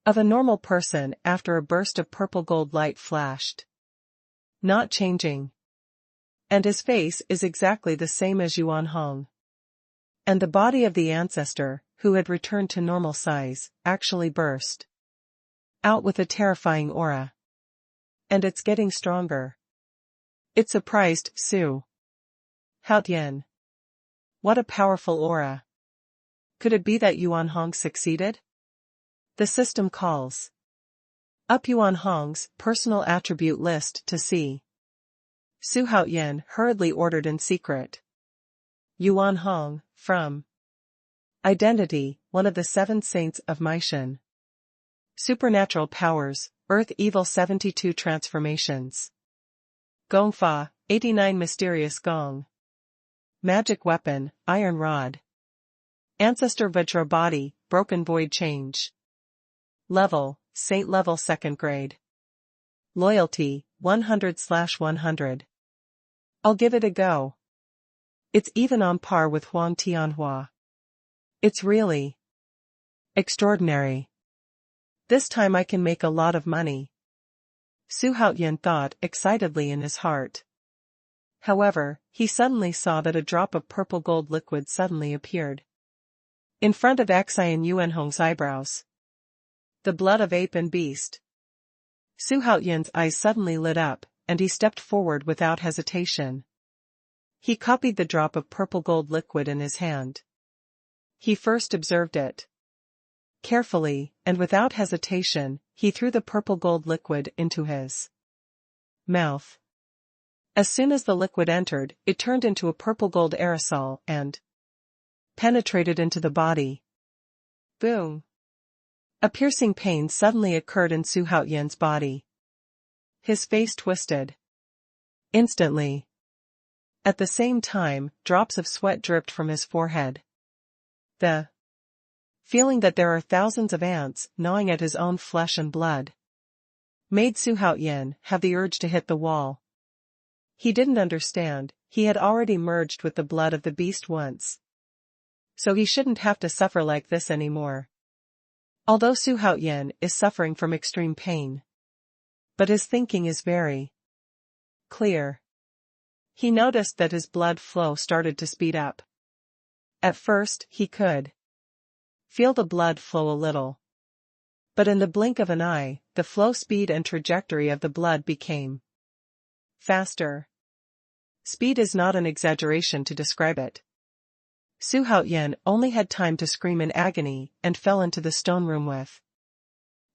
of a normal person after a burst of purple gold light flashed. Not changing. And his face is exactly the same as Xuanhuang. And the body of the ancestor, who had returned to normal size, actually burst out with a terrifying aura. And it's getting stronger. It surprised Xuanhuan. What a powerful aura. Could it be that Xuanhuang succeeded? The system calls up Xuanhuang's personal attribute list to see. Xuanhuan hurriedly ordered in secret. Xuanhuang, from identity, one of the 7 saints of Meishan. Supernatural powers, Earth Evil 72 transformations. Gongfa, 89 mysterious gong. Magic weapon, iron rod. Ancestor Vajra body, broken void change. Level, saint level 2nd grade. Loyalty, 100/100. I'll give it a go. It's even on par with Huang Tianhua. It's really extraordinary. This time I can make a lot of money. Xuanhuan thought excitedly in his heart. However, he suddenly saw that a drop of purple gold liquid suddenly appeared in front of Xian Yuanhong's eyebrows. The blood of ape and beast. Xuanhuan's eyes suddenly lit up, and he stepped forward without hesitation. He copied the drop of purple gold liquid in his hand. He first observed it carefully, and without hesitation, he threw the purple gold liquid into his mouth. As soon as the liquid entered, it turned into a purple gold aerosol and penetrated into the body. Boom! A piercing pain suddenly occurred in Xuanhuan's body. His face twisted instantly. At the same time, drops of sweat dripped from his forehead. The feeling that there are thousands of ants gnawing at his own flesh and blood made Xuanhuan have the urge to hit the wall. He didn't understand, he had already merged with the blood of the beast once. So he shouldn't have to suffer like this anymore. Although Xuanhuan is suffering from extreme pain. But his thinking is very clear. He noticed that his blood flow started to speed up. At first, he could feel the blood flow a little. But in the blink of an eye, the flow speed and trajectory of the blood became faster. Speed is not an exaggeration to describe it. Xuanhuan only had time to scream in agony and fell into the stone room with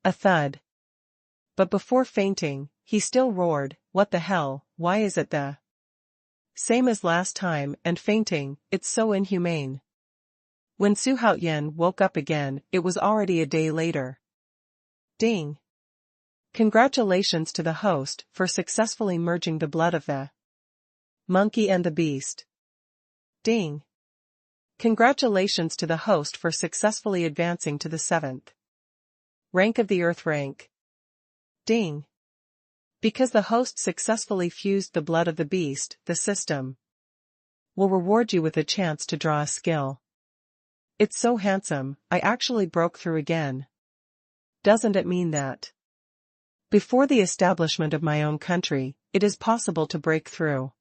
a thud. But before fainting, he still roared, "What the hell, why is it the same as last time and fainting, it's so inhumane." When Xuanhuan woke up again, it was already a day later. Ding! Congratulations to the host for successfully merging the blood of the monkey and the beast. Ding! Congratulations to the host for successfully advancing to the 7th rank of the Earth rank. Ding! Because the host successfully fused the blood of the beast, the system will reward you with a chance to draw a skill. It's so handsome, I actually broke through again. Doesn't it mean that before the establishment of my own country, it is possible to break through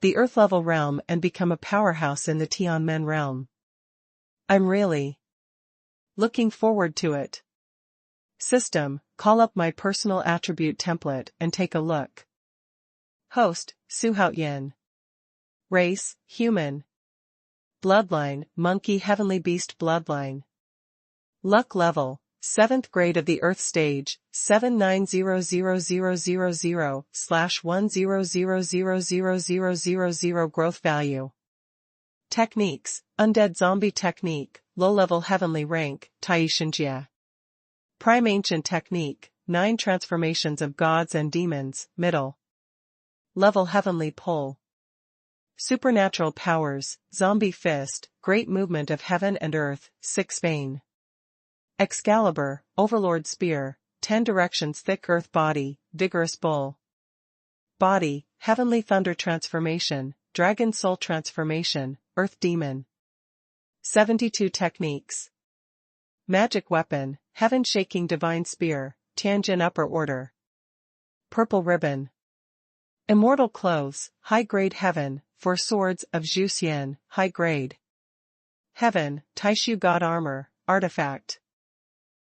the Earth-level realm and become a powerhouse in the Tianmen realm? I'm really looking forward to it. System, call up my personal attribute template and take a look. Host, Xuanhuan. Race, human. Bloodline, monkey heavenly beast bloodline. Luck level, 7th grade of the Earth stage, 790000/100000000 growth value. Techniques, undead zombie technique, low-level heavenly rank, Taishinjia. Prime ancient technique, 9 transformations of gods and demons, middle level heavenly pole. Supernatural powers, zombie fist, great movement of heaven and earth, 6 vein. Excalibur, overlord spear, 10 directions thick earth body, vigorous bull. Body, heavenly thunder transformation, dragon soul transformation, earth demon. 72 techniques. Magic weapon, heaven shaking divine spear, Tianjin upper order. Purple ribbon. Immortal clothes, high grade heaven, 4 swords of Xuxian, high grade. Heaven, Taishu god armor, artifact.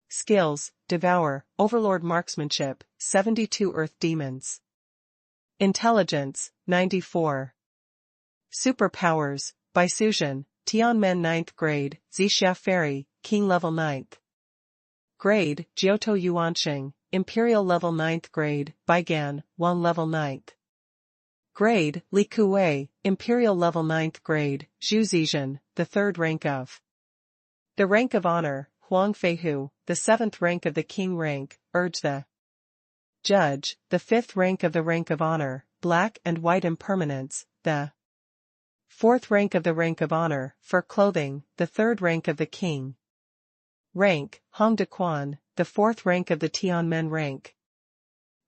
Skills, devour, overlord marksmanship, 72 earth demons. Intelligence, 94. Superpowers, Baisujian, Tianmen 9th grade, Zixia fairy, king level 9th grade, Jiutou Yuanxing, imperial level 9th grade, Baigan, Wang level 9th grade, Li Kuwei, imperial level 9th grade, Zhu Zijian, the 3rd rank of the rank of honor, Huang Feihu, the 7th rank of the king rank, Urge the judge, the 5th rank of the rank of honor, black and white impermanence, the 4th rank of the rank of honor, fur clothing, the 3rd rank of the king rank, Hong De Quan, the 4th rank of the Tianmen rank.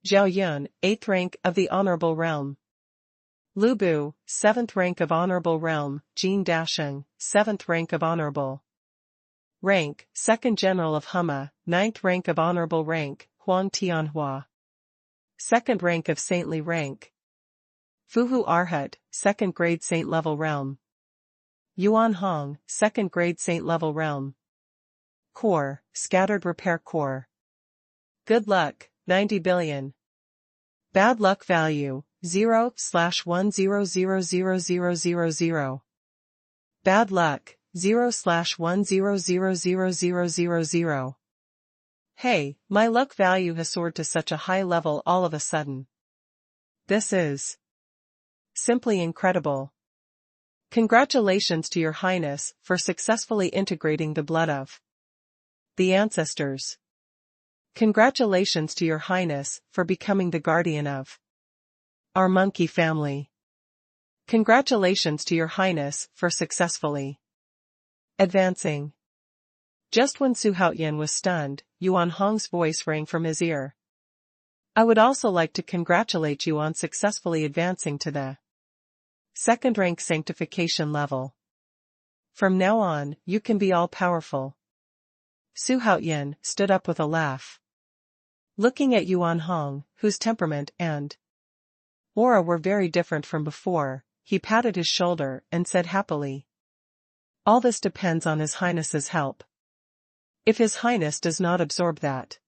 Zhao Yun, 8th rank of the honorable realm. Lu Bu, 7th rank of honorable realm, Jin Dasheng, 7th rank of honorable rank, 2nd general of Hema, 9th rank of honorable rank, Huang Tianhua. 2nd rank of saintly rank. Fuhu Arhat, 2nd grade saint level realm. Yuan Hong, 2nd grade saint level realm. Core, scattered repair core. Good luck, 90 billion. Bad luck value, 0/1000000. Bad luck, 0/1000000. Hey, my luck value has soared to such a high level all of a sudden. This is simply incredible. Congratulations to Your Highness for successfully integrating the blood of the ancestors. Congratulations to Your Highness for becoming the guardian of our monkey family. Congratulations to Your Highness for successfully advancing. Just when Xuanhuan was stunned, Yuan Hong's voice rang from his ear. I would also like to congratulate you on successfully advancing to the 2nd rank sanctification level. From now on, you can be all-powerful. Xuanhuan stood up with a laugh. Looking at Yuan Hong, whose temperament and aura were very different from before, he patted his shoulder and said happily, all this depends on His Highness's help. If His Highness does not absorb that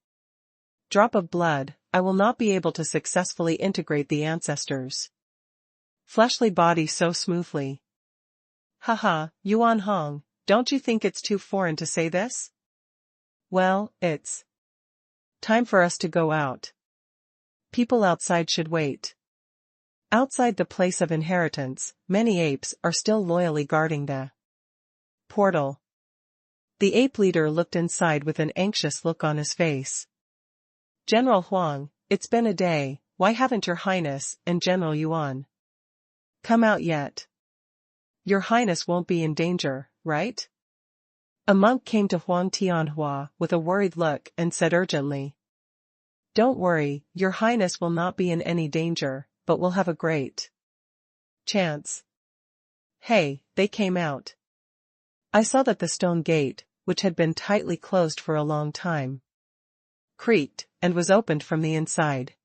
drop of blood, I will not be able to successfully integrate the ancestors' fleshly body so smoothly. Haha, Yuan Hong, don't you think it's too foreign to say this? Well, it's Time for us to go out. People outside should wait. Outside the place of inheritance, many apes are still loyally guarding the portal. The ape leader looked inside with an anxious look on his face. General Huang, it's been a day, why haven't Your Highness and General Yuan come out yet? Your Highness won't be in danger, right? A monk came to Huang Tianhua with a worried look and said urgently. Don't worry, Your Highness will not be in any danger, but we'll have a great chance. Hey, they came out. I saw that the stone gate, which had been tightly closed for a long time, creaked, and was opened from the inside.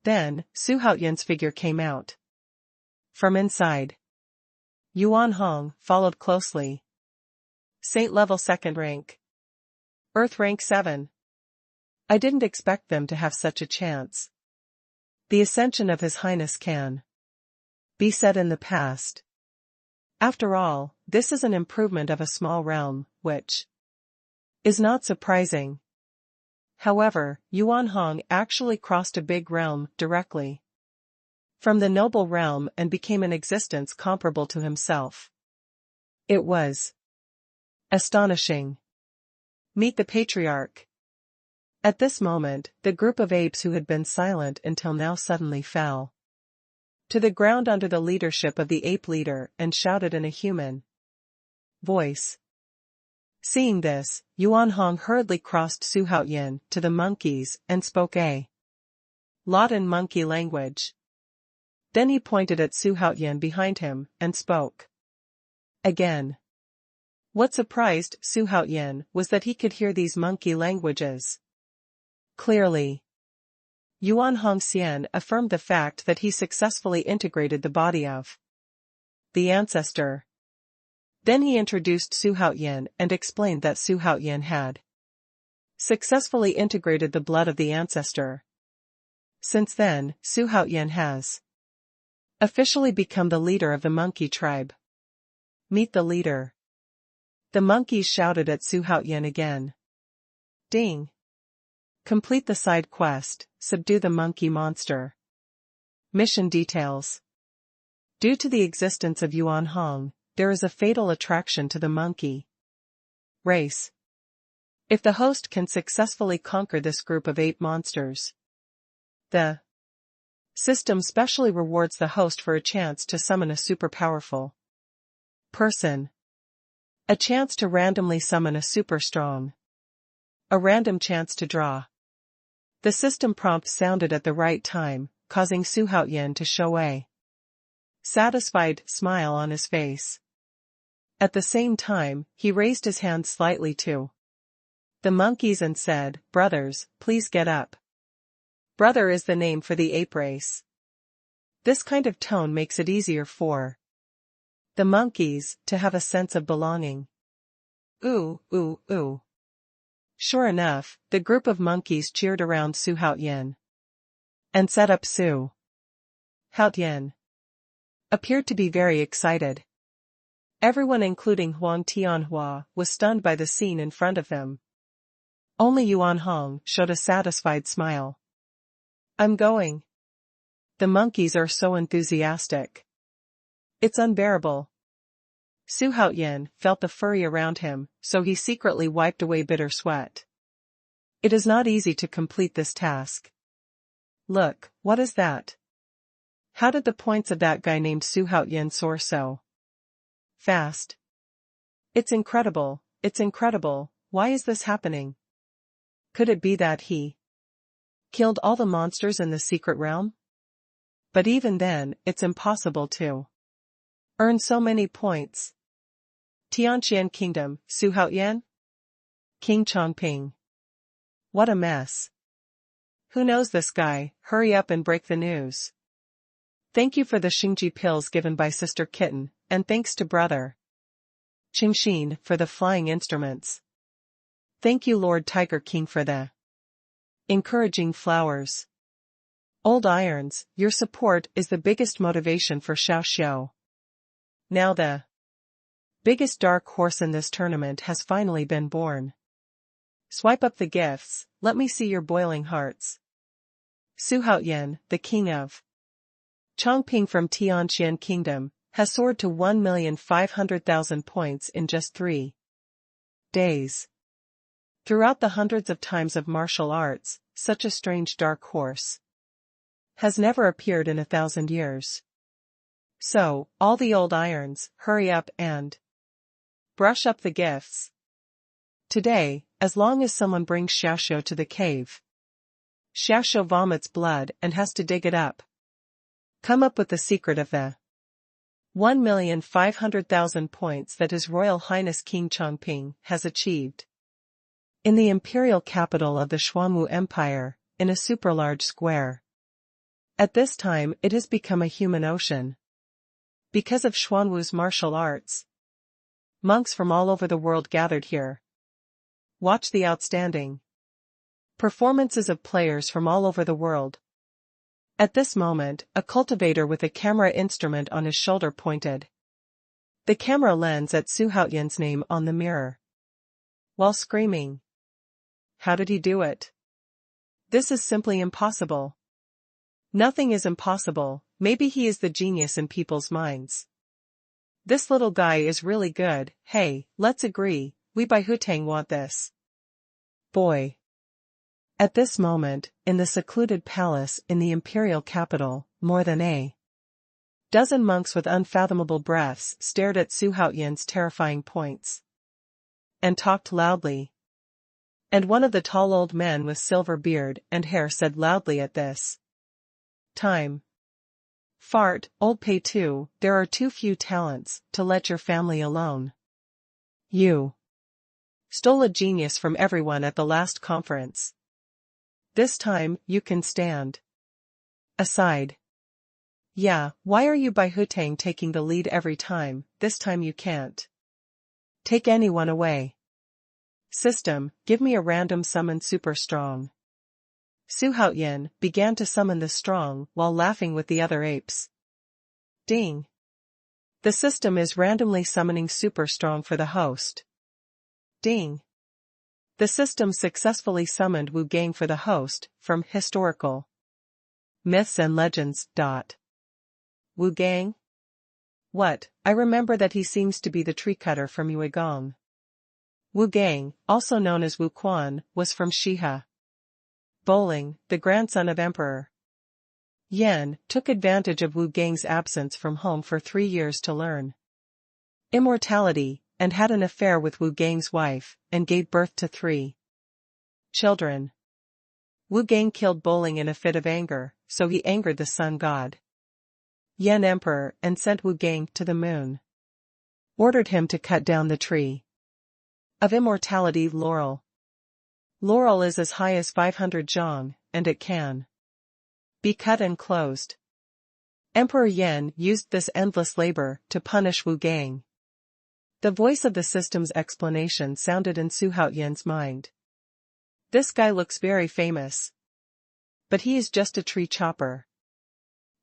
Then, Su Haoyan's figure came out. From inside. Yuan Hong followed closely. Saint level 2nd rank. Earth rank 7. I didn't expect them to have such a chance. The ascension of His Highness can be said in the past. After all, this is an improvement of a small realm, which is not surprising. However, Yuan Hong actually crossed a big realm directly from the noble realm and became an existence comparable to himself. It was astonishing. Meet the patriarch. At this moment, the group of apes who had been silent until now suddenly fell to the ground under the leadership of the ape leader and shouted in a human voice. Seeing this, Yuan Hong hurriedly crossed Su Haoyan to the monkeys and spoke a lot in monkey language. Then he pointed at Su Haoyan behind him and spoke again. What surprised Su Haoyan was that he could hear these monkey languages clearly. Yuan Hongxian affirmed the fact that he successfully integrated the body of the ancestor. Then he introduced Su Haoyan and explained that Su Haoyan had successfully integrated the blood of the ancestor. Since then, Su Haoyan has officially become the leader of the monkey tribe. Meet the leader. The monkeys shouted at Su Haoyan again. Ding. Complete the side quest, subdue the monkey monster. Mission details. Due to the existence of Yuan Hong, there is a fatal attraction to the monkey race. If the host can successfully conquer this group of ape monsters, the system specially rewards the host for a chance to summon a super powerful person. A chance to randomly summon a super strong. A random chance to draw. The system prompt sounded at the right time, causing Su Haoyan to show a satisfied smile on his face. At the same time, he raised his hand slightly to the monkeys and said, Brothers, please get up. Brother is the name for the ape race. This kind of tone makes it easier for the monkeys to have a sense of belonging. Ooh, ooh, ooh. Sure enough, the group of monkeys cheered around Su Haoyan and set up Su Haoyan. Appeared to be very excited. Everyone including Huang Tianhua was stunned by the scene in front of them. Only Yuan Hong showed a satisfied smile. I'm going. The monkeys are so enthusiastic. It's unbearable. Su Haoyan felt the fury around him, so he secretly wiped away bitter sweat. It is not easy to complete this task. Look, what is that? How did the points of that guy named Su Haoyan soar so fast? It's incredible, why is this happening? Could it be that he killed all the monsters in the secret realm? But even then, it's impossible to earn so many points. Tianqian Kingdom, Su Haoyan? King Chongping. What a mess. Who knows this guy? Hurry up and break the news. Thank you for the Xingji pills given by Sister Kitten, and thanks to Brother Qingxin for the flying instruments. Thank you Lord Tiger King for the encouraging flowers. Old Irons, your support is the biggest motivation for Xiao Xiao. Now the biggest dark horse in this tournament has finally been born. Swipe up the gifts, let me see your boiling hearts. Xuanhuan, the king of Chongping from Tianqian Kingdom, has soared to 1,500,000 points in just 3 days. Throughout the hundreds of times of martial arts, such a strange dark horse has never appeared in 1,000 years. So, all the old irons, hurry up and brush up the gifts. Today, as long as someone brings Xiaoshu to the cave, Xiaoshu vomits blood and has to dig it up. Come up with the secret of the 1,500,000 points that His Royal Highness King Chongping has achieved. In the imperial capital of the Xuanwu Empire, in a super-large square. At this time it has become a human ocean. Because of Xuanwu's martial arts, monks from all over the world gathered here. Watch the outstanding performances of players from all over the world. At this moment, a cultivator with a camera instrument on his shoulder pointed the camera lens at Xuanhuan's name on the mirror, while screaming, "How did he do it? This is simply impossible. Nothing is impossible, maybe he is the genius in people's minds. This little guy is really good, hey, let's agree, we by Hutang want this boy." At this moment, in the secluded palace in the imperial capital, more than a dozen monks with unfathomable breaths stared at Xuanhuan's terrifying points and talked loudly. And one of the tall old men with silver beard and hair said loudly at this time, "Fart, old pay too, there are too few talents to let your family alone. You stole a genius from everyone at the last conference. This time, you can stand aside. Yeah, why are you by Hutang taking the lead every time, this time you can't take anyone away. System, give me a random summon super strong." Xuanhuan began to summon the strong while laughing with the other apes. Ding. The system is randomly summoning super strong for the host. Ding. The system successfully summoned Wu Gang for the host, from Historical Myths and Legends. Wu Gang? What, I remember that he seems to be the tree cutter from Yuegong. Wu Gang, also known as Wu Quan, was from Shiha Bowling, the grandson of Emperor Yan, took advantage of Wu Gang's absence from home for 3 years to learn immortality, and had an affair with Wu Gang's wife, and gave birth to 3 children. Wu Gang killed Bowling in a fit of anger, so he angered the sun god Yan Emperor and sent Wu Gang to the moon. Ordered him to cut down the tree of immortality laurel. Laurel is as high as 500 zhang, and it can be cut and closed. Emperor Yan used this endless labor to punish Wu Gang. The voice of the system's explanation sounded in Xuanhuan's mind. This guy looks very famous. But he is just a tree chopper.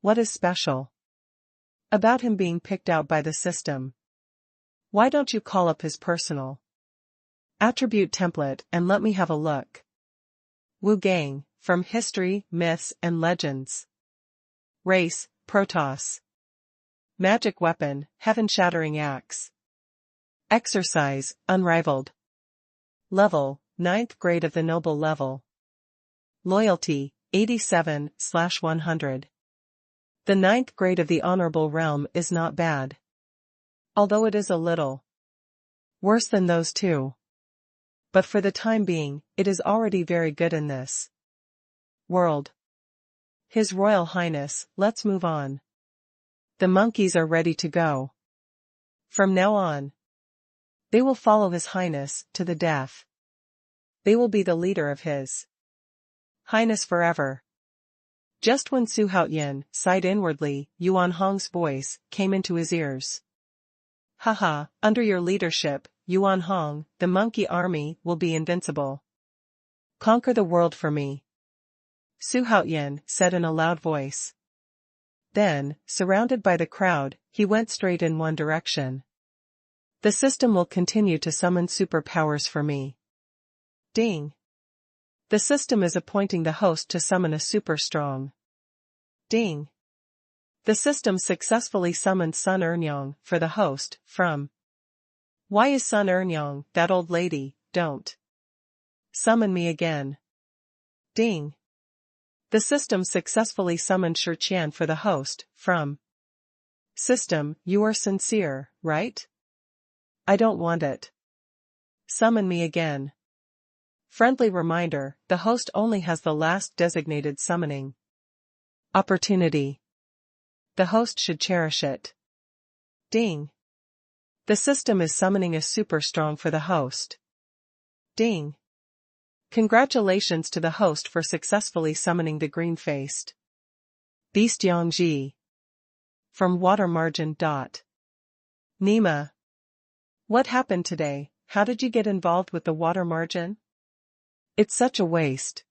What is special about him being picked out by the system? Why don't you call up his personal attribute template and let me have a look? Wu Gang, from History, Myths and Legends. Race, Protoss. Magic weapon, heaven-shattering axe. Exercise, unrivaled. Level, 9th grade of the noble level. Loyalty, 87/100. The 9th grade of the honorable realm is not bad. Although it is a little worse than those two. But for the time being, it is already very good in this world. His Royal Highness, let's move on. The monkeys are ready to go. From now on, they will follow His Highness to the death. They will be the leader of His Highness forever. Just when Xuanhuan sighed inwardly, Yuan Hong's voice came into his ears. Haha, under your leadership, Yuan Hong, the monkey army will be invincible. Conquer the world for me. Xuanhuan said in a loud voice. Then, surrounded by the crowd, he went straight in one direction. The system will continue to summon superpowers for me. Ding. The system is appointing the host to summon a super strong. Ding. The system successfully summoned Sun Ernyang for the host, from. Why is Sun Ernyang, that old lady, don't summon me again. Ding. The system successfully summoned Shiqian for the host, from. System, you are sincere, right? I don't want it. Summon me again. Friendly reminder, the host only has the last designated summoning opportunity. The host should cherish it. Ding. The system is summoning a super strong for the host. Ding. Congratulations to the host for successfully summoning the green-faced beast Yangji. From water margin. Nima. What happened today? How did you get involved with the water margin? It's such a waste.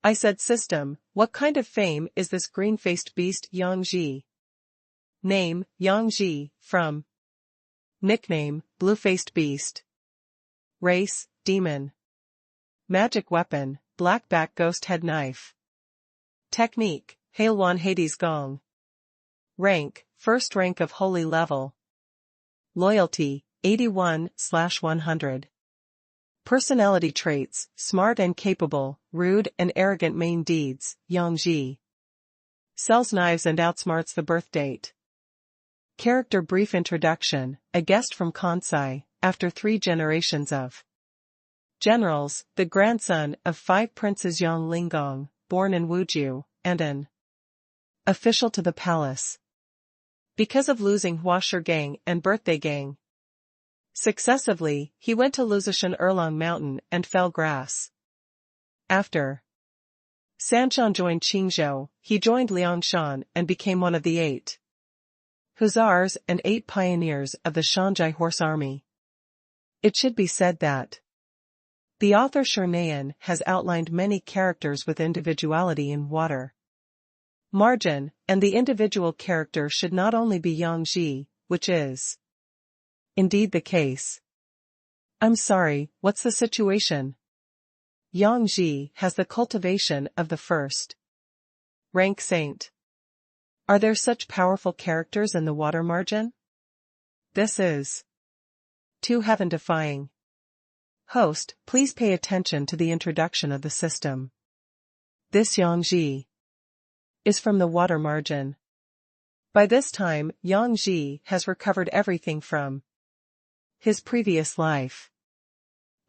I said, system, what kind of fame is this green-faced beast Yangji? Name, Yangji, from. Nickname, blue-faced beast. Race, demon. Magic weapon, blackback ghost head knife. Technique, Hailwan Hades gong. Rank, first rank of holy level. Loyalty, 81/100. Personality traits, smart and capable, rude and arrogant main deeds, Yangji. Sells knives and outsmarts the birth date. Character brief introduction, a guest from Kansai, after 3 generations of generals, the grandson of 5 princes Yang Linggong, born in Wuju, and an official to the palace. Because of losing Hua Gang and Birthday Gang successively, he went to Luzishan Erlang Mountain and fell grass. After Sanshan joined Qingzhou, he joined Liangshan and became one of the 8 hussars and 8 pioneers of the Shanzhai Horse Army. It should be said that the author Xuanhuan has outlined many characters with individuality in water margin, and the individual character should not only be Yangji, which is indeed the case. I'm sorry, what's the situation? Yangji has the cultivation of the first rank saint. Are there such powerful characters in the water margin? This is too heaven-defying. Host, please pay attention to the introduction of the system. This Yangji is from the water margin. By this time, Yangji has recovered everything from his previous life,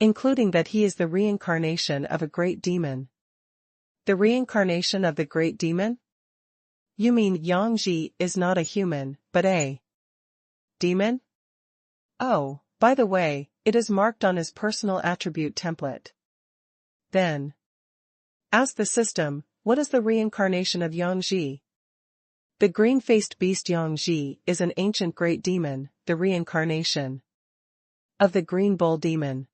including that he is the reincarnation of a great demon. The reincarnation of the great demon? You mean Yangji is not a human, but a demon? Oh, by the way, it is marked on his personal attribute template. Then ask the system, what is the reincarnation of Yangji? The green-faced beast Yangji is an ancient great demon, the reincarnation of the green bull demon.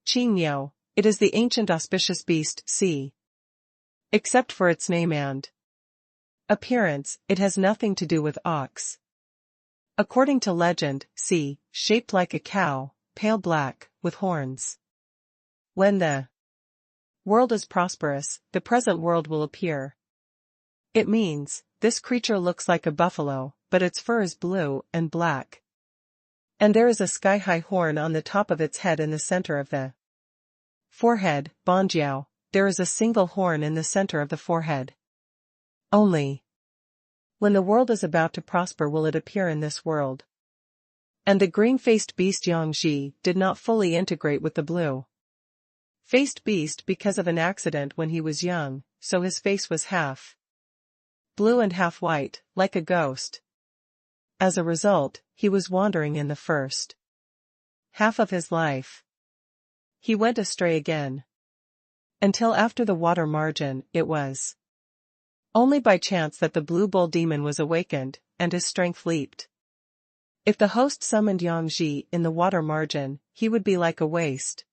Qingyao, it is the ancient auspicious beast, see. Except for its name and appearance, it has nothing to do with ox. According to legend, see, shaped like a cow, pale black, with horns. When the world is prosperous, the present world will appear. It means, this creature looks like a buffalo, but its fur is blue and black. And there is a sky-high horn on the top of its head in the center of the forehead, Banjiao, there is a single horn in the center of the forehead. Only when the world is about to prosper will it appear in this world. And the green-faced beast Yangji did not fully integrate with the blue-faced beast because of an accident when he was young, so his face was half blue and half white, like a ghost. As a result, he was wandering in the first half of his life. He went astray again. Until after the water margin, it was only by chance that the blue bull demon was awakened, and his strength leaped. If the host summoned Yangji in the water margin, he would be like a waste.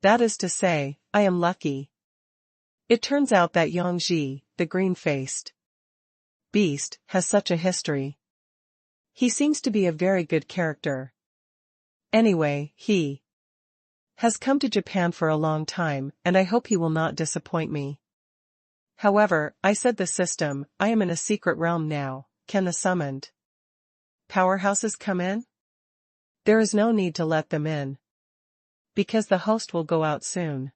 That is to say, I am lucky. It turns out that Yangji, the green-faced beast, has such a history. He seems to be a very good character. Anyway, he Has come to Japan for a long time, and I hope he will not disappoint me. However, I said the system, I am in a secret realm now. Can the summoned powerhouses come in? There is no need to let them in, because the host will go out soon.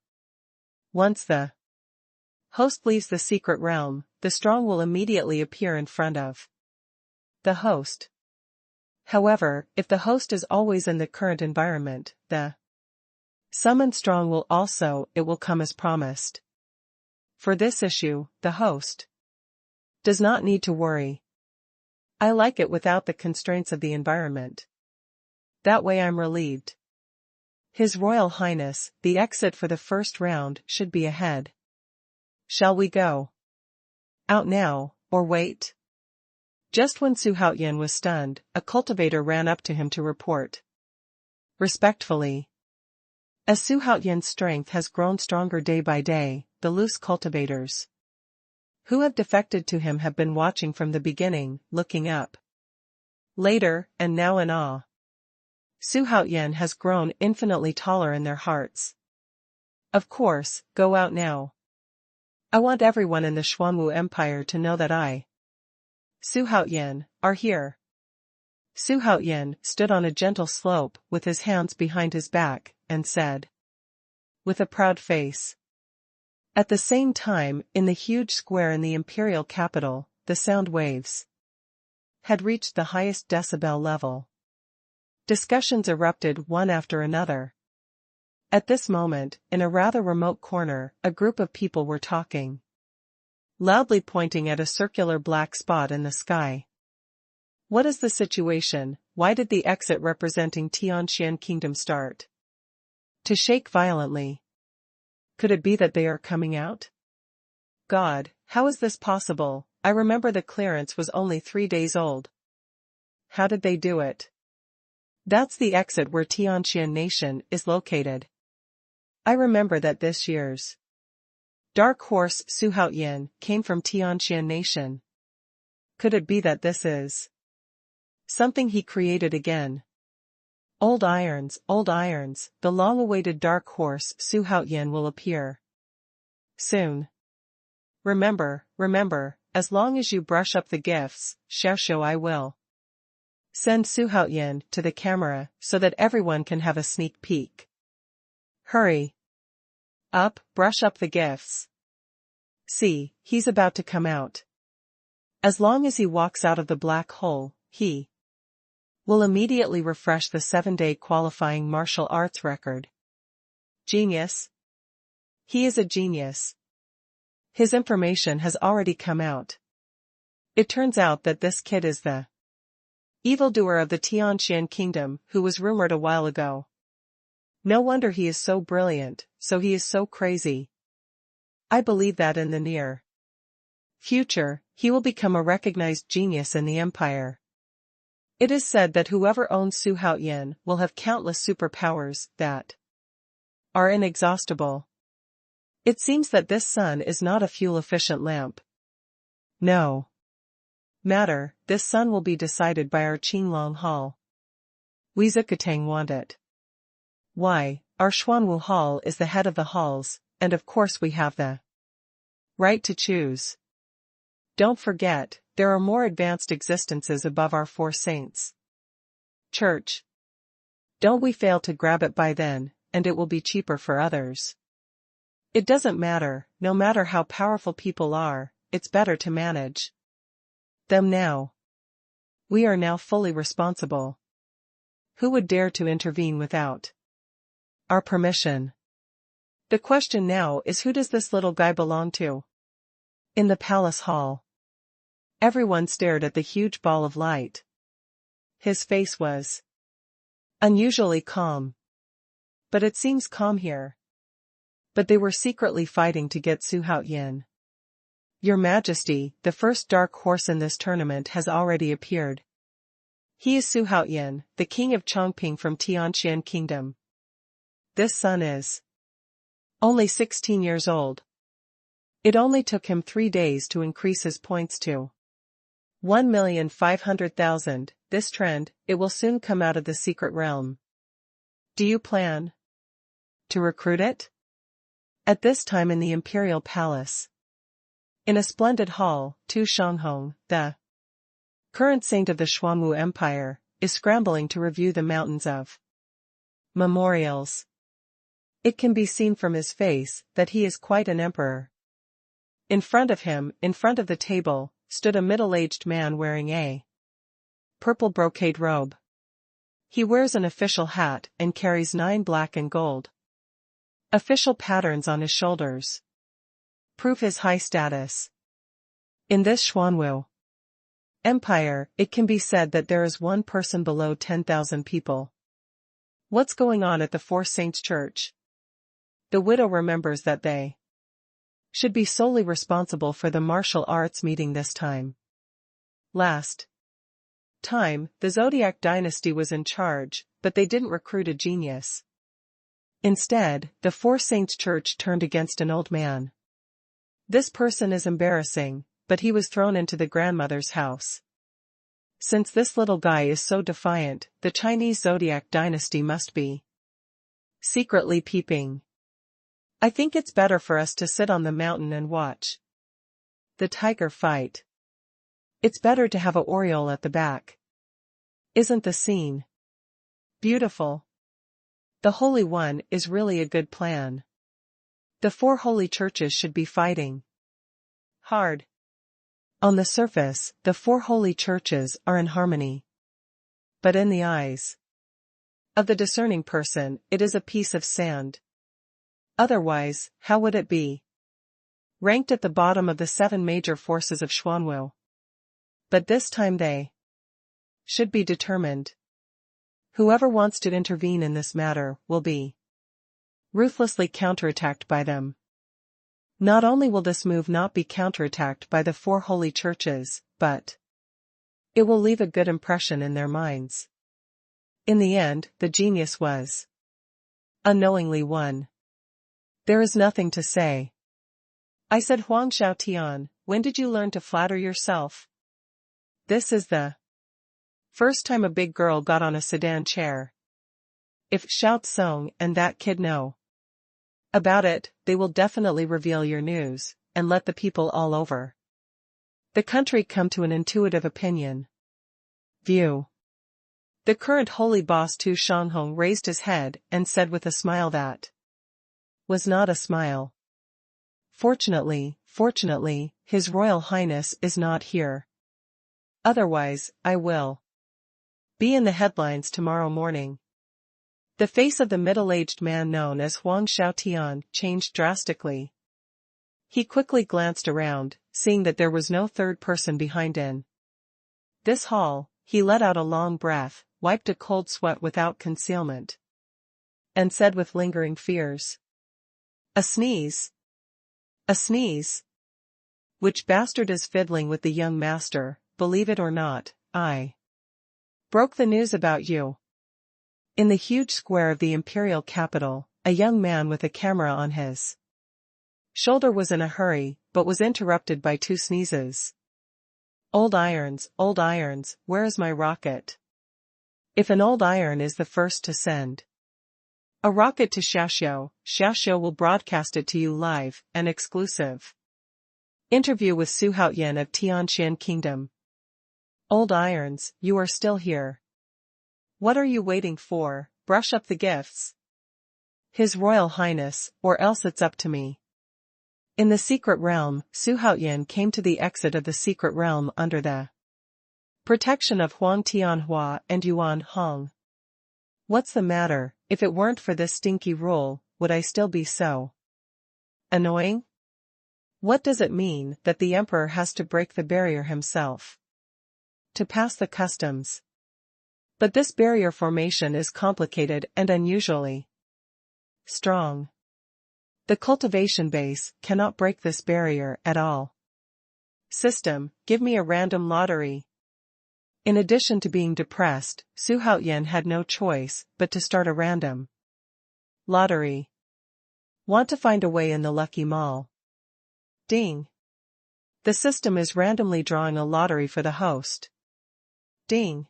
Once the host leaves the secret realm, the strong will immediately appear in front of the host. However, if the host is always in the current environment, the summoned strong will also, it will come as promised. For this issue, the host does not need to worry. I like it without the constraints of the environment. That way I'm relieved. His Royal Highness, the exit for the first round should be ahead. Shall we go out now, or wait? Just when Xuanhuan was stunned, a cultivator ran up to him to report. Respectfully. As Xuanhuan's strength has grown stronger day by day, the loose cultivators who have defected to him have been watching from the beginning, looking up later, and now in awe. Xuanhuan has grown infinitely taller in their hearts. Of course, go out now. I want everyone in the Xuanwu Empire to know that I, Xuanhuan, are here. Xuanhuan stood on a gentle slope with his hands behind his back, and said, with a proud face. At the same time, in the huge square in the imperial capital, the sound waves had reached the highest decibel level. Discussions erupted one after another. At this moment, in a rather remote corner, a group of people were talking, loudly pointing at a circular black spot in the sky. What is the situation? Why did the exit representing Tianxian Kingdom start to shake violently? Could it be that they are coming out? God, how is this possible? I remember the clearance was only 3 days old. How did they do it? That's the exit where Tianxian Nation is located. I remember that this year's dark horse Xuanhuan came from Tianxian Nation. Could it be that this is something he created again? Old irons, the long-awaited dark horse Xuanhuan will appear soon. Remember, as long as you brush up the gifts, Xiaoxiu I will send Xuanhuan to the camera so that everyone can have a sneak peek. Hurry up, brush up the gifts. See, he's about to come out. As long as he walks out of the black hole, he will immediately refresh the 7-day qualifying martial arts record. Genius. He is a genius. His information has already come out. It turns out that this kid is the evildoer of the Tianxian Kingdom who was rumored a while ago. No wonder he is so brilliant, so he is so crazy. I believe that in the near future, he will become a recognized genius in the empire. It is said that whoever owns Xuanhuan will have countless superpowers that are inexhaustible. It seems that this sun is not a fuel-efficient lamp. No matter, this sun will be decided by our Qinglong Hall. We Zukatang want it. Why, our Xuanwu Hall is the head of the halls, and of course we have the right to choose. Don't forget, there are more advanced existences above our 4 saints. Church. Don't we fail to grab it by then, and it will be cheaper for others. It doesn't matter, no matter how powerful people are, it's better to manage them now. We are now fully responsible. Who would dare to intervene without our permission? The question now is, who does this little guy belong to? In the palace hall, everyone stared at the huge ball of light. His face was unusually calm. But it seems calm here. But they were secretly fighting to get Xuanhuan. Your Majesty, the first dark horse in this tournament has already appeared. He is Xuanhuan, the king of Chongping from Tianxian Kingdom. This son is only 16 years old. It only took him 3 days to increase his points to 1,500,000. This trend, it will soon come out of the secret realm. Do you plan To recruit it? At this time in the imperial palace. In a splendid hall, Tu Xuanhuan, the current saint of the Xuanwu Empire, is scrambling to review the mountains of memorials. It can be seen from his face that he is quite an emperor. In front of him, in front of the table, stood a middle-aged man wearing a purple brocade robe. He wears an official hat and carries 9 black and gold official patterns on his shoulders. Prove his high status. In this Xuanwu Empire, it can be said that there is one person below 10,000 people. What's going on at the Four Saints Church? The widow remembers that they should be solely responsible for the martial arts meeting this time. Last time, the Zodiac dynasty was in charge, but they didn't recruit a genius. Instead, the Four Saints Church turned against an old man. This person is embarrassing, but he was thrown into the grandmother's house. Since this little guy is so defiant, the Chinese Zodiac dynasty must be secretly peeping. I think it's better for us to sit on the mountain and watch the tiger fight. It's better to have a oriole at the back. Isn't the scene beautiful? The Holy One is really a good plan. The 4 holy churches should be fighting hard. On the surface, the 4 holy churches are in harmony. But in the eyes of the discerning person, it is a piece of sand. Otherwise, how would it be? Ranked at the bottom of the 7 major forces of Xuanwu. But this time they should be determined. Whoever wants to intervene in this matter will be ruthlessly counterattacked by them. Not only will this move not be counterattacked by the 4 holy churches, but it will leave a good impression in their minds. In the end, the genius was unknowingly won. There is nothing to say. I said, Huang Xiaotian, when did you learn to flatter yourself? This is the first time a big girl got on a sedan chair. If Xiao Tsong and that kid know about it, they will definitely reveal your news, and let the people all over the country come to an intuitive opinion. View. The current holy boss Tu Shanghong raised his head and said with a smile that was not a smile. Fortunately, His Royal Highness is not here. Otherwise, I will be in the headlines tomorrow morning. The face of the middle-aged man known as Huang Xiaotian changed drastically. He quickly glanced around, seeing that there was no third person behind in this hall. He let out a long breath, wiped a cold sweat without concealment, and said with lingering fears, A sneeze. A sneeze. Which bastard is fiddling with the young master? Believe it or not, I broke the news about you. In the huge square of the imperial capital, a young man with a camera on his shoulder was in a hurry, but was interrupted by 2 sneezes. Old irons, where is my rocket? If an old iron is the first to send a rocket to Xiaoxiu will broadcast it to you live, an exclusive interview with Su Haoyan of Tianqian Kingdom. Old irons, you are still here. What are you waiting for? Brush up the gifts. His Royal Highness, or else it's up to me. In the secret realm, Su Haoyan came to the exit of the secret realm under the protection of Huang Tianhua and Yuan Hong. What's the matter? If it weren't for this stinky rule, would I still be so annoying? What does it mean that the emperor has to break the barrier himself to pass the customs? But this barrier formation is complicated and unusually strong. The cultivation base cannot break this barrier at all. System, give me a random lottery. In addition to being depressed, Su Haoyan had no choice but to start a random lottery. Want to find a way in the lucky mall. Ding. The system is randomly drawing a lottery for the host. Ding.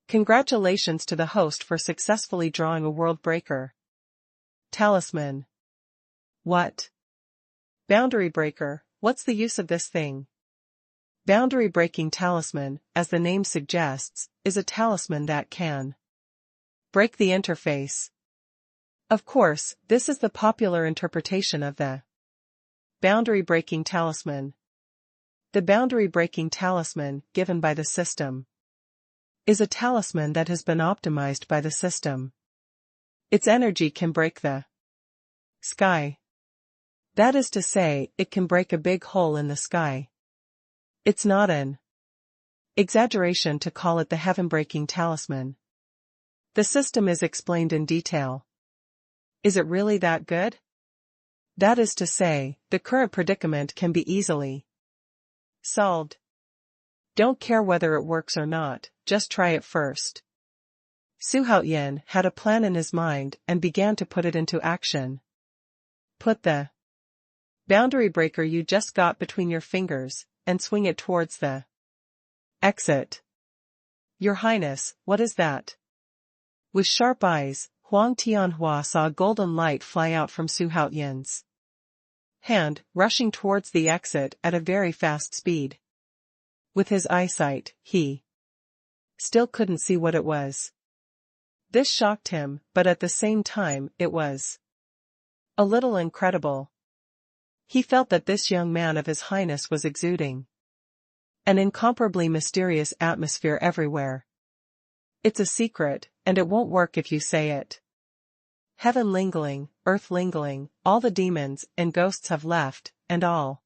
Congratulations to the host for successfully drawing a world breaker. Talisman. What? Boundary breaker, what's the use of this thing? Boundary breaking talisman, as the name suggests, is a talisman that can break the interface. Of course, this is the popular interpretation of the boundary breaking talisman. The boundary breaking talisman, given by the system, is a talisman that has been optimized by the system. Its energy can break the sky. That is to say, it can break a big hole in the sky. It's not an exaggeration to call it the heaven-breaking talisman. The system is explained in detail. Is it really that good? That is to say, the current predicament can be easily solved. Don't care whether it works or not, just try it first. Xuanhuan had a plan in his mind and began to put it into action. Put the boundary breaker you just got between your fingers, and swing it towards the exit. Your Highness, what is that? With sharp eyes, Tianwu saw a golden light fly out from Xuanhuan's hand, rushing towards the exit at a very fast speed. With his eyesight, he still couldn't see what it was. This shocked him, but at the same time, it was a little incredible. He felt that this young man of His Highness was exuding an incomparably mysterious atmosphere everywhere. It's a secret, and it won't work if you say it. Heaven lingling, earth lingling, all the demons and ghosts have left, and all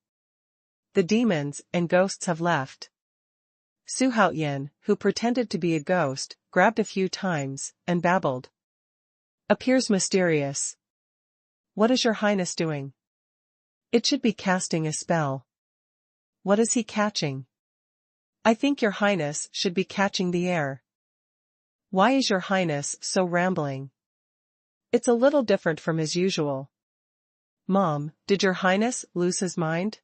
the demons and ghosts have left. Xuanhuan, who pretended to be a ghost, grabbed a few times, and babbled. Appears mysterious. What is your Highness doing? It should be casting a spell. What is he catching? I think your Highness should be catching the air. Why is your Highness so rambling? It's a little different from his usual. Mom, did your Highness lose his mind?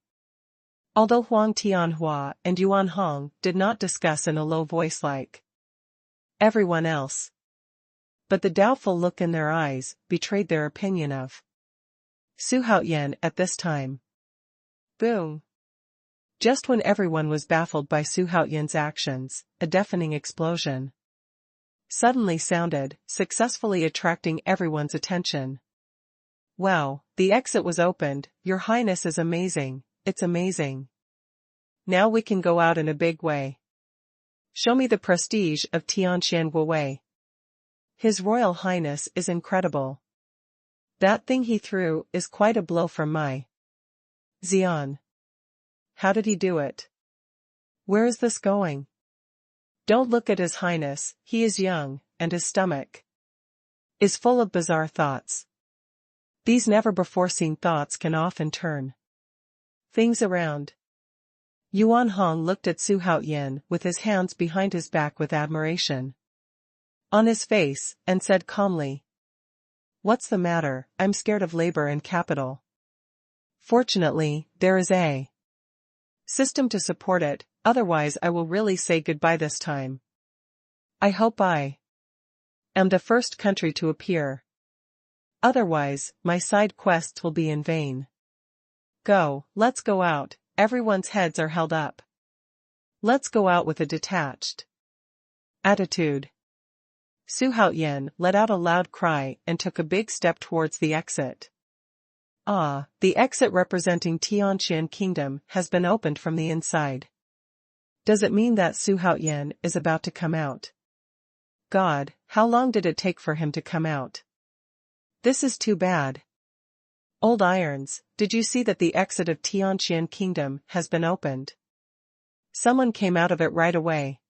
Although Huang Tianhua and Yuan Hong did not discuss in a low voice like everyone else. But the doubtful look in their eyes betrayed their opinion of Xuanhuan at this time. Boom! Just when everyone was baffled by Xuanhuan's actions, a deafening explosion suddenly sounded, successfully attracting everyone's attention. Wow, the exit was opened, Your Highness is amazing, it's amazing. Now we can go out in a big way. Show me the prestige of Tianwu. His Royal Highness is incredible. That thing he threw is quite a blow from my Xian. How did he do it? Where is this going? Don't look at His Highness, he is young, and his stomach is full of bizarre thoughts. These never-before-seen thoughts can often turn things around. Yuan Hong looked at Xuanhuan with his hands behind his back with admiration on his face, and said calmly, What's the matter? I'm scared of labor and capital. Fortunately, there is a system to support it, otherwise I will really say goodbye this time. I hope I am the first country to appear. Otherwise, my side quests will be in vain. Go, let's go out, everyone's heads are held up. Let's go out with a detached attitude. Xuanhuan let out a loud cry and took a big step towards the exit. Ah, the exit representing Tianqian Kingdom has been opened from the inside. Does it mean that Xuanhuan is about to come out? God, how long did it take for him to come out? This is too bad. Old Irons, did you see that the exit of Tianqian Kingdom has been opened? Someone came out of it right away.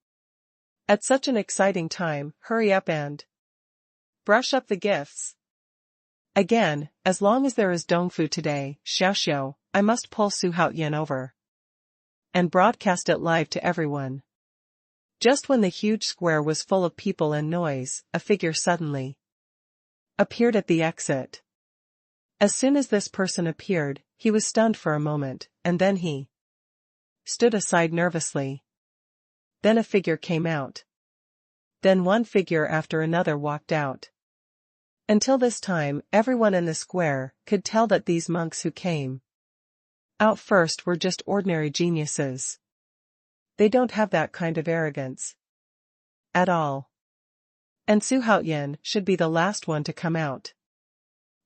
At such an exciting time, hurry up and brush up the gifts. Again, as long as there is Dongfu today, Xiaoxiao, I must pull Xuanhuan over and broadcast it live to everyone. Just when the huge square was full of people and noise, a figure suddenly appeared at the exit. As soon as this person appeared, he was stunned for a moment, and then he stood aside nervously. Then a figure came out. Then one figure after another walked out. Until this time, everyone in the square could tell that these monks who came out first were just ordinary geniuses. They don't have that kind of arrogance at all. And Xuanhuan should be the last one to come out.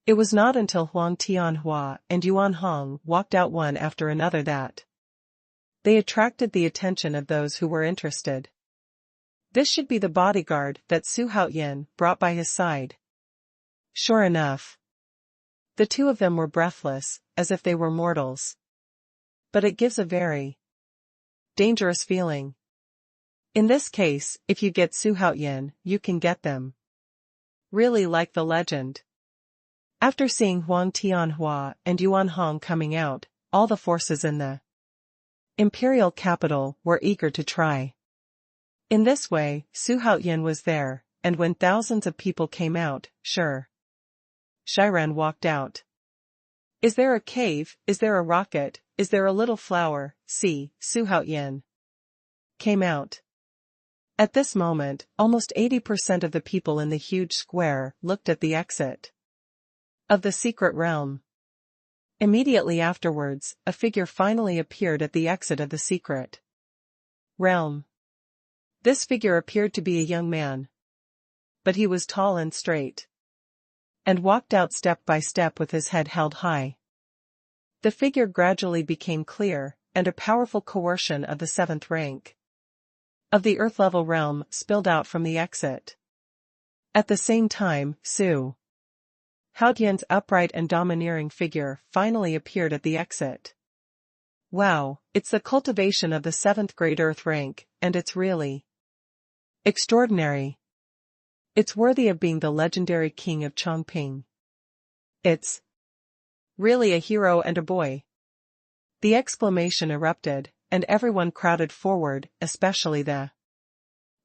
It was not until Huang Tianwu and Yuan Hong walked out one after another that they attracted the attention of those who were interested. This should be the bodyguard that Xuanhuan brought by his side. Sure enough, the two of them were breathless, as if they were mortals. But it gives a very dangerous feeling. In this case, if you get Xuanhuan, you can get them. Really like the legend. After seeing Huang Tianwu and Yuan Hong coming out, all the forces in the imperial capital were eager to try. In this way, Xuanhuan was there, and when thousands of people came out, sure. Xuanhuan walked out. Is there a cave? Is there a rocket? Is there a little flower? See, Xuanhuan came out. At this moment, almost 80% of the people in the huge square looked at the exit of the secret realm. Immediately afterwards, a figure finally appeared at the exit of the secret realm. This figure appeared to be a young man. But he was tall and straight, and walked out step by step with his head held high. The figure gradually became clear, and a powerful coercion of the 7th rank of the Earth-level realm spilled out from the exit. At the same time, Xuanhuan's upright and domineering figure finally appeared at the exit. Wow, it's the cultivation of the 7th grade Earth rank, and it's really extraordinary. It's worthy of being the legendary king of Chongping. It's really a hero and a boy. The exclamation erupted, and everyone crowded forward, especially the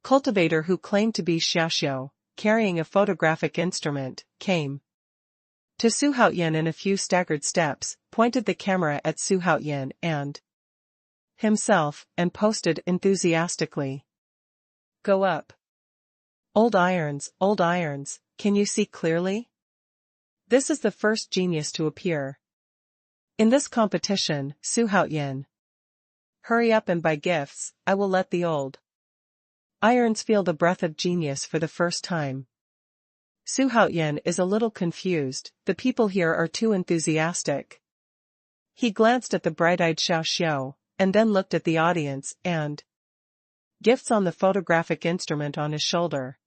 cultivator who claimed to be Xiaoxiu, carrying a photographic instrument, came to Xuanhuan in a few staggered steps, pointed the camera at Xuanhuan and himself, and posted enthusiastically. Go up. Old irons, can you see clearly? This is the first genius to appear in this competition, Xuanhuan. Hurry up and buy gifts, I will let the old irons feel the breath of genius for the first time. Xuanhuan is a little confused, the people here are too enthusiastic. He glanced at the bright-eyed Xiaoxiu, and then looked at the audience and gifts on the photographic instrument on his shoulder.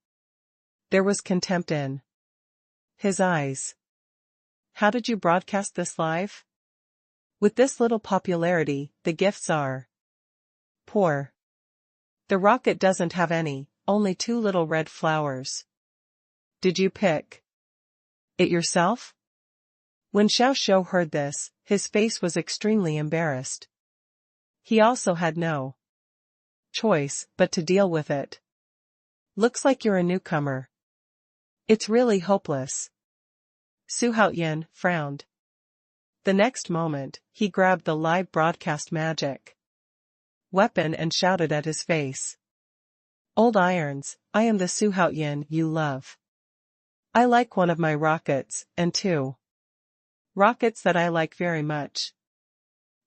There was contempt in his eyes. How did you broadcast this live? With this little popularity, the gifts are poor. The rocket doesn't have any, only 2 little red flowers. Did you pick it yourself? When Xiaoxiu heard this, his face was extremely embarrassed. He also had no choice but to deal with it. Looks like you're a newcomer. It's really hopeless. Xuanhuan frowned. The next moment, he grabbed the live broadcast magic weapon and shouted at his face. Old irons, I am the Xuanhuan you love. I like one of my rockets, and 2 rockets that I like very much.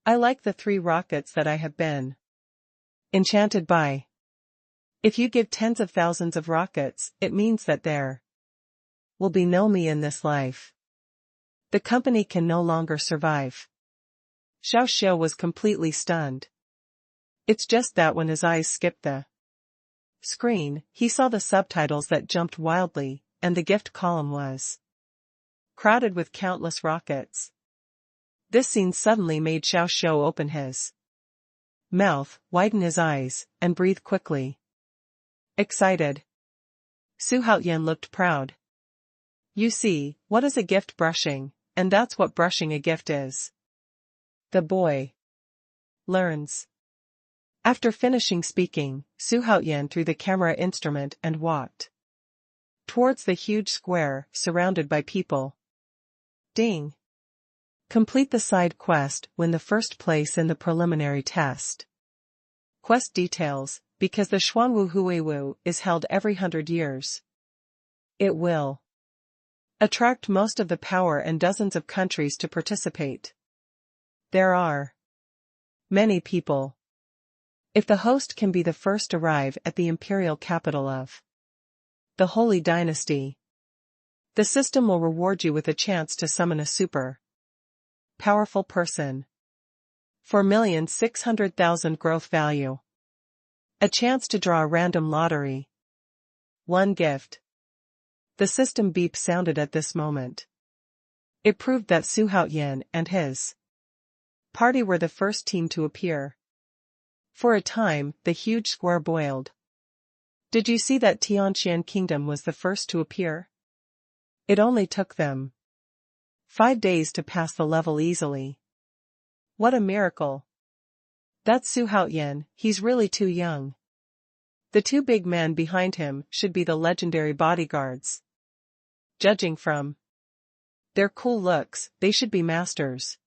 I like the 3 rockets that I have been enchanted by. If you give tens of thousands of rockets, it means that there will be no me in this life. The company can no longer survive. Xiaoxiu was completely stunned. It's just that when his eyes skipped the screen, he saw the subtitles that jumped wildly, and the gift column was crowded with countless rockets. This scene suddenly made Xiaoxiu open his mouth, widen his eyes, and breathe quickly. Excited. Xuanhuan looked proud. You see, what is a gift brushing, and that's what brushing a gift is. The boy learns. After finishing speaking, Xuanhuan threw the camera instrument and walked towards the huge square, surrounded by people. Ding. Complete the side quest, win the first place in the preliminary test. Quest details, because the Xuanwu Huiwu is held every 100 years. It will Attract most of the power and dozens of countries to participate. There are many people. If the host can be the first arrive at the imperial capital of the Holy Dynasty, the system will reward you with a chance to summon a super powerful person. 4,600,000 growth value. A chance to draw a random lottery. One gift. The system beep sounded at this moment. It proved that Xuanhuan and his party were the first team to appear. For a time, the huge square boiled. Did you see that Tianwu Kingdom was the first to appear? It only took them 5 days to pass the level easily. What a miracle. That's Xuanhuan, he's really too young. The two big men behind him should be the legendary bodyguards. Judging from their cool looks, they should be masters.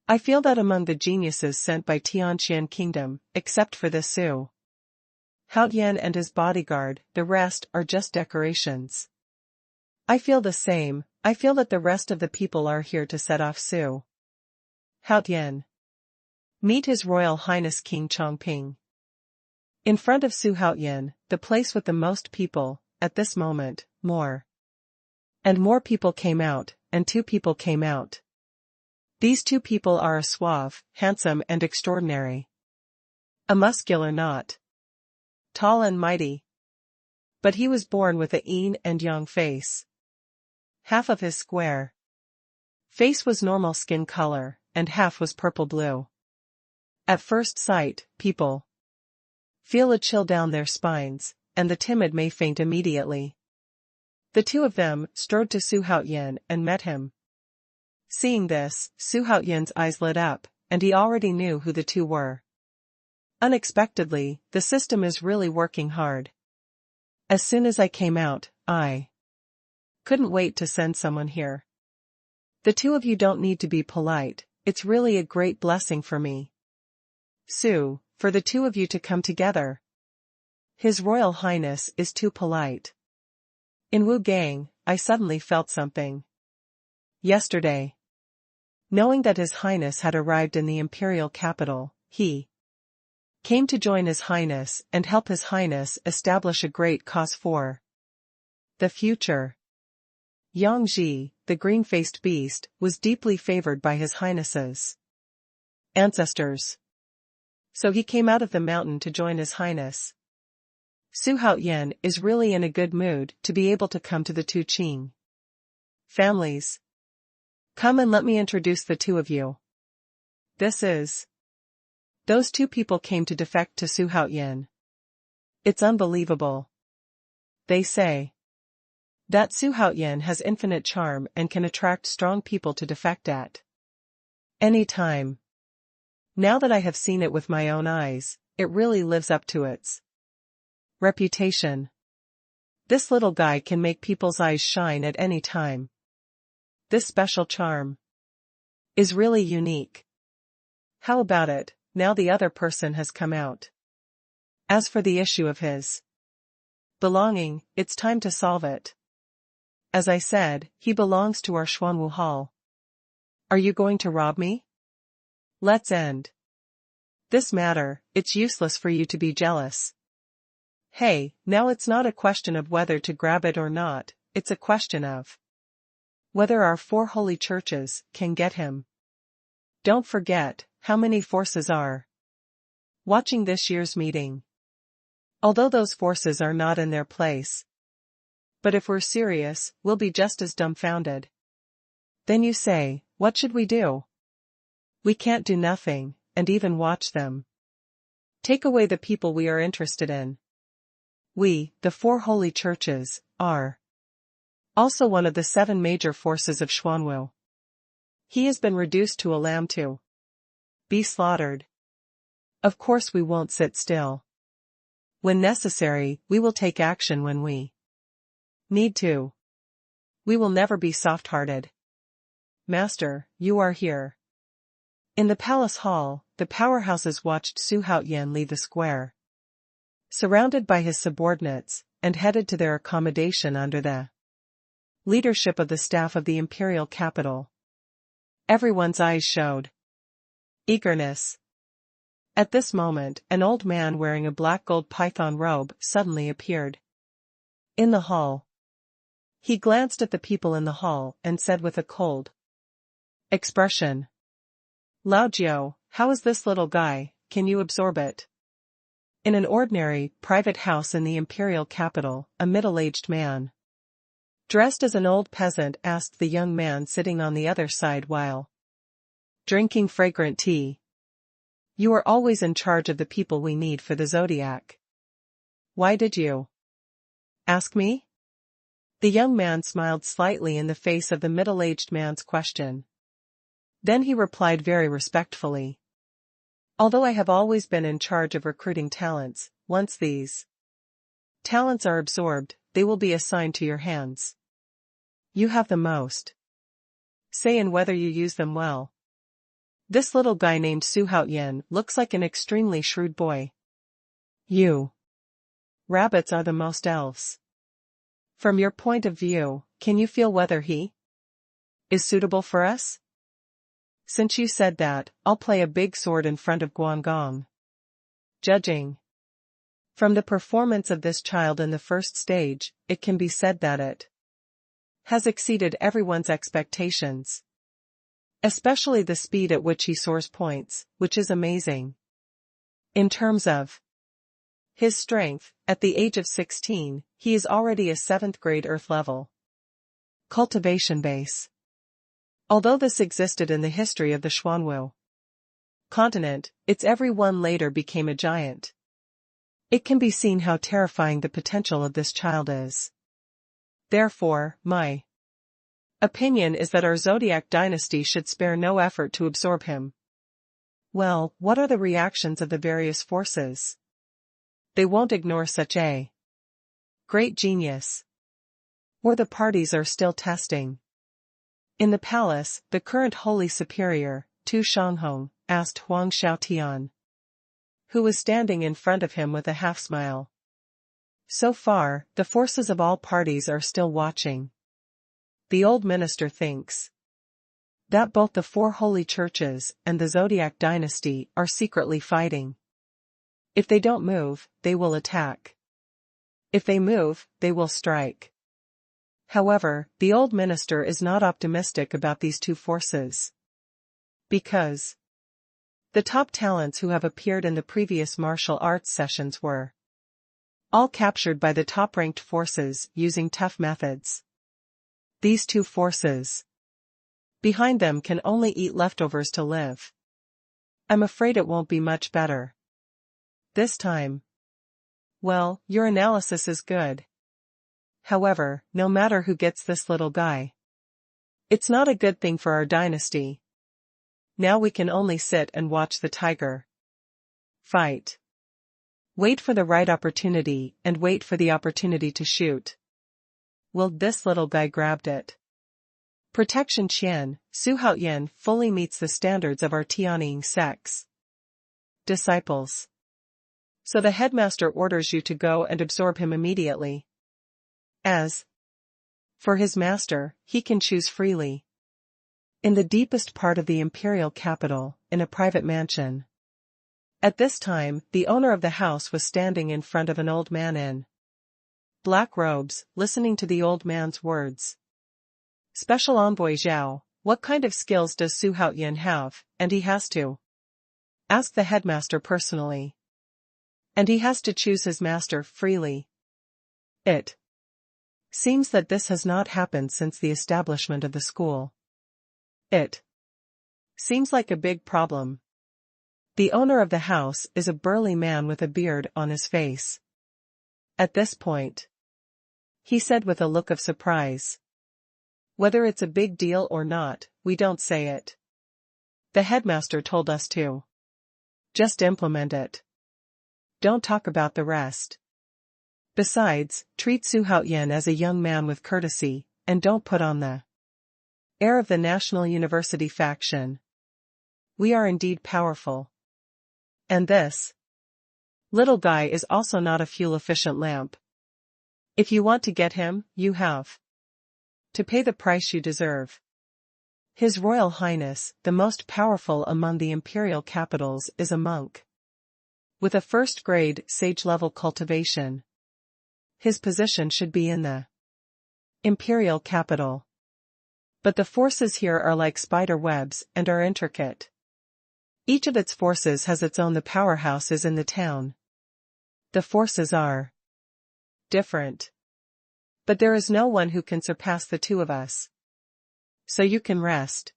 I feel that among the geniuses sent by Tianwu Kingdom, except for this Xuanhuan and his bodyguard, the rest are just decorations. I feel the same. I feel that the rest of the people are here to set off Xuanhuan. Meet His Royal Highness King Chongping. In front of Xuanhuan, the place with the most people, at this moment, more and more people came out, and 2 people came out. These 2 people are a suave, handsome and extraordinary. A muscular not tall and mighty. But he was born with a yin and yang face. Half of his square face was normal skin color, and half was purple-blue. At first sight, people feel a chill down their spines, and the timid may faint immediately. The 2 of them strode to Xuanhuan and met him. Seeing this, Xuanhuan's eyes lit up, and he already knew who the 2 were. Unexpectedly, the system is really working hard. As soon as I came out, I couldn't wait to send someone here. The 2 of you don't need to be polite, it's really a great blessing for me. For the 2 of you to come together. His Royal Highness is too polite. In Wu Gang, I suddenly felt something. Yesterday, knowing that His Highness had arrived in the imperial capital, he came to join His Highness and help His Highness establish a great cause for the future. Yang Ji, the green-faced beast, was deeply favored by His Highness's ancestors. So he came out of the mountain to join His Highness. Xuanhuan is really in a good mood to be able to come to the 2 Qing families. Come and let me introduce the 2 of you. This is. Those 2 people came to defect to Xuanhuan. It's unbelievable. They say that Xuanhuan has infinite charm and can attract strong people to defect at any time. Now that I have seen it with my own eyes, it really lives up to its reputation. This little guy can make people's eyes shine at any time. This special charm is really unique. How about it, now the other person has come out? As for the issue of his belonging, it's time to solve it. As I said, he belongs to our Xuanwu Hall. Are you going to rob me? Let's end this matter, it's useless for you to be jealous. Hey, now it's not a question of whether to grab it or not, it's a question of whether our 4 holy churches can get him. Don't forget how many forces are watching this year's meeting. Although those forces are not in their place. But if we're serious, we'll be just as dumbfounded. Then you say, what should we do? We can't do nothing, and even watch them. Take away the people we are interested in. We, the 4 holy churches, are also one of the 7 major forces of Xuanwu. He has been reduced to a lamb to be slaughtered. Of course we won't sit still. When necessary, we will take action when we need to. We will never be soft-hearted. Master, you are here. In the palace hall, the powerhouses watched Xuanhuan leave the square, surrounded by his subordinates, and headed to their accommodation under the Leadership of the staff of the imperial capital. Everyone's eyes showed eagerness. At this moment, an old man wearing a black gold python robe suddenly appeared in the hall. He glanced at the people in the hall and said with a cold expression, "Lao Jiu, how is this little guy, can you absorb it?" In an ordinary, private house in the imperial capital, a middle-aged man, dressed as an old peasant, asked the young man sitting on the other side while drinking fragrant tea, "You are always in charge of the people we need for the zodiac. Why did you ask me?" The young man smiled slightly in the face of the middle-aged man's question. Then he replied very respectfully, "Although I have always been in charge of recruiting talents, once these talents are absorbed, they will be assigned to your hands. You have the most say in whether you use them well. This little guy named Xuanhuan looks like an extremely shrewd boy. You rabbits are the most elves. From your point of view, can you feel whether he is suitable for us? Since you said that, I'll play a big sword in front of Guangong." Judging from the performance of this child in the first stage, it can be said that it has exceeded everyone's expectations. Especially the speed at which he soars points, which is amazing. In terms of his strength, at the age of 16, he is already a 7th grade Earth level cultivation base. Although this existed in the history of the Xuanwu continent, its every one later became a giant. It can be seen how terrifying the potential of this child is. Therefore, my opinion is that our zodiac dynasty should spare no effort to absorb him. Well, what are the reactions of the various forces? They won't ignore such a great genius. Or the parties are still testing. In the palace, the current holy superior, Tu Shanghong, asked Huang Xiaotian, who was standing in front of him with a half-smile. So far, the forces of all parties are still watching. The old minister thinks that both the 4 holy churches and the zodiac dynasty are secretly fighting. If they don't move, they will attack. If they move, they will strike. However, the old minister is not optimistic about these two forces. Because the top talents who have appeared in the previous martial arts sessions were all captured by the top-ranked forces using tough methods. These two forces behind them can only eat leftovers to live. I'm afraid it won't be much better this time. Well, your analysis is good. However, no matter who gets this little guy, it's not a good thing for our dynasty. Now we can only sit and watch the tiger fight. Wait for the right opportunity and wait for the opportunity to shoot. Will this little guy grabbed it? Protection Qian, Xuanhuan fully meets the standards of our Tianying sect's disciples. So the headmaster orders you to go and absorb him immediately. As for his master, he can choose freely. In the deepest part of the imperial capital, in a private mansion. At this time, the owner of the house was standing in front of an old man in black robes, listening to the old man's words. Special Envoy Zhao, what kind of skills does Xuanhuan have, and he has to ask the headmaster personally. And he has to choose his master freely. It seems that this has not happened since the establishment of the school. It seems like a big problem. The owner of the house is a burly man with a beard on his face. At this point, he said with a look of surprise, "Whether it's a big deal or not, we don't say it. The headmaster told us to just implement it. Don't talk about the rest. Besides, treat Xuanhuan as a young man with courtesy, and don't put on the air of the National University faction. We are indeed powerful. And this little guy is also not a fuel-efficient lamp. If you want to get him, you have To pay the price you deserve. His Royal Highness, the most powerful among the imperial capitals, is a monk. With a first-grade, sage-level cultivation. His position should be in the imperial capital. But the forces here are like spider webs and are intricate. Each of its forces has its own. The powerhouse is in the town. The forces are different. But there is no one who can surpass the two of us. So you can rest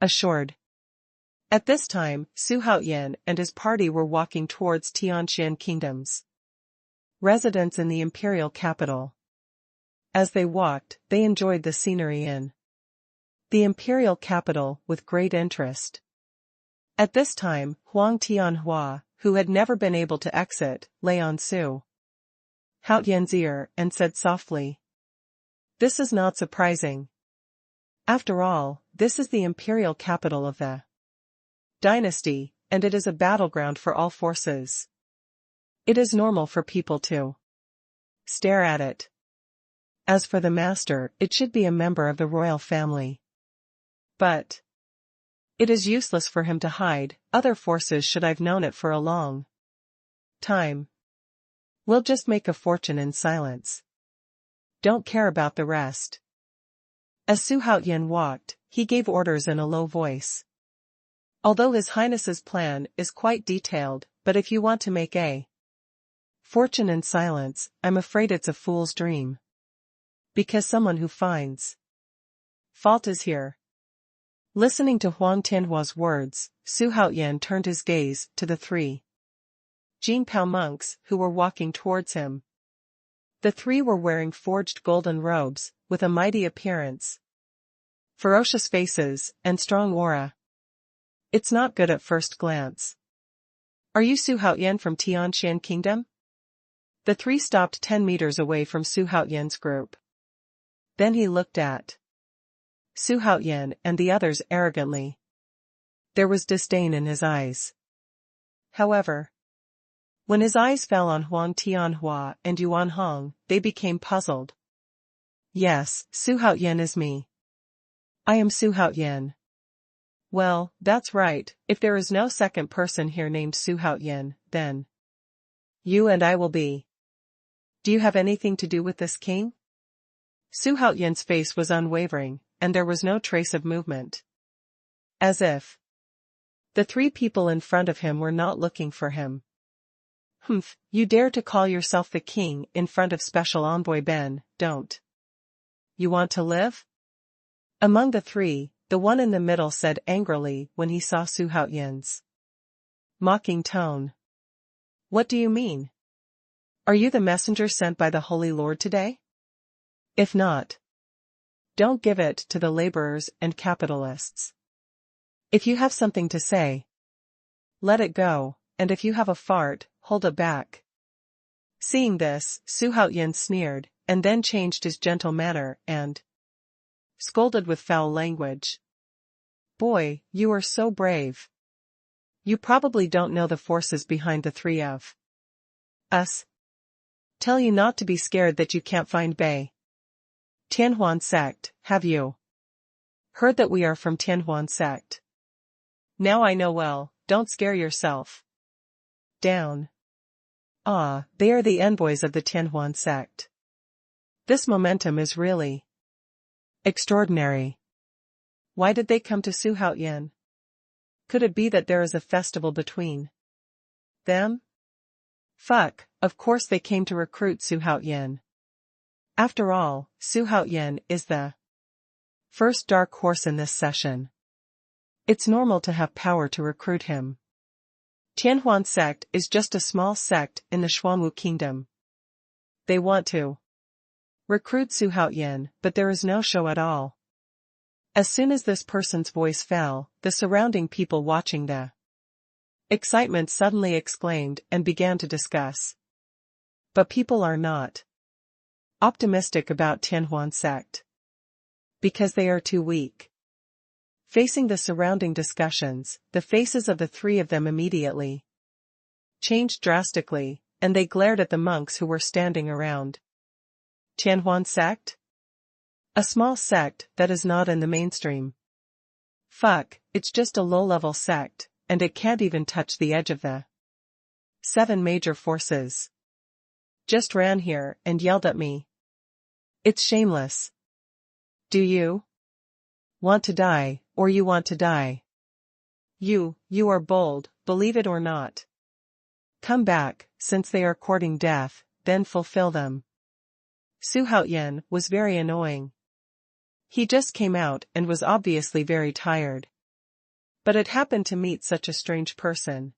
assured. At this time, Xuanhuan and his party were walking towards Tianqian Kingdom's residence in the imperial capital. As they walked, they enjoyed the scenery in the imperial capital with great interest. At this time, Tianwu, who had never been able to exit, lay on Xuanhuan's ear and said softly, "This is not surprising. After all, this is the imperial capital of the dynasty, and it is a battleground for all forces. It is normal for people to stare at it. As for the master, it should be a member of the royal family. But it is useless for him to hide. Other forces should have known it for a long time. We'll just make a fortune in silence. Don't care about the rest." As Xuanhuan walked, he gave orders in a low voice. "Although His Highness's plan is quite detailed, but if you want to make a fortune in silence, I'm afraid it's a fool's dream. Because someone who finds fault is here." Listening to Huang Tianhua's words, Xuanhuan turned his gaze to the three Jinpao monks who were walking towards him. The three were wearing forged golden robes, with a mighty appearance, ferocious faces, and strong aura. It's not good at first glance. "Are you Xuanhuan from Tianqian Kingdom?" The three stopped 10 meters away from Xuanhuan's group. Then he looked at Xuanhuan and the others arrogantly. There was disdain in his eyes. However, when his eyes fell on Huang Tianhua and Yuan Hong, they became puzzled. "Yes, Xuanhuan is me. I am Xuanhuan." "Well, that's right. If there is no second person here named Xuanhuan, then you and I will be. Do you have anything to do with this king?" Xuanhuan's face was unwavering, and there was no trace of movement. As if the three people in front of him were not looking for him. "Humph, you dare to call yourself the king in front of Special Envoy Ben, don't you want to live?" Among the three, the one in the middle said angrily when he saw Xuanhuan's mocking tone. "What do you mean? Are you the messenger sent by the Holy Lord today? If not, don't give it to the laborers and capitalists. If you have something to say, let it go, and if you have a fart, hold it back." Seeing this, Xuanhuan sneered, and then changed his gentle manner and scolded with foul language. "Boy, you are so brave. You probably don't know the forces behind the three of us. Tell you not to be scared that you can't find Bei Tianhuan sect, have you heard that we are from Tianhuan sect? Now I know well, don't scare yourself. Down. Ah, they are the envoys of the Tianhuan sect. This momentum is really extraordinary. Why did they come to Xuanhuan? Could it be that there is a festival between them? Fuck, of course they came to recruit Xuanhuan. After all, Xuanhuan is the first dark horse in this session. It's normal to have power to recruit him. Tianhuan sect is just a small sect in the Xuanwu kingdom. They want to recruit Xuanhuan, but there is no show at all. As soon as this person's voice fell, the surrounding people watching the excitement suddenly exclaimed and began to discuss. But people are not optimistic about Tianhuan sect. Because they are too weak. Facing the surrounding discussions, the faces of the three of them immediately changed drastically, and they glared at the monks who were standing around. Tianhuan sect? A small sect that is not in the mainstream. Fuck, it's just a low-level sect, and it can't even touch the edge of the 7 major forces. Just ran here and yelled at me. It's shameless. Do you want to die, or you want to die? You are bold, believe it or not. Come back, since they are courting death, then fulfill them. Xuanhuan was very annoying. He just came out and was obviously very tired. But it happened to meet such a strange person.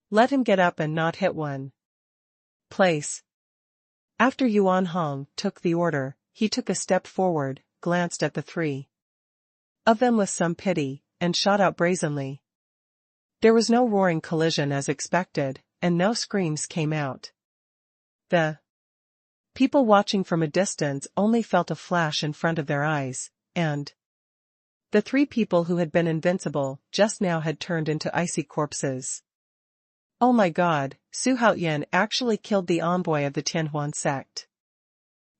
Let him get up and not hit one. Place. After Xuanhuan took the order, he took a step forward, glanced at the 3 of them with some pity, and shot out brazenly. There was no roaring collision as expected, and no screams came out. The people watching from a distance only felt a flash in front of their eyes, and the 3 people who had been invincible just now had turned into icy corpses. Oh my god, Xuanhuan actually killed the envoy of the Tianwu sect.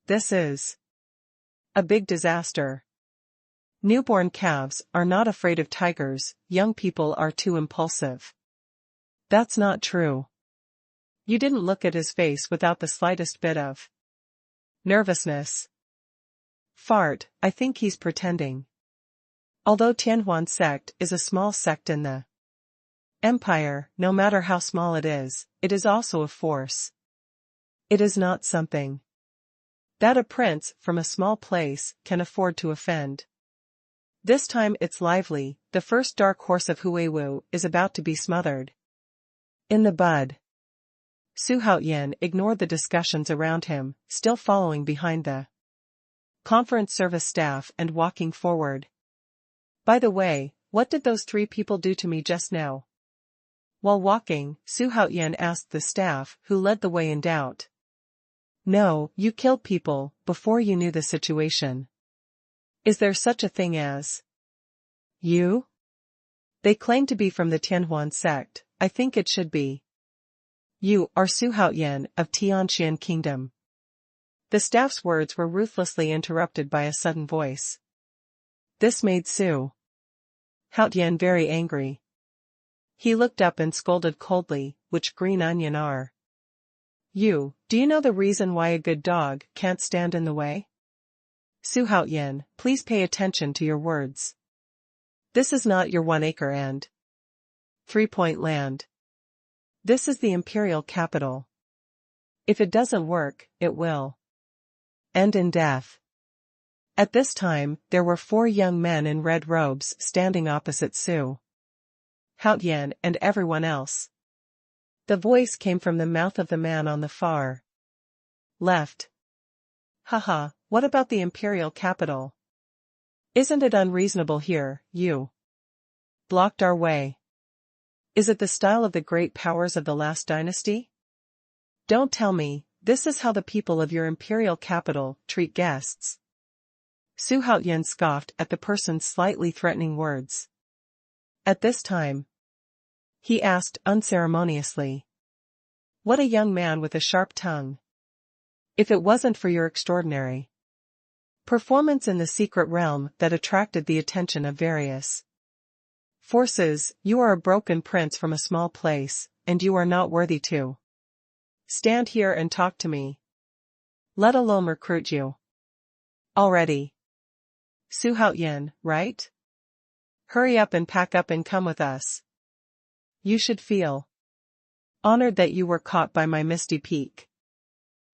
This is a big disaster. Newborn calves are not afraid of tigers, young people are too impulsive. That's not true. You didn't look at his face without the slightest bit of nervousness. Fart, I think he's pretending. Although Tianwu sect is a small sect in the empire, no matter how small it is also a force. It is not something that a prince from a small place can afford to offend. This time it's lively, the first dark horse of Tianwu is about to be smothered in the bud. Xuanhuan ignored the discussions around him, still following behind the conference service staff and walking forward. By the way, what did those 3 people do to me just now? While walking, Xuanhuan asked the staff who led the way in doubt. No, you killed people before you knew the situation. Is there such a thing as you? They claim to be from the Tianwu sect, I think it should be. You are Xuanhuan of Tianxian Kingdom. The staff's words were ruthlessly interrupted by a sudden voice. This made Xuanhuan very angry. He looked up and scolded coldly, "Which green onion are you? Do you know the reason why a good dog can't stand in the way?" Xuanhuan, please pay attention to your words. This is not your 1 acre and 3-point land. This is the imperial capital. If it doesn't work, it will end in death. At this time, there were 4 young men in red robes standing opposite Xuanhuan and everyone else. The voice came from the mouth of the man on the far left. Haha, what about the imperial capital? Isn't it unreasonable here, you blocked our way? Is it the style of the great powers of the last dynasty? Don't tell me, this is how the people of your imperial capital treat guests. Xuanhuan scoffed at the person's slightly threatening words. At this time, he asked unceremoniously. What a young man with a sharp tongue. If it wasn't for your extraordinary performance in the secret realm that attracted the attention of various forces, you are a broken prince from a small place, and you are not worthy to stand here and talk to me, let alone recruit you. Already. Xuanhuan, right? Hurry up and pack up and come with us. You should feel honored that you were caught by my Misty Peak.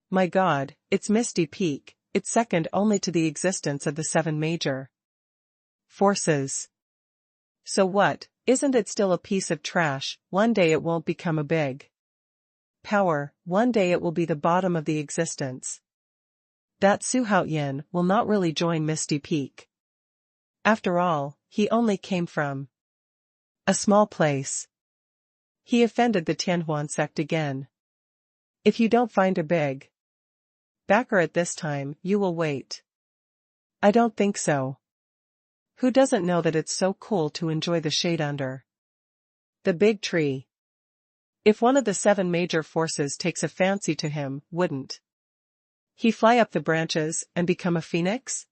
My god, it's Misty Peak, it's second only to the existence of the 7 major forces. So what, isn't it still a piece of trash? One day it won't become a big power, one day it will be the bottom of the existence. That Xuanhuan will not really join Misty Peak. After all, he only came from a small place. He offended the Tianwu sect again. If you don't find a big backer at this time, you will wait. I don't think so. Who doesn't know that it's so cool to enjoy the shade under the big tree? If one of the 7 major forces takes a fancy to him, wouldn't he fly up the branches and become a phoenix?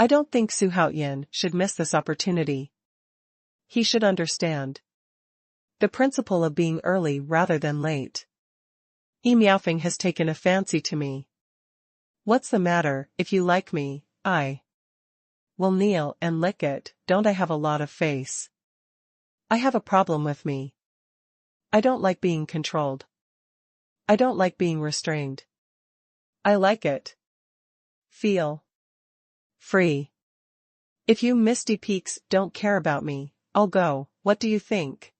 I don't think Xuanhuan should miss this opportunity. He should understand the principle of being early rather than late. Miaofeng has taken a fancy to me. What's the matter? If you like me, I will kneel and lick it. Don't I have a lot of face? I have a problem with me. I don't like being controlled. I don't like being restrained. I like it. Feel free. If you misty peaks don't care about me, I'll go. What do you think?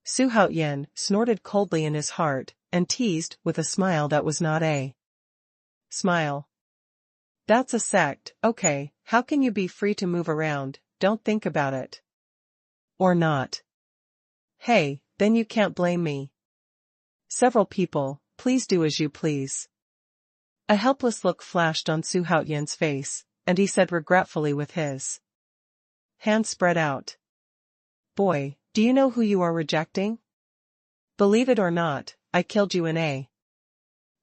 Xuanhuan snorted coldly in his heart, and teased with a smile that was not a smile. That's a sect. Okay, how can you be free to move around? Don't think about it. Or not. Hey, then you can't blame me. Several people, please do as you please. A helpless look flashed on Xuanhuan's face, and he said regretfully with his hand spread out. Boy, do you know who you are rejecting? Believe it or not, I killed you in a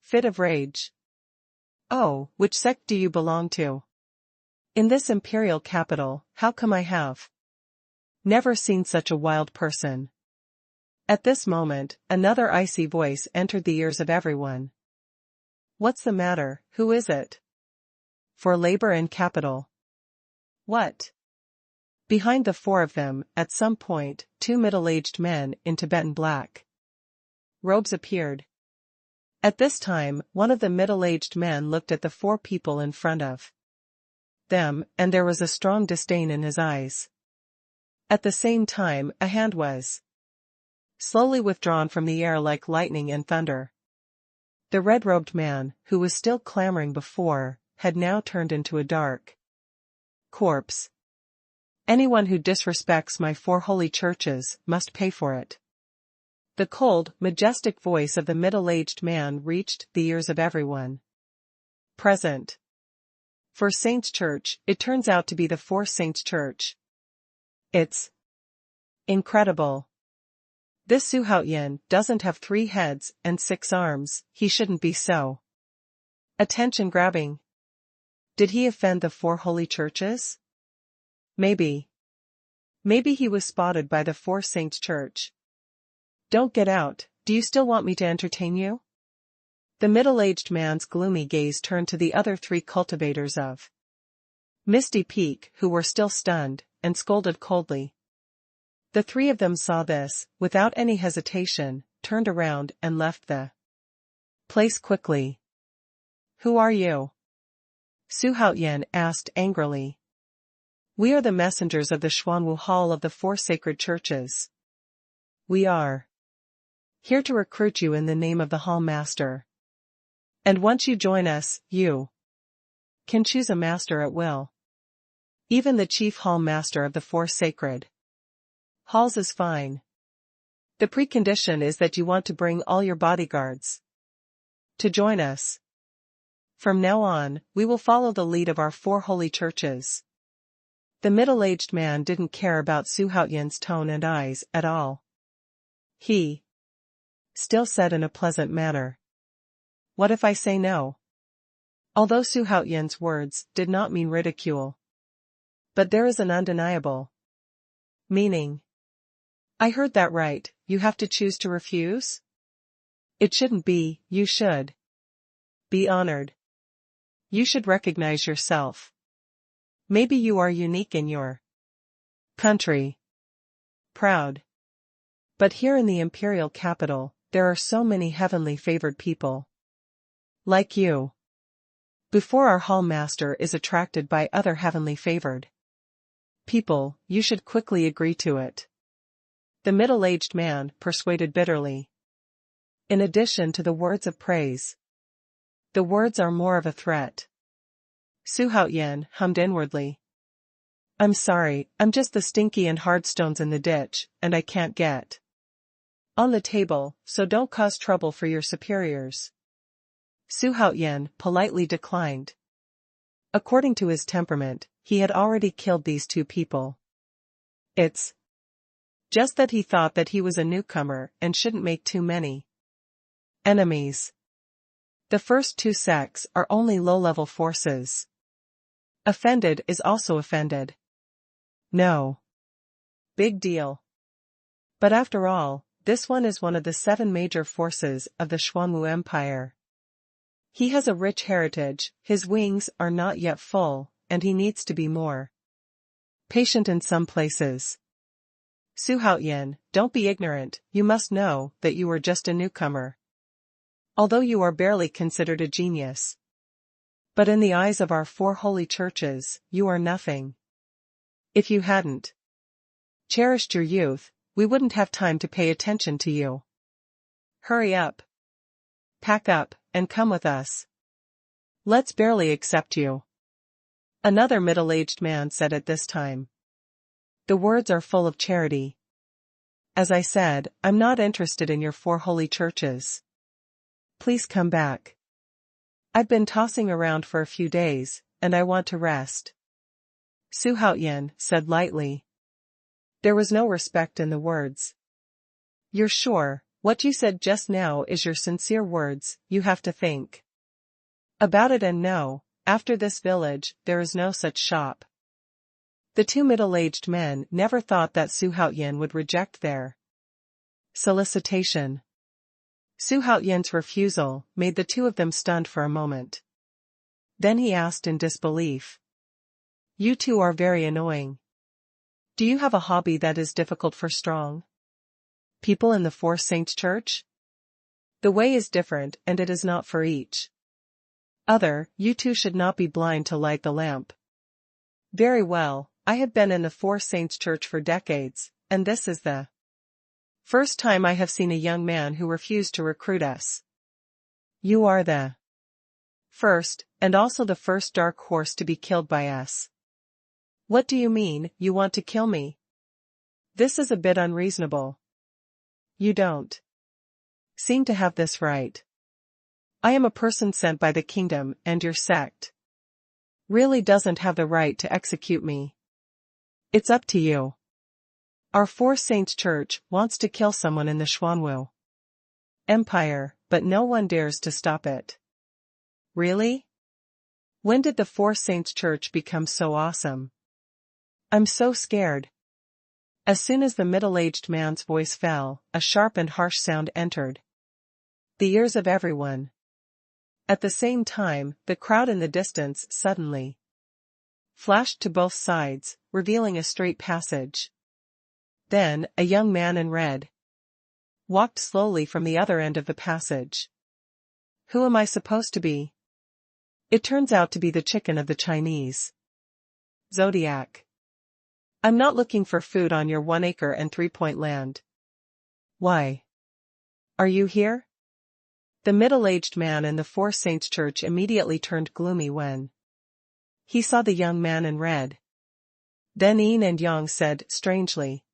fit of rage. Oh, which sect do you belong to? In this imperial capital, how come I have never seen such a wild person? At this moment, another icy voice entered the ears of everyone. What's the matter? Who is it? For labor and capital. What? Behind the four of them, at some point, two middle-aged men in Tibetan black robes appeared. At this time, one of the middle-aged men looked at the four people in front of them, and there was a strong disdain in his eyes. At the same time, a hand was slowly withdrawn from the air like lightning and thunder. The red-robed man, who was still clamoring before, had now turned into a dark corpse. Anyone who disrespects my four holy churches must pay for it. The cold, majestic voice of the middle-aged man reached the ears of everyone present. For Saints Church, it turns out to be the Four Saints Church. It's incredible. This Xuanhuan doesn't have 3 heads and 6 arms, he shouldn't be so attention-grabbing. Did he offend the 4 holy churches? Maybe. Maybe he was spotted by the Four Saints Church. Don't get out, do you still want me to entertain you? The middle-aged man's gloomy gaze turned to the other 3 cultivators of Misty Peak who were still stunned, and scolded coldly. The 3 of them saw this, without any hesitation, turned around and left the place quickly. Who are you? Xuanhuan asked angrily. We are the messengers of the Xuanwu Hall of the 4 sacred churches. We are here to recruit you in the name of the Hall Master. And once you join us, you can choose a master at will. Even the chief Hall Master of the 4 sacred halls is fine. The precondition is that you want to bring all your bodyguards to join us. From now on, we will follow the lead of our 4 holy churches. The middle-aged man didn't care about Xuanhuan's tone and eyes at all. He still said in a pleasant manner. What if I say no? Although Xuanhuan's words did not mean ridicule. But there is an undeniable meaning. I heard that right, you have to choose to refuse? It shouldn't be, you should be honored. You should recognize yourself. Maybe you are unique in your country. Proud. But here in the imperial capital, there are so many heavenly favored people. Like you. Before our hall master is attracted by other heavenly favored people, you should quickly agree to it. The middle-aged man persuaded bitterly. In addition to the words of praise, the words are more of a threat. Xuanhuan hummed inwardly. I'm sorry, I'm just the stinky and hard stones in the ditch, and I can't get on the table, so don't cause trouble for your superiors. Xuanhuan politely declined. According to his temperament, he had already killed these 2 people. It's just that he thought that he was a newcomer and shouldn't make too many enemies. The first 2 sects are only low-level forces. Offended is also offended. No. Big deal. But after all, this one is one of the 7 major forces of the Xuanwu Empire. He has a rich heritage, his wings are not yet full, and he needs to be more patient in some places. Xuanhuan, don't be ignorant, you must know that you are just a newcomer. Although you are barely considered a genius. But in the eyes of our 4 holy churches, you are nothing. If you hadn't cherished your youth, we wouldn't have time to pay attention to you. Hurry up. Pack up, and come with us. Let's barely accept you. Another middle-aged man said at this time. The words are full of charity. As I said, I'm not interested in your 4 holy churches. Please come back. I've been tossing around for a few days, and I want to rest. Xuanhuan said lightly. There was no respect in the words. You're sure, what you said just now is your sincere words, you have to think about it and know, after this village, there is no such shop. The 2 middle-aged men never thought that Xuanhuan would reject their solicitation. Xuanhuan's refusal made the 2 of them stunned for a moment. Then he asked in disbelief. You 2 are very annoying. Do you have a hobby that is difficult for strong people in the 4 Saints Church? The way is different and it is not for each other, you 2 should not be blind to light the lamp. Very well, I have been in the 4 Saints Church for decades, and this is the first time I have seen a young man who refused to recruit us. You are the first, and also the first dark horse to be killed by us. What do you mean, you want to kill me? This is a bit unreasonable. You don't seem to have this right. I am a person sent by the kingdom, and your sect really doesn't have the right to execute me. It's up to you. Our 4 Saints Church wants to kill someone in the Xuanwu Empire, but no one dares to stop it. Really? When did the 4 Saints Church become so awesome? I'm so scared. As soon as the middle-aged man's voice fell, a sharp and harsh sound entered the ears of everyone. At the same time, the crowd in the distance suddenly flashed to both sides, revealing a straight passage. Then, a young man in red walked slowly from the other end of the passage. Who am I supposed to be? It turns out to be the chicken of the Chinese zodiac. I'm not looking for food on your 1 acre and 3-point land. Why are you here? The middle-aged man in the 4 Saints Church immediately turned gloomy when he saw the young man in red. Then Yin and Yang said, strangely,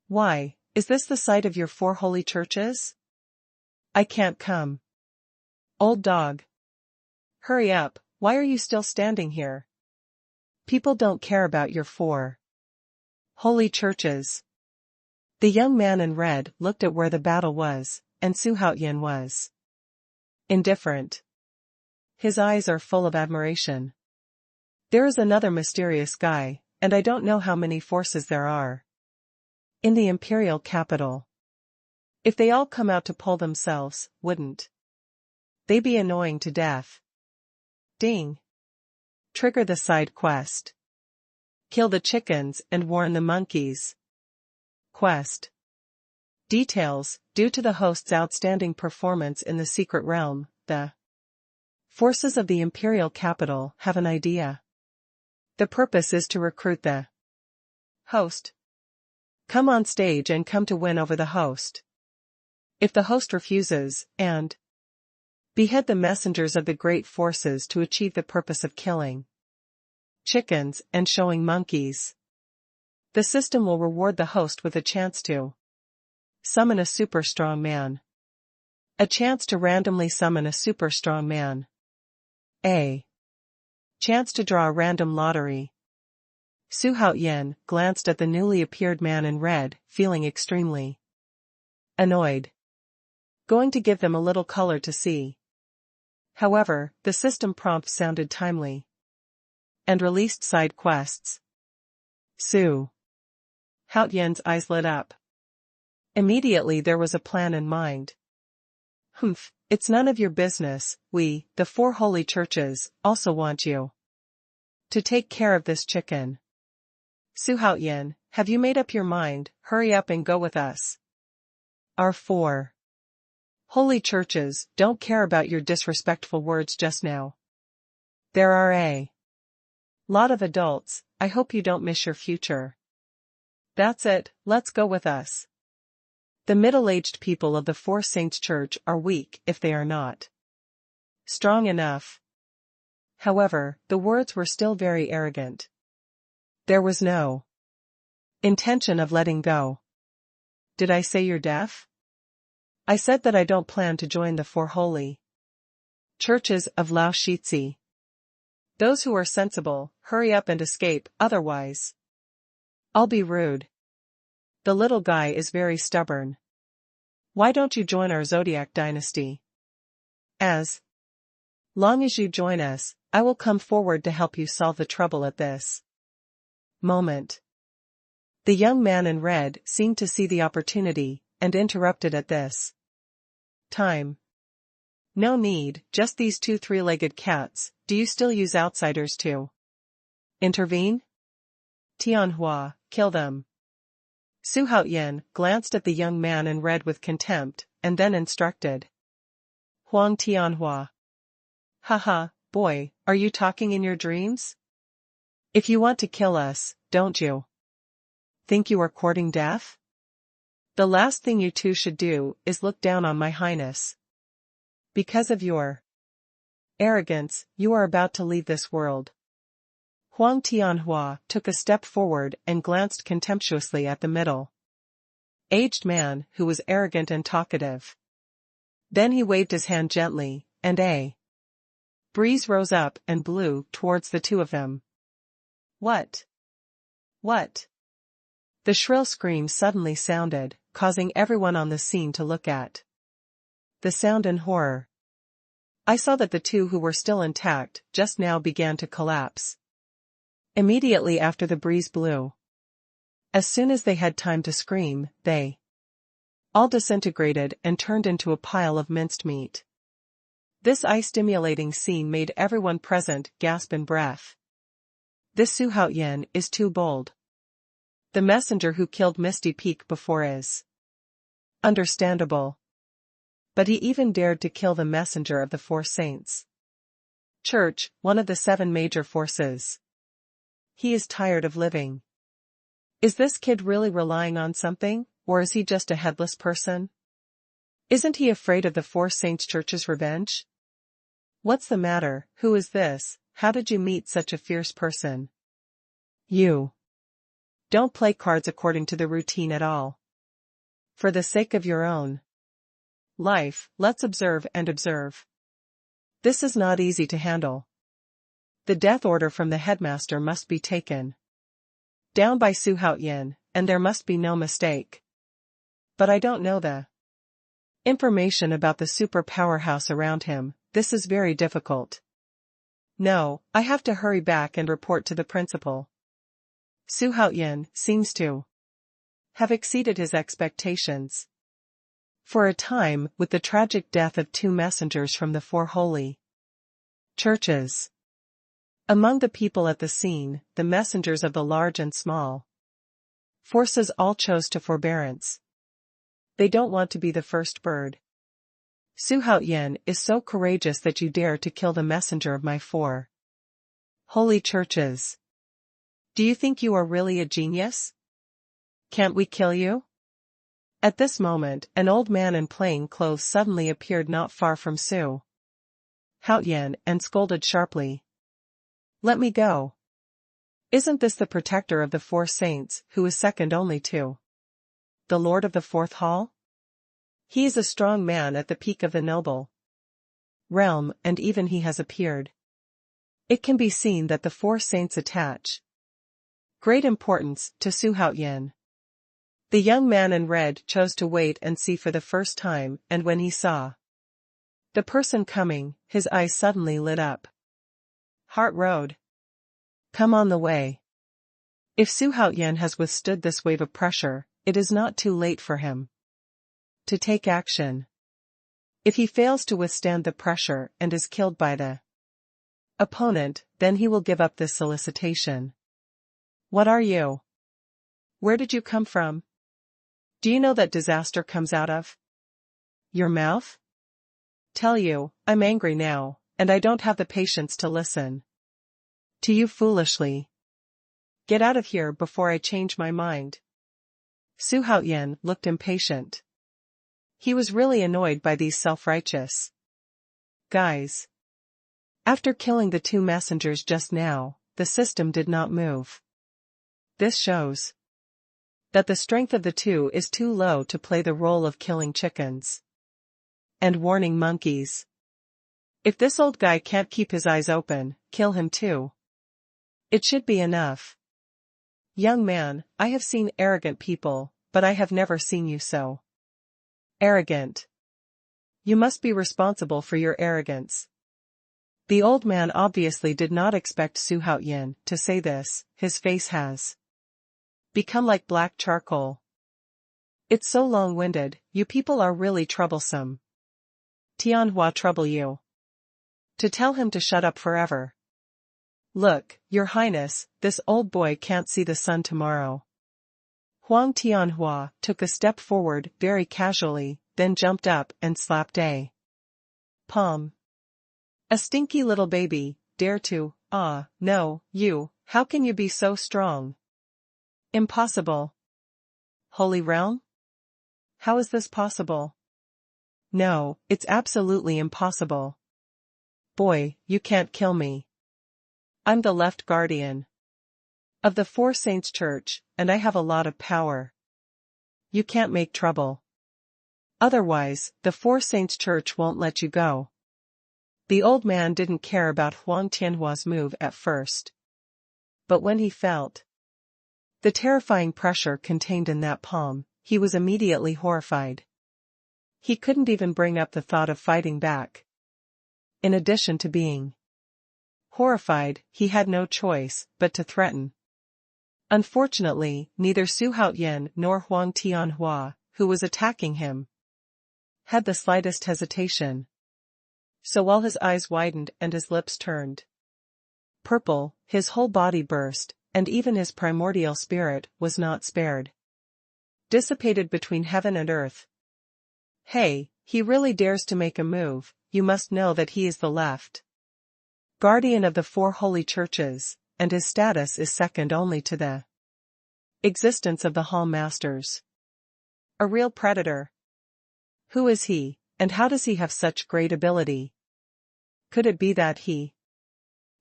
why, is this the site of your 4 holy churches? I can't come. Old dog. Hurry up, why are you still standing here? People don't care about your 4 holy churches. The young man in red looked at where the battle was, and Xuanhuan was indifferent. His eyes are full of admiration. There is another mysterious guy, and I don't know how many forces there are in the imperial capital. If they all come out to pull themselves, wouldn't they be annoying to death? Ding. Trigger the side quest. Kill the chickens and warn the monkeys. Quest. Details: due to the host's outstanding performance in the secret realm, the forces of the imperial capital have an idea. The purpose is to recruit the host. Come on stage and come to win over the host. If the host refuses, and behead the messengers of the great forces to achieve the purpose of killing chickens and showing monkeys, the system will reward the host with a chance to summon a super strong man. A chance to randomly summon a super strong man. A chance to draw a random lottery. Xuanhuan glanced at the newly appeared man in red, feeling extremely annoyed. Going to give them a little color to see. However, the system prompt sounded timely. and released side quests. Su Haotian's eyes lit up. Immediately there was a plan in mind. Humph, it's none of your business, we, the 4 holy churches, also want you to take care of this chicken. Su Haotian, have you made up your mind? Hurry up and go with us. Our 4 holy churches don't care about your disrespectful words just now. There are a lot of adults, I hope you don't miss your future. That's it, let's go with us. The middle-aged people of the 4 Saints Church are weak if they are not strong enough. However, the words were still very arrogant. There was no intention of letting go. Did I say you're deaf? I said that I don't plan to join the 4 holy churches of Lao Shitzi. Those who are sensible, hurry up and escape, otherwise I'll be rude. The little guy is very stubborn. Why don't you join our Zodiac dynasty? As long as you join us, I will come forward to help you solve the trouble at this moment. The young man in red seemed to see the opportunity, and interrupted at this time. No need, just these 2 3-legged cats. Do you still use outsiders to intervene? Tianwu, kill them. Su Haotian glanced at the young man in red with contempt, and then instructed. Huang Tianwu. Haha, boy, are you talking in your dreams? If you want to kill us, don't you think you are courting death? The last thing you 2 should do is look down on my highness. Because of your arrogance, you are about to leave this world. Huang Tianwu took a step forward and glanced contemptuously at the middle-aged man, who was arrogant and talkative. Then he waved his hand gently, and a breeze rose up and blew towards the 2 of them. What? What? The shrill scream suddenly sounded, causing everyone on the scene to look at the sound in horror. I saw that the 2 who were still intact just now began to collapse immediately after the breeze blew. As soon as they had time to scream, they all disintegrated and turned into a pile of minced meat. This eye-stimulating scene made everyone present gasp in breath. This Su Haotian is too bold. The messenger who killed Misty Peak before is understandable. But he even dared to kill the messenger of the 4 Saints Church, one of the 7 major forces. He is tired of living. Is this kid really relying on something, or is he just a headless person? Isn't he afraid of the 4 Saints Church's revenge? What's the matter? Who is this? How did you meet such a fierce person? You don't play cards according to the routine at all. For the sake of your own life, let's observe and observe. This is not easy to handle. The death order from the headmaster must be taken down by Su Haotian, and there must be no mistake. But I don't know the information about the super powerhouse around him. This is very difficult. No, I have to hurry back and report to the principal. Su Haotian seems to have exceeded his expectations. For a time, with the tragic death of 2 messengers from the 4 holy churches among the people at the scene, the messengers of the large and small forces all chose to forbearance. They don't want to be the first bird. Su Haotian is so courageous that you dare to kill the messenger of my 4 holy churches. Do you think you are really a genius? Can't we kill you? At this moment, an old man in plain clothes suddenly appeared not far from Su Haotian and scolded sharply. Let me go. Isn't this the protector of the 4 saints, who is second only to the lord of the 4th hall? He is a strong man at the peak of the noble realm, and even he has appeared. It can be seen that the 4 saints attach great importance to Su Haotian. The young man in red chose to wait and see for the first time, and when he saw the person coming, his eyes suddenly lit up. Heart Road. Come on the way. If Xuanhuan has withstood this wave of pressure, it is not too late for him to take action. If he fails to withstand the pressure and is killed by the opponent, then he will give up this solicitation. What are you? Where did you come from? Do you know that disaster comes out of your mouth? Tell you, I'm angry now, and I don't have the patience to listen to you foolishly. Get out of here before I change my mind. Xuanhuan looked impatient. He was really annoyed by these self-righteous guys. After killing the two messengers just now, the system did not move. This shows that the strength of the two is too low to play the role of killing chickens and warning monkeys. If this old guy can't keep his eyes open, kill him too. It should be enough. Young man, I have seen arrogant people, but I have never seen you so arrogant. You must be responsible for your arrogance. The old man obviously did not expect Xuanhuan to say this. His face has become like black charcoal. It's so long-winded, you people are really troublesome. Tianwu trouble you. To tell him to shut up forever. Look, Your Highness, this old boy can't see the sun tomorrow. Huang Tianhua took a step forward very casually, then jumped up and slapped a palm. A stinky little baby, dare to, no, you, how can you be so strong? Impossible. Holy Realm? How is this possible? No, it's absolutely impossible. Boy, you can't kill me. I'm the left guardian of the Four Saints Church, and I have a lot of power. You can't make trouble. Otherwise, the Four Saints Church won't let you go. The old man didn't care about Huang Tianhua's move at first. But when he felt the terrifying pressure contained in that palm, he was immediately horrified. He couldn't even bring up the thought of fighting back. In addition to being horrified, he had no choice but to threaten. Unfortunately, neither Xuanhuan nor Huang Tianhua, who was attacking him, had the slightest hesitation. So while his eyes widened and his lips turned purple, his whole body burst, and even his primordial spirit was not spared. Dissipated between heaven and earth. Hey, he really dares to make a move. You must know that he is the left guardian of the four holy churches, and his status is second only to the existence of the Hall Masters. A real predator. Who is he, and how does he have such great ability? Could it be that he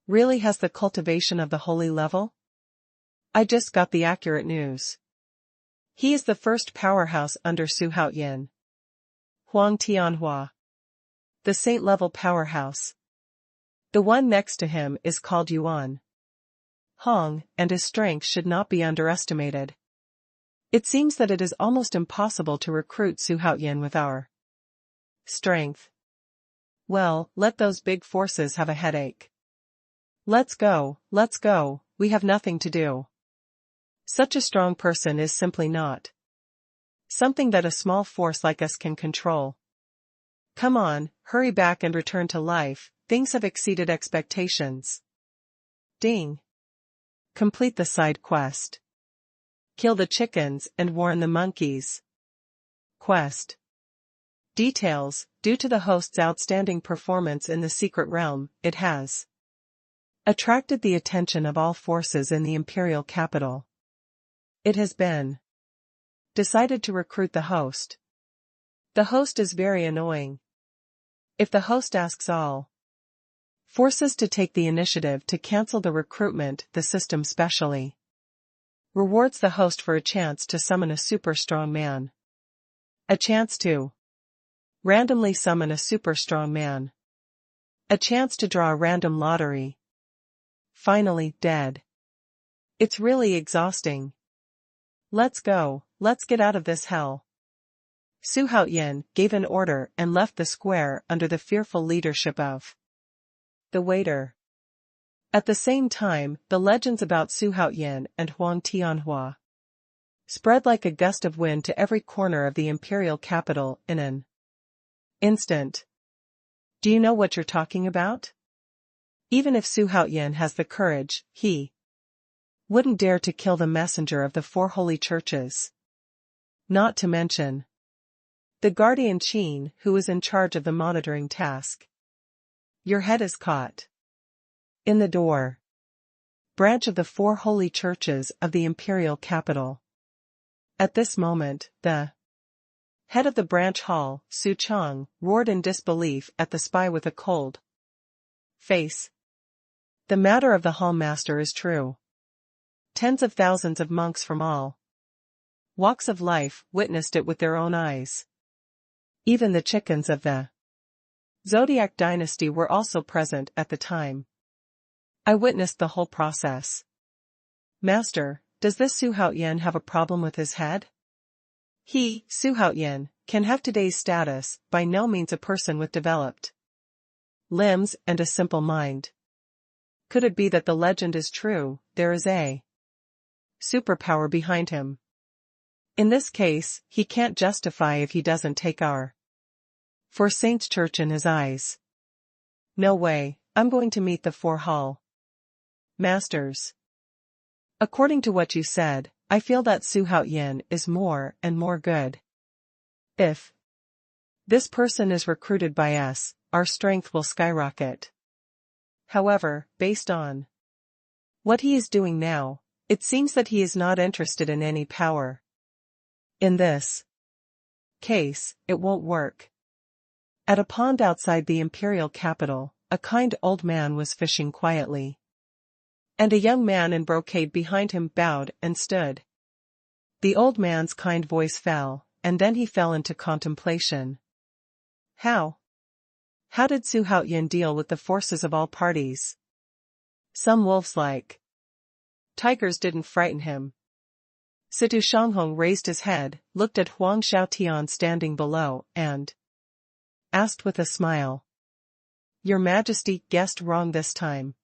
really has the cultivation of the holy level? I just got the accurate news. He is the first powerhouse under Xuanhuan. Huang Tianhua. The saint-level powerhouse. The one next to him is called Yuan Hong, and his strength should not be underestimated. It seems that it is almost impossible to recruit Xuanhuan with our strength. Well, let those big forces have a headache. Let's go, we have nothing to do. Such a strong person is simply not something that a small force like us can control. Come on, hurry back and return to life, things have exceeded expectations. Ding. Complete the side quest. Kill the chickens and warn the monkeys. Quest. Details: due to the host's outstanding performance in the secret realm, it has attracted the attention of all forces in the imperial capital. It has been decided to recruit the host. The host is very annoying. If the host asks all forces to take the initiative to cancel the recruitment, the system specially rewards the host for a chance to summon a super strong man. A chance to randomly summon a super strong man. A chance to draw a random lottery. Finally, dead. It's really exhausting. Let's go, let's get out of this hell. Xuanhuan gave an order and left the square under the fearful leadership of the waiter. At the same time, the legends about Xuanhuan and Huang Tianhua spread like a gust of wind to every corner of the imperial capital in an instant. Do you know what you're talking about? Even if Xuanhuan has the courage, he wouldn't dare to kill the messenger of the four holy churches. Not to mention the guardian Qin who is in charge of the monitoring task. Your head is caught in the door branch of the four holy churches of the imperial capital. At this moment, the head of the branch hall, Su Chang, roared in disbelief at the spy with a cold face. The matter of the hall master is true. Tens of thousands of monks from all walks of life witnessed it with their own eyes. Even the chickens of the Zodiac dynasty were also present at the time. I witnessed the whole process. Master, does this Xuanhuan have a problem with his head? He, Xuanhuan, can have today's status, by no means a person with developed limbs and a simple mind. Could it be that the legend is true, there is a superpower behind him? In this case, he can't justify if he doesn't take our four saints church in his eyes. No way, I'm going to meet the four hall masters. According to what you said, I feel that Xuanhuan is more and more good. If this person is recruited by us, our strength will skyrocket. However, based on what he is doing now, it seems that he is not interested in any power. In this case, it won't work. At a pond outside the imperial capital, a kind old man was fishing quietly. And a young man in brocade behind him bowed and stood. The old man's kind voice fell, and then he fell into contemplation. How did Xuanhuan deal with the forces of all parties? Some wolves-like tigers didn't frighten him. Situ Shanghong raised his head, looked at Huang Xiaotian standing below, and asked with a smile. Your Majesty guessed wrong this time.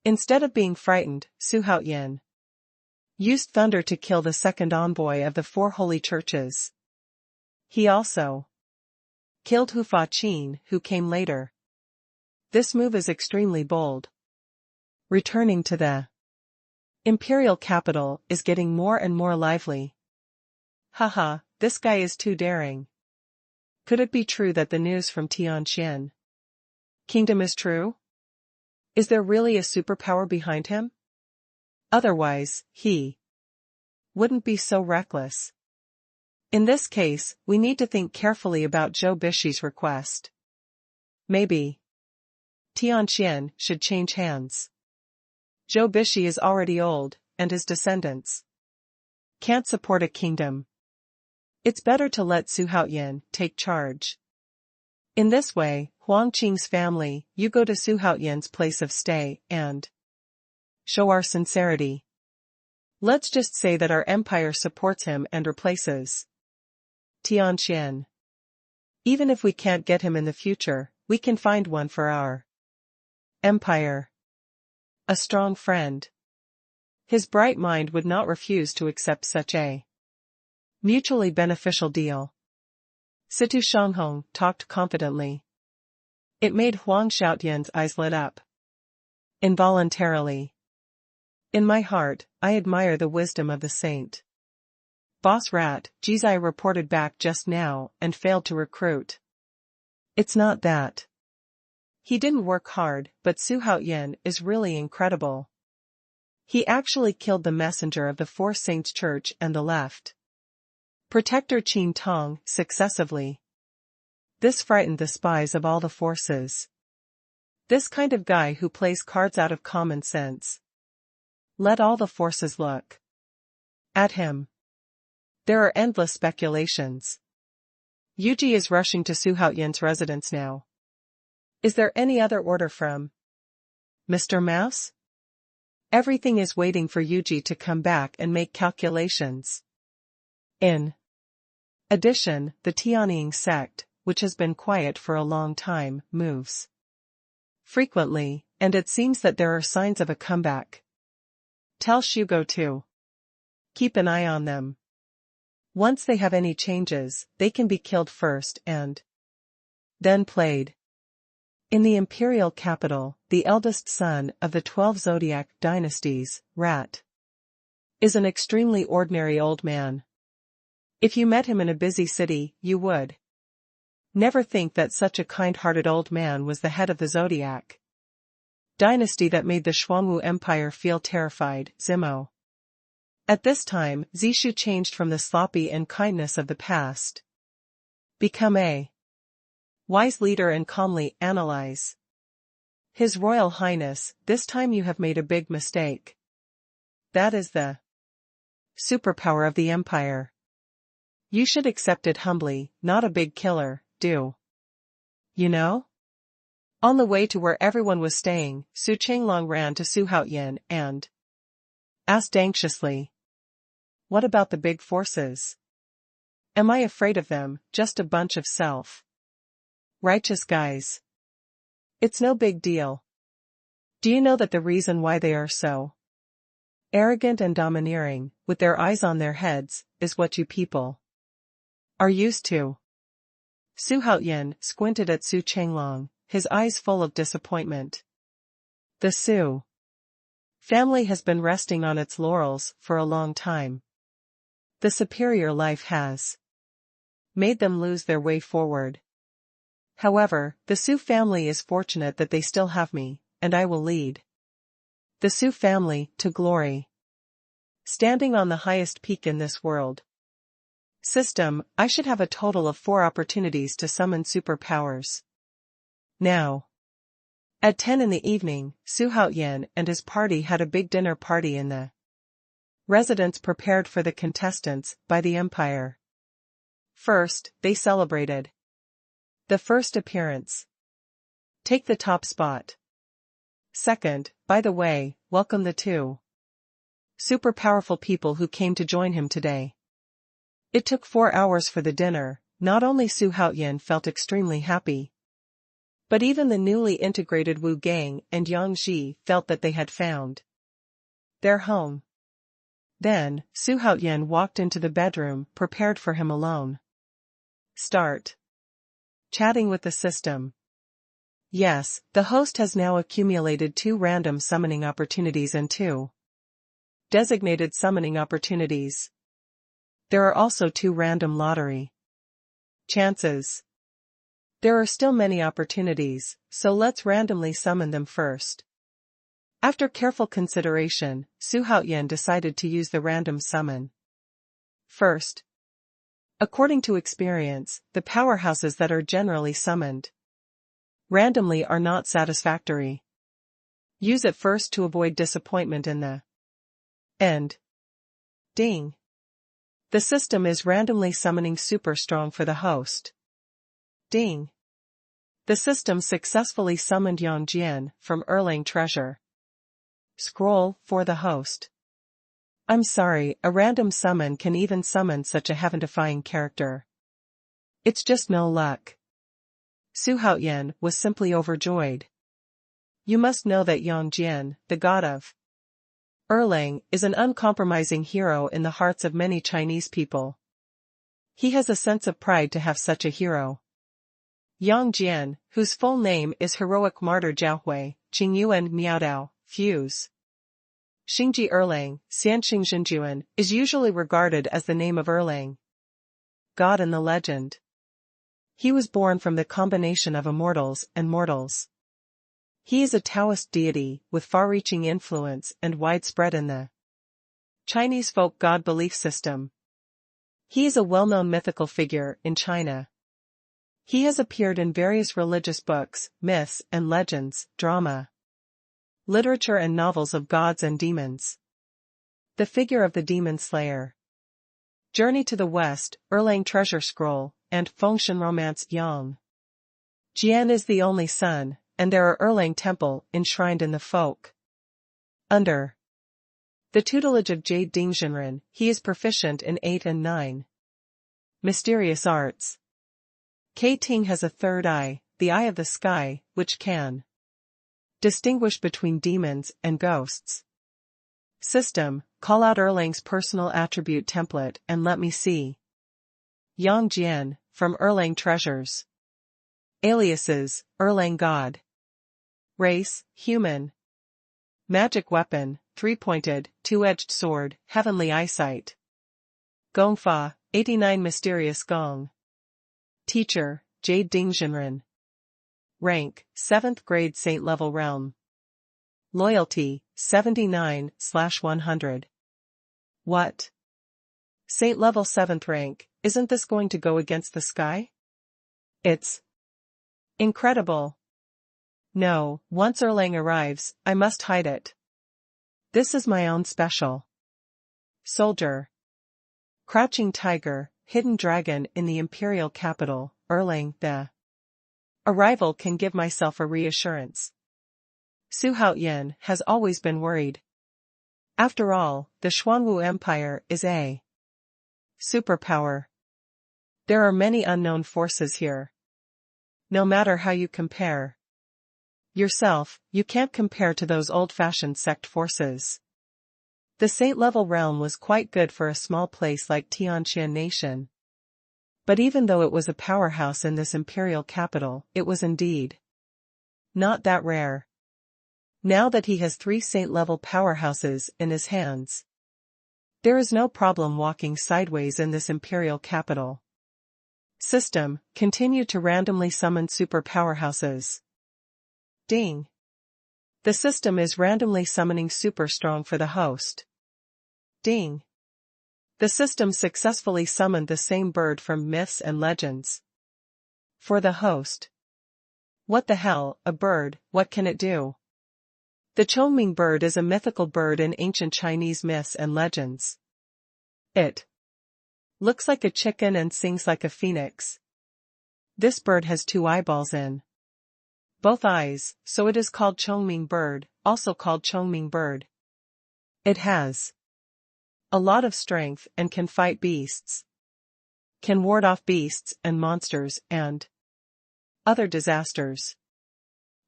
Instead of being frightened, Xuanhuan used thunder to kill the second envoy of the four holy churches. He also killed Hufa Qin, who came later. This move is extremely bold. Returning to the imperial capital is getting more and more lively. Haha, this guy is too daring. Could it be true that the news from Tianqian Kingdom is true? Is there really a superpower behind him? Otherwise, he wouldn't be so reckless. In this case, we need to think carefully about Zhou Bishi's request. Maybe Tianqian should change hands. Zhou Bishi is already old, and his descendants can't support a kingdom. It's better to let Xuanhuan take charge. In this way, Huang Qing's family, you go to Xuanhuan's place of stay, and show our sincerity. Let's just say that our empire supports him and replaces Tianqian. Even if we can't get him in the future, we can find one for our empire. A strong friend. His bright mind would not refuse to accept such a mutually beneficial deal. Situ Shanghong talked confidently. It made Huang Xiaotian's eyes lit up. Involuntarily. In my heart, I admire the wisdom of the saint. Boss Rat, Jizai reported back just now and failed to recruit. It's not that he didn't work hard, but Xuanhuan is really incredible. He actually killed the messenger of the Four Saints Church and the left Protector Qin Tong successively. This frightened the spies of all the forces. This kind of guy who plays cards out of common sense. Let all the forces look at him. There are endless speculations. Yuji is rushing to Xuanhuan's residence now. Is there any other order from Mr. Mouse? Everything is waiting for Yuji to come back and make calculations. In addition, the Tianying sect, which has been quiet for a long time, moves frequently. and it seems that there are signs of a comeback. Tell Shugo to keep an eye on them. Once they have any changes, they can be killed first and then played. In the imperial capital, the eldest son of the 12 zodiac dynasties, Rat, is an extremely ordinary old man. If you met him in a busy city, you would never think that such a kind-hearted old man was the head of the zodiac dynasty that made the Xuanhu Empire feel terrified, Zimo. At this time, Zishu changed from the sloppy and kindness of the past. Become a wise leader and calmly analyze. His Royal Highness, this time you have made a big mistake. That is the superpower of the empire. You should accept it humbly, not a big killer, Dou you know? On the way to where everyone was staying, Su Qinglong ran to Xuanhuan and asked anxiously, "What about the big forces? Am I afraid of them, just a bunch of self-righteous guys? It's no big deal. Do you know that the reason why they are so arrogant and domineering, with their eyes on their heads, is what you people are used to?" Xuanhuan squinted at Su Qinglong, his eyes full of disappointment. The Su family has been resting on its laurels for a long time. The superior life has made them lose their way forward. However, the Su family is fortunate that they still have me, and I will lead the Su family to glory. Standing on the highest peak in this world system, I should have a total of 4 opportunities to summon superpowers. Now, at 10 in the evening, Xuanhuan and his party had a big dinner party in the residence prepared for the contestants by the empire. First, they celebrated the first appearance. Take the top spot. Second, by the way, welcome the 2 super powerful people who came to join him today. It took 4 hours for the dinner. Not only Xuanhuan felt extremely happy, but even the newly integrated Wu gang and Yang Ji felt that they had found their home. Then, Xuanhuan walked into the bedroom prepared for him alone. Start chatting with the system. Yes, the host has now accumulated 2 random summoning opportunities and 2 designated summoning opportunities. There are also 2 random lottery chances. There are still many opportunities, so let's randomly summon them first. After careful consideration, Xuanhuan decided to use the random summon first. According to experience, the powerhouses that are generally summoned randomly are not satisfactory. Use it first to avoid disappointment in the end. Ding. The system is randomly summoning super strong for the host. Ding. The system successfully summoned Yang Jian from Erlang treasure scroll for the host. I'm sorry, a random summon can even summon such a heaven-defying character. It's just no luck. Xuanhuan was simply overjoyed. You must know that Yang Jian, the god of Erlang, is an uncompromising hero in the hearts of many Chinese people. He has a sense of pride to have such a hero. Yang Jian, whose full name is Heroic Martyr Jiaohui, Qingyuan Miaodao, Fuse Xingji Erlang, Xianxing Zhenjuan, is usually regarded as the name of Erlang, God in the legend. He was born from the combination of immortals and mortals. He is a Taoist deity with far-reaching influence and widespread in the Chinese folk god belief system. He is a well-known mythical figure in China. He has appeared in various religious books, myths and legends, drama, literature and novels of gods and demons. The figure of the demon slayer. Journey to the West, Erlang Treasure Scroll, and Fengshen Romance Yang Jian is the only son, and there are Erlang Temple enshrined in the folk. Under the tutelage of Jade Dingzhenren, he is proficient in 8 and 9 mysterious arts. K Ting has a third eye, the eye of the sky, which can Distinguish between demons and ghosts. System, call out Erlang's personal attribute template and let me see. Yang Jian, from Erlang Treasures. Aliases, Erlang God. Race, human. Magic weapon, three-pointed, two-edged sword, heavenly eyesight. Gongfa, 89 mysterious gong. Teacher, Jade Dingzhenren. Rank, 7th grade saint level realm. Loyalty, 79/100. What? Saint level 7th rank, isn't this going to go against the sky? It's incredible. No, once Erlang arrives, I must hide it. This is my own special. Soldier. Crouching tiger, hidden dragon in the imperial capital, Erlang, the arrival can give myself a reassurance. Xuanhuan has always been worried. After all, the Xuanwu Empire is a superpower. There are many unknown forces here. No matter how you compare yourself, you can't compare to those old-fashioned sect forces. The saint-level realm was quite good for a small place like Tianwu Nation. But even though it was a powerhouse in this imperial capital, it was indeed not that rare. Now that he has 3 saint-level powerhouses in his hands, there is no problem walking sideways in this imperial capital. System, continue to randomly summon super powerhouses. Ding. The system is randomly summoning super strong for the host. Ding. The system successfully summoned the same bird from Myths and Legends. For the host. What the hell, a bird, what can it do? The Chongming bird is a mythical bird in ancient Chinese myths and legends. It looks like a chicken and sings like a phoenix. This bird has 2 eyeballs in both eyes, so it is called Chongming bird, also called Chongming bird. It has a lot of strength and can fight beasts. Can ward off beasts and monsters and other disasters.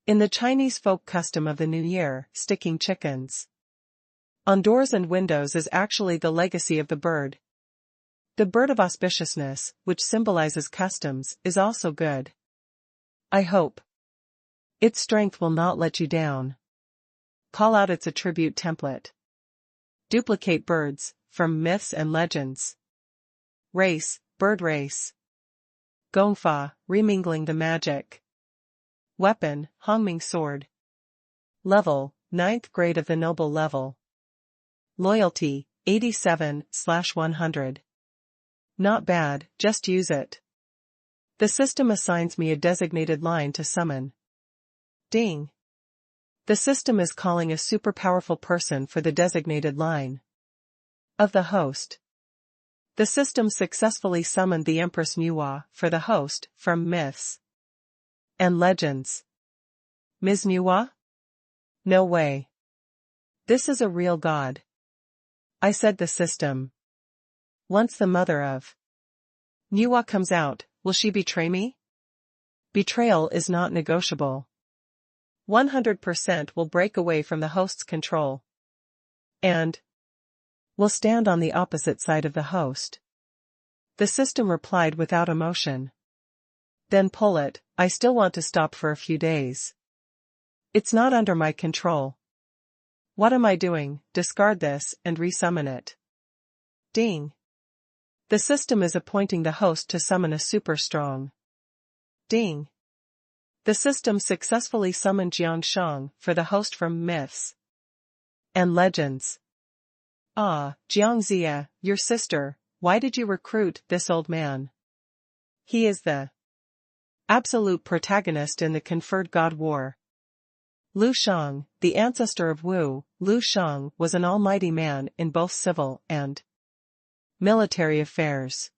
In the Chinese folk custom of the New Year, sticking chickens on doors and windows is actually the legacy of the bird. The bird of auspiciousness, which symbolizes customs, is also good. I hope its strength will not let you down. Call out its attribute template. Duplicate birds, from Myths and Legends. Race, bird race. Gongfa, remingling the magic. Weapon, Hongming sword. Level, 9th grade of the noble level. Loyalty, 87/100. Not bad, just use it. The system assigns me a designated line to summon. Ding. The system is calling a super powerful person for the designated line of the host. The system successfully summoned the Empress Nuwa for the host from Myths and Legends. Ms. Nuwa? No way. This is a real god. I said the system. Once the mother of Nuwa comes out, will she betray me? Betrayal is not negotiable. 100% will break away from the host's control. And will stand on the opposite side of the host. The system replied without emotion. Then pull it, I still want to stop for a few days. It's not under my control. What am I doing? Discard this and resummon it. Ding. The system is appointing the host to summon a super strong. Ding. The system successfully summoned Jiangshang for the host from Myths and Legends. Ah, Jiangxia, your sister, why did you recruit this old man? He is the absolute protagonist in the conferred god war. Lu Shang, the ancestor of Wu, Lu Shang was an almighty man in both civil and military affairs.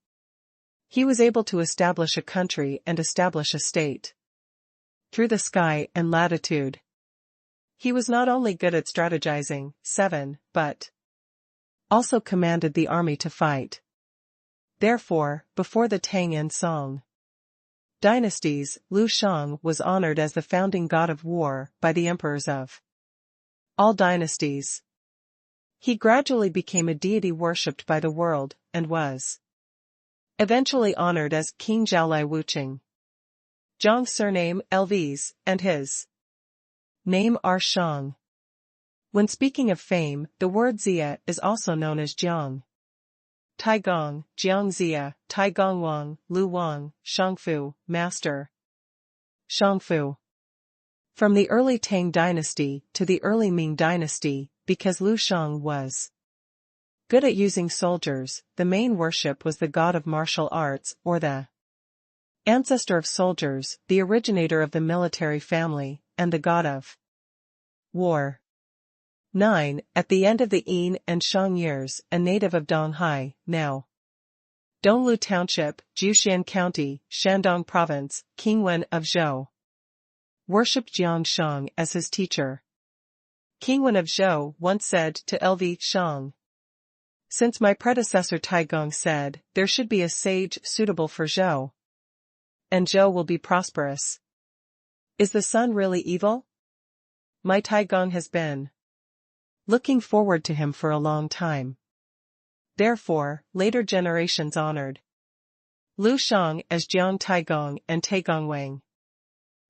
He was able to establish a country and establish a state through the sky and latitude. He was not only good at strategizing, but also commanded the army to fight. Therefore, before the Tang En Song Dynasties. Lu Shang was honored as the founding god of war by the emperors of all dynasties. He gradually became a deity worshipped by the world, and was eventually honored as King Zhaolai Wuqing. Zhang's surname, Lvs, and his name are Shang. When speaking of fame, the word Xia is also known as Jiang. Taigong, Jiang Xia, Taigong Wang, Lu Wang, Shangfu, Master. Shangfu. From the early Tang dynasty to the early Ming dynasty, because Lu Shang was good at using soldiers, the main worship was the god of martial arts, or the ancestor of soldiers, the originator of the military family, and the god of war. 9. At the end of the Yin and Shang years, a native of Donghai, now Donglu Township, Jiuxian County, Shandong Province, Qingwen of Zhou, worshipped Jiang Shang as his teacher. Qingwen of Zhou once said to Lv Shang, "Since my predecessor Taigong said, there should be a sage suitable for Zhou, and Zhou will be prosperous. Is the sun really evil? My Taigong has been looking forward to him for a long time." Therefore, later generations honored Lu Shang as Jiang Taigong and Taigong Wang.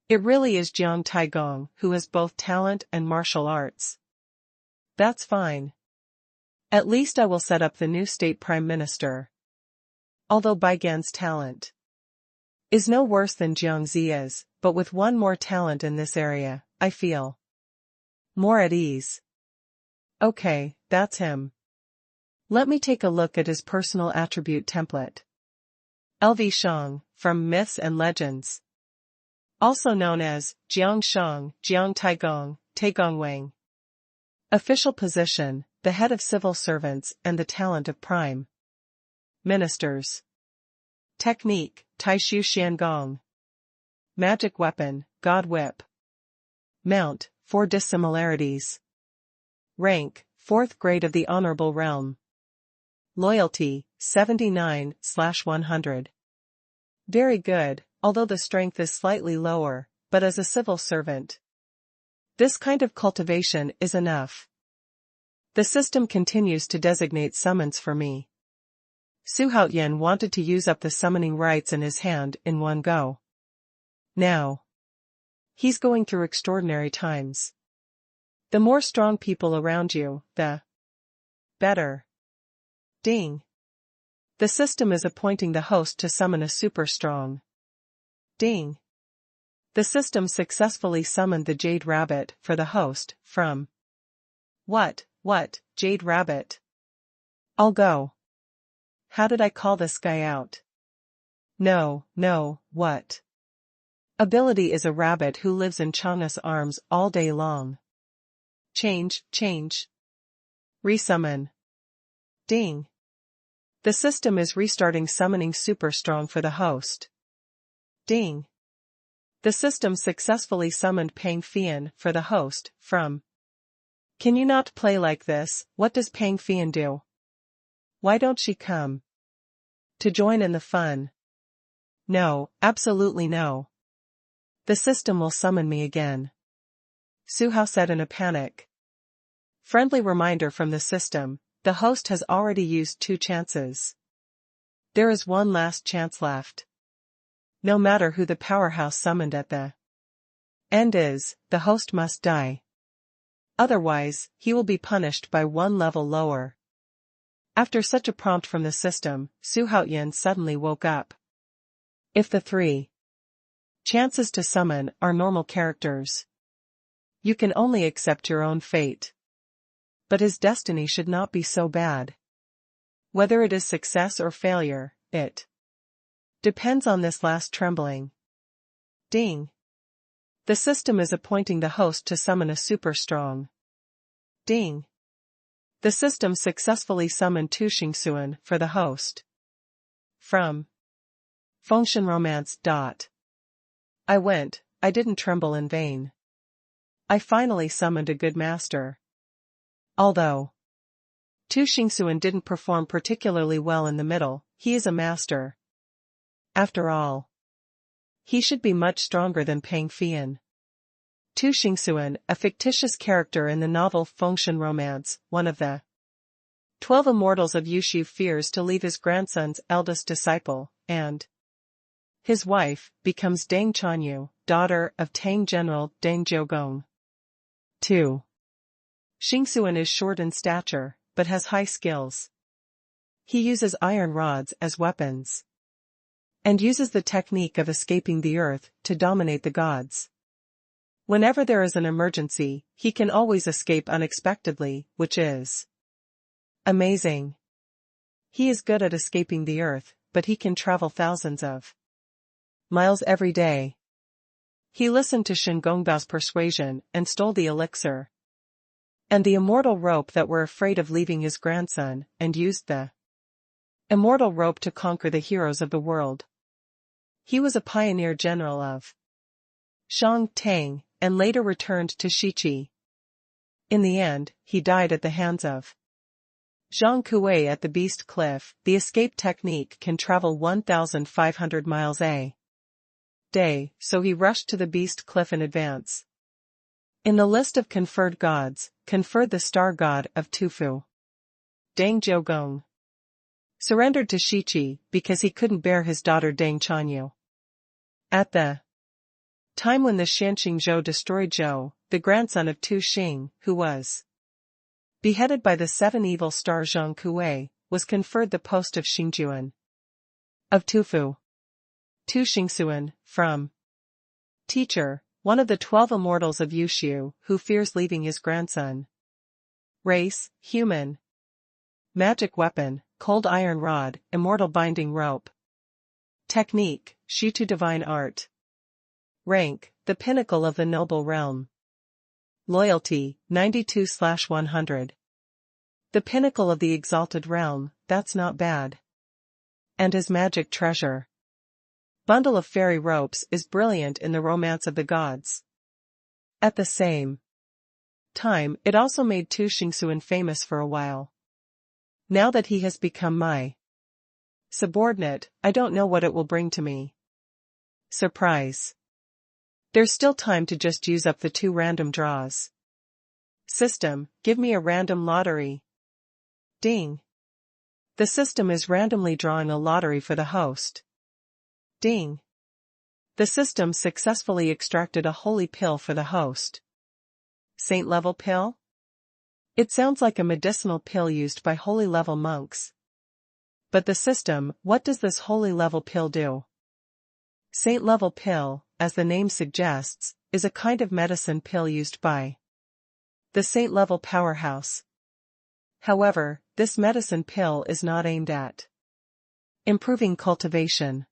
It really is Jiang Taigong who has both talent and martial arts. That's fine. At least I will set up the new state prime minister. Although Baigan's talent is no worse than Jiang Ziya's, but with one more talent in this area, I feel more at ease. Okay, that's him. Let me take a look at his personal attribute template. Lv Shang, from Myths and Legends. Also known as Jiang Shang, Jiang Taigong, Taigong Wang. Official position, the head of civil servants and the talent of prime ministers. Technique, Taishu Xiangong. Magic weapon, God Whip. Mount, 4 dissimilarities. Rank, 4th grade of the Honorable Realm. Loyalty, 79/100. Very good, although the strength is slightly lower, but as a civil servant, this kind of cultivation is enough. The system continues to designate summons for me. Xuanhuan wanted to use up the summoning rights in his hand in one go. Now, he's going through extraordinary times. The more strong people around you, the better. Ding. The system is appointing the host to summon a super strong. Ding. The system successfully summoned the Jade Rabbit for the host, from What, Jade Rabbit? I'll go. How did I call this guy out? No, what? Ability is a rabbit who lives in Chang'e's arms all day long. Change. Resummon. Ding. The system is restarting summoning super strong for the host. Ding. The system successfully summoned Pang Fian for the host, from Can you not play like this? What does Pang Fian do? Why don't she come to join in the fun? No, absolutely no. The system will summon me again. Su Hao said in a panic. Friendly reminder from the system, the host has already used 2 chances. There is one last chance left. No matter who the powerhouse summoned at the end is, the host must die. Otherwise, he will be punished by 1 level lower. After such a prompt from the system, Xuanhuan suddenly woke up. If the 3 chances to summon are normal characters, you can only accept your own fate. But his destiny should not be so bad. Whether it is success or failure, it depends on this last trembling. Ding. The system is appointing the host to summon a super strong. Ding. The system successfully summoned Tu Xingxuan for the host. From Fengshen Romance. I didn't tremble in vain. I finally summoned a good master. Although Tu Xingxuan didn't perform particularly well in the middle, he is a master. After all, He should be much stronger than Pang Fian. Tu Xingxuan, a fictitious character in the novel Fengshan Romance, one of the 12 immortals of Yushu, fears to leave his grandson's eldest disciple, and his wife becomes Deng Chanyu, daughter of Tang General Deng Jiogong. 2. Xingxuan is short in stature, but has high skills. He uses iron rods as weapons, and uses the technique of escaping the earth to dominate the gods. Whenever there is an emergency, he can always escape unexpectedly, which is amazing. He is good at escaping the earth, but he can travel thousands of miles every day. He listened to Shen Gongbao's persuasion and stole the elixir and the immortal rope that were afraid of leaving his grandson, and used the immortal rope to conquer the heroes of the world. He was a pioneer general of Shang Tang, and later returned to Shiqi. In the end, he died at the hands of Zhang Kuei at the Beast Cliff. The escape technique can travel 1,500 miles a day, so he rushed to the Beast Cliff in advance. In the list of conferred gods, conferred the star god of Tufu. Deng Jiogong surrendered to Shiqi because he couldn't bear his daughter Deng Chanyu. At the time when the Shanxing Zhou destroyed Zhou, the grandson of Tu Xing, who was beheaded by the 7 evil star Zhang Kuei, was conferred the post of Xingjuan of Tufu. Tu Xingxuan, from teacher, one of the 12 immortals of Yushu, who fears leaving his grandson. Race, human. Magic weapon, cold iron rod, immortal binding rope. Technique, Shitu divine art. Rank, the pinnacle of the noble realm. Loyalty, 92/100. The pinnacle of the exalted realm, that's not bad. And his magic treasure. Bundle of fairy ropes is brilliant in the romance of the gods. At the same time, it also made Tu Xingxuan famous for a while. Now that he has become my subordinate, I don't know what it will bring to me. Surprise. There's still time to just use up the 2 random draws. System, give me a random lottery. Ding. The system is randomly drawing a lottery for the host. Ding. The system successfully extracted a holy pill for the host. Saint-level pill? It sounds like a medicinal pill used by holy-level monks. But the system, what does this holy-level pill do? Saint-level pill, as the name suggests, is a kind of medicine pill used by the saint-level powerhouse. However, this medicine pill is not aimed at improving cultivation.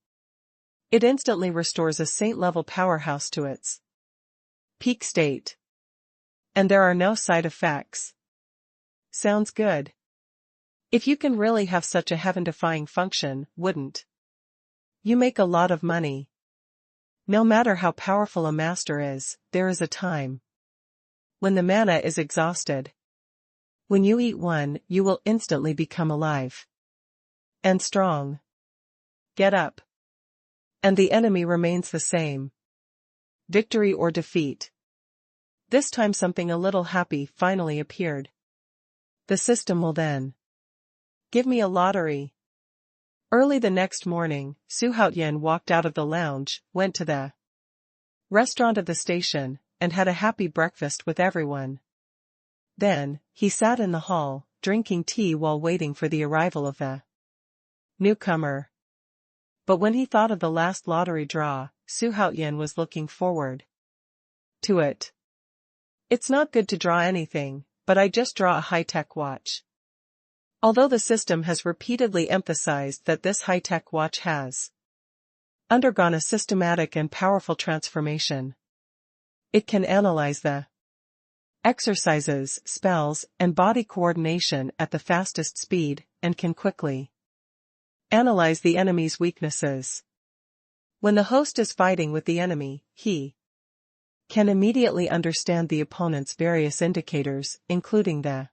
It instantly restores a saint-level powerhouse to its peak state. And there are no side effects. Sounds good. If you can really have such a heaven-defying function, wouldn't you make a lot of money? No matter how powerful a master is, there is a time when the mana is exhausted. When you eat one, you will instantly become alive and strong. Get up. And the enemy remains the same. Victory or defeat. This time something a little happy finally appeared. The system will then give me a lottery. Early the next morning, Su Haotian walked out of the lounge, went to the restaurant of the station, and had a happy breakfast with everyone. Then, he sat in the hall, drinking tea while waiting for the arrival of the newcomer. But when he thought of the last lottery draw, Su Haotian was looking forward to it. It's not good to draw anything, but I just draw a high-tech watch. Although the system has repeatedly emphasized that this high-tech watch has undergone a systematic and powerful transformation. It can analyze the exercises, spells, and body coordination at the fastest speed, and can quickly analyze the enemy's weaknesses. When the host is fighting with the enemy, he can immediately understand the opponent's various indicators, including the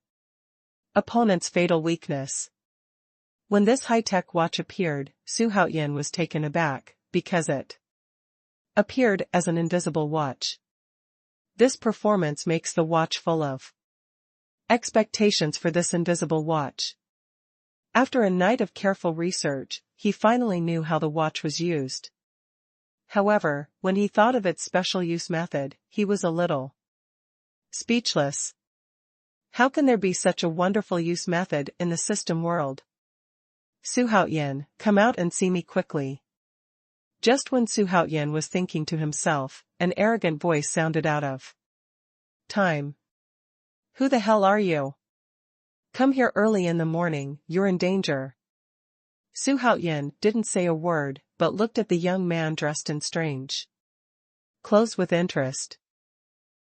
opponent's fatal weakness. When this high-tech watch appeared, Su Haotian was taken aback, because it appeared as an invisible watch. This performance makes the watch full of expectations for this invisible watch. After a night of careful research, he finally knew how the watch was used. However, when he thought of its special use method, he was a little speechless. How can there be such a wonderful use method in the system world? Xuanhuan, come out and see me quickly. Just when Xuanhuan was thinking to himself, an arrogant voice sounded out of time. Who the hell are you? Come here early in the morning, you're in danger. Xuanhuan didn't say a word, but looked at the young man dressed in strange clothes with interest.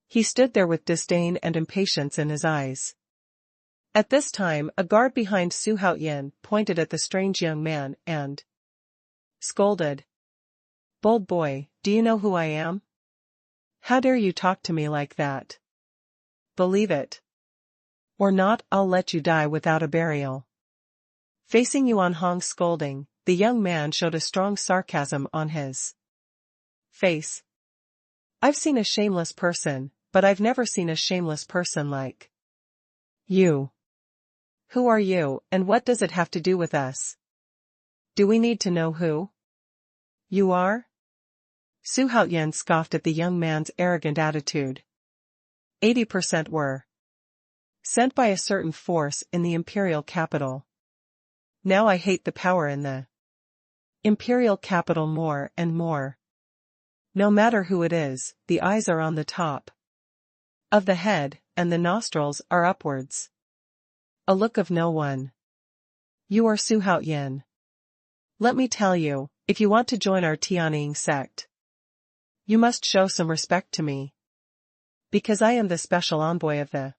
He stood there with disdain and impatience in his eyes. At this time, a guard behind Xuanhuan pointed at the strange young man and scolded. Bold boy, do you know who I am? How dare you talk to me like that? Believe it or not, I'll let you die without a burial. Facing Xuanhuan's scolding, the young man showed a strong sarcasm on his face. I've seen a shameless person, but I've never seen a shameless person like you. Who are you, and what does it have to do with us? Do we need to know who you are? Xuanhuan scoffed at the young man's arrogant attitude. 80% were sent by a certain force in the imperial capital. Now I hate the power in the imperial capital more and more. No matter who it is, the eyes are on the top of the head, and the nostrils are upwards. A look of no one. You are Xuanhuan. Let me tell you, if you want to join our Tianwu sect, you must show some respect to me. Because I am the special envoy of the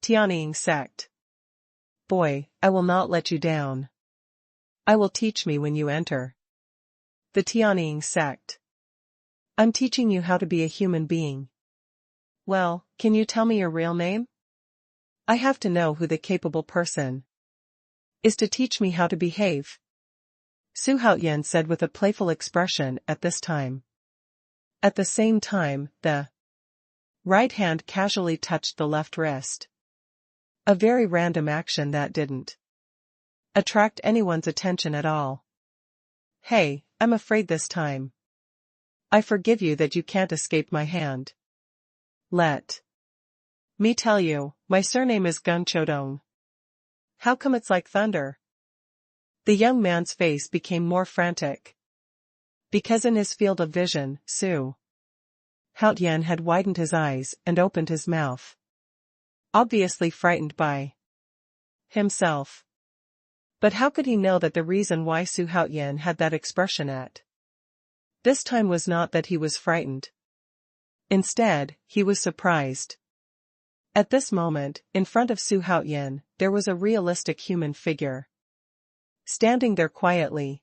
Tianwu sect. Boy, I will not let you down. I will teach me when you enter the Tianwu sect. I'm teaching you how to be a human being. Well, can you tell me your real name? I have to know who the capable person is to teach me how to behave. Xuanhuan said with a playful expression at this time. At the same time, the right hand casually touched the left wrist. A very random action that didn't attract anyone's attention at all. Hey, I'm afraid this time I forgive you that you can't escape my hand. Let me tell you, my surname is Dou. How come it's like thunder? The young man's face became more frantic. Because in his field of vision, Xuanhuan had widened his eyes and opened his mouth. Obviously frightened by himself. But how could he know that the reason why Xuanhuan had that expression at this time was not that he was frightened. Instead, he was surprised. At this moment, in front of Xuanhuan, there was a realistic human figure. Standing there quietly.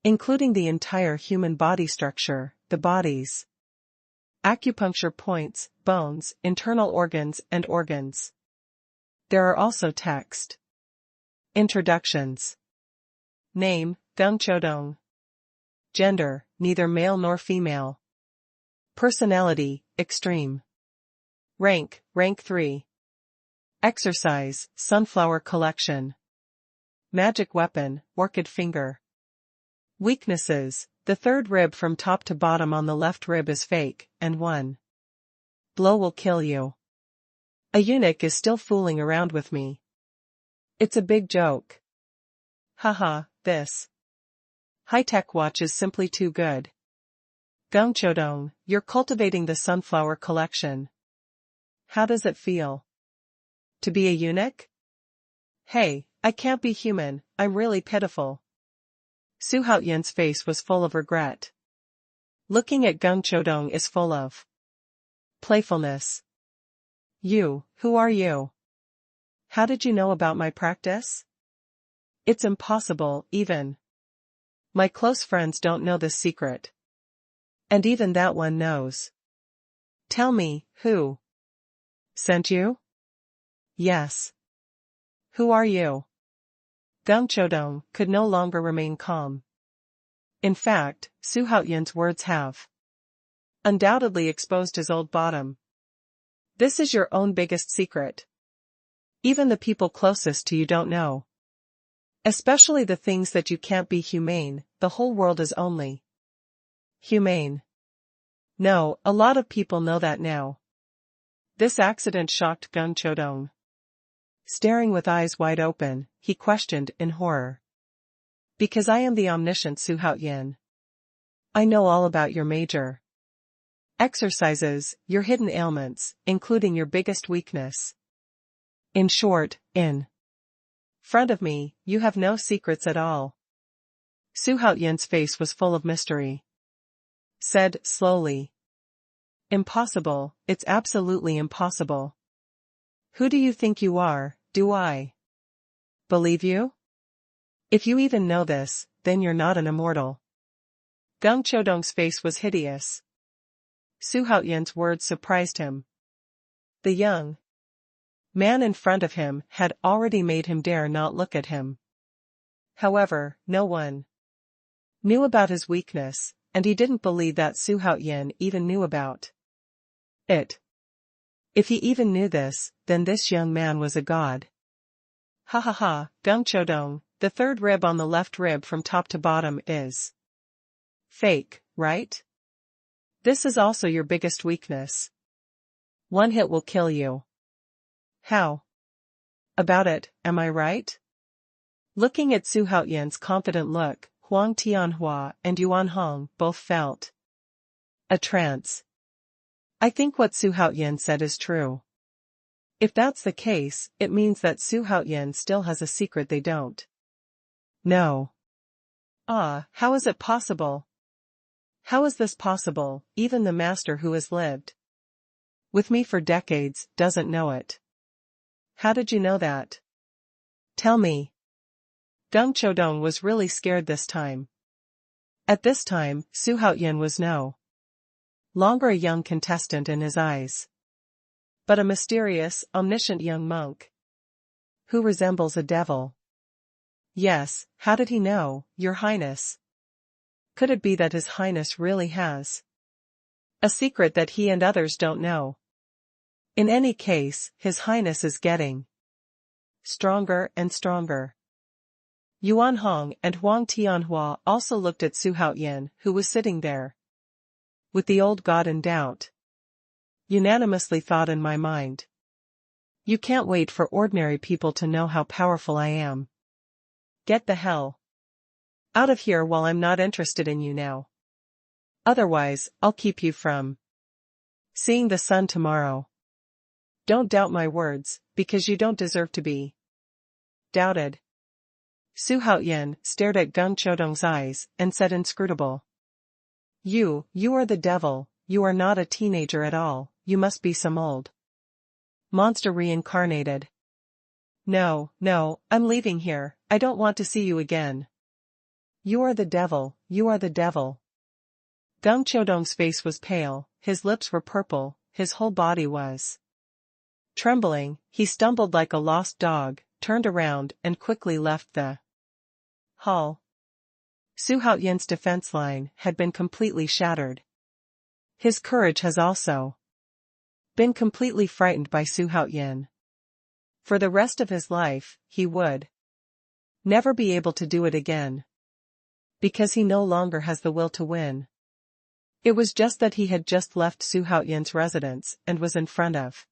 Including the entire human body structure, the bodies, acupuncture points, bones, internal organs and organs. There are also text. Introductions. Name, Dou. Gender, neither male nor female. Personality, extreme. Rank, rank 3. Exercise, sunflower collection. Magic weapon, orchid finger. Weaknesses, the third rib from top to bottom on the left rib is fake, and one blow will kill you. A eunuch is still fooling around with me. It's a big joke. Haha, this high-tech watch is simply too good. Dou, you're cultivating the sunflower collection. How does it feel to be a eunuch? Hey, I can't be human, I'm really pitiful. Xuanhuan's face was full of regret. Looking at Dou is full of playfulness. You, who are you? How did you know about my practice? It's impossible, even my close friends don't know this secret. And even that one knows. Tell me, who sent you? Yes. Who are you? Dou could no longer remain calm. In fact, Xuanhuan's words have undoubtedly exposed his old bottom. This is your own biggest secret. Even the people closest to you don't know. Especially the things that you can't be humane, the whole world is only humane. No, a lot of people know that now. This accident shocked Gung Chodong. Staring with eyes wide open, he questioned in horror. Because I am the omniscient Xuanhuan. I know all about your major exercises, your hidden ailments, including your biggest weakness. In short, in front of me, you have no secrets at all. Xuanhuan's face was full of mystery. Said slowly. Impossible, it's absolutely impossible. Who do you think you are, do I believe you? If you even know this, then you're not an immortal. Gung Chodong's face was hideous. Xuanhuan's words surprised him. The young man in front of him had already made him dare not look at him. However, no one knew about his weakness, and he didn't believe that Xuanhuan even knew about it. If he even knew this, then this young man was a god. Ha ha ha, Gung Chodong, the third rib on the left rib from top to bottom is fake, right? This is also your biggest weakness. One hit will kill you. How about it, am I right? Looking at Xuanhuan's confident look, Huang Tianwu and Yuan Hong both felt a trance. I think what Xuanhuan said is true. If that's the case, it means that Xuanhuan still has a secret they don't know. Ah, how is it possible? How is this possible? Even the master who has lived with me for decades doesn't know it. How did you know that? Tell me. Gung Chodong was really scared this time. At this time, Xuanhuan was no longer a young contestant in his eyes, but a mysterious, omniscient young monk who resembles a devil. Yes, how did he know, Your Highness? Could it be that His Highness really has a secret that he and others don't know? In any case, His Highness is getting stronger and stronger. Yuan Hong and Huang Tianwu also looked at Xuanhuan, who was sitting there with the old god in doubt. Unanimously thought in my mind. You can't wait for ordinary people to know how powerful I am. Get the hell out of here while I'm not interested in you now. Otherwise, I'll keep you from seeing the sun tomorrow. Don't doubt my words, because you don't deserve to be doubted. Xuanhuan stared at Gung Chodong's eyes and said inscrutable. You are the devil, you are not a teenager at all, you must be some old monster reincarnated. No, I'm leaving here, I don't want to see you again. You are the devil, you are the devil. Gung Chodong's face was pale, his lips were purple, his whole body was trembling. He stumbled like a lost dog, turned around and quickly left the hall. Xuanhuan's defense line had been completely shattered. His courage has also been completely frightened by Xuanhuan. For the rest of his life, he would never be able to do it again. Because he no longer has the will to win. It was just that he had just left Xuanhuan's residence and was in front of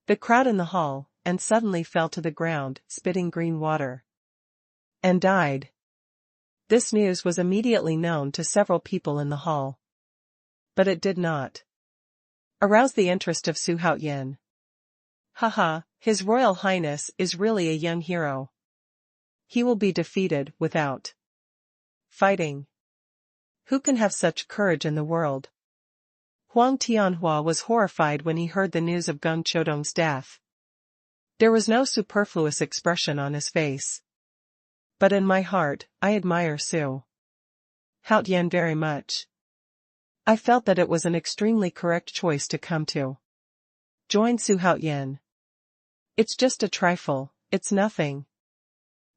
the crowd in the hall, and suddenly fell to the ground, spitting green water. And died. This news was immediately known to several people in the hall. But it did not arouse the interest of Xuanhuan. Haha, His Royal Highness is really a young hero. He will be defeated without fighting. Who can have such courage in the world? Huang Tianwu was horrified when he heard the news of Gung Chodong's death. There was no superfluous expression on his face. But in my heart, I admire Xuanhuan very much. I felt that it was an extremely correct choice to come to join Xuanhuan. It's just a trifle, it's nothing.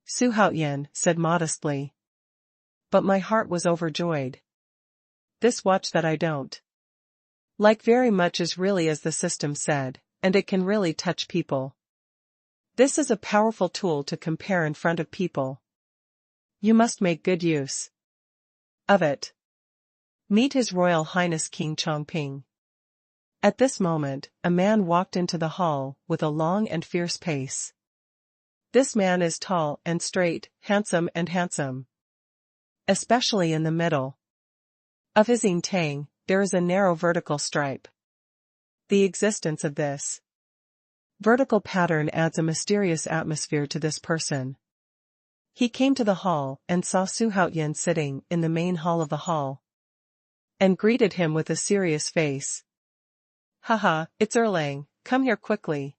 Xuanhuan said modestly. But my heart was overjoyed. This watch that I don't like very much is really as the system said, and it can really touch people. This is a powerful tool to compare in front of people. You must make good use of it. Meet His Royal Highness King Chongping. At this moment, a man walked into the hall with a long and fierce pace. This man is tall and straight, handsome, especially in the middle of his tang, there is a narrow vertical stripe. The existence of this vertical pattern adds a mysterious atmosphere to this person. He came to the hall and saw Xuanhuan sitting in the main hall of the hall, and greeted him with a serious face. Haha, it's Erlang, come here quickly.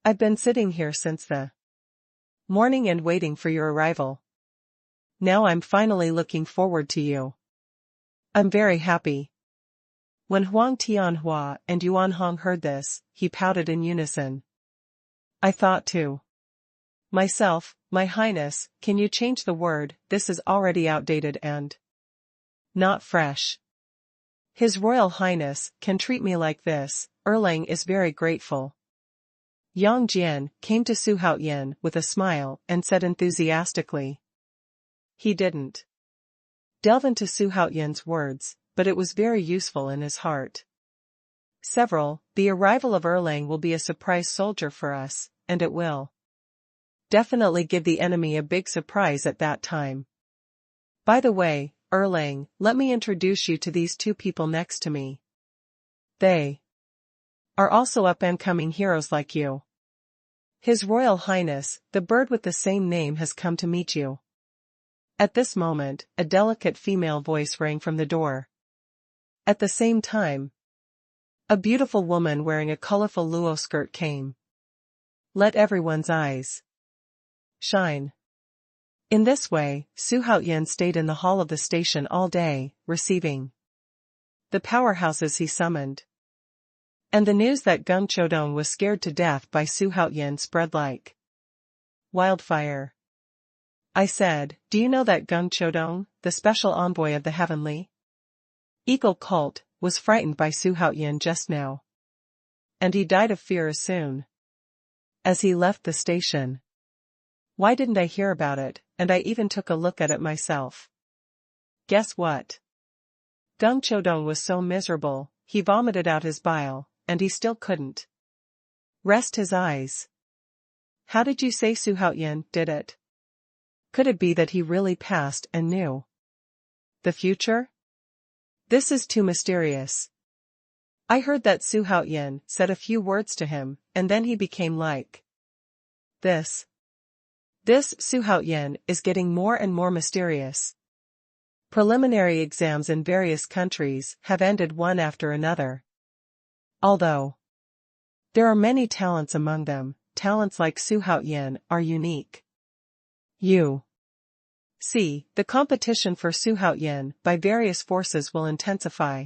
I've been sitting here since the morning and waiting for your arrival. Now I'm finally looking forward to you. I'm very happy. When Huang Tianhua and Yuan Hong heard this, he pouted in unison. I thought to myself, My Highness, can you change the word, this is already outdated and not fresh. His Royal Highness can treat me like this, Erlang is very grateful. Yang Jian came to Xuanhuan with a smile and said enthusiastically. He didn't delve into Xuanhuan's words, but it was very useful in his heart. The arrival of Erlang will be a surprise soldier for us, and it will definitely give the enemy a big surprise at that time. By the way, Erlang, let me introduce you to these two people next to me. They are also up-and-coming heroes like you. His Royal Highness, the bird with the same name has come to meet you. At this moment, a delicate female voice rang from the door. At the same time, a beautiful woman wearing a colorful luo skirt came. Let everyone's eyes shine. In this way, Xuanhuan stayed in the hall of the station all day, receiving the powerhouses he summoned. And the news that Gung Chodong was scared to death by Xuanhuan spread like wildfire. I said, do you know that Gung Chodong, the special envoy of the heavenly eagle cult, was frightened by Xuanhuan just now? And he died of fear as soon as he left the station. Why didn't I hear about it, and I even took a look at it myself? Guess what? Gung Chodong was so miserable, he vomited out his bile, and he still couldn't rest his eyes. How did you say Xuanhuan did it? Could it be that he really passed and knew the future? This is too mysterious. I heard that Xuanhuan said a few words to him, and then he became like this. This Xuanhuan is getting more and more mysterious. Preliminary exams in various countries have ended one after another. Although there are many talents among them, talents like Xuanhuan are unique. You see, the competition for Xuanhuan by various forces will intensify.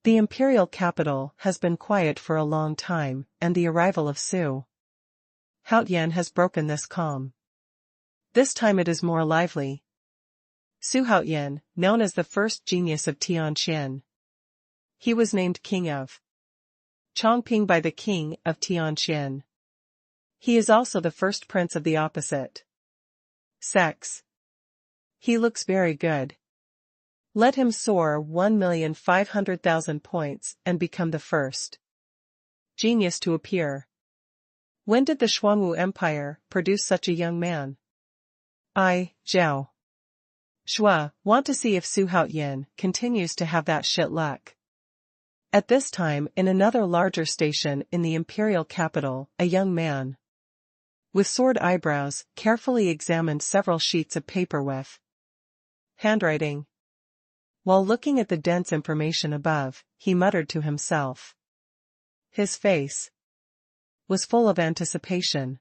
The imperial capital has been quiet for a long time, and the arrival of Xuanhuan has broken this calm. This time it is more lively. Xuanhuan, known as the first genius of Tianqian. He was named King of Chongping by the King of Tianqian. He is also the first prince of the opposite sex. He looks very good. Let him soar 1,500,000 points and become the first genius to appear. When did the Xuanwu Empire produce such a young man? I, Zhao Shua, want to see if Xuanhuan continues to have that shit luck. At this time, in another larger station in the imperial capital, a young man with sword eyebrows carefully examined several sheets of paper with handwriting. While looking at the dense information above, he muttered to himself. His face was full of anticipation.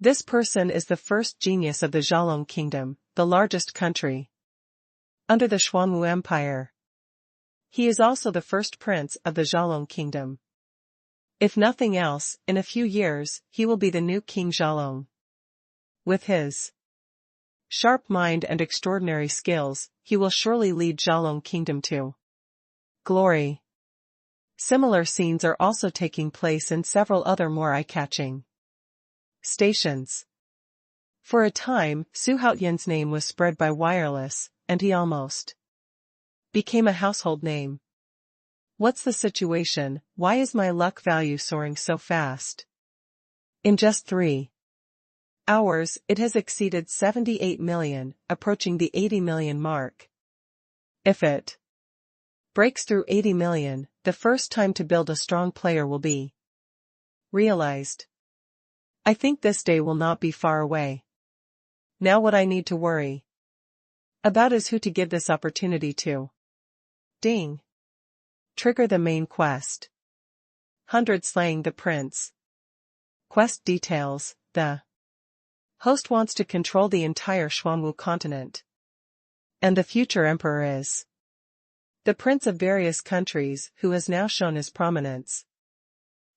This person is the first genius of the Zhalong Kingdom, the largest country under the Xuanwu Empire. He is also the first prince of the Zhalong Kingdom. If nothing else, in a few years, he will be the new King Zhalong. With his Sharp mind and extraordinary skills, he will surely lead Zhalong Kingdom to glory. Similar scenes are also taking place in several other more eye-catching stations. For a time, Su Haotian's name was spread by wireless, and he almost became a household name. What's the situation? Why is my luck value soaring so fast? In just 3 hours, it has exceeded 78 million, approaching the 80 million mark. If it breaks through 80 million, the first time to build a strong player will be realized. I think this day will not be far away. Now what I need to worry about is who to give this opportunity to. Ding. Trigger the main quest. 100 Slaying the Prince. Quest details: the host wants to control the entire Xuanwu continent. And the future emperor is the prince of various countries who has now shown his prominence.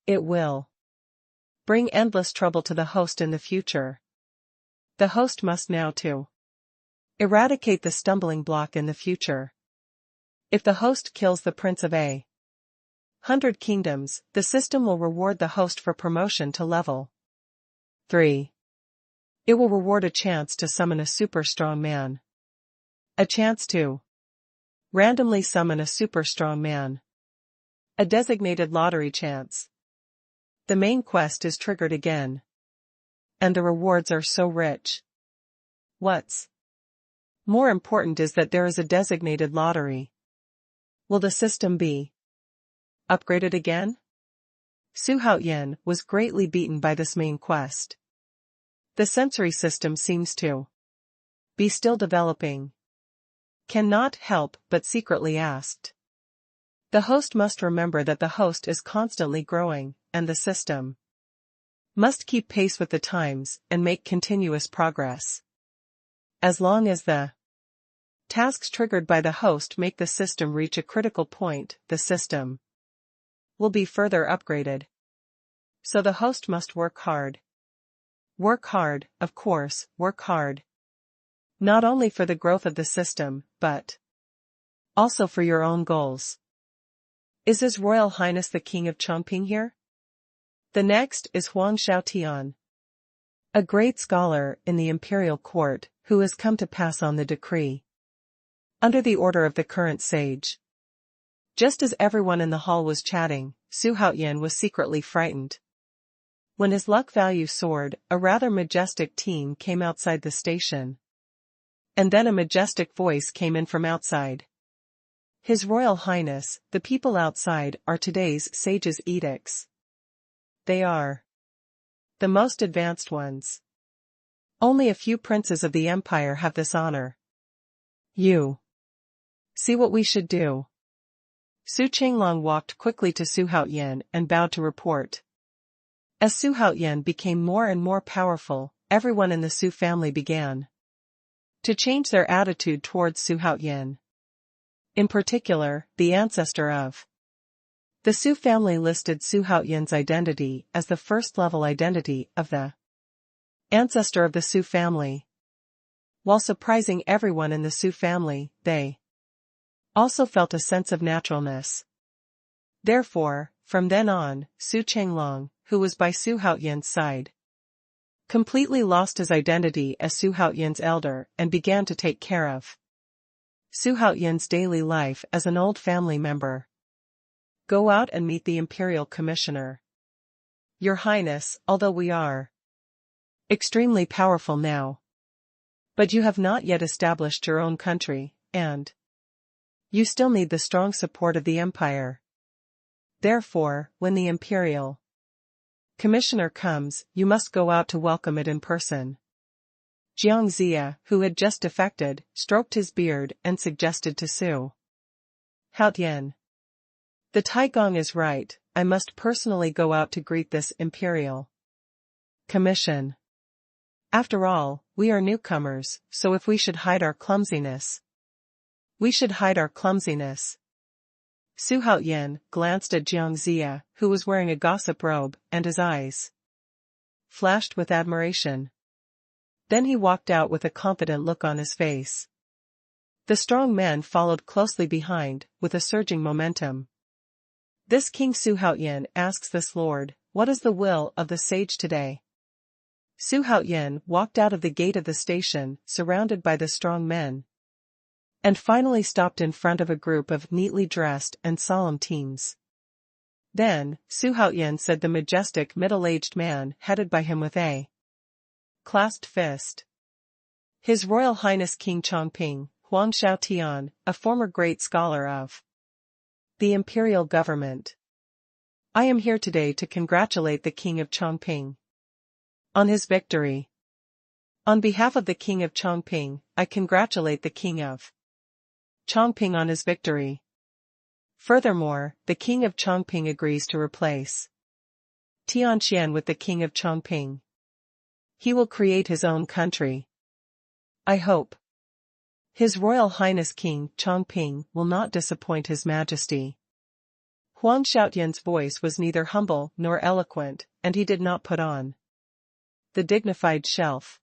It will bring endless trouble to the host in the future. The host must now too eradicate the stumbling block in the future. If the host kills the prince of 100 kingdoms, the system will reward the host for promotion to level 3. It will reward a chance to summon a super strong man. A chance to randomly summon a super strong man. A designated lottery chance. The main quest is triggered again. And the rewards are so rich. What's more important is that there is a designated lottery. Will the system be upgraded again? Su Haotian was greatly beaten by this main quest. The sensory system seems to be still developing. Cannot help but secretly asked. The host must remember that the host is constantly growing, and the system must keep pace with the times and make continuous progress. As long as the tasks triggered by the host make the system reach a critical point, the system will be further upgraded. So the host must work hard. Work hard, of course, work hard. Not only for the growth of the system, but also for your own goals. Is His Royal Highness the King of Chongping here? The next is Huang Xiaotian, a great scholar in the imperial court, who has come to pass on the decree under the order of the current sage. Just as everyone in the hall was chatting, Su Haotian was secretly frightened. When his luck value soared, a rather majestic team came outside the station. And then a majestic voice came in from outside. His Royal Highness, the people outside are today's sage's edicts. They are the most advanced ones. Only a few princes of the empire have this honor. You see what we should do? Su Qinglong walked quickly to Su Haotian and bowed to report. As Su Haotian became more and more powerful, everyone in the Su family began to change their attitude towards Su Haotian. In particular, the ancestor of the Su family listed Su Haotian's identity as the first-level identity of the ancestor of the Su family. While surprising everyone in the Su family, they also felt a sense of naturalness. Therefore, from then on, Su Qinglong, who was by Su Haotian's side, completely lost his identity as Su Haotian's elder and began to take care of Su Haotian's daily life as an old family member. Go out and meet the Imperial Commissioner. Your Highness, although we are extremely powerful now, but you have not yet established your own country, and you still need the strong support of the Empire. Therefore, when the Imperial Commissioner comes, you must go out to welcome it in person. Jiang Zia, who had just defected, stroked his beard and suggested to Su Haotian. The Taigong is right, I must personally go out to greet this Imperial Commission. After all, we are newcomers, so if we should hide our clumsiness, we should hide our clumsiness. Su Haotian glanced at Jiang Zia, who was wearing a gossip robe, and his eyes flashed with admiration. Then he walked out with a confident look on his face. The strong man followed closely behind, with a surging momentum. This King Xuanhuan asks this lord, "What is the will of the sage today?" Xuanhuan walked out of the gate of the station, surrounded by the strong men, and finally stopped in front of a group of neatly dressed and solemn teens. Then, Xuanhuan said the majestic middle-aged man headed by him with a clasped fist. His Royal Highness King Chongping, Huang Xiaotian, a former great scholar of the imperial government. I am here today to congratulate the King of Chongping on his victory. On behalf of the King of Chongping, I congratulate the King of Chongping on his victory. Furthermore, the King of Chongping agrees to replace Tianxian with the King of Chongping. He will create his own country. I hope His Royal Highness King Chongping will not disappoint His Majesty. Huang Xiaotian's voice was neither humble nor eloquent, and he did not put on the dignified shelf.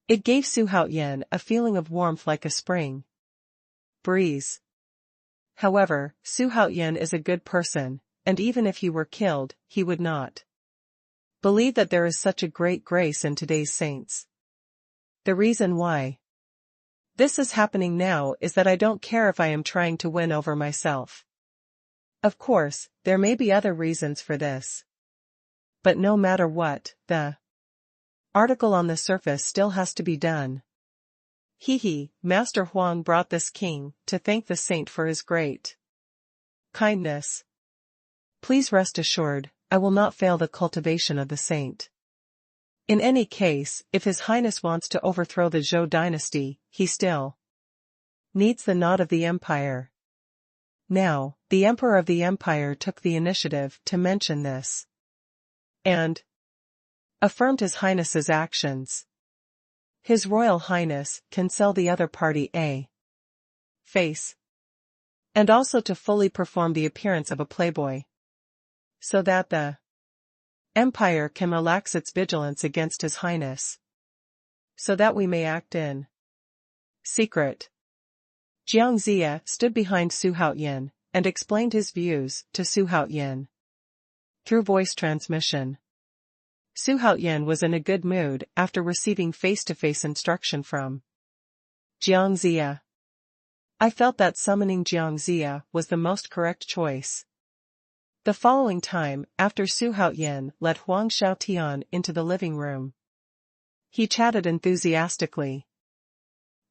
It gave Xuanhuan a feeling of warmth like a spring breeze. However, Xuanhuan is a good person, and even if he were killed, he would not believe that there is such a great grace in today's saints. The reason why this is happening now is that I don't care if I am trying to win over myself. Of course, there may be other reasons for this. But no matter what, the article on the surface still has to be done. Master Huang brought this king to thank the saint for his great kindness. Please rest assured, I will not fail the cultivation of the saint. In any case, if His Highness wants to overthrow the Zhou dynasty, he still needs the nod of the empire. Now, the emperor of the empire took the initiative to mention this and affirmed His Highness's actions. His Royal Highness can sell the other party a face, and also to fully perform the appearance of a playboy, so that the empire can relax its vigilance against His Highness, so that we may act in secret. Jiang Zia stood behind Xuanhuan and explained his views to Xuanhuan through voice transmission. Xuanhuan was in a good mood after receiving face-to-face instruction from Jiang Zia. I felt that summoning Jiang Zia was the most correct choice. The following time, after Xuanhuan led Huang Xiaotian into the living room, he chatted enthusiastically.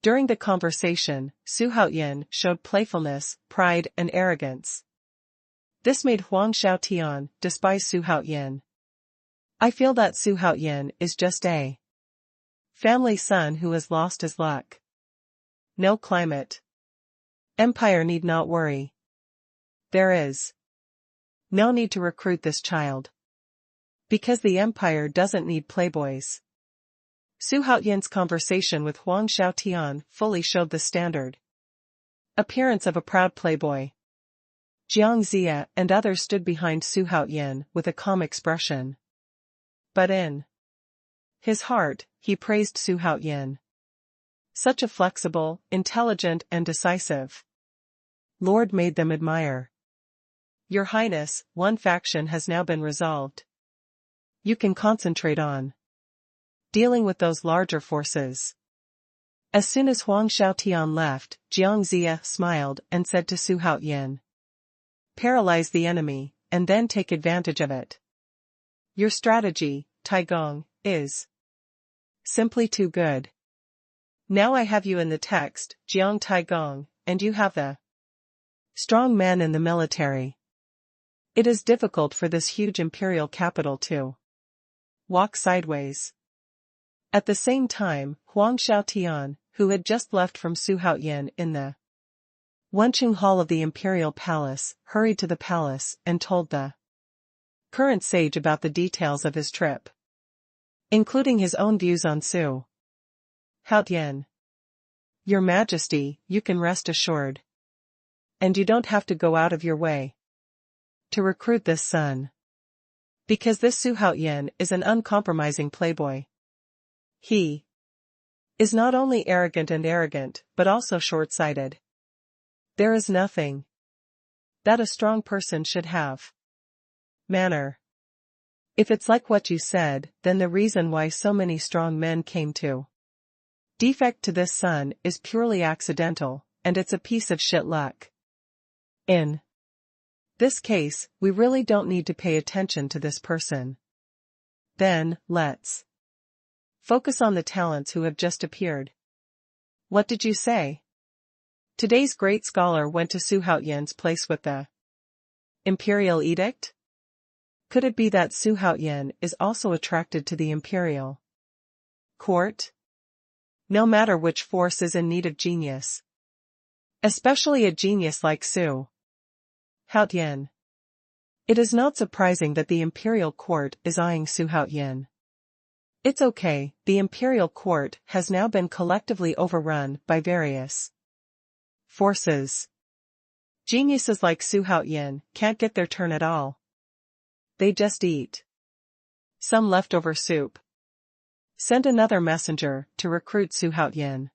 During the conversation, Xuanhuan showed playfulness, pride, and arrogance. This made Huang Xiaotian despise Xuanhuan. I feel that Xuanhuan is just a family son who has lost his luck. No climate. Empire need not worry. There is no need to recruit this child, because the empire doesn't need playboys. Xuanhuan's conversation with Huang Xiaotian fully showed the standard appearance of a proud playboy. Jiang Zia and others stood behind Xuanhuan with a calm expression. But in his heart, he praised Xuanhuan. Such a flexible, intelligent and decisive lord made them admire. Your Highness, one faction has now been resolved. You can concentrate on dealing with those larger forces. As soon as Huang Xiaotian left, Jiang Zia smiled and said to Xuanhuan, "Paralyze the enemy, and then take advantage of it. Your strategy, Taigong, is simply too good. Now I have you in the text, Jiang Taigong, and you have the strong man in the military. It is difficult for this huge imperial capital to walk sideways." At the same time, Huang Xiaotian, who had just left from Xuanhuan in the Wenqing Hall of the Imperial Palace, hurried to the palace and told the current sage about the details of his trip, including his own views on Xuanhuan. Your Majesty, you can rest assured. And you don't have to go out of your way to recruit this son, because this Xuanhuan is an uncompromising playboy. He is not only arrogant, but also short-sighted. There is nothing that a strong person should have. Manner. If it's like what you said, then the reason why so many strong men came to defect to this sun is purely accidental, and it's a piece of shit luck. In this case, we really don't need to pay attention to this person. Then, let's focus on the talents who have just appeared. What did you say? Today's great scholar went to Xuanhuan's place with the imperial edict? Could it be that Xuanhuan is also attracted to the imperial court? No matter which force is in need of genius, especially a genius like Xuanhuan, it is not surprising that the imperial court is eyeing Xuanhuan. It's okay, the imperial court has now been collectively overrun by various forces. Geniuses like Xuanhuan can't get their turn at all. They just eat some leftover soup. Send another messenger to recruit Xuanhuan.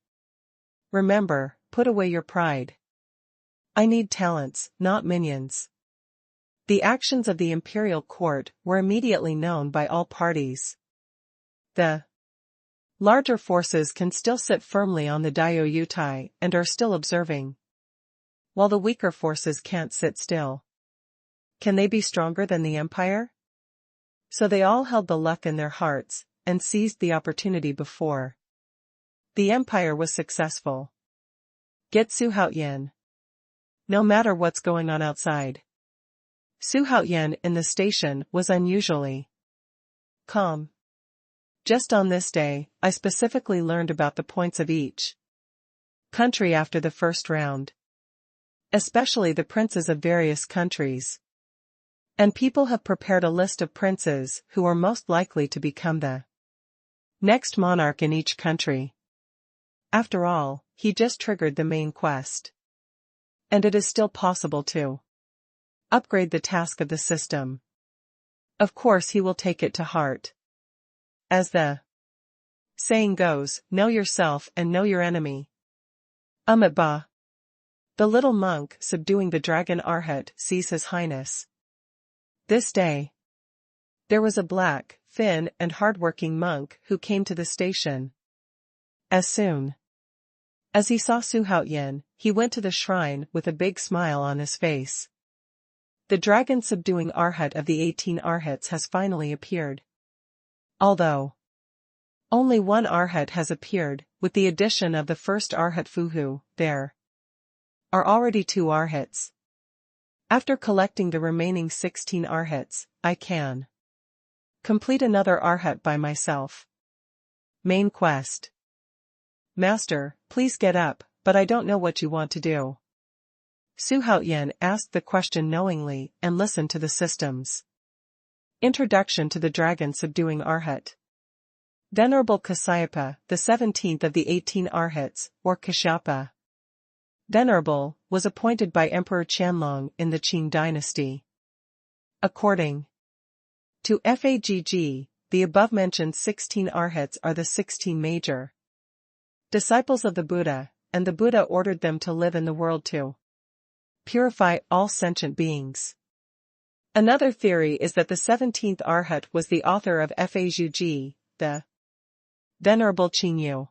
Remember, put away your pride. I need talents, not minions. The actions of the imperial court were immediately known by all parties. The larger forces can still sit firmly on the Dou Yu and are still observing, while the weaker forces can't sit still. Can they be stronger than the empire? So they all held the luck in their hearts, and seized the opportunity before the empire was successful. Get Xuanhuan. No matter what's going on outside. Xuanhuan in the station was unusually calm. Just on this day, I specifically learned about the points of each country after the first round. Especially the princes of various countries. And people have prepared a list of princes who are most likely to become the next monarch in each country. After all, he just triggered the main quest. And it is still possible to upgrade the task of the system. Of course he will take it to heart. As the saying goes, know yourself and know your enemy. Ba. The little monk subduing the dragon Arhat sees His Highness. This day, there was a black, thin and hard-working monk who came to the station. As soon as he saw Xuanhuan, he went to the shrine with a big smile on his face. The dragon-subduing Arhat of the 18 Arhats has finally appeared. Although only one Arhat has appeared, with the addition of the first Arhat Fuhu, there are already 2 Arhats. After collecting the remaining 16 Arhats, I can complete another Arhat by myself. Main quest. Master, please get up, but I don't know what you want to do. Xuanhuan asked the question knowingly and listened to the system's introduction to the dragon-subduing Arhat. Venerable Kasyapa, the 17th of the 18 Arhats, or Kashyapa. Venerable, was appointed by Emperor Qianlong in the Qing dynasty. According to FAGG, the above-mentioned 16 Arhats are the 16 major disciples of the Buddha, and the Buddha ordered them to live in the world to purify all sentient beings. Another theory is that the 17th Arhat was the author of FAGG, the Venerable Yu.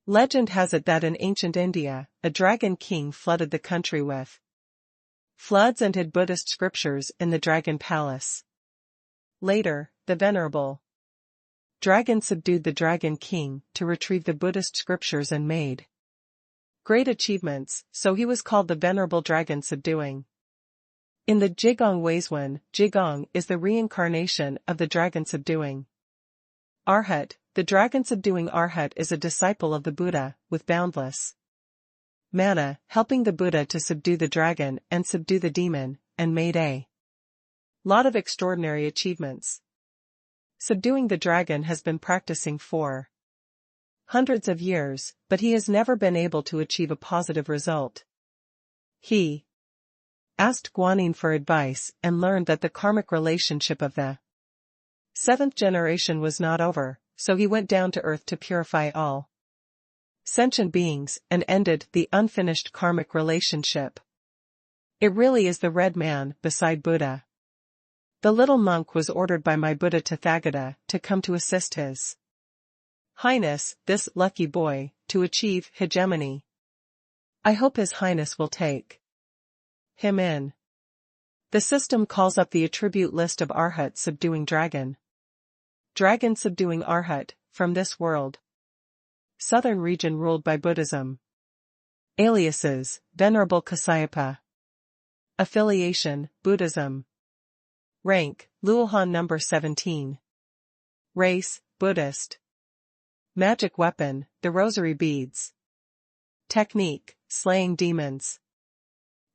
Legend has it that in ancient India, a dragon king flooded the country with floods and hid Buddhist scriptures in the dragon palace. Later, the venerable dragon subdued the dragon king to retrieve the Buddhist scriptures and made great achievements, so he was called the Venerable Dragon Subduing. In the Jigong Weizwen, Jigong is the reincarnation of the dragon subduing Arhat. The dragon-subduing Arhat is a disciple of the Buddha, with boundless mana, helping the Buddha to subdue the dragon and subdue the demon, and made a lot of extraordinary achievements. Subduing the dragon has been practicing for hundreds of years, but he has never been able to achieve a positive result. He asked Guanyin for advice and learned that the karmic relationship of the 7th generation was not over. So he went down to earth to purify all sentient beings and ended the unfinished karmic relationship. It really is the red man beside Buddha. The little monk was ordered by my Buddha Tathagata to come to assist His Highness, this lucky boy, to achieve hegemony. I hope His Highness will take him in. The system calls up the attribute list of Arhat subduing dragon. Dragon subduing Arhat, from this world. Southern region ruled by Buddhism. Aliases, Venerable Kasayapa. Affiliation, Buddhism. Rank, Luohan number 17. Race, Buddhist. Magic weapon, the rosary beads. Technique, slaying demons.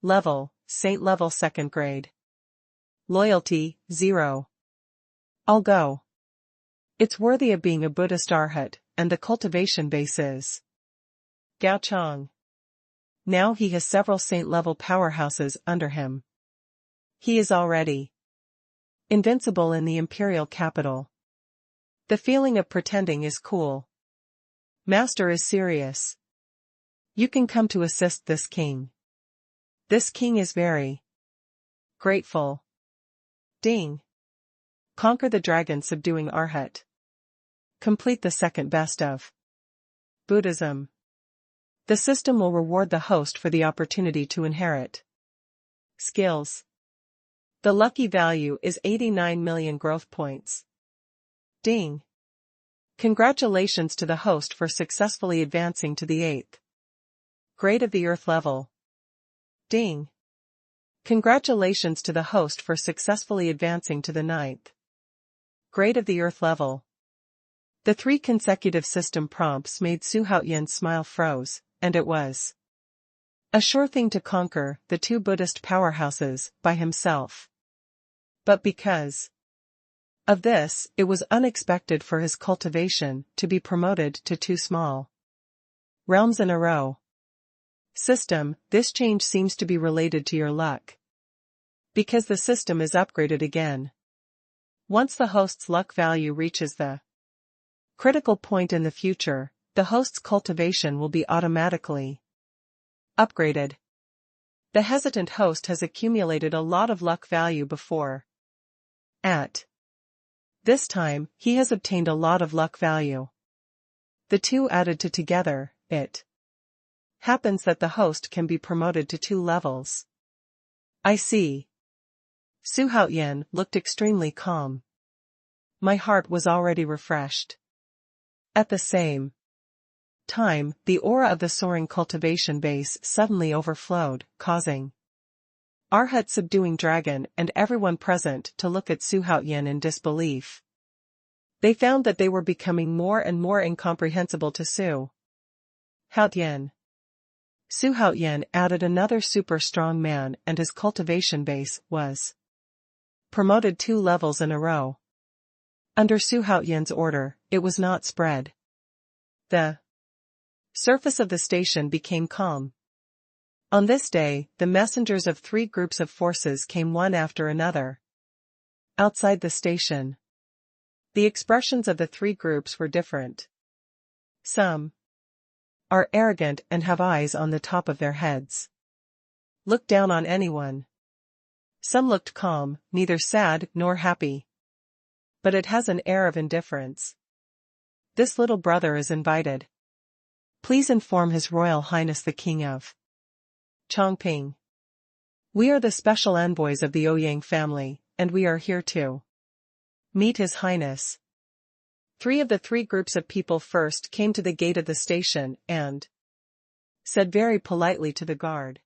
Level, Saint level 2nd grade. Loyalty, 0. I'll go. It's worthy of being a Buddhist Arhat, and the cultivation base is Gao Chang. Now he has several saint-level powerhouses under him. He is already invincible in the imperial capital. The feeling of pretending is cool. Master is serious. You can come to assist this king. This king is very grateful. Ding. Conquer the dragon subduing Arhat. Complete the second best of Buddhism. The system will reward the host for the opportunity to inherit skills. The lucky value is 89 million growth points. Ding. Congratulations to the host for successfully advancing to the 8th grade of the Earth level. Ding. Congratulations to the host for successfully advancing to the 9th grade of the Earth level. The 3 consecutive system prompts made Xuanhuan's smile froze, and it was a sure thing to conquer the 2 Buddhist powerhouses by himself. But because of this, it was unexpected for his cultivation to be promoted to 2 small realms in a row. System, this change seems to be related to your luck. Because the system is upgraded again. Once the host's luck value reaches the critical point in the future, the host's cultivation will be automatically upgraded. The hesitant host has accumulated a lot of luck value before. At this time, he has obtained a lot of luck value. The 2 added to together, it happens that the host can be promoted to 2 levels. I see. Xuanhuan looked extremely calm. My heart was already refreshed. At the same time, the aura of the soaring cultivation base suddenly overflowed, causing Arhat subduing dragon and everyone present to look at Xuanhuan in disbelief. They found that they were becoming more and more incomprehensible to Xuanhuan. Xuanhuan added another super strong man and his cultivation base was promoted 2 levels in a row. Under Xuanhuan's order, it was not spread. The surface of the station became calm. On this day, the messengers of 3 groups of forces came one after another. Outside the station, the expressions of the 3 groups were different. Some are arrogant and have eyes on the top of their heads. Look down on anyone. Some looked calm, neither sad nor happy. But it has an air of indifference. This little brother is invited. Please inform His Royal Highness the King of Chongping. We are the special envoys of the Ouyang family, and we are here to meet His Highness. 3 of the 3 groups of people first came to the gate of the station and said very politely to the guard.